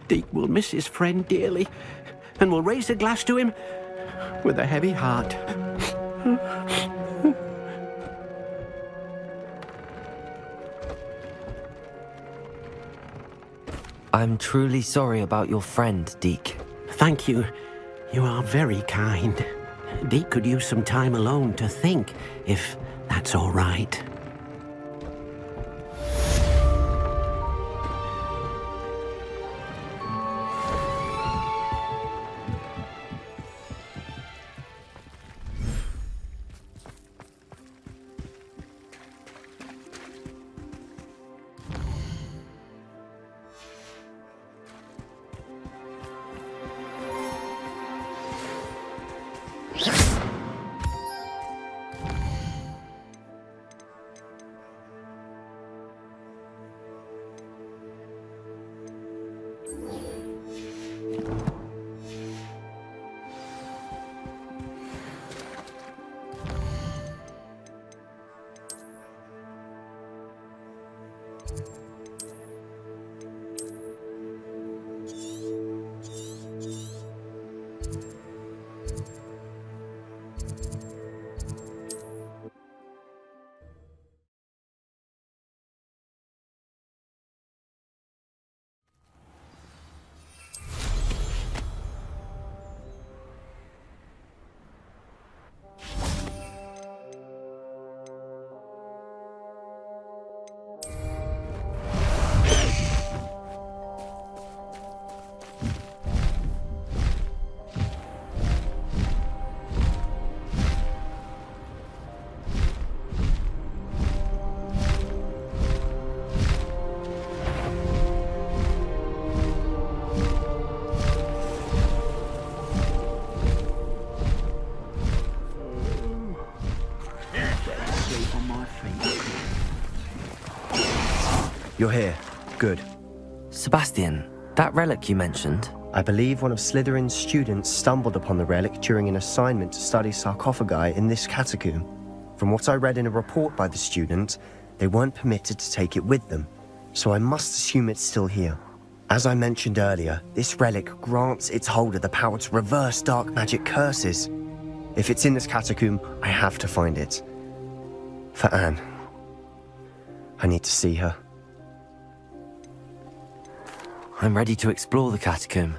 Deke will miss his friend dearly, and will raise a glass to him with a heavy heart. I'm truly sorry about your friend, Deke. Thank you. You are very kind. Deke could use some time alone to think, if that's all right. You're here. Good. Sebastian, that relic you mentioned? I believe one of Slytherin's students stumbled upon the relic during an assignment to study sarcophagi in this catacomb. From what I read in a report by the student, they weren't permitted to take it with them, so I must assume it's still here. As I mentioned earlier, this relic grants its holder the power to reverse dark magic curses. If it's in this catacomb, I have to find it. For Anne. I need to see her. I'm ready to explore the catacomb.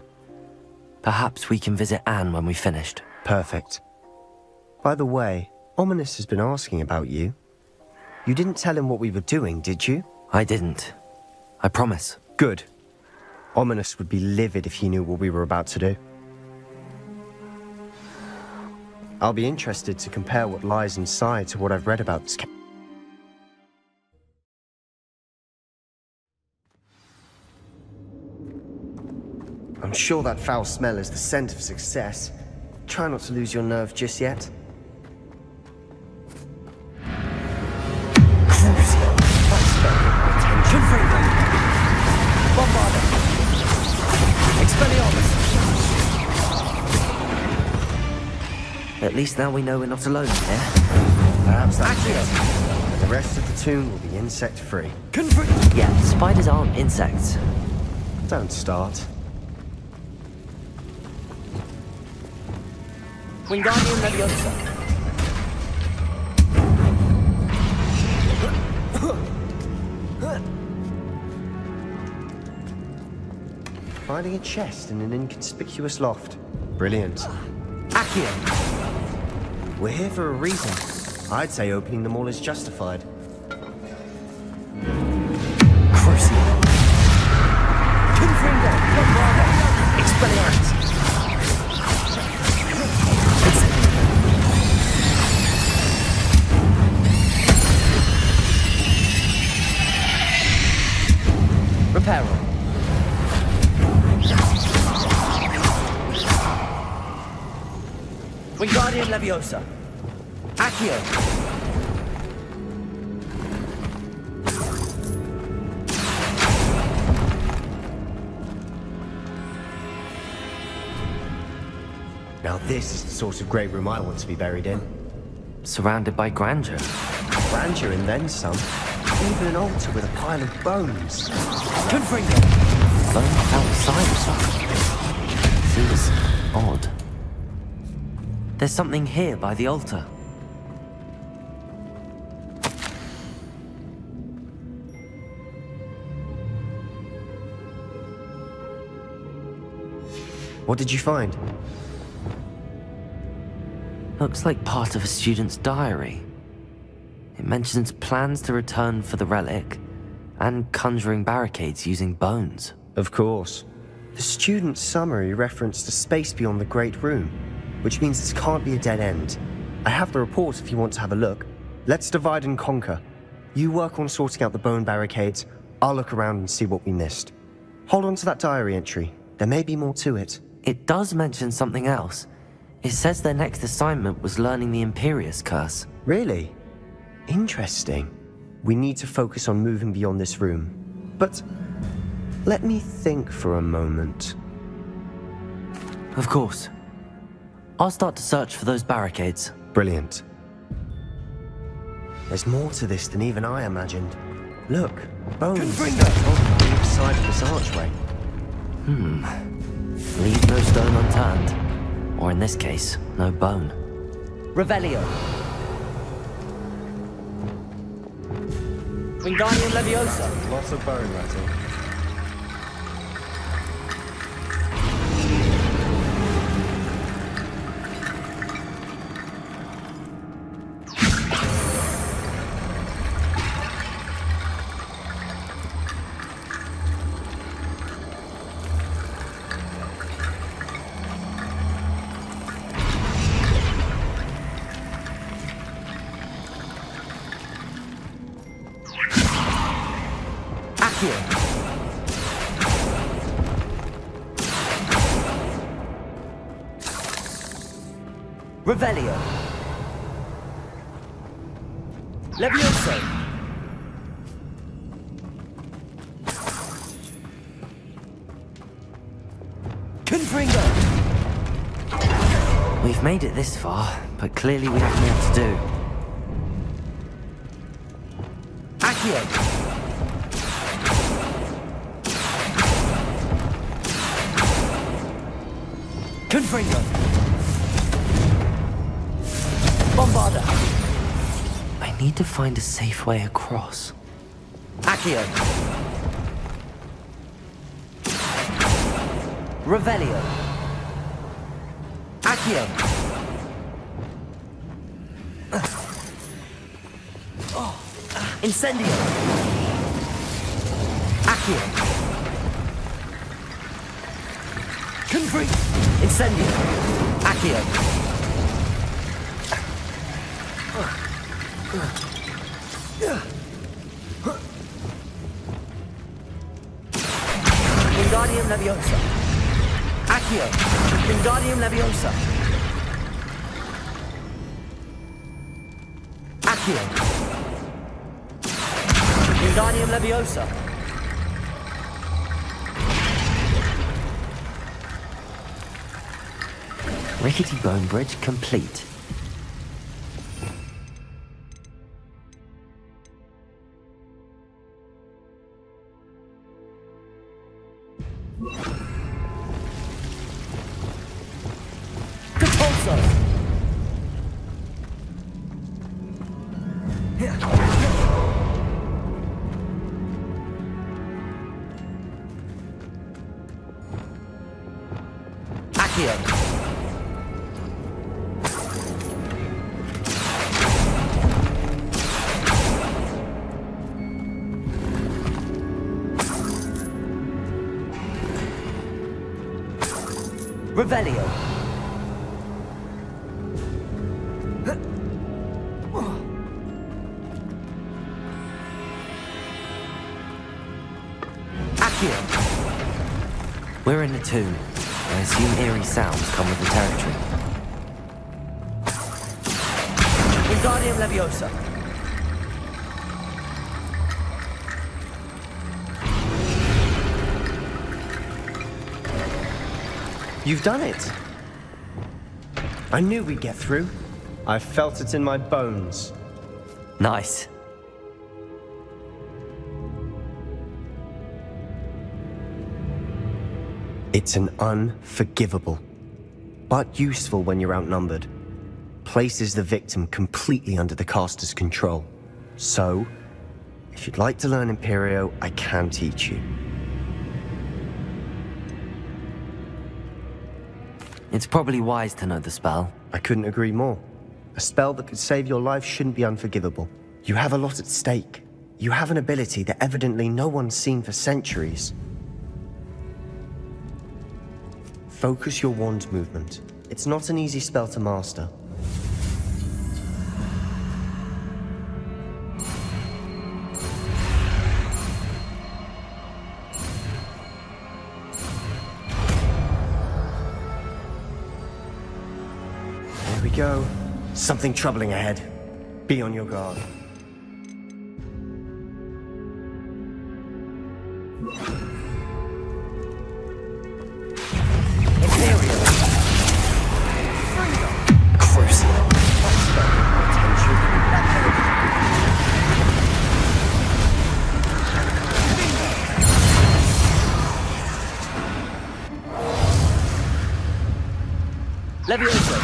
Perhaps we can visit Anne when we've finished. Perfect. By the way, Ominous has been asking about you. You didn't tell him what we were doing, did you? I didn't. I promise. Good. Ominous would be livid if he knew what we were about to do. I'll be interested to compare what lies inside to what I've read about this I'm sure that foul smell is the scent of success. Try not to lose your nerve just yet. Crucial. Attention freedom. Bombarder. Expelliarmus. At least now we know we're not alone here. Perhaps that's it. And the rest of the tomb will be insect-free. Yeah, spiders aren't insects. Don't start. Wingardium Leviosa. Finding a chest in an inconspicuous loft. Brilliant. Accio. We're here for a reason. I'd say opening them all is justified. Crucial. Confringo. Expelliarmus. Reparo. Wingardium Leviosa. Accio. Now this is the sort of great room I want to be buried in. Surrounded by grandeur. Grandeur and then some. Even an altar with a pile of bones. Confringo. Bones outside of something. Seems odd. There's something here by the altar. What did you find? Looks like part of a student's diary. It mentions plans to return for the relic and conjuring barricades using bones. Of course. The student's summary referenced a space beyond the Great Room, which means this can't be a dead end. I have the report if you want to have a look. Let's divide and conquer. You work on sorting out the bone barricades. I'll look around and see what we missed. Hold on to that diary entry. There may be more to it. It does mention something else. It says their next assignment was learning the Imperius Curse. Really? Interesting. We need to focus on moving beyond this room. But let me think for a moment. Of course. I'll start to search for those barricades. Brilliant. There's more to this than even I imagined. Look, bones on either side of this archway. Leave no stone unturned. Or in this case, no bone. Revelio. Wingardium Leviosa. Lots of bone rattle. Revelio. Levioso. Confringo. We've made it this far, but clearly we have more to do. Accio. Confringo. Bombarder. I need to find a safe way across. Accio. Revelio. Accio. Incendio. Accio. Confringo. Incendio. Accio. Wingardium Leviosa. Accio. Wingardium Leviosa. Accio. Wingardium Leviosa. Rickety Bone Bridge complete. Revelio. Accio. We're in the tomb. I assume eerie sounds come with the territory. Wingardium Leviosa. You've done it. I knew we'd get through. I felt it in my bones. Nice. It's an unforgivable, but useful when you're outnumbered. Places the victim completely under the caster's control. So, if you'd like to learn Imperio, I can teach you. It's probably wise to know the spell. I couldn't agree more. A spell that could save your life shouldn't be unforgivable. You have a lot at stake. You have an ability that evidently no one's seen for centuries. Focus your wand movement. It's not an easy spell to master. There we go. Something troubling ahead. Be on your guard. Leviosa.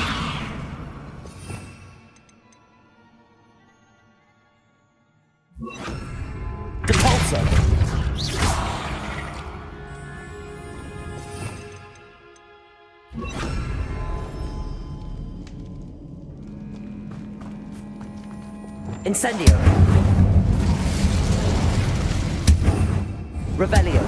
Depulso. Incendio. Revelio.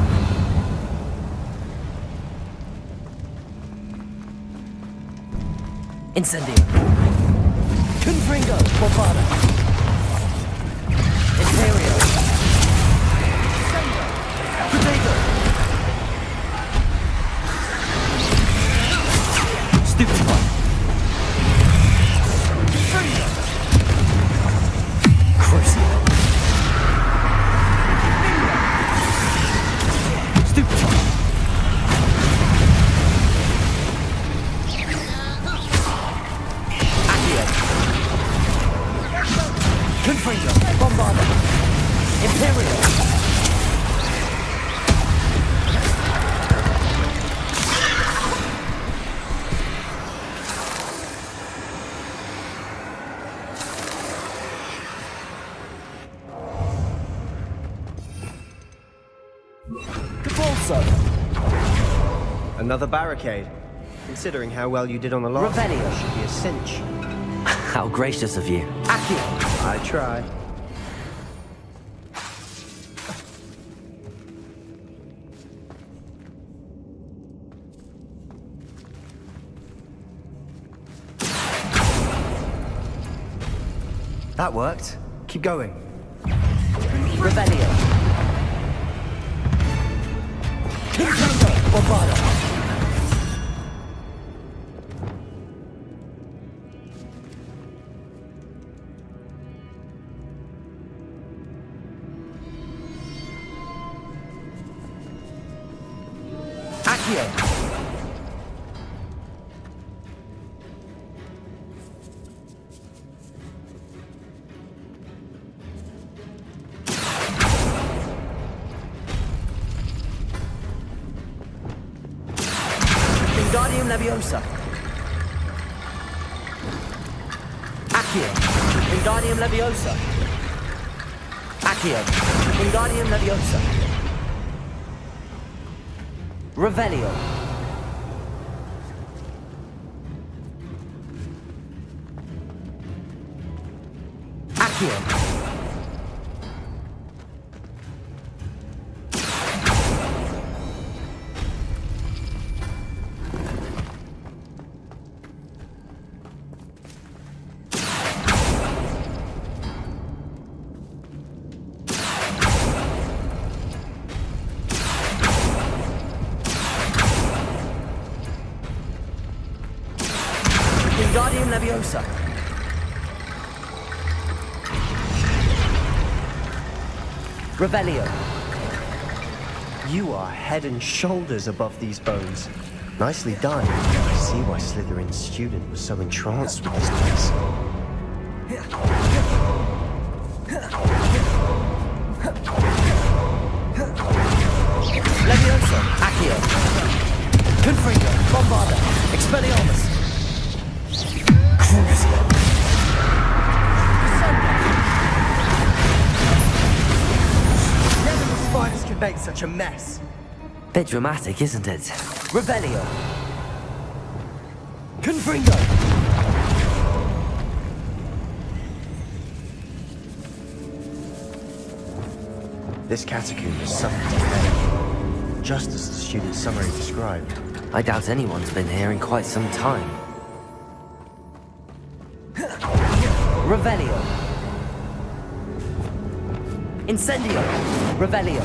Incendio. Confringo. Bombada. Imperio. Protego. Stupefy. Crucio. Stupefy. Confringo. Bombada. Imperio. Depulso. Another barricade. Considering how well you did on the last one, Revelio. should be a cinch. How gracious of you. Accio. I try. That worked. Keep going. Revelio. Confringo. Bombada. Wingardium Leviosa. Accio. Wingardium Leviosa. Accio. Wingardium Leviosa. Revelio. Accio. Wingardium Leviosa. Revelio. You are head and shoulders above these bones. Nicely done. I see why Slytherin's student was so entranced with this place. Leviosa. Accio. Confringo. Bombarda. Expelliarmus. Never the spiders could make such a mess. Bit dramatic, isn't it? Revelio. Confringo. This catacomb is summoned to hell, just as the student's summary described. I doubt anyone's been here in quite some time. Revelio. Incendio. Revelio.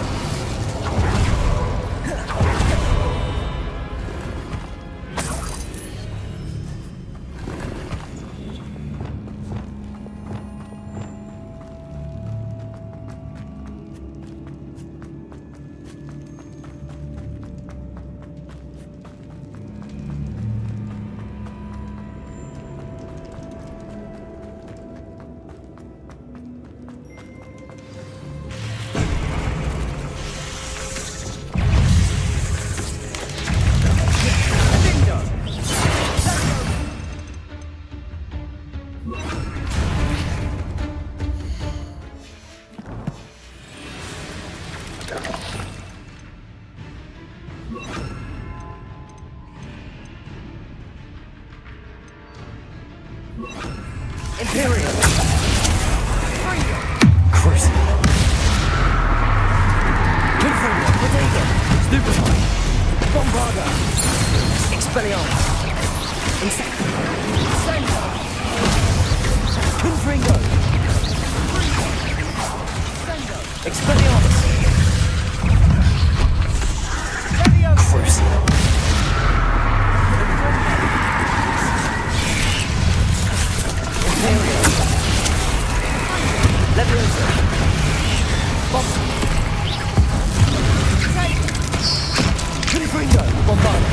Imperial. Crucible. Confringo. Bodega. Stupefy. Bombarda. Expelliarmus. Insecto. Sendo. Confringo. Sendo. Expelliarmus. Crucible. Leviosa. Bomb. Confringo. Bombarda.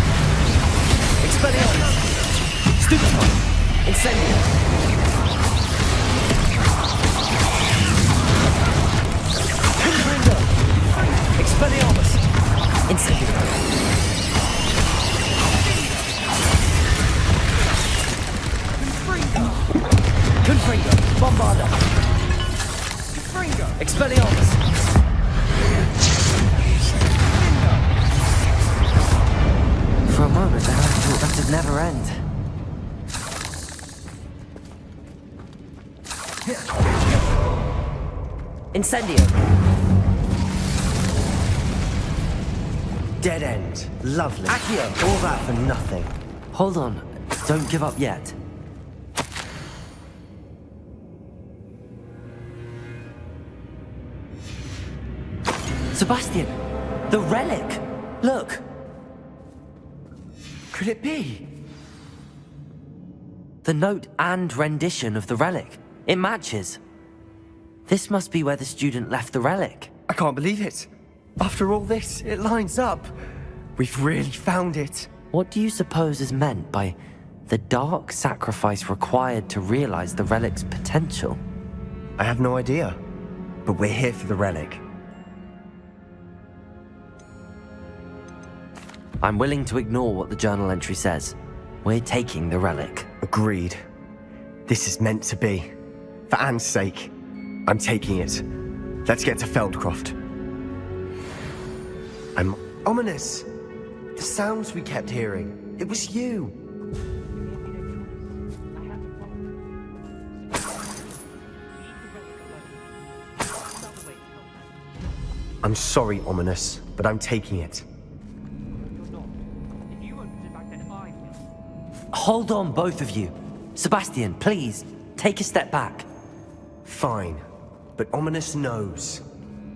Expelliarmus. Stupefy. Incendio. Confringo. Expelliarmus. Incendio. Confringo. Bombarda. Expelliarmus. For a moment there, I thought that'd never end. Incendio. Dead end. Lovely. Accio. All that for nothing. Hold on. Don't give up yet. Sebastian! The relic! Look! Could it be? The note and rendition of the relic. It matches. This must be where the student left the relic. I can't believe it. After all this, it lines up. We've really found it. What do you suppose is meant by the dark sacrifice required to realize the relic's potential? I have no idea. But we're here for the relic. I'm willing to ignore what the journal entry says. We're taking the relic. Agreed. This is meant to be. For Anne's sake, I'm taking it. Let's get to Feldcroft. I'm ominous. The sounds we kept hearing. It was you. I'm sorry, Ominous, but I'm taking it. Hold on, both of you. Sebastian, please, take a step back. Fine, but Ominous knows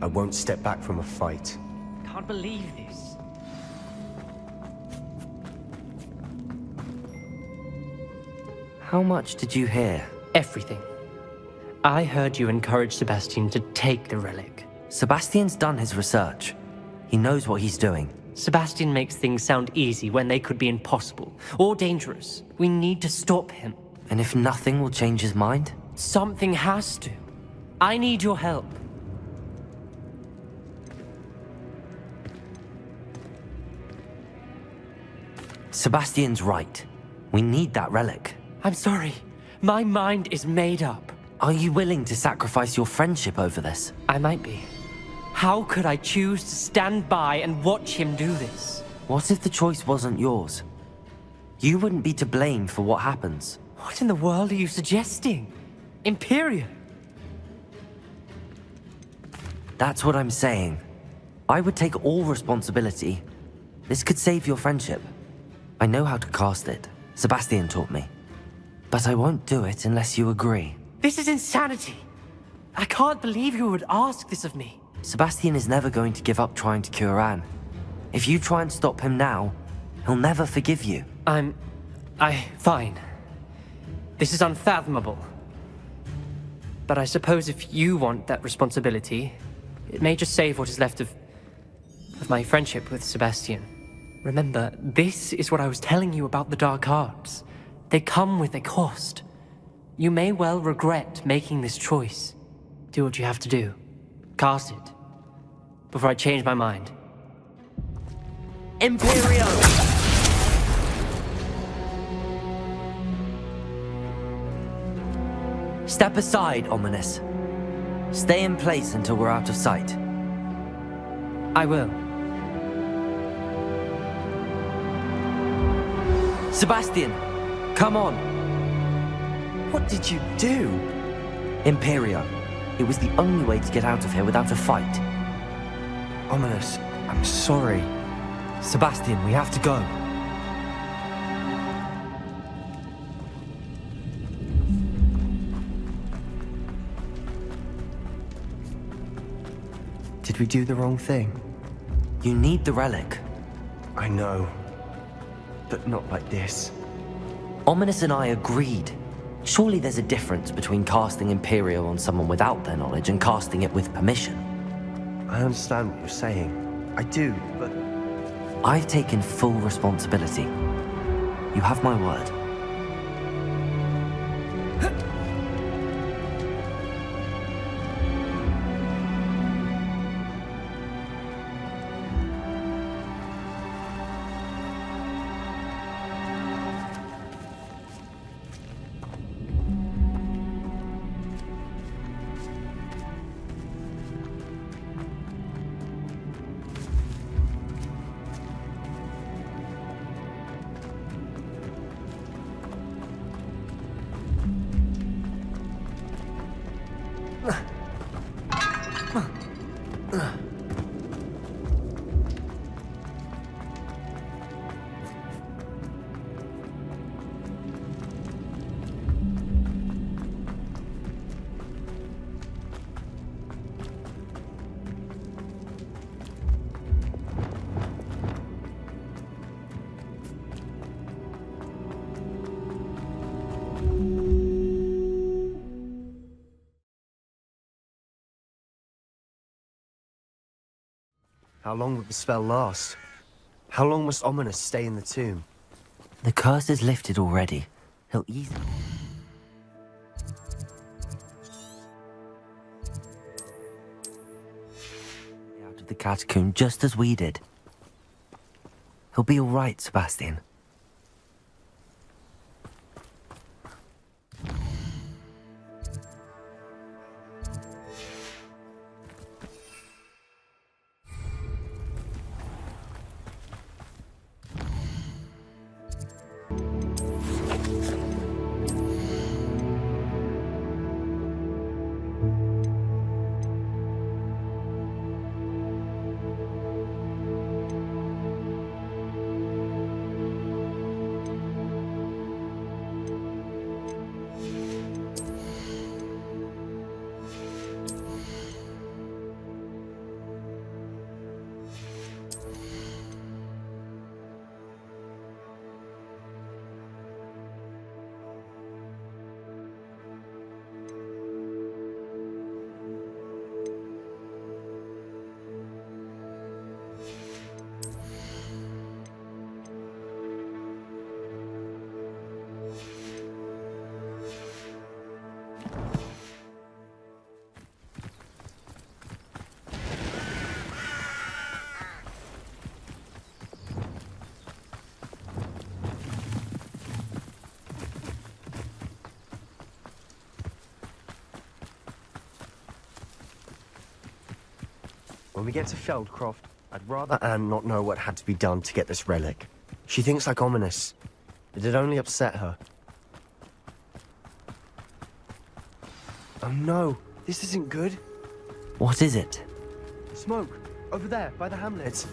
I won't step back from a fight. Can't believe this. How much did you hear? Everything. I heard you encourage Sebastian to take the relic. Sebastian's done his research. He knows what he's doing. Sebastian makes things sound easy when they could be impossible or dangerous. We need to stop him. And if nothing will change his mind? Something has to. I need your help. Sebastian's right. We need that relic. I'm sorry. My mind is made up. Are you willing to sacrifice your friendship over this? I might be. How could I choose to stand by and watch him do this? What if the choice wasn't yours? You wouldn't be to blame for what happens. What in the world are you suggesting? Imperium? That's what I'm saying. I would take all responsibility. This could save your friendship. I know how to cast it. Sebastian taught me. But I won't do it unless you agree. This is insanity. I can't believe you would ask this of me. Sebastian is never going to give up trying to cure Anne. If you try and stop him now, he'll never forgive you. Fine. This is unfathomable. But I suppose if you want that responsibility, it may just save what is left of my friendship with Sebastian. Remember, this is what I was telling you about the dark arts. They come with a cost. You may well regret making this choice. Do what you have to do. Cast it. Before I change my mind. Imperium! Step aside, Ominous. Stay in place until we're out of sight. I will. Sebastian, come on. What did you do? Imperio. It was the only way to get out of here without a fight. Ominous, I'm sorry. Sebastian, we have to go. Did we do the wrong thing? You need the relic. I know. But not like this. Ominous and I agreed. Surely there's a difference between casting Imperio on someone without their knowledge and casting it with permission. I understand what you're saying. I do, but... I've taken full responsibility. You have my word. How long would the spell last? How long must Ominous stay in the tomb? The curse is lifted already. He'll easily... out of the catacomb just as we did. He'll be all right, Sebastian. When we get to Feldcroft, I'd rather Anne not know what had to be done to get this relic. She thinks like ominous. It'd only upset her. Oh no, this isn't good. What is it? Smoke, over there, by the hamlet.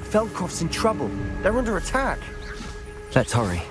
Feldcroft's in trouble. They're under attack. Let's hurry.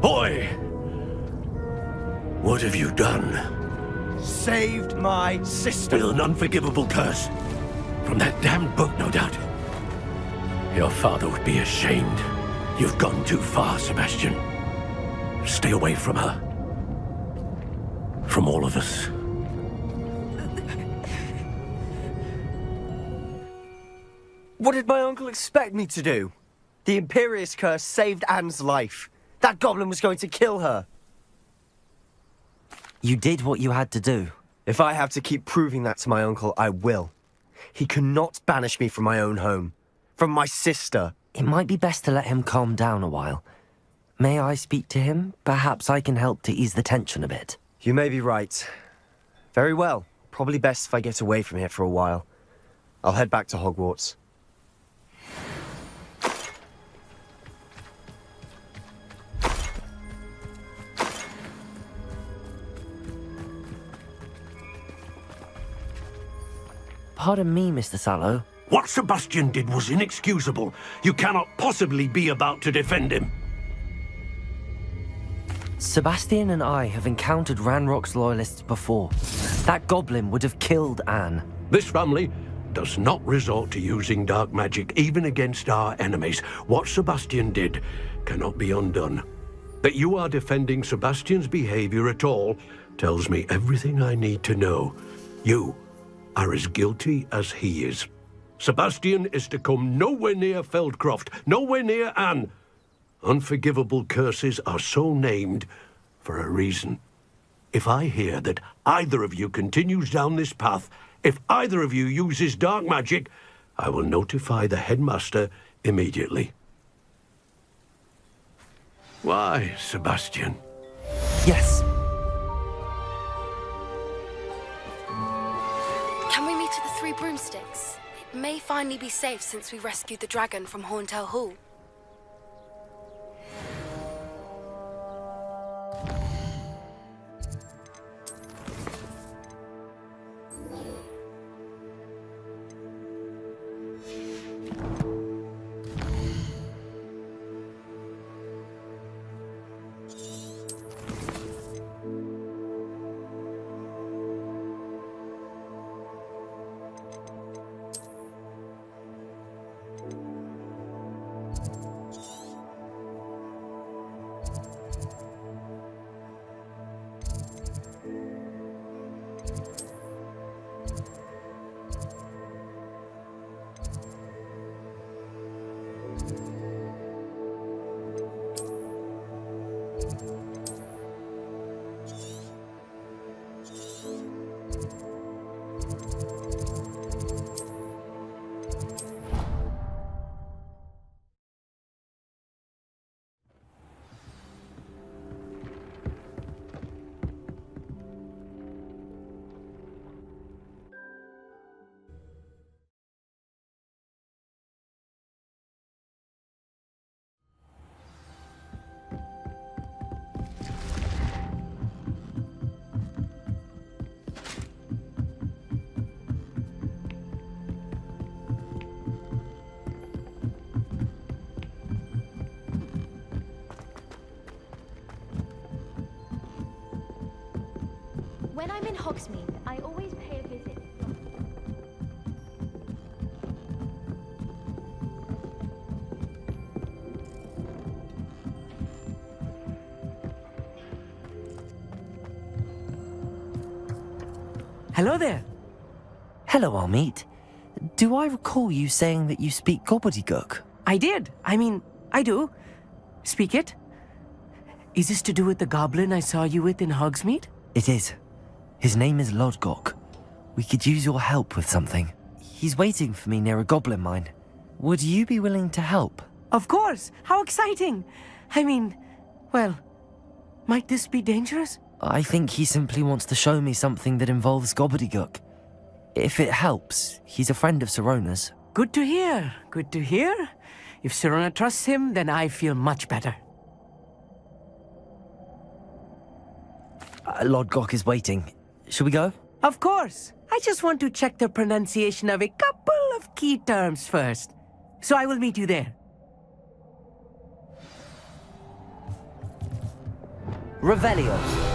Boy! What have you done? Saved my sister. With an unforgivable curse. From that damned book, no doubt. Your father would be ashamed. You've gone too far, Sebastian. Stay away from her. From all of us. What did my uncle expect me to do? The Imperious curse saved Anne's life. That goblin was going to kill her. You did what you had to do. If I have to keep proving that to my uncle, I will. He cannot banish me from my own home. From my sister. It might be best to let him calm down a while. May I speak to him? Perhaps I can help to ease the tension a bit. You may be right. Very well. Probably best if I get away from here for a while. I'll head back to Hogwarts. Pardon me, Mr. Sallow. What Sebastian did was inexcusable. You cannot possibly be about to defend him. Sebastian and I have encountered Ranrock's loyalists before. That goblin would have killed Anne. This family does not resort to using dark magic even against our enemies. What Sebastian did cannot be undone. That you are defending Sebastian's behavior at all tells me everything I need to know. You are as guilty as he is. Sebastian is to come nowhere near Feldcroft, nowhere near Anne. Unforgivable curses are so named for a reason. If I hear that either of you continues down this path, if either of you uses dark magic, I will notify the headmaster immediately. Why, Sebastian? Yes. Can we meet at the Three Broomsticks? It may finally be safe since we rescued the dragon from Horntail Hall. When I'm in Hogsmeade, I always pay a visit. Hello there. Hello, Hogsmeade. Do I recall you saying that you speak gobbledygook? I did. I do. Speak it. Is this to do with the goblin I saw you with in Hogsmeade? It is. His name is Lodgok. We could use your help with something. He's waiting for me near a goblin mine. Would you be willing to help? Of course! How exciting! Well, might this be dangerous? I think he simply wants to show me something that involves gobbledygook. If it helps, he's a friend of Sirona's. Good to hear. Good to hear. If Sirona trusts him, then I feel much better. Lodgok is waiting. Shall we go? Of course. I just want to check the pronunciation of a couple of key terms first. So I will meet you there. Revelio.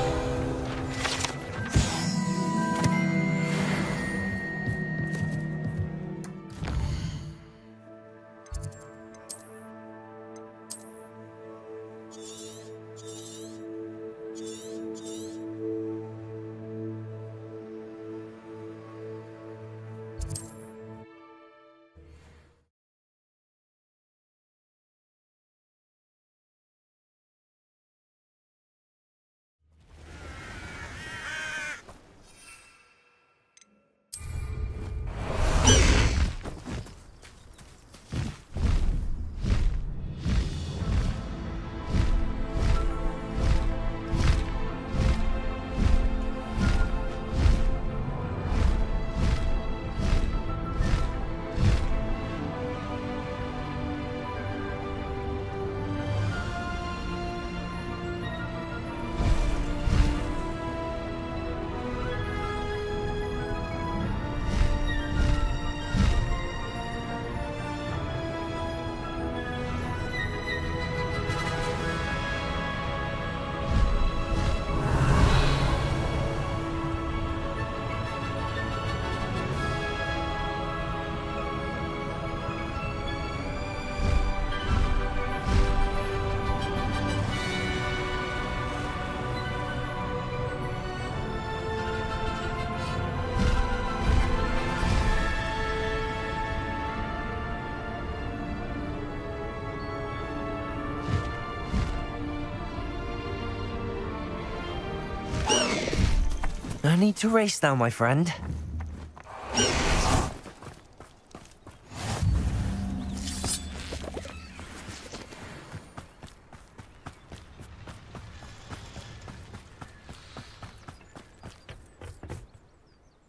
No need to race now, my friend.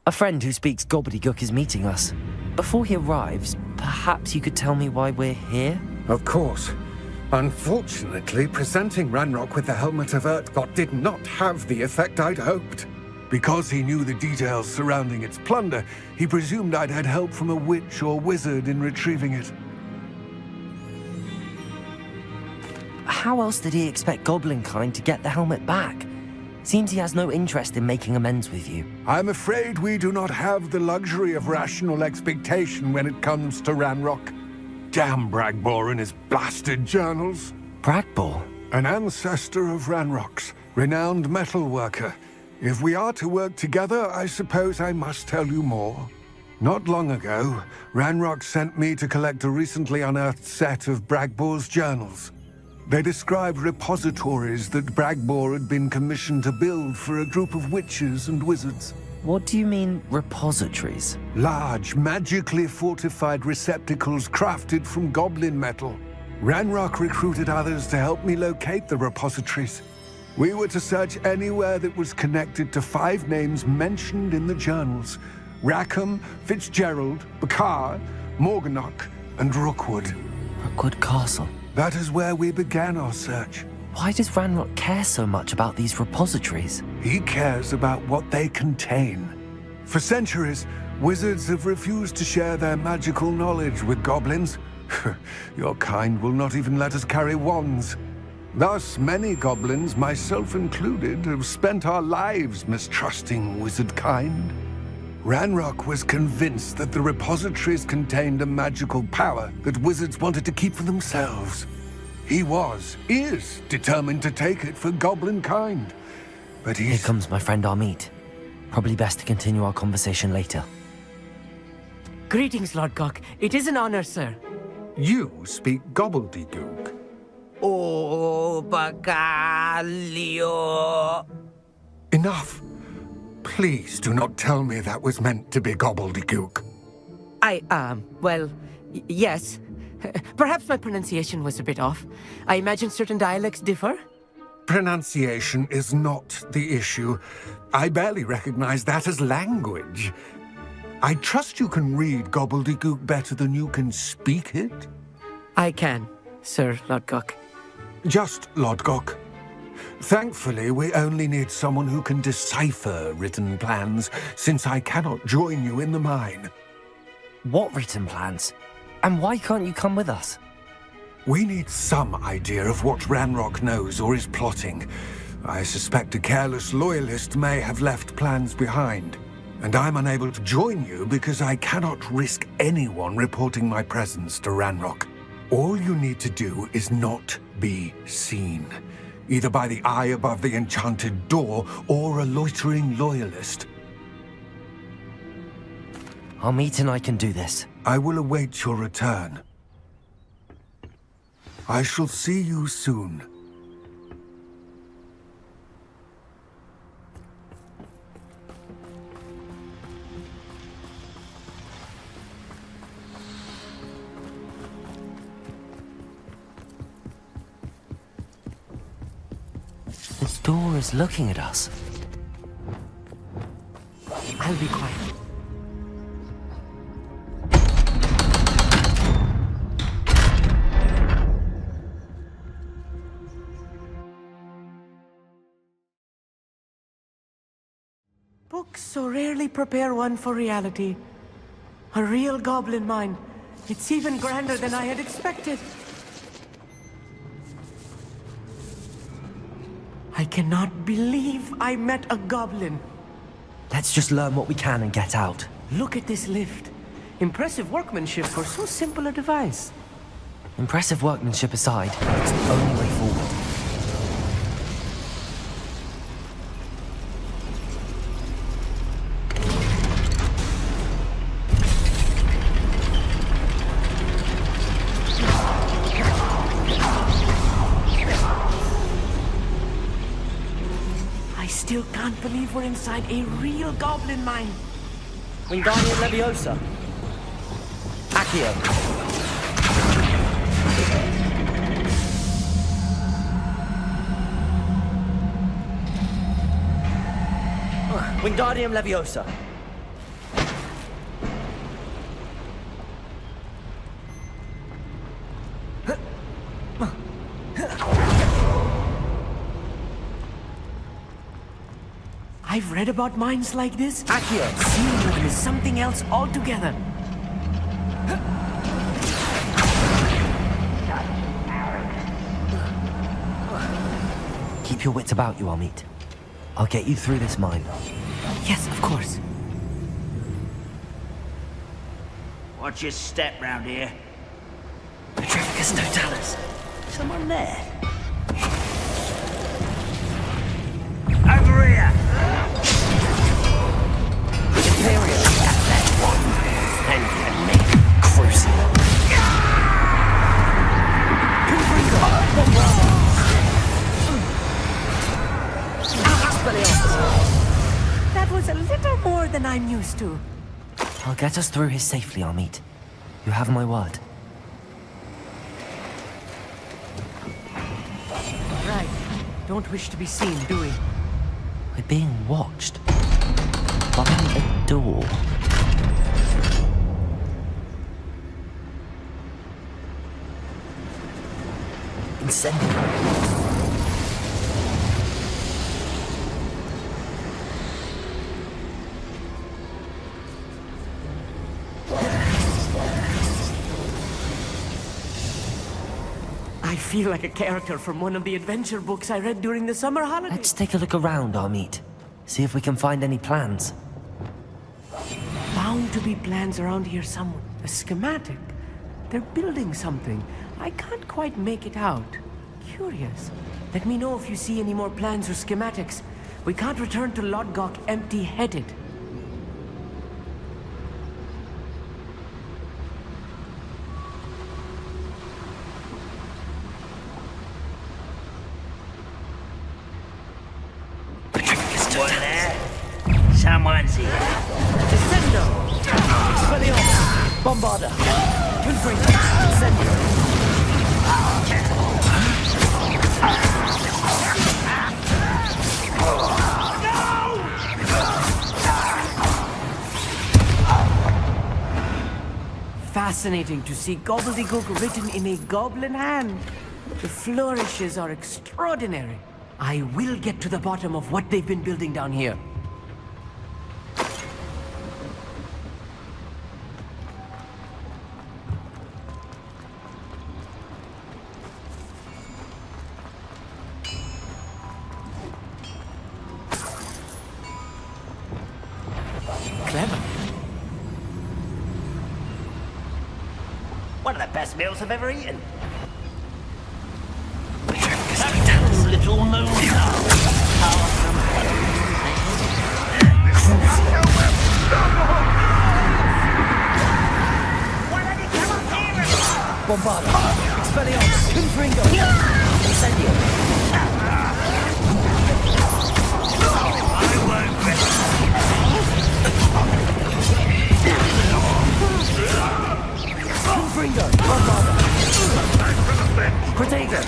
A friend who speaks gobbledygook is meeting us. Before he arrives, perhaps you could tell me why we're here? Of course. Unfortunately, presenting Ranrock with the Helmet of Urtkot did not have the effect I'd hoped. Because he knew the details surrounding its plunder, he presumed I'd had help from a witch or wizard in retrieving it. How else did he expect Goblinkind to get the helmet back? Seems he has no interest in making amends with you. I'm afraid we do not have the luxury of rational expectation when it comes to Ranrock. Damn Bragbor and his blasted journals. Bragbor? An ancestor of Ranrock's, renowned metalworker. If we are to work together, I suppose I must tell you more. Not long ago, Ranrock sent me to collect a recently unearthed set of Bragbor's journals. They described repositories that Bragbor had been commissioned to build for a group of witches and wizards. What do you mean, repositories? Large, magically fortified receptacles crafted from goblin metal. Ranrock recruited others to help me locate the repositories. We were to search anywhere that was connected to 5 names mentioned in the journals: Rackham, Fitzgerald, Bakar, Morganach, and Rookwood. Rookwood Castle? That is where we began our search. Why does Ranrock care so much about these repositories? He cares about what they contain. For centuries, wizards have refused to share their magical knowledge with goblins. Your kind will not even let us carry wands. Thus, many goblins, myself included, have spent our lives mistrusting wizard kind. Ranrock was convinced that the repositories contained a magical power that wizards wanted to keep for themselves. He is determined to take it for goblin kind. But Here comes my friend Hogsmeade. Probably best to continue our conversation later. Greetings, Lord Gok. It is an honor, sir. You speak gobbledygook. Oh, Bacalio. Enough. Please do not tell me that was meant to be gobbledygook. Yes. Perhaps my pronunciation was a bit off. I imagine certain dialects differ. Pronunciation is not the issue. I barely recognize that as language. I trust you can read gobbledygook better than you can speak it? I can, Sir Lord Gok. Just Lord Gok. Thankfully, we only need someone who can decipher written plans, since I cannot join you in the mine. What written plans? And why can't you come with us? We need some idea of what Ranrock knows or is plotting. I suspect a careless loyalist may have left plans behind. And I'm unable to join you because I cannot risk anyone reporting my presence to Ranrock. All you need to do is not be seen, either by the eye above the enchanted door or a loitering loyalist. Hogsmeade and I can do this. I will await your return. I shall see you soon. The door is looking at us. I'll be quiet. Books so rarely prepare one for reality. A real goblin mine. It's even grander than I had expected. I cannot believe I met a goblin. Let's just learn what we can and get out. Look at this lift. Impressive workmanship for so simple a device. Impressive workmanship aside, it's the only way forward. I still can't can't believe we're inside a real goblin mine. Wingardium Leviosa. Accio. Wingardium Leviosa. I've read about mines like this. Accio. Seeing one is something else altogether. Keep your wits about you, Hogsmeade. I'll get you through this mine. Yes, of course. Watch your step round here. Petrificus Totalis. Someone there? Over here! Imperial. And you make Crucible. That was a little more than I'm used to. I'll get us through here safely, Hogsmeade. You have my word. Right. Don't wish to be seen, do we? We're being watched. By a door. Incendiary. I feel like a character from one of the adventure books I read during the summer holidays. Let's take a look around, Hogsmeade. See if we can find any plans. Bound to be plans around here somewhere. A schematic. They're building something. I can't quite make it out. Curious. Let me know if you see any more plans or schematics. We can't return to Lodgok empty-headed. One there. Someone's here. Descendo! Expelliarmus! Bombarda! Confringo! Incendio! Fascinating to see gobbledygook written in a goblin hand. The flourishes are extraordinary. I will get to the bottom of what they've been building down here. Clever. One of the best meals I've ever eaten. Little moon. Bombarda! Expelliarmus! Confringo! Incendio! Confringo! Bombarda! Protego!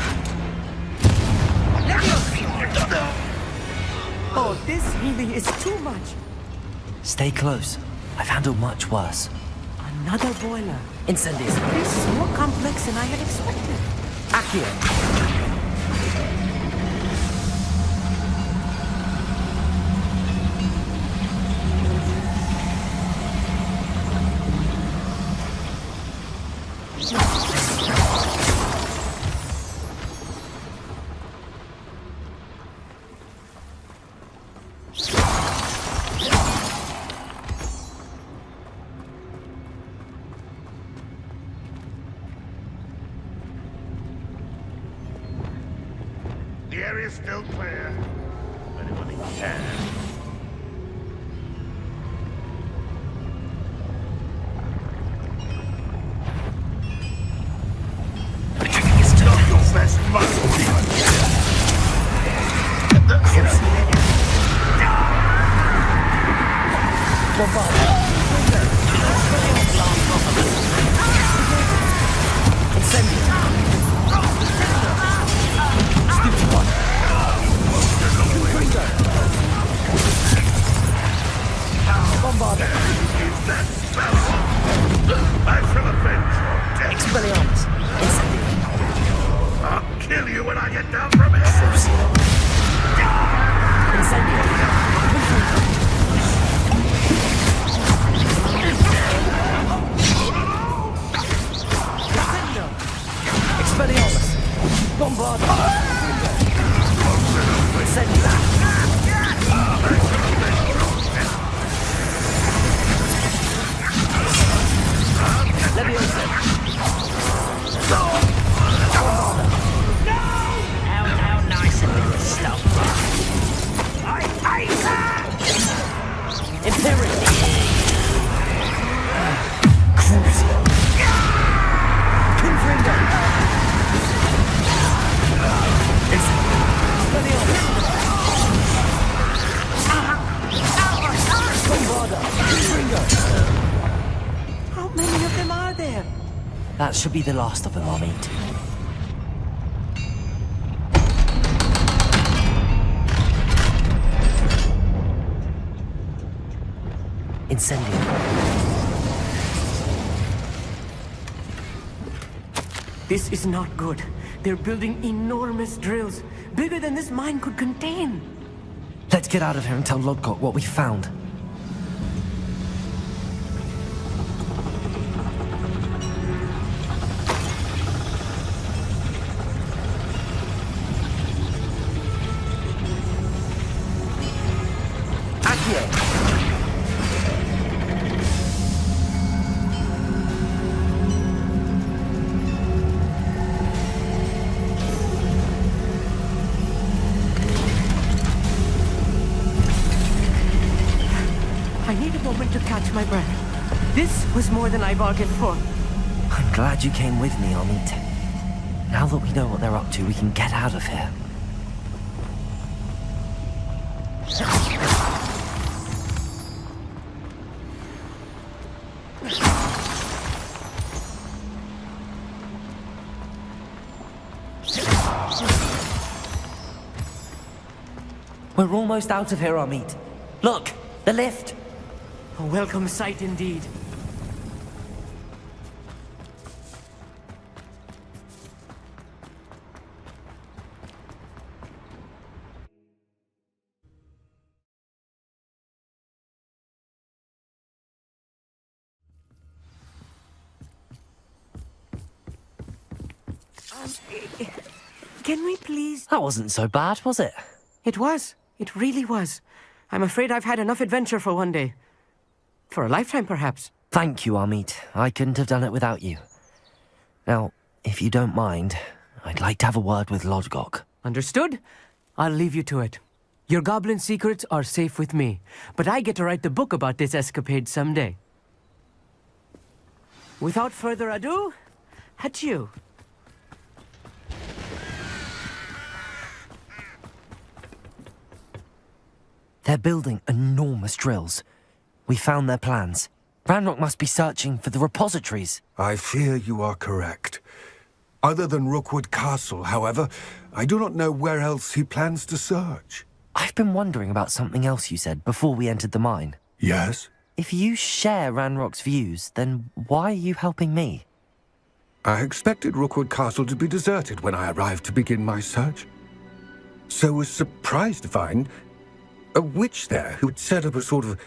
Oh, this really is too much. Stay close. I've handled much worse. Another boiler. Incendio! This is more complex than I had expected. Accio! The area's still clear. Anybody can. It's not your best muscle. Expelliarmus. I'll kill you when I get down from here. Expelliarmus. Bombarda. Incendio. Leviosa. How nice of you to stop. Imperial. Confringo. Bombarda. Confringo. How many of them are there? That should be the last of them, Hogsmeade. Incendio. This is not good. They're building enormous drills, bigger than this mine could contain. Let's get out of here and tell Lodgok what we found. I need a moment to catch my breath. This was more than I bargained for. I'm glad you came with me, Hogsmeade. Now that we know what they're up to, we can get out of here. We're almost out of here, Hogsmeade. Look, the lift. A welcome sight indeed. Can we please... That wasn't so bad, was it? It was. It really was. I'm afraid I've had enough adventure for one day. For a lifetime, perhaps. Thank you, Hogsmeade. I couldn't have done it without you. Now, if you don't mind, I'd like to have a word with Lodgok. Understood? I'll leave you to it. Your goblin secrets are safe with me, but I get to write the book about this escapade someday. Without further ado, adieu. They're building enormous drills. We found their plans. Ranrock must be searching for the repositories. I fear you are correct. Other than Rookwood Castle, however, I do not know where else he plans to search. I've been wondering about something else you said before we entered the mine. Yes? If you share Ranrock's views, then why are you helping me? I expected Rookwood Castle to be deserted when I arrived to begin my search. So was surprised to find a witch there who'd set up a sort of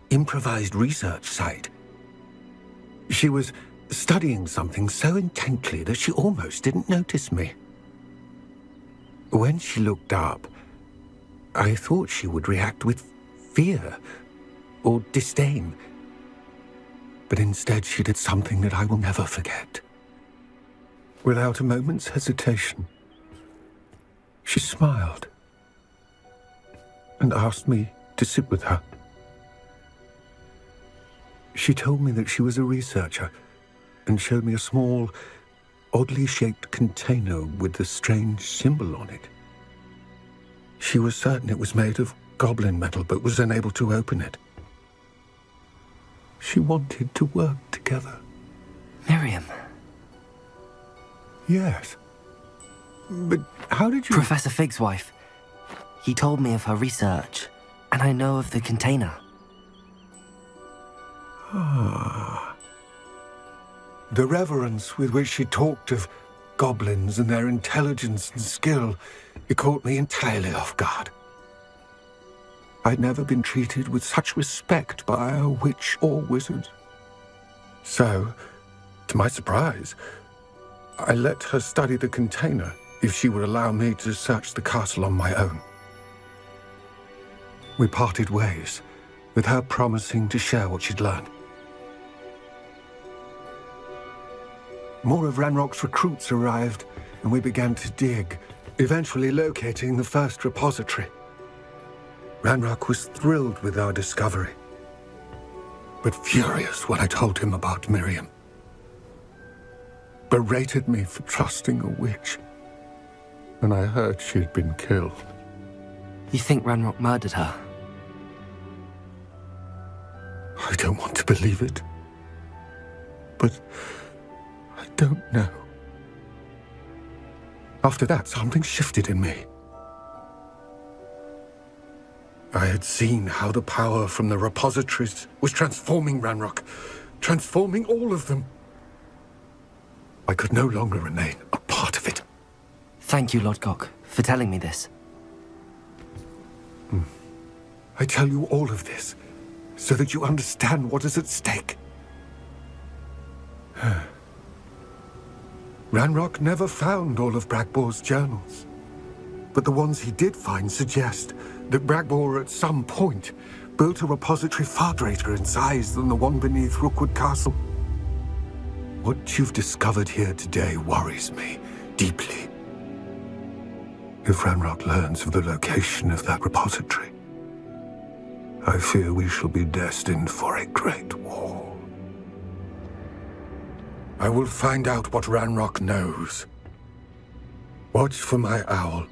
improvised research site. She was studying something so intently that she almost didn't notice me. When she looked up, I thought she would react with fear or disdain. But instead she did something that I will never forget. Without a moment's hesitation, she smiled and asked me to sit with her. She told me that she was a researcher and showed me a small, oddly shaped container with a strange symbol on it. She was certain it was made of goblin metal, but was unable to open it. She wanted to work together. Miriam. Yes. But how did you... Professor Fig's wife. He told me of her research, and I know of the container. Ah. The reverence with which she talked of goblins and their intelligence and skill, it caught me entirely off guard. I'd never been treated with such respect by a witch or wizard. So, to my surprise, I let her study the container if she would allow me to search the castle on my own. We parted ways, with her promising to share what she'd learned. More of Ranrock's recruits arrived, and we began to dig, eventually locating the first repository. Ranrock was thrilled with our discovery, but furious when I told him about Miriam. Berated me for trusting a witch, and I heard she'd been killed. You think Ranrock murdered her? I don't want to believe it, but I don't know. After that, something shifted in me. I had seen how the power from the repositories was transforming Ranrock, transforming all of them. I could no longer remain a part of it. Thank you, Lodgok, for telling me this. I tell you all of this so that you understand what is at stake. Ranrock never found all of Bragbor's journals, but the ones he did find suggest that Bragbor at some point built a repository far greater in size than the one beneath Rookwood Castle. What you've discovered here today worries me deeply. If Ranrock learns of the location of that repository, I fear we shall be destined for a great war. I will find out what Ranrock knows. Watch for my owl.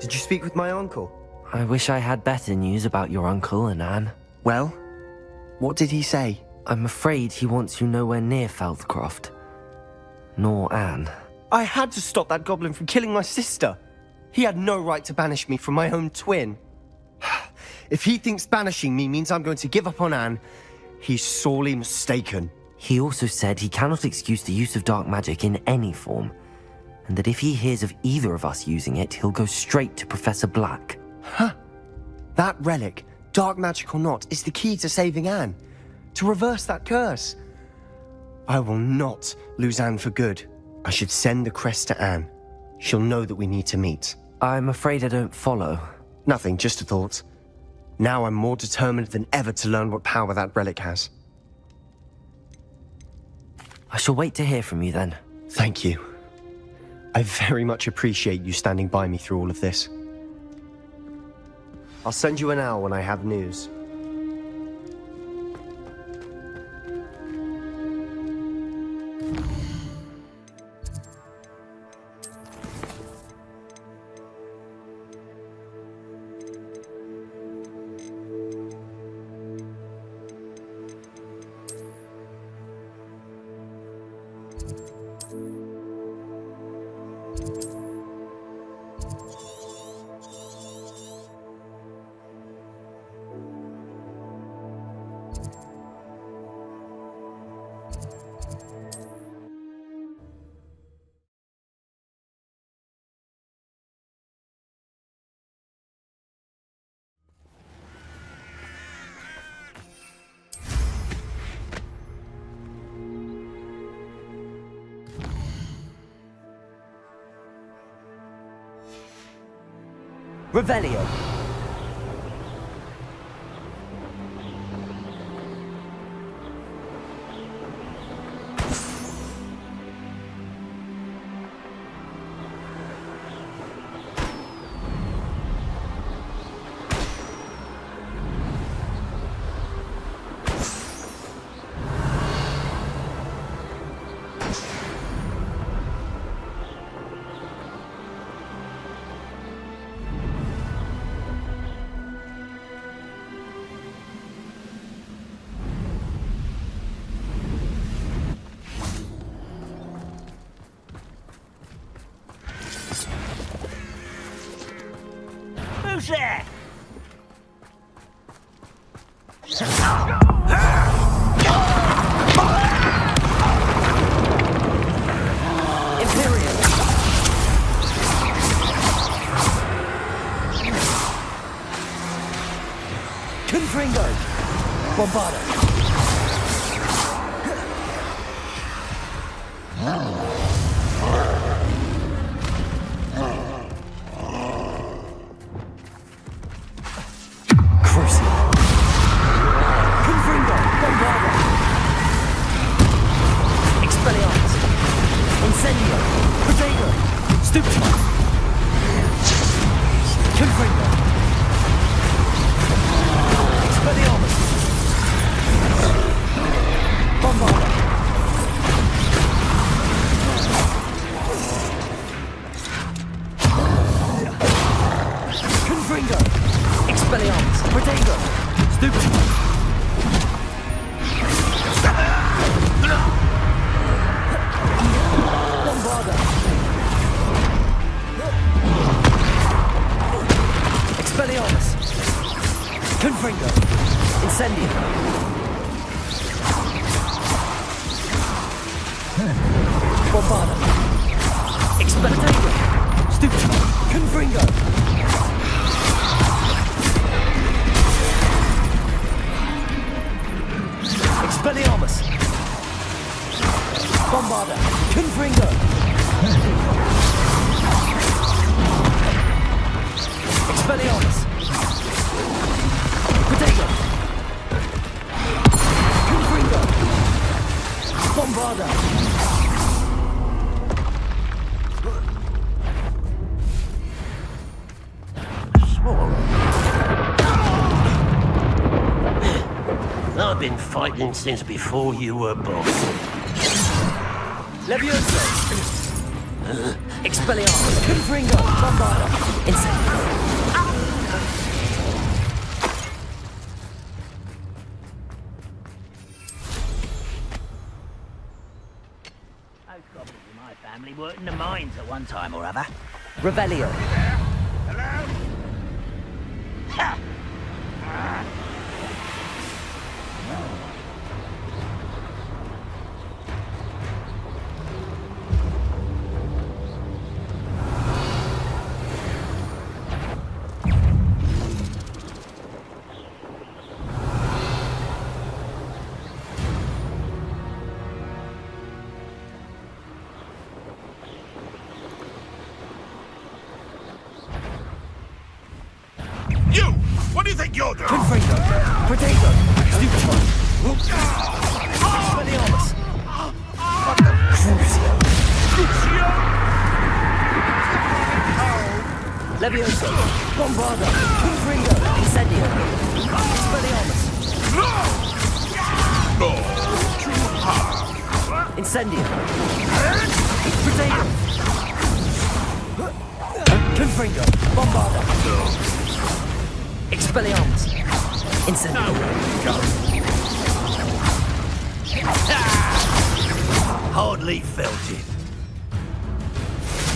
Did you speak with my uncle? I wish I had better news about your uncle and Anne. Well, what did he say? I'm afraid he wants you nowhere near Feldcroft. Nor Anne. I had to stop that goblin from killing my sister. He had no right to banish me from my own twin. If he thinks banishing me means I'm going to give up on Anne, he's sorely mistaken. He also said he cannot excuse the use of dark magic in any form, and that if he hears of either of us using it, he'll go straight to Professor Black. Huh. That relic, dark magic or not, is the key to saving Anne. To reverse that curse. I will not lose Anne for good. I should send the crest to Anne. She'll know that we need to meet. I'm afraid I don't follow. Nothing, just a thought. Now I'm more determined than ever to learn what power that relic has. I shall wait to hear from you then. Thank you. I very much appreciate you standing by me through all of this. I'll send you an owl when I have news. Revelio. Who's there? Imperial. Confringo. Bombardo. I've been fighting since before you were born. Levioso! Expelliarmus! Confringo! Bombarda! Incendio! Most goblins in my family worked in the mines at one time or other. Revelio! Hello? Ha! You! What do you think you're doing? Confringo! Potato! Stupefy! Expelliarmus! Crucio! Levioso! Bombarda! Confringo! Incendio! Expelliarmus! No! Too hard! Incendio! Potato! Confringo! Bombarda! Expelliarmus! Incendio! Hardly felt it.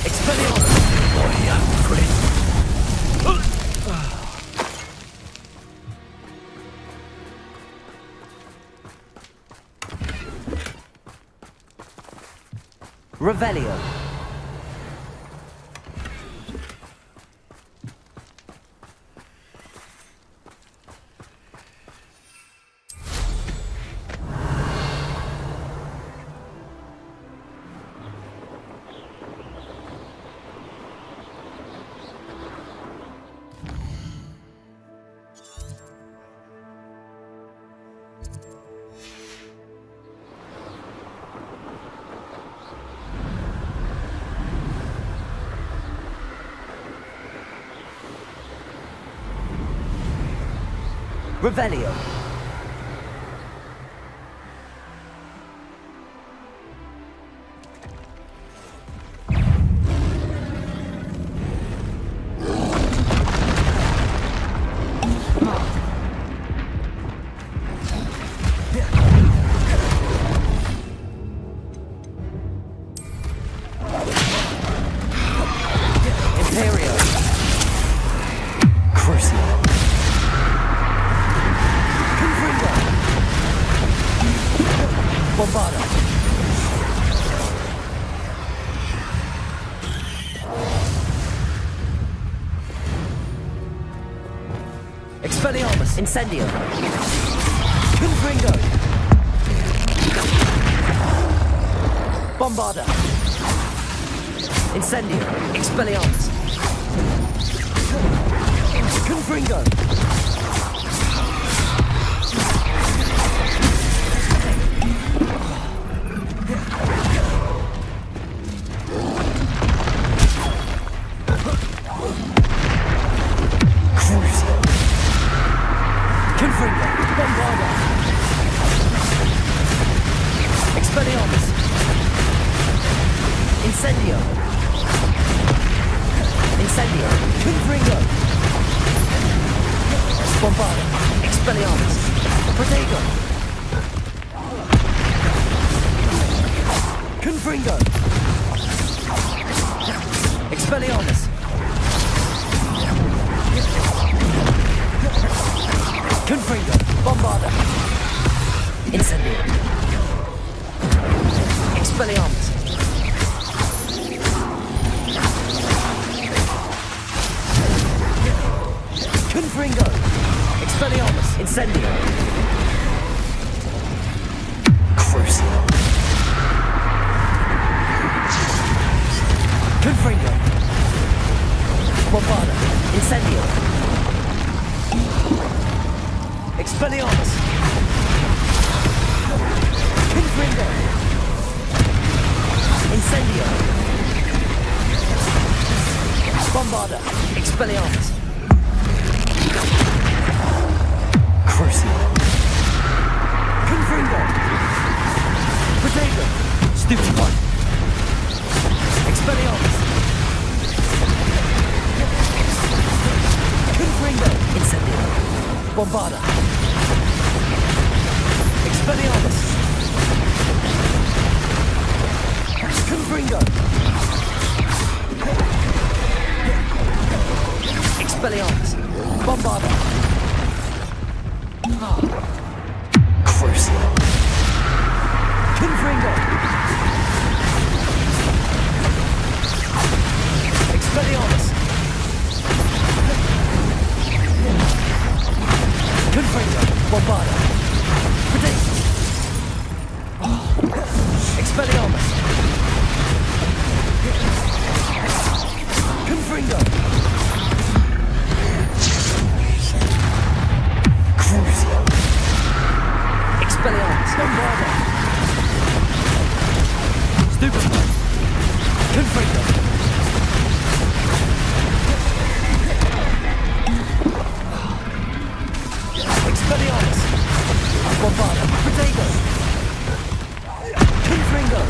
Expelliarmus! My young friend. Revelio! Revelio! Imperio! Crucio! Bombarda! Expelliarmus! Incendio! Confringo! Bombarda! Incendio! Expelliarmus! Confringo! Confringo! Bombarda! Expelliarmus! Incendio! Incendio! Confringo! Bombarda! Expelliarmus! Protego! Confringo! Expelliarmus! Confringo! Bombarda! Incendio! Expelliarmus! Confringo! Expelliarmus! Incendio! Crucio! Confringo! Bombarda! Incendio! Expelliarmus! Confringo! Incendio! Bombarda! Expelliarmus! Crucio! Confringo! Potato! Stupefy! Expelliarmus! Confringo! Incendio! Bombarda! Expelliarmus! Confringo! Expelliarmus! Bombarda! Crucial! Confringo! Expelliarmus! Confringo! Bombarda! Predict! Expelliarmus! Confringo! Crucio! Expelliarmus! Bombarda! Stupefy! Confringo! Expelliarmus! Bombarda! Protego! Confringo!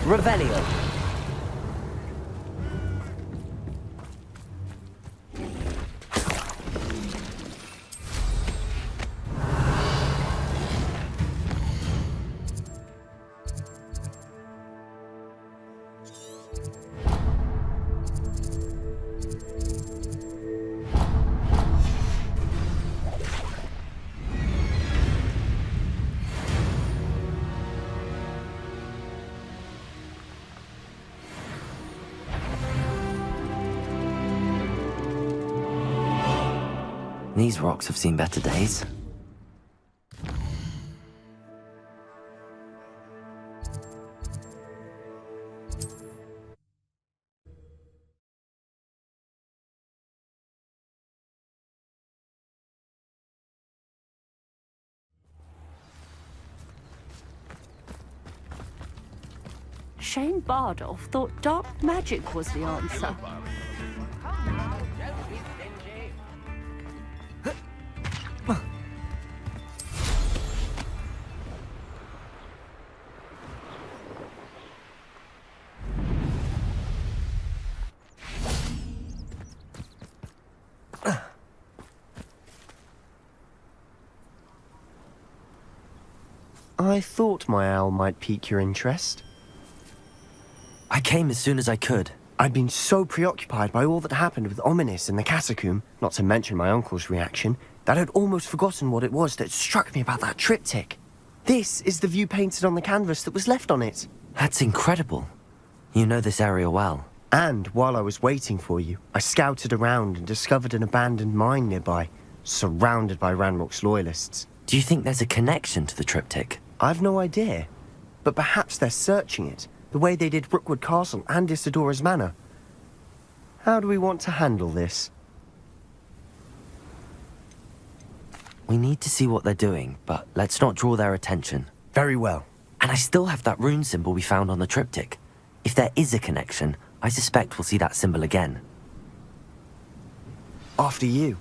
Revelio! These rocks have seen better days. Shane Bardolph thought dark magic was the answer. I thought my owl might pique your interest. I came as soon as I could. I'd been so preoccupied by all that happened with Ominis in the catacomb, not to mention my uncle's reaction, that I'd almost forgotten what it was that struck me about that triptych. This is the view painted on the canvas that was left on it. That's incredible. You know this area well. And while I was waiting for you, I scouted around and discovered an abandoned mine nearby, surrounded by Ranrock's loyalists. Do you think there's a connection to the triptych? I've no idea, but perhaps they're searching it, the way they did Rookwood Castle and Isidora's Manor. How do we want to handle this? We need to see what they're doing, but let's not draw their attention. Very well. And I still have that rune symbol we found on the triptych. If there is a connection, I suspect we'll see that symbol again. After you.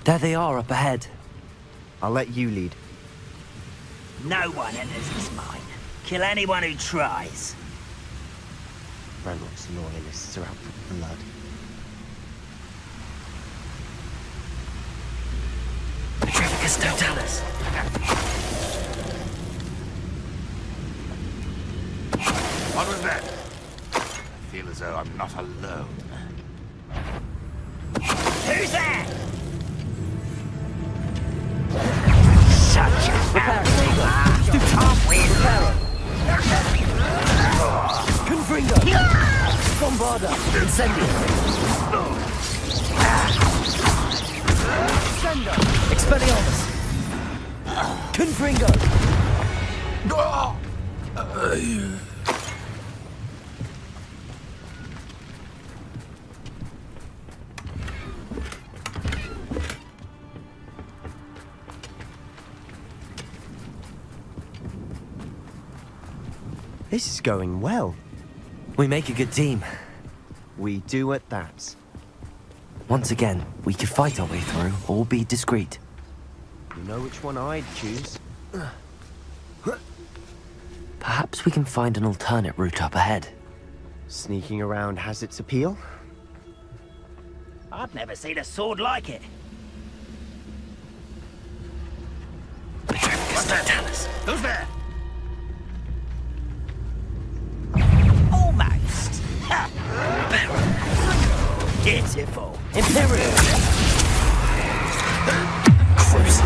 There they are, up ahead. I'll let you lead. No one enters this mine. Kill anyone who tries. Ranrock's loyalists are out for blood. Petrificus Totalis. What was that? I feel as though I'm not alone. Who's there? Such a Reparo. Confringo. Bombarda. Incendio. Sendo. Expelliarmus. Confringo. This is going well. We make a good team. We do at that. Once again, we could fight our way through or be discreet. You know which one I'd choose. Perhaps we can find an alternate route up ahead. Sneaking around has its appeal. I've never seen a sword like it. What's that? Who's there? Almost. Beautiful. Imperial. Cruiser.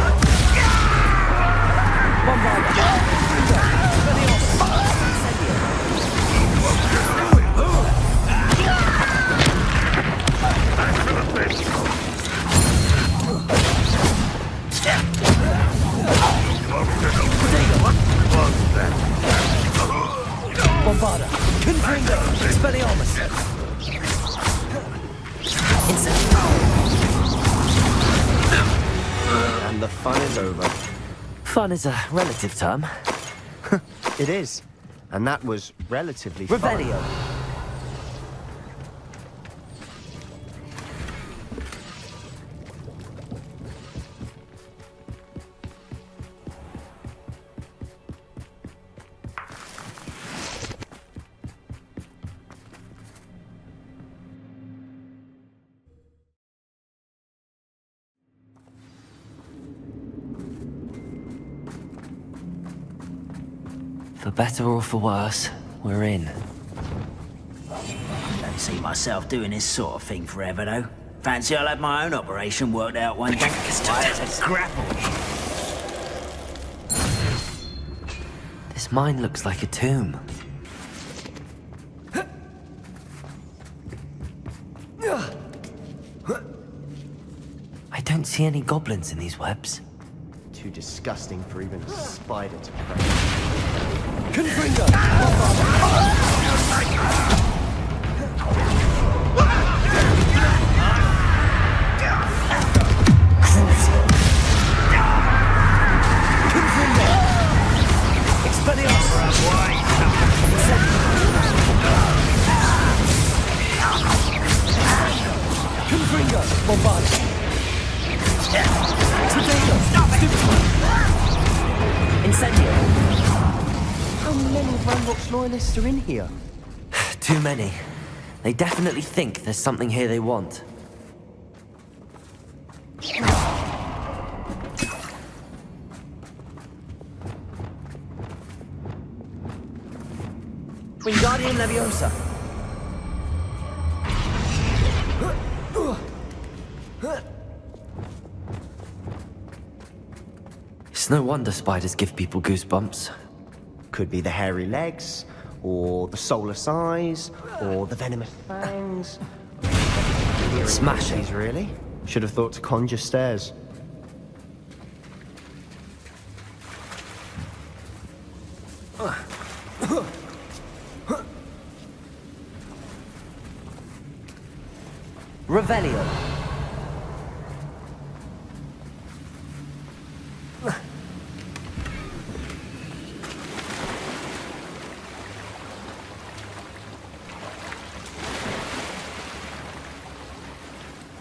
Bombarda. Confringo. Expelliarmus. And the fun is over. Fun is a relative term. It is. And that was relatively Revelio. For better or for worse, we're in. Don't see myself doing this sort of thing forever, though. Fancy I'll have my own operation worked out one day. Let's grapple. This mine looks like a tomb. I don't see any goblins in these webs. Too disgusting for even a spider to prey. Confringo! Confringo! Bombard! Incendio! How many Ranrock's loyalists are in here? Too many. They definitely think there's something here they want. Wingardium Leviosa! It's no wonder spiders give people goosebumps. Could be the hairy legs, or the soulless eyes, or the venomous fangs. Smash it. Really? Should have thought to conjure stairs. Revelio.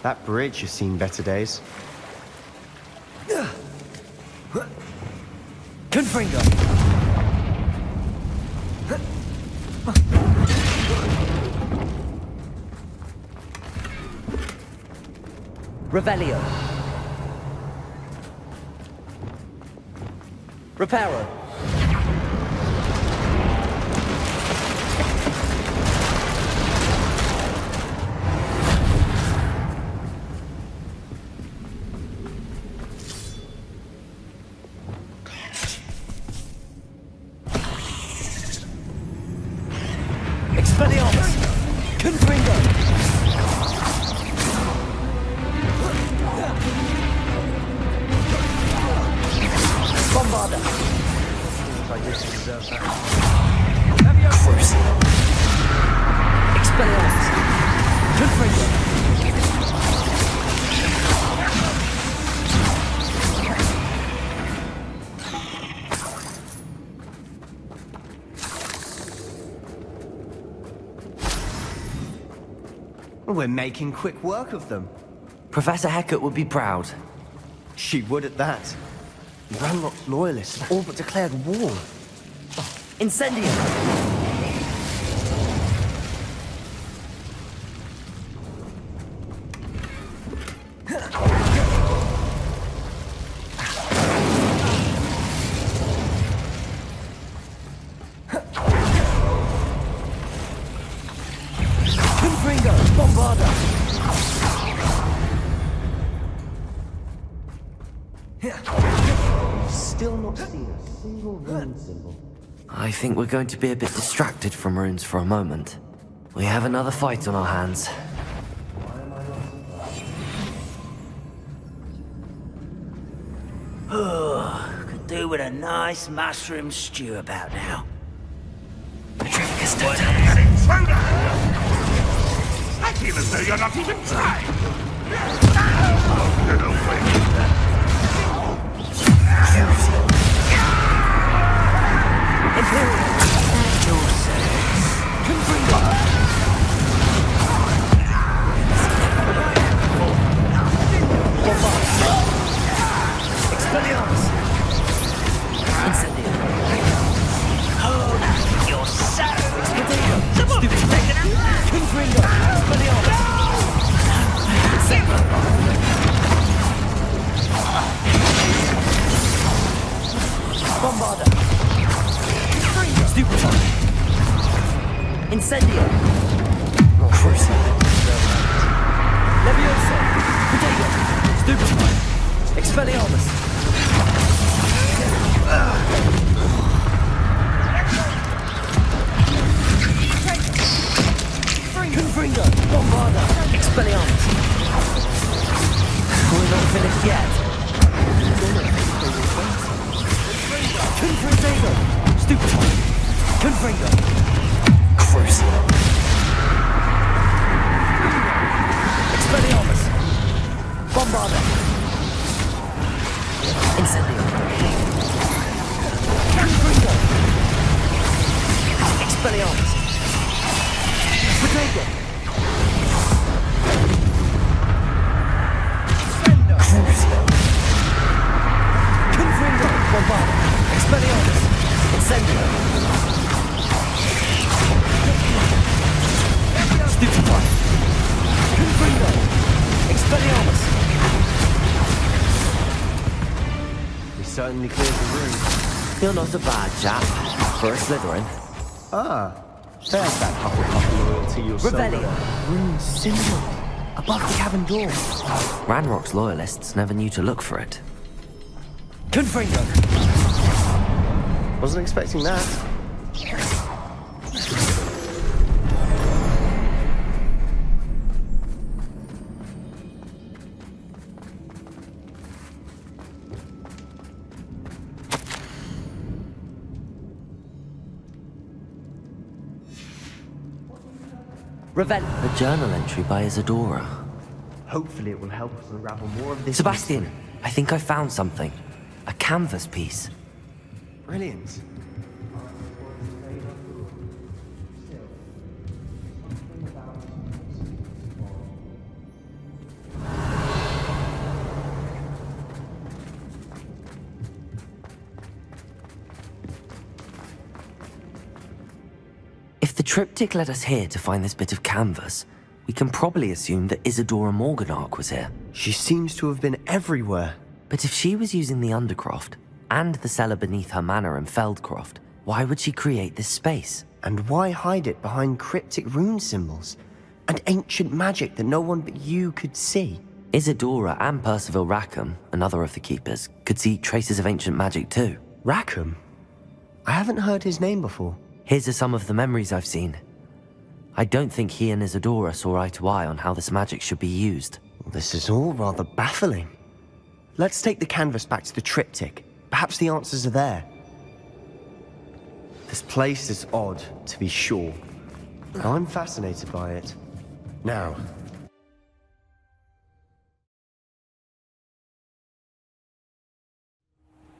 That bridge has seen better days. Confringo. Revelio. Reparo. Expelliarmus. Confringo. Bombarda. We're making quick work of them. Professor Hecat would be proud. She would at that. Ranrock's loyalists have all but declared war. Incendium! Still not seen a single rune symbol. I think we're going to be a bit distracted from runes for a moment. We have another fight on our hands. Could do with a nice mushroom stew about now. Intruder! I feel as though you're not even trying! Get away! Incendio! Crucial. Levioso! Potato! Stupefy! Expelliarmus! Confringo! Bombarda! Expelliarmus! We're not finished yet. Confringo! Stupefy! Confringo! Crucial. Expelliarmus! Bombarda! Incendio! Confringo! Expelliarmus! Potato! Crucial! Confringo! Bombarda! Expelliarmus! Incendio! Stupefy! Confringo! Expelliarmus! We certainly cleared the room. You're not a bad chap for a Slytherin. Ah, there's that Hufflepuff loyalty you're so Revelio! Rune symbol. Above the cavern door. Ranrock's loyalists never knew to look for it. Confringo! Wasn't expecting that. A journal entry by Isadora. Hopefully it will help us unravel more of this. Sebastian, I think I found something. A canvas piece. Brilliant. If the triptych led us here to find this bit of canvas, we can probably assume that Isadora Morganach was here. She seems to have been everywhere. But if she was using the Undercroft, and the cellar beneath her manor in Feldcroft, why would she create this space? And why hide it behind cryptic rune symbols? And ancient magic that no one but you could see? Isadora and Percival Rackham, another of the Keepers, could see traces of ancient magic too. Rackham? I haven't heard his name before. Here's some of the memories I've seen. I don't think he and Isadora saw eye to eye on how this magic should be used. This is all rather baffling. Let's take the canvas back to the triptych. Perhaps the answers are there. This place is odd, to be sure. I'm fascinated by it. Now.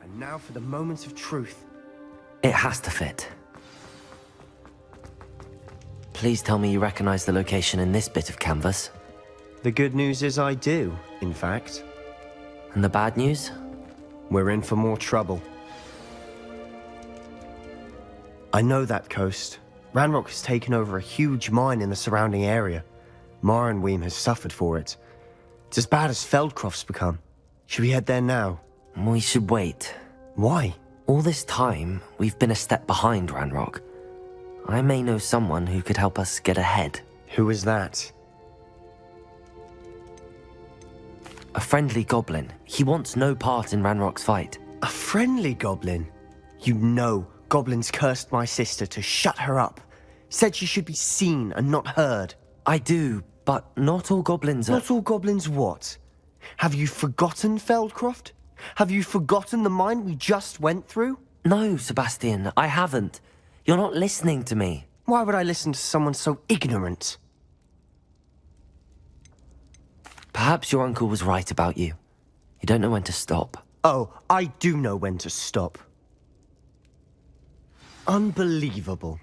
And now for the moment of truth. It has to fit. please tell me you recognize the location in this bit of canvas. The good news is I do, in fact. And the bad news? We're in for more trouble. I know that coast. Ranrock has taken over a huge mine in the surrounding area. Marrenweem has suffered for it. It's as bad as Feldcroft's become. Should we head there now? We should wait. Why? All this time, we've been a step behind Ranrock. I may know someone who could help us get ahead. Who is that? A friendly goblin. He wants no part in Ranrock's fight. A friendly goblin? You know goblins cursed my sister to shut her up. Said she should be seen and not heard. I do, but not all goblins are... Not all goblins what? Have you forgotten Feldcroft? Have you forgotten the mine we just went through? No, Sebastian, I haven't. You're not listening to me. Why would I listen to someone so ignorant? Perhaps your uncle was right about you. You don't know when to stop. Oh, I do know when to stop. Unbelievable.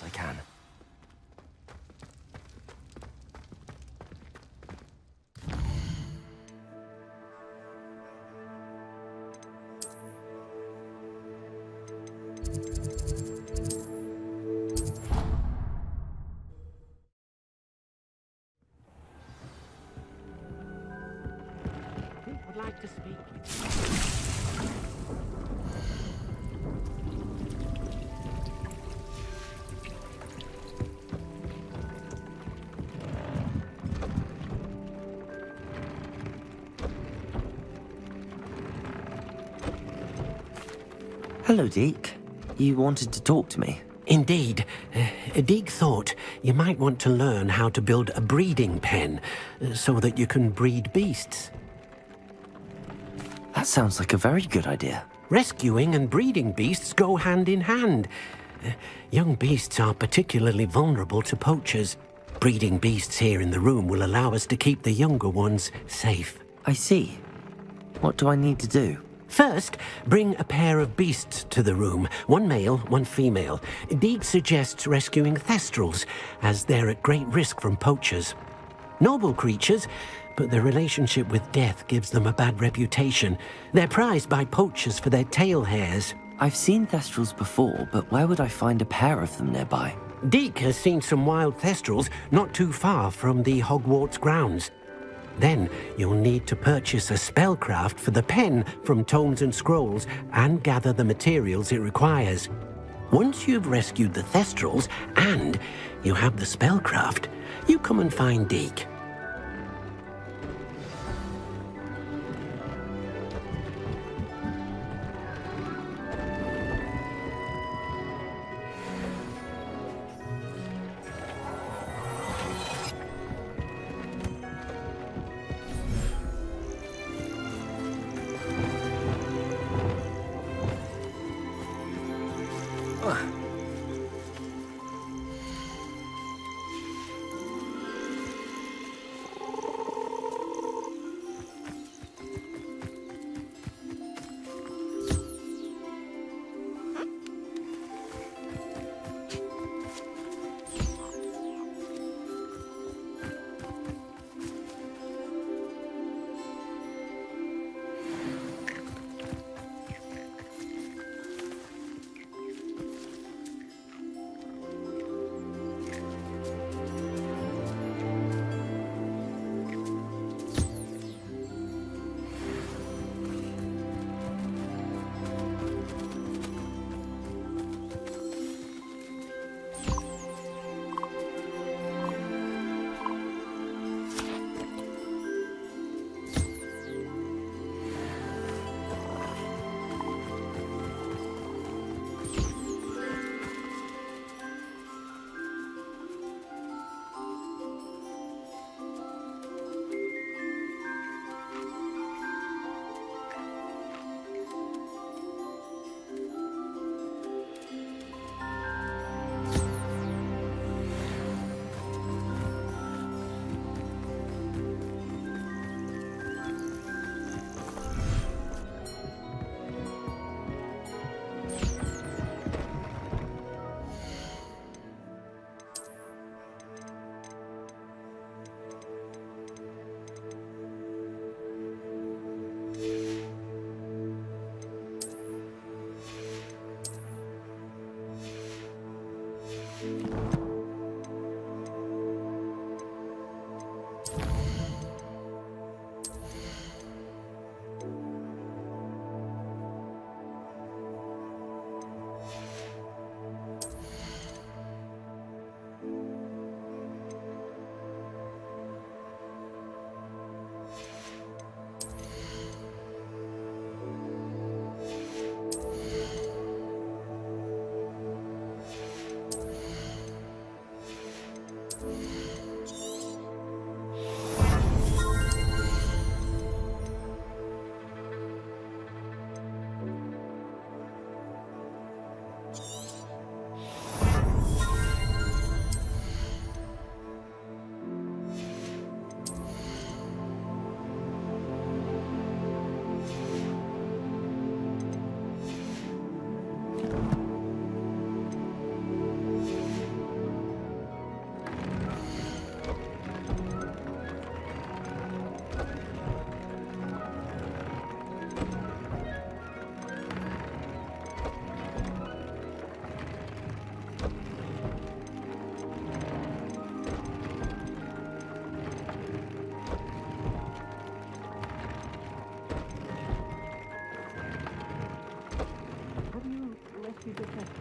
I can. Would like to speak. Hello, Deke. You wanted to talk to me? Indeed. Deke thought you might want to learn how to build a breeding pen so that you can breed beasts. That sounds like a very good idea. Rescuing and breeding beasts go hand in hand. Young beasts are particularly vulnerable to poachers. Breeding beasts here in the room will allow us to keep the younger ones safe. I see. What do I need to do? First, bring a pair of beasts to the room. One male, one female. Deke suggests rescuing thestrals, as they're at great risk from poachers. Noble creatures, but their relationship with death gives them a bad reputation. They're prized by poachers for their tail hairs. I've seen thestrals before, but where would I find a pair of them nearby? Deke has seen some wild thestrals not too far from the Hogwarts grounds. Then you'll need to purchase a spellcraft for the pen from Tomes and Scrolls and gather the materials it requires. Once you've rescued the thestrals and you have the spellcraft, you come and find Deke.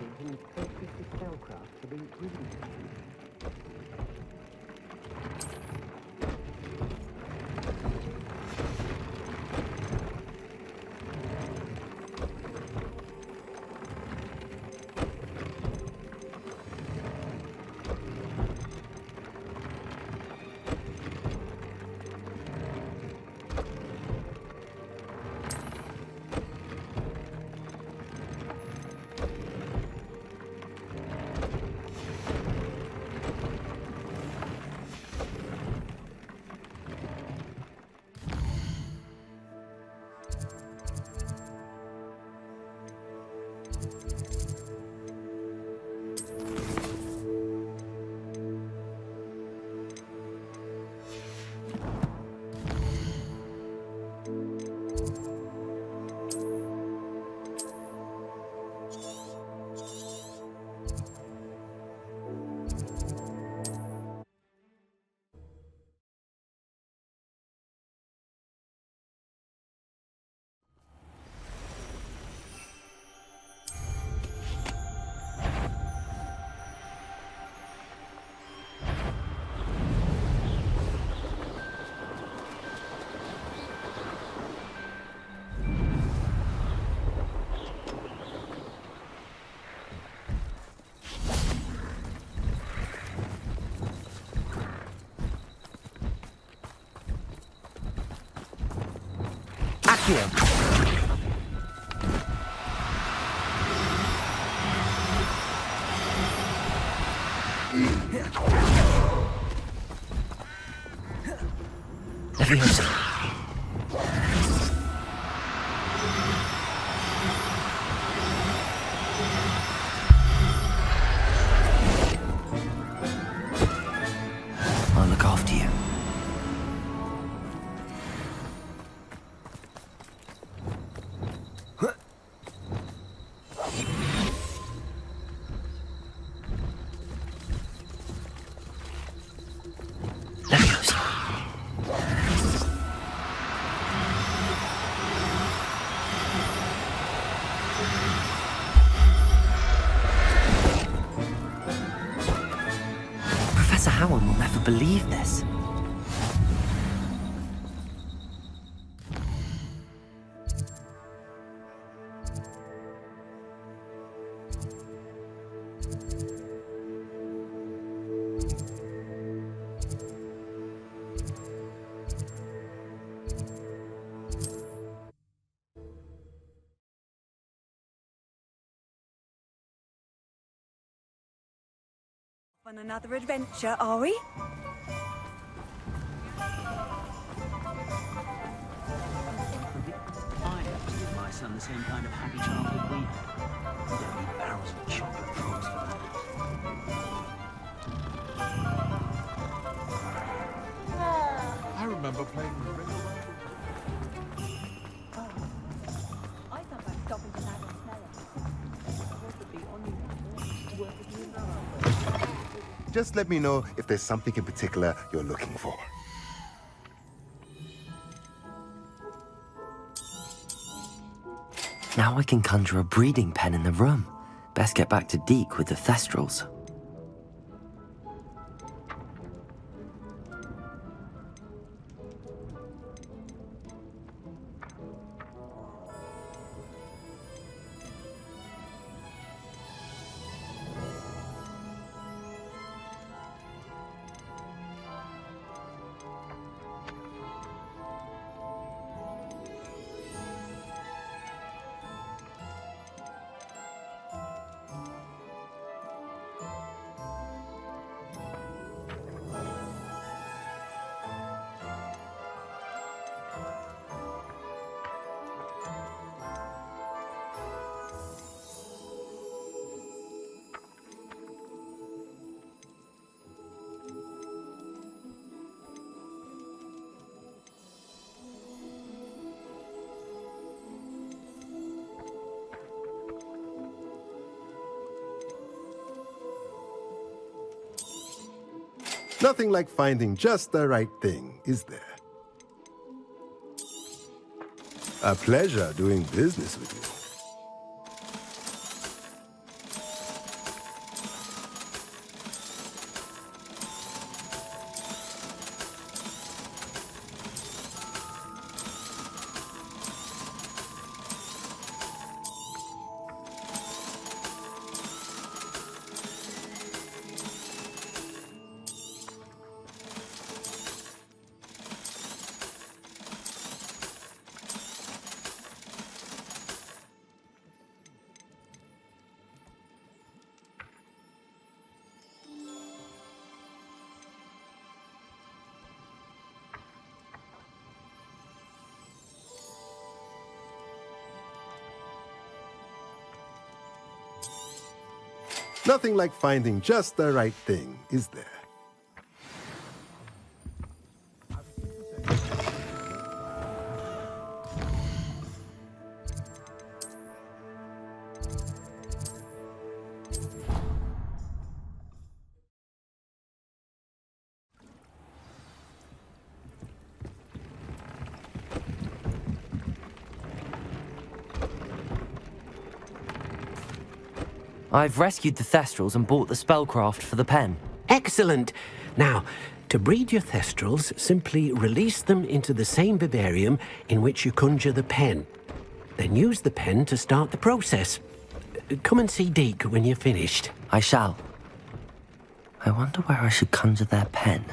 painting and purchase the spellcraft for the reading. Accio! Leviosa! I'll look after you. Professor Howard will never believe this. On another adventure, are we? I have to give my son the same kind of happy childhood we had. We don't need barrels of chocolate frogs for that. I remember playing with Ring Around. I thought I'd stop into that and smell it. Just let me know if there's something in particular you're looking for. Now I can conjure a breeding pen in the room. Best get back to Deke with the Thestrals. Nothing like finding just the right thing, is there? A pleasure doing business with you. Nothing like finding just the right thing, is there? I've rescued the Thestrals and bought the spellcraft for the pen. Excellent. Now, to breed your Thestrals, simply release them into the same vivarium in which you conjure the pen. Then use the pen to start the process. Come and see Deke when you're finished. I shall. I wonder where I should conjure their pen.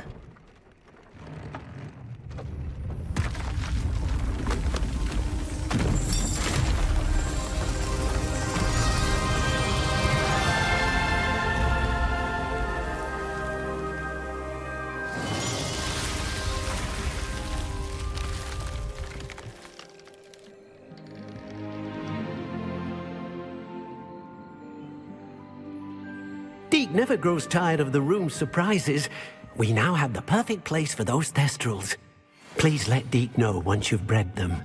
Deke never grows tired of the room's surprises. We now have the perfect place for those Thestrals. Please let Deke know once you've bred them.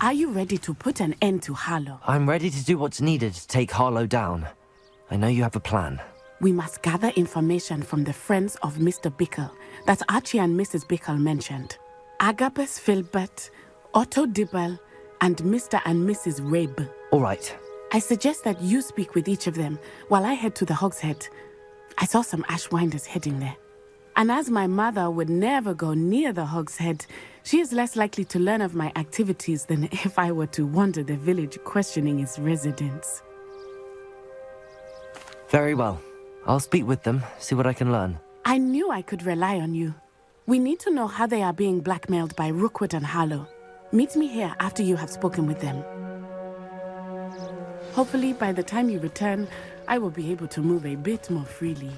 Are you ready to put an end to Harlow? I'm ready to do what's needed to take Harlow down. I know you have a plan. We must gather information from the friends of Mr. Bickle that Archie and Mrs. Bickle mentioned. Agabus Filbert, Otto Dibble, and Mr. and Mrs. Rabe. All right. I suggest that you speak with each of them while I head to the Hogshead. I saw some Ashwinders heading there. And as my mother would never go near the Hogshead, she is less likely to learn of my activities than if I were to wander the village questioning its residents. Very well. I'll speak with them, see what I can learn. I knew I could rely on you. We need to know how they are being blackmailed by Rookwood and Harlow. Meet me here after you have spoken with them. Hopefully, by the time you return, I will be able to move a bit more freely.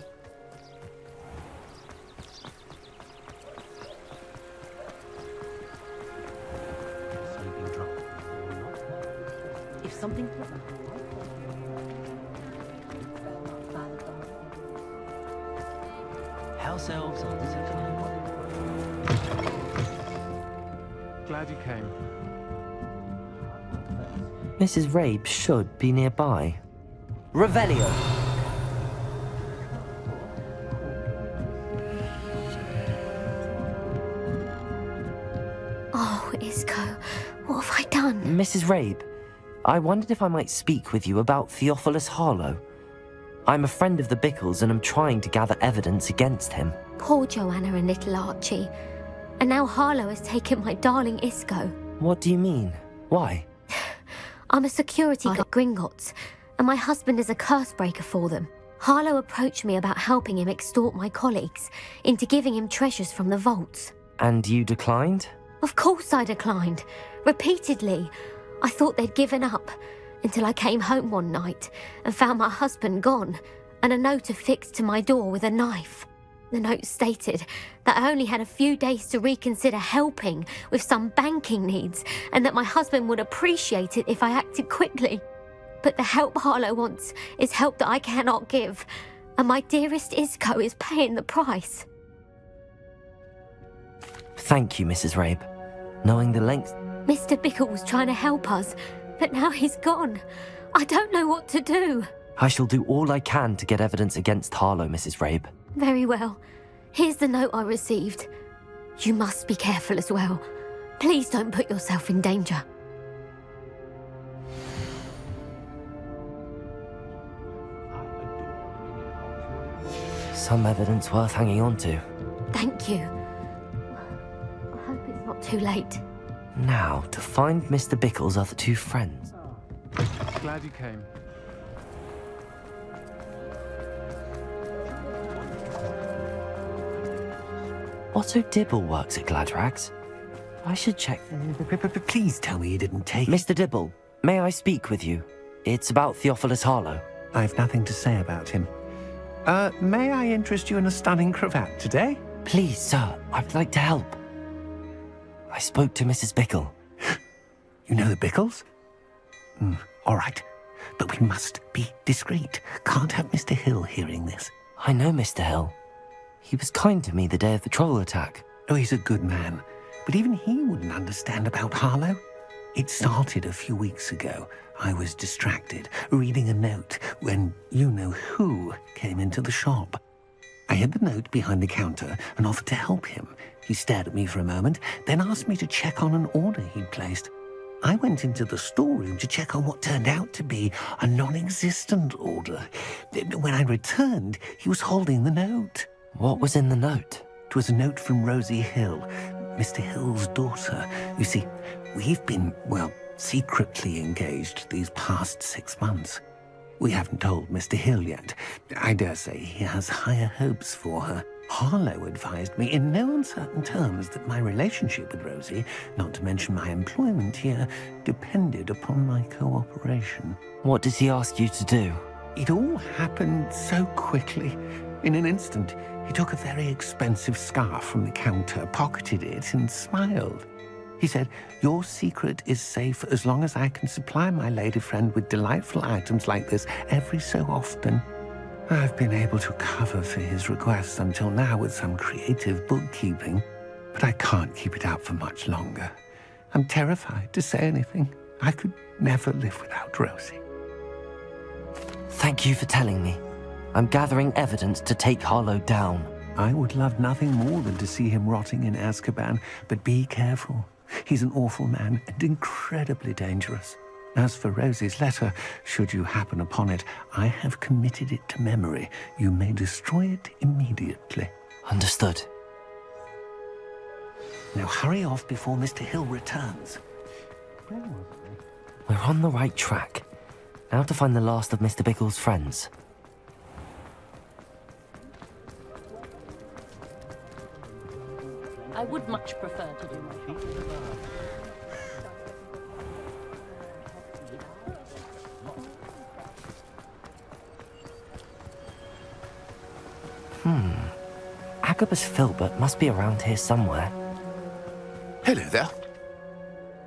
If something... House elves are Glad you came. Mrs. Rabe should be nearby. Revelio! Oh, Isco, what have I done? Mrs. Rabe, I wondered if I might speak with you about Theophilus Harlow. I'm a friend of the Bickles and I'm trying to gather evidence against him. Poor Joanna and little Archie. And now Harlow has taken my darling Isco. What do you mean? Why? I'm a security guard at Gringotts, and my husband is a curse breaker for them. Harlow approached me about helping him extort my colleagues into giving him treasures from the vaults. And you declined? Of course I declined. Repeatedly. I thought they'd given up, until I came home one night and found my husband gone, and a note affixed to my door with a knife. The note stated that I only had a few days to reconsider helping with some banking needs, and that my husband would appreciate it if I acted quickly. But the help Harlow wants is help that I cannot give, and my dearest Isco is paying the price. Thank you, Mrs. Rabe. Knowing the length... Mr. Bickle was trying to help us, but now he's gone. I don't know what to do. I shall do all I can to get evidence against Harlow, Mrs. Rabe. Very well. Here's the note I received. You must be careful as well. Please don't put yourself in danger. Some evidence worth hanging on to. Thank you. I hope it's not too late. Now, to find Mr. Bickle's other two friends. Glad you came. Otto Dibble works at Gladrags. I should check... Please tell me you didn't take... Mr. Dibble, may I speak with you? It's about Theophilus Harlow. I've nothing to say about him. May I interest you in a stunning cravat today? Please, sir, I'd like to help. I spoke to Mrs. Bickle. You know the Bickles? All right, but we must be discreet. Can't have Mr. Hill hearing this. I know Mr. Hill. He was kind to me the day of the troll attack. Oh, he's a good man. But even he wouldn't understand about Harlow. It started a few weeks ago. I was distracted, reading a note, when you-know-who came into the shop. I hid the note behind the counter and offered to help him. He stared at me for a moment, then asked me to check on an order he'd placed. I went into the storeroom to check on what turned out to be a non-existent order. When I returned, he was holding the note. What was in the note? It was a note from Rosie Hill, Mr. Hill's daughter. You see, we've been, well, secretly engaged these past 6 months. We haven't told Mr. Hill yet. I dare say he has higher hopes for her. Harlow advised me in no uncertain terms that my relationship with Rosie, not to mention my employment here, depended upon my cooperation. What did he ask you to do? It all happened so quickly. In an instant, he took a very expensive scarf from the counter, pocketed it, and smiled. He said, "Your secret is safe as long as I can supply my lady friend with delightful items like this every so often." I've been able to cover for his requests until now with some creative bookkeeping, but I can't keep it up for much longer. I'm terrified to say anything. I could never live without Rosie. Thank you for telling me. I'm gathering evidence to take Harlow down. I would love nothing more than to see him rotting in Azkaban, but be careful. He's an awful man and incredibly dangerous. As for Rosie's letter, should you happen upon it, I have committed it to memory. You may destroy it immediately. Understood. Now hurry off before Mr. Hill returns. We're on the right track. Now to find the last of Mr. Bickle's friends. I would much prefer to do my shopping. Agabus Filbert must be around here somewhere. Hello there.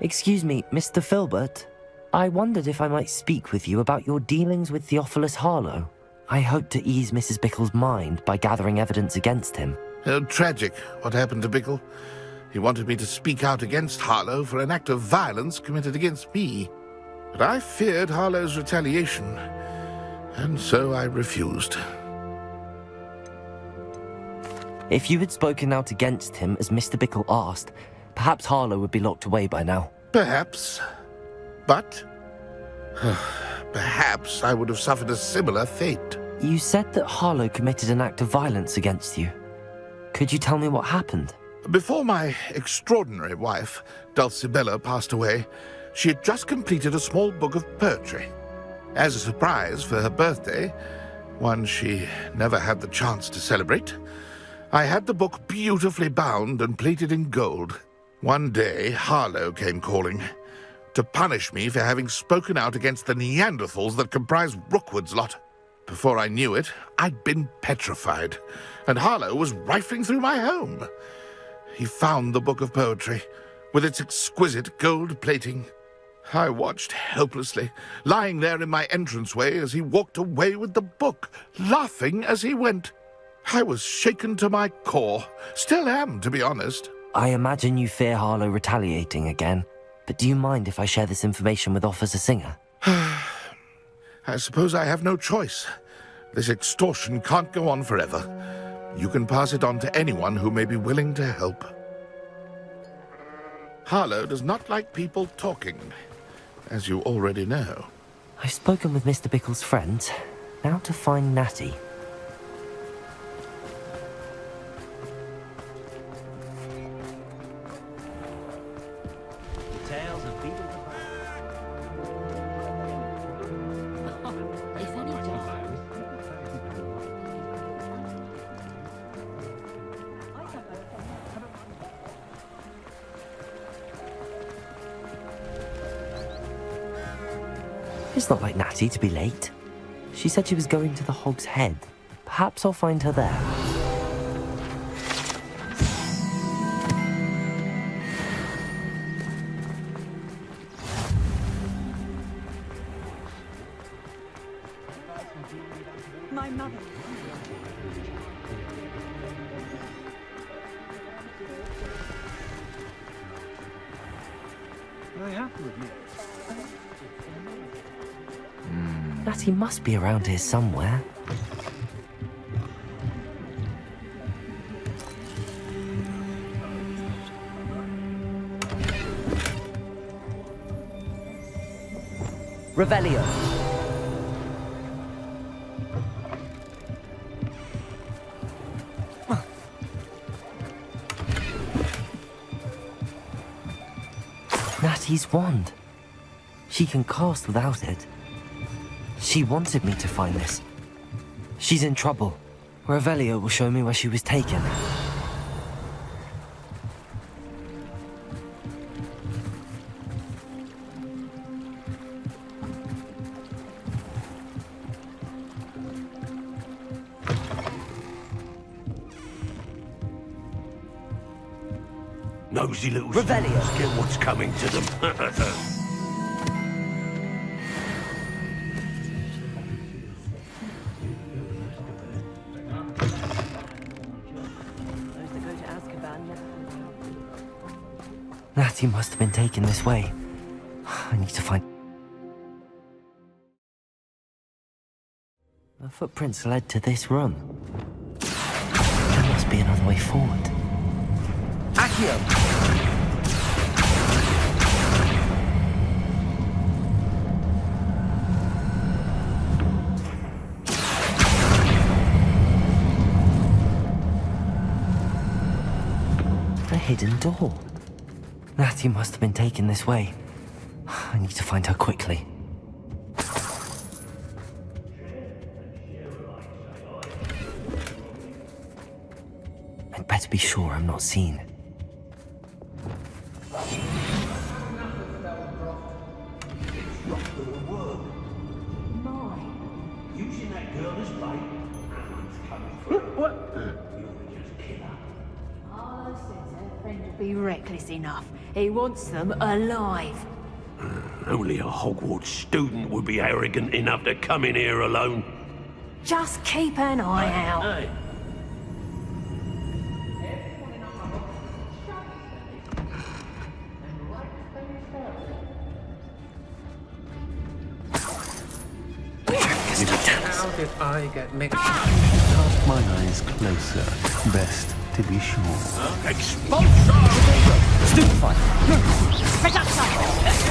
Excuse me, Mr. Filbert. I wondered if I might speak with you about your dealings with Theophilus Harlow. I hope to ease Mrs. Bickle's mind by gathering evidence against him. Tragic, what happened to Bickle. He wanted me to speak out against Harlow for an act of violence committed against me. But I feared Harlow's retaliation, and so I refused. If you had spoken out against him as Mr. Bickle asked, perhaps Harlow would be locked away by now. Perhaps. But perhaps I would have suffered a similar fate. You said that Harlow committed an act of violence against you. Could you tell me what happened? Before my extraordinary wife, Dulcibella, passed away, she had just completed a small book of poetry. As a surprise for her birthday, one she never had the chance to celebrate, I had the book beautifully bound and plated in gold. One day, Harlow came calling to punish me for having spoken out against the Neanderthals that comprise Rookwood's lot. Before I knew it, I'd been petrified, and Harlow was rifling through my home. He found the book of poetry, with its exquisite gold plating. I watched helplessly, lying there in my entranceway as he walked away with the book, laughing as he went. I was shaken to my core. Still am, to be honest. I imagine you fear Harlow retaliating again, but do you mind if I share this information with Officer Singer? I suppose I have no choice. This extortion can't go on forever. You can pass it on to anyone who may be willing to help. Harlow does not like people talking, as you already know. I've spoken with Mr. Bickle's friends. Now to find Natty. It's not like Natty to be late. She said she was going to the Hogshead. Perhaps I'll find her there. My mother. I have to admit. Natty must be around here somewhere. Revelio. Natty's wand. She can cast without it. She wanted me to find this. She's in trouble. Revelio will show me where she was taken. Nosy little Revelio. students get what's coming to them. Natty must have been taken this way. I need to find... The footprints led to this room. There must be another way forward. Accio! A hidden door. Natty must have been taken this way. I need to find her quickly. I'd better be sure I'm not seen. Using that girl as bait. Coming for her. What? You're just killer. Harlow says her friend will be reckless enough. He wants them alive. Only a Hogwarts student would be arrogant enough to come in here alone. Just keep an eye out. Hey. How did I get mixed? Cast my eyes closer. Best to be sure. Expulsion! Stupefy! Get outside!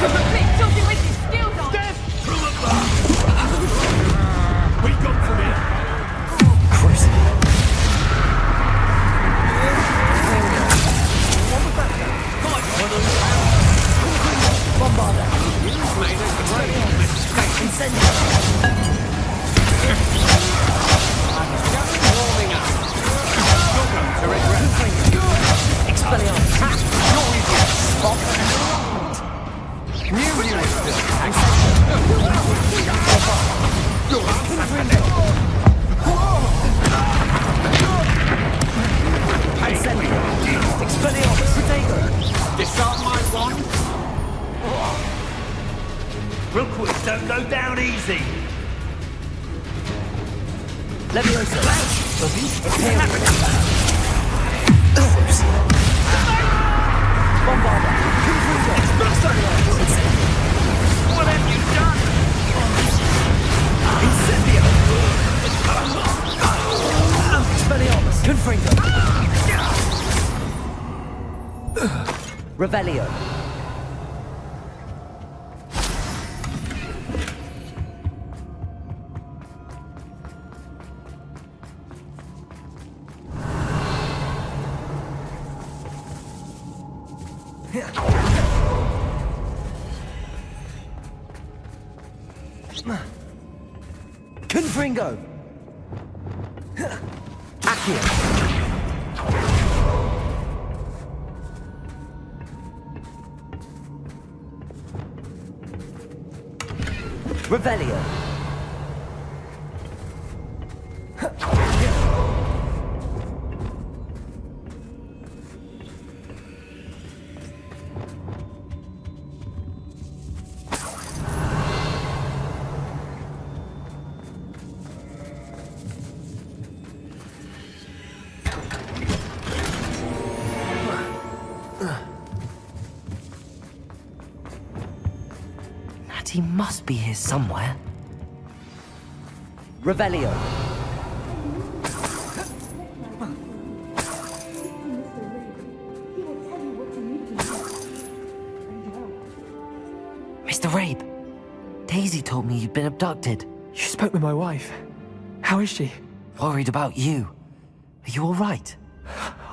Quick, something with his skills on! Death through a glass! We got from here! Cruising. Bombarder! You've made a great mistake. Incendio! Warming up. You're going to regret. Expelliarmus! You're idiot. Spot. New Expelliarmus! Protego! Disarm my wand. Rookwoods don't go down easy. Leviosa! Bombarder! What have you done? Incendio! Expelliarmus! Confringo! Revelio! Confringo! Accio! Revelio! He must be here somewhere. Revelio. Mr. Rabe, Daisy told me you'd been abducted. You spoke with my wife. How is she? Worried about you. Are you all right?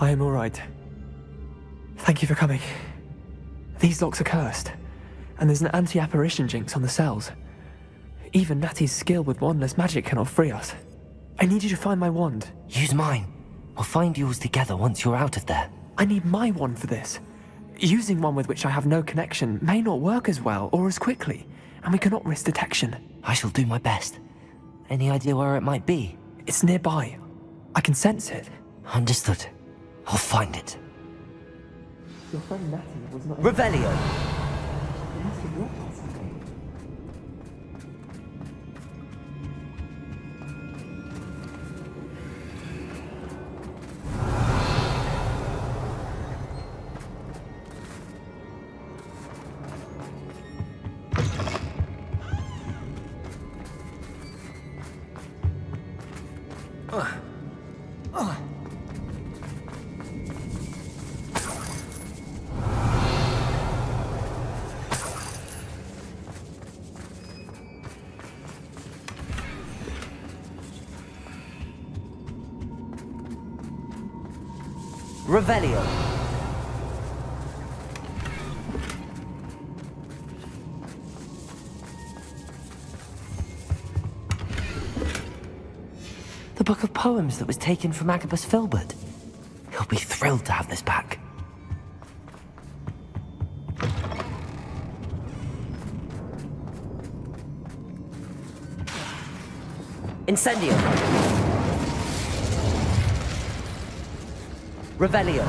I am all right. Thank you for coming. These locks are cursed, and there's an anti-apparition jinx on the cells. Even Natty's skill with wandless magic cannot free us. I need you to find my wand. Use mine. We'll find yours together once you're out of there. I need my wand for this. Using one with which I have no connection may not work as well or as quickly, and we cannot risk detection. I shall do my best. Any idea where it might be? It's nearby. I can sense it. Understood. I'll find it. Your friend Natty was not... Revelio! He must have looked at something. Revelio. The book of poems that was taken from Agabus Filbert. He'll be thrilled to have this back. Incendio. Revelio.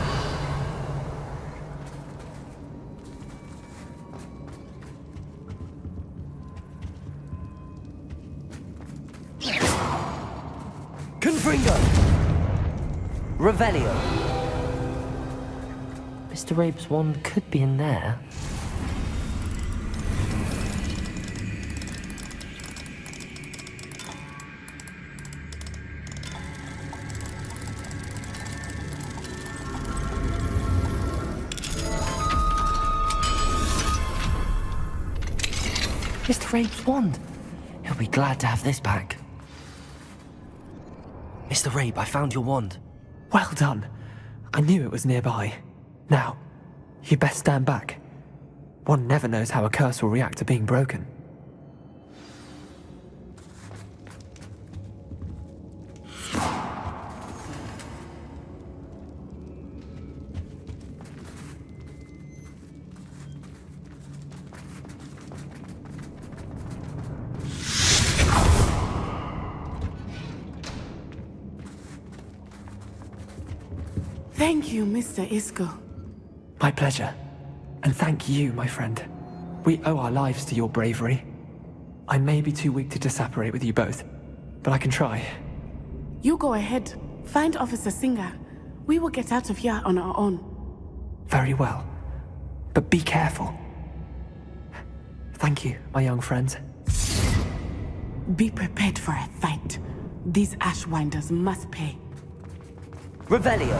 Confringo. Revelio. Mr. Rabe's wand could be in there. Mr. Rabe's wand. He'll be glad to have this back. Mr. Rabe, I found your wand. Well done. I knew it was nearby. Now, you best stand back. One never knows how a curse will react to being broken. Thank you, Mr. Isco. My pleasure. And thank you, my friend. We owe our lives to your bravery. I may be too weak to disapparate with you both, but I can try. You go ahead. Find Officer Singer. We will get out of here on our own. Very well. But be careful. Thank you, my young friends. Be prepared for a fight. These Ashwinders must pay. Revelio.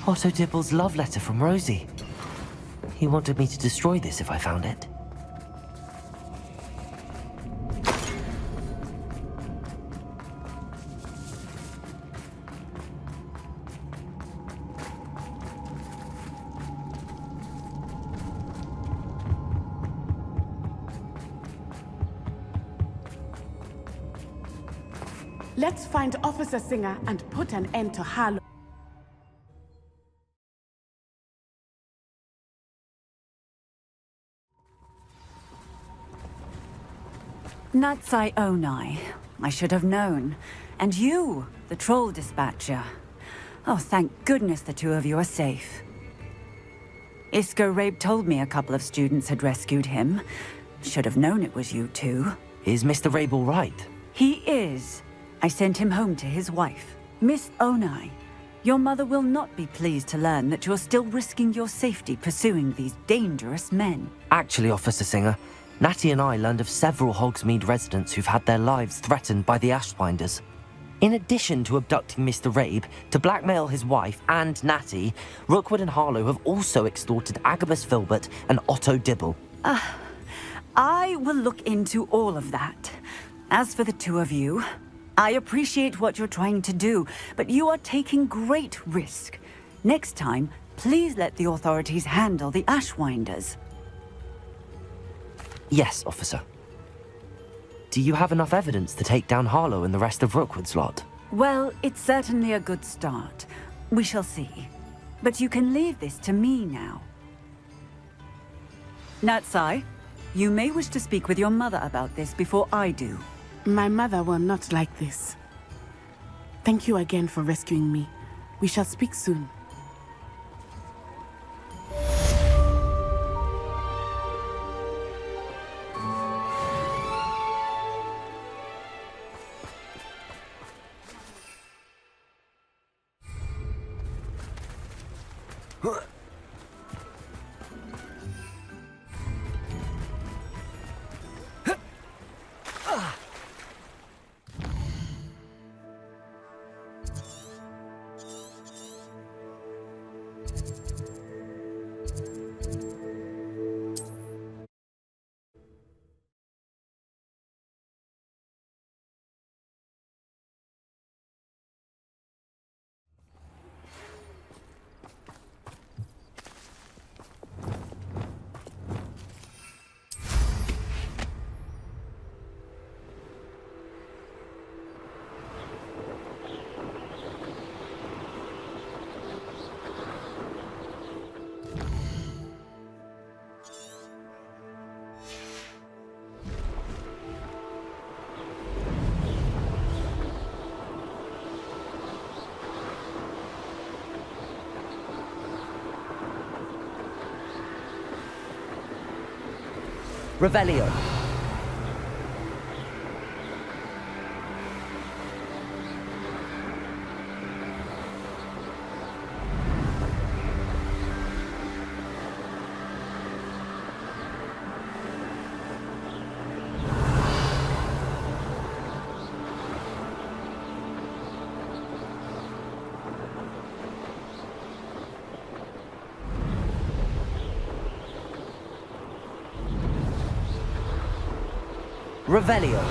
Otto Dibble's love letter from Rosie. He wanted me to destroy this if I found it. Let's find Officer Singer and put an end to Harlow. Natsai Onai. I should have known. And you, the troll dispatcher. Oh, thank goodness the two of you are safe. Isco Rabe told me a couple of students had rescued him. Should have known it was you two. Is Mr. Rabe all right? He is. I sent him home to his wife. Miss Onai, your mother will not be pleased to learn that you're still risking your safety pursuing these dangerous men. Actually, Officer Singer, Natty and I learned of several Hogsmeade residents who've had their lives threatened by the Ashwinders. In addition to abducting Mr. Rabe, to blackmail his wife and Natty, Rookwood and Harlow have also extorted Agabus Filbert and Otto Dibble. I will look into all of that. As for the two of you, I appreciate what you're trying to do, but you are taking great risk. Next time, please let the authorities handle the Ashwinders. Yes, officer. Do you have enough evidence to take down Harlow and the rest of Rookwood's lot? Well, it's certainly a good start. We shall see. But you can leave this to me now. Natsai, you may wish to speak with your mother about this before I do. My mother will not like this. Thank you again for rescuing me. We shall speak soon. Revelio. Revelio.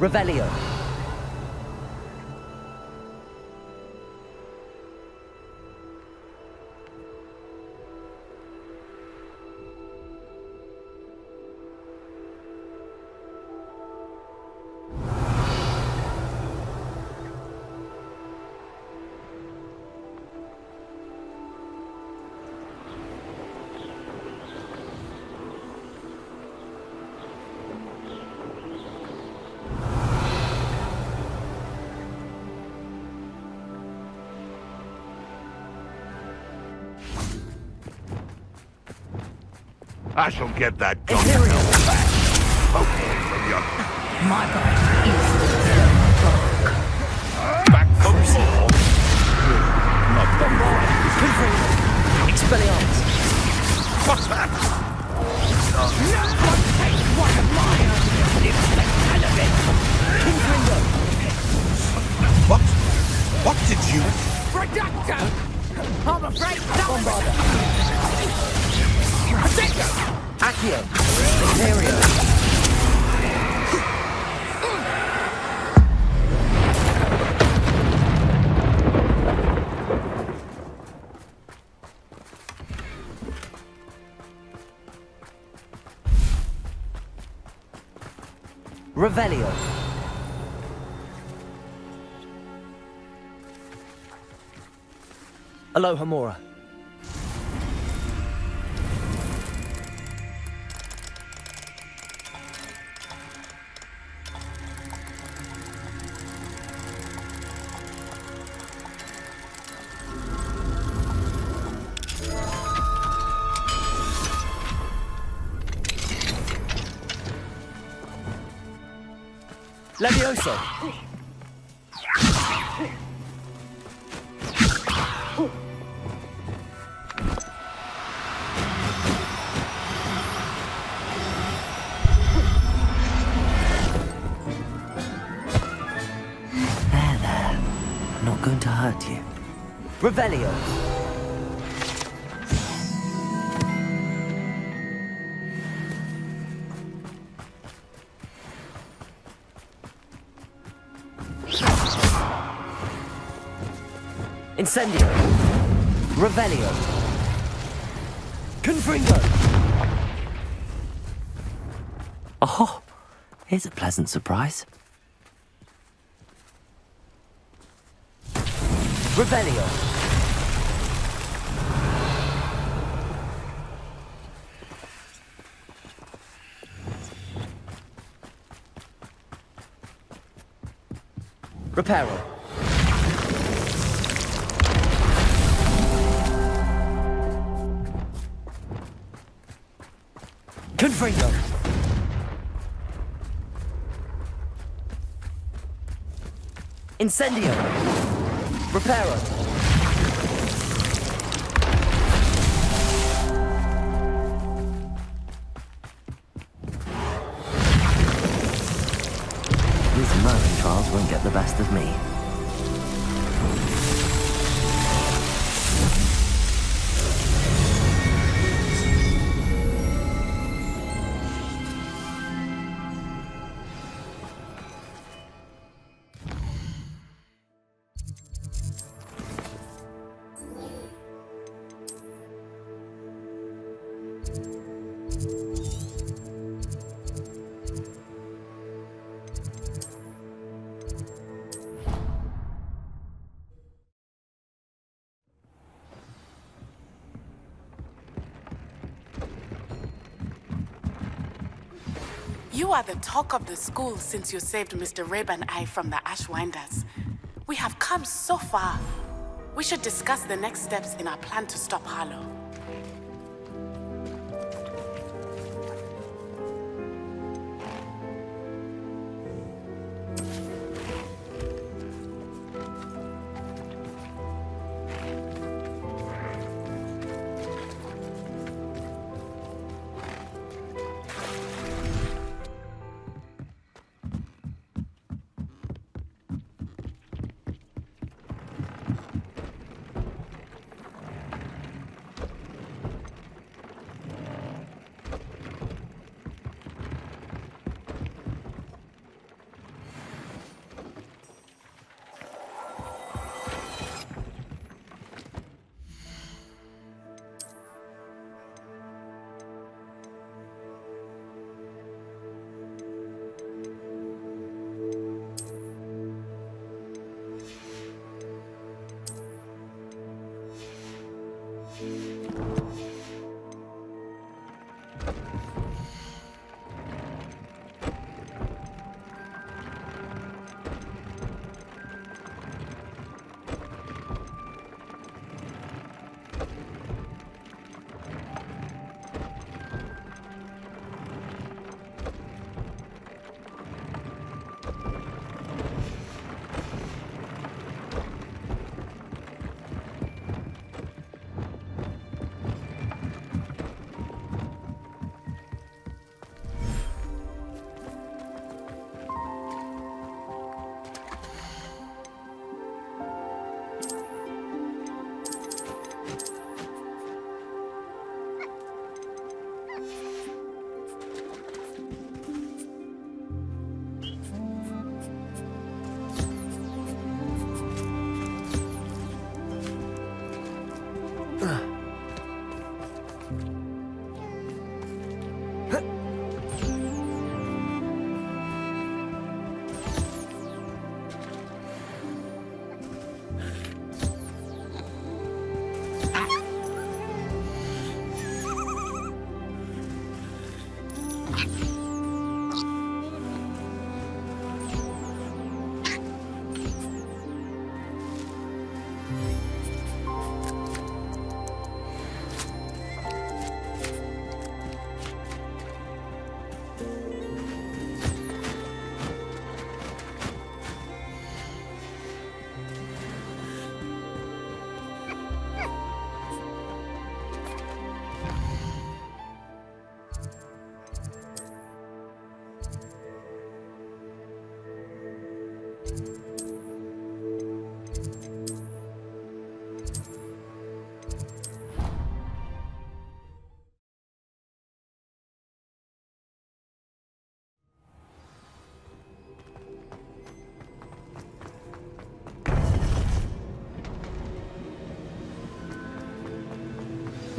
Revelio. I shall get that gun back. Okay, from your... My body is the dark. Back for more. Not the more. Expelliarmus. What's that? No one takes one of mine and lives the hell of it. What? What did you... Reductor! I'm afraid someone... Accio. Imperio. Revelio. Aloha Mora. Levioso. hurt you. Revelio! Incendio! Revelio! Confringo! Oh, here's a pleasant surprise. Revelio! Reparo! Confringo! Incendio! Reparo! These murder trials won't get the best of me. You are the talk of the school since you saved Mr. Rabe and I from the Ashwinders. We have come so far. We should discuss the next steps in our plan to stop Harlow.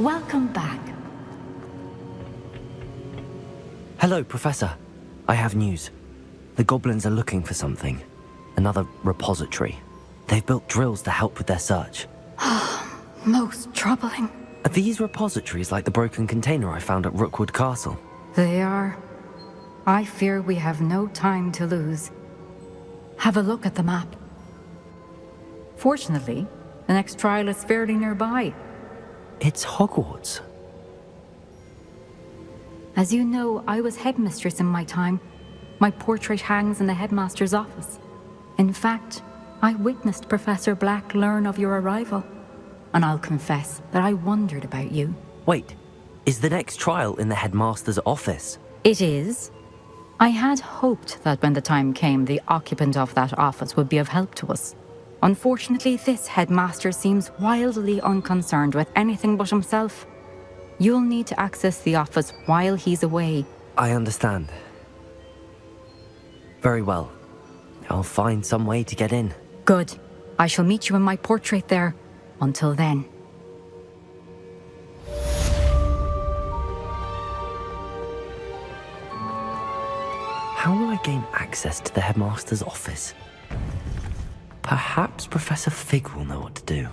Welcome back. Hello, Professor. I have news. The goblins are looking for something. Another repository. They've built drills to help with their search. Most troubling. Are these repositories like the broken container I found at Rookwood Castle? They are. I fear we have no time to lose. Have a look at the map. Fortunately, the next trial is fairly nearby. It's Hogwarts. As you know, I was headmistress in my time. My portrait hangs in the headmaster's office. In fact, I witnessed Professor Black learn of your arrival. And I'll confess that I wondered about you. Wait, is the next trial in the headmaster's office? It is. I had hoped that when the time came, the occupant of that office would be of help to us. Unfortunately, this headmaster seems wildly unconcerned with anything but himself. You'll need to access the office while he's away. I understand. Very well. I'll find some way to get in. Good. I shall meet you in my portrait there. Until then. How will I gain access to the headmaster's office? Perhaps Professor Fig will know what to do.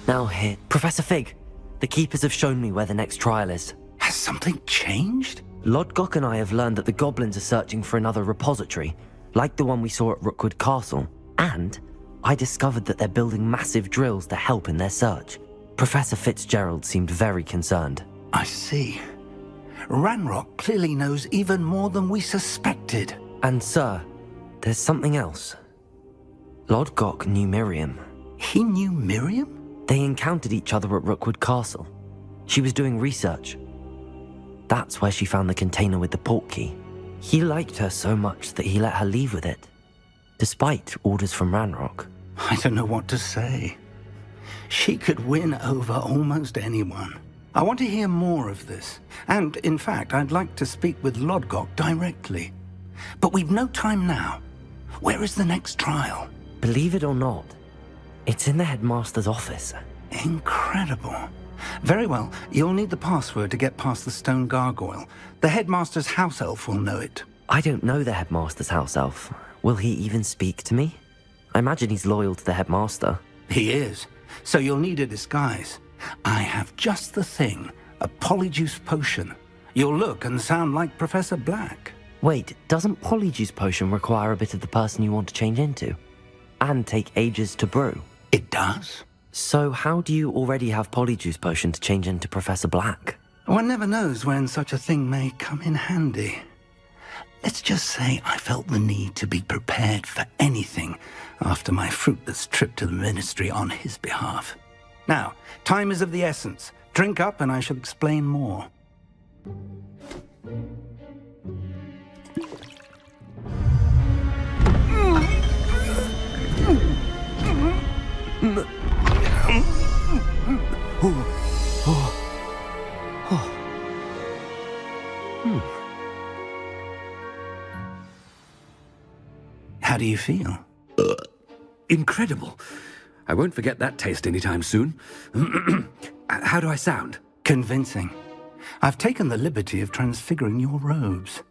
Now here, Professor Fig. The Keepers have shown me where the next trial is. Has something changed? Lodgok and I have learned that the goblins are searching for another repository, like the one we saw at Rookwood Castle. And I discovered that they're building massive drills to help in their search. Professor Fitzgerald seemed very concerned. I see. Ranrock clearly knows even more than we suspected. And sir, there's something else. Lodgok knew Miriam. He knew Miriam? They encountered each other at Rookwood Castle. She was doing research. That's where she found the container with the portkey. He liked her so much that he let her leave with it, despite orders from Ranrock. I don't know what to say. She could win over almost anyone. I want to hear more of this. And, in fact, I'd like to speak with Lodgok directly. But we've no time now. Where is the next trial? Believe it or not, it's in the headmaster's office. Incredible. Very well, you'll need the password to get past the stone gargoyle. The headmaster's house elf will know it. I don't know the headmaster's house elf. Will he even speak to me? I imagine he's loyal to the headmaster. He is. So you'll need a disguise. I have just the thing. A polyjuice potion. You'll look and sound like Professor Black. Wait, doesn't polyjuice potion require a bit of the person you want to change into? And take ages to brew? It does. So how do you already have polyjuice potion to change into Professor Black? One never knows when such a thing may come in handy. Let's just say I felt the need to be prepared for anything after my fruitless trip to the ministry on his behalf. Now, time is of the essence. Drink up and I shall explain more. How do you feel? Incredible. I won't forget that taste anytime soon. How do I sound? Convincing. I've taken the liberty of transfiguring your robes.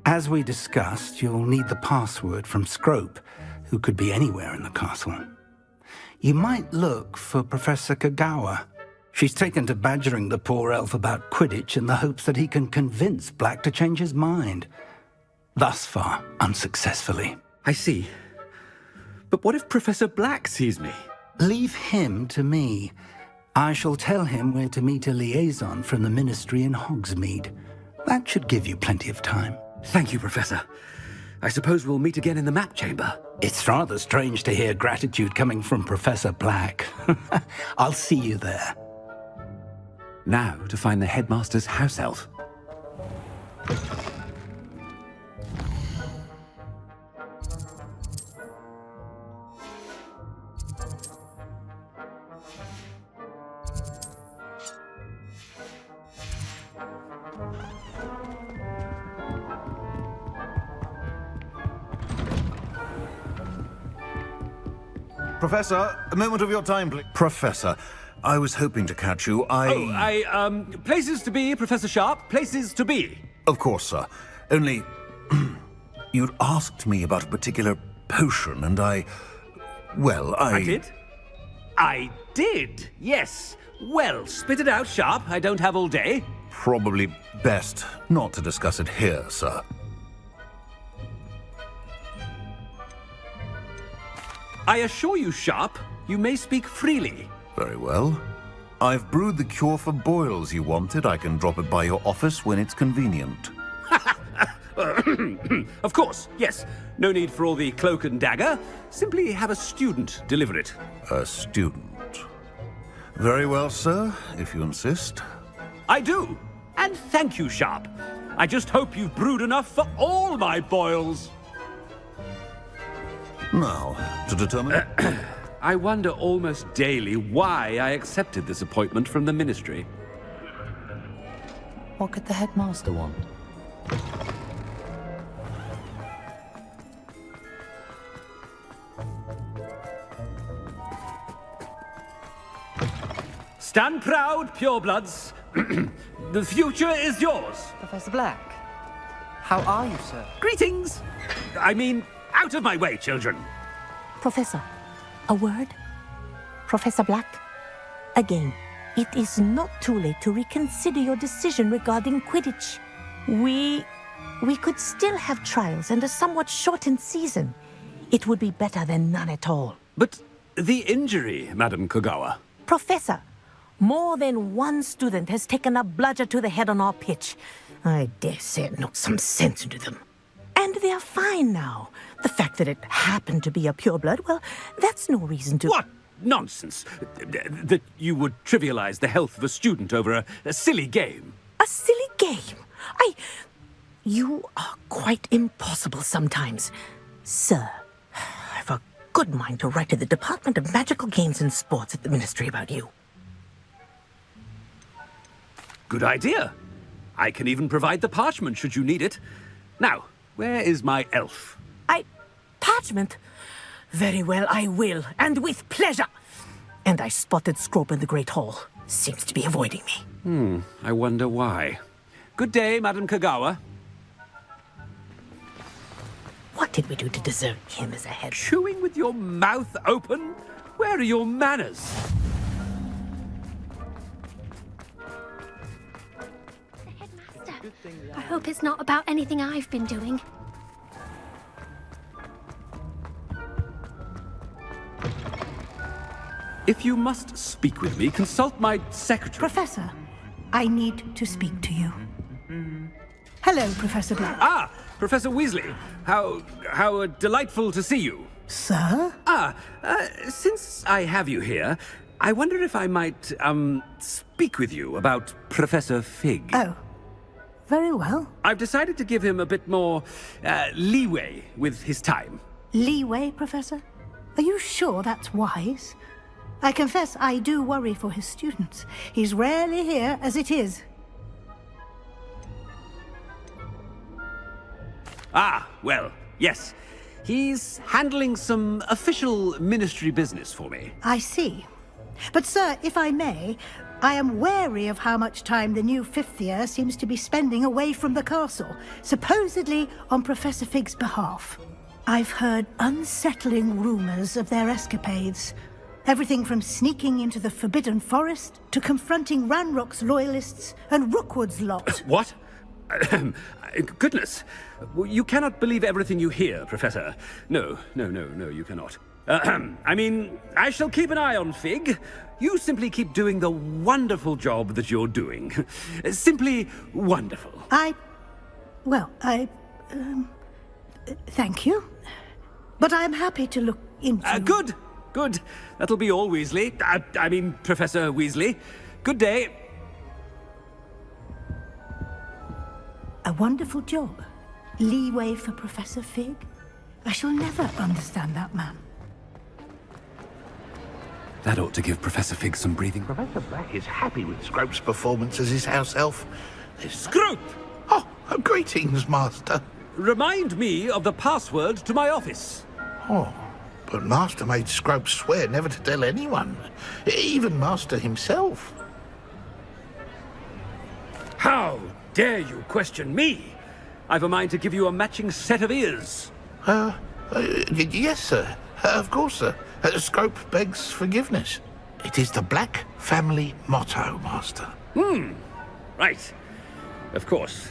As we discussed, you'll need the password from Scrope, who could be anywhere in the castle. You might look for Professor Kagawa. She's taken to badgering the poor elf about Quidditch in the hopes that he can convince Black to change his mind. Thus far, unsuccessfully. I see. But what if Professor Black sees me? Leave him to me. I shall tell him where to meet a liaison from the Ministry in Hogsmeade. That should give you plenty of time. Thank you, Professor. I suppose we'll meet again in the map chamber. It's rather strange to hear gratitude coming from Professor Black. I'll see you there. Now to find the headmaster's house elf. Professor, a moment of your time, please. Professor, I was hoping to catch you. Places to be, Professor Sharp. Places to be. Of course, sir. Only, you'd asked me about a particular potion, and I did? I did, yes. Well, spit it out, Sharp. I don't have all day. Probably best not to discuss it here, sir. I assure you, Sharp, you may speak freely. Very well. I've brewed the cure for boils you wanted. I can drop it by your office when it's convenient. Of course, yes. No need for all the cloak and dagger. Simply have a student deliver it. A student? Very well, sir, if you insist. I do. And thank you, Sharp. I just hope you've brewed enough for all my boils. Now, to determine... I wonder almost daily why I accepted this appointment from the Ministry. What could the headmaster want? Stand proud, purebloods. The future is yours. Professor Black, how are you, sir? Greetings. I mean, out of my way, children. Professor, a word? Professor Black, again, it is not too late to reconsider your decision regarding Quidditch. We could still have trials and a somewhat shortened season. It would be better than none at all. But the injury, Madam Kogawa. Professor, more than one student has taken a bludger to the head on our pitch. I dare say it knocked some sense into them. And they're fine now. The fact that it happened to be a pureblood, well, that's no reason to... What nonsense! That you would trivialize the health of a student over a silly game. A silly game? You are quite impossible sometimes. Sir, I've a good mind to write to the Department of Magical Games and Sports at the Ministry about you. Good idea. I can even provide the parchment should you need it. Now, where is my elf? Parchment? Very well, I will, and with pleasure. And I spotted Scrope in the Great Hall. Seems to be avoiding me. I wonder why. Good day, Madam Kogawa. What did we do to deserve him as a head? Chewing with your mouth open? Where are your manners? I hope it's not about anything I've been doing. If you must speak with me, consult my secretary. Professor, I need to speak to you. Hello, Professor Black. Ah, Professor Weasley. How delightful to see you. Sir? Since I have you here, I wonder if I might, speak with you about Professor Fig. Oh, very well. I've decided to give him a bit more, leeway with his time. Leeway, Professor? Are you sure that's wise? I confess I do worry for his students. He's rarely here as it is. Ah, well, yes. He's handling some official ministry business for me. I see. But, sir, if I may, I am wary of how much time the new fifth year seems to be spending away from the castle, supposedly on Professor Fig's behalf. I've heard unsettling rumors of their escapades. Everything from sneaking into the Forbidden Forest to confronting Ranrock's loyalists and Rookwood's lot. What? Goodness. You cannot believe everything you hear, Professor. No, you cannot. I shall keep an eye on Fig. You simply keep doing the wonderful job that you're doing. Simply wonderful. Thank you. But I'm happy to look into... Good. That'll be all, Weasley. Professor Weasley. Good day. A wonderful job. Leeway for Professor Fig. I shall never understand that man. That ought to give Professor Fig some breathing. Professor Black is happy with Scrope's performance as his house elf. Scrope! Oh, greetings, Master. Remind me of the password to my office. Oh, but Master made Scrope swear never to tell anyone. Even Master himself. How dare you question me? I've a mind to give you a matching set of ears. Yes, sir. Of course, sir. Scrope begs forgiveness. It is the Black family motto, Master. Right. Of course.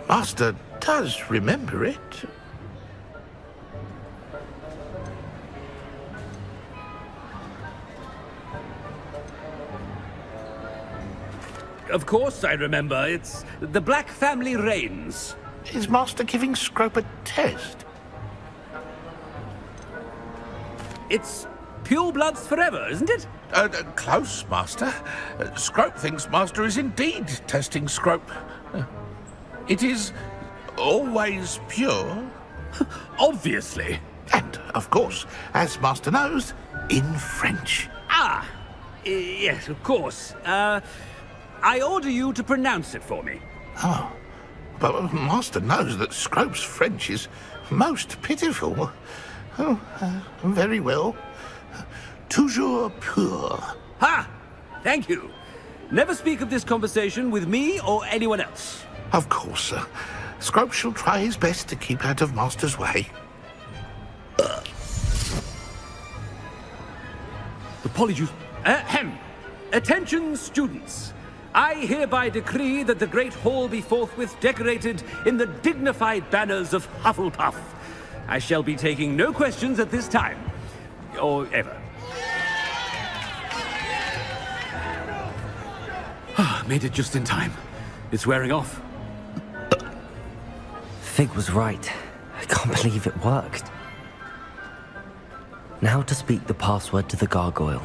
Master does remember it. Of course I remember. It's the Black family reigns. Is Master giving Scrope a test? It's pure bloods forever, isn't it? Close, Master. Scrope thinks Master is indeed testing Scrope. It is always pure. Obviously. And, of course, as Master knows, in French. Yes, of course. I order you to pronounce it for me. Oh, but Master knows that Scrope's French is most pitiful. Oh, very well. Toujours pur. Ha! Thank you. Never speak of this conversation with me or anyone else. Of course, sir. Scrope shall try his best to keep out of Master's way. The Polyjuice... Attention, students. I hereby decree that the Great Hall be forthwith decorated in the dignified banners of Hufflepuff. I shall be taking no questions at this time. Or ever. Made it just in time. It's wearing off. Fig was right. I can't believe it worked. Now to speak the password to the gargoyle.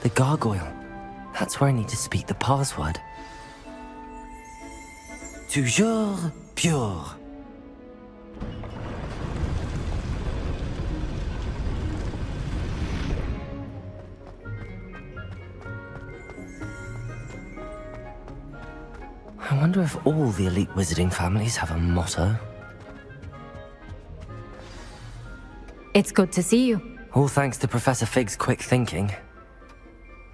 The gargoyle. That's where I need to speak the password. Toujours pure. I wonder if all the elite wizarding families have a motto. It's good to see you. All thanks to Professor Fig's quick thinking.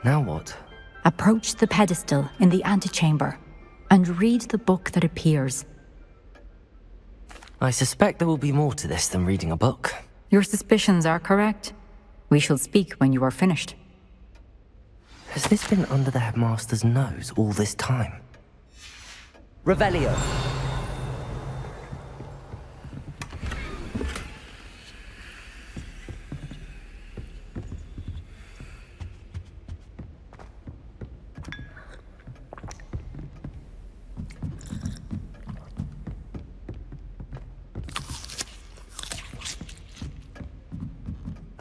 Now what? Approach the pedestal in the antechamber and read the book that appears. I suspect there will be more to this than reading a book. Your suspicions are correct. We shall speak when you are finished. Has this been under the headmaster's nose all this time? Revelio.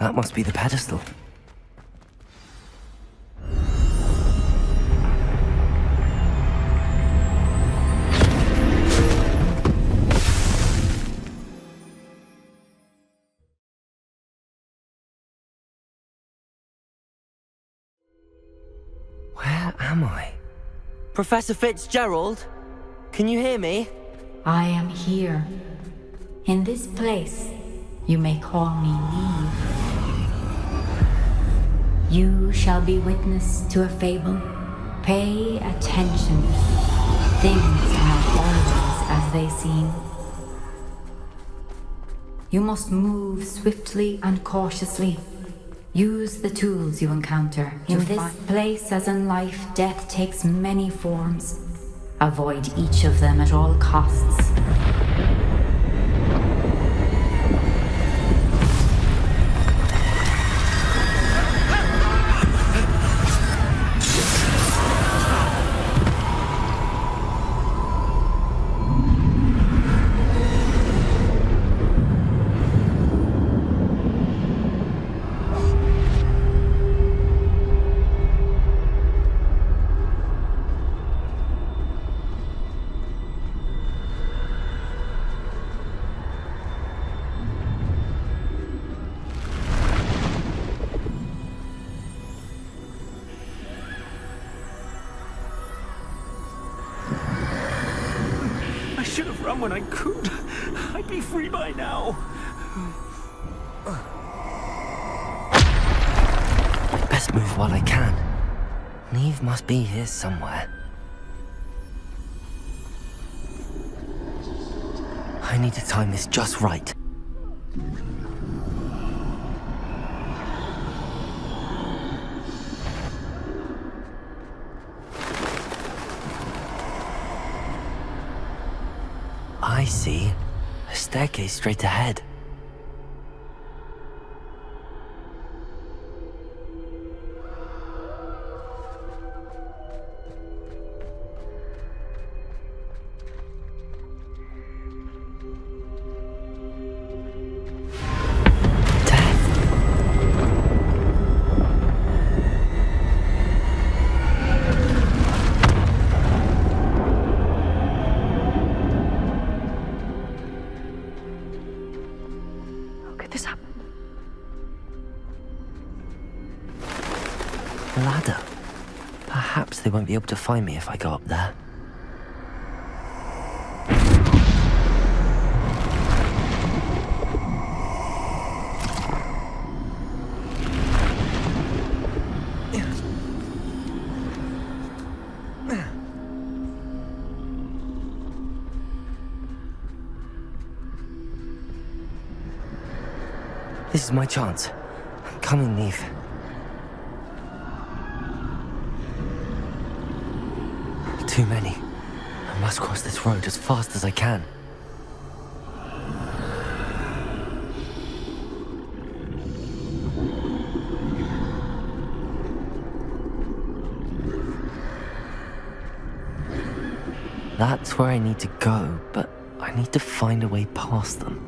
That must be the pedestal. Where am I? Professor Fitzgerald? Can you hear me? I am here. In this place, you may call me Neve. You shall be witness to a fable. Pay attention. Things are not always as they seem. You must move swiftly and cautiously. Use the tools you encounter. In this place, as in life, death takes many forms. Avoid each of them at all costs. I should have run when I could. I'd be free by now. Best move while I can. Neve must be here somewhere. I need to time this just right. I see. A staircase straight ahead. Ladder. Perhaps they won't be able to find me if I go up there. This is my chance. I'm coming, Neve. Too many. I must cross this road as fast as I can. That's where I need to go, but I need to find a way past them.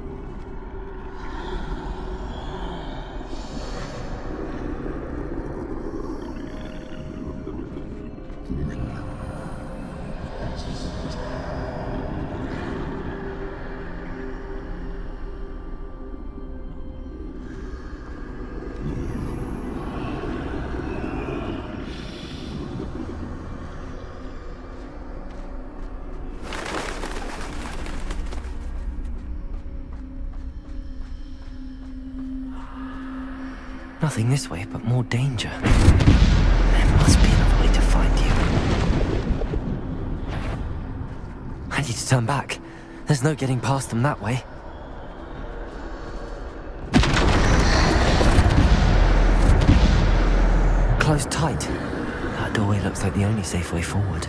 Nothing this way, but more danger. There must be another way to find you. I need to turn back. There's no getting past them that way. Close tight. That doorway looks like the only safe way forward.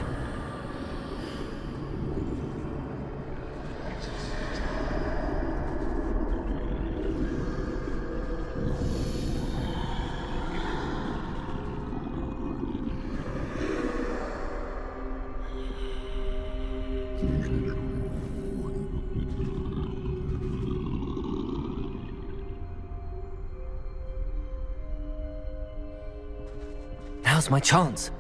Now's my chance.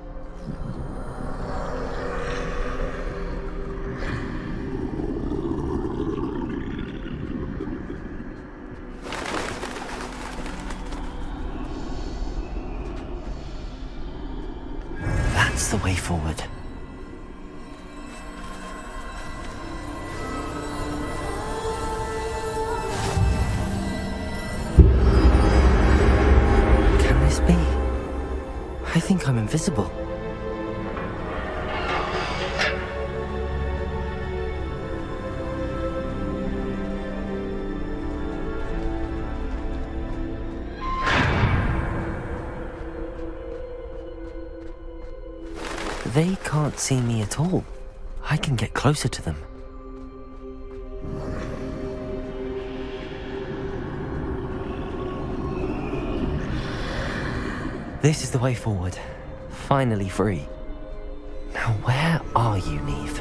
That's the way forward. Can this be? I think I'm invisible. They can't see me at all. I can get closer to them. This is the way forward. Finally free. Now where are you, Neve?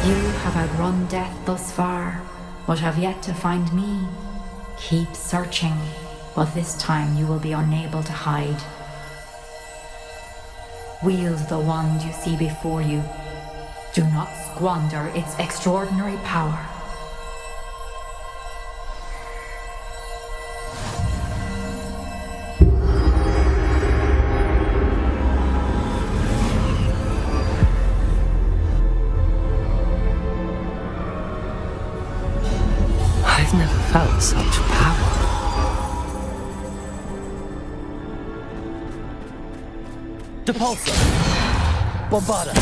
You have outrun death thus far, but have yet to find me. Keep searching, but this time you will be unable to hide. Wield the wand you see before you. Do not squander its extraordinary power. I've never felt such power. Depulsor! Bombarda!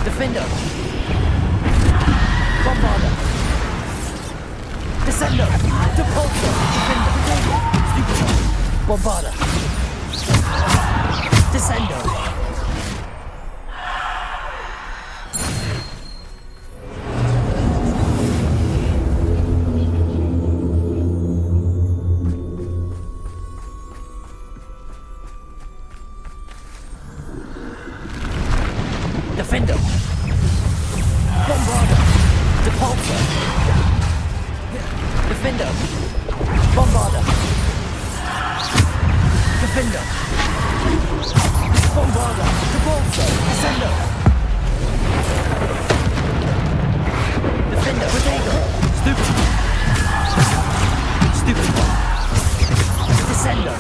Defender! Bombarda! Descendo! Depulsor! Defender! Stupid! Bombarda! Descendo! Defender! Bombarda! Depulsor! Defender! Bombarda! Defender! Bombarda! Depulsor! Descendo! Defender! Protego! Stupid! Stupid! Descendo!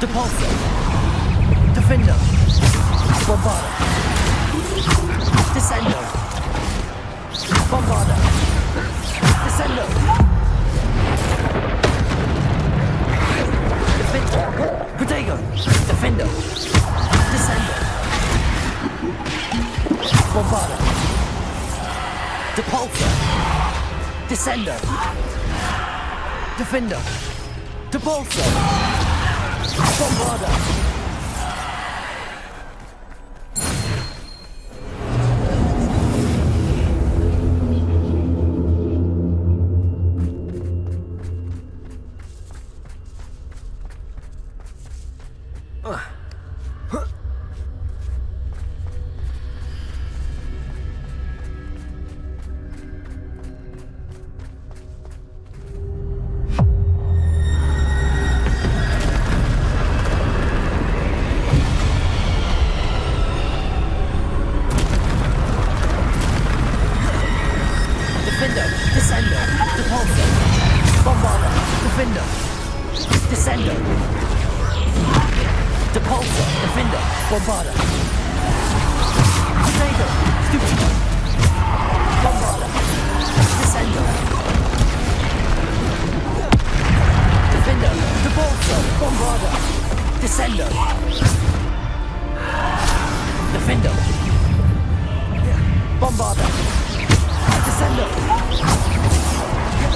Depulsor! Defender! Bombarda! Descendo! Bombarda! Descendo! Defender! Protego! Defender! Descendo! Bombarda! Depulsor! Descendo! Defender! Depulsor! Bombarda! Defender, Descendo, Depulsor, Bombarda, Defender, Descendo, Depulsor, Defender, Bombarda, Protego, Stupid, Bombarda, Descendo, Defender, Depulsor, Bombarda, Descendo, Defender, Bombarda, Descendo!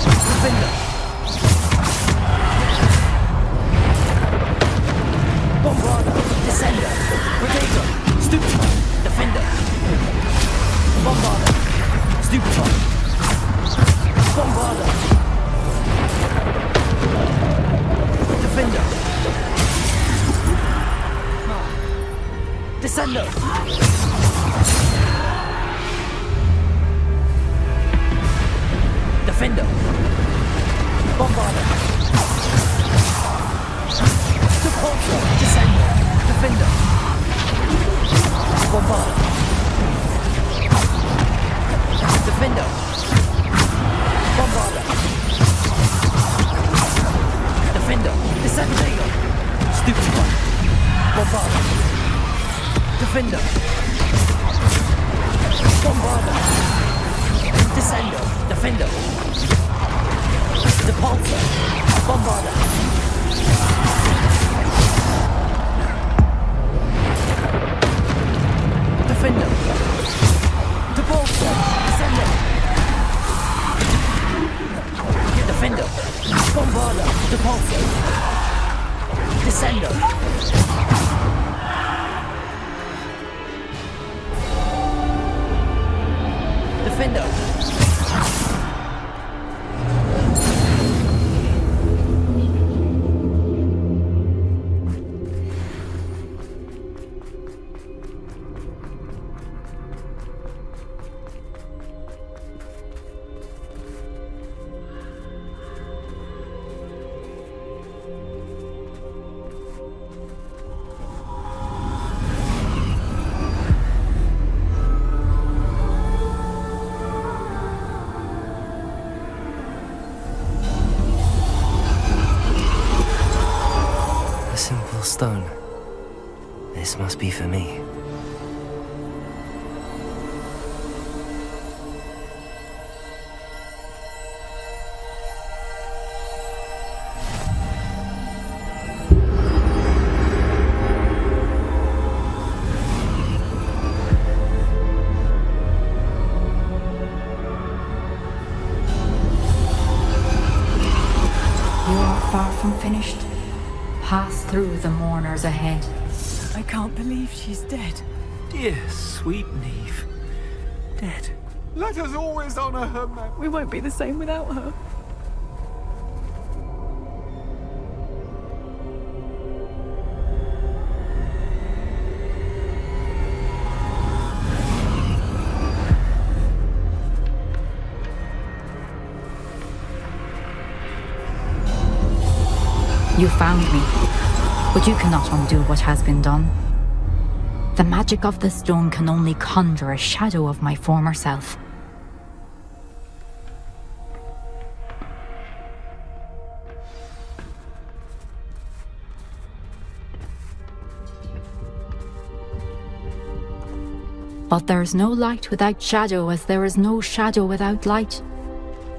Defender! Bombarder! Descender! Predator! Stupefy! Defender! Bombarder! Stupefy! Bombarder! Defender! Descender! Defender! Bombarder! Repulsor! Descender! Defender! Bombarder! Defender! Bombarder! Defender! Descender! Stupefy! Bombarder! Defender! Bombarder! Descender! Defender! Repulsor! Bombarder! Defender! Repulsor! Descender! Defender! Bombarder! Repulsor! Descender! Defender! Stone. This must be for me. You are far from finished. Pass through the mourners ahead. I can't believe she's dead. Dear, sweet Neve. Dead. Let us always honor her memory. We won't be the same without her. You found me, but you cannot undo what has been done. The magic of the stone can only conjure a shadow of my former self. But there is no light without shadow, as there is no shadow without light.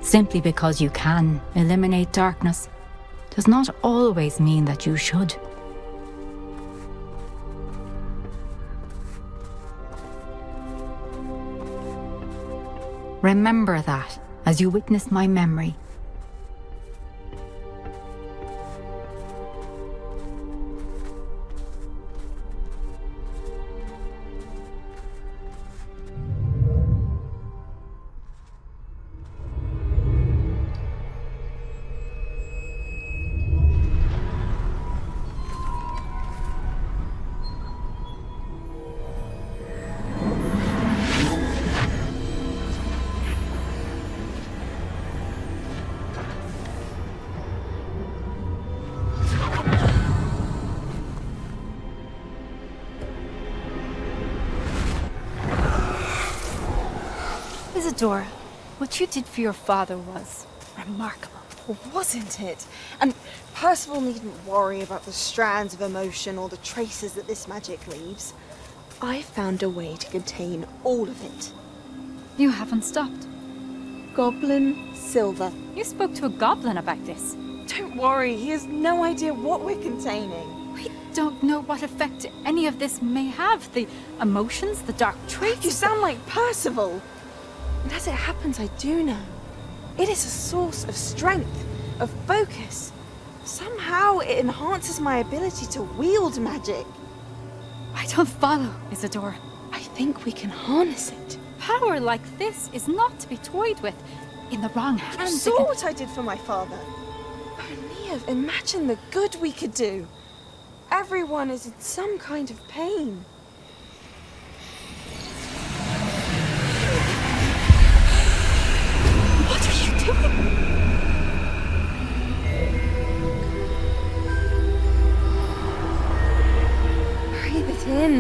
Simply because you can eliminate darkness does not always mean that you should. Remember that as you witness my memory. Isadora, what you did for your father was remarkable, wasn't it? And Percival needn't worry about the strands of emotion or the traces that this magic leaves. I found a way to contain all of it. You haven't stopped. Goblin Silver. You spoke to a goblin about this. Don't worry, he has no idea what we're containing. We don't know what effect any of this may have. The emotions, the dark traits. You sound like Percival. And as it happens, I do know. It is a source of strength, of focus. Somehow it enhances my ability to wield magic. I don't follow, Isidore. I think we can harness it. Power like this is not to be toyed with. In the wrong You hands, saw what I did for my father. Neve, imagine the good we could do. Everyone is in some kind of pain. What are you doing? Breathe it in.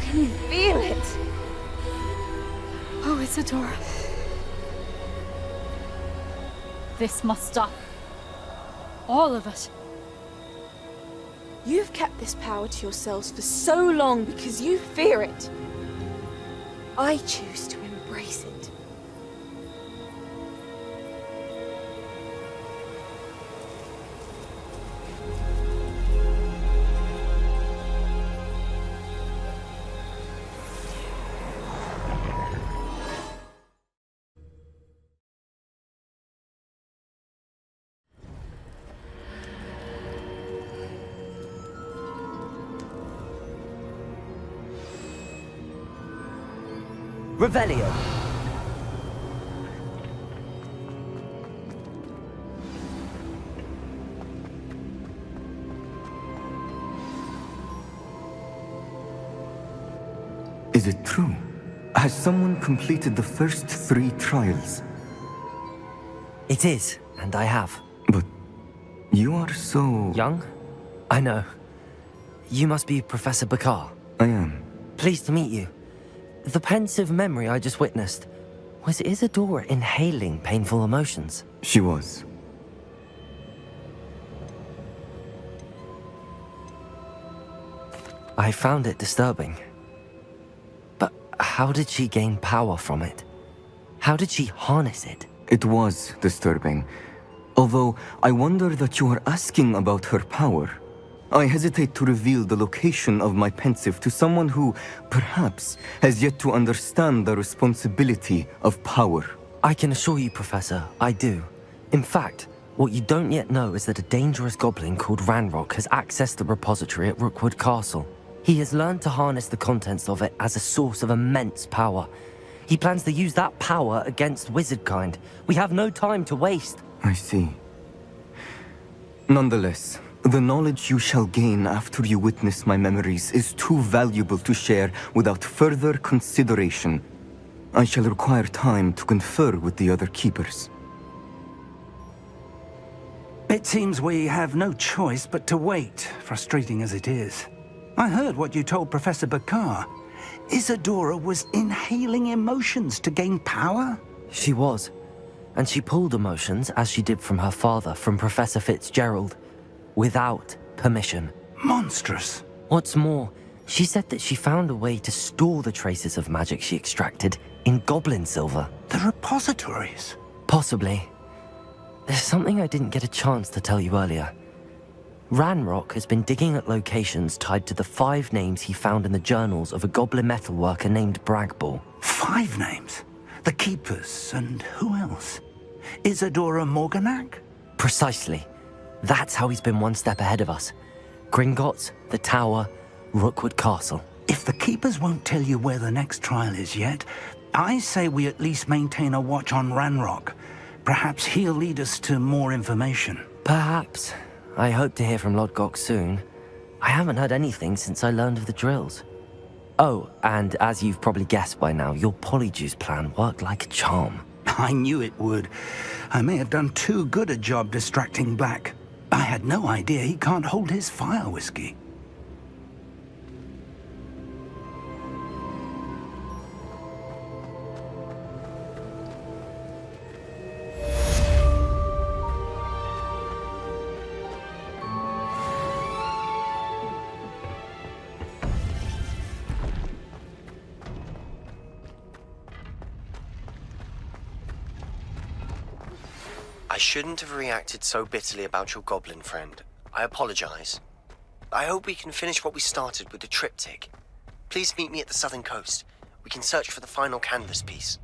Can you feel it? Oh, Isidore. This must stop. All of it. You've kept this power to yourselves for so long because you fear it. I choose to embrace it. Revelio. Is it true? Has someone completed the first 3 trials? It is, and I have. But you are so... Young? I know. You must be Professor Bakar. I am. Pleased to meet you. The pensive memory I just witnessed, was Isadora inhaling painful emotions? She was. I found it disturbing. But how did she gain power from it? How did she harness it? It was disturbing. Although I wonder that you are asking about her power. I hesitate to reveal the location of my pensive to someone who, perhaps, has yet to understand the responsibility of power. I can assure you, Professor, I do. In fact, what you don't yet know is that a dangerous goblin called Ranrock has accessed the repository at Rookwood Castle. He has learned to harness the contents of it as a source of immense power. He plans to use that power against wizardkind. We have no time to waste. I see. Nonetheless, the knowledge you shall gain after you witness my memories is too valuable to share without further consideration. I shall require time to confer with the other keepers. It seems we have no choice but to wait, frustrating as it is. I heard what you told Professor Bakar. Isadora was inhaling emotions to gain power? She was. And she pulled emotions, as she did from her father, from Professor Fitzgerald. Without permission. Monstrous. What's more, she said that she found a way to store the traces of magic she extracted in goblin silver. The repositories? Possibly. There's something I didn't get a chance to tell you earlier. Ranrock has been digging at locations tied to the 5 names he found in the journals of a goblin metalworker named Bragball. 5 names? The Keepers, and who else? Isadora Morganac? Precisely. That's how he's been one step ahead of us. Gringotts, the Tower, Rookwood Castle. If the Keepers won't tell you where the next trial is yet, I say we at least maintain a watch on Ranrock. Perhaps he'll lead us to more information. Perhaps. I hope to hear from Lodgok soon. I haven't heard anything since I learned of the drills. Oh, and as you've probably guessed by now, your Polyjuice plan worked like a charm. I knew it would. I may have done too good a job distracting Black. I had no idea he can't hold his fire whiskey. I shouldn't have reacted so bitterly about your goblin friend. I apologize. I hope we can finish what we started with the triptych. Please meet me at the southern coast. We can search for the final canvas piece.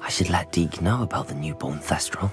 I should let Deke know about the newborn Thestral.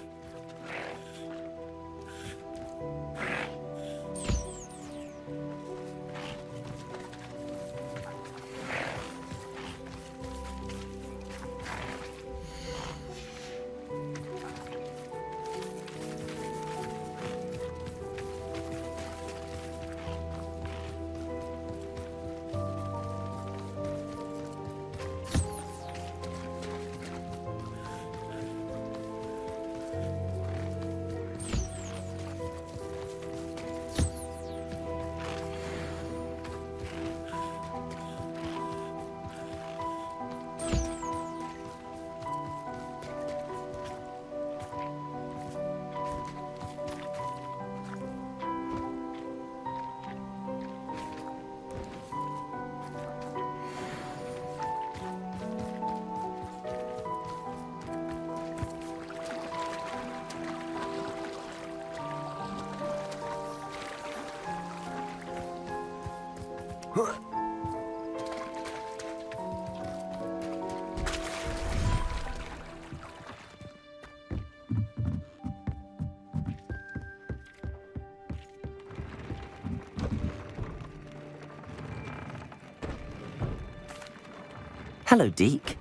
Hello, Deke.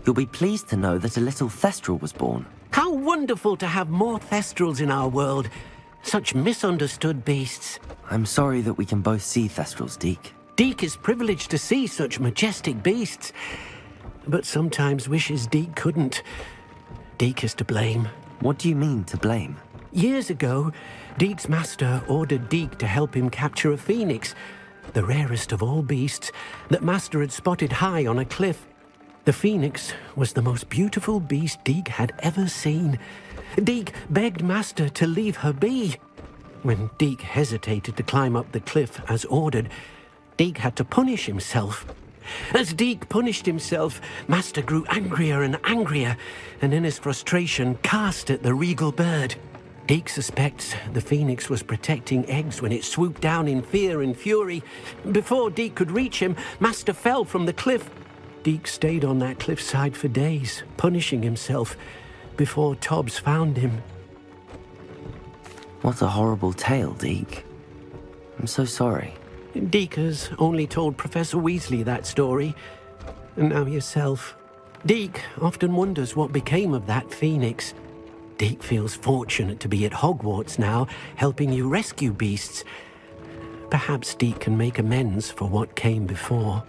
You'll be pleased to know that a little Thestral was born. How wonderful to have more Thestrals in our world. Such misunderstood beasts. I'm sorry that we can both see Thestrals, Deke. Deke is privileged to see such majestic beasts, but sometimes wishes Deke couldn't. Deke is to blame. What do you mean, to blame? Years ago, Deke's master ordered Deke to help him capture a phoenix, the rarest of all beasts, that master had spotted high on a cliff. The phoenix was the most beautiful beast Deke had ever seen. Deke begged master to leave her be. When Deke hesitated to climb up the cliff as ordered, Deke had to punish himself. As Deke punished himself, master grew angrier and angrier, and in his frustration cast at the regal bird. Deke suspects the phoenix was protecting eggs when it swooped down in fear and fury. Before Deke could reach him, master fell from the cliff. Deke stayed on that cliffside for days, punishing himself, before Tobbs found him. What a horrible tale, Deke. I'm so sorry. Deke has only told Professor Weasley that story, and now yourself. Deke often wonders what became of that phoenix. Deke feels fortunate to be at Hogwarts now, helping you rescue beasts. Perhaps Deke can make amends for what came before.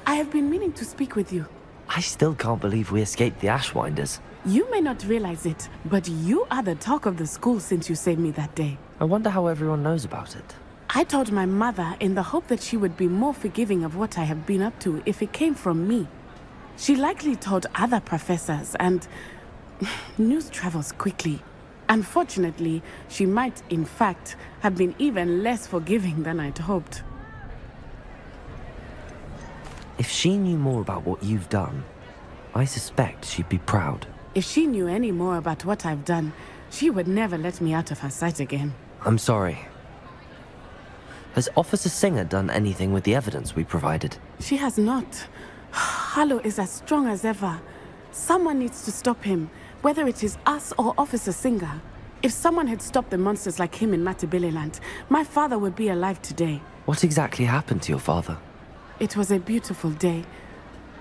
I have been meaning to speak with you. I still can't believe we escaped the Ashwinders. You may not realize it, but you are the talk of the school since you saved me that day. I wonder how everyone knows about it. I told my mother in the hope that she would be more forgiving of what I have been up to if it came from me. She likely told other professors, and news travels quickly. Unfortunately, she might, in fact, have been even less forgiving than I'd hoped. If she knew more about what you've done, I suspect she'd be proud. If she knew any more about what I've done, She would never let me out of her sight again. I'm sorry. Has Officer Singer done anything with the evidence we provided? She has not. Harlow is as strong as ever. Someone needs to stop him, whether it is us or Officer Singer. If someone had stopped the monsters like him in Matabeleland, my father would be alive today. What exactly happened to your father? It was a beautiful day.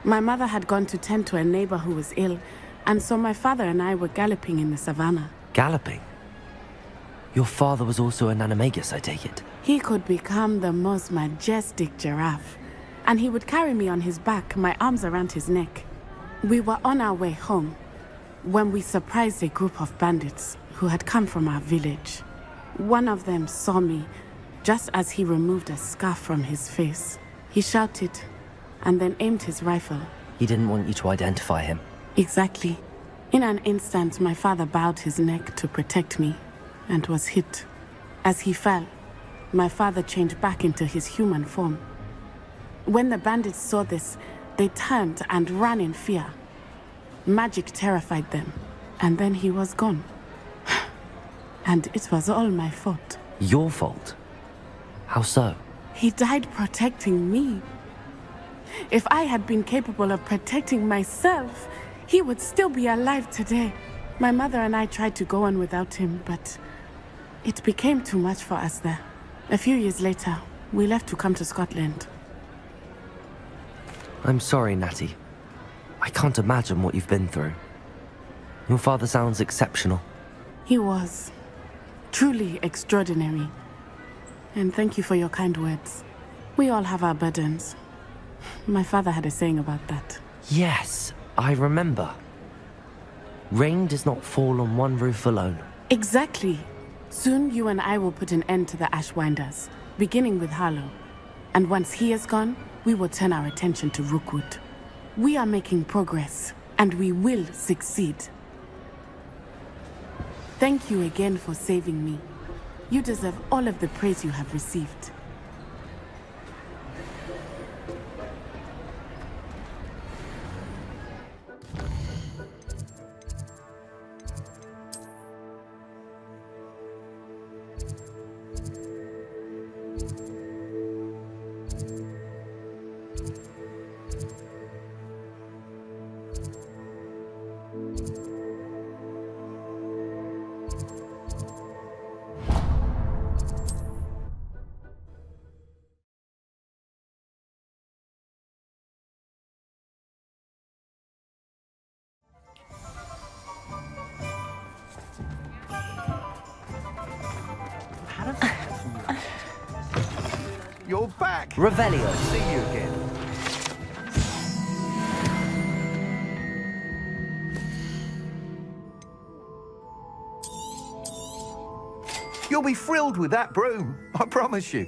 My mother had gone to tend to a neighbor who was ill, and so my father and I were galloping in the savannah. Galloping? Your father was also an animagus, I take it? He could become the most majestic giraffe, and he would carry me on his back, my arms around his neck. We were on our way home when we surprised a group of bandits who had come from our village. One of them saw me just as he removed a scarf from his face. He shouted and then aimed his rifle. He didn't want you to identify him. Exactly. In an instant, my father bowed his neck to protect me and was hit. As he fell, my father changed back into his human form. When the bandits saw this, they turned and ran in fear. Magic terrified them, and then he was gone. And it was all my fault. Your fault? How so? He died protecting me. If I had been capable of protecting myself, he would still be alive today. My mother and I tried to go on without him, but it became too much for us there. A few years later, we left to come to Scotland. I'm sorry, Natty. I can't imagine what you've been through. Your father sounds exceptional. He was. Truly extraordinary. And thank you for your kind words. We all have our burdens. My father had a saying about that. Yes, I remember. Rain does not fall on one roof alone. Exactly. Soon you and I will put an end to the Ashwinders, beginning with Harlow. And once he is gone, we will turn our attention to Rookwood. We are making progress, and we will succeed. Thank you again for saving me. You deserve all of the praise you have received. You're back! Revelio. See you again. You'll be thrilled with that broom, I promise you.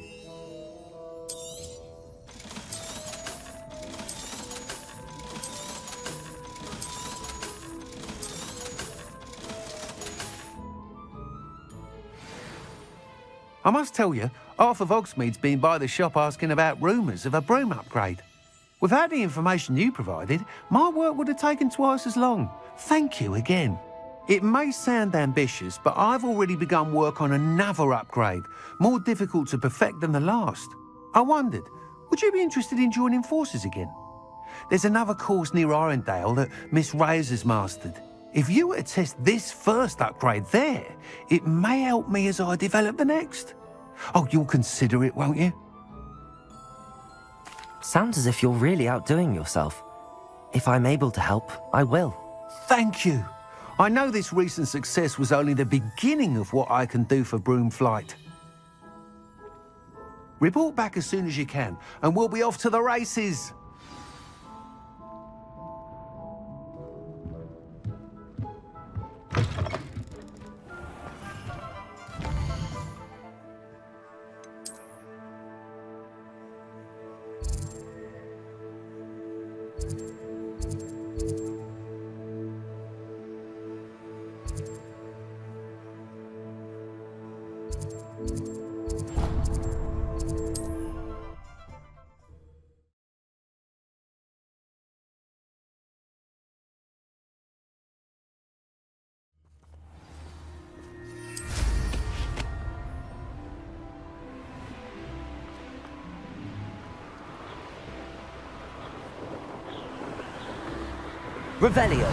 I must tell you, half of Hogsmeade's been by the shop asking about rumours of a broom upgrade. Without the information you provided, my work would have taken twice as long. Thank you again. It may sound ambitious, but I've already begun work on another upgrade, more difficult to perfect than the last. I wondered, would you be interested in joining forces again? There's another course near Arendale that Miss Reyes has mastered. If you were to test this first upgrade there, it may help me as I develop the next. Oh, you'll consider it, won't you? Sounds as if you're really outdoing yourself. If I'm able to help, I will. Thank you. I know this recent success was only the beginning of what I can do for Broomflight. Report back as soon as you can, and we'll be off to the races. Revelio.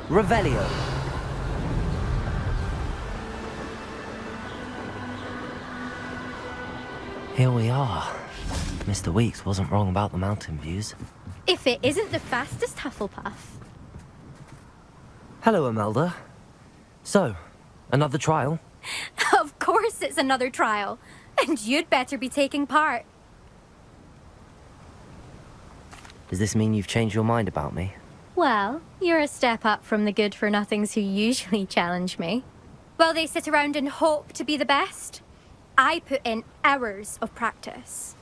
Revelio. Here we are. Mr. Weeks wasn't wrong about the mountain views. If it isn't the fastest Hufflepuff. Hello, Imelda. So, another trial? Of course it's another trial. And you'd better be taking part. Does this mean you've changed your mind about me? Well, you're a step up from the good-for-nothings who usually challenge me. While they sit around and hope to be the best, I put in hours of practice.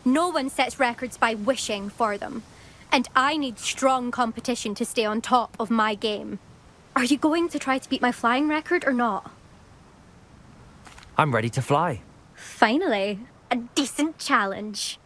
No one sets records by wishing for them, and I need strong competition to stay on top of my game. Are you going to try to beat my flying record or not? I'm ready to fly. Finally, a decent challenge.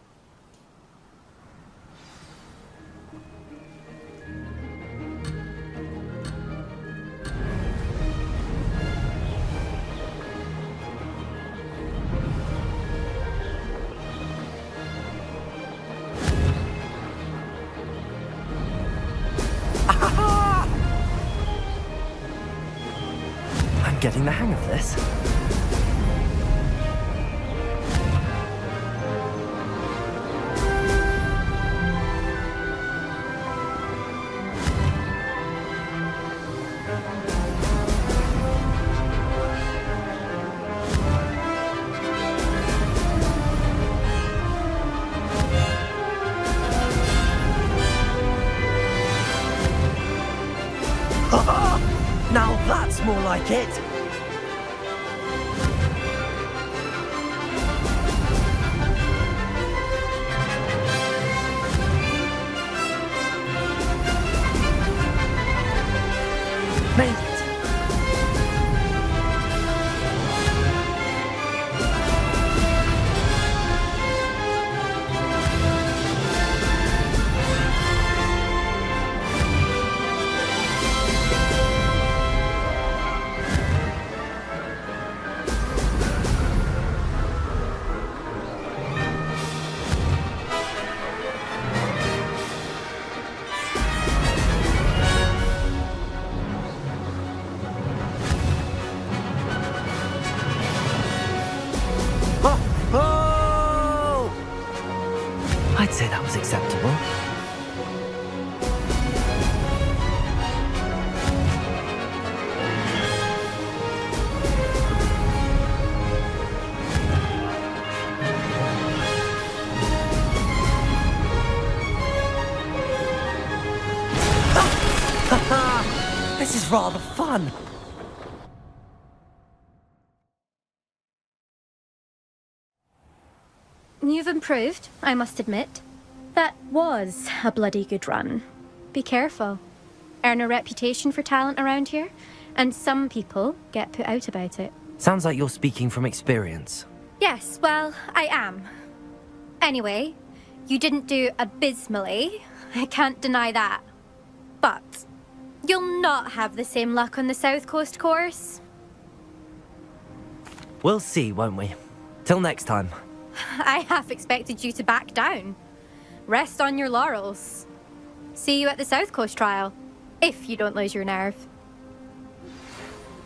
I'm getting the hang of this. Now that's more like it! Made it! I'd say that was acceptable. This is rather fun. You've improved, I must admit. That was a bloody good run. Be careful. Earn a reputation for talent around here, and some people get put out about it. Sounds like you're speaking from experience. Yes, well, I am. Anyway, you didn't do abysmally. I can't deny that. But you'll not have the same luck on the South Coast course. We'll see, won't we? Till next time. I half expected you to back down. Rest on your laurels. See you at the South Coast trial, if you don't lose your nerve.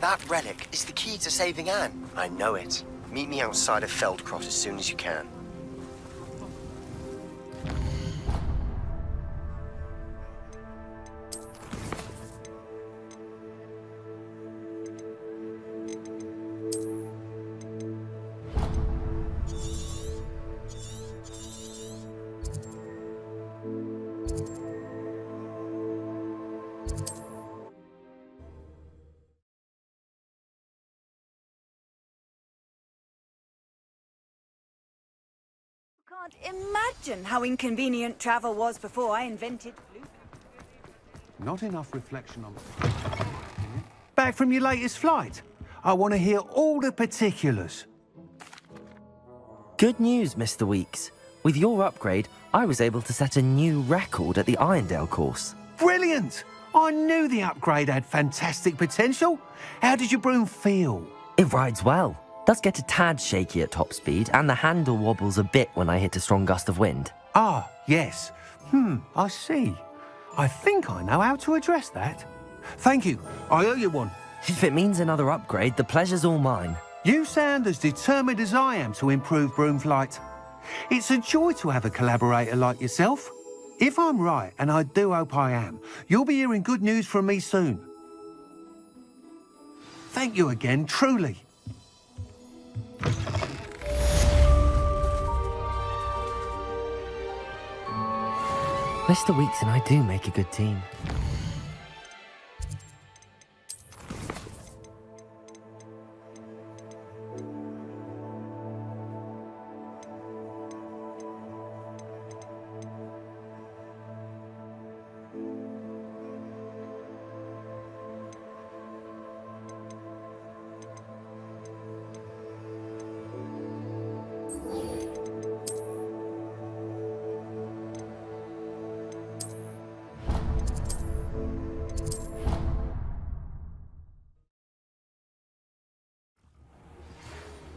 That relic is the key to saving Anne. I know it. Meet me outside of Feldcroft as soon as you can. Can't imagine how inconvenient travel was before I invented. Not enough reflection on... Back from your latest flight? I want to hear all the particulars. Good news, Mr. Weeks. With your upgrade, I was able to set a new record at the Irondale course. Brilliant! I knew the upgrade had fantastic potential. How did your broom feel? It rides well. Does get a tad shaky at top speed, and the handle wobbles a bit when I hit a strong gust of wind. Ah, yes. I see. I think I know how to address that. Thank you. I owe you one. If it means another upgrade, the pleasure's all mine. You sound as determined as I am to improve broom flight. It's a joy to have a collaborator like yourself. If I'm right, and I do hope I am, you'll be hearing good news from me soon. Thank you again, truly. Mr. Weeks and I do make a good team.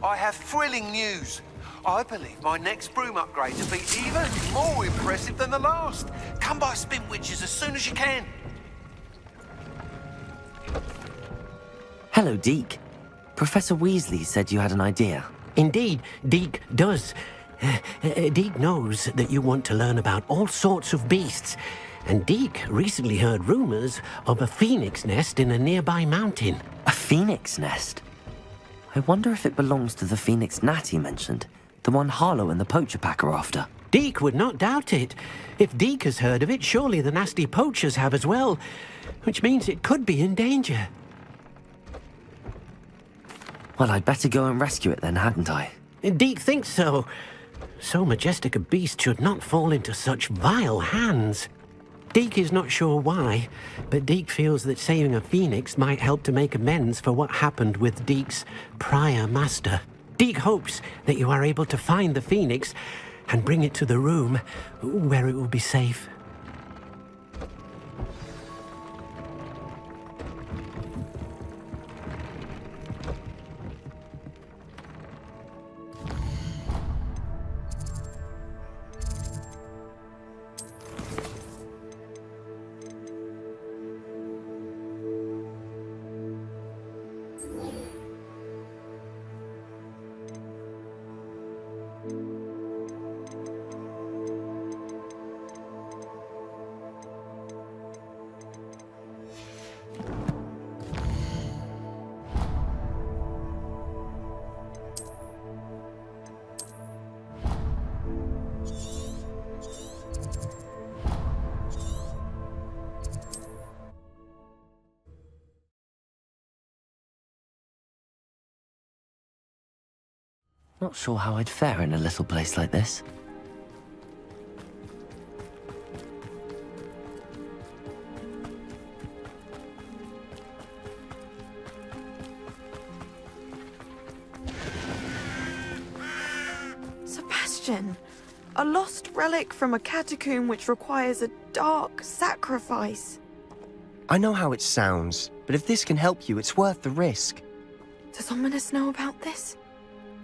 I have thrilling news. I believe my next broom upgrade will be even more impressive than the last. Come by Spinwitches as soon as you can. Hello, Deke. Professor Weasley said you had an idea. Indeed, Deke does. Deke knows that you want to learn about all sorts of beasts, and Deke recently heard rumors of a phoenix nest in a nearby mountain. A phoenix nest? I wonder if it belongs to the phoenix gnat he mentioned, the one Harlow and the poacher pack are after. Deke would not doubt it. If Deke has heard of it, surely the nasty poachers have as well, which means it could be in danger. Well, I'd better go and rescue it then, hadn't I? Deke thinks so. So majestic a beast should not fall into such vile hands. Deke is not sure why, but Deke feels that saving a phoenix might help to make amends for what happened with Deke's prior master. Deke hopes that you are able to find the phoenix and bring it to the room where it will be safe. Not sure how I'd fare in a little place like this. Sebastian, a lost relic from a catacomb which requires a dark sacrifice. I know how it sounds, but if this can help you, it's worth the risk. Does Ominous know about this?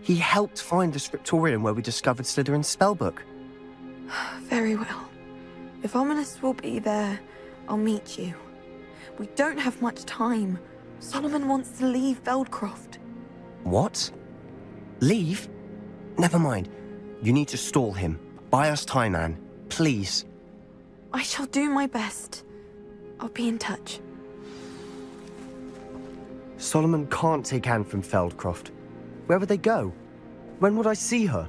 He helped find the scriptorium where we discovered Slytherin's spellbook. Very well. If Ominous will be there, I'll meet you. We don't have much time. Solomon wants to leave Veldcroft. What? Leave? Never mind. You need to stall him. Buy us time, Anne. Please. I shall do my best. I'll be in touch. Solomon can't take Anne from Feldcroft. Where would they go? When would I see her?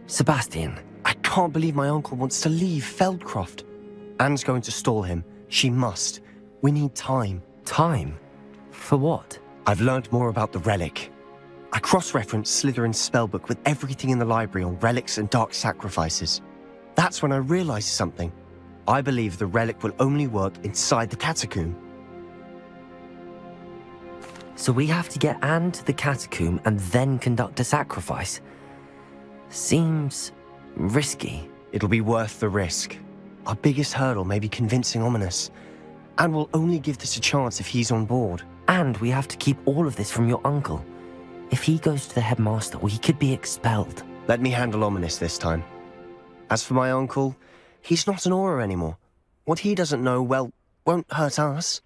Sebastian. I can't believe my uncle wants to leave Feldcroft. Anne's going to stall him. She must. We need time. Time? For what? I've learned more about the relic. I cross-referenced Slytherin's spellbook with everything in the library on relics and dark sacrifices. That's when I realized something. I believe the relic will only work inside the catacomb. So we have to get Anne to the catacomb and then conduct a sacrifice. Seems risky. It'll be worth the risk. Our biggest hurdle may be convincing Ominous. And we'll only give this a chance if he's on board. And we have to keep all of this from your uncle. If he goes to the headmaster, we could be expelled. Let me handle Ominous this time. As for my uncle, he's not an Auror anymore. What he doesn't know, well, won't hurt us.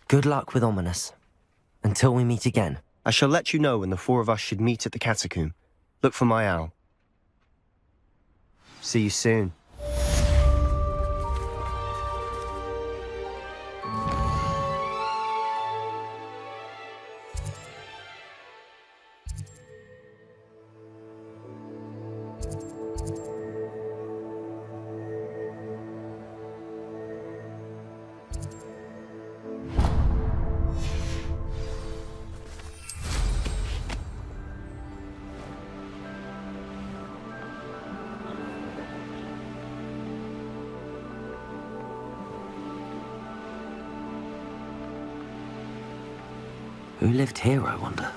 Good luck with Ominous. Until we meet again. I shall let you know when the four of us should meet at the catacomb. Look for my owl. See you soon. Who lived here, I wonder?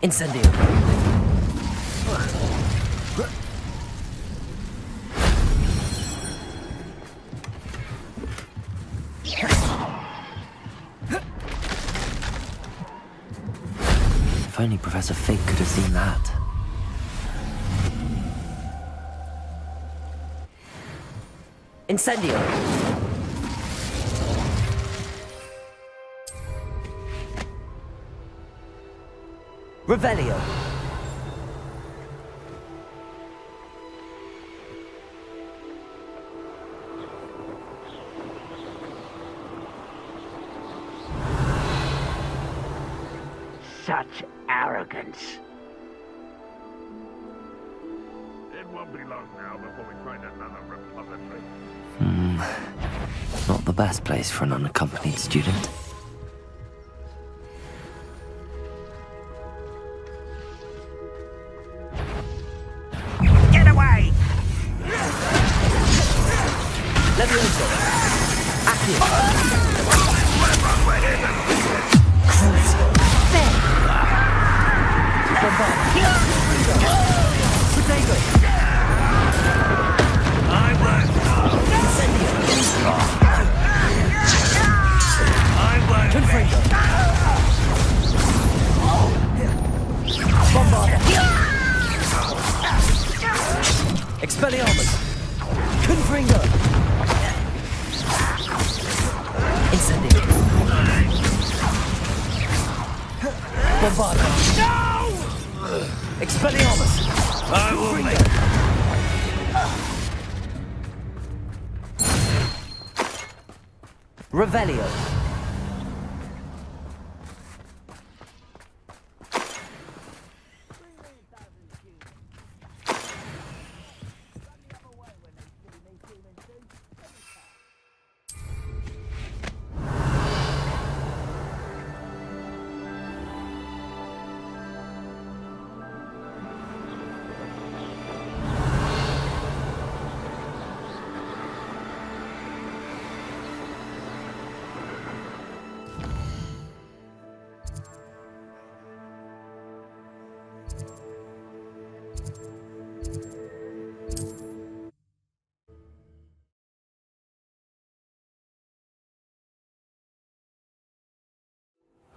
Incendio. If only Professor Fig could have seen that. Incendio. Revelio. Such arrogance. It won't be long now before we find another repository. Not the best place for an unaccompanied student. Get away! Levioso. Accio. Potato. I won't. I won't. Confringo. Bombarda. Expelliarmus. Confringo. Incendio. Bombarda. No! Expelliarmus. I will make. Revelio.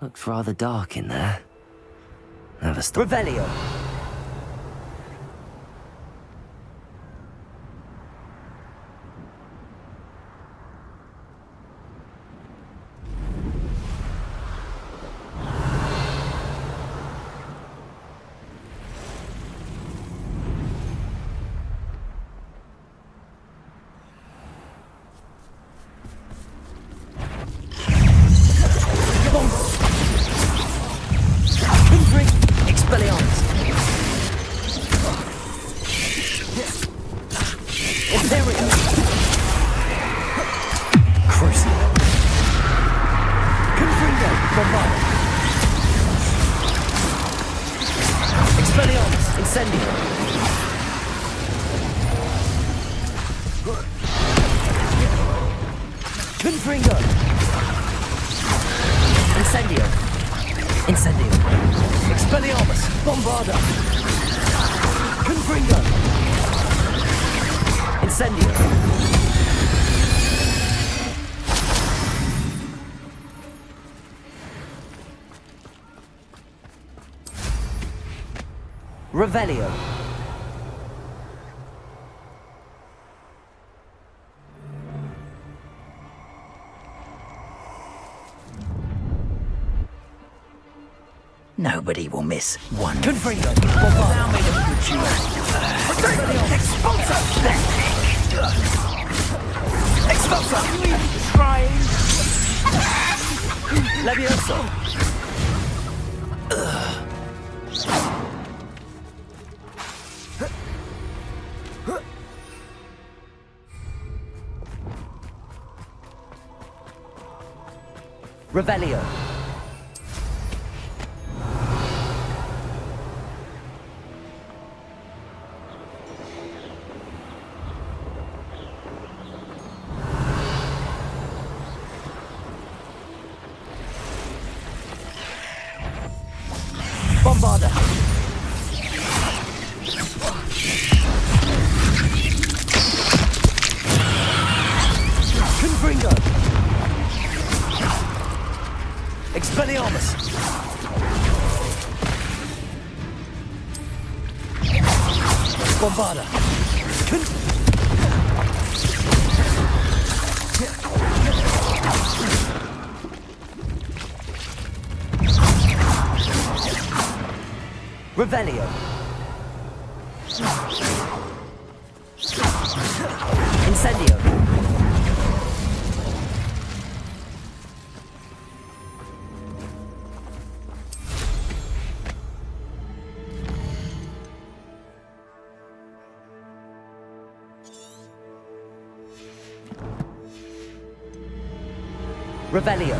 Looks rather dark in there. Never stop. Revelio. Expelliarmus! Incendio! Confringo! Incendio! Incendio! Expelliarmus! Bombarda! Confringo! Incendio! Revelio. Nobody will miss one. Confringo. Allow me to put you Expulsor! Expulsor! Trying. Levioso. Revelio. Bombarda. Confringo. Expelliarmus. Bombarda. Revelio. Incendio. Revelio.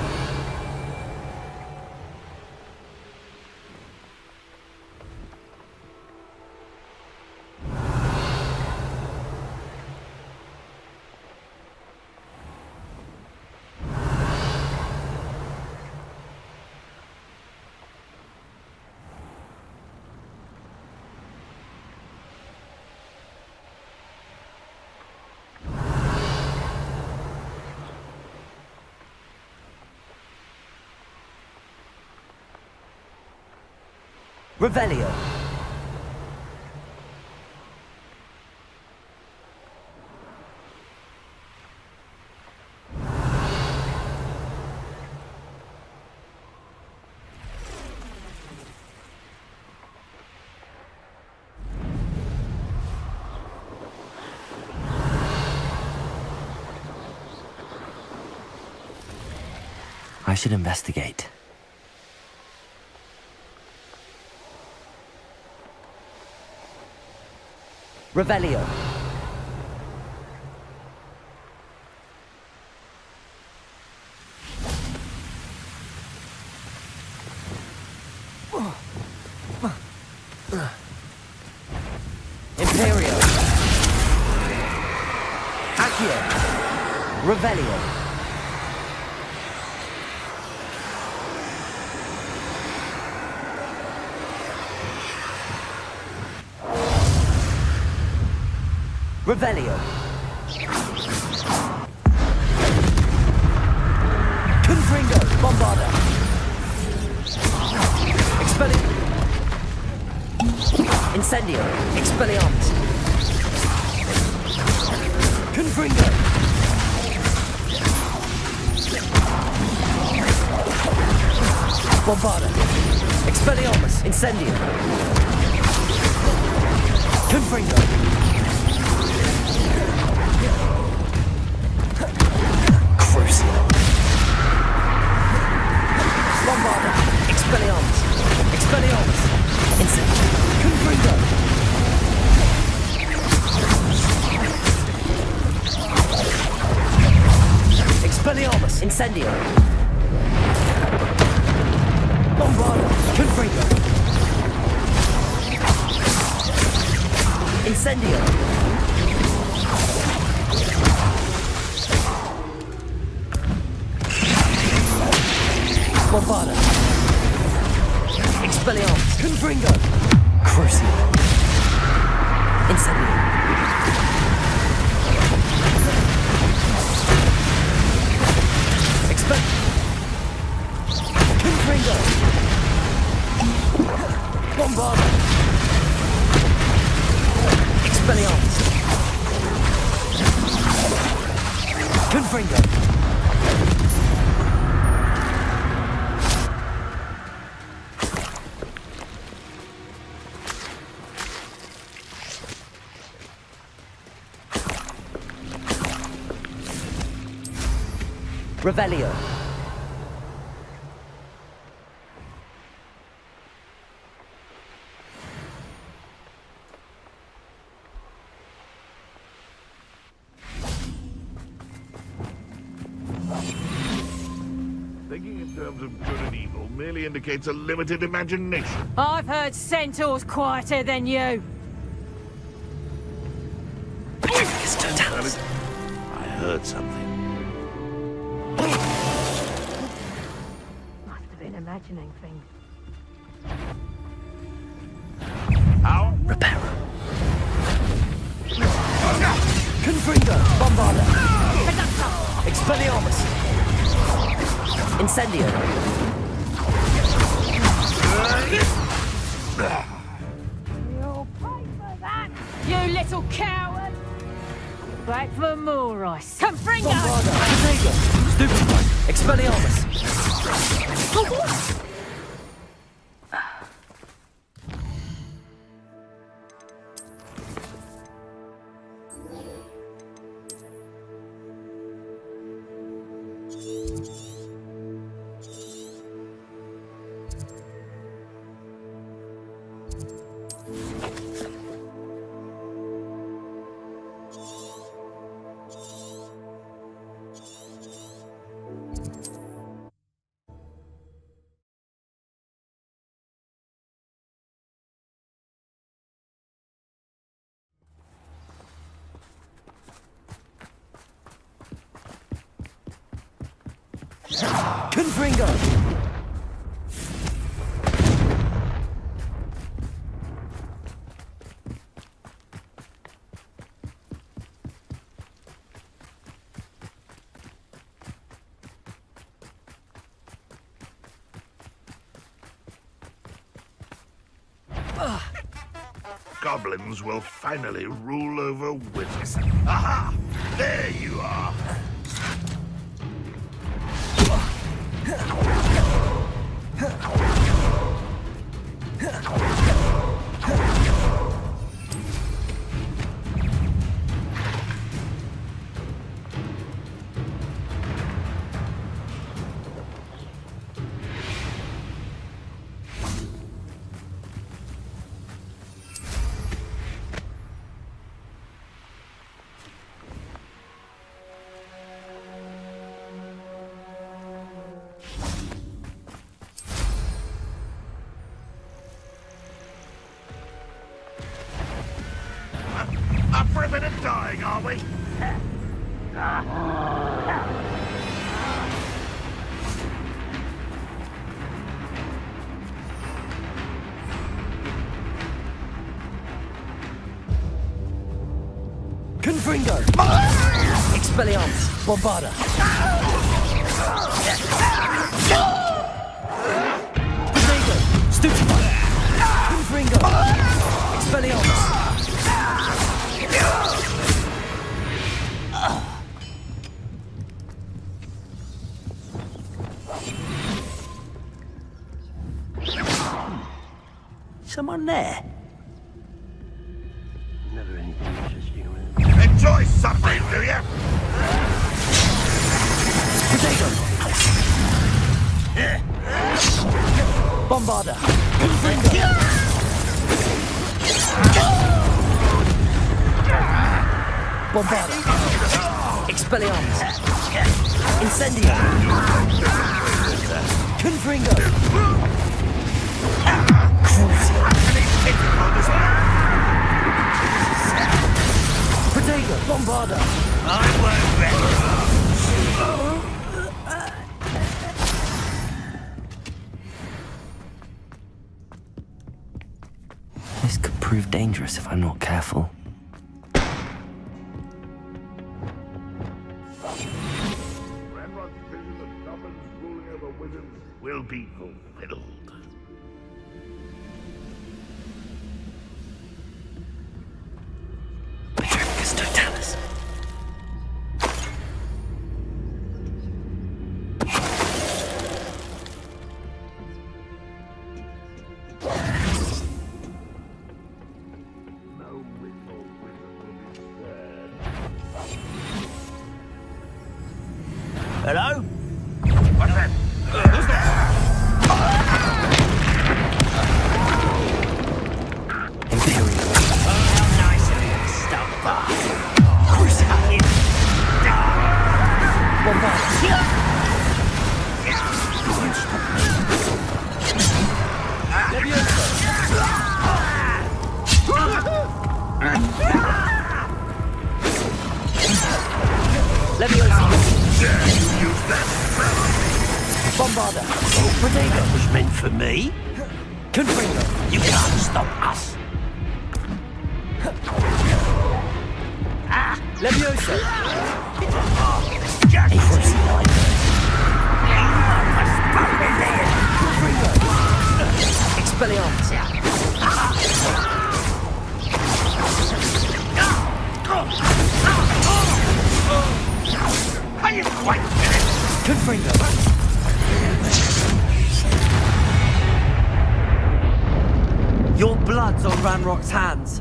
Revelio. I should investigate. Revelio. Imperio. Accio. Revelio. Revelio. Confringo. Bombarda. Expelliarmus. Incendio. Expelliarmus. Confringo. Bombarda. Expelliarmus. Incendio. Confringo. Crucio. Bombarda. Expelliarmus. Expelliarmus. Incendio. Confringo. Expelliarmus. Incendio. Bombarda. Confringo. Incendio! Bombarda! Expelliarmus! Confringo! Crucio! Incendio! Expel... Confringo! Bombarda! Expelliarmus! Confringo! Revelio. Thinking in terms of good and evil merely indicates a limited imagination. I've heard centaurs quieter than you. I heard something. Must have been imagining things. How? Reparo. Confringo! Bombarda! Expelliarmus! Incendio! You'll pay for that, you little coward! Back for more ice. Confringo! Bombarda! Potato! Stupefy! Expelliarmus! Confringo! Goblins will finally rule over wizards. Aha! There you are! Up for a bit of dying, are we? Confringo! Expelliarmus! Bombarda! Potato! Stupefy! Confringo! Expelliarmus! Someone there? Never anything interesting. Enjoy suffering, do you? Potato! Bombarda! Confringo! Bombarda! Expelliarmus! Incendio! Confringo! Crucio! This could prove dangerous if I'm not careful. Ranrock's vision of goblins ruling over wizards will be fulfilled. Totalis. Hello? What's that? Who's there? How nice of you to stop by. Crucify Bombarda. That was meant for me. Confringo. You can't stop us. Leviosa. Just Expelliarmus. Are you quite finished? Confringo. Your blood's on Ranrock's hands.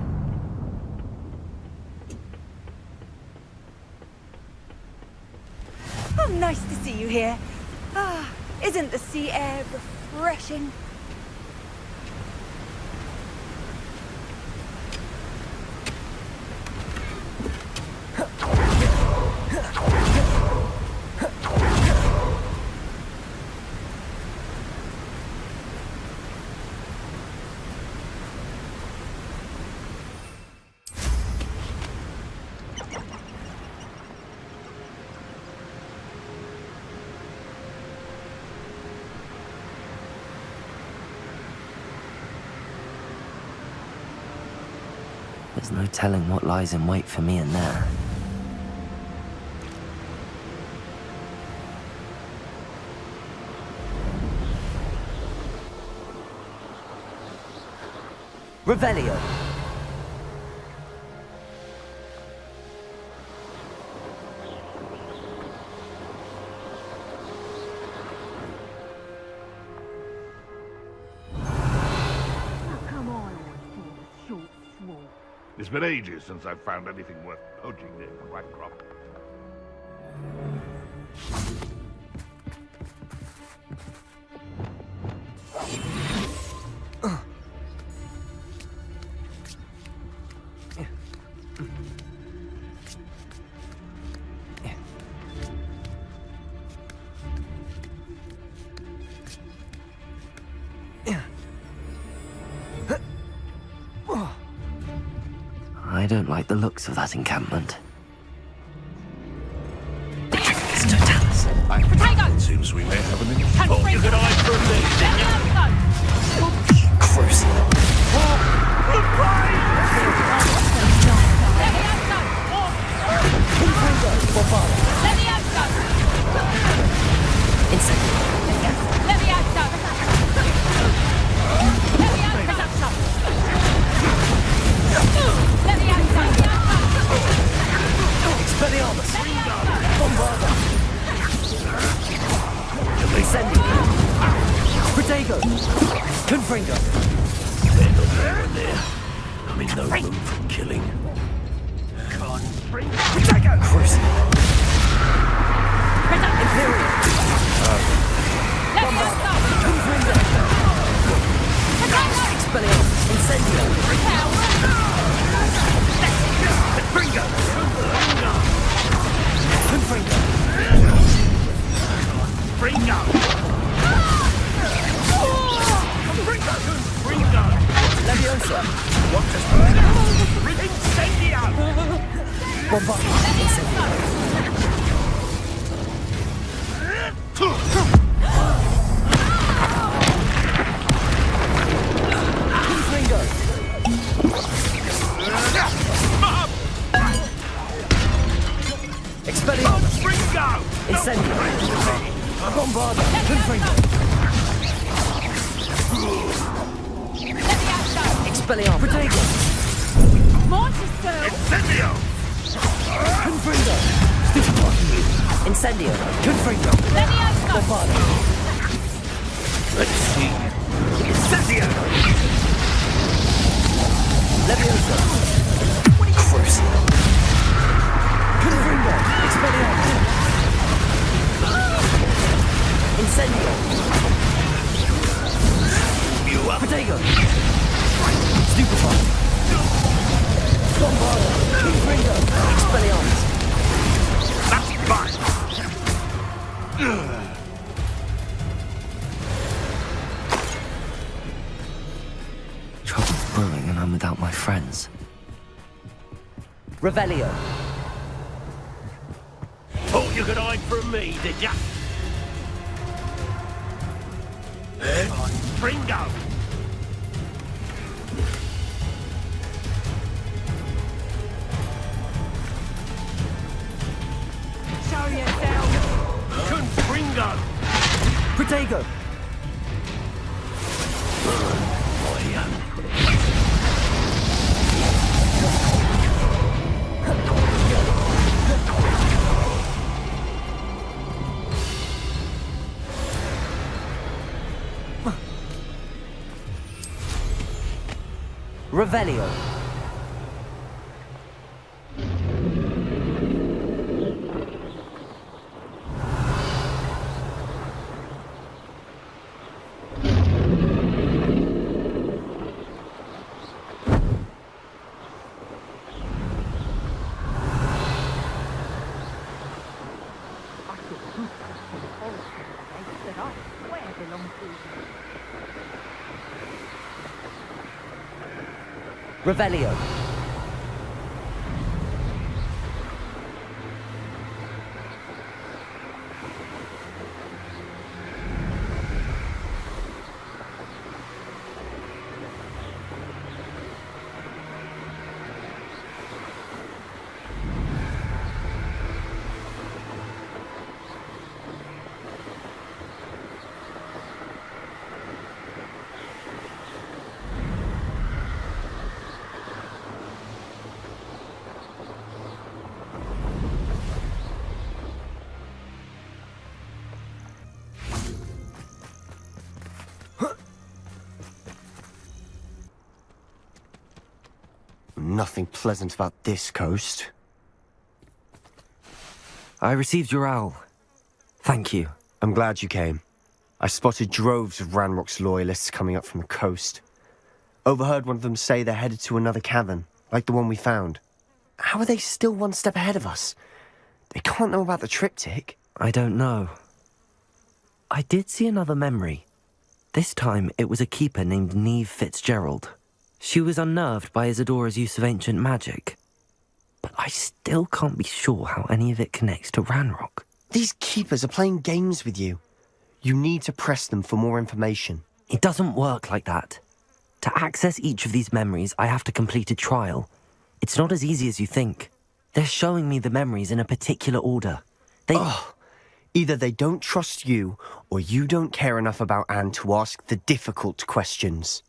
Oh, nice to see you here. Ah, isn't the sea air refreshing? There's no telling what lies in wait for me in there. Revelio. It's been ages since I've found anything worth poaching near Quackcrop. I don't like the looks of that encampment. Potato! Seems we may have an Can info. you Good eye for a Expelliarmus! Bombarda! Incendio! Protego! Confringo! I'm in no mood for killing. Protego! Cruise! Imperial! Bombarda! Confringo! Expelliarmus! Incendio! Confringo! Bringo! Leviosa! What just happened? Incendio! Bombarda! Incendio! Confringo! Expelliarmus! Protego! Monster! Incendio! Confringo! Incendio! Confringo! Bombado! Let's see. Incendio! Leviosa! Crucio! Confringo! Expelliarmus! Incendio! You up? Protego! Stupefy! Bombado! Confringo! Expelliarmus! That's fine. Trouble's brewing and I'm without my friends. Revelio! Thought you could hide from me, did ya? Fringo! Show yourself! Confringo! Protego! Revelio! Revelio! Nothing pleasant about this coast. I received your owl. Thank you. I'm glad you came. I spotted droves of Ranrock's loyalists coming up from the coast. Overheard one of them say they're headed to another cavern, like the one we found. How are they still one step ahead of us? They can't know about the triptych. I don't know. I did see another memory. This time it was a keeper named Neve Fitzgerald. She was unnerved by Isadora's use of ancient magic. But I still can't be sure how any of it connects to Ranrock. These keepers are playing games with you. You need to press them for more information. It doesn't work like that. To access each of these memories, I have to complete a trial. It's not as easy as you think. They're showing me the memories in a particular order. Either they don't trust you, or you don't care enough about Anne to ask the difficult questions.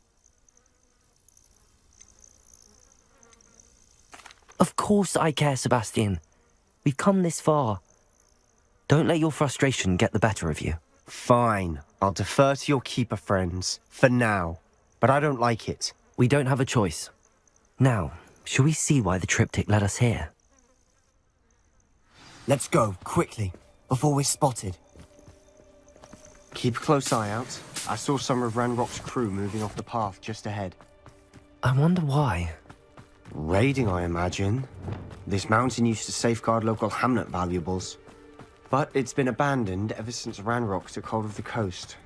Of course I care, Sebastian. We've come this far. Don't let your frustration get the better of you. Fine. I'll defer to your keeper friends. For now. But I don't like it. We don't have a choice. Now, shall we see why the triptych led us here? Let's go, quickly, before we're spotted. Keep a close eye out. I saw some of Ranrock's crew moving off the path just ahead. I wonder why. Raiding, I imagine. This mountain used to safeguard local hamlet valuables. But it's been abandoned ever since Ranrock took hold of the coast.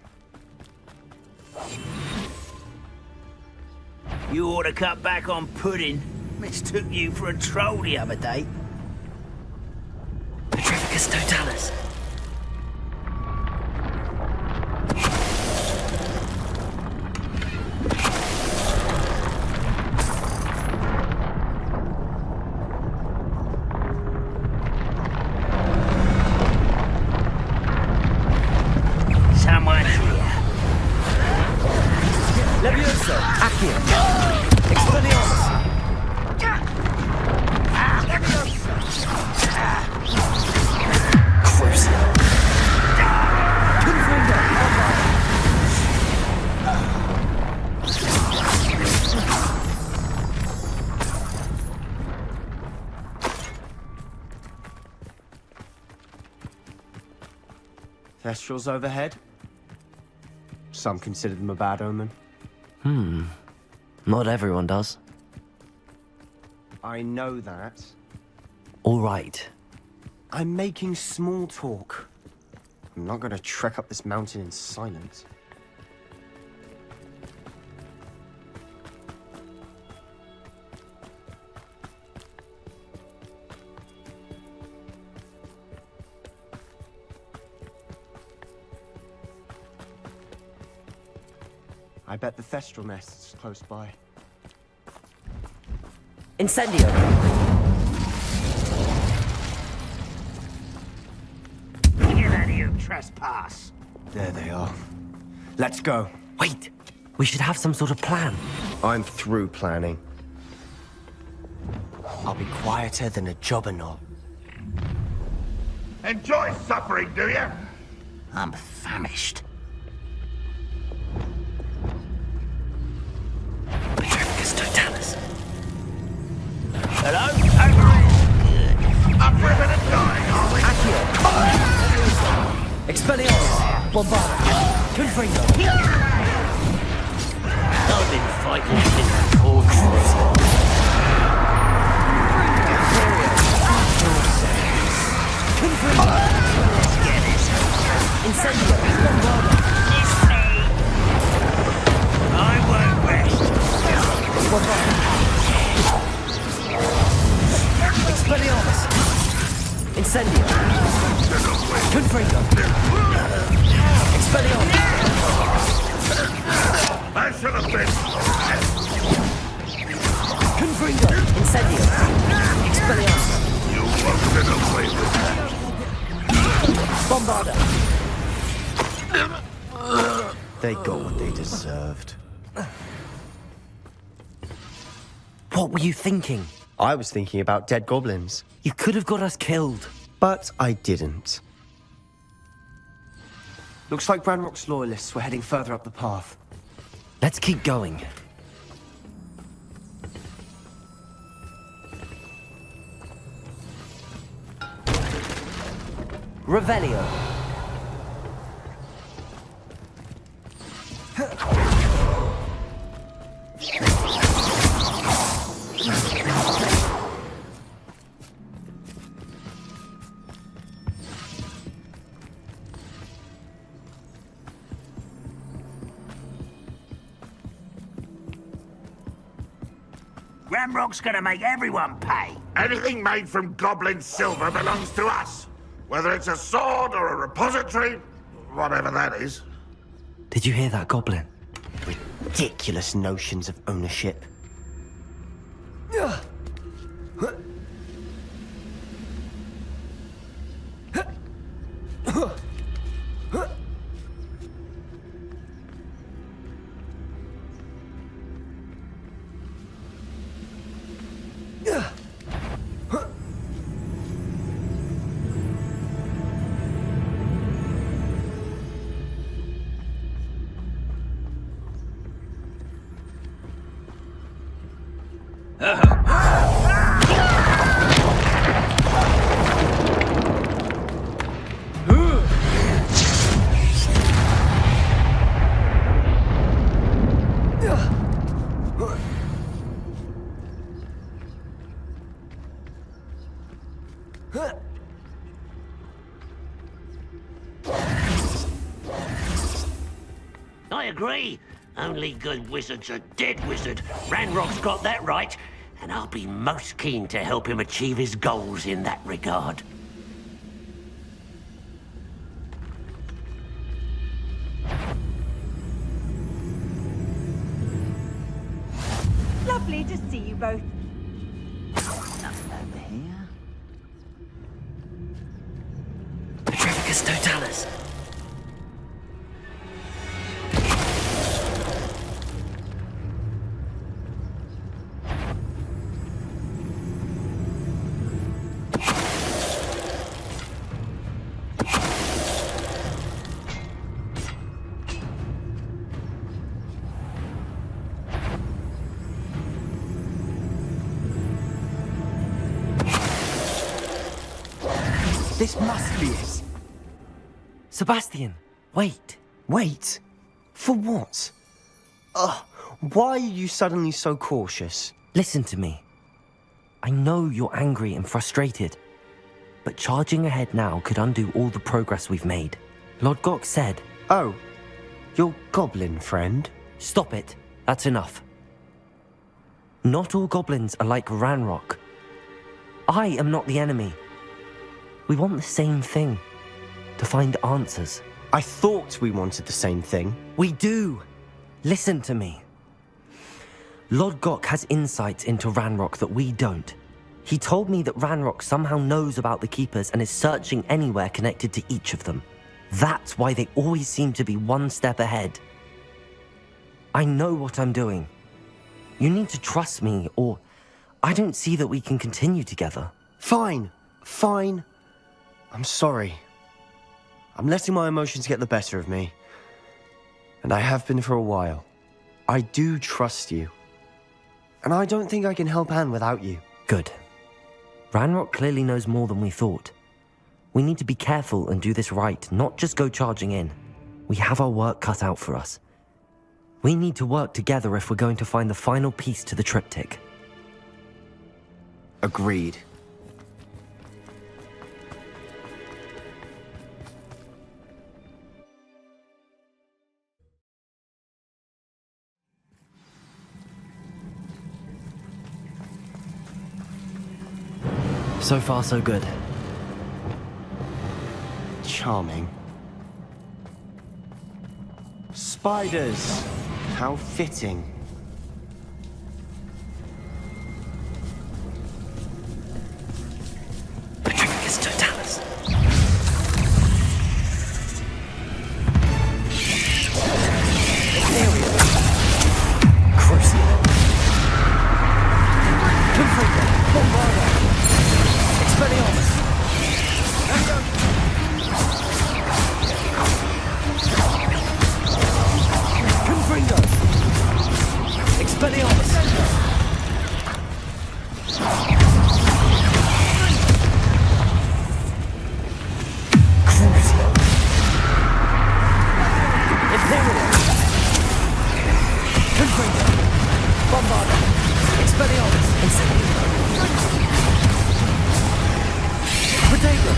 You ought to cut back on pudding. Mistook you for a troll the other day. Petrificus totalis. Leviosa! Accio! Thestrals overhead. Some consider them a bad omen. Not everyone does. I know that. All right. I'm making small talk. I'm not going to trek up this mountain in silence. I bet the Thestral nest's close by. Incendio! Get out of here, trespass! There they are. Let's go. Wait! We should have some sort of plan. I'm through planning. I'll be quieter than a jobberknoll. Enjoy suffering, do you? I'm famished. Hello? Over here. Good. Up for a bit of dying, are we? Accio! Expelliarmus! Bombard! Confringo! I've been fighting since Hogwarts. Let's get this. Incendio! Bombard! Miss me! I won't rest. Bombard! Expelliarmus! Incendio! Confringo! Expelliarmus! I should have been. Confringo! Incendio! Expelliarmus! You won't get away with that. Bombarda! They got what they deserved. What were you thinking? I was thinking about dead goblins. You could have got us killed. But I didn't. Looks like Ranrock's loyalists were heading further up the path. Let's keep going. Revelio! Ramrock's gonna make everyone pay. Anything made from goblin silver belongs to us. Whether it's a sword or a repository, whatever that is. Did you hear that, Goblin? Ridiculous notions of ownership. I agree. Only good wizard's a dead wizard. Ranrock's got that right, and I'll be most keen to help him achieve his goals in that regard. Lovely to see you both. Nothing over here. Petrificus Totalis. This must be it. Sebastian, wait. Wait? For what? Why are you suddenly so cautious? Listen to me. I know you're angry and frustrated, but charging ahead now could undo all the progress we've made. Lodgok said... Oh, your goblin friend? Stop it. That's enough. Not all goblins are like Ranrock. I am not the enemy. We want the same thing. To find answers. I thought we wanted the same thing. We do. Listen to me. Lodgok has insights into Ranrock that we don't. He told me that Ranrock somehow knows about the Keepers and is searching anywhere connected to each of them. That's why they always seem to be one step ahead. I know what I'm doing. You need to trust me, or I don't see that we can continue together. Fine. I'm sorry. I'm letting my emotions get the better of me. And I have been for a while. I do trust you. And I don't think I can help Anne without you. Good. Ranrock clearly knows more than we thought. We need to be careful and do this right, not just go charging in. We have our work cut out for us. We need to work together if we're going to find the final piece to the triptych. Agreed. So far, so good. Charming. Spiders! How fitting. Patricus totalis. Crucible. Confringo. Bombardo. Expelliarmus. Confringo. Expelliarmus. Crucible. Imperial. Confringo. Bombardo. Expelliarmus. Incendio. Protego.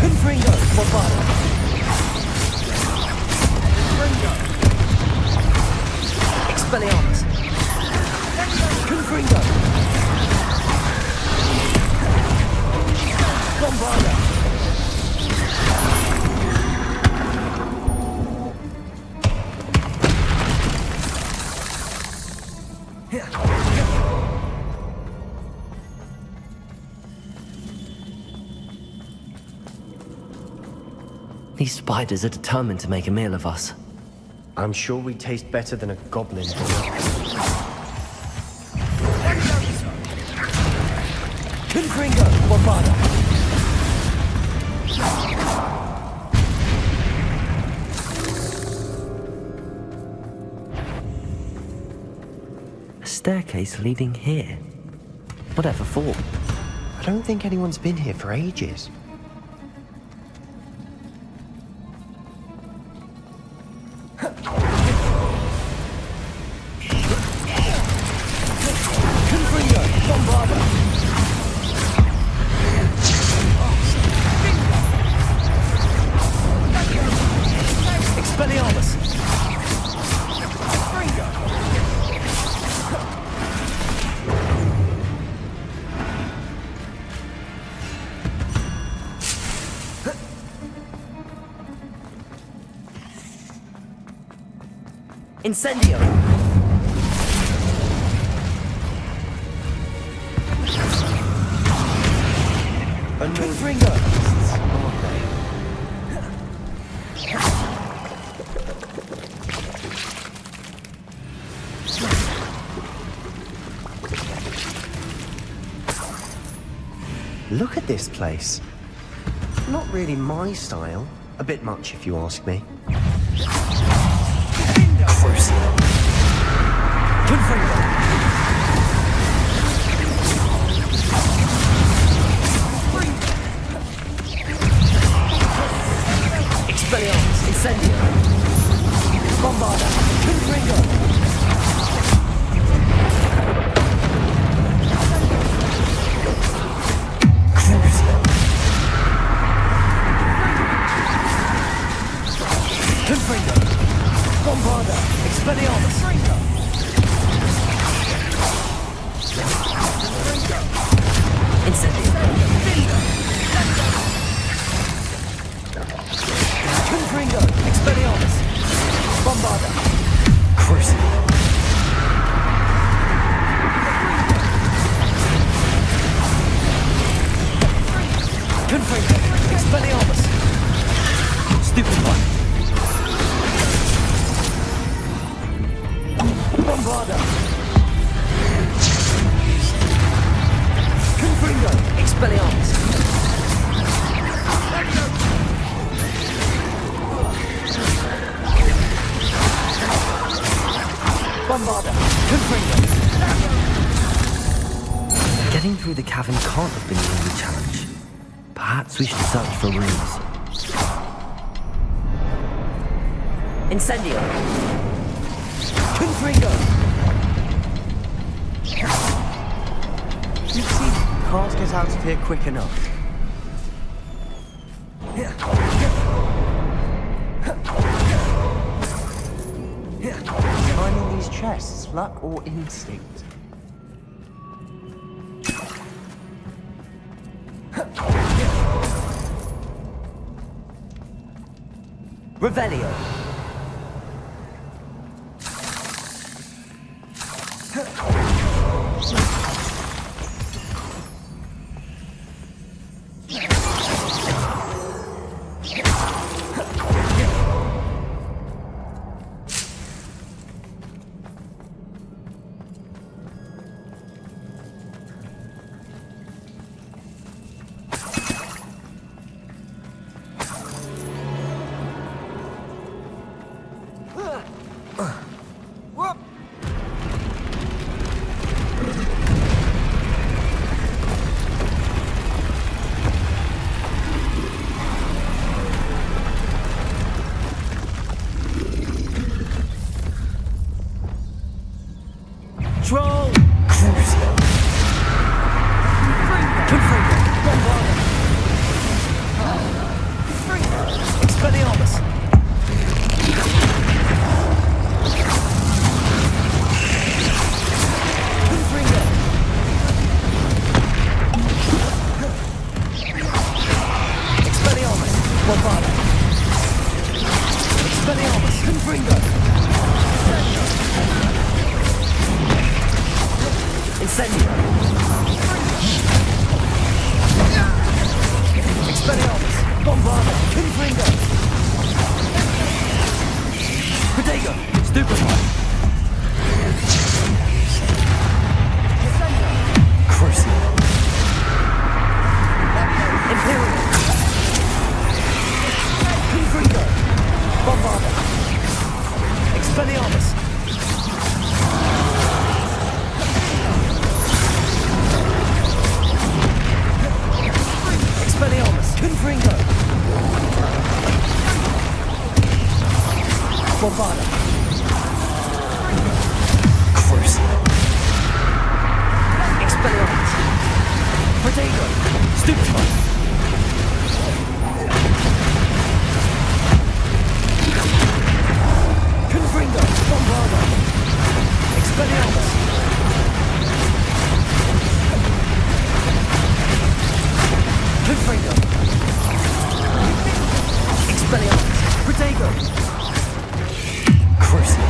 Confringo. Bombardo. Confringo. Expelliarmus. Confringo. Bombardo. These spiders are determined to make a meal of us. I'm sure we taste better than a goblin. Confringo. Bombardo. A staircase leading here. Whatever for? I don't think anyone's been here for ages. Confringo. Bombardo. Expelliarmus. Incendio. Confringo. Look at this place. Not really my style. A bit much, if you ask me. Crucible. Confringo. Expelliarmus. Incendio. Bombarda. Confringo. Confringo. Bombarda. Expelliarmus. Incendio. Confringo. Expelliarmus. Bombarda. Crucible. Confringo. Expelliarmus. Stupid one. Bombarda. Confringo. Expelliarmus. Bombarda. Confringo. Getting through the cavern can't have been the only challenge. Perhaps we should search for rooms. Incendio. Confringo. You've seen cars get out of here quick enough. Climbing these chests, luck or instinct? Revelio. Troll! Crucible. Confringo. Bombarda. Expelliarmus. Confringo. Expelliarmus. Bombarda. Expelliarmus. Confringo. Incendio. Expelliarmus. Bombarda. Confringo. Protego. Stupefy. Crucible. Imperial. Confringo. Bombarda. Expelliarmus. Expelliarmus. Confringo. Bombarda. Crucible. Expelliarmus. Protego. Stupefy. Confringo. Bombarda. Expelliarmus. Confringo. Expelliarmus. Protego. Crucible.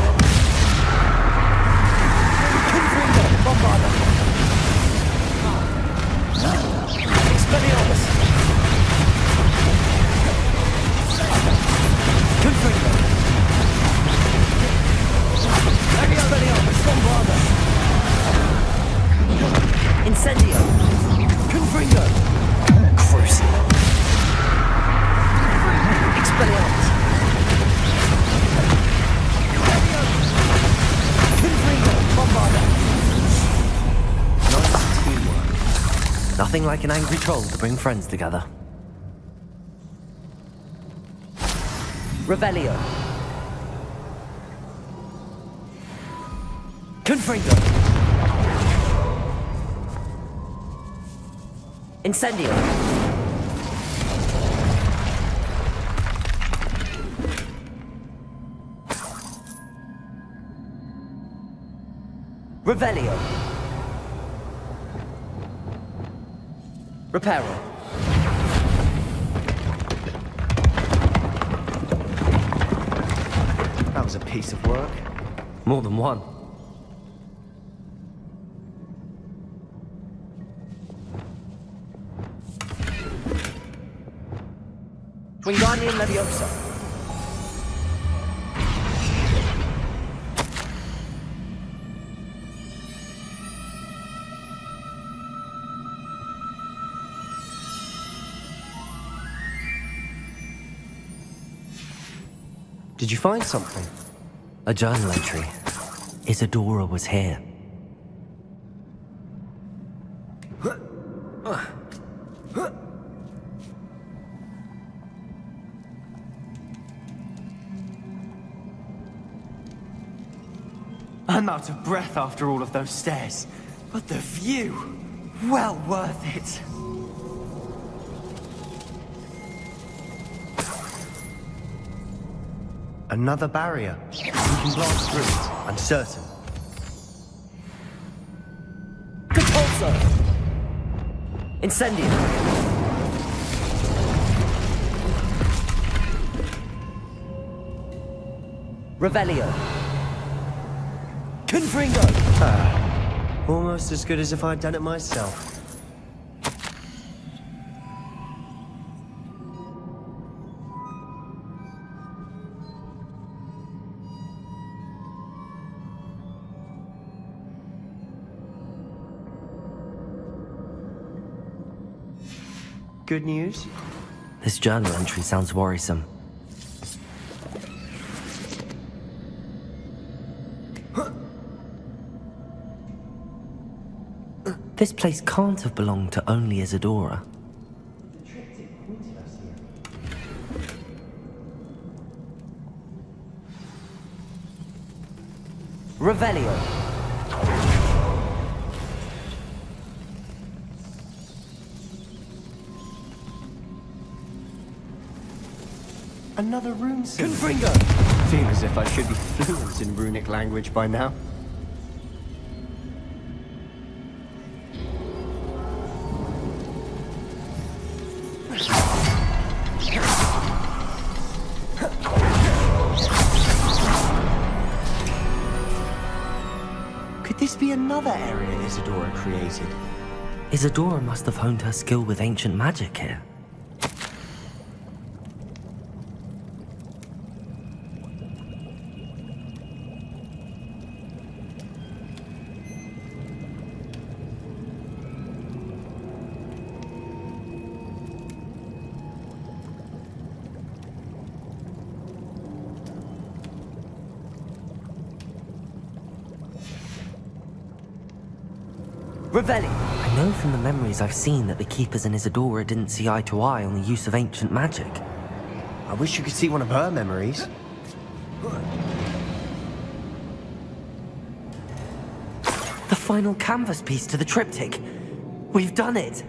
Confringo. Bombarda. Expelliarmus. Confringo. Expelliarmus. Bombarda. Incendio. Confringo. Crucible. Expelliarmus. Confringo. Bombarda. Nothing like an angry troll to bring friends together. Revelio. Confringo. Incendio. Revelio. Reparo. That was a piece of work. More than one. Wingardium Leviosa. Did you find something? A journal entry. Isadora was here. I'm out of breath after all of those stairs. But the view! Well worth it. Another barrier. You can blast through it, I'm certain. Repulsor. Incendio. Revelio. Confringo. Almost as good as if I'd done it myself. Good news? This journal entry sounds worrisome. This place can't have belonged to only Isadora. Revelio. Another rune symbol. Confringo. Seems as if I should be fluent in runic language by now. Could this be another area Isadora created? Isadora must have honed her skill with ancient magic here. Revelio. I know from the memories I've seen that the Keepers and Isadora didn't see eye to eye on the use of ancient magic. I wish you could see one of her memories. The final canvas piece to the triptych. We've done it!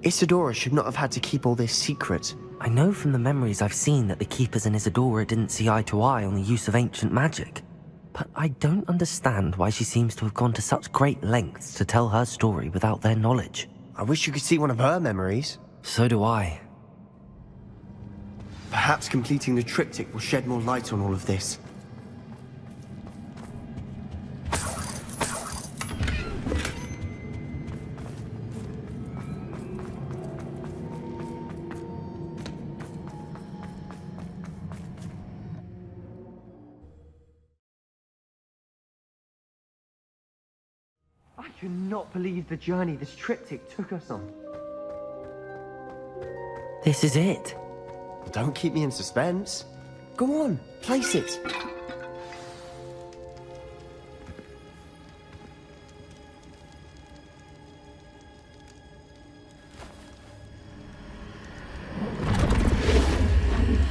Isadora should not have had to keep all this secret. I know from the memories I've seen that the Keepers and Isadora didn't see eye to eye on the use of ancient magic. But I don't understand why she seems to have gone to such great lengths to tell her story without their knowledge. I wish you could see one of her memories. So do I. Perhaps completing the triptych will shed more light on all of this. I cannot believe the journey this triptych took us on. This is it. Don't keep me in suspense. Go on, place it.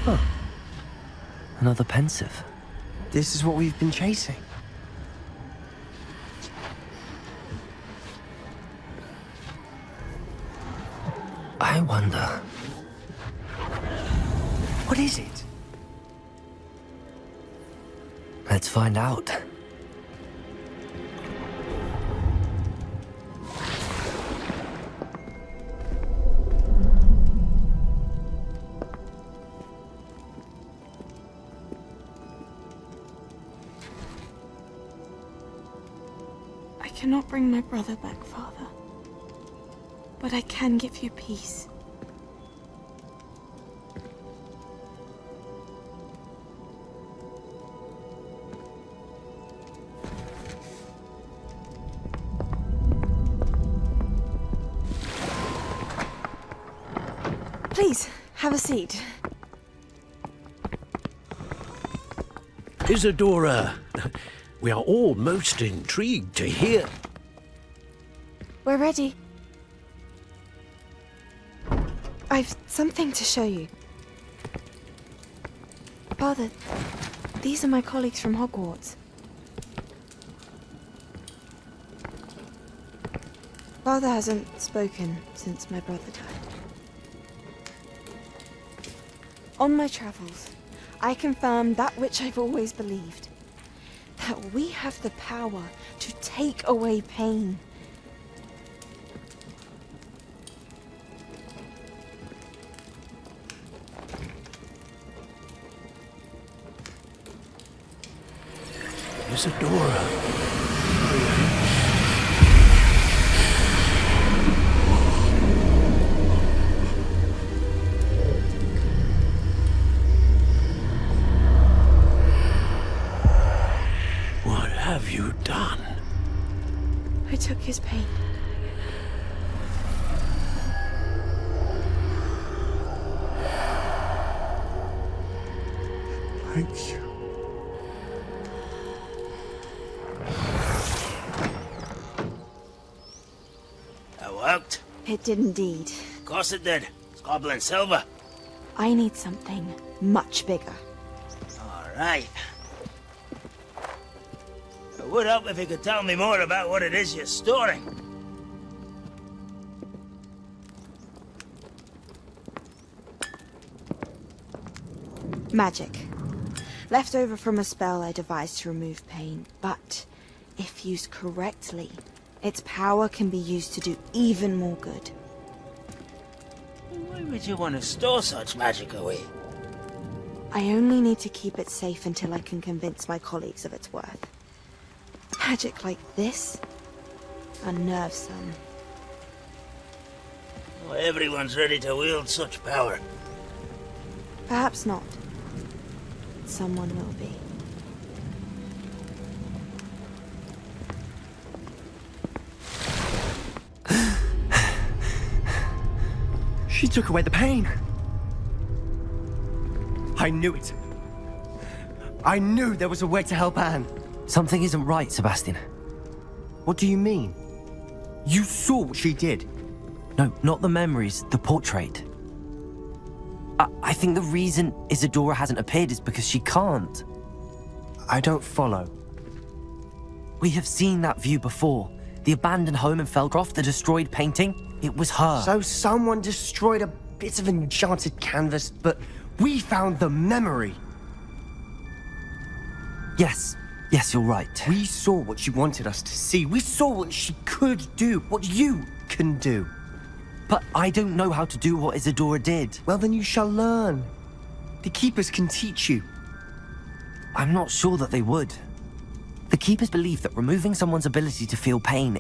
Huh. Another pensive. This is what we've been chasing. I wonder... What is it? Let's find out. I cannot bring my brother back, Father. But I can give you peace. Please, have a seat. Isadora, we are all most intrigued to hear. We're ready. I've something to show you. Father, these are my colleagues from Hogwarts. Father hasn't spoken since my brother died. On my travels, I confirmed that which I've always believed. That we have the power to take away pain. Isadora. What have you done? I took his pain. Thank you. That worked? It did indeed. Of course it did. It's goblin silver. I need something much bigger. All right. It would help if you could tell me more about what it is you're storing. Magic. Left over from a spell I devised to remove pain, but if used correctly, its power can be used to do even more good. Why would you want to store such magic away? I only need to keep it safe until I can convince my colleagues of its worth. Magic like this unnerves some. Well, everyone's ready to wield such power. Perhaps not. Someone will be. She took away the pain. I knew it. I knew there was a way to help Anne. Something isn't right, Sebastian. What do you mean? You saw what she did. No, not the memories, the portrait. I think the reason Isadora hasn't appeared is because she can't. I don't follow. We have seen that view before. The abandoned home in Felcroft, the destroyed painting, it was her. So someone destroyed a bit of enchanted canvas, but we found the memory. Yes, you're right. We saw what she wanted us to see. We saw what she could do, what you can do. But I don't know how to do what Isadora did. Well, then you shall learn. The Keepers can teach you. I'm not sure that they would. The Keepers believe that removing someone's ability to feel pain,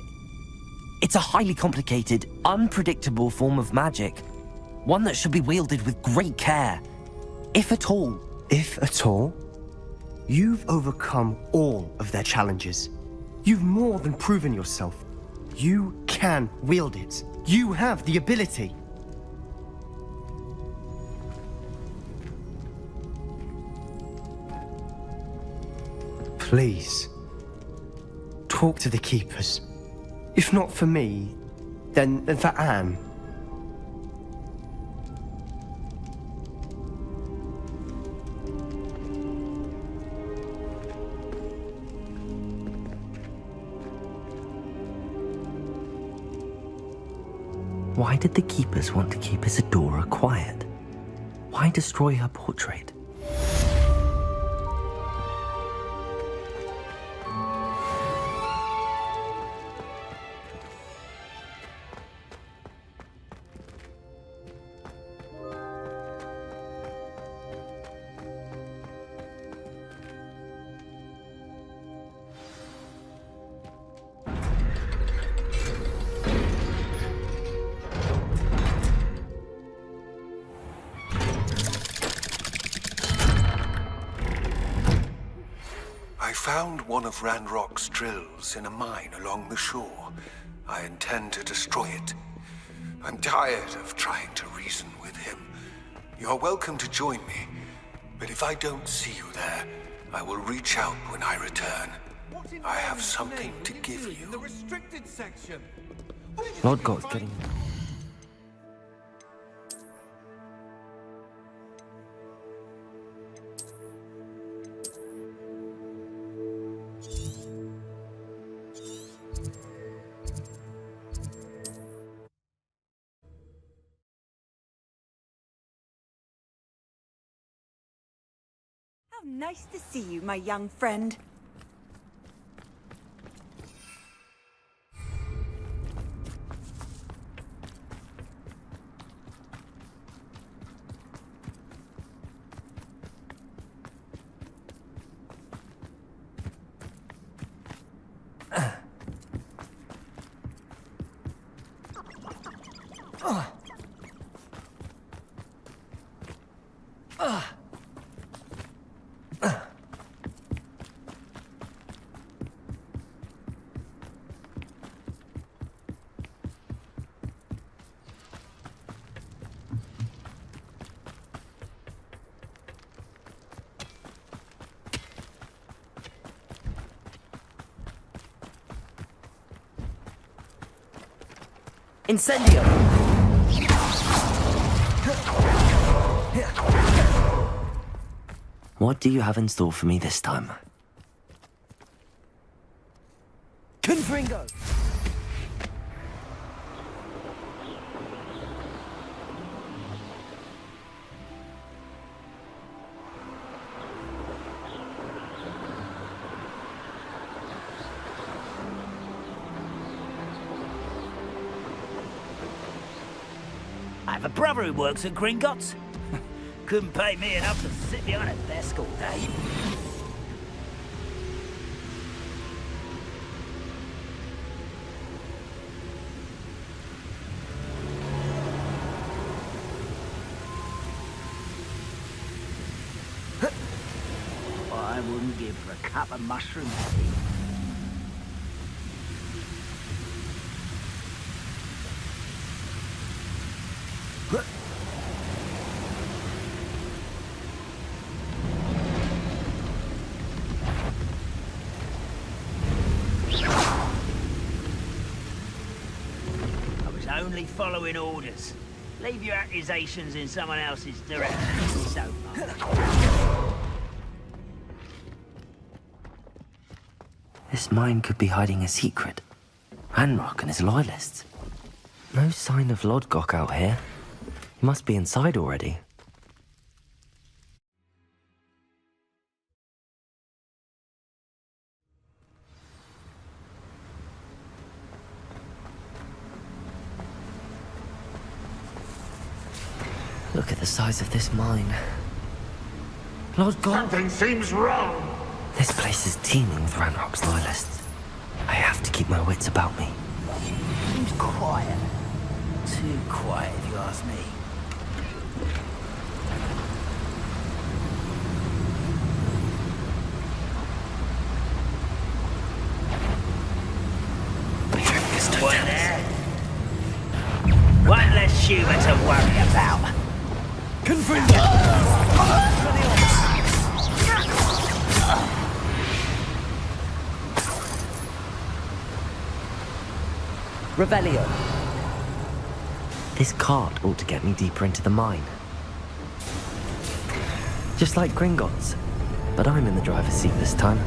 it's a highly complicated, unpredictable form of magic. One that should be wielded with great care. If at all. If at all? You've overcome all of their challenges. You've more than proven yourself. You can wield it. You have the ability. Please, talk to the Keepers. If not for me, then for Anne. Why did the keepers want to keep Isadora quiet? Why destroy her portrait? I found one of Ranrock's drills in a mine along the shore. I intend to destroy it. I'm tired of trying to reason with him. You're welcome to join me, but if I don't see you there, I will reach out when I return. I have something to give you. In the restricted section. Lodgok's getting... How nice to see you, my young friend. Incendio! What do you have in store for me this time? Confringo! I have a brother who works at Gringotts. Couldn't pay me enough to sit behind a desk all day. I wouldn't give for a cup of mushroom tea. Only following orders. Leave your accusations in someone else's direction. So much. This mine could be hiding a secret. Ranrock and his loyalists. No sign of Lodgok out here. He must be inside already. Look at the size of this mine. Lodgok! Something seems wrong! This place is teeming with Ranrock's loyalists. I have to keep my wits about me. Seems quiet. Too quiet, if you ask me. One there. One less human to worry about. Revelio. This cart ought to get me deeper into the mine. Just like Gringotts, but I'm in the driver's seat this time.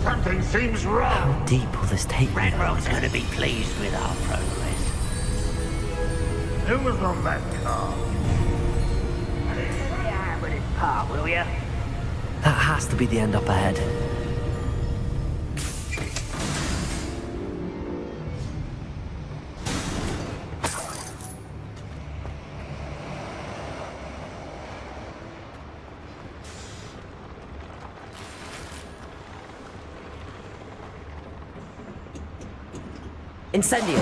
Some Something seems wrong. How deep will this take me? Ranrock's going to be pleased with our progress. Who was on that car? Stay out with his part, will ya? That has to be the end up ahead. Incendio!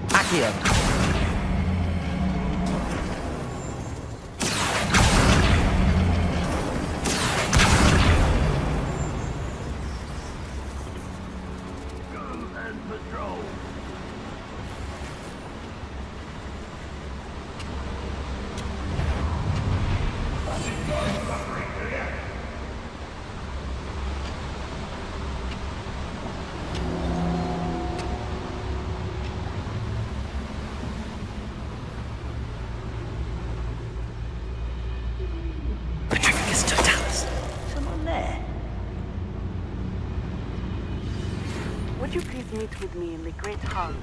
Accio! Someone there? Would you please meet with me in the Great Hall?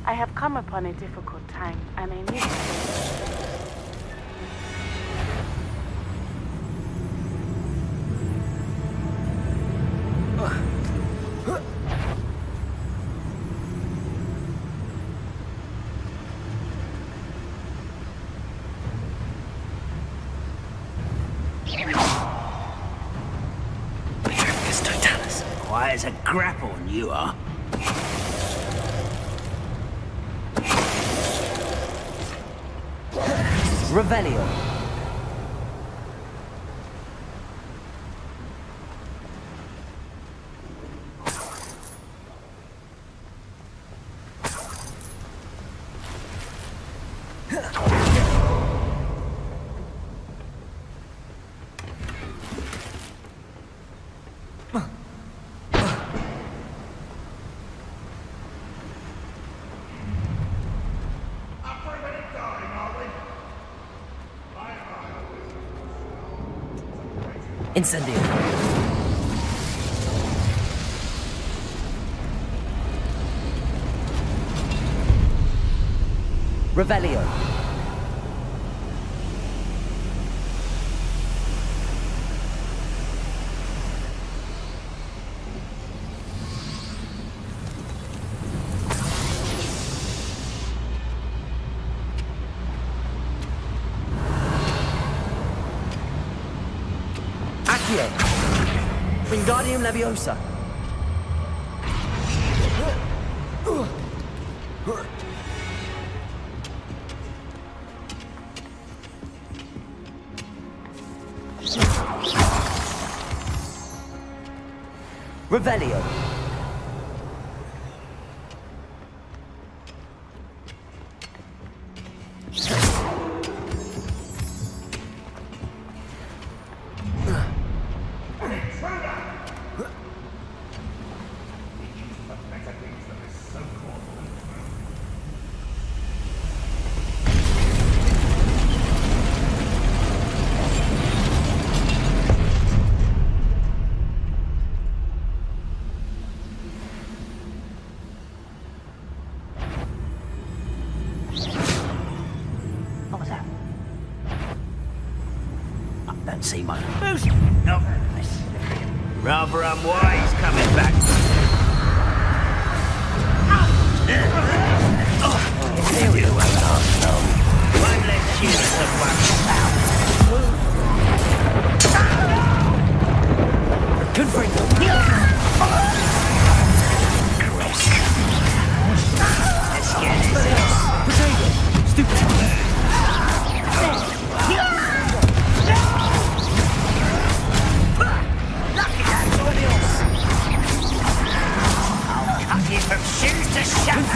I have come upon a difficult time, and I need to... Quiet as a grapple, you are. Revelio! Incendio! Revelio! Wingardium Leviosa. Revelio. See my boost. No, rather unwise coming back. Here we go, Arsenal. One less unit of one. Good for you. Let's get this. Stupid. From shoes to shaft.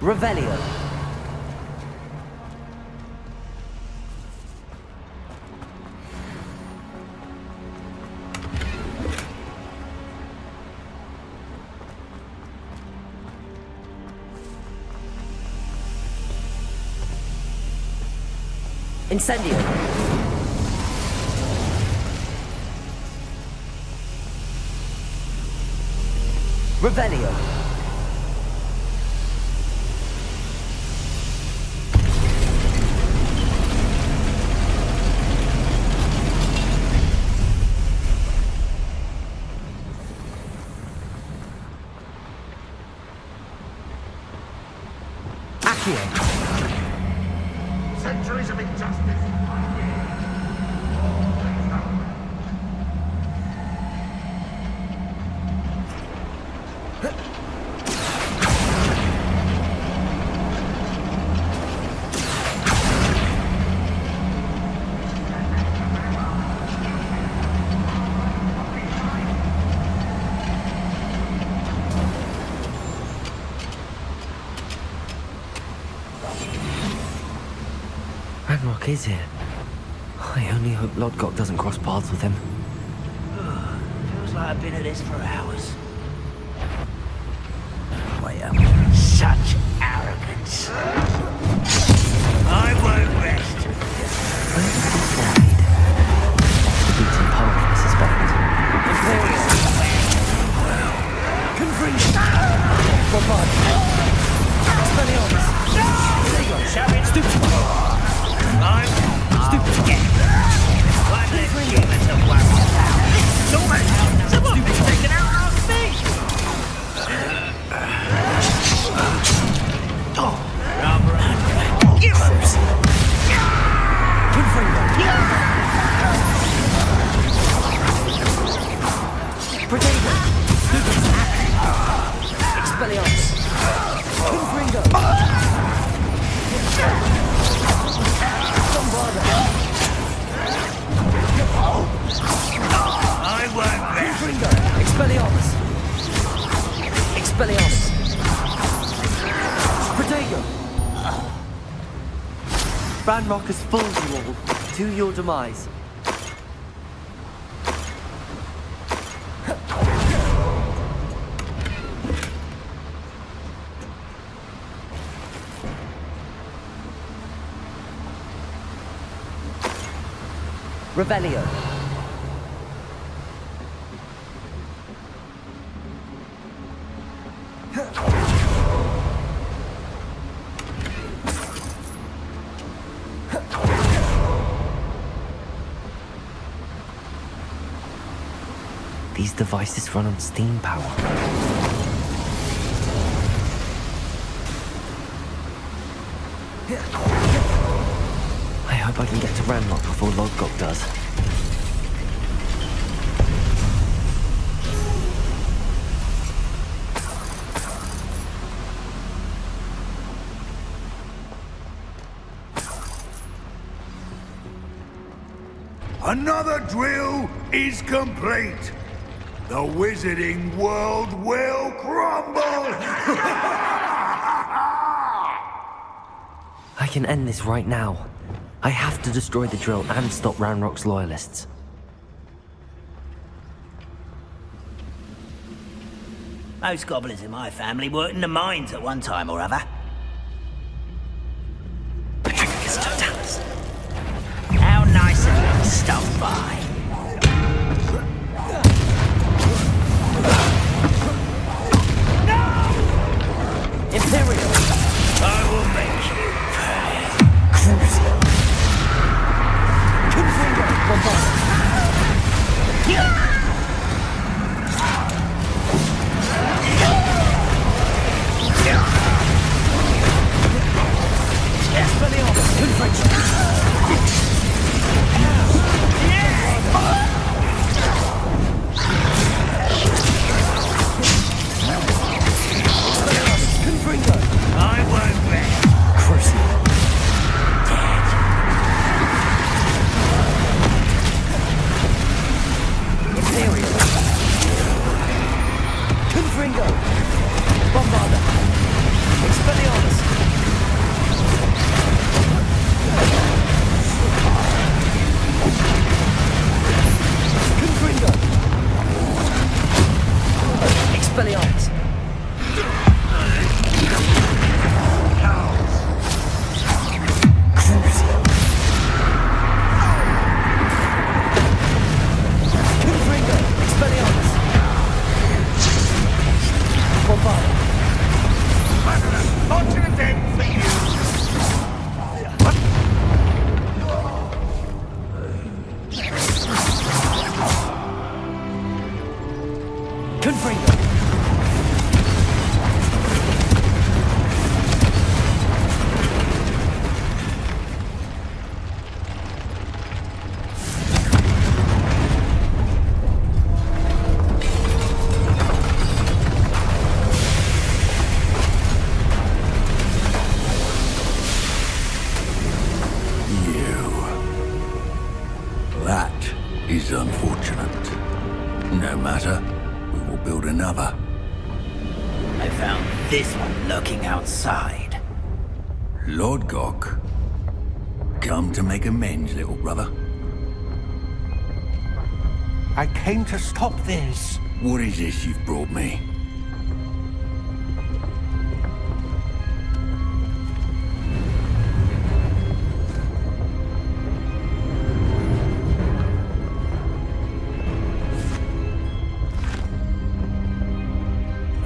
Revelio. Incendio. Revelio. Accio. Centuries of injustice. Ranrock is here. I only hope Lodgok doesn't cross paths with him. Feels like I've been at this for hours. Wait up. Such arrogance. I won't rest. Beaten path, I suspect. Confringe. Bombard. Expelliarmus. Stupid. Stupid. One less human to worry about. Someone been taken out last week. Give us. Protego. Expelliarmus. Confringo. I won't rest. Expelliarmus. Expelliarmus. Protego. Ranrock has fooled you all to your demise. Revelio. These devices run on steam power. I hope I can get to Ranrock before Lodgok does. Another drill is complete. The wizarding world will crumble! I can end this right now. I have to destroy the drill and stop Ranrock's loyalists. Most goblins in my family worked in the mines at one time or other. How nice of you to stop by. Imperial. I will make you pay. Crucio. Confringo. Bombard. Expelliarmus. Confringo. is unfortunate. No matter, we will build another. I found this one lurking outside. Lord Gok, come to make amends, little brother. I came to stop this. What is this you've brought me?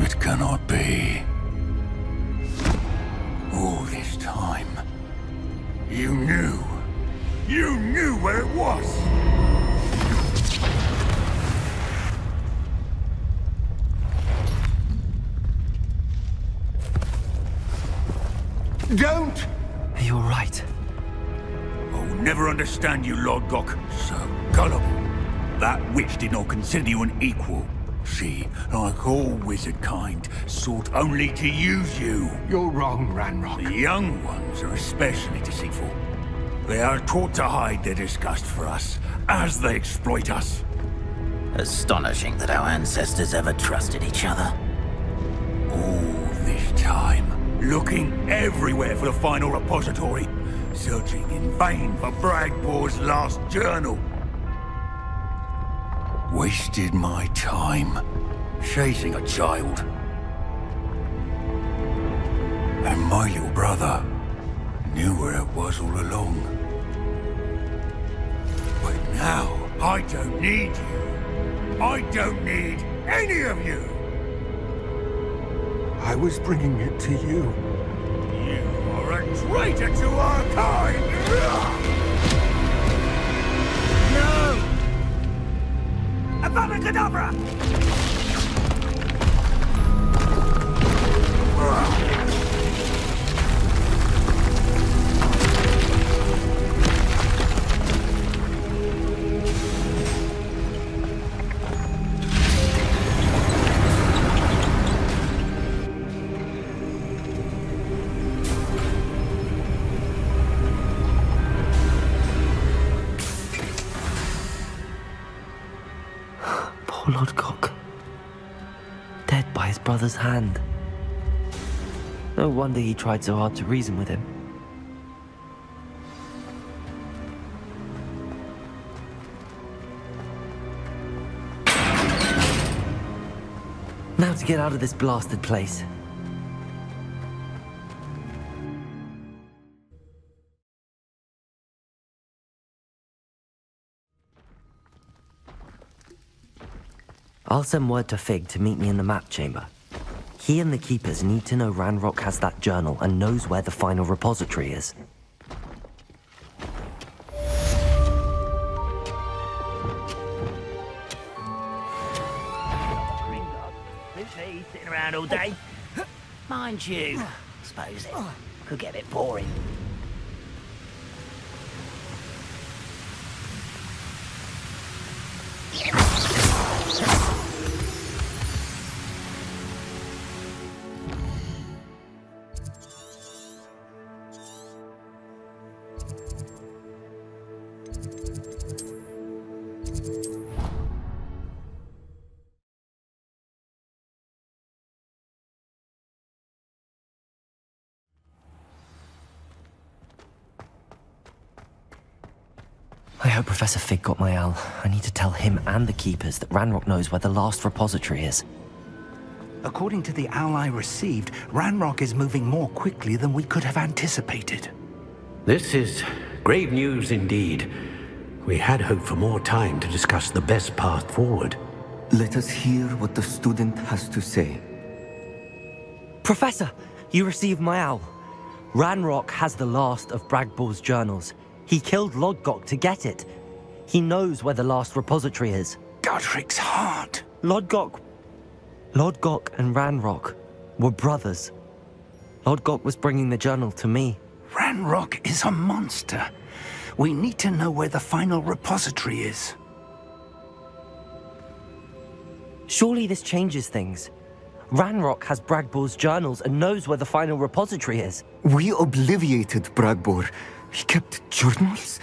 It cannot be. All this time, you knew where it was! Don't! You're right. I will never understand you, Lord Gok. So gullible. That witch did not consider you an equal. She, like all wizard kind, sought only to use you. You're wrong, Ranrock. The young ones are especially deceitful. They are taught to hide their disgust for us, as they exploit us. Astonishing that our ancestors ever trusted each other. All this time, looking everywhere for the final repository, searching in vain for Bragbor's last journal. Wasted my time, chasing a child. And my little brother knew where it was all along. But now, I don't need you. I don't need any of you. I was bringing it to you. You are a traitor to our kind! No! Avada Kedavra! Poor Lord Gok. Dead by his brother's hand. No wonder he tried so hard to reason with him. Now to get out of this blasted place. I'll send word to Fig to meet me in the map chamber. He and the Keepers need to know Ranrock has that journal and knows where the final repository is. Lucy, sitting around all day. Mind you, suppose it could get a bit boring. I hope Professor Fig got my owl. I need to tell him and the Keepers that Ranrock knows where the last repository is. According to the owl I received, Ranrock is moving more quickly than we could have anticipated. This is grave news indeed. We had hoped for more time to discuss the best path forward. Let us hear what the student has to say. Professor, you received my owl. Ranrock has the last of Bragbor's journals. He killed Lord Gok to get it. He knows where the last repository is. Godric's heart. Lord Gok and Ranrock were brothers. Lord Gok was bringing the journal to me. Ranrock is a monster. We need to know where the final repository is. Surely this changes things. Ranrock has Bragbor's journals and knows where the final repository is. We obliviated Bragbor. He kept journals?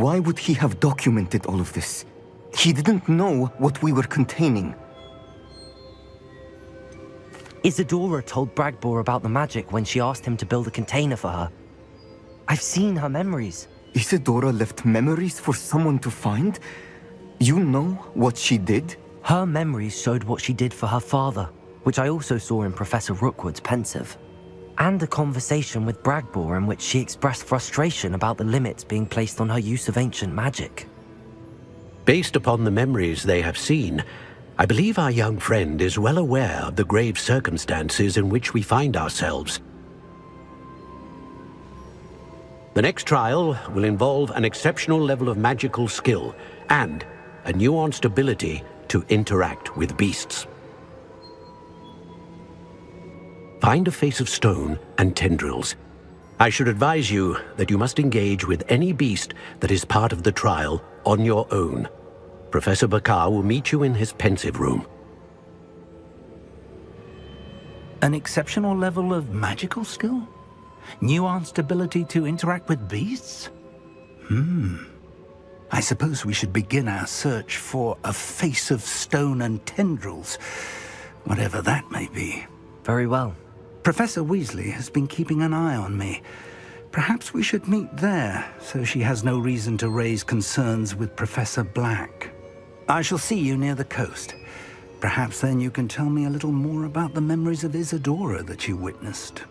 Why would he have documented all of this? He didn't know what we were containing. Isadora told Bragbor about the magic when she asked him to build a container for her. I've seen her memories. Isadora left memories for someone to find? You know what she did? Her memories showed what she did for her father, which I also saw in Professor Rookwood's pensive. And a conversation with Bragbor in which she expressed frustration about the limits being placed on her use of ancient magic. Based upon the memories they have seen, I believe our young friend is well aware of the grave circumstances in which we find ourselves. The next trial will involve an exceptional level of magical skill and a nuanced ability to interact with beasts. Find a face of stone and tendrils. I should advise you that you must engage with any beast that is part of the trial on your own. Professor Bakar will meet you in his pensive room. An exceptional level of magical skill? Nuanced ability to interact with beasts? I suppose we should begin our search for a face of stone and tendrils, whatever that may be. Very well. Professor Weasley has been keeping an eye on me. Perhaps we should meet there, so she has no reason to raise concerns with Professor Black. I shall see you near the coast. Perhaps then you can tell me a little more about the memories of Isadora that you witnessed.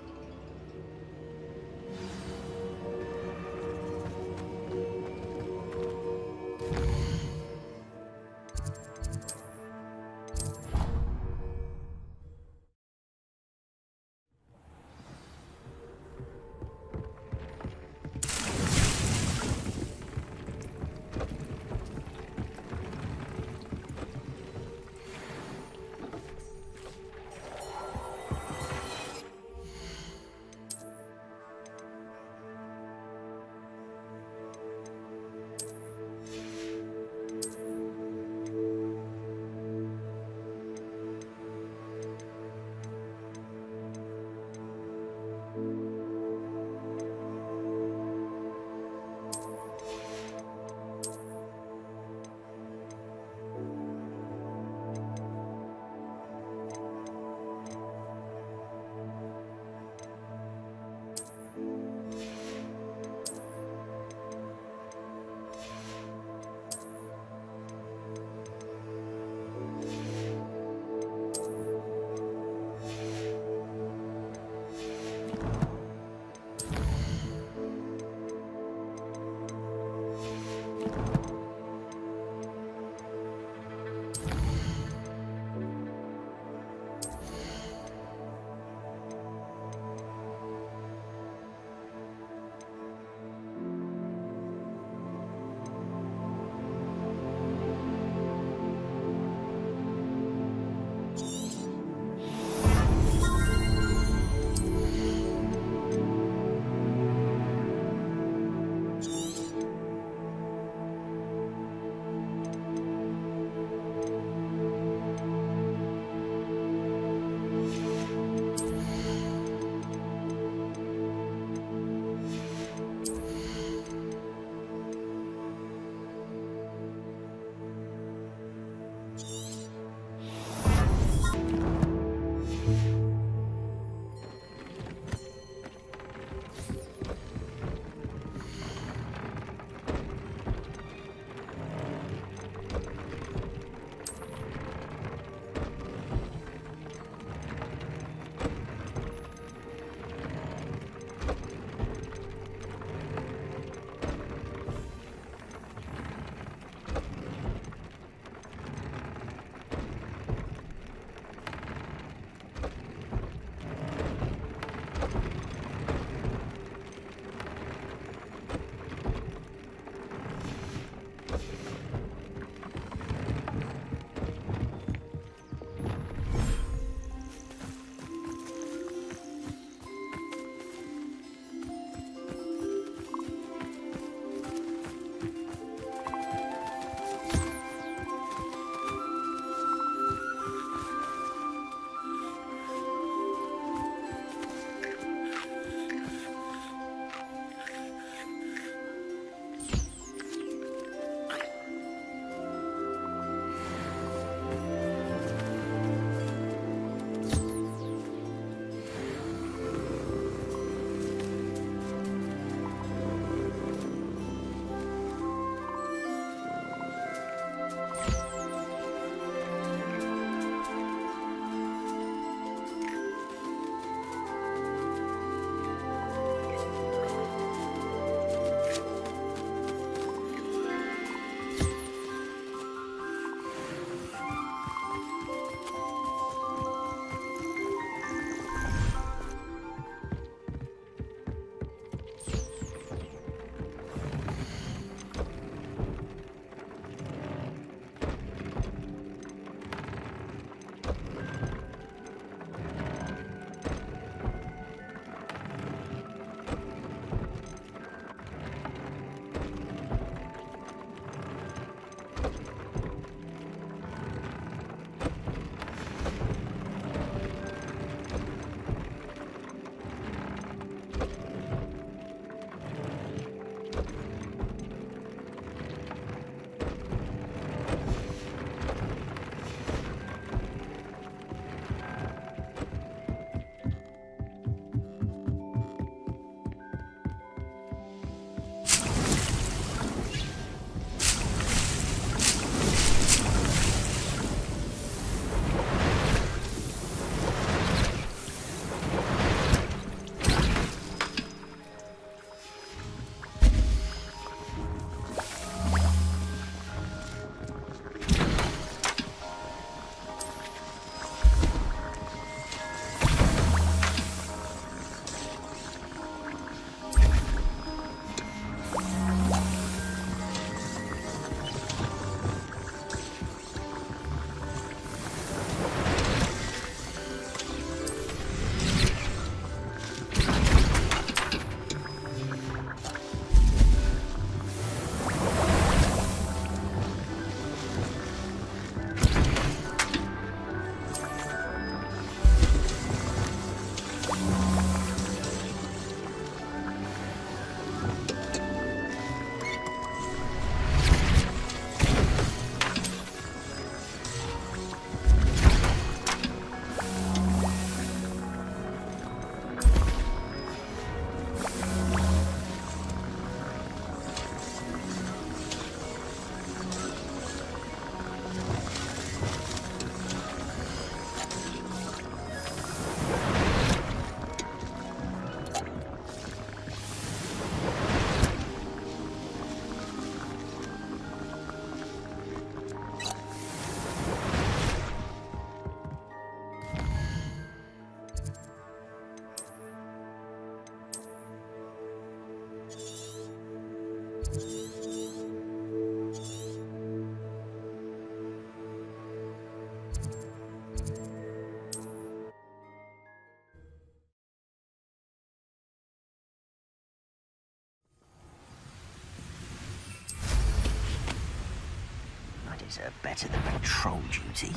Deserve better than patrol duty.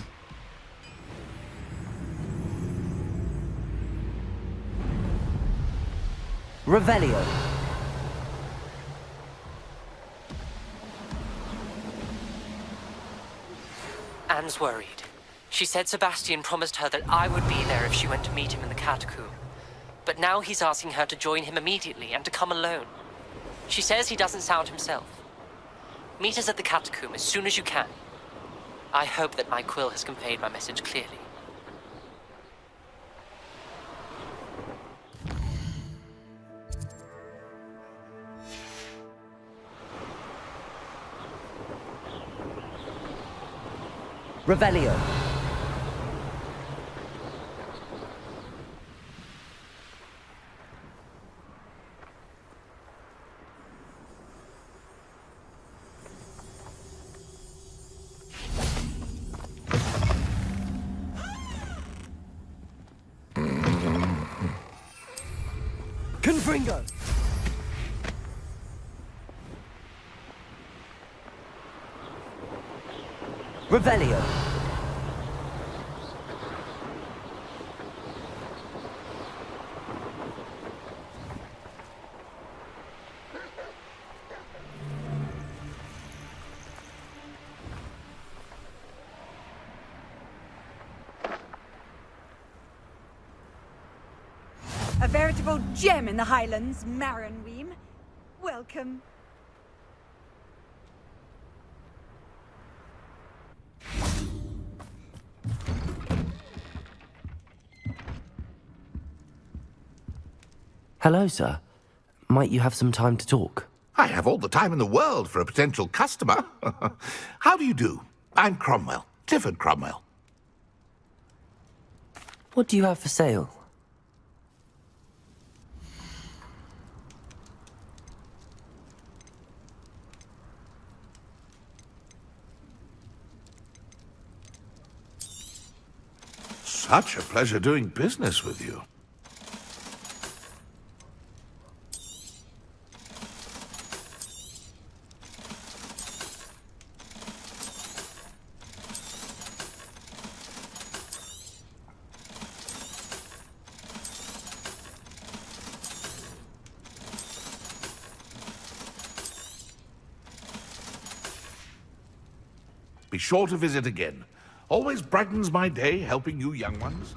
Revelio. Anne's worried. She said Sebastian promised her that I would be there if she went to meet him in the catacomb. But now he's asking her to join him immediately and to come alone. She says he doesn't sound himself. Meet us at the catacomb as soon as you can. I hope that my quill has conveyed my message clearly. Revelio. Confringo! Revelio! A veritable gem in the Highlands, Maranweem. Welcome. Hello, sir. Might you have some time to talk? I have all the time in the world for a potential customer. How do you do? I'm Cromwell, Clifford Cromwell. What do you have for sale? Such a pleasure doing business with you. Be sure to visit again. Always brightens my day helping you young ones.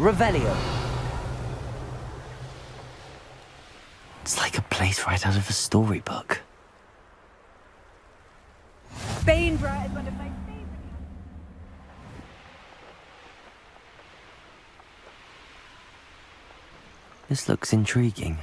Revelio. It's like a place right out of a storybook. Bainbright is one of my favorite. This looks intriguing.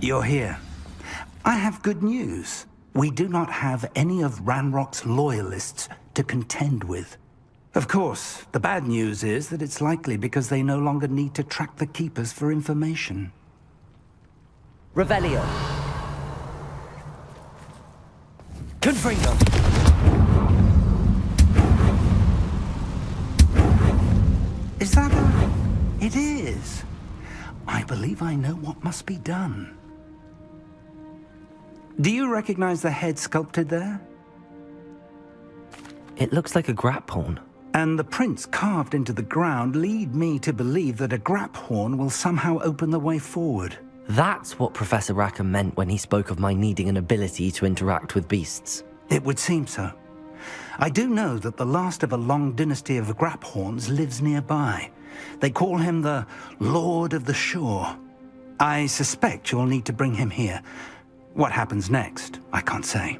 You're here. I have good news. We do not have any of Ranrock's loyalists to contend with. Of course, the bad news is that it's likely because they no longer need to track the Keepers for information. Revelio. Confringo. Is that a... It is. I believe I know what must be done. Do you recognize the head sculpted there? It looks like a grap horn. And the prints carved into the ground lead me to believe that a grap horn will somehow open the way forward. That's what Professor Rackham meant when he spoke of my needing an ability to interact with beasts. It would seem so. I do know that the last of a long dynasty of grap horns lives nearby. They call him the Lord of the Shore. I suspect you'll need to bring him here. What happens next, I can't say.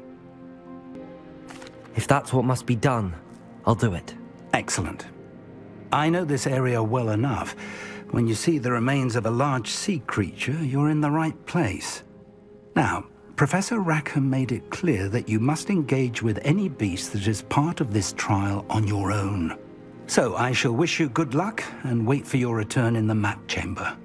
If that's what must be done, I'll do it. Excellent. I know this area well enough. When you see the remains of a large sea creature, you're in the right place. Now, Professor Rackham made it clear that you must engage with any beast that is part of this trial on your own. So I shall wish you good luck and wait for your return in the map chamber.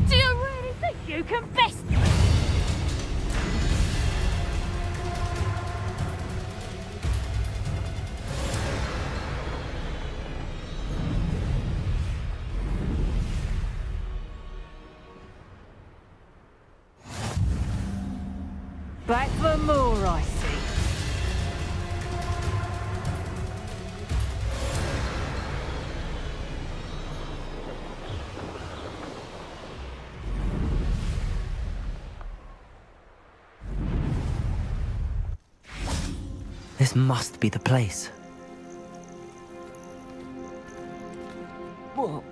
Do you really think you can best... Back for more, I see. This must be the place. Whoa.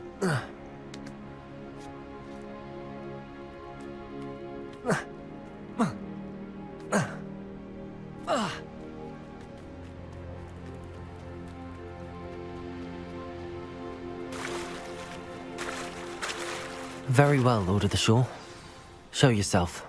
Very well, Lord of the Shore. Show yourself.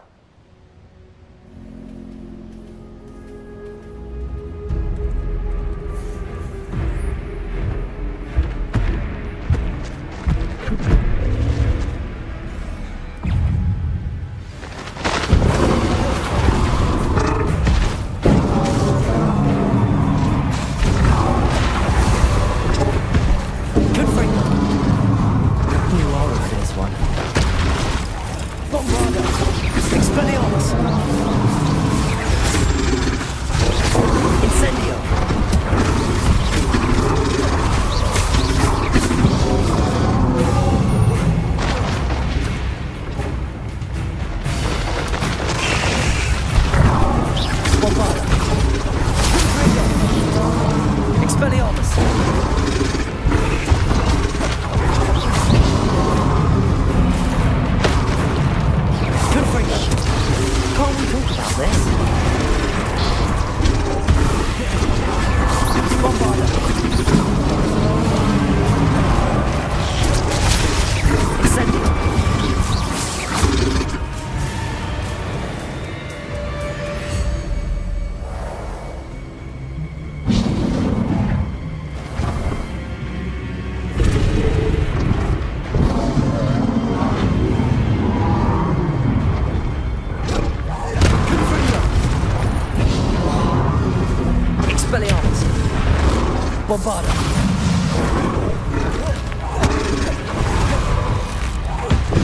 Bombarda.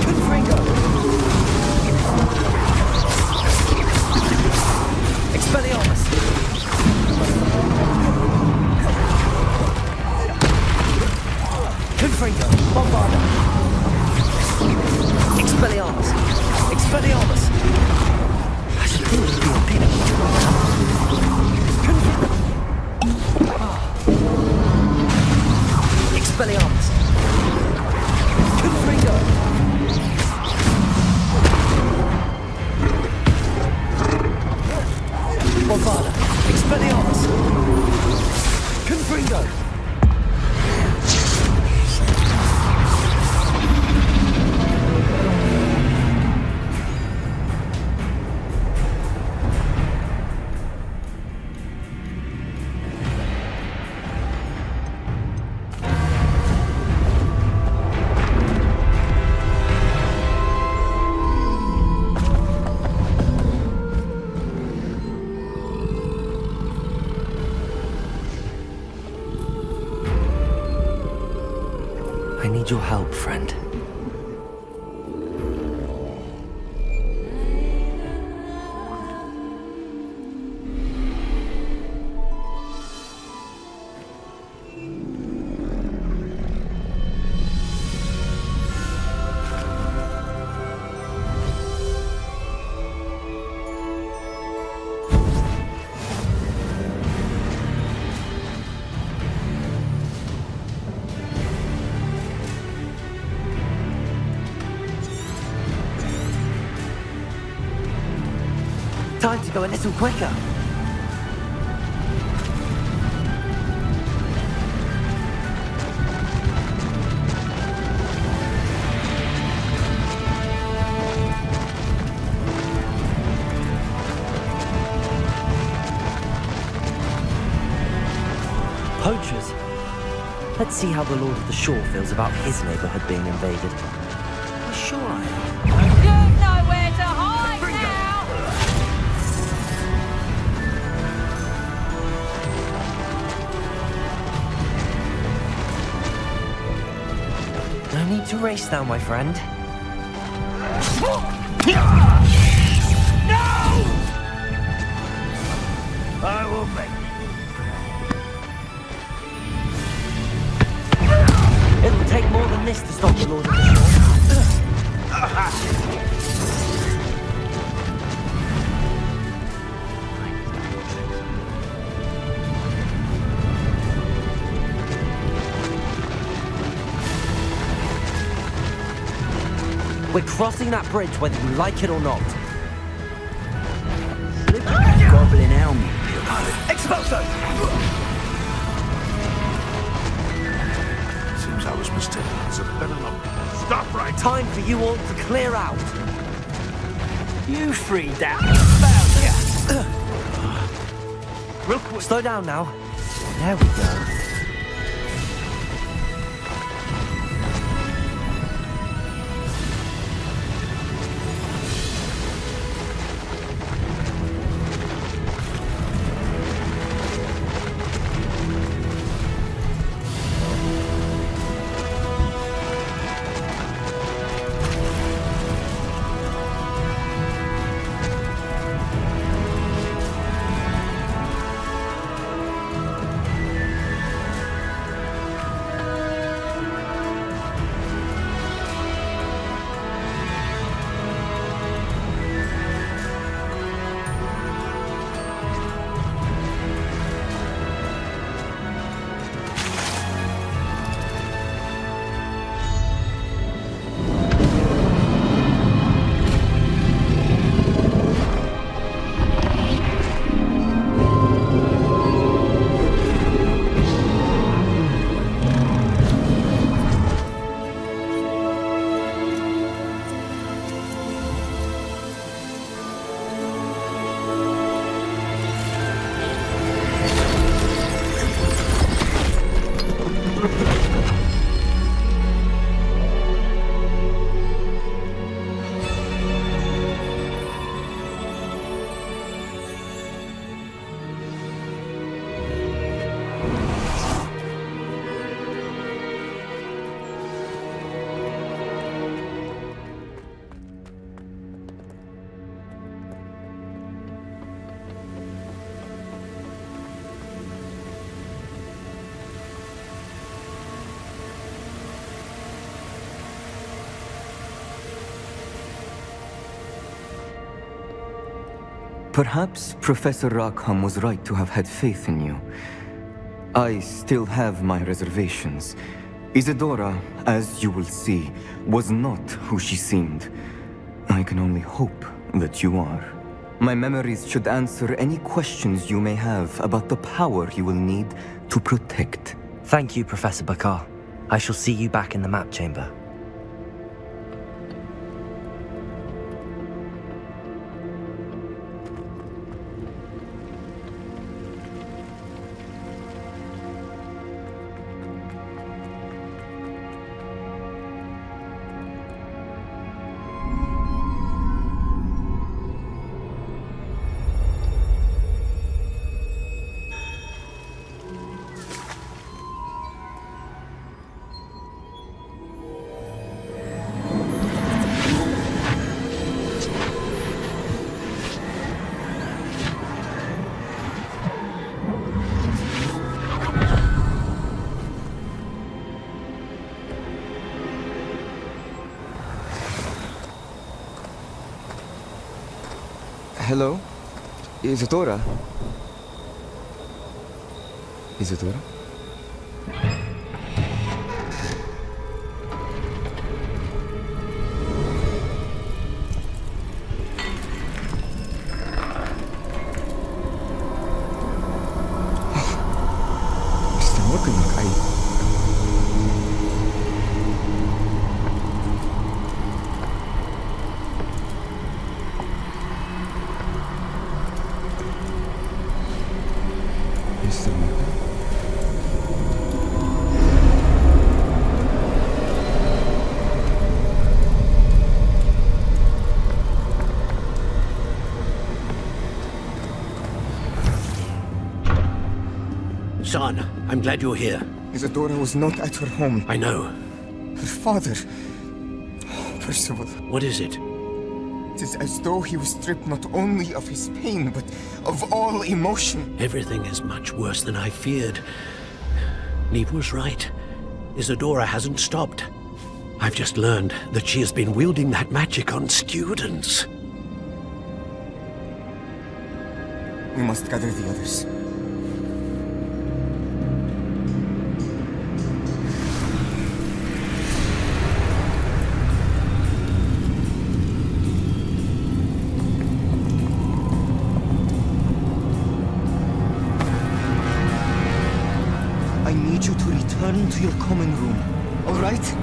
Confringo. Expelliarmus. Confringo. Bombarda. Expelliarmus. Expelliarmus. I should think it'd be a pity. Expelliarmus. Confringo. Bombarda. Expelliarmus. Confringo. I need your help, friend. Time to go a little quicker. Poachers. Let's see how the Lord of the Shore feels about his neighborhood being invaded. Sure I am. You've nowhere to hide now! No need to race now, my friend. I will make It'll take more than this to stop the Lord of the Shore. We're crossing that bridge whether you like it or not. Goblin helmet. Exposo! Seems I was mistaken. It's a better number. Stop right. Time for you all to clear out. You three down. Slow down now. There we go. Perhaps Professor Rackham was right to have had faith in you. I still have my reservations. Isadora, as you will see, was not who she seemed. I can only hope that you are. My memories should answer any questions you may have about the power you will need to protect. Thank you, Professor Bakar. I shall see you back in the map chamber. Hello? Isadora? Isadora? Mr. Morgan, Son, I'm glad you're here. Isadora was not at her home. I know. Her father... Percival. What is it? It is as though he was stripped not only of his pain, but of all emotion. Everything is much worse than I feared. Neve was right. Isadora hasn't stopped. I've just learned that she has been wielding that magic on students. We must gather the others. I need you to return to your common room, all right?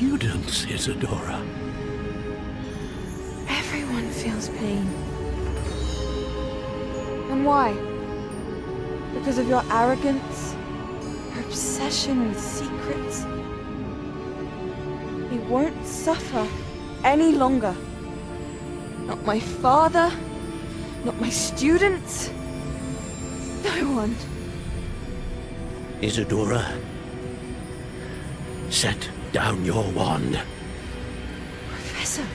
students, Isadora. Everyone feels pain. And why? Because of your arrogance? Your obsession with secrets? He won't suffer any longer. Not my father, not my students, no one. Isadora, set down your wand. Professor,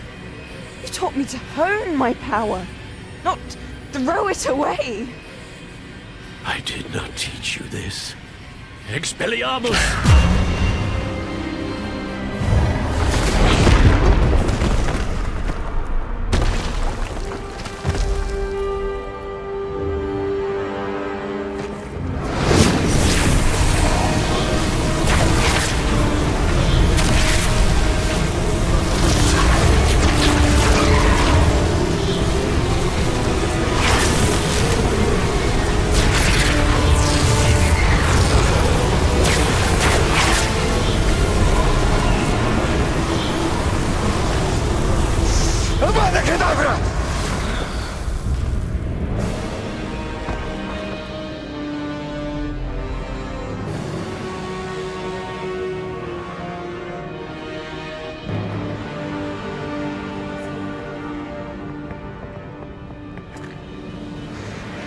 you taught me to hone my power, not throw it away. I did not teach you this. Expelliarmus!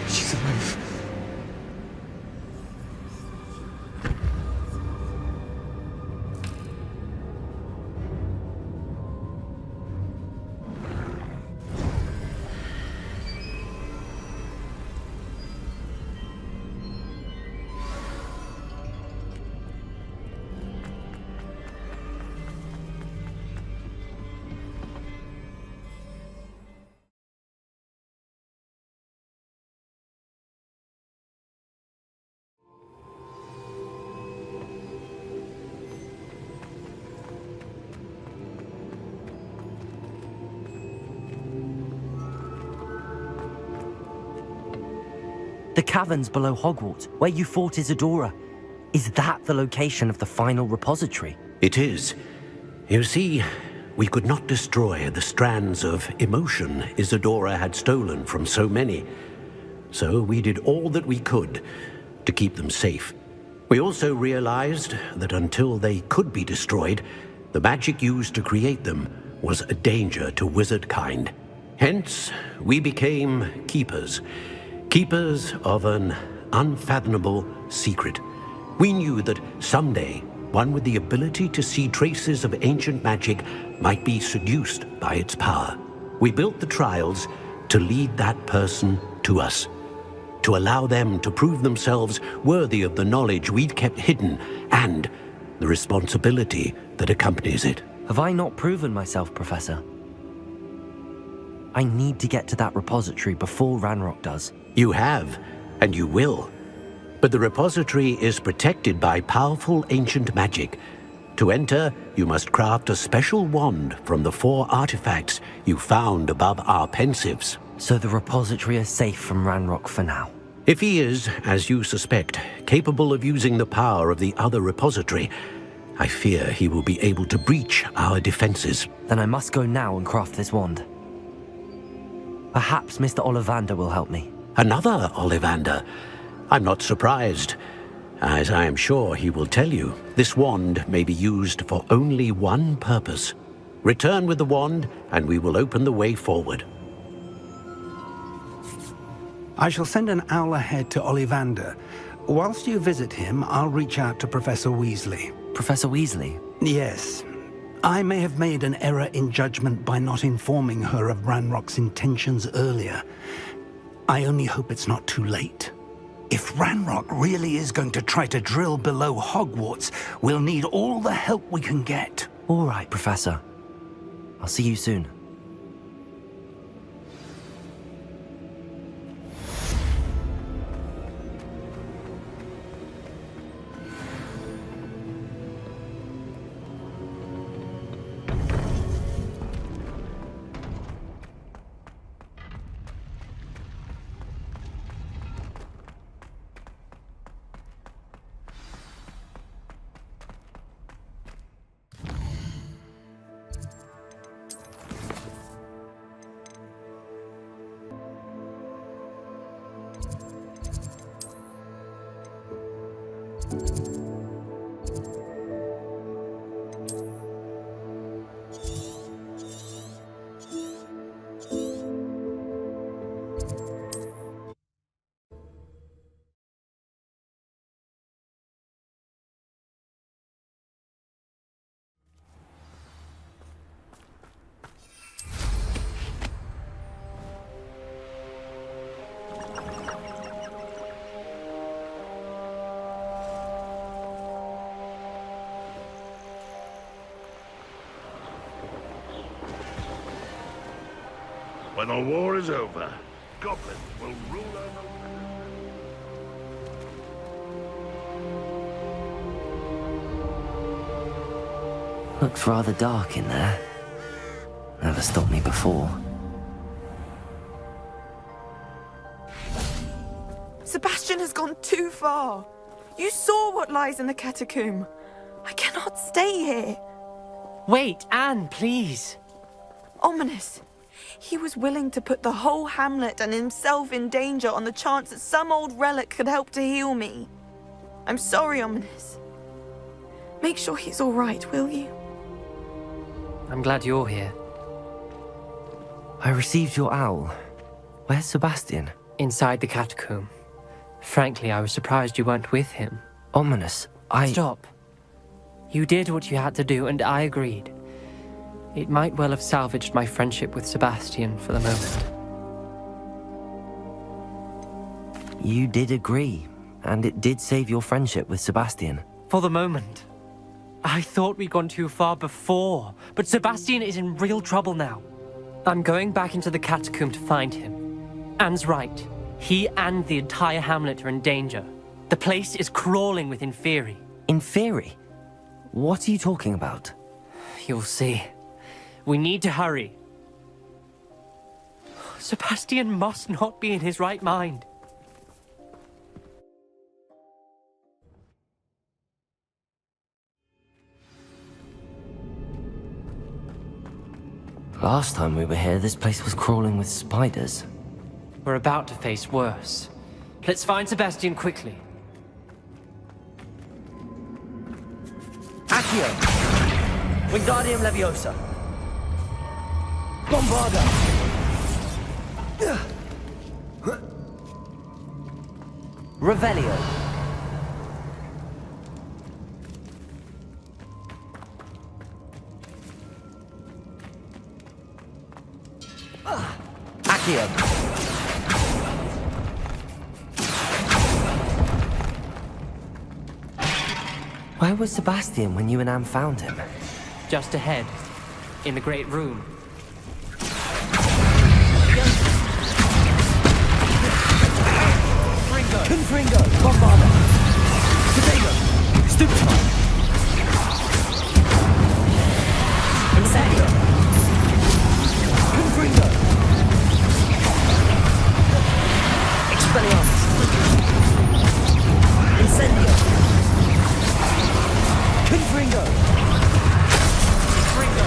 She's alive. The caverns below Hogwarts, where you fought Isadora. Is that the location of the final repository? It is. You see, we could not destroy the strands of emotion Isadora had stolen from so many. So we did all that we could to keep them safe. We also realized that until they could be destroyed, the magic used to create them was a danger to wizard kind. Hence, we became keepers. Keepers of an unfathomable secret. We knew that someday, one with the ability to see traces of ancient magic might be seduced by its power. We built the trials to lead that person to us, to allow them to prove themselves worthy of the knowledge we'd kept hidden and the responsibility that accompanies it. Have I not proven myself, Professor? I need to get to that repository before Ranrock does. You have, and you will. But the repository is protected by powerful ancient magic. To enter, you must craft a special wand from the 4 artifacts you found above our pensives. So the repository is safe from Ranrock for now? If he is, as you suspect, capable of using the power of the other repository, I fear he will be able to breach our defenses. Then I must go now and craft this wand. Perhaps Mr. Ollivander will help me. Another Ollivander? I'm not surprised. As I am sure he will tell you, this wand may be used for only one purpose. Return with the wand, and we will open the way forward. I shall send an owl ahead to Ollivander. Whilst you visit him, I'll reach out to Professor Weasley. Professor Weasley? Yes. I may have made an error in judgment by not informing her of Ranrock's intentions earlier. I only hope it's not too late. If Ranrock really is going to try to drill below Hogwarts, we'll need all the help we can get. All right, Professor. I'll see you soon. When the war is over, goblins will rule over... Looks rather dark in there. Never stopped me before. Sebastian has gone too far. You saw what lies in the catacomb. I cannot stay here. Wait, Anne, please. Ominous. He was willing to put the whole hamlet and himself in danger on the chance that some old relic could help to heal me. I'm sorry, Ominous. Make sure he's all right, will you? I'm glad you're here. I received your owl. Where's Sebastian? Inside the catacomb. Frankly, I was surprised you weren't with him. Ominous, Stop. You did what you had to do, and I agreed. It might well have salvaged my friendship with Sebastian for the moment. You did agree, and it did save your friendship with Sebastian. For the moment. I thought we'd gone too far before, but Sebastian is in real trouble now. I'm going back into the catacomb to find him. Anne's right. He and the entire hamlet are in danger. The place is crawling with Inferi. Inferi? What are you talking about? You'll see. We need to hurry. Sebastian must not be in his right mind. Last time we were here, this place was crawling with spiders. We're about to face worse. Let's find Sebastian quickly. Accio! Wingardium Leviosa! Bombarda! Revelio! Accio! Where was Sebastian when you and Anne found him? Just ahead, in the great room. Confringo! Bombarda! Tobago! Stupefy! Incendio! Confringo! Expelliarmus! Incendio! Confringo!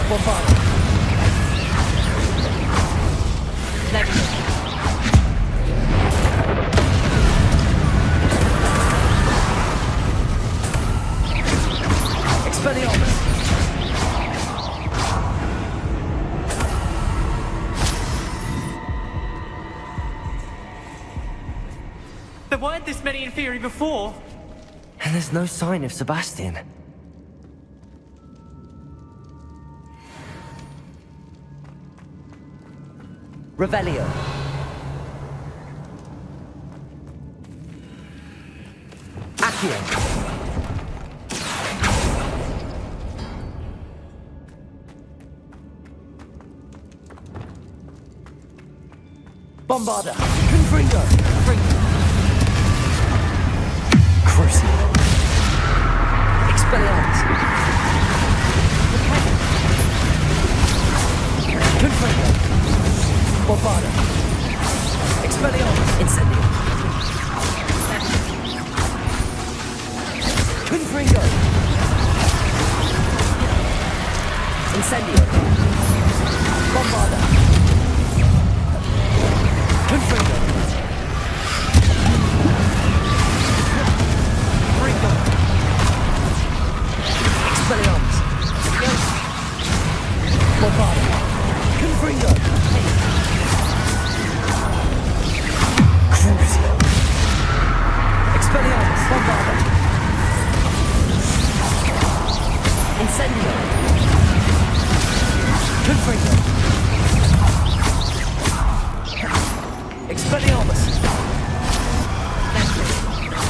Bombarda! Expelliarmus! There weren't this many Inferi before. And there's no sign of Sebastian. Revelio. Accio. Bombarda. Confringo. Crucio. Expelliarmus. Confringo. Bombarda. Expelliarmus. Incendio. Confringo. Incendio. Bombarda. Confringo. Ringo. Expelliarmus. Bombarda. Confringo. Crucio. Expelliarmus. Bombarda. Incendio. Confringo. Expelliarmus.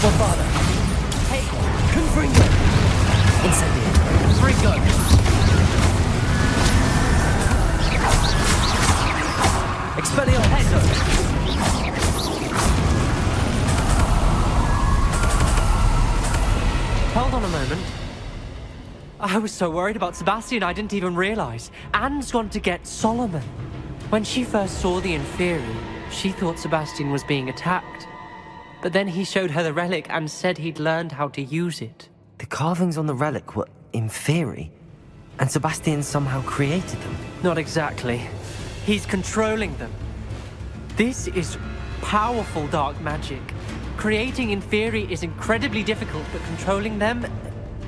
Bombarda. Confringo. Incendio. Ringo. Expelliarmus. moment. I was so worried about Sebastian I didn't even realize. Anne's gone to get Solomon. When she first saw the Inferi, she thought Sebastian was being attacked. But then he showed her the relic and said he'd learned how to use it. The carvings on the relic were Inferi, and Sebastian somehow created them. Not exactly. He's controlling them. This is powerful dark magic. Creating Inferi is incredibly difficult, but controlling them...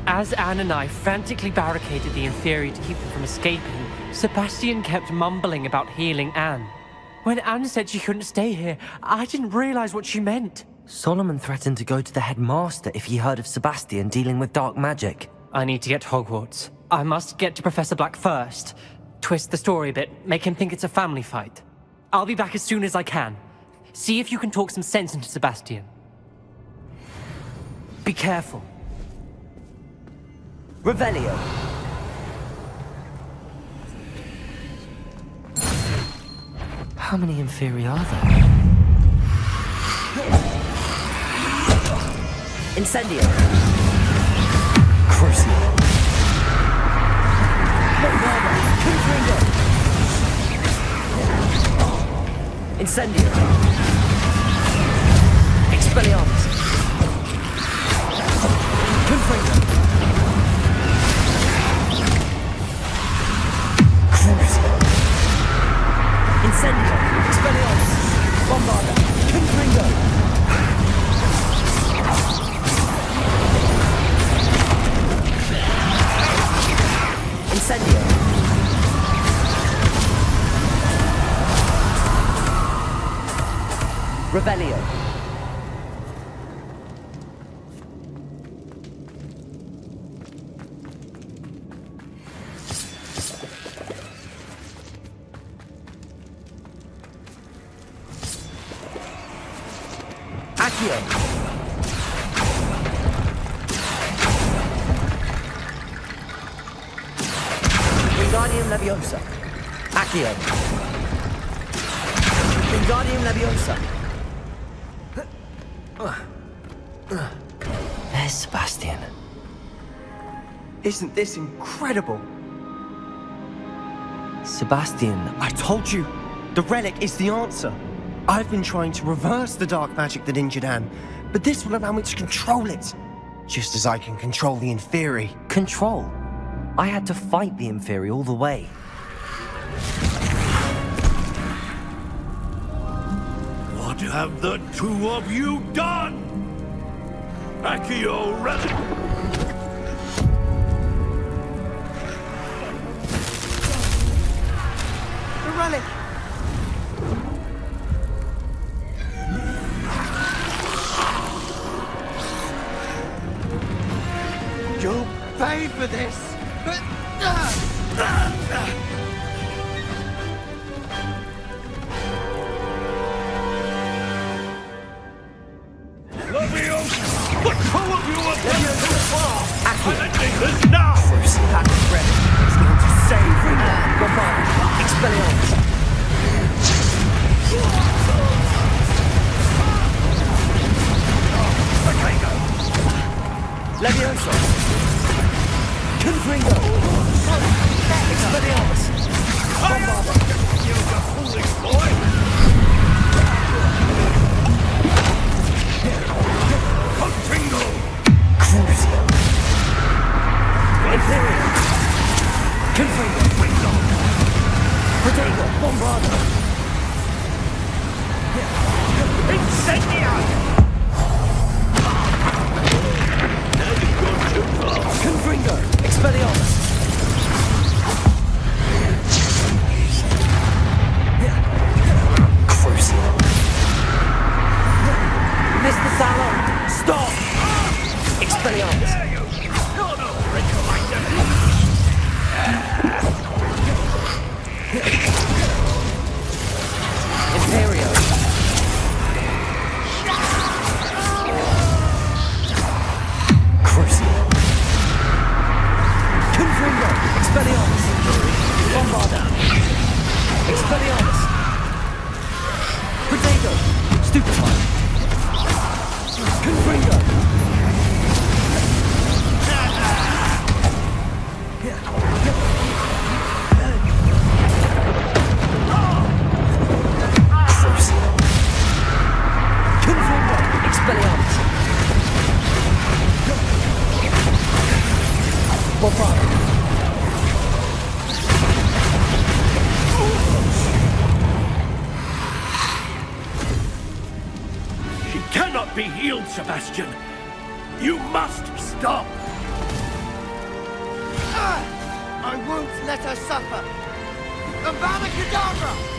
As Anne and I frantically barricaded the Inferi to keep them from escaping, Sebastian kept mumbling about healing Anne. When Anne said she couldn't stay here, I didn't realize what she meant. Solomon threatened to go to the headmaster if he heard of Sebastian dealing with dark magic. I need to get to Hogwarts. I must get to Professor Black first. Twist the story a bit, make him think it's a family fight. I'll be back as soon as I can. See if you can talk some sense into Sebastian. Be careful. Revelio. How many Inferi are there? Incendio. Crucio. Incendio. Expelliarmus. Confringo. Crucio. Incendio. Expelliarmus. Bombarda. Confringo. Incendio. Revelio. Accio. Wingardium Leviosa. Accio. Wingardium Leviosa. There's Sebastian. Isn't this incredible? Sebastian. I told you, the relic is the answer. I've been trying to reverse the dark magic that injured Anne, but this will allow me to control it. Just as I can control the Inferi. Control? I had to fight the Inferi all the way. What have the two of you done? Accio relic! The relic! You'll pay for this! Leviosa! What two of you have done so far? Accio. I'm ending this now! That relic is going to save Anne. Bombarda. Expelliarmus. Leviosa. Confringo. Expelliarmus. Bombarda. You the foolish boy! Confringo! Crucio. Inferior. Confringo. Protego. Bombarda. Incendio! Confringo. Expelliarmus. Crucio. Mr. Salon, stop! Expelliarmus. Imperio. Crucio. Confringo. Expelliarmus. Bombarda. Expelliarmus. Potato. Stupefy. Confringo. Sebastian. You must stop. I won't let her suffer. Avada Kedavra!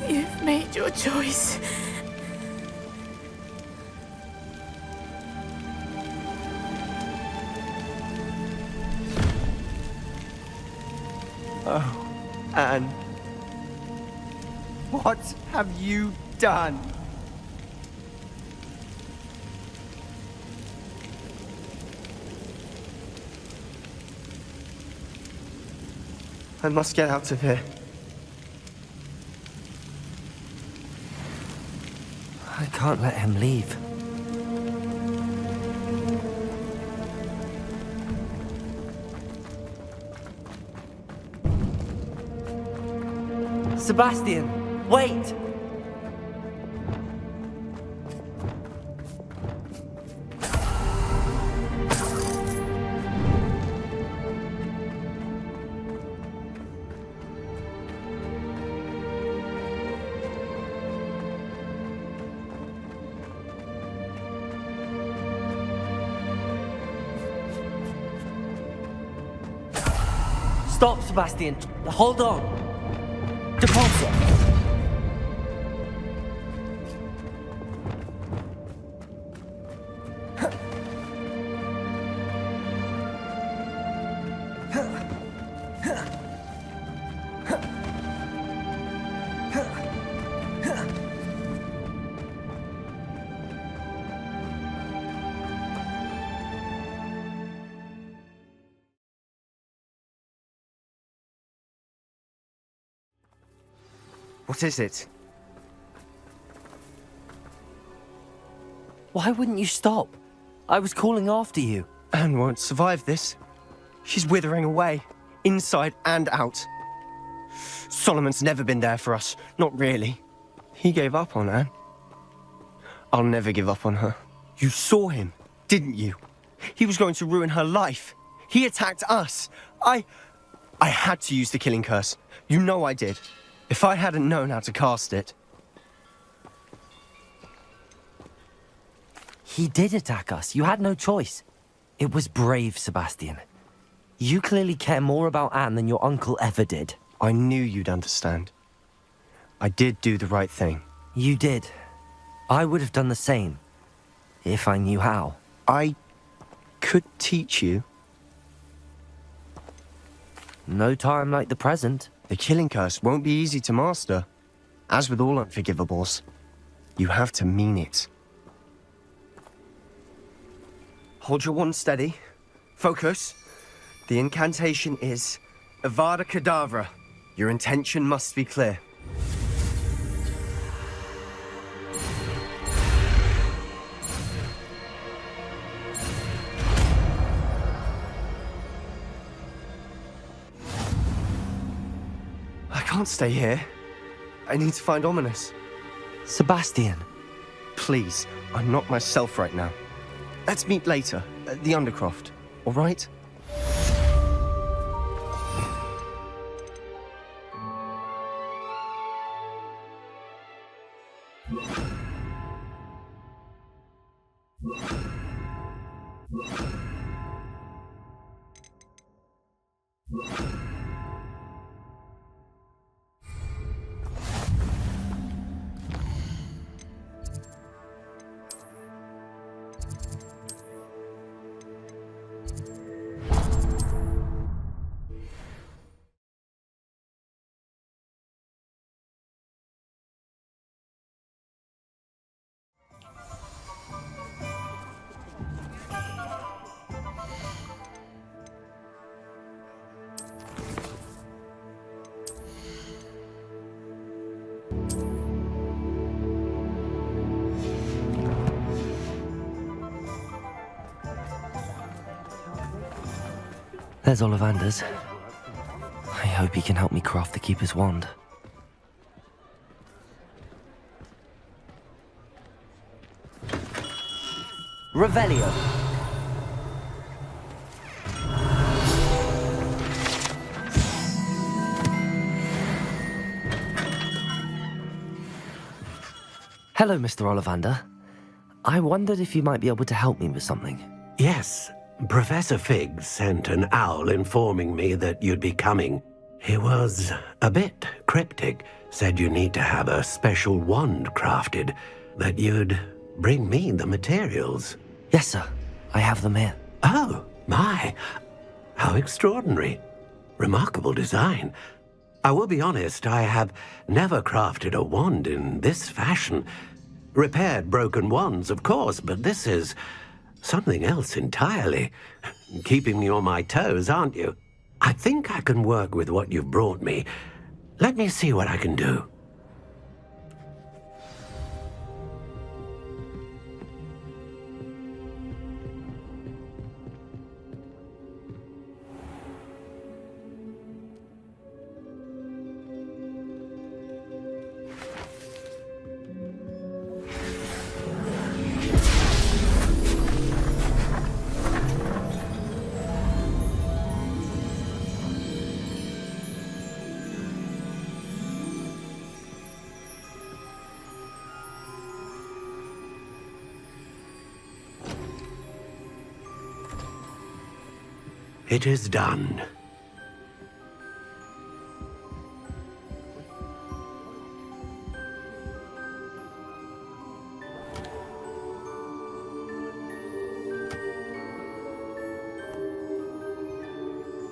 You've made your choice. Oh, Anne. What have you done? I must get out of here. I can't let him leave. Sebastian, wait! Stop, Sebastian. Hold on. Deposit. What is it? Why wouldn't you stop? I was calling after you. Anne won't survive this. She's withering away, inside and out. Solomon's never been there for us, not really. He gave up on Anne. I'll never give up on her. You saw him, didn't you? He was going to ruin her life. He attacked us. I had to use the killing curse. You know I did. If I hadn't known how to cast it... He did attack us. You had no choice. It was brave, Sebastian. You clearly care more about Anne than your uncle ever did. I knew you'd understand. I did do the right thing. You did. I would have done the same, if I knew how. I could teach you. No time like the present. The killing curse won't be easy to master. As with all unforgivables, you have to mean it. Hold your wand steady. Focus. The incantation is Avada Kedavra. Your intention must be clear. I can't stay here. I need to find Ominous. Sebastian. Please, I'm not myself right now. Let's meet later, at the Undercroft, all right? There's Ollivander's. I hope he can help me craft the Keeper's wand. Revelio. Hello, Mr. Ollivander. I wondered if you might be able to help me with something. Yes, Professor Fig sent an owl informing me that you'd be coming. He was a bit cryptic, said you need to have a special wand crafted, that you'd bring me the materials. Yes, sir. I have them here. Oh, my. How extraordinary. Remarkable design. I will be honest, I have never crafted a wand in this fashion. Repaired broken wands, of course, but this is something else entirely. Keeping me on my toes, aren't you? I think I can work with what you've brought me. Let me see what I can do. It is done.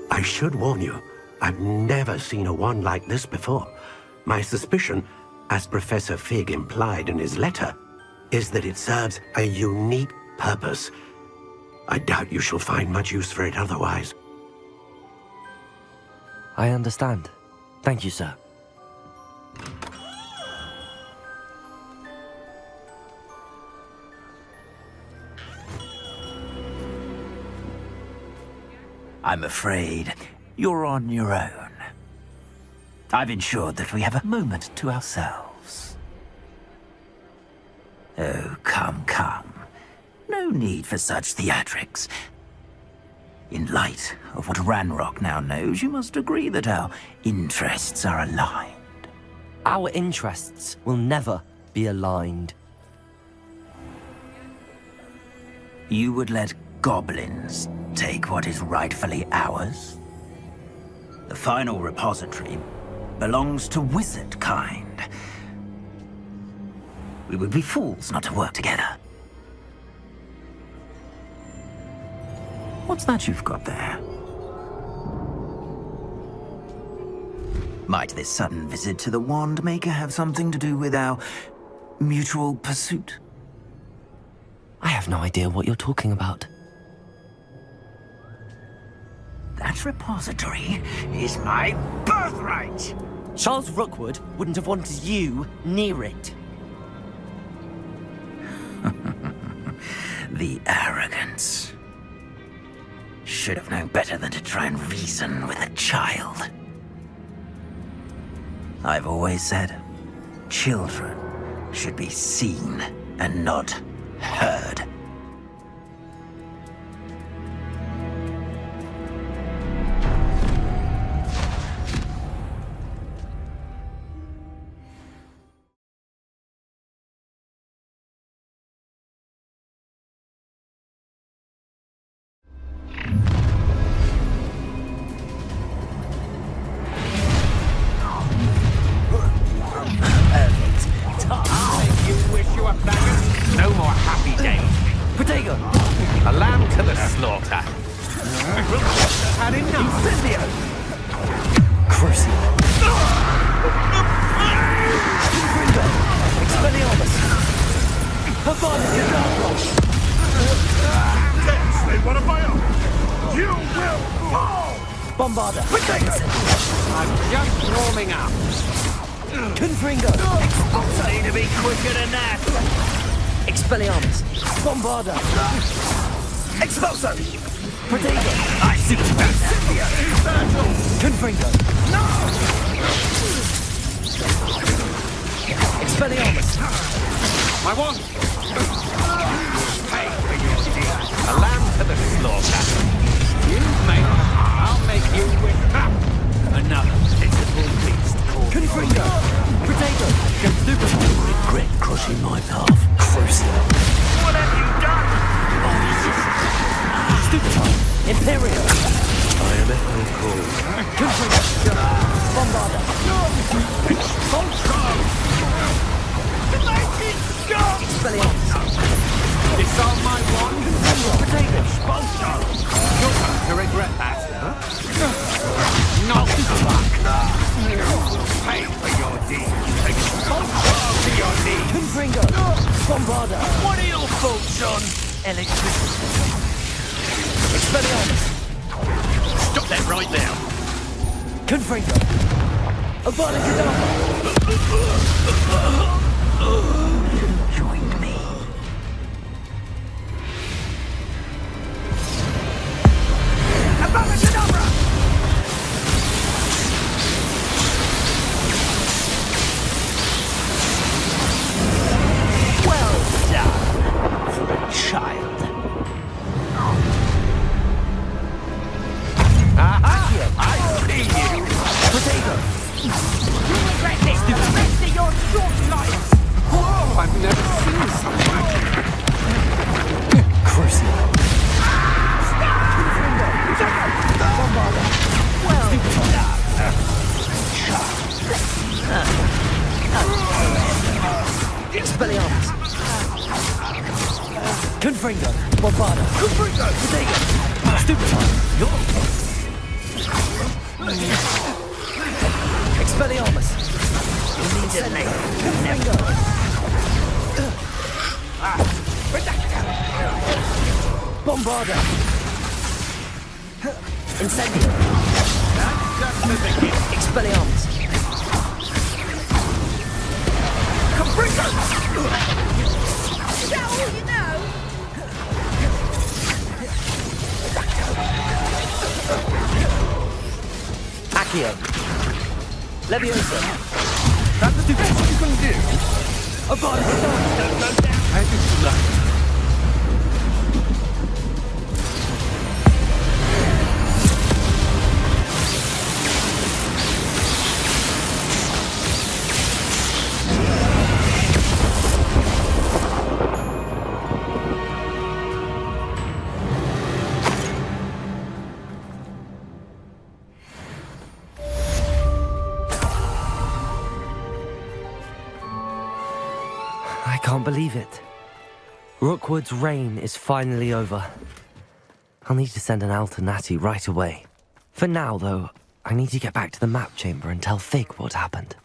I should warn you, I've never seen a wand like this before. My suspicion, as Professor Fig implied in his letter, is that it serves a unique purpose. I doubt you shall find much use for it otherwise. I understand. Thank you, sir. I'm afraid you're on your own. I've ensured that we have a moment to ourselves. Oh, come, come. No need for such theatrics. In light of what Ranrock now knows, you must agree that our interests are aligned. Our interests will never be aligned. You would let goblins take what is rightfully ours? The final repository belongs to wizard kind. We would be fools not to work together. What's that you've got there? Might this sudden visit to the Wand Maker have something to do with our mutual pursuit? I have no idea what you're talking about. That repository is my birthright! Charles Rookwood wouldn't have wanted you near it. The arrogance. Should have known better than to try and reason with a child. I've always said, children should be seen and not heard. I see Confringo! No! Expelliarmus! My wand! Pay for your deed. A lamb to the slaughter. I'll make you win. Another pitiful beast called Confringo! Potato! Regret crossing my path. Crucial! What have you done? Stupefy! Imperio! I am Echo Cold. Confringo! Bombarda! Expelliarmus! Disarm my wand. Potato! You're going to regret that. Not Pay for your deed. Expulsion to your deed. Confringo! Bombarda! What are your thoughts on electricity? Expelliarmus! Stop that right now. Confringo! Avada Kedavra! Joined me. Avada Kedavra! Well done for a child. Aha! I see you. Potato! You regret this for the rest of your short life. Whoa, I've never seen something. Crucial! Bombarda! Well Expelliarmus! Confringo! Bombarda! Confringo! Potato! Stupefy! Expelliarmus! Immediately. Confringo! Bombarda! Incendio! Expelliarmus! Confringo! Is that all you know? Accio! Leviosa! That's the best you can do. Avada Kedavra! I think so. I can't believe it. Rookwood's reign is finally over. I'll need to send an Alternati right away. For now, though, I need to get back to the map chamber and tell Fig what happened.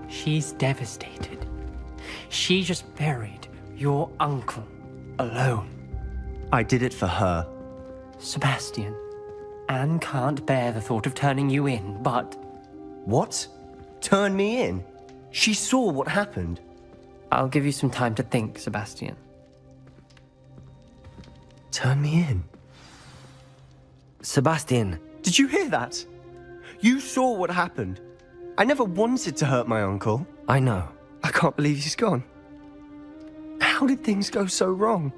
She's devastated. She just buried your uncle alone. I did it for her. Sebastian, Anne can't bear the thought of turning you in, but... What? Turn me in? She saw what happened. I'll give you some time to think, Sebastian. Turn me in? Sebastian! Did you hear that? You saw what happened. I never wanted to hurt my uncle. I know. I can't believe he's gone. How did things go so wrong?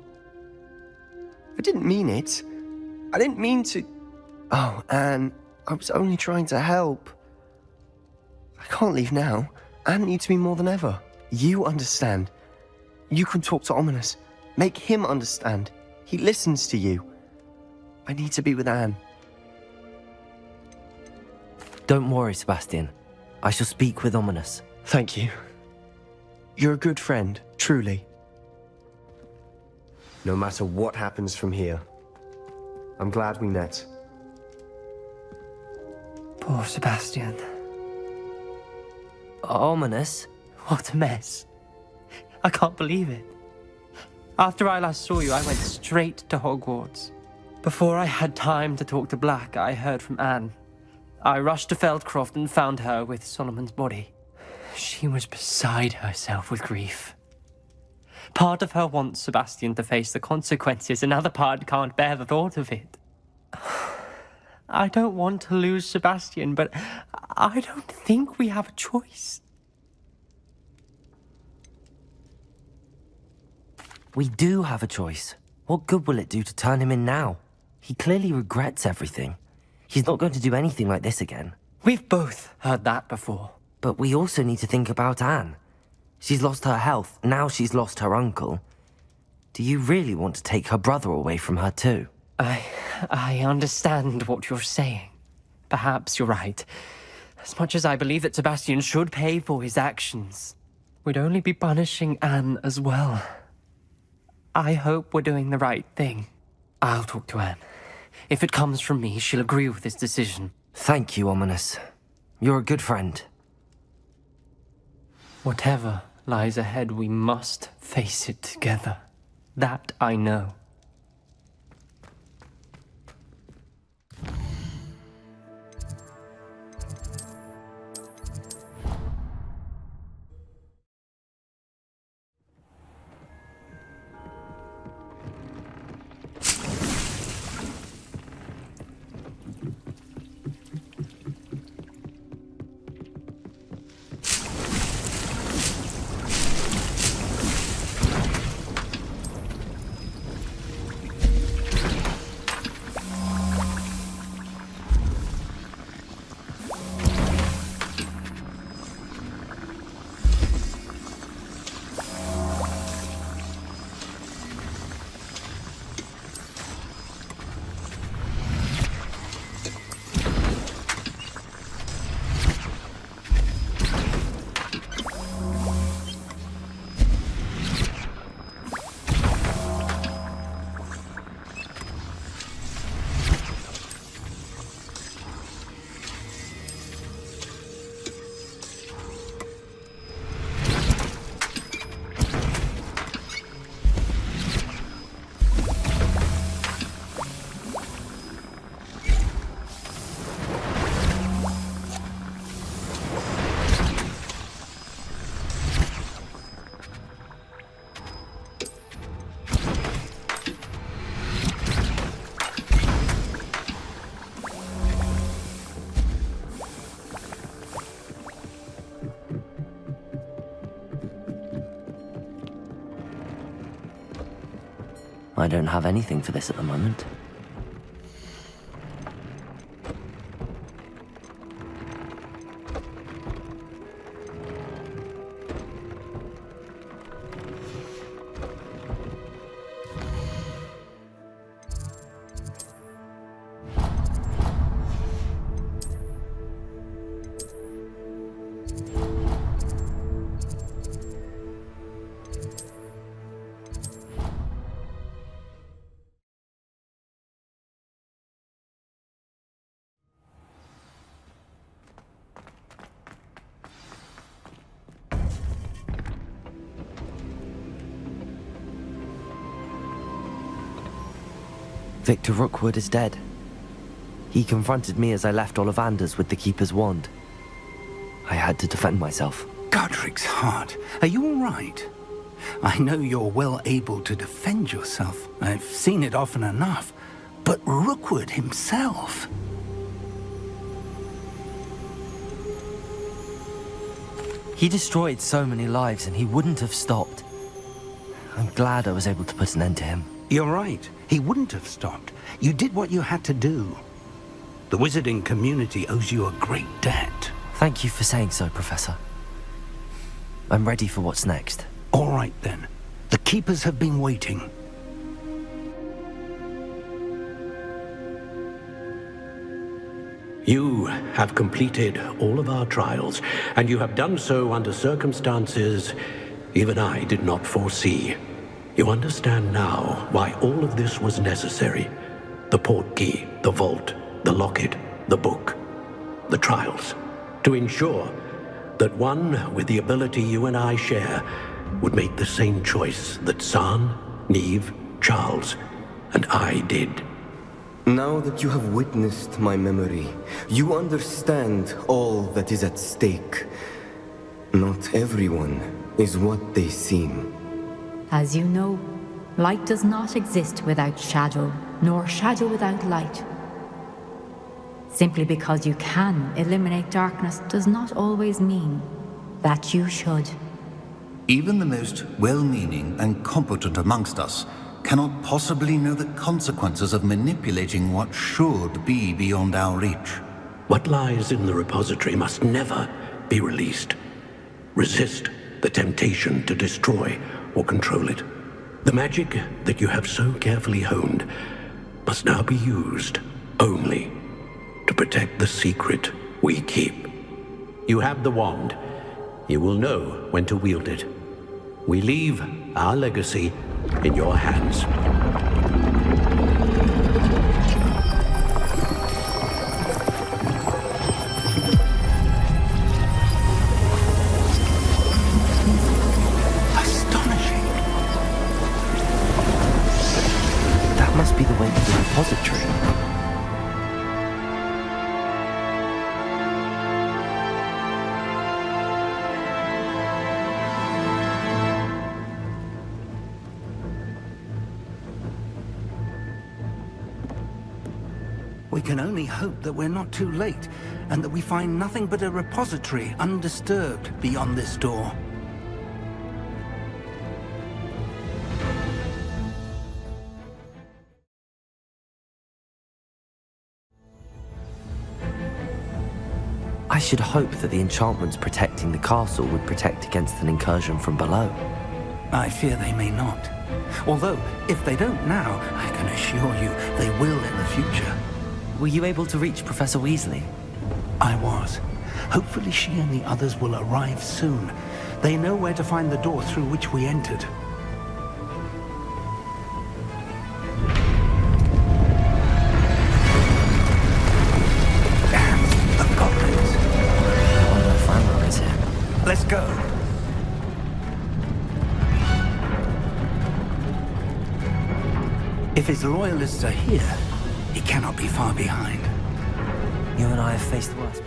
I didn't mean it. I didn't mean to... Oh, Anne, I was only trying to help. I can't leave now. Anne needs me more than ever. You understand. You can talk to Ominous. Make him understand. He listens to you. I need to be with Anne. Don't worry, Sebastian. I shall speak with Ominous. Thank you. You're a good friend, truly. No matter what happens from here, I'm glad we met. Poor Sebastian. Ominous? What a mess. I can't believe it. After I last saw you, I went straight to Hogwarts. Before I had time to talk to Black, I heard from Anne. I rushed to Feldcroft and found her with Solomon's body. She was beside herself with grief. Part of her wants Sebastian to face the consequences, another part can't bear the thought of it. I don't want to lose Sebastian, but I don't think we have a choice. We do have a choice. What good will it do to turn him in now? He clearly regrets everything. He's not going to do anything like this again. We've both heard that before. But we also need to think about Anne. She's lost her health, now she's lost her uncle. Do you really want to take her brother away from her too? I understand what you're saying. Perhaps you're right. As much as I believe that Sebastian should pay for his actions, we'd only be punishing Anne as well. I hope we're doing the right thing. I'll talk to Anne. If it comes from me, she'll agree with this decision. Thank you, Ominous. You're a good friend. Whatever lies ahead, we must face it together. That I know. I don't have anything for this at the moment. Victor Rookwood is dead. He confronted me as I left Ollivander's with the Keeper's wand. I had to defend myself. Godric's heart, are you all right? I know you're well able to defend yourself. I've seen it often enough. But Rookwood himself... He destroyed so many lives and he wouldn't have stopped. I'm glad I was able to put an end to him. You're right. He wouldn't have stopped. You did what you had to do. The wizarding community owes you a great debt. Thank you for saying so, Professor. I'm ready for what's next. All right, then. The Keepers have been waiting. You have completed all of our trials, and you have done so under circumstances even I did not foresee. You understand now why all of this was necessary. The portkey, the vault, the locket, the book, the trials. To ensure that one with the ability you and I share would make the same choice that San, Neve, Charles, and I did. Now that you have witnessed my memory, you understand all that is at stake. Not everyone is what they seem. As you know, light does not exist without shadow, nor shadow without light. Simply because you can eliminate darkness does not always mean that you should. Even the most well-meaning and competent amongst us cannot possibly know the consequences of manipulating what should be beyond our reach. What lies in the repository must never be released. Resist the temptation to destroy or control it. The magic that you have so carefully honed must now be used only to protect the secret we keep. You have the wand. You will know when to wield it. We leave our legacy in your hands. Astonishing. That must be the way to the repository. We can only hope that we're not too late, and that we find nothing but a repository undisturbed beyond this door. I should hope that the enchantments protecting the castle would protect against an incursion from below. I fear they may not. Although, if they don't now, I can assure you they will in the future. Were you able to reach Professor Weasley? I was. Hopefully she and the others will arrive soon. They know where to find the door through which we entered. Damn, the goblins. I wonder if Ranrock is here. Let's go. If his loyalists are here, he cannot be far behind. You and I have faced worse.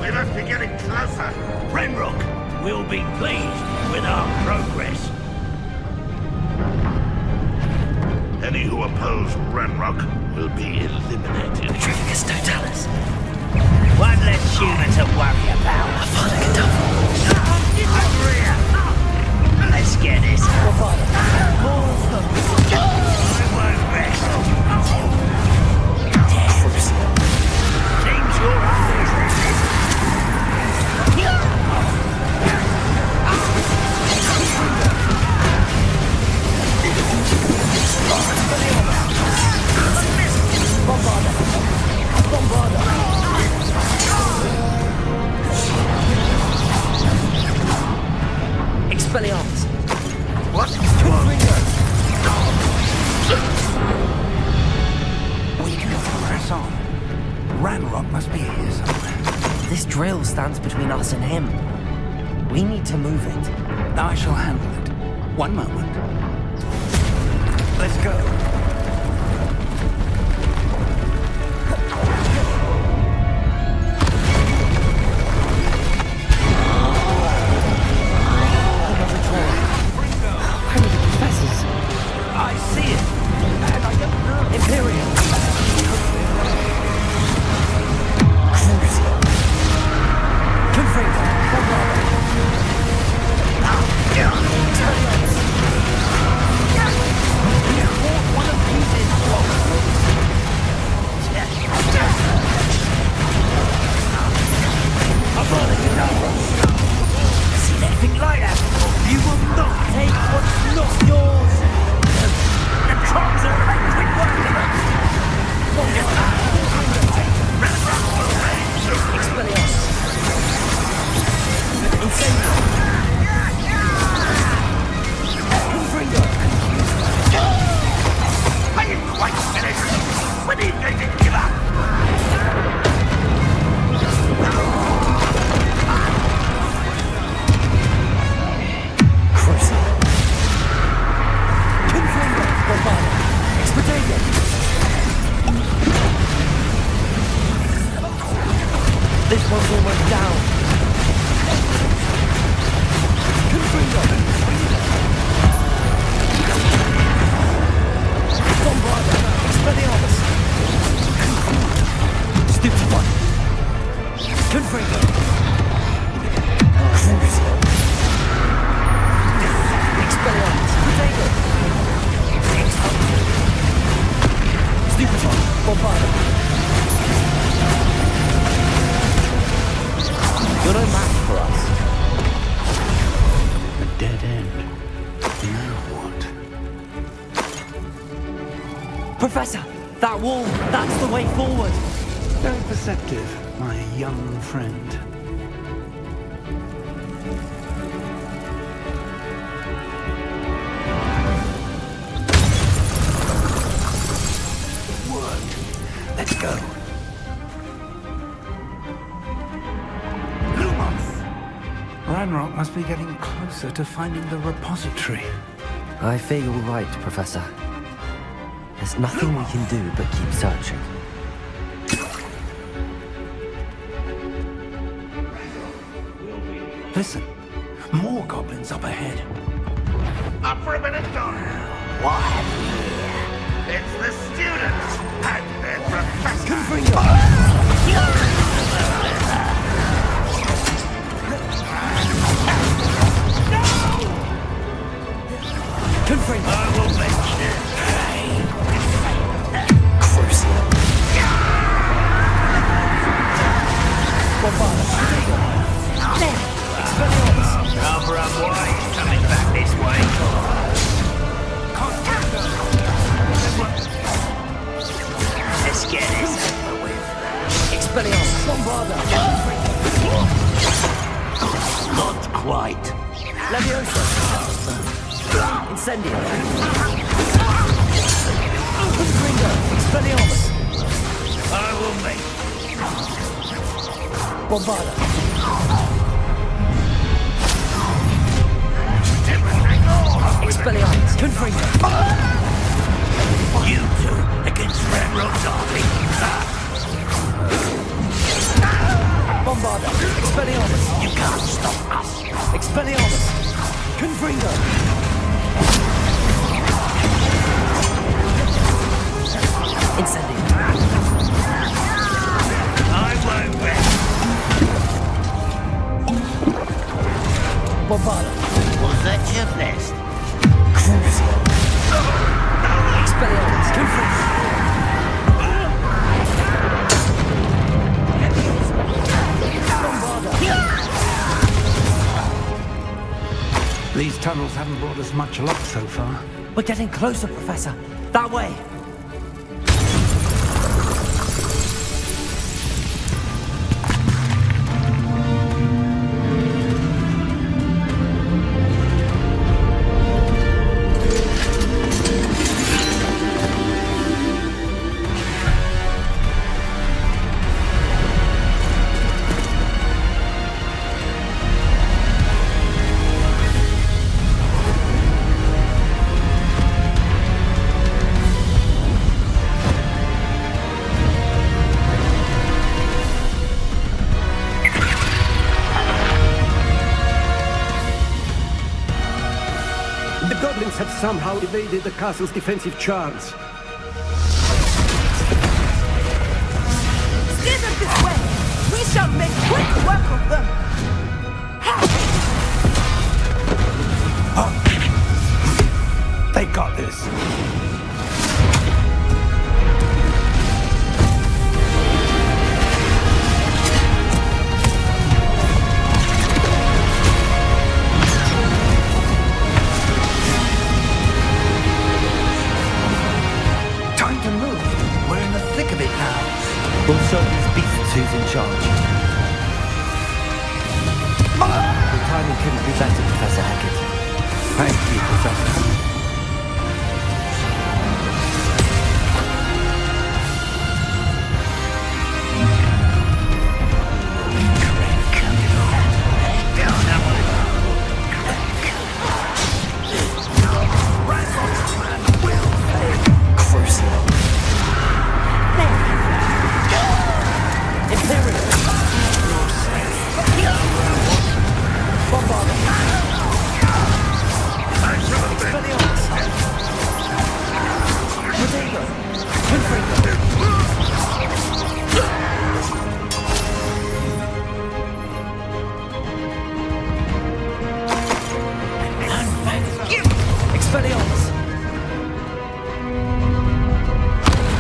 We must be getting closer. Renrock will be pleased with our progress. Any who oppose Ranrock will be eliminated. Trificus Totalis. One less human to worry about. I finally can tell. Let's get this. I won't rest. Seems you're always between us and him. We need to move it. I shall handle it. One moment. Let's go. I see it, and I don't know. Imperium. Confringo. One of these is I'm rolling it down. Seen anything like that before? You will not take what's not yours. The cogs are electric working. Expelliarmus. Incendio. Confringo. Are you quite finished? When are you going to give up? Cruiser. Confringo. Bombardment. Expedite. This one's almost down. Confringo. Bombardment. Expelliarmus. Stupid one. Confringo. Cruiser. Expelliarmus. Potato. Stupid one. Bombardment. You're no match for us. A dead end. Now what? Professor, that wall, that's the way forward. Very perceptive, my young friend. Worked. Let's go. Ranrock must be getting closer to finding the repository. I fear you're right, Professor. There's nothing we can do but keep searching. Listen, more goblins up ahead. Up for a minute, Don. What have we here? It's the students and their professor. Confringo. I will make you pay. Cruiser. Bombardment. Expelliarmus. Cover up why he's coming back this way. Let's get this over with. Expelliarmus. Bombarda. Not quite. Leviosa. Incendio. Confringo. Expelliarmus. I will make. Bombarda. Expelliarmus. Confringo. You two against Ranrock's army. Bombarda. Expelliarmus. You can't stop us. Expelliarmus. Confringo. Incendio. I won't rest. Bombarda. Was that your best? Cruiser. Expelliarmus. Confringo. These tunnels haven't brought us much luck so far. We're getting closer, Professor. That way. Goblins have somehow evaded the castle's defensive charms. Steer them this way! We shall make quick work of them! They got this. Time to move. We're in the thick of it now. We'll show these beasts who's in charge. The timing couldn't be better, Professor Hackett. Thank you, Professor.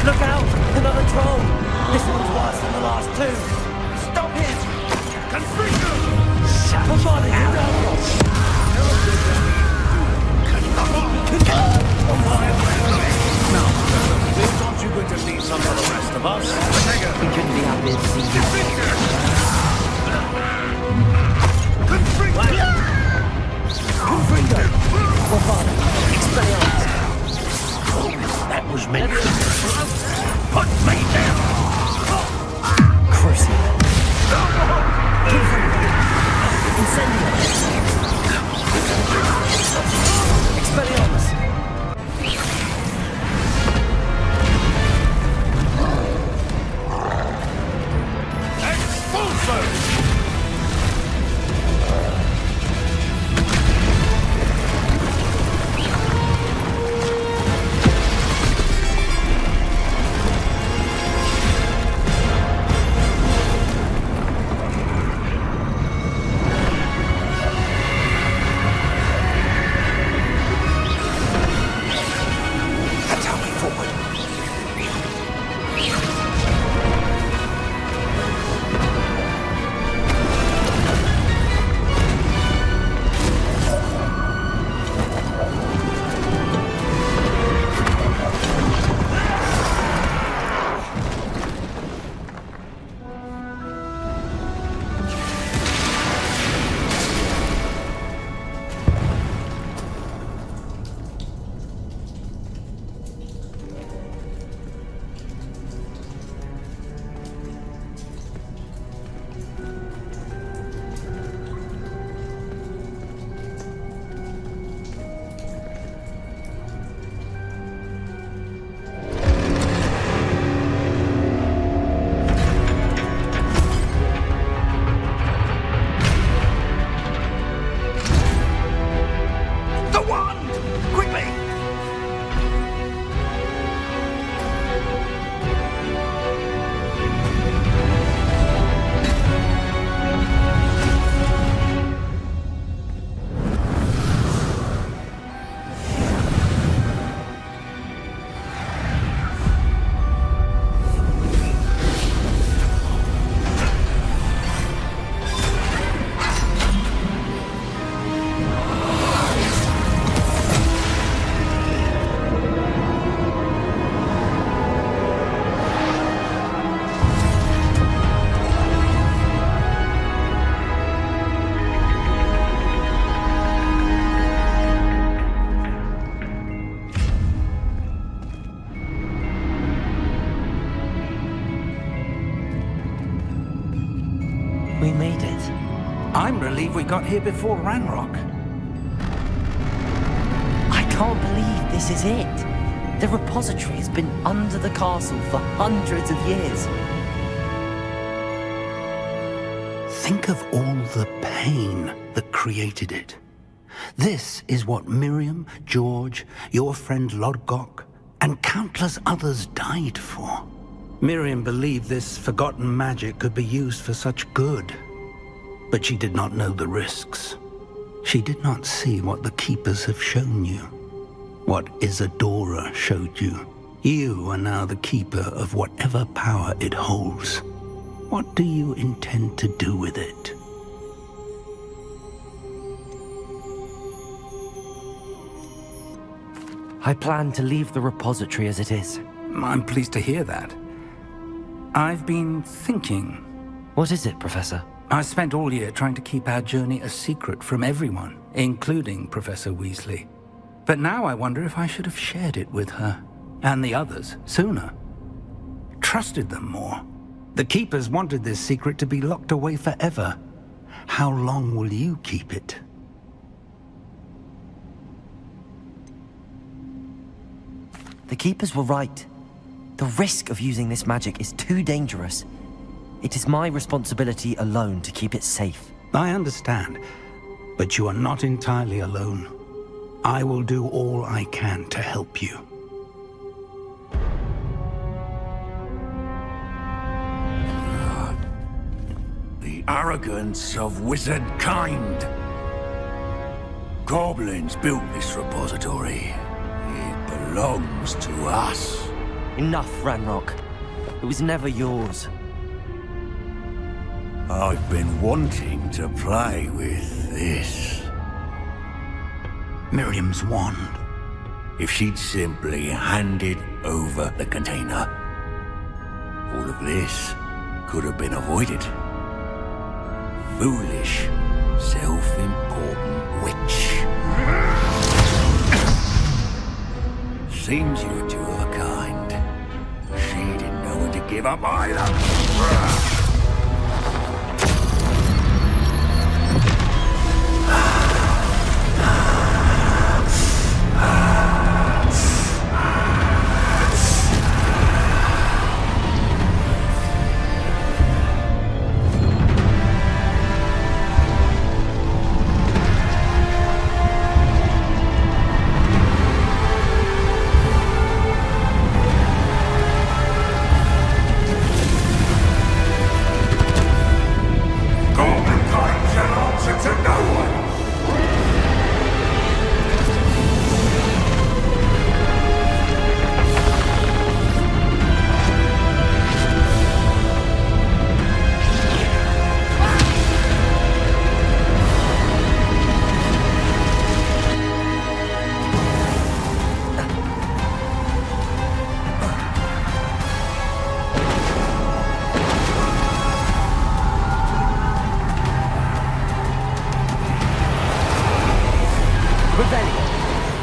Look out! Another troll! This one's worse than the last two! Stop him! Aren't you going to leave some for the rest of us? We couldn't be happier to see you. That was meant for put me down! Crucible. Expelliarmus. We made it. I'm relieved we got here before Ranrock. I can't believe this is it. The repository has been under the castle for hundreds of years. Think of all the pain that created it. This is what Miriam, George, your friend Lodgok, and countless others died for. Miriam believed this forgotten magic could be used for such good. But she did not know the risks. She did not see what the Keepers have shown you. What Isadora showed you. You are now the Keeper of whatever power it holds. What do you intend to do with it? I plan to leave the repository as it is. I'm pleased to hear that. I've been thinking. What is it, Professor? I spent all year trying to keep our journey a secret from everyone, including Professor Weasley. But now I wonder if I should have shared it with her, and the others, sooner. Trusted them more. The Keepers wanted this secret to be locked away forever. How long will you keep it? The Keepers were right. The risk of using this magic is too dangerous. It is my responsibility alone to keep it safe. I understand, but you are not entirely alone. I will do all I can to help you. The arrogance of wizard kind. Goblins built this repository. It belongs to us. Enough, Ranrock. It was never yours. I've been wanting to play with this. Miriam's wand. If she'd simply handed over the container, all of this could have been avoided. Foolish, self-important witch. Seems you're two of a kind. She didn't know when to give up either.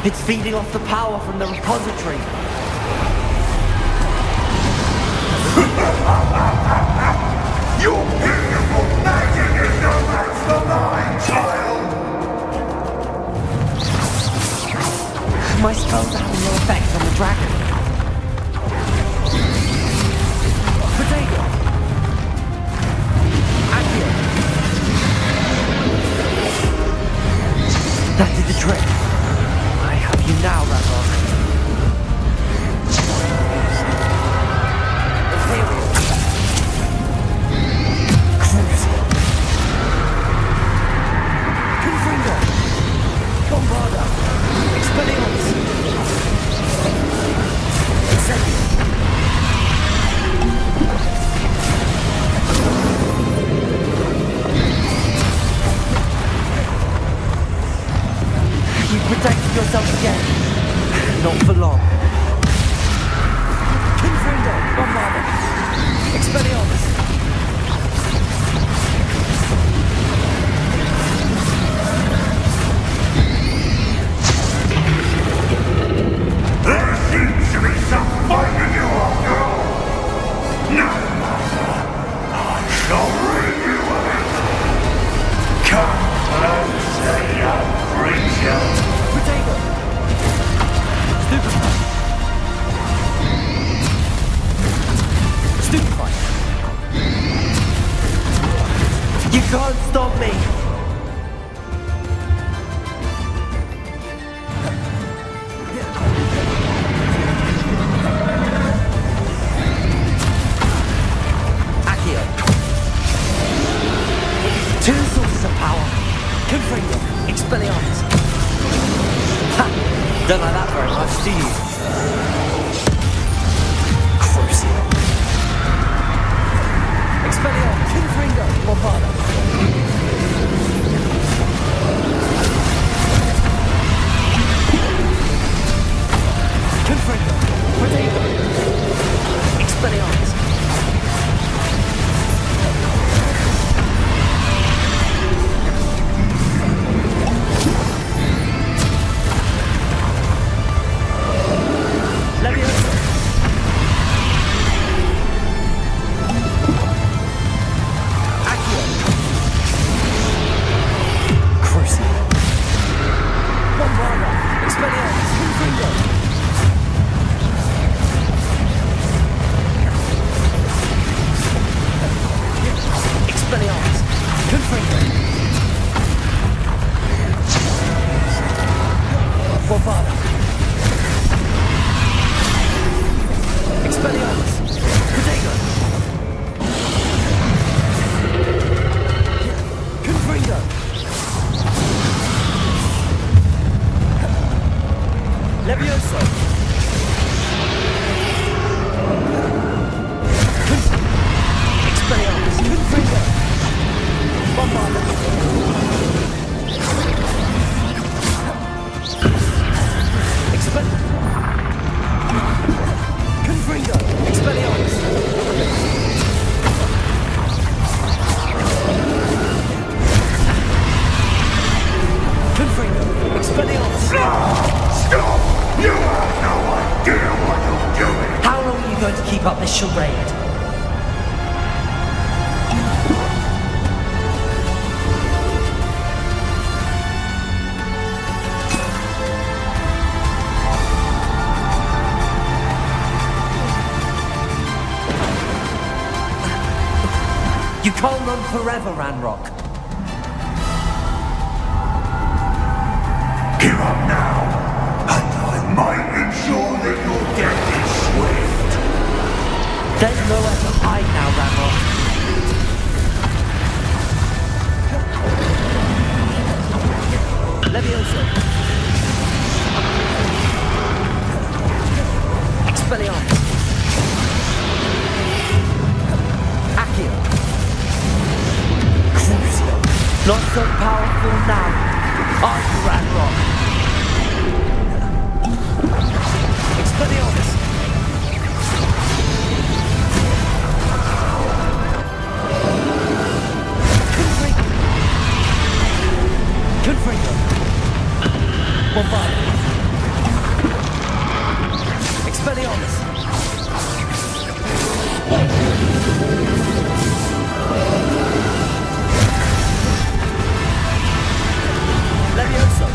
It's feeding off the power from the repository. Your beautiful magic is no match for mine, child! My spells are having no effect on the dragon. Potato! Accio! That did the trick. You now, Ranrock. Confringo! Bombarda! Expelliarmus! Incendio! You protected yourself again. Not for long. Confringo! Bombarda! Expelliarmus! There seems to be some fight in you after all. No matter. I shall rid you of it. Come closer, young creature. Potato! Stupefy! Stupefy! You can't stop me! Expelliarmus! Ha! Don't like that very much, do you? Crucio! Expelliarmus! Confringo! Bombarda! Confringo! Protego! Expelliarmus! Leviosa! Accio! Crucio! Bombarda! Expelliarmus! Confringo! Expelliarmus! Confringo! Bombarda! Expelliarmus! Protego! Confringo! Levioso! Expelliarmus! Confringo! Bombarda! Confringo! Expelliarmus! Confringo! Expelliarmus! Stop! You have no idea what you're doing! How long are you going to keep up this charade? You can't run forever, Ranrock. Give up now, and I might ensure that your death is swift. There's nowhere to hide now, Ranrock. Levioso. Expelliarmus. Accio. Crucio. Not so powerful now, are you, Ranrock? Expelliarmus. Confringo. Bombarda. Expelliarmus. Levioso.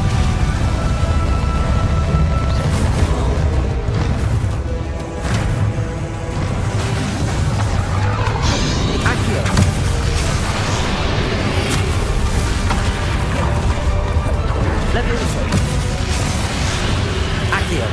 Accio. Levioso. Accio.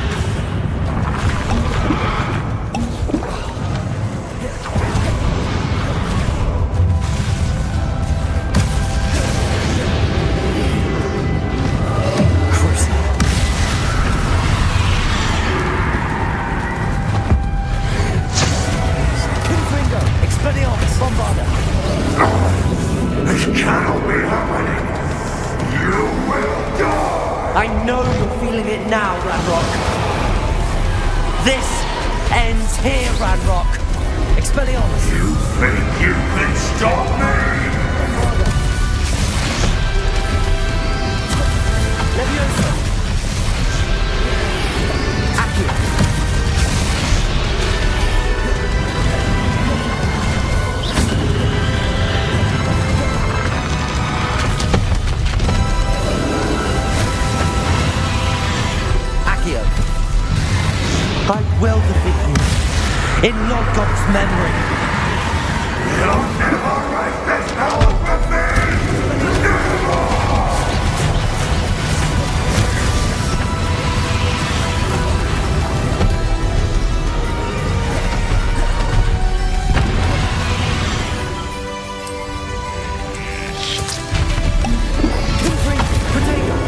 Confringo. Expelliarmus. Bombarda. This cannot be happening. You will die. I know you're feeling it now, Ranrock. This ends here, Ranrock. Expelliarmus. You think you can stop me? Levioso. Accio. Accio. I will defeat you in Lodgok's memory. You'll never write this power with me! Never! Confringo. Protego.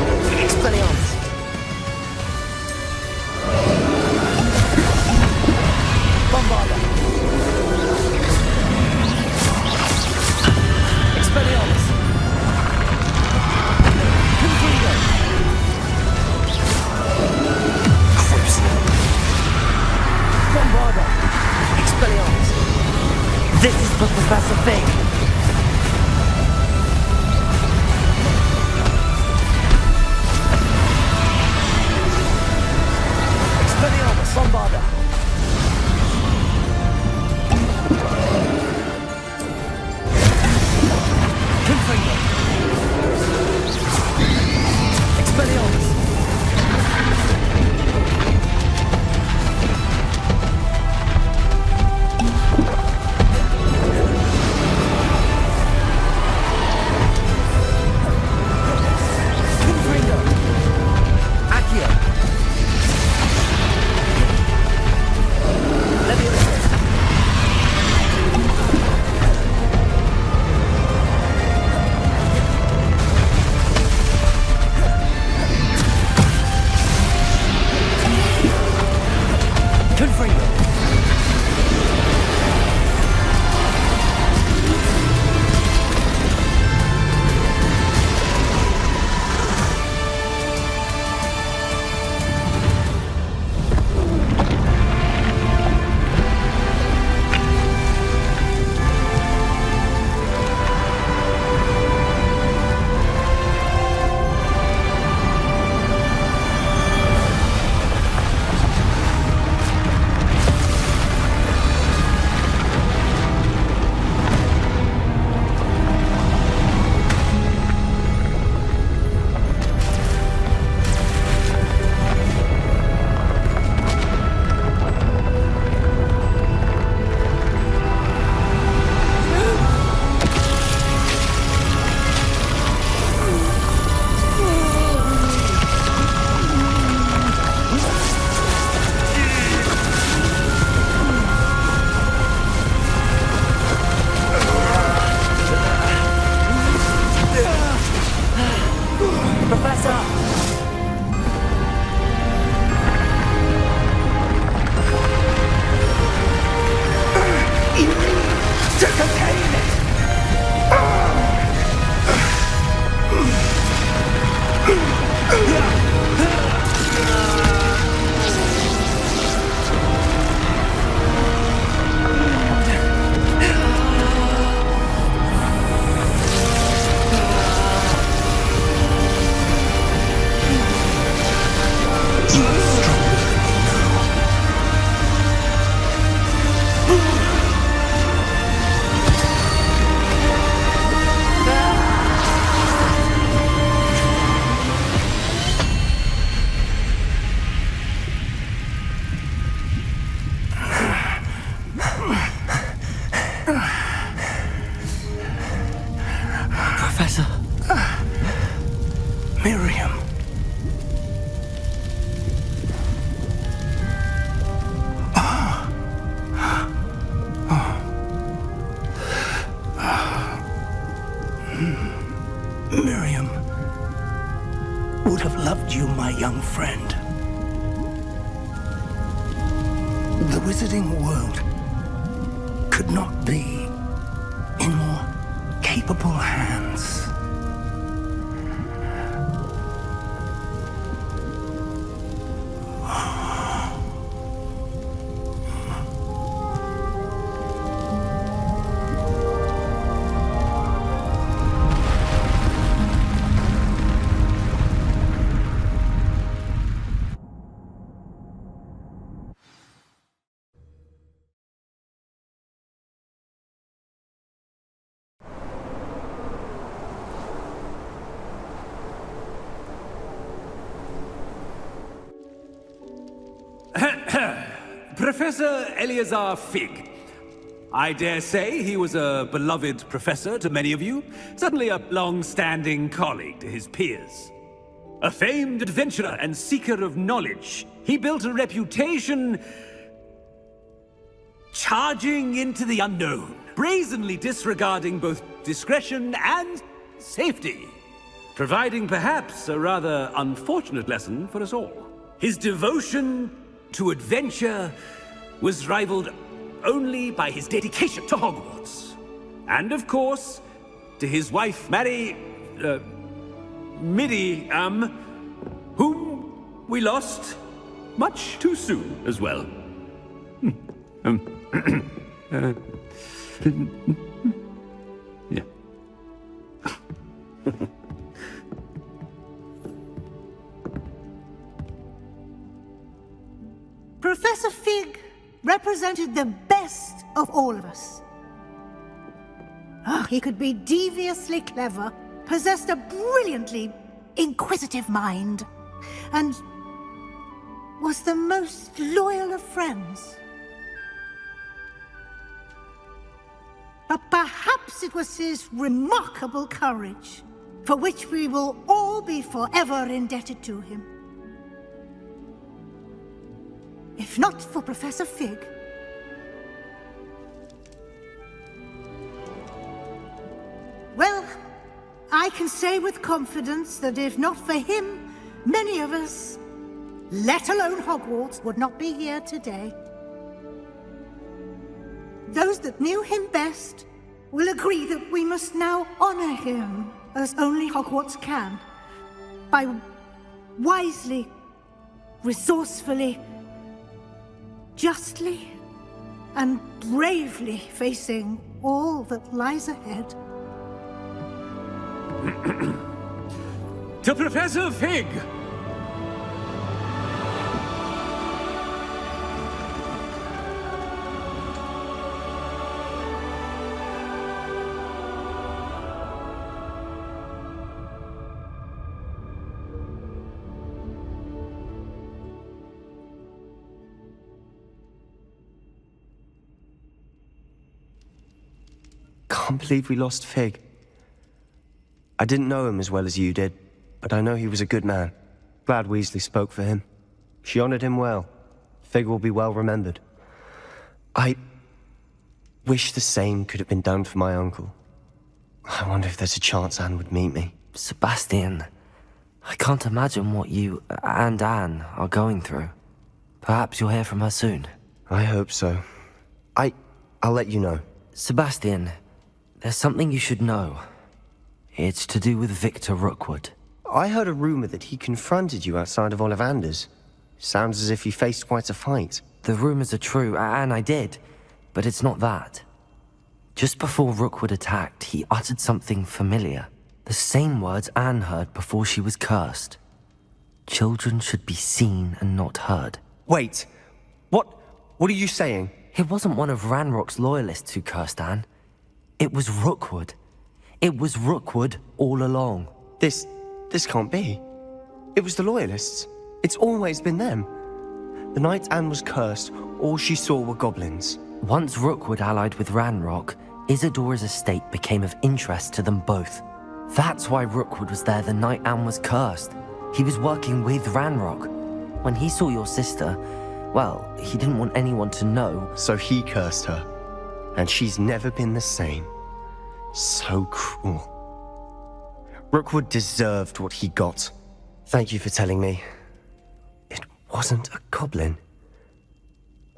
Professor. Miriam. Miriam would have loved you, my young friend. The wizarding world could not be in more capable hands. Professor Eleazar Fig. I dare say he was a beloved professor to many of you, certainly a long-standing colleague to his peers. A famed adventurer and seeker of knowledge, he built a reputation charging into the unknown, brazenly disregarding both discretion and safety, providing perhaps a rather unfortunate lesson for us all. His devotion to adventure was rivaled only by his dedication to Hogwarts. And of course, to his wife, Midi, whom we lost much too soon as well. Yeah. Professor Fig represented the best of all of us. He could be deviously clever, possessed a brilliantly inquisitive mind, and was the most loyal of friends. But perhaps it was his remarkable courage, for which we will all be forever indebted to him. If not for Professor Fig, well, I can say with confidence that if not for him, many of us, let alone Hogwarts, would not be here today. Those that knew him best will agree that we must now honor him as only Hogwarts can, by wisely, resourcefully, justly and bravely facing all that lies ahead. To Professor Fig! Can't believe we lost Fig. I didn't know him as well as you did, but I know he was a good man. Glad Weasley spoke for him. She honored him well. Fig will be well remembered. I wish the same could have been done for my uncle. I wonder if there's a chance Anne would meet me. Sebastian, I can't imagine what you and Anne are going through. Perhaps you'll hear from her soon. I hope so. I'll let you know. Sebastian, there's something you should know. It's to do with Victor Rookwood. I heard a rumor that he confronted you outside of Ollivander's. Sounds as if he faced quite a fight. The rumors are true, and I did. But it's not that. Just before Rookwood attacked, he uttered something familiar. The same words Anne heard before she was cursed. Children should be seen and not heard. Wait, what are you saying? It wasn't one of Ranrock's loyalists who cursed Anne. It was Rookwood. It was Rookwood all along. This can't be. It was the loyalists. It's always been them. The night Anne was cursed, all she saw were goblins. Once Rookwood allied with Ranrock, Isadora's estate became of interest to them both. That's why Rookwood was there the night Anne was cursed. He was working with Ranrock. When he saw your sister, well, he didn't want anyone to know. So he cursed her. And she's never been the same. So cruel. Rookwood deserved what he got. Thank you for telling me. It wasn't a goblin.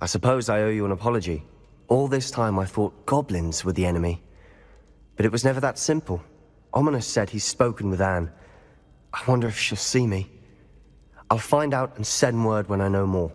I suppose I owe you an apology. All this time I thought goblins were the enemy. But it was never that simple. Ominous said he's spoken with Anne. I wonder if she'll see me. I'll find out and send word when I know more.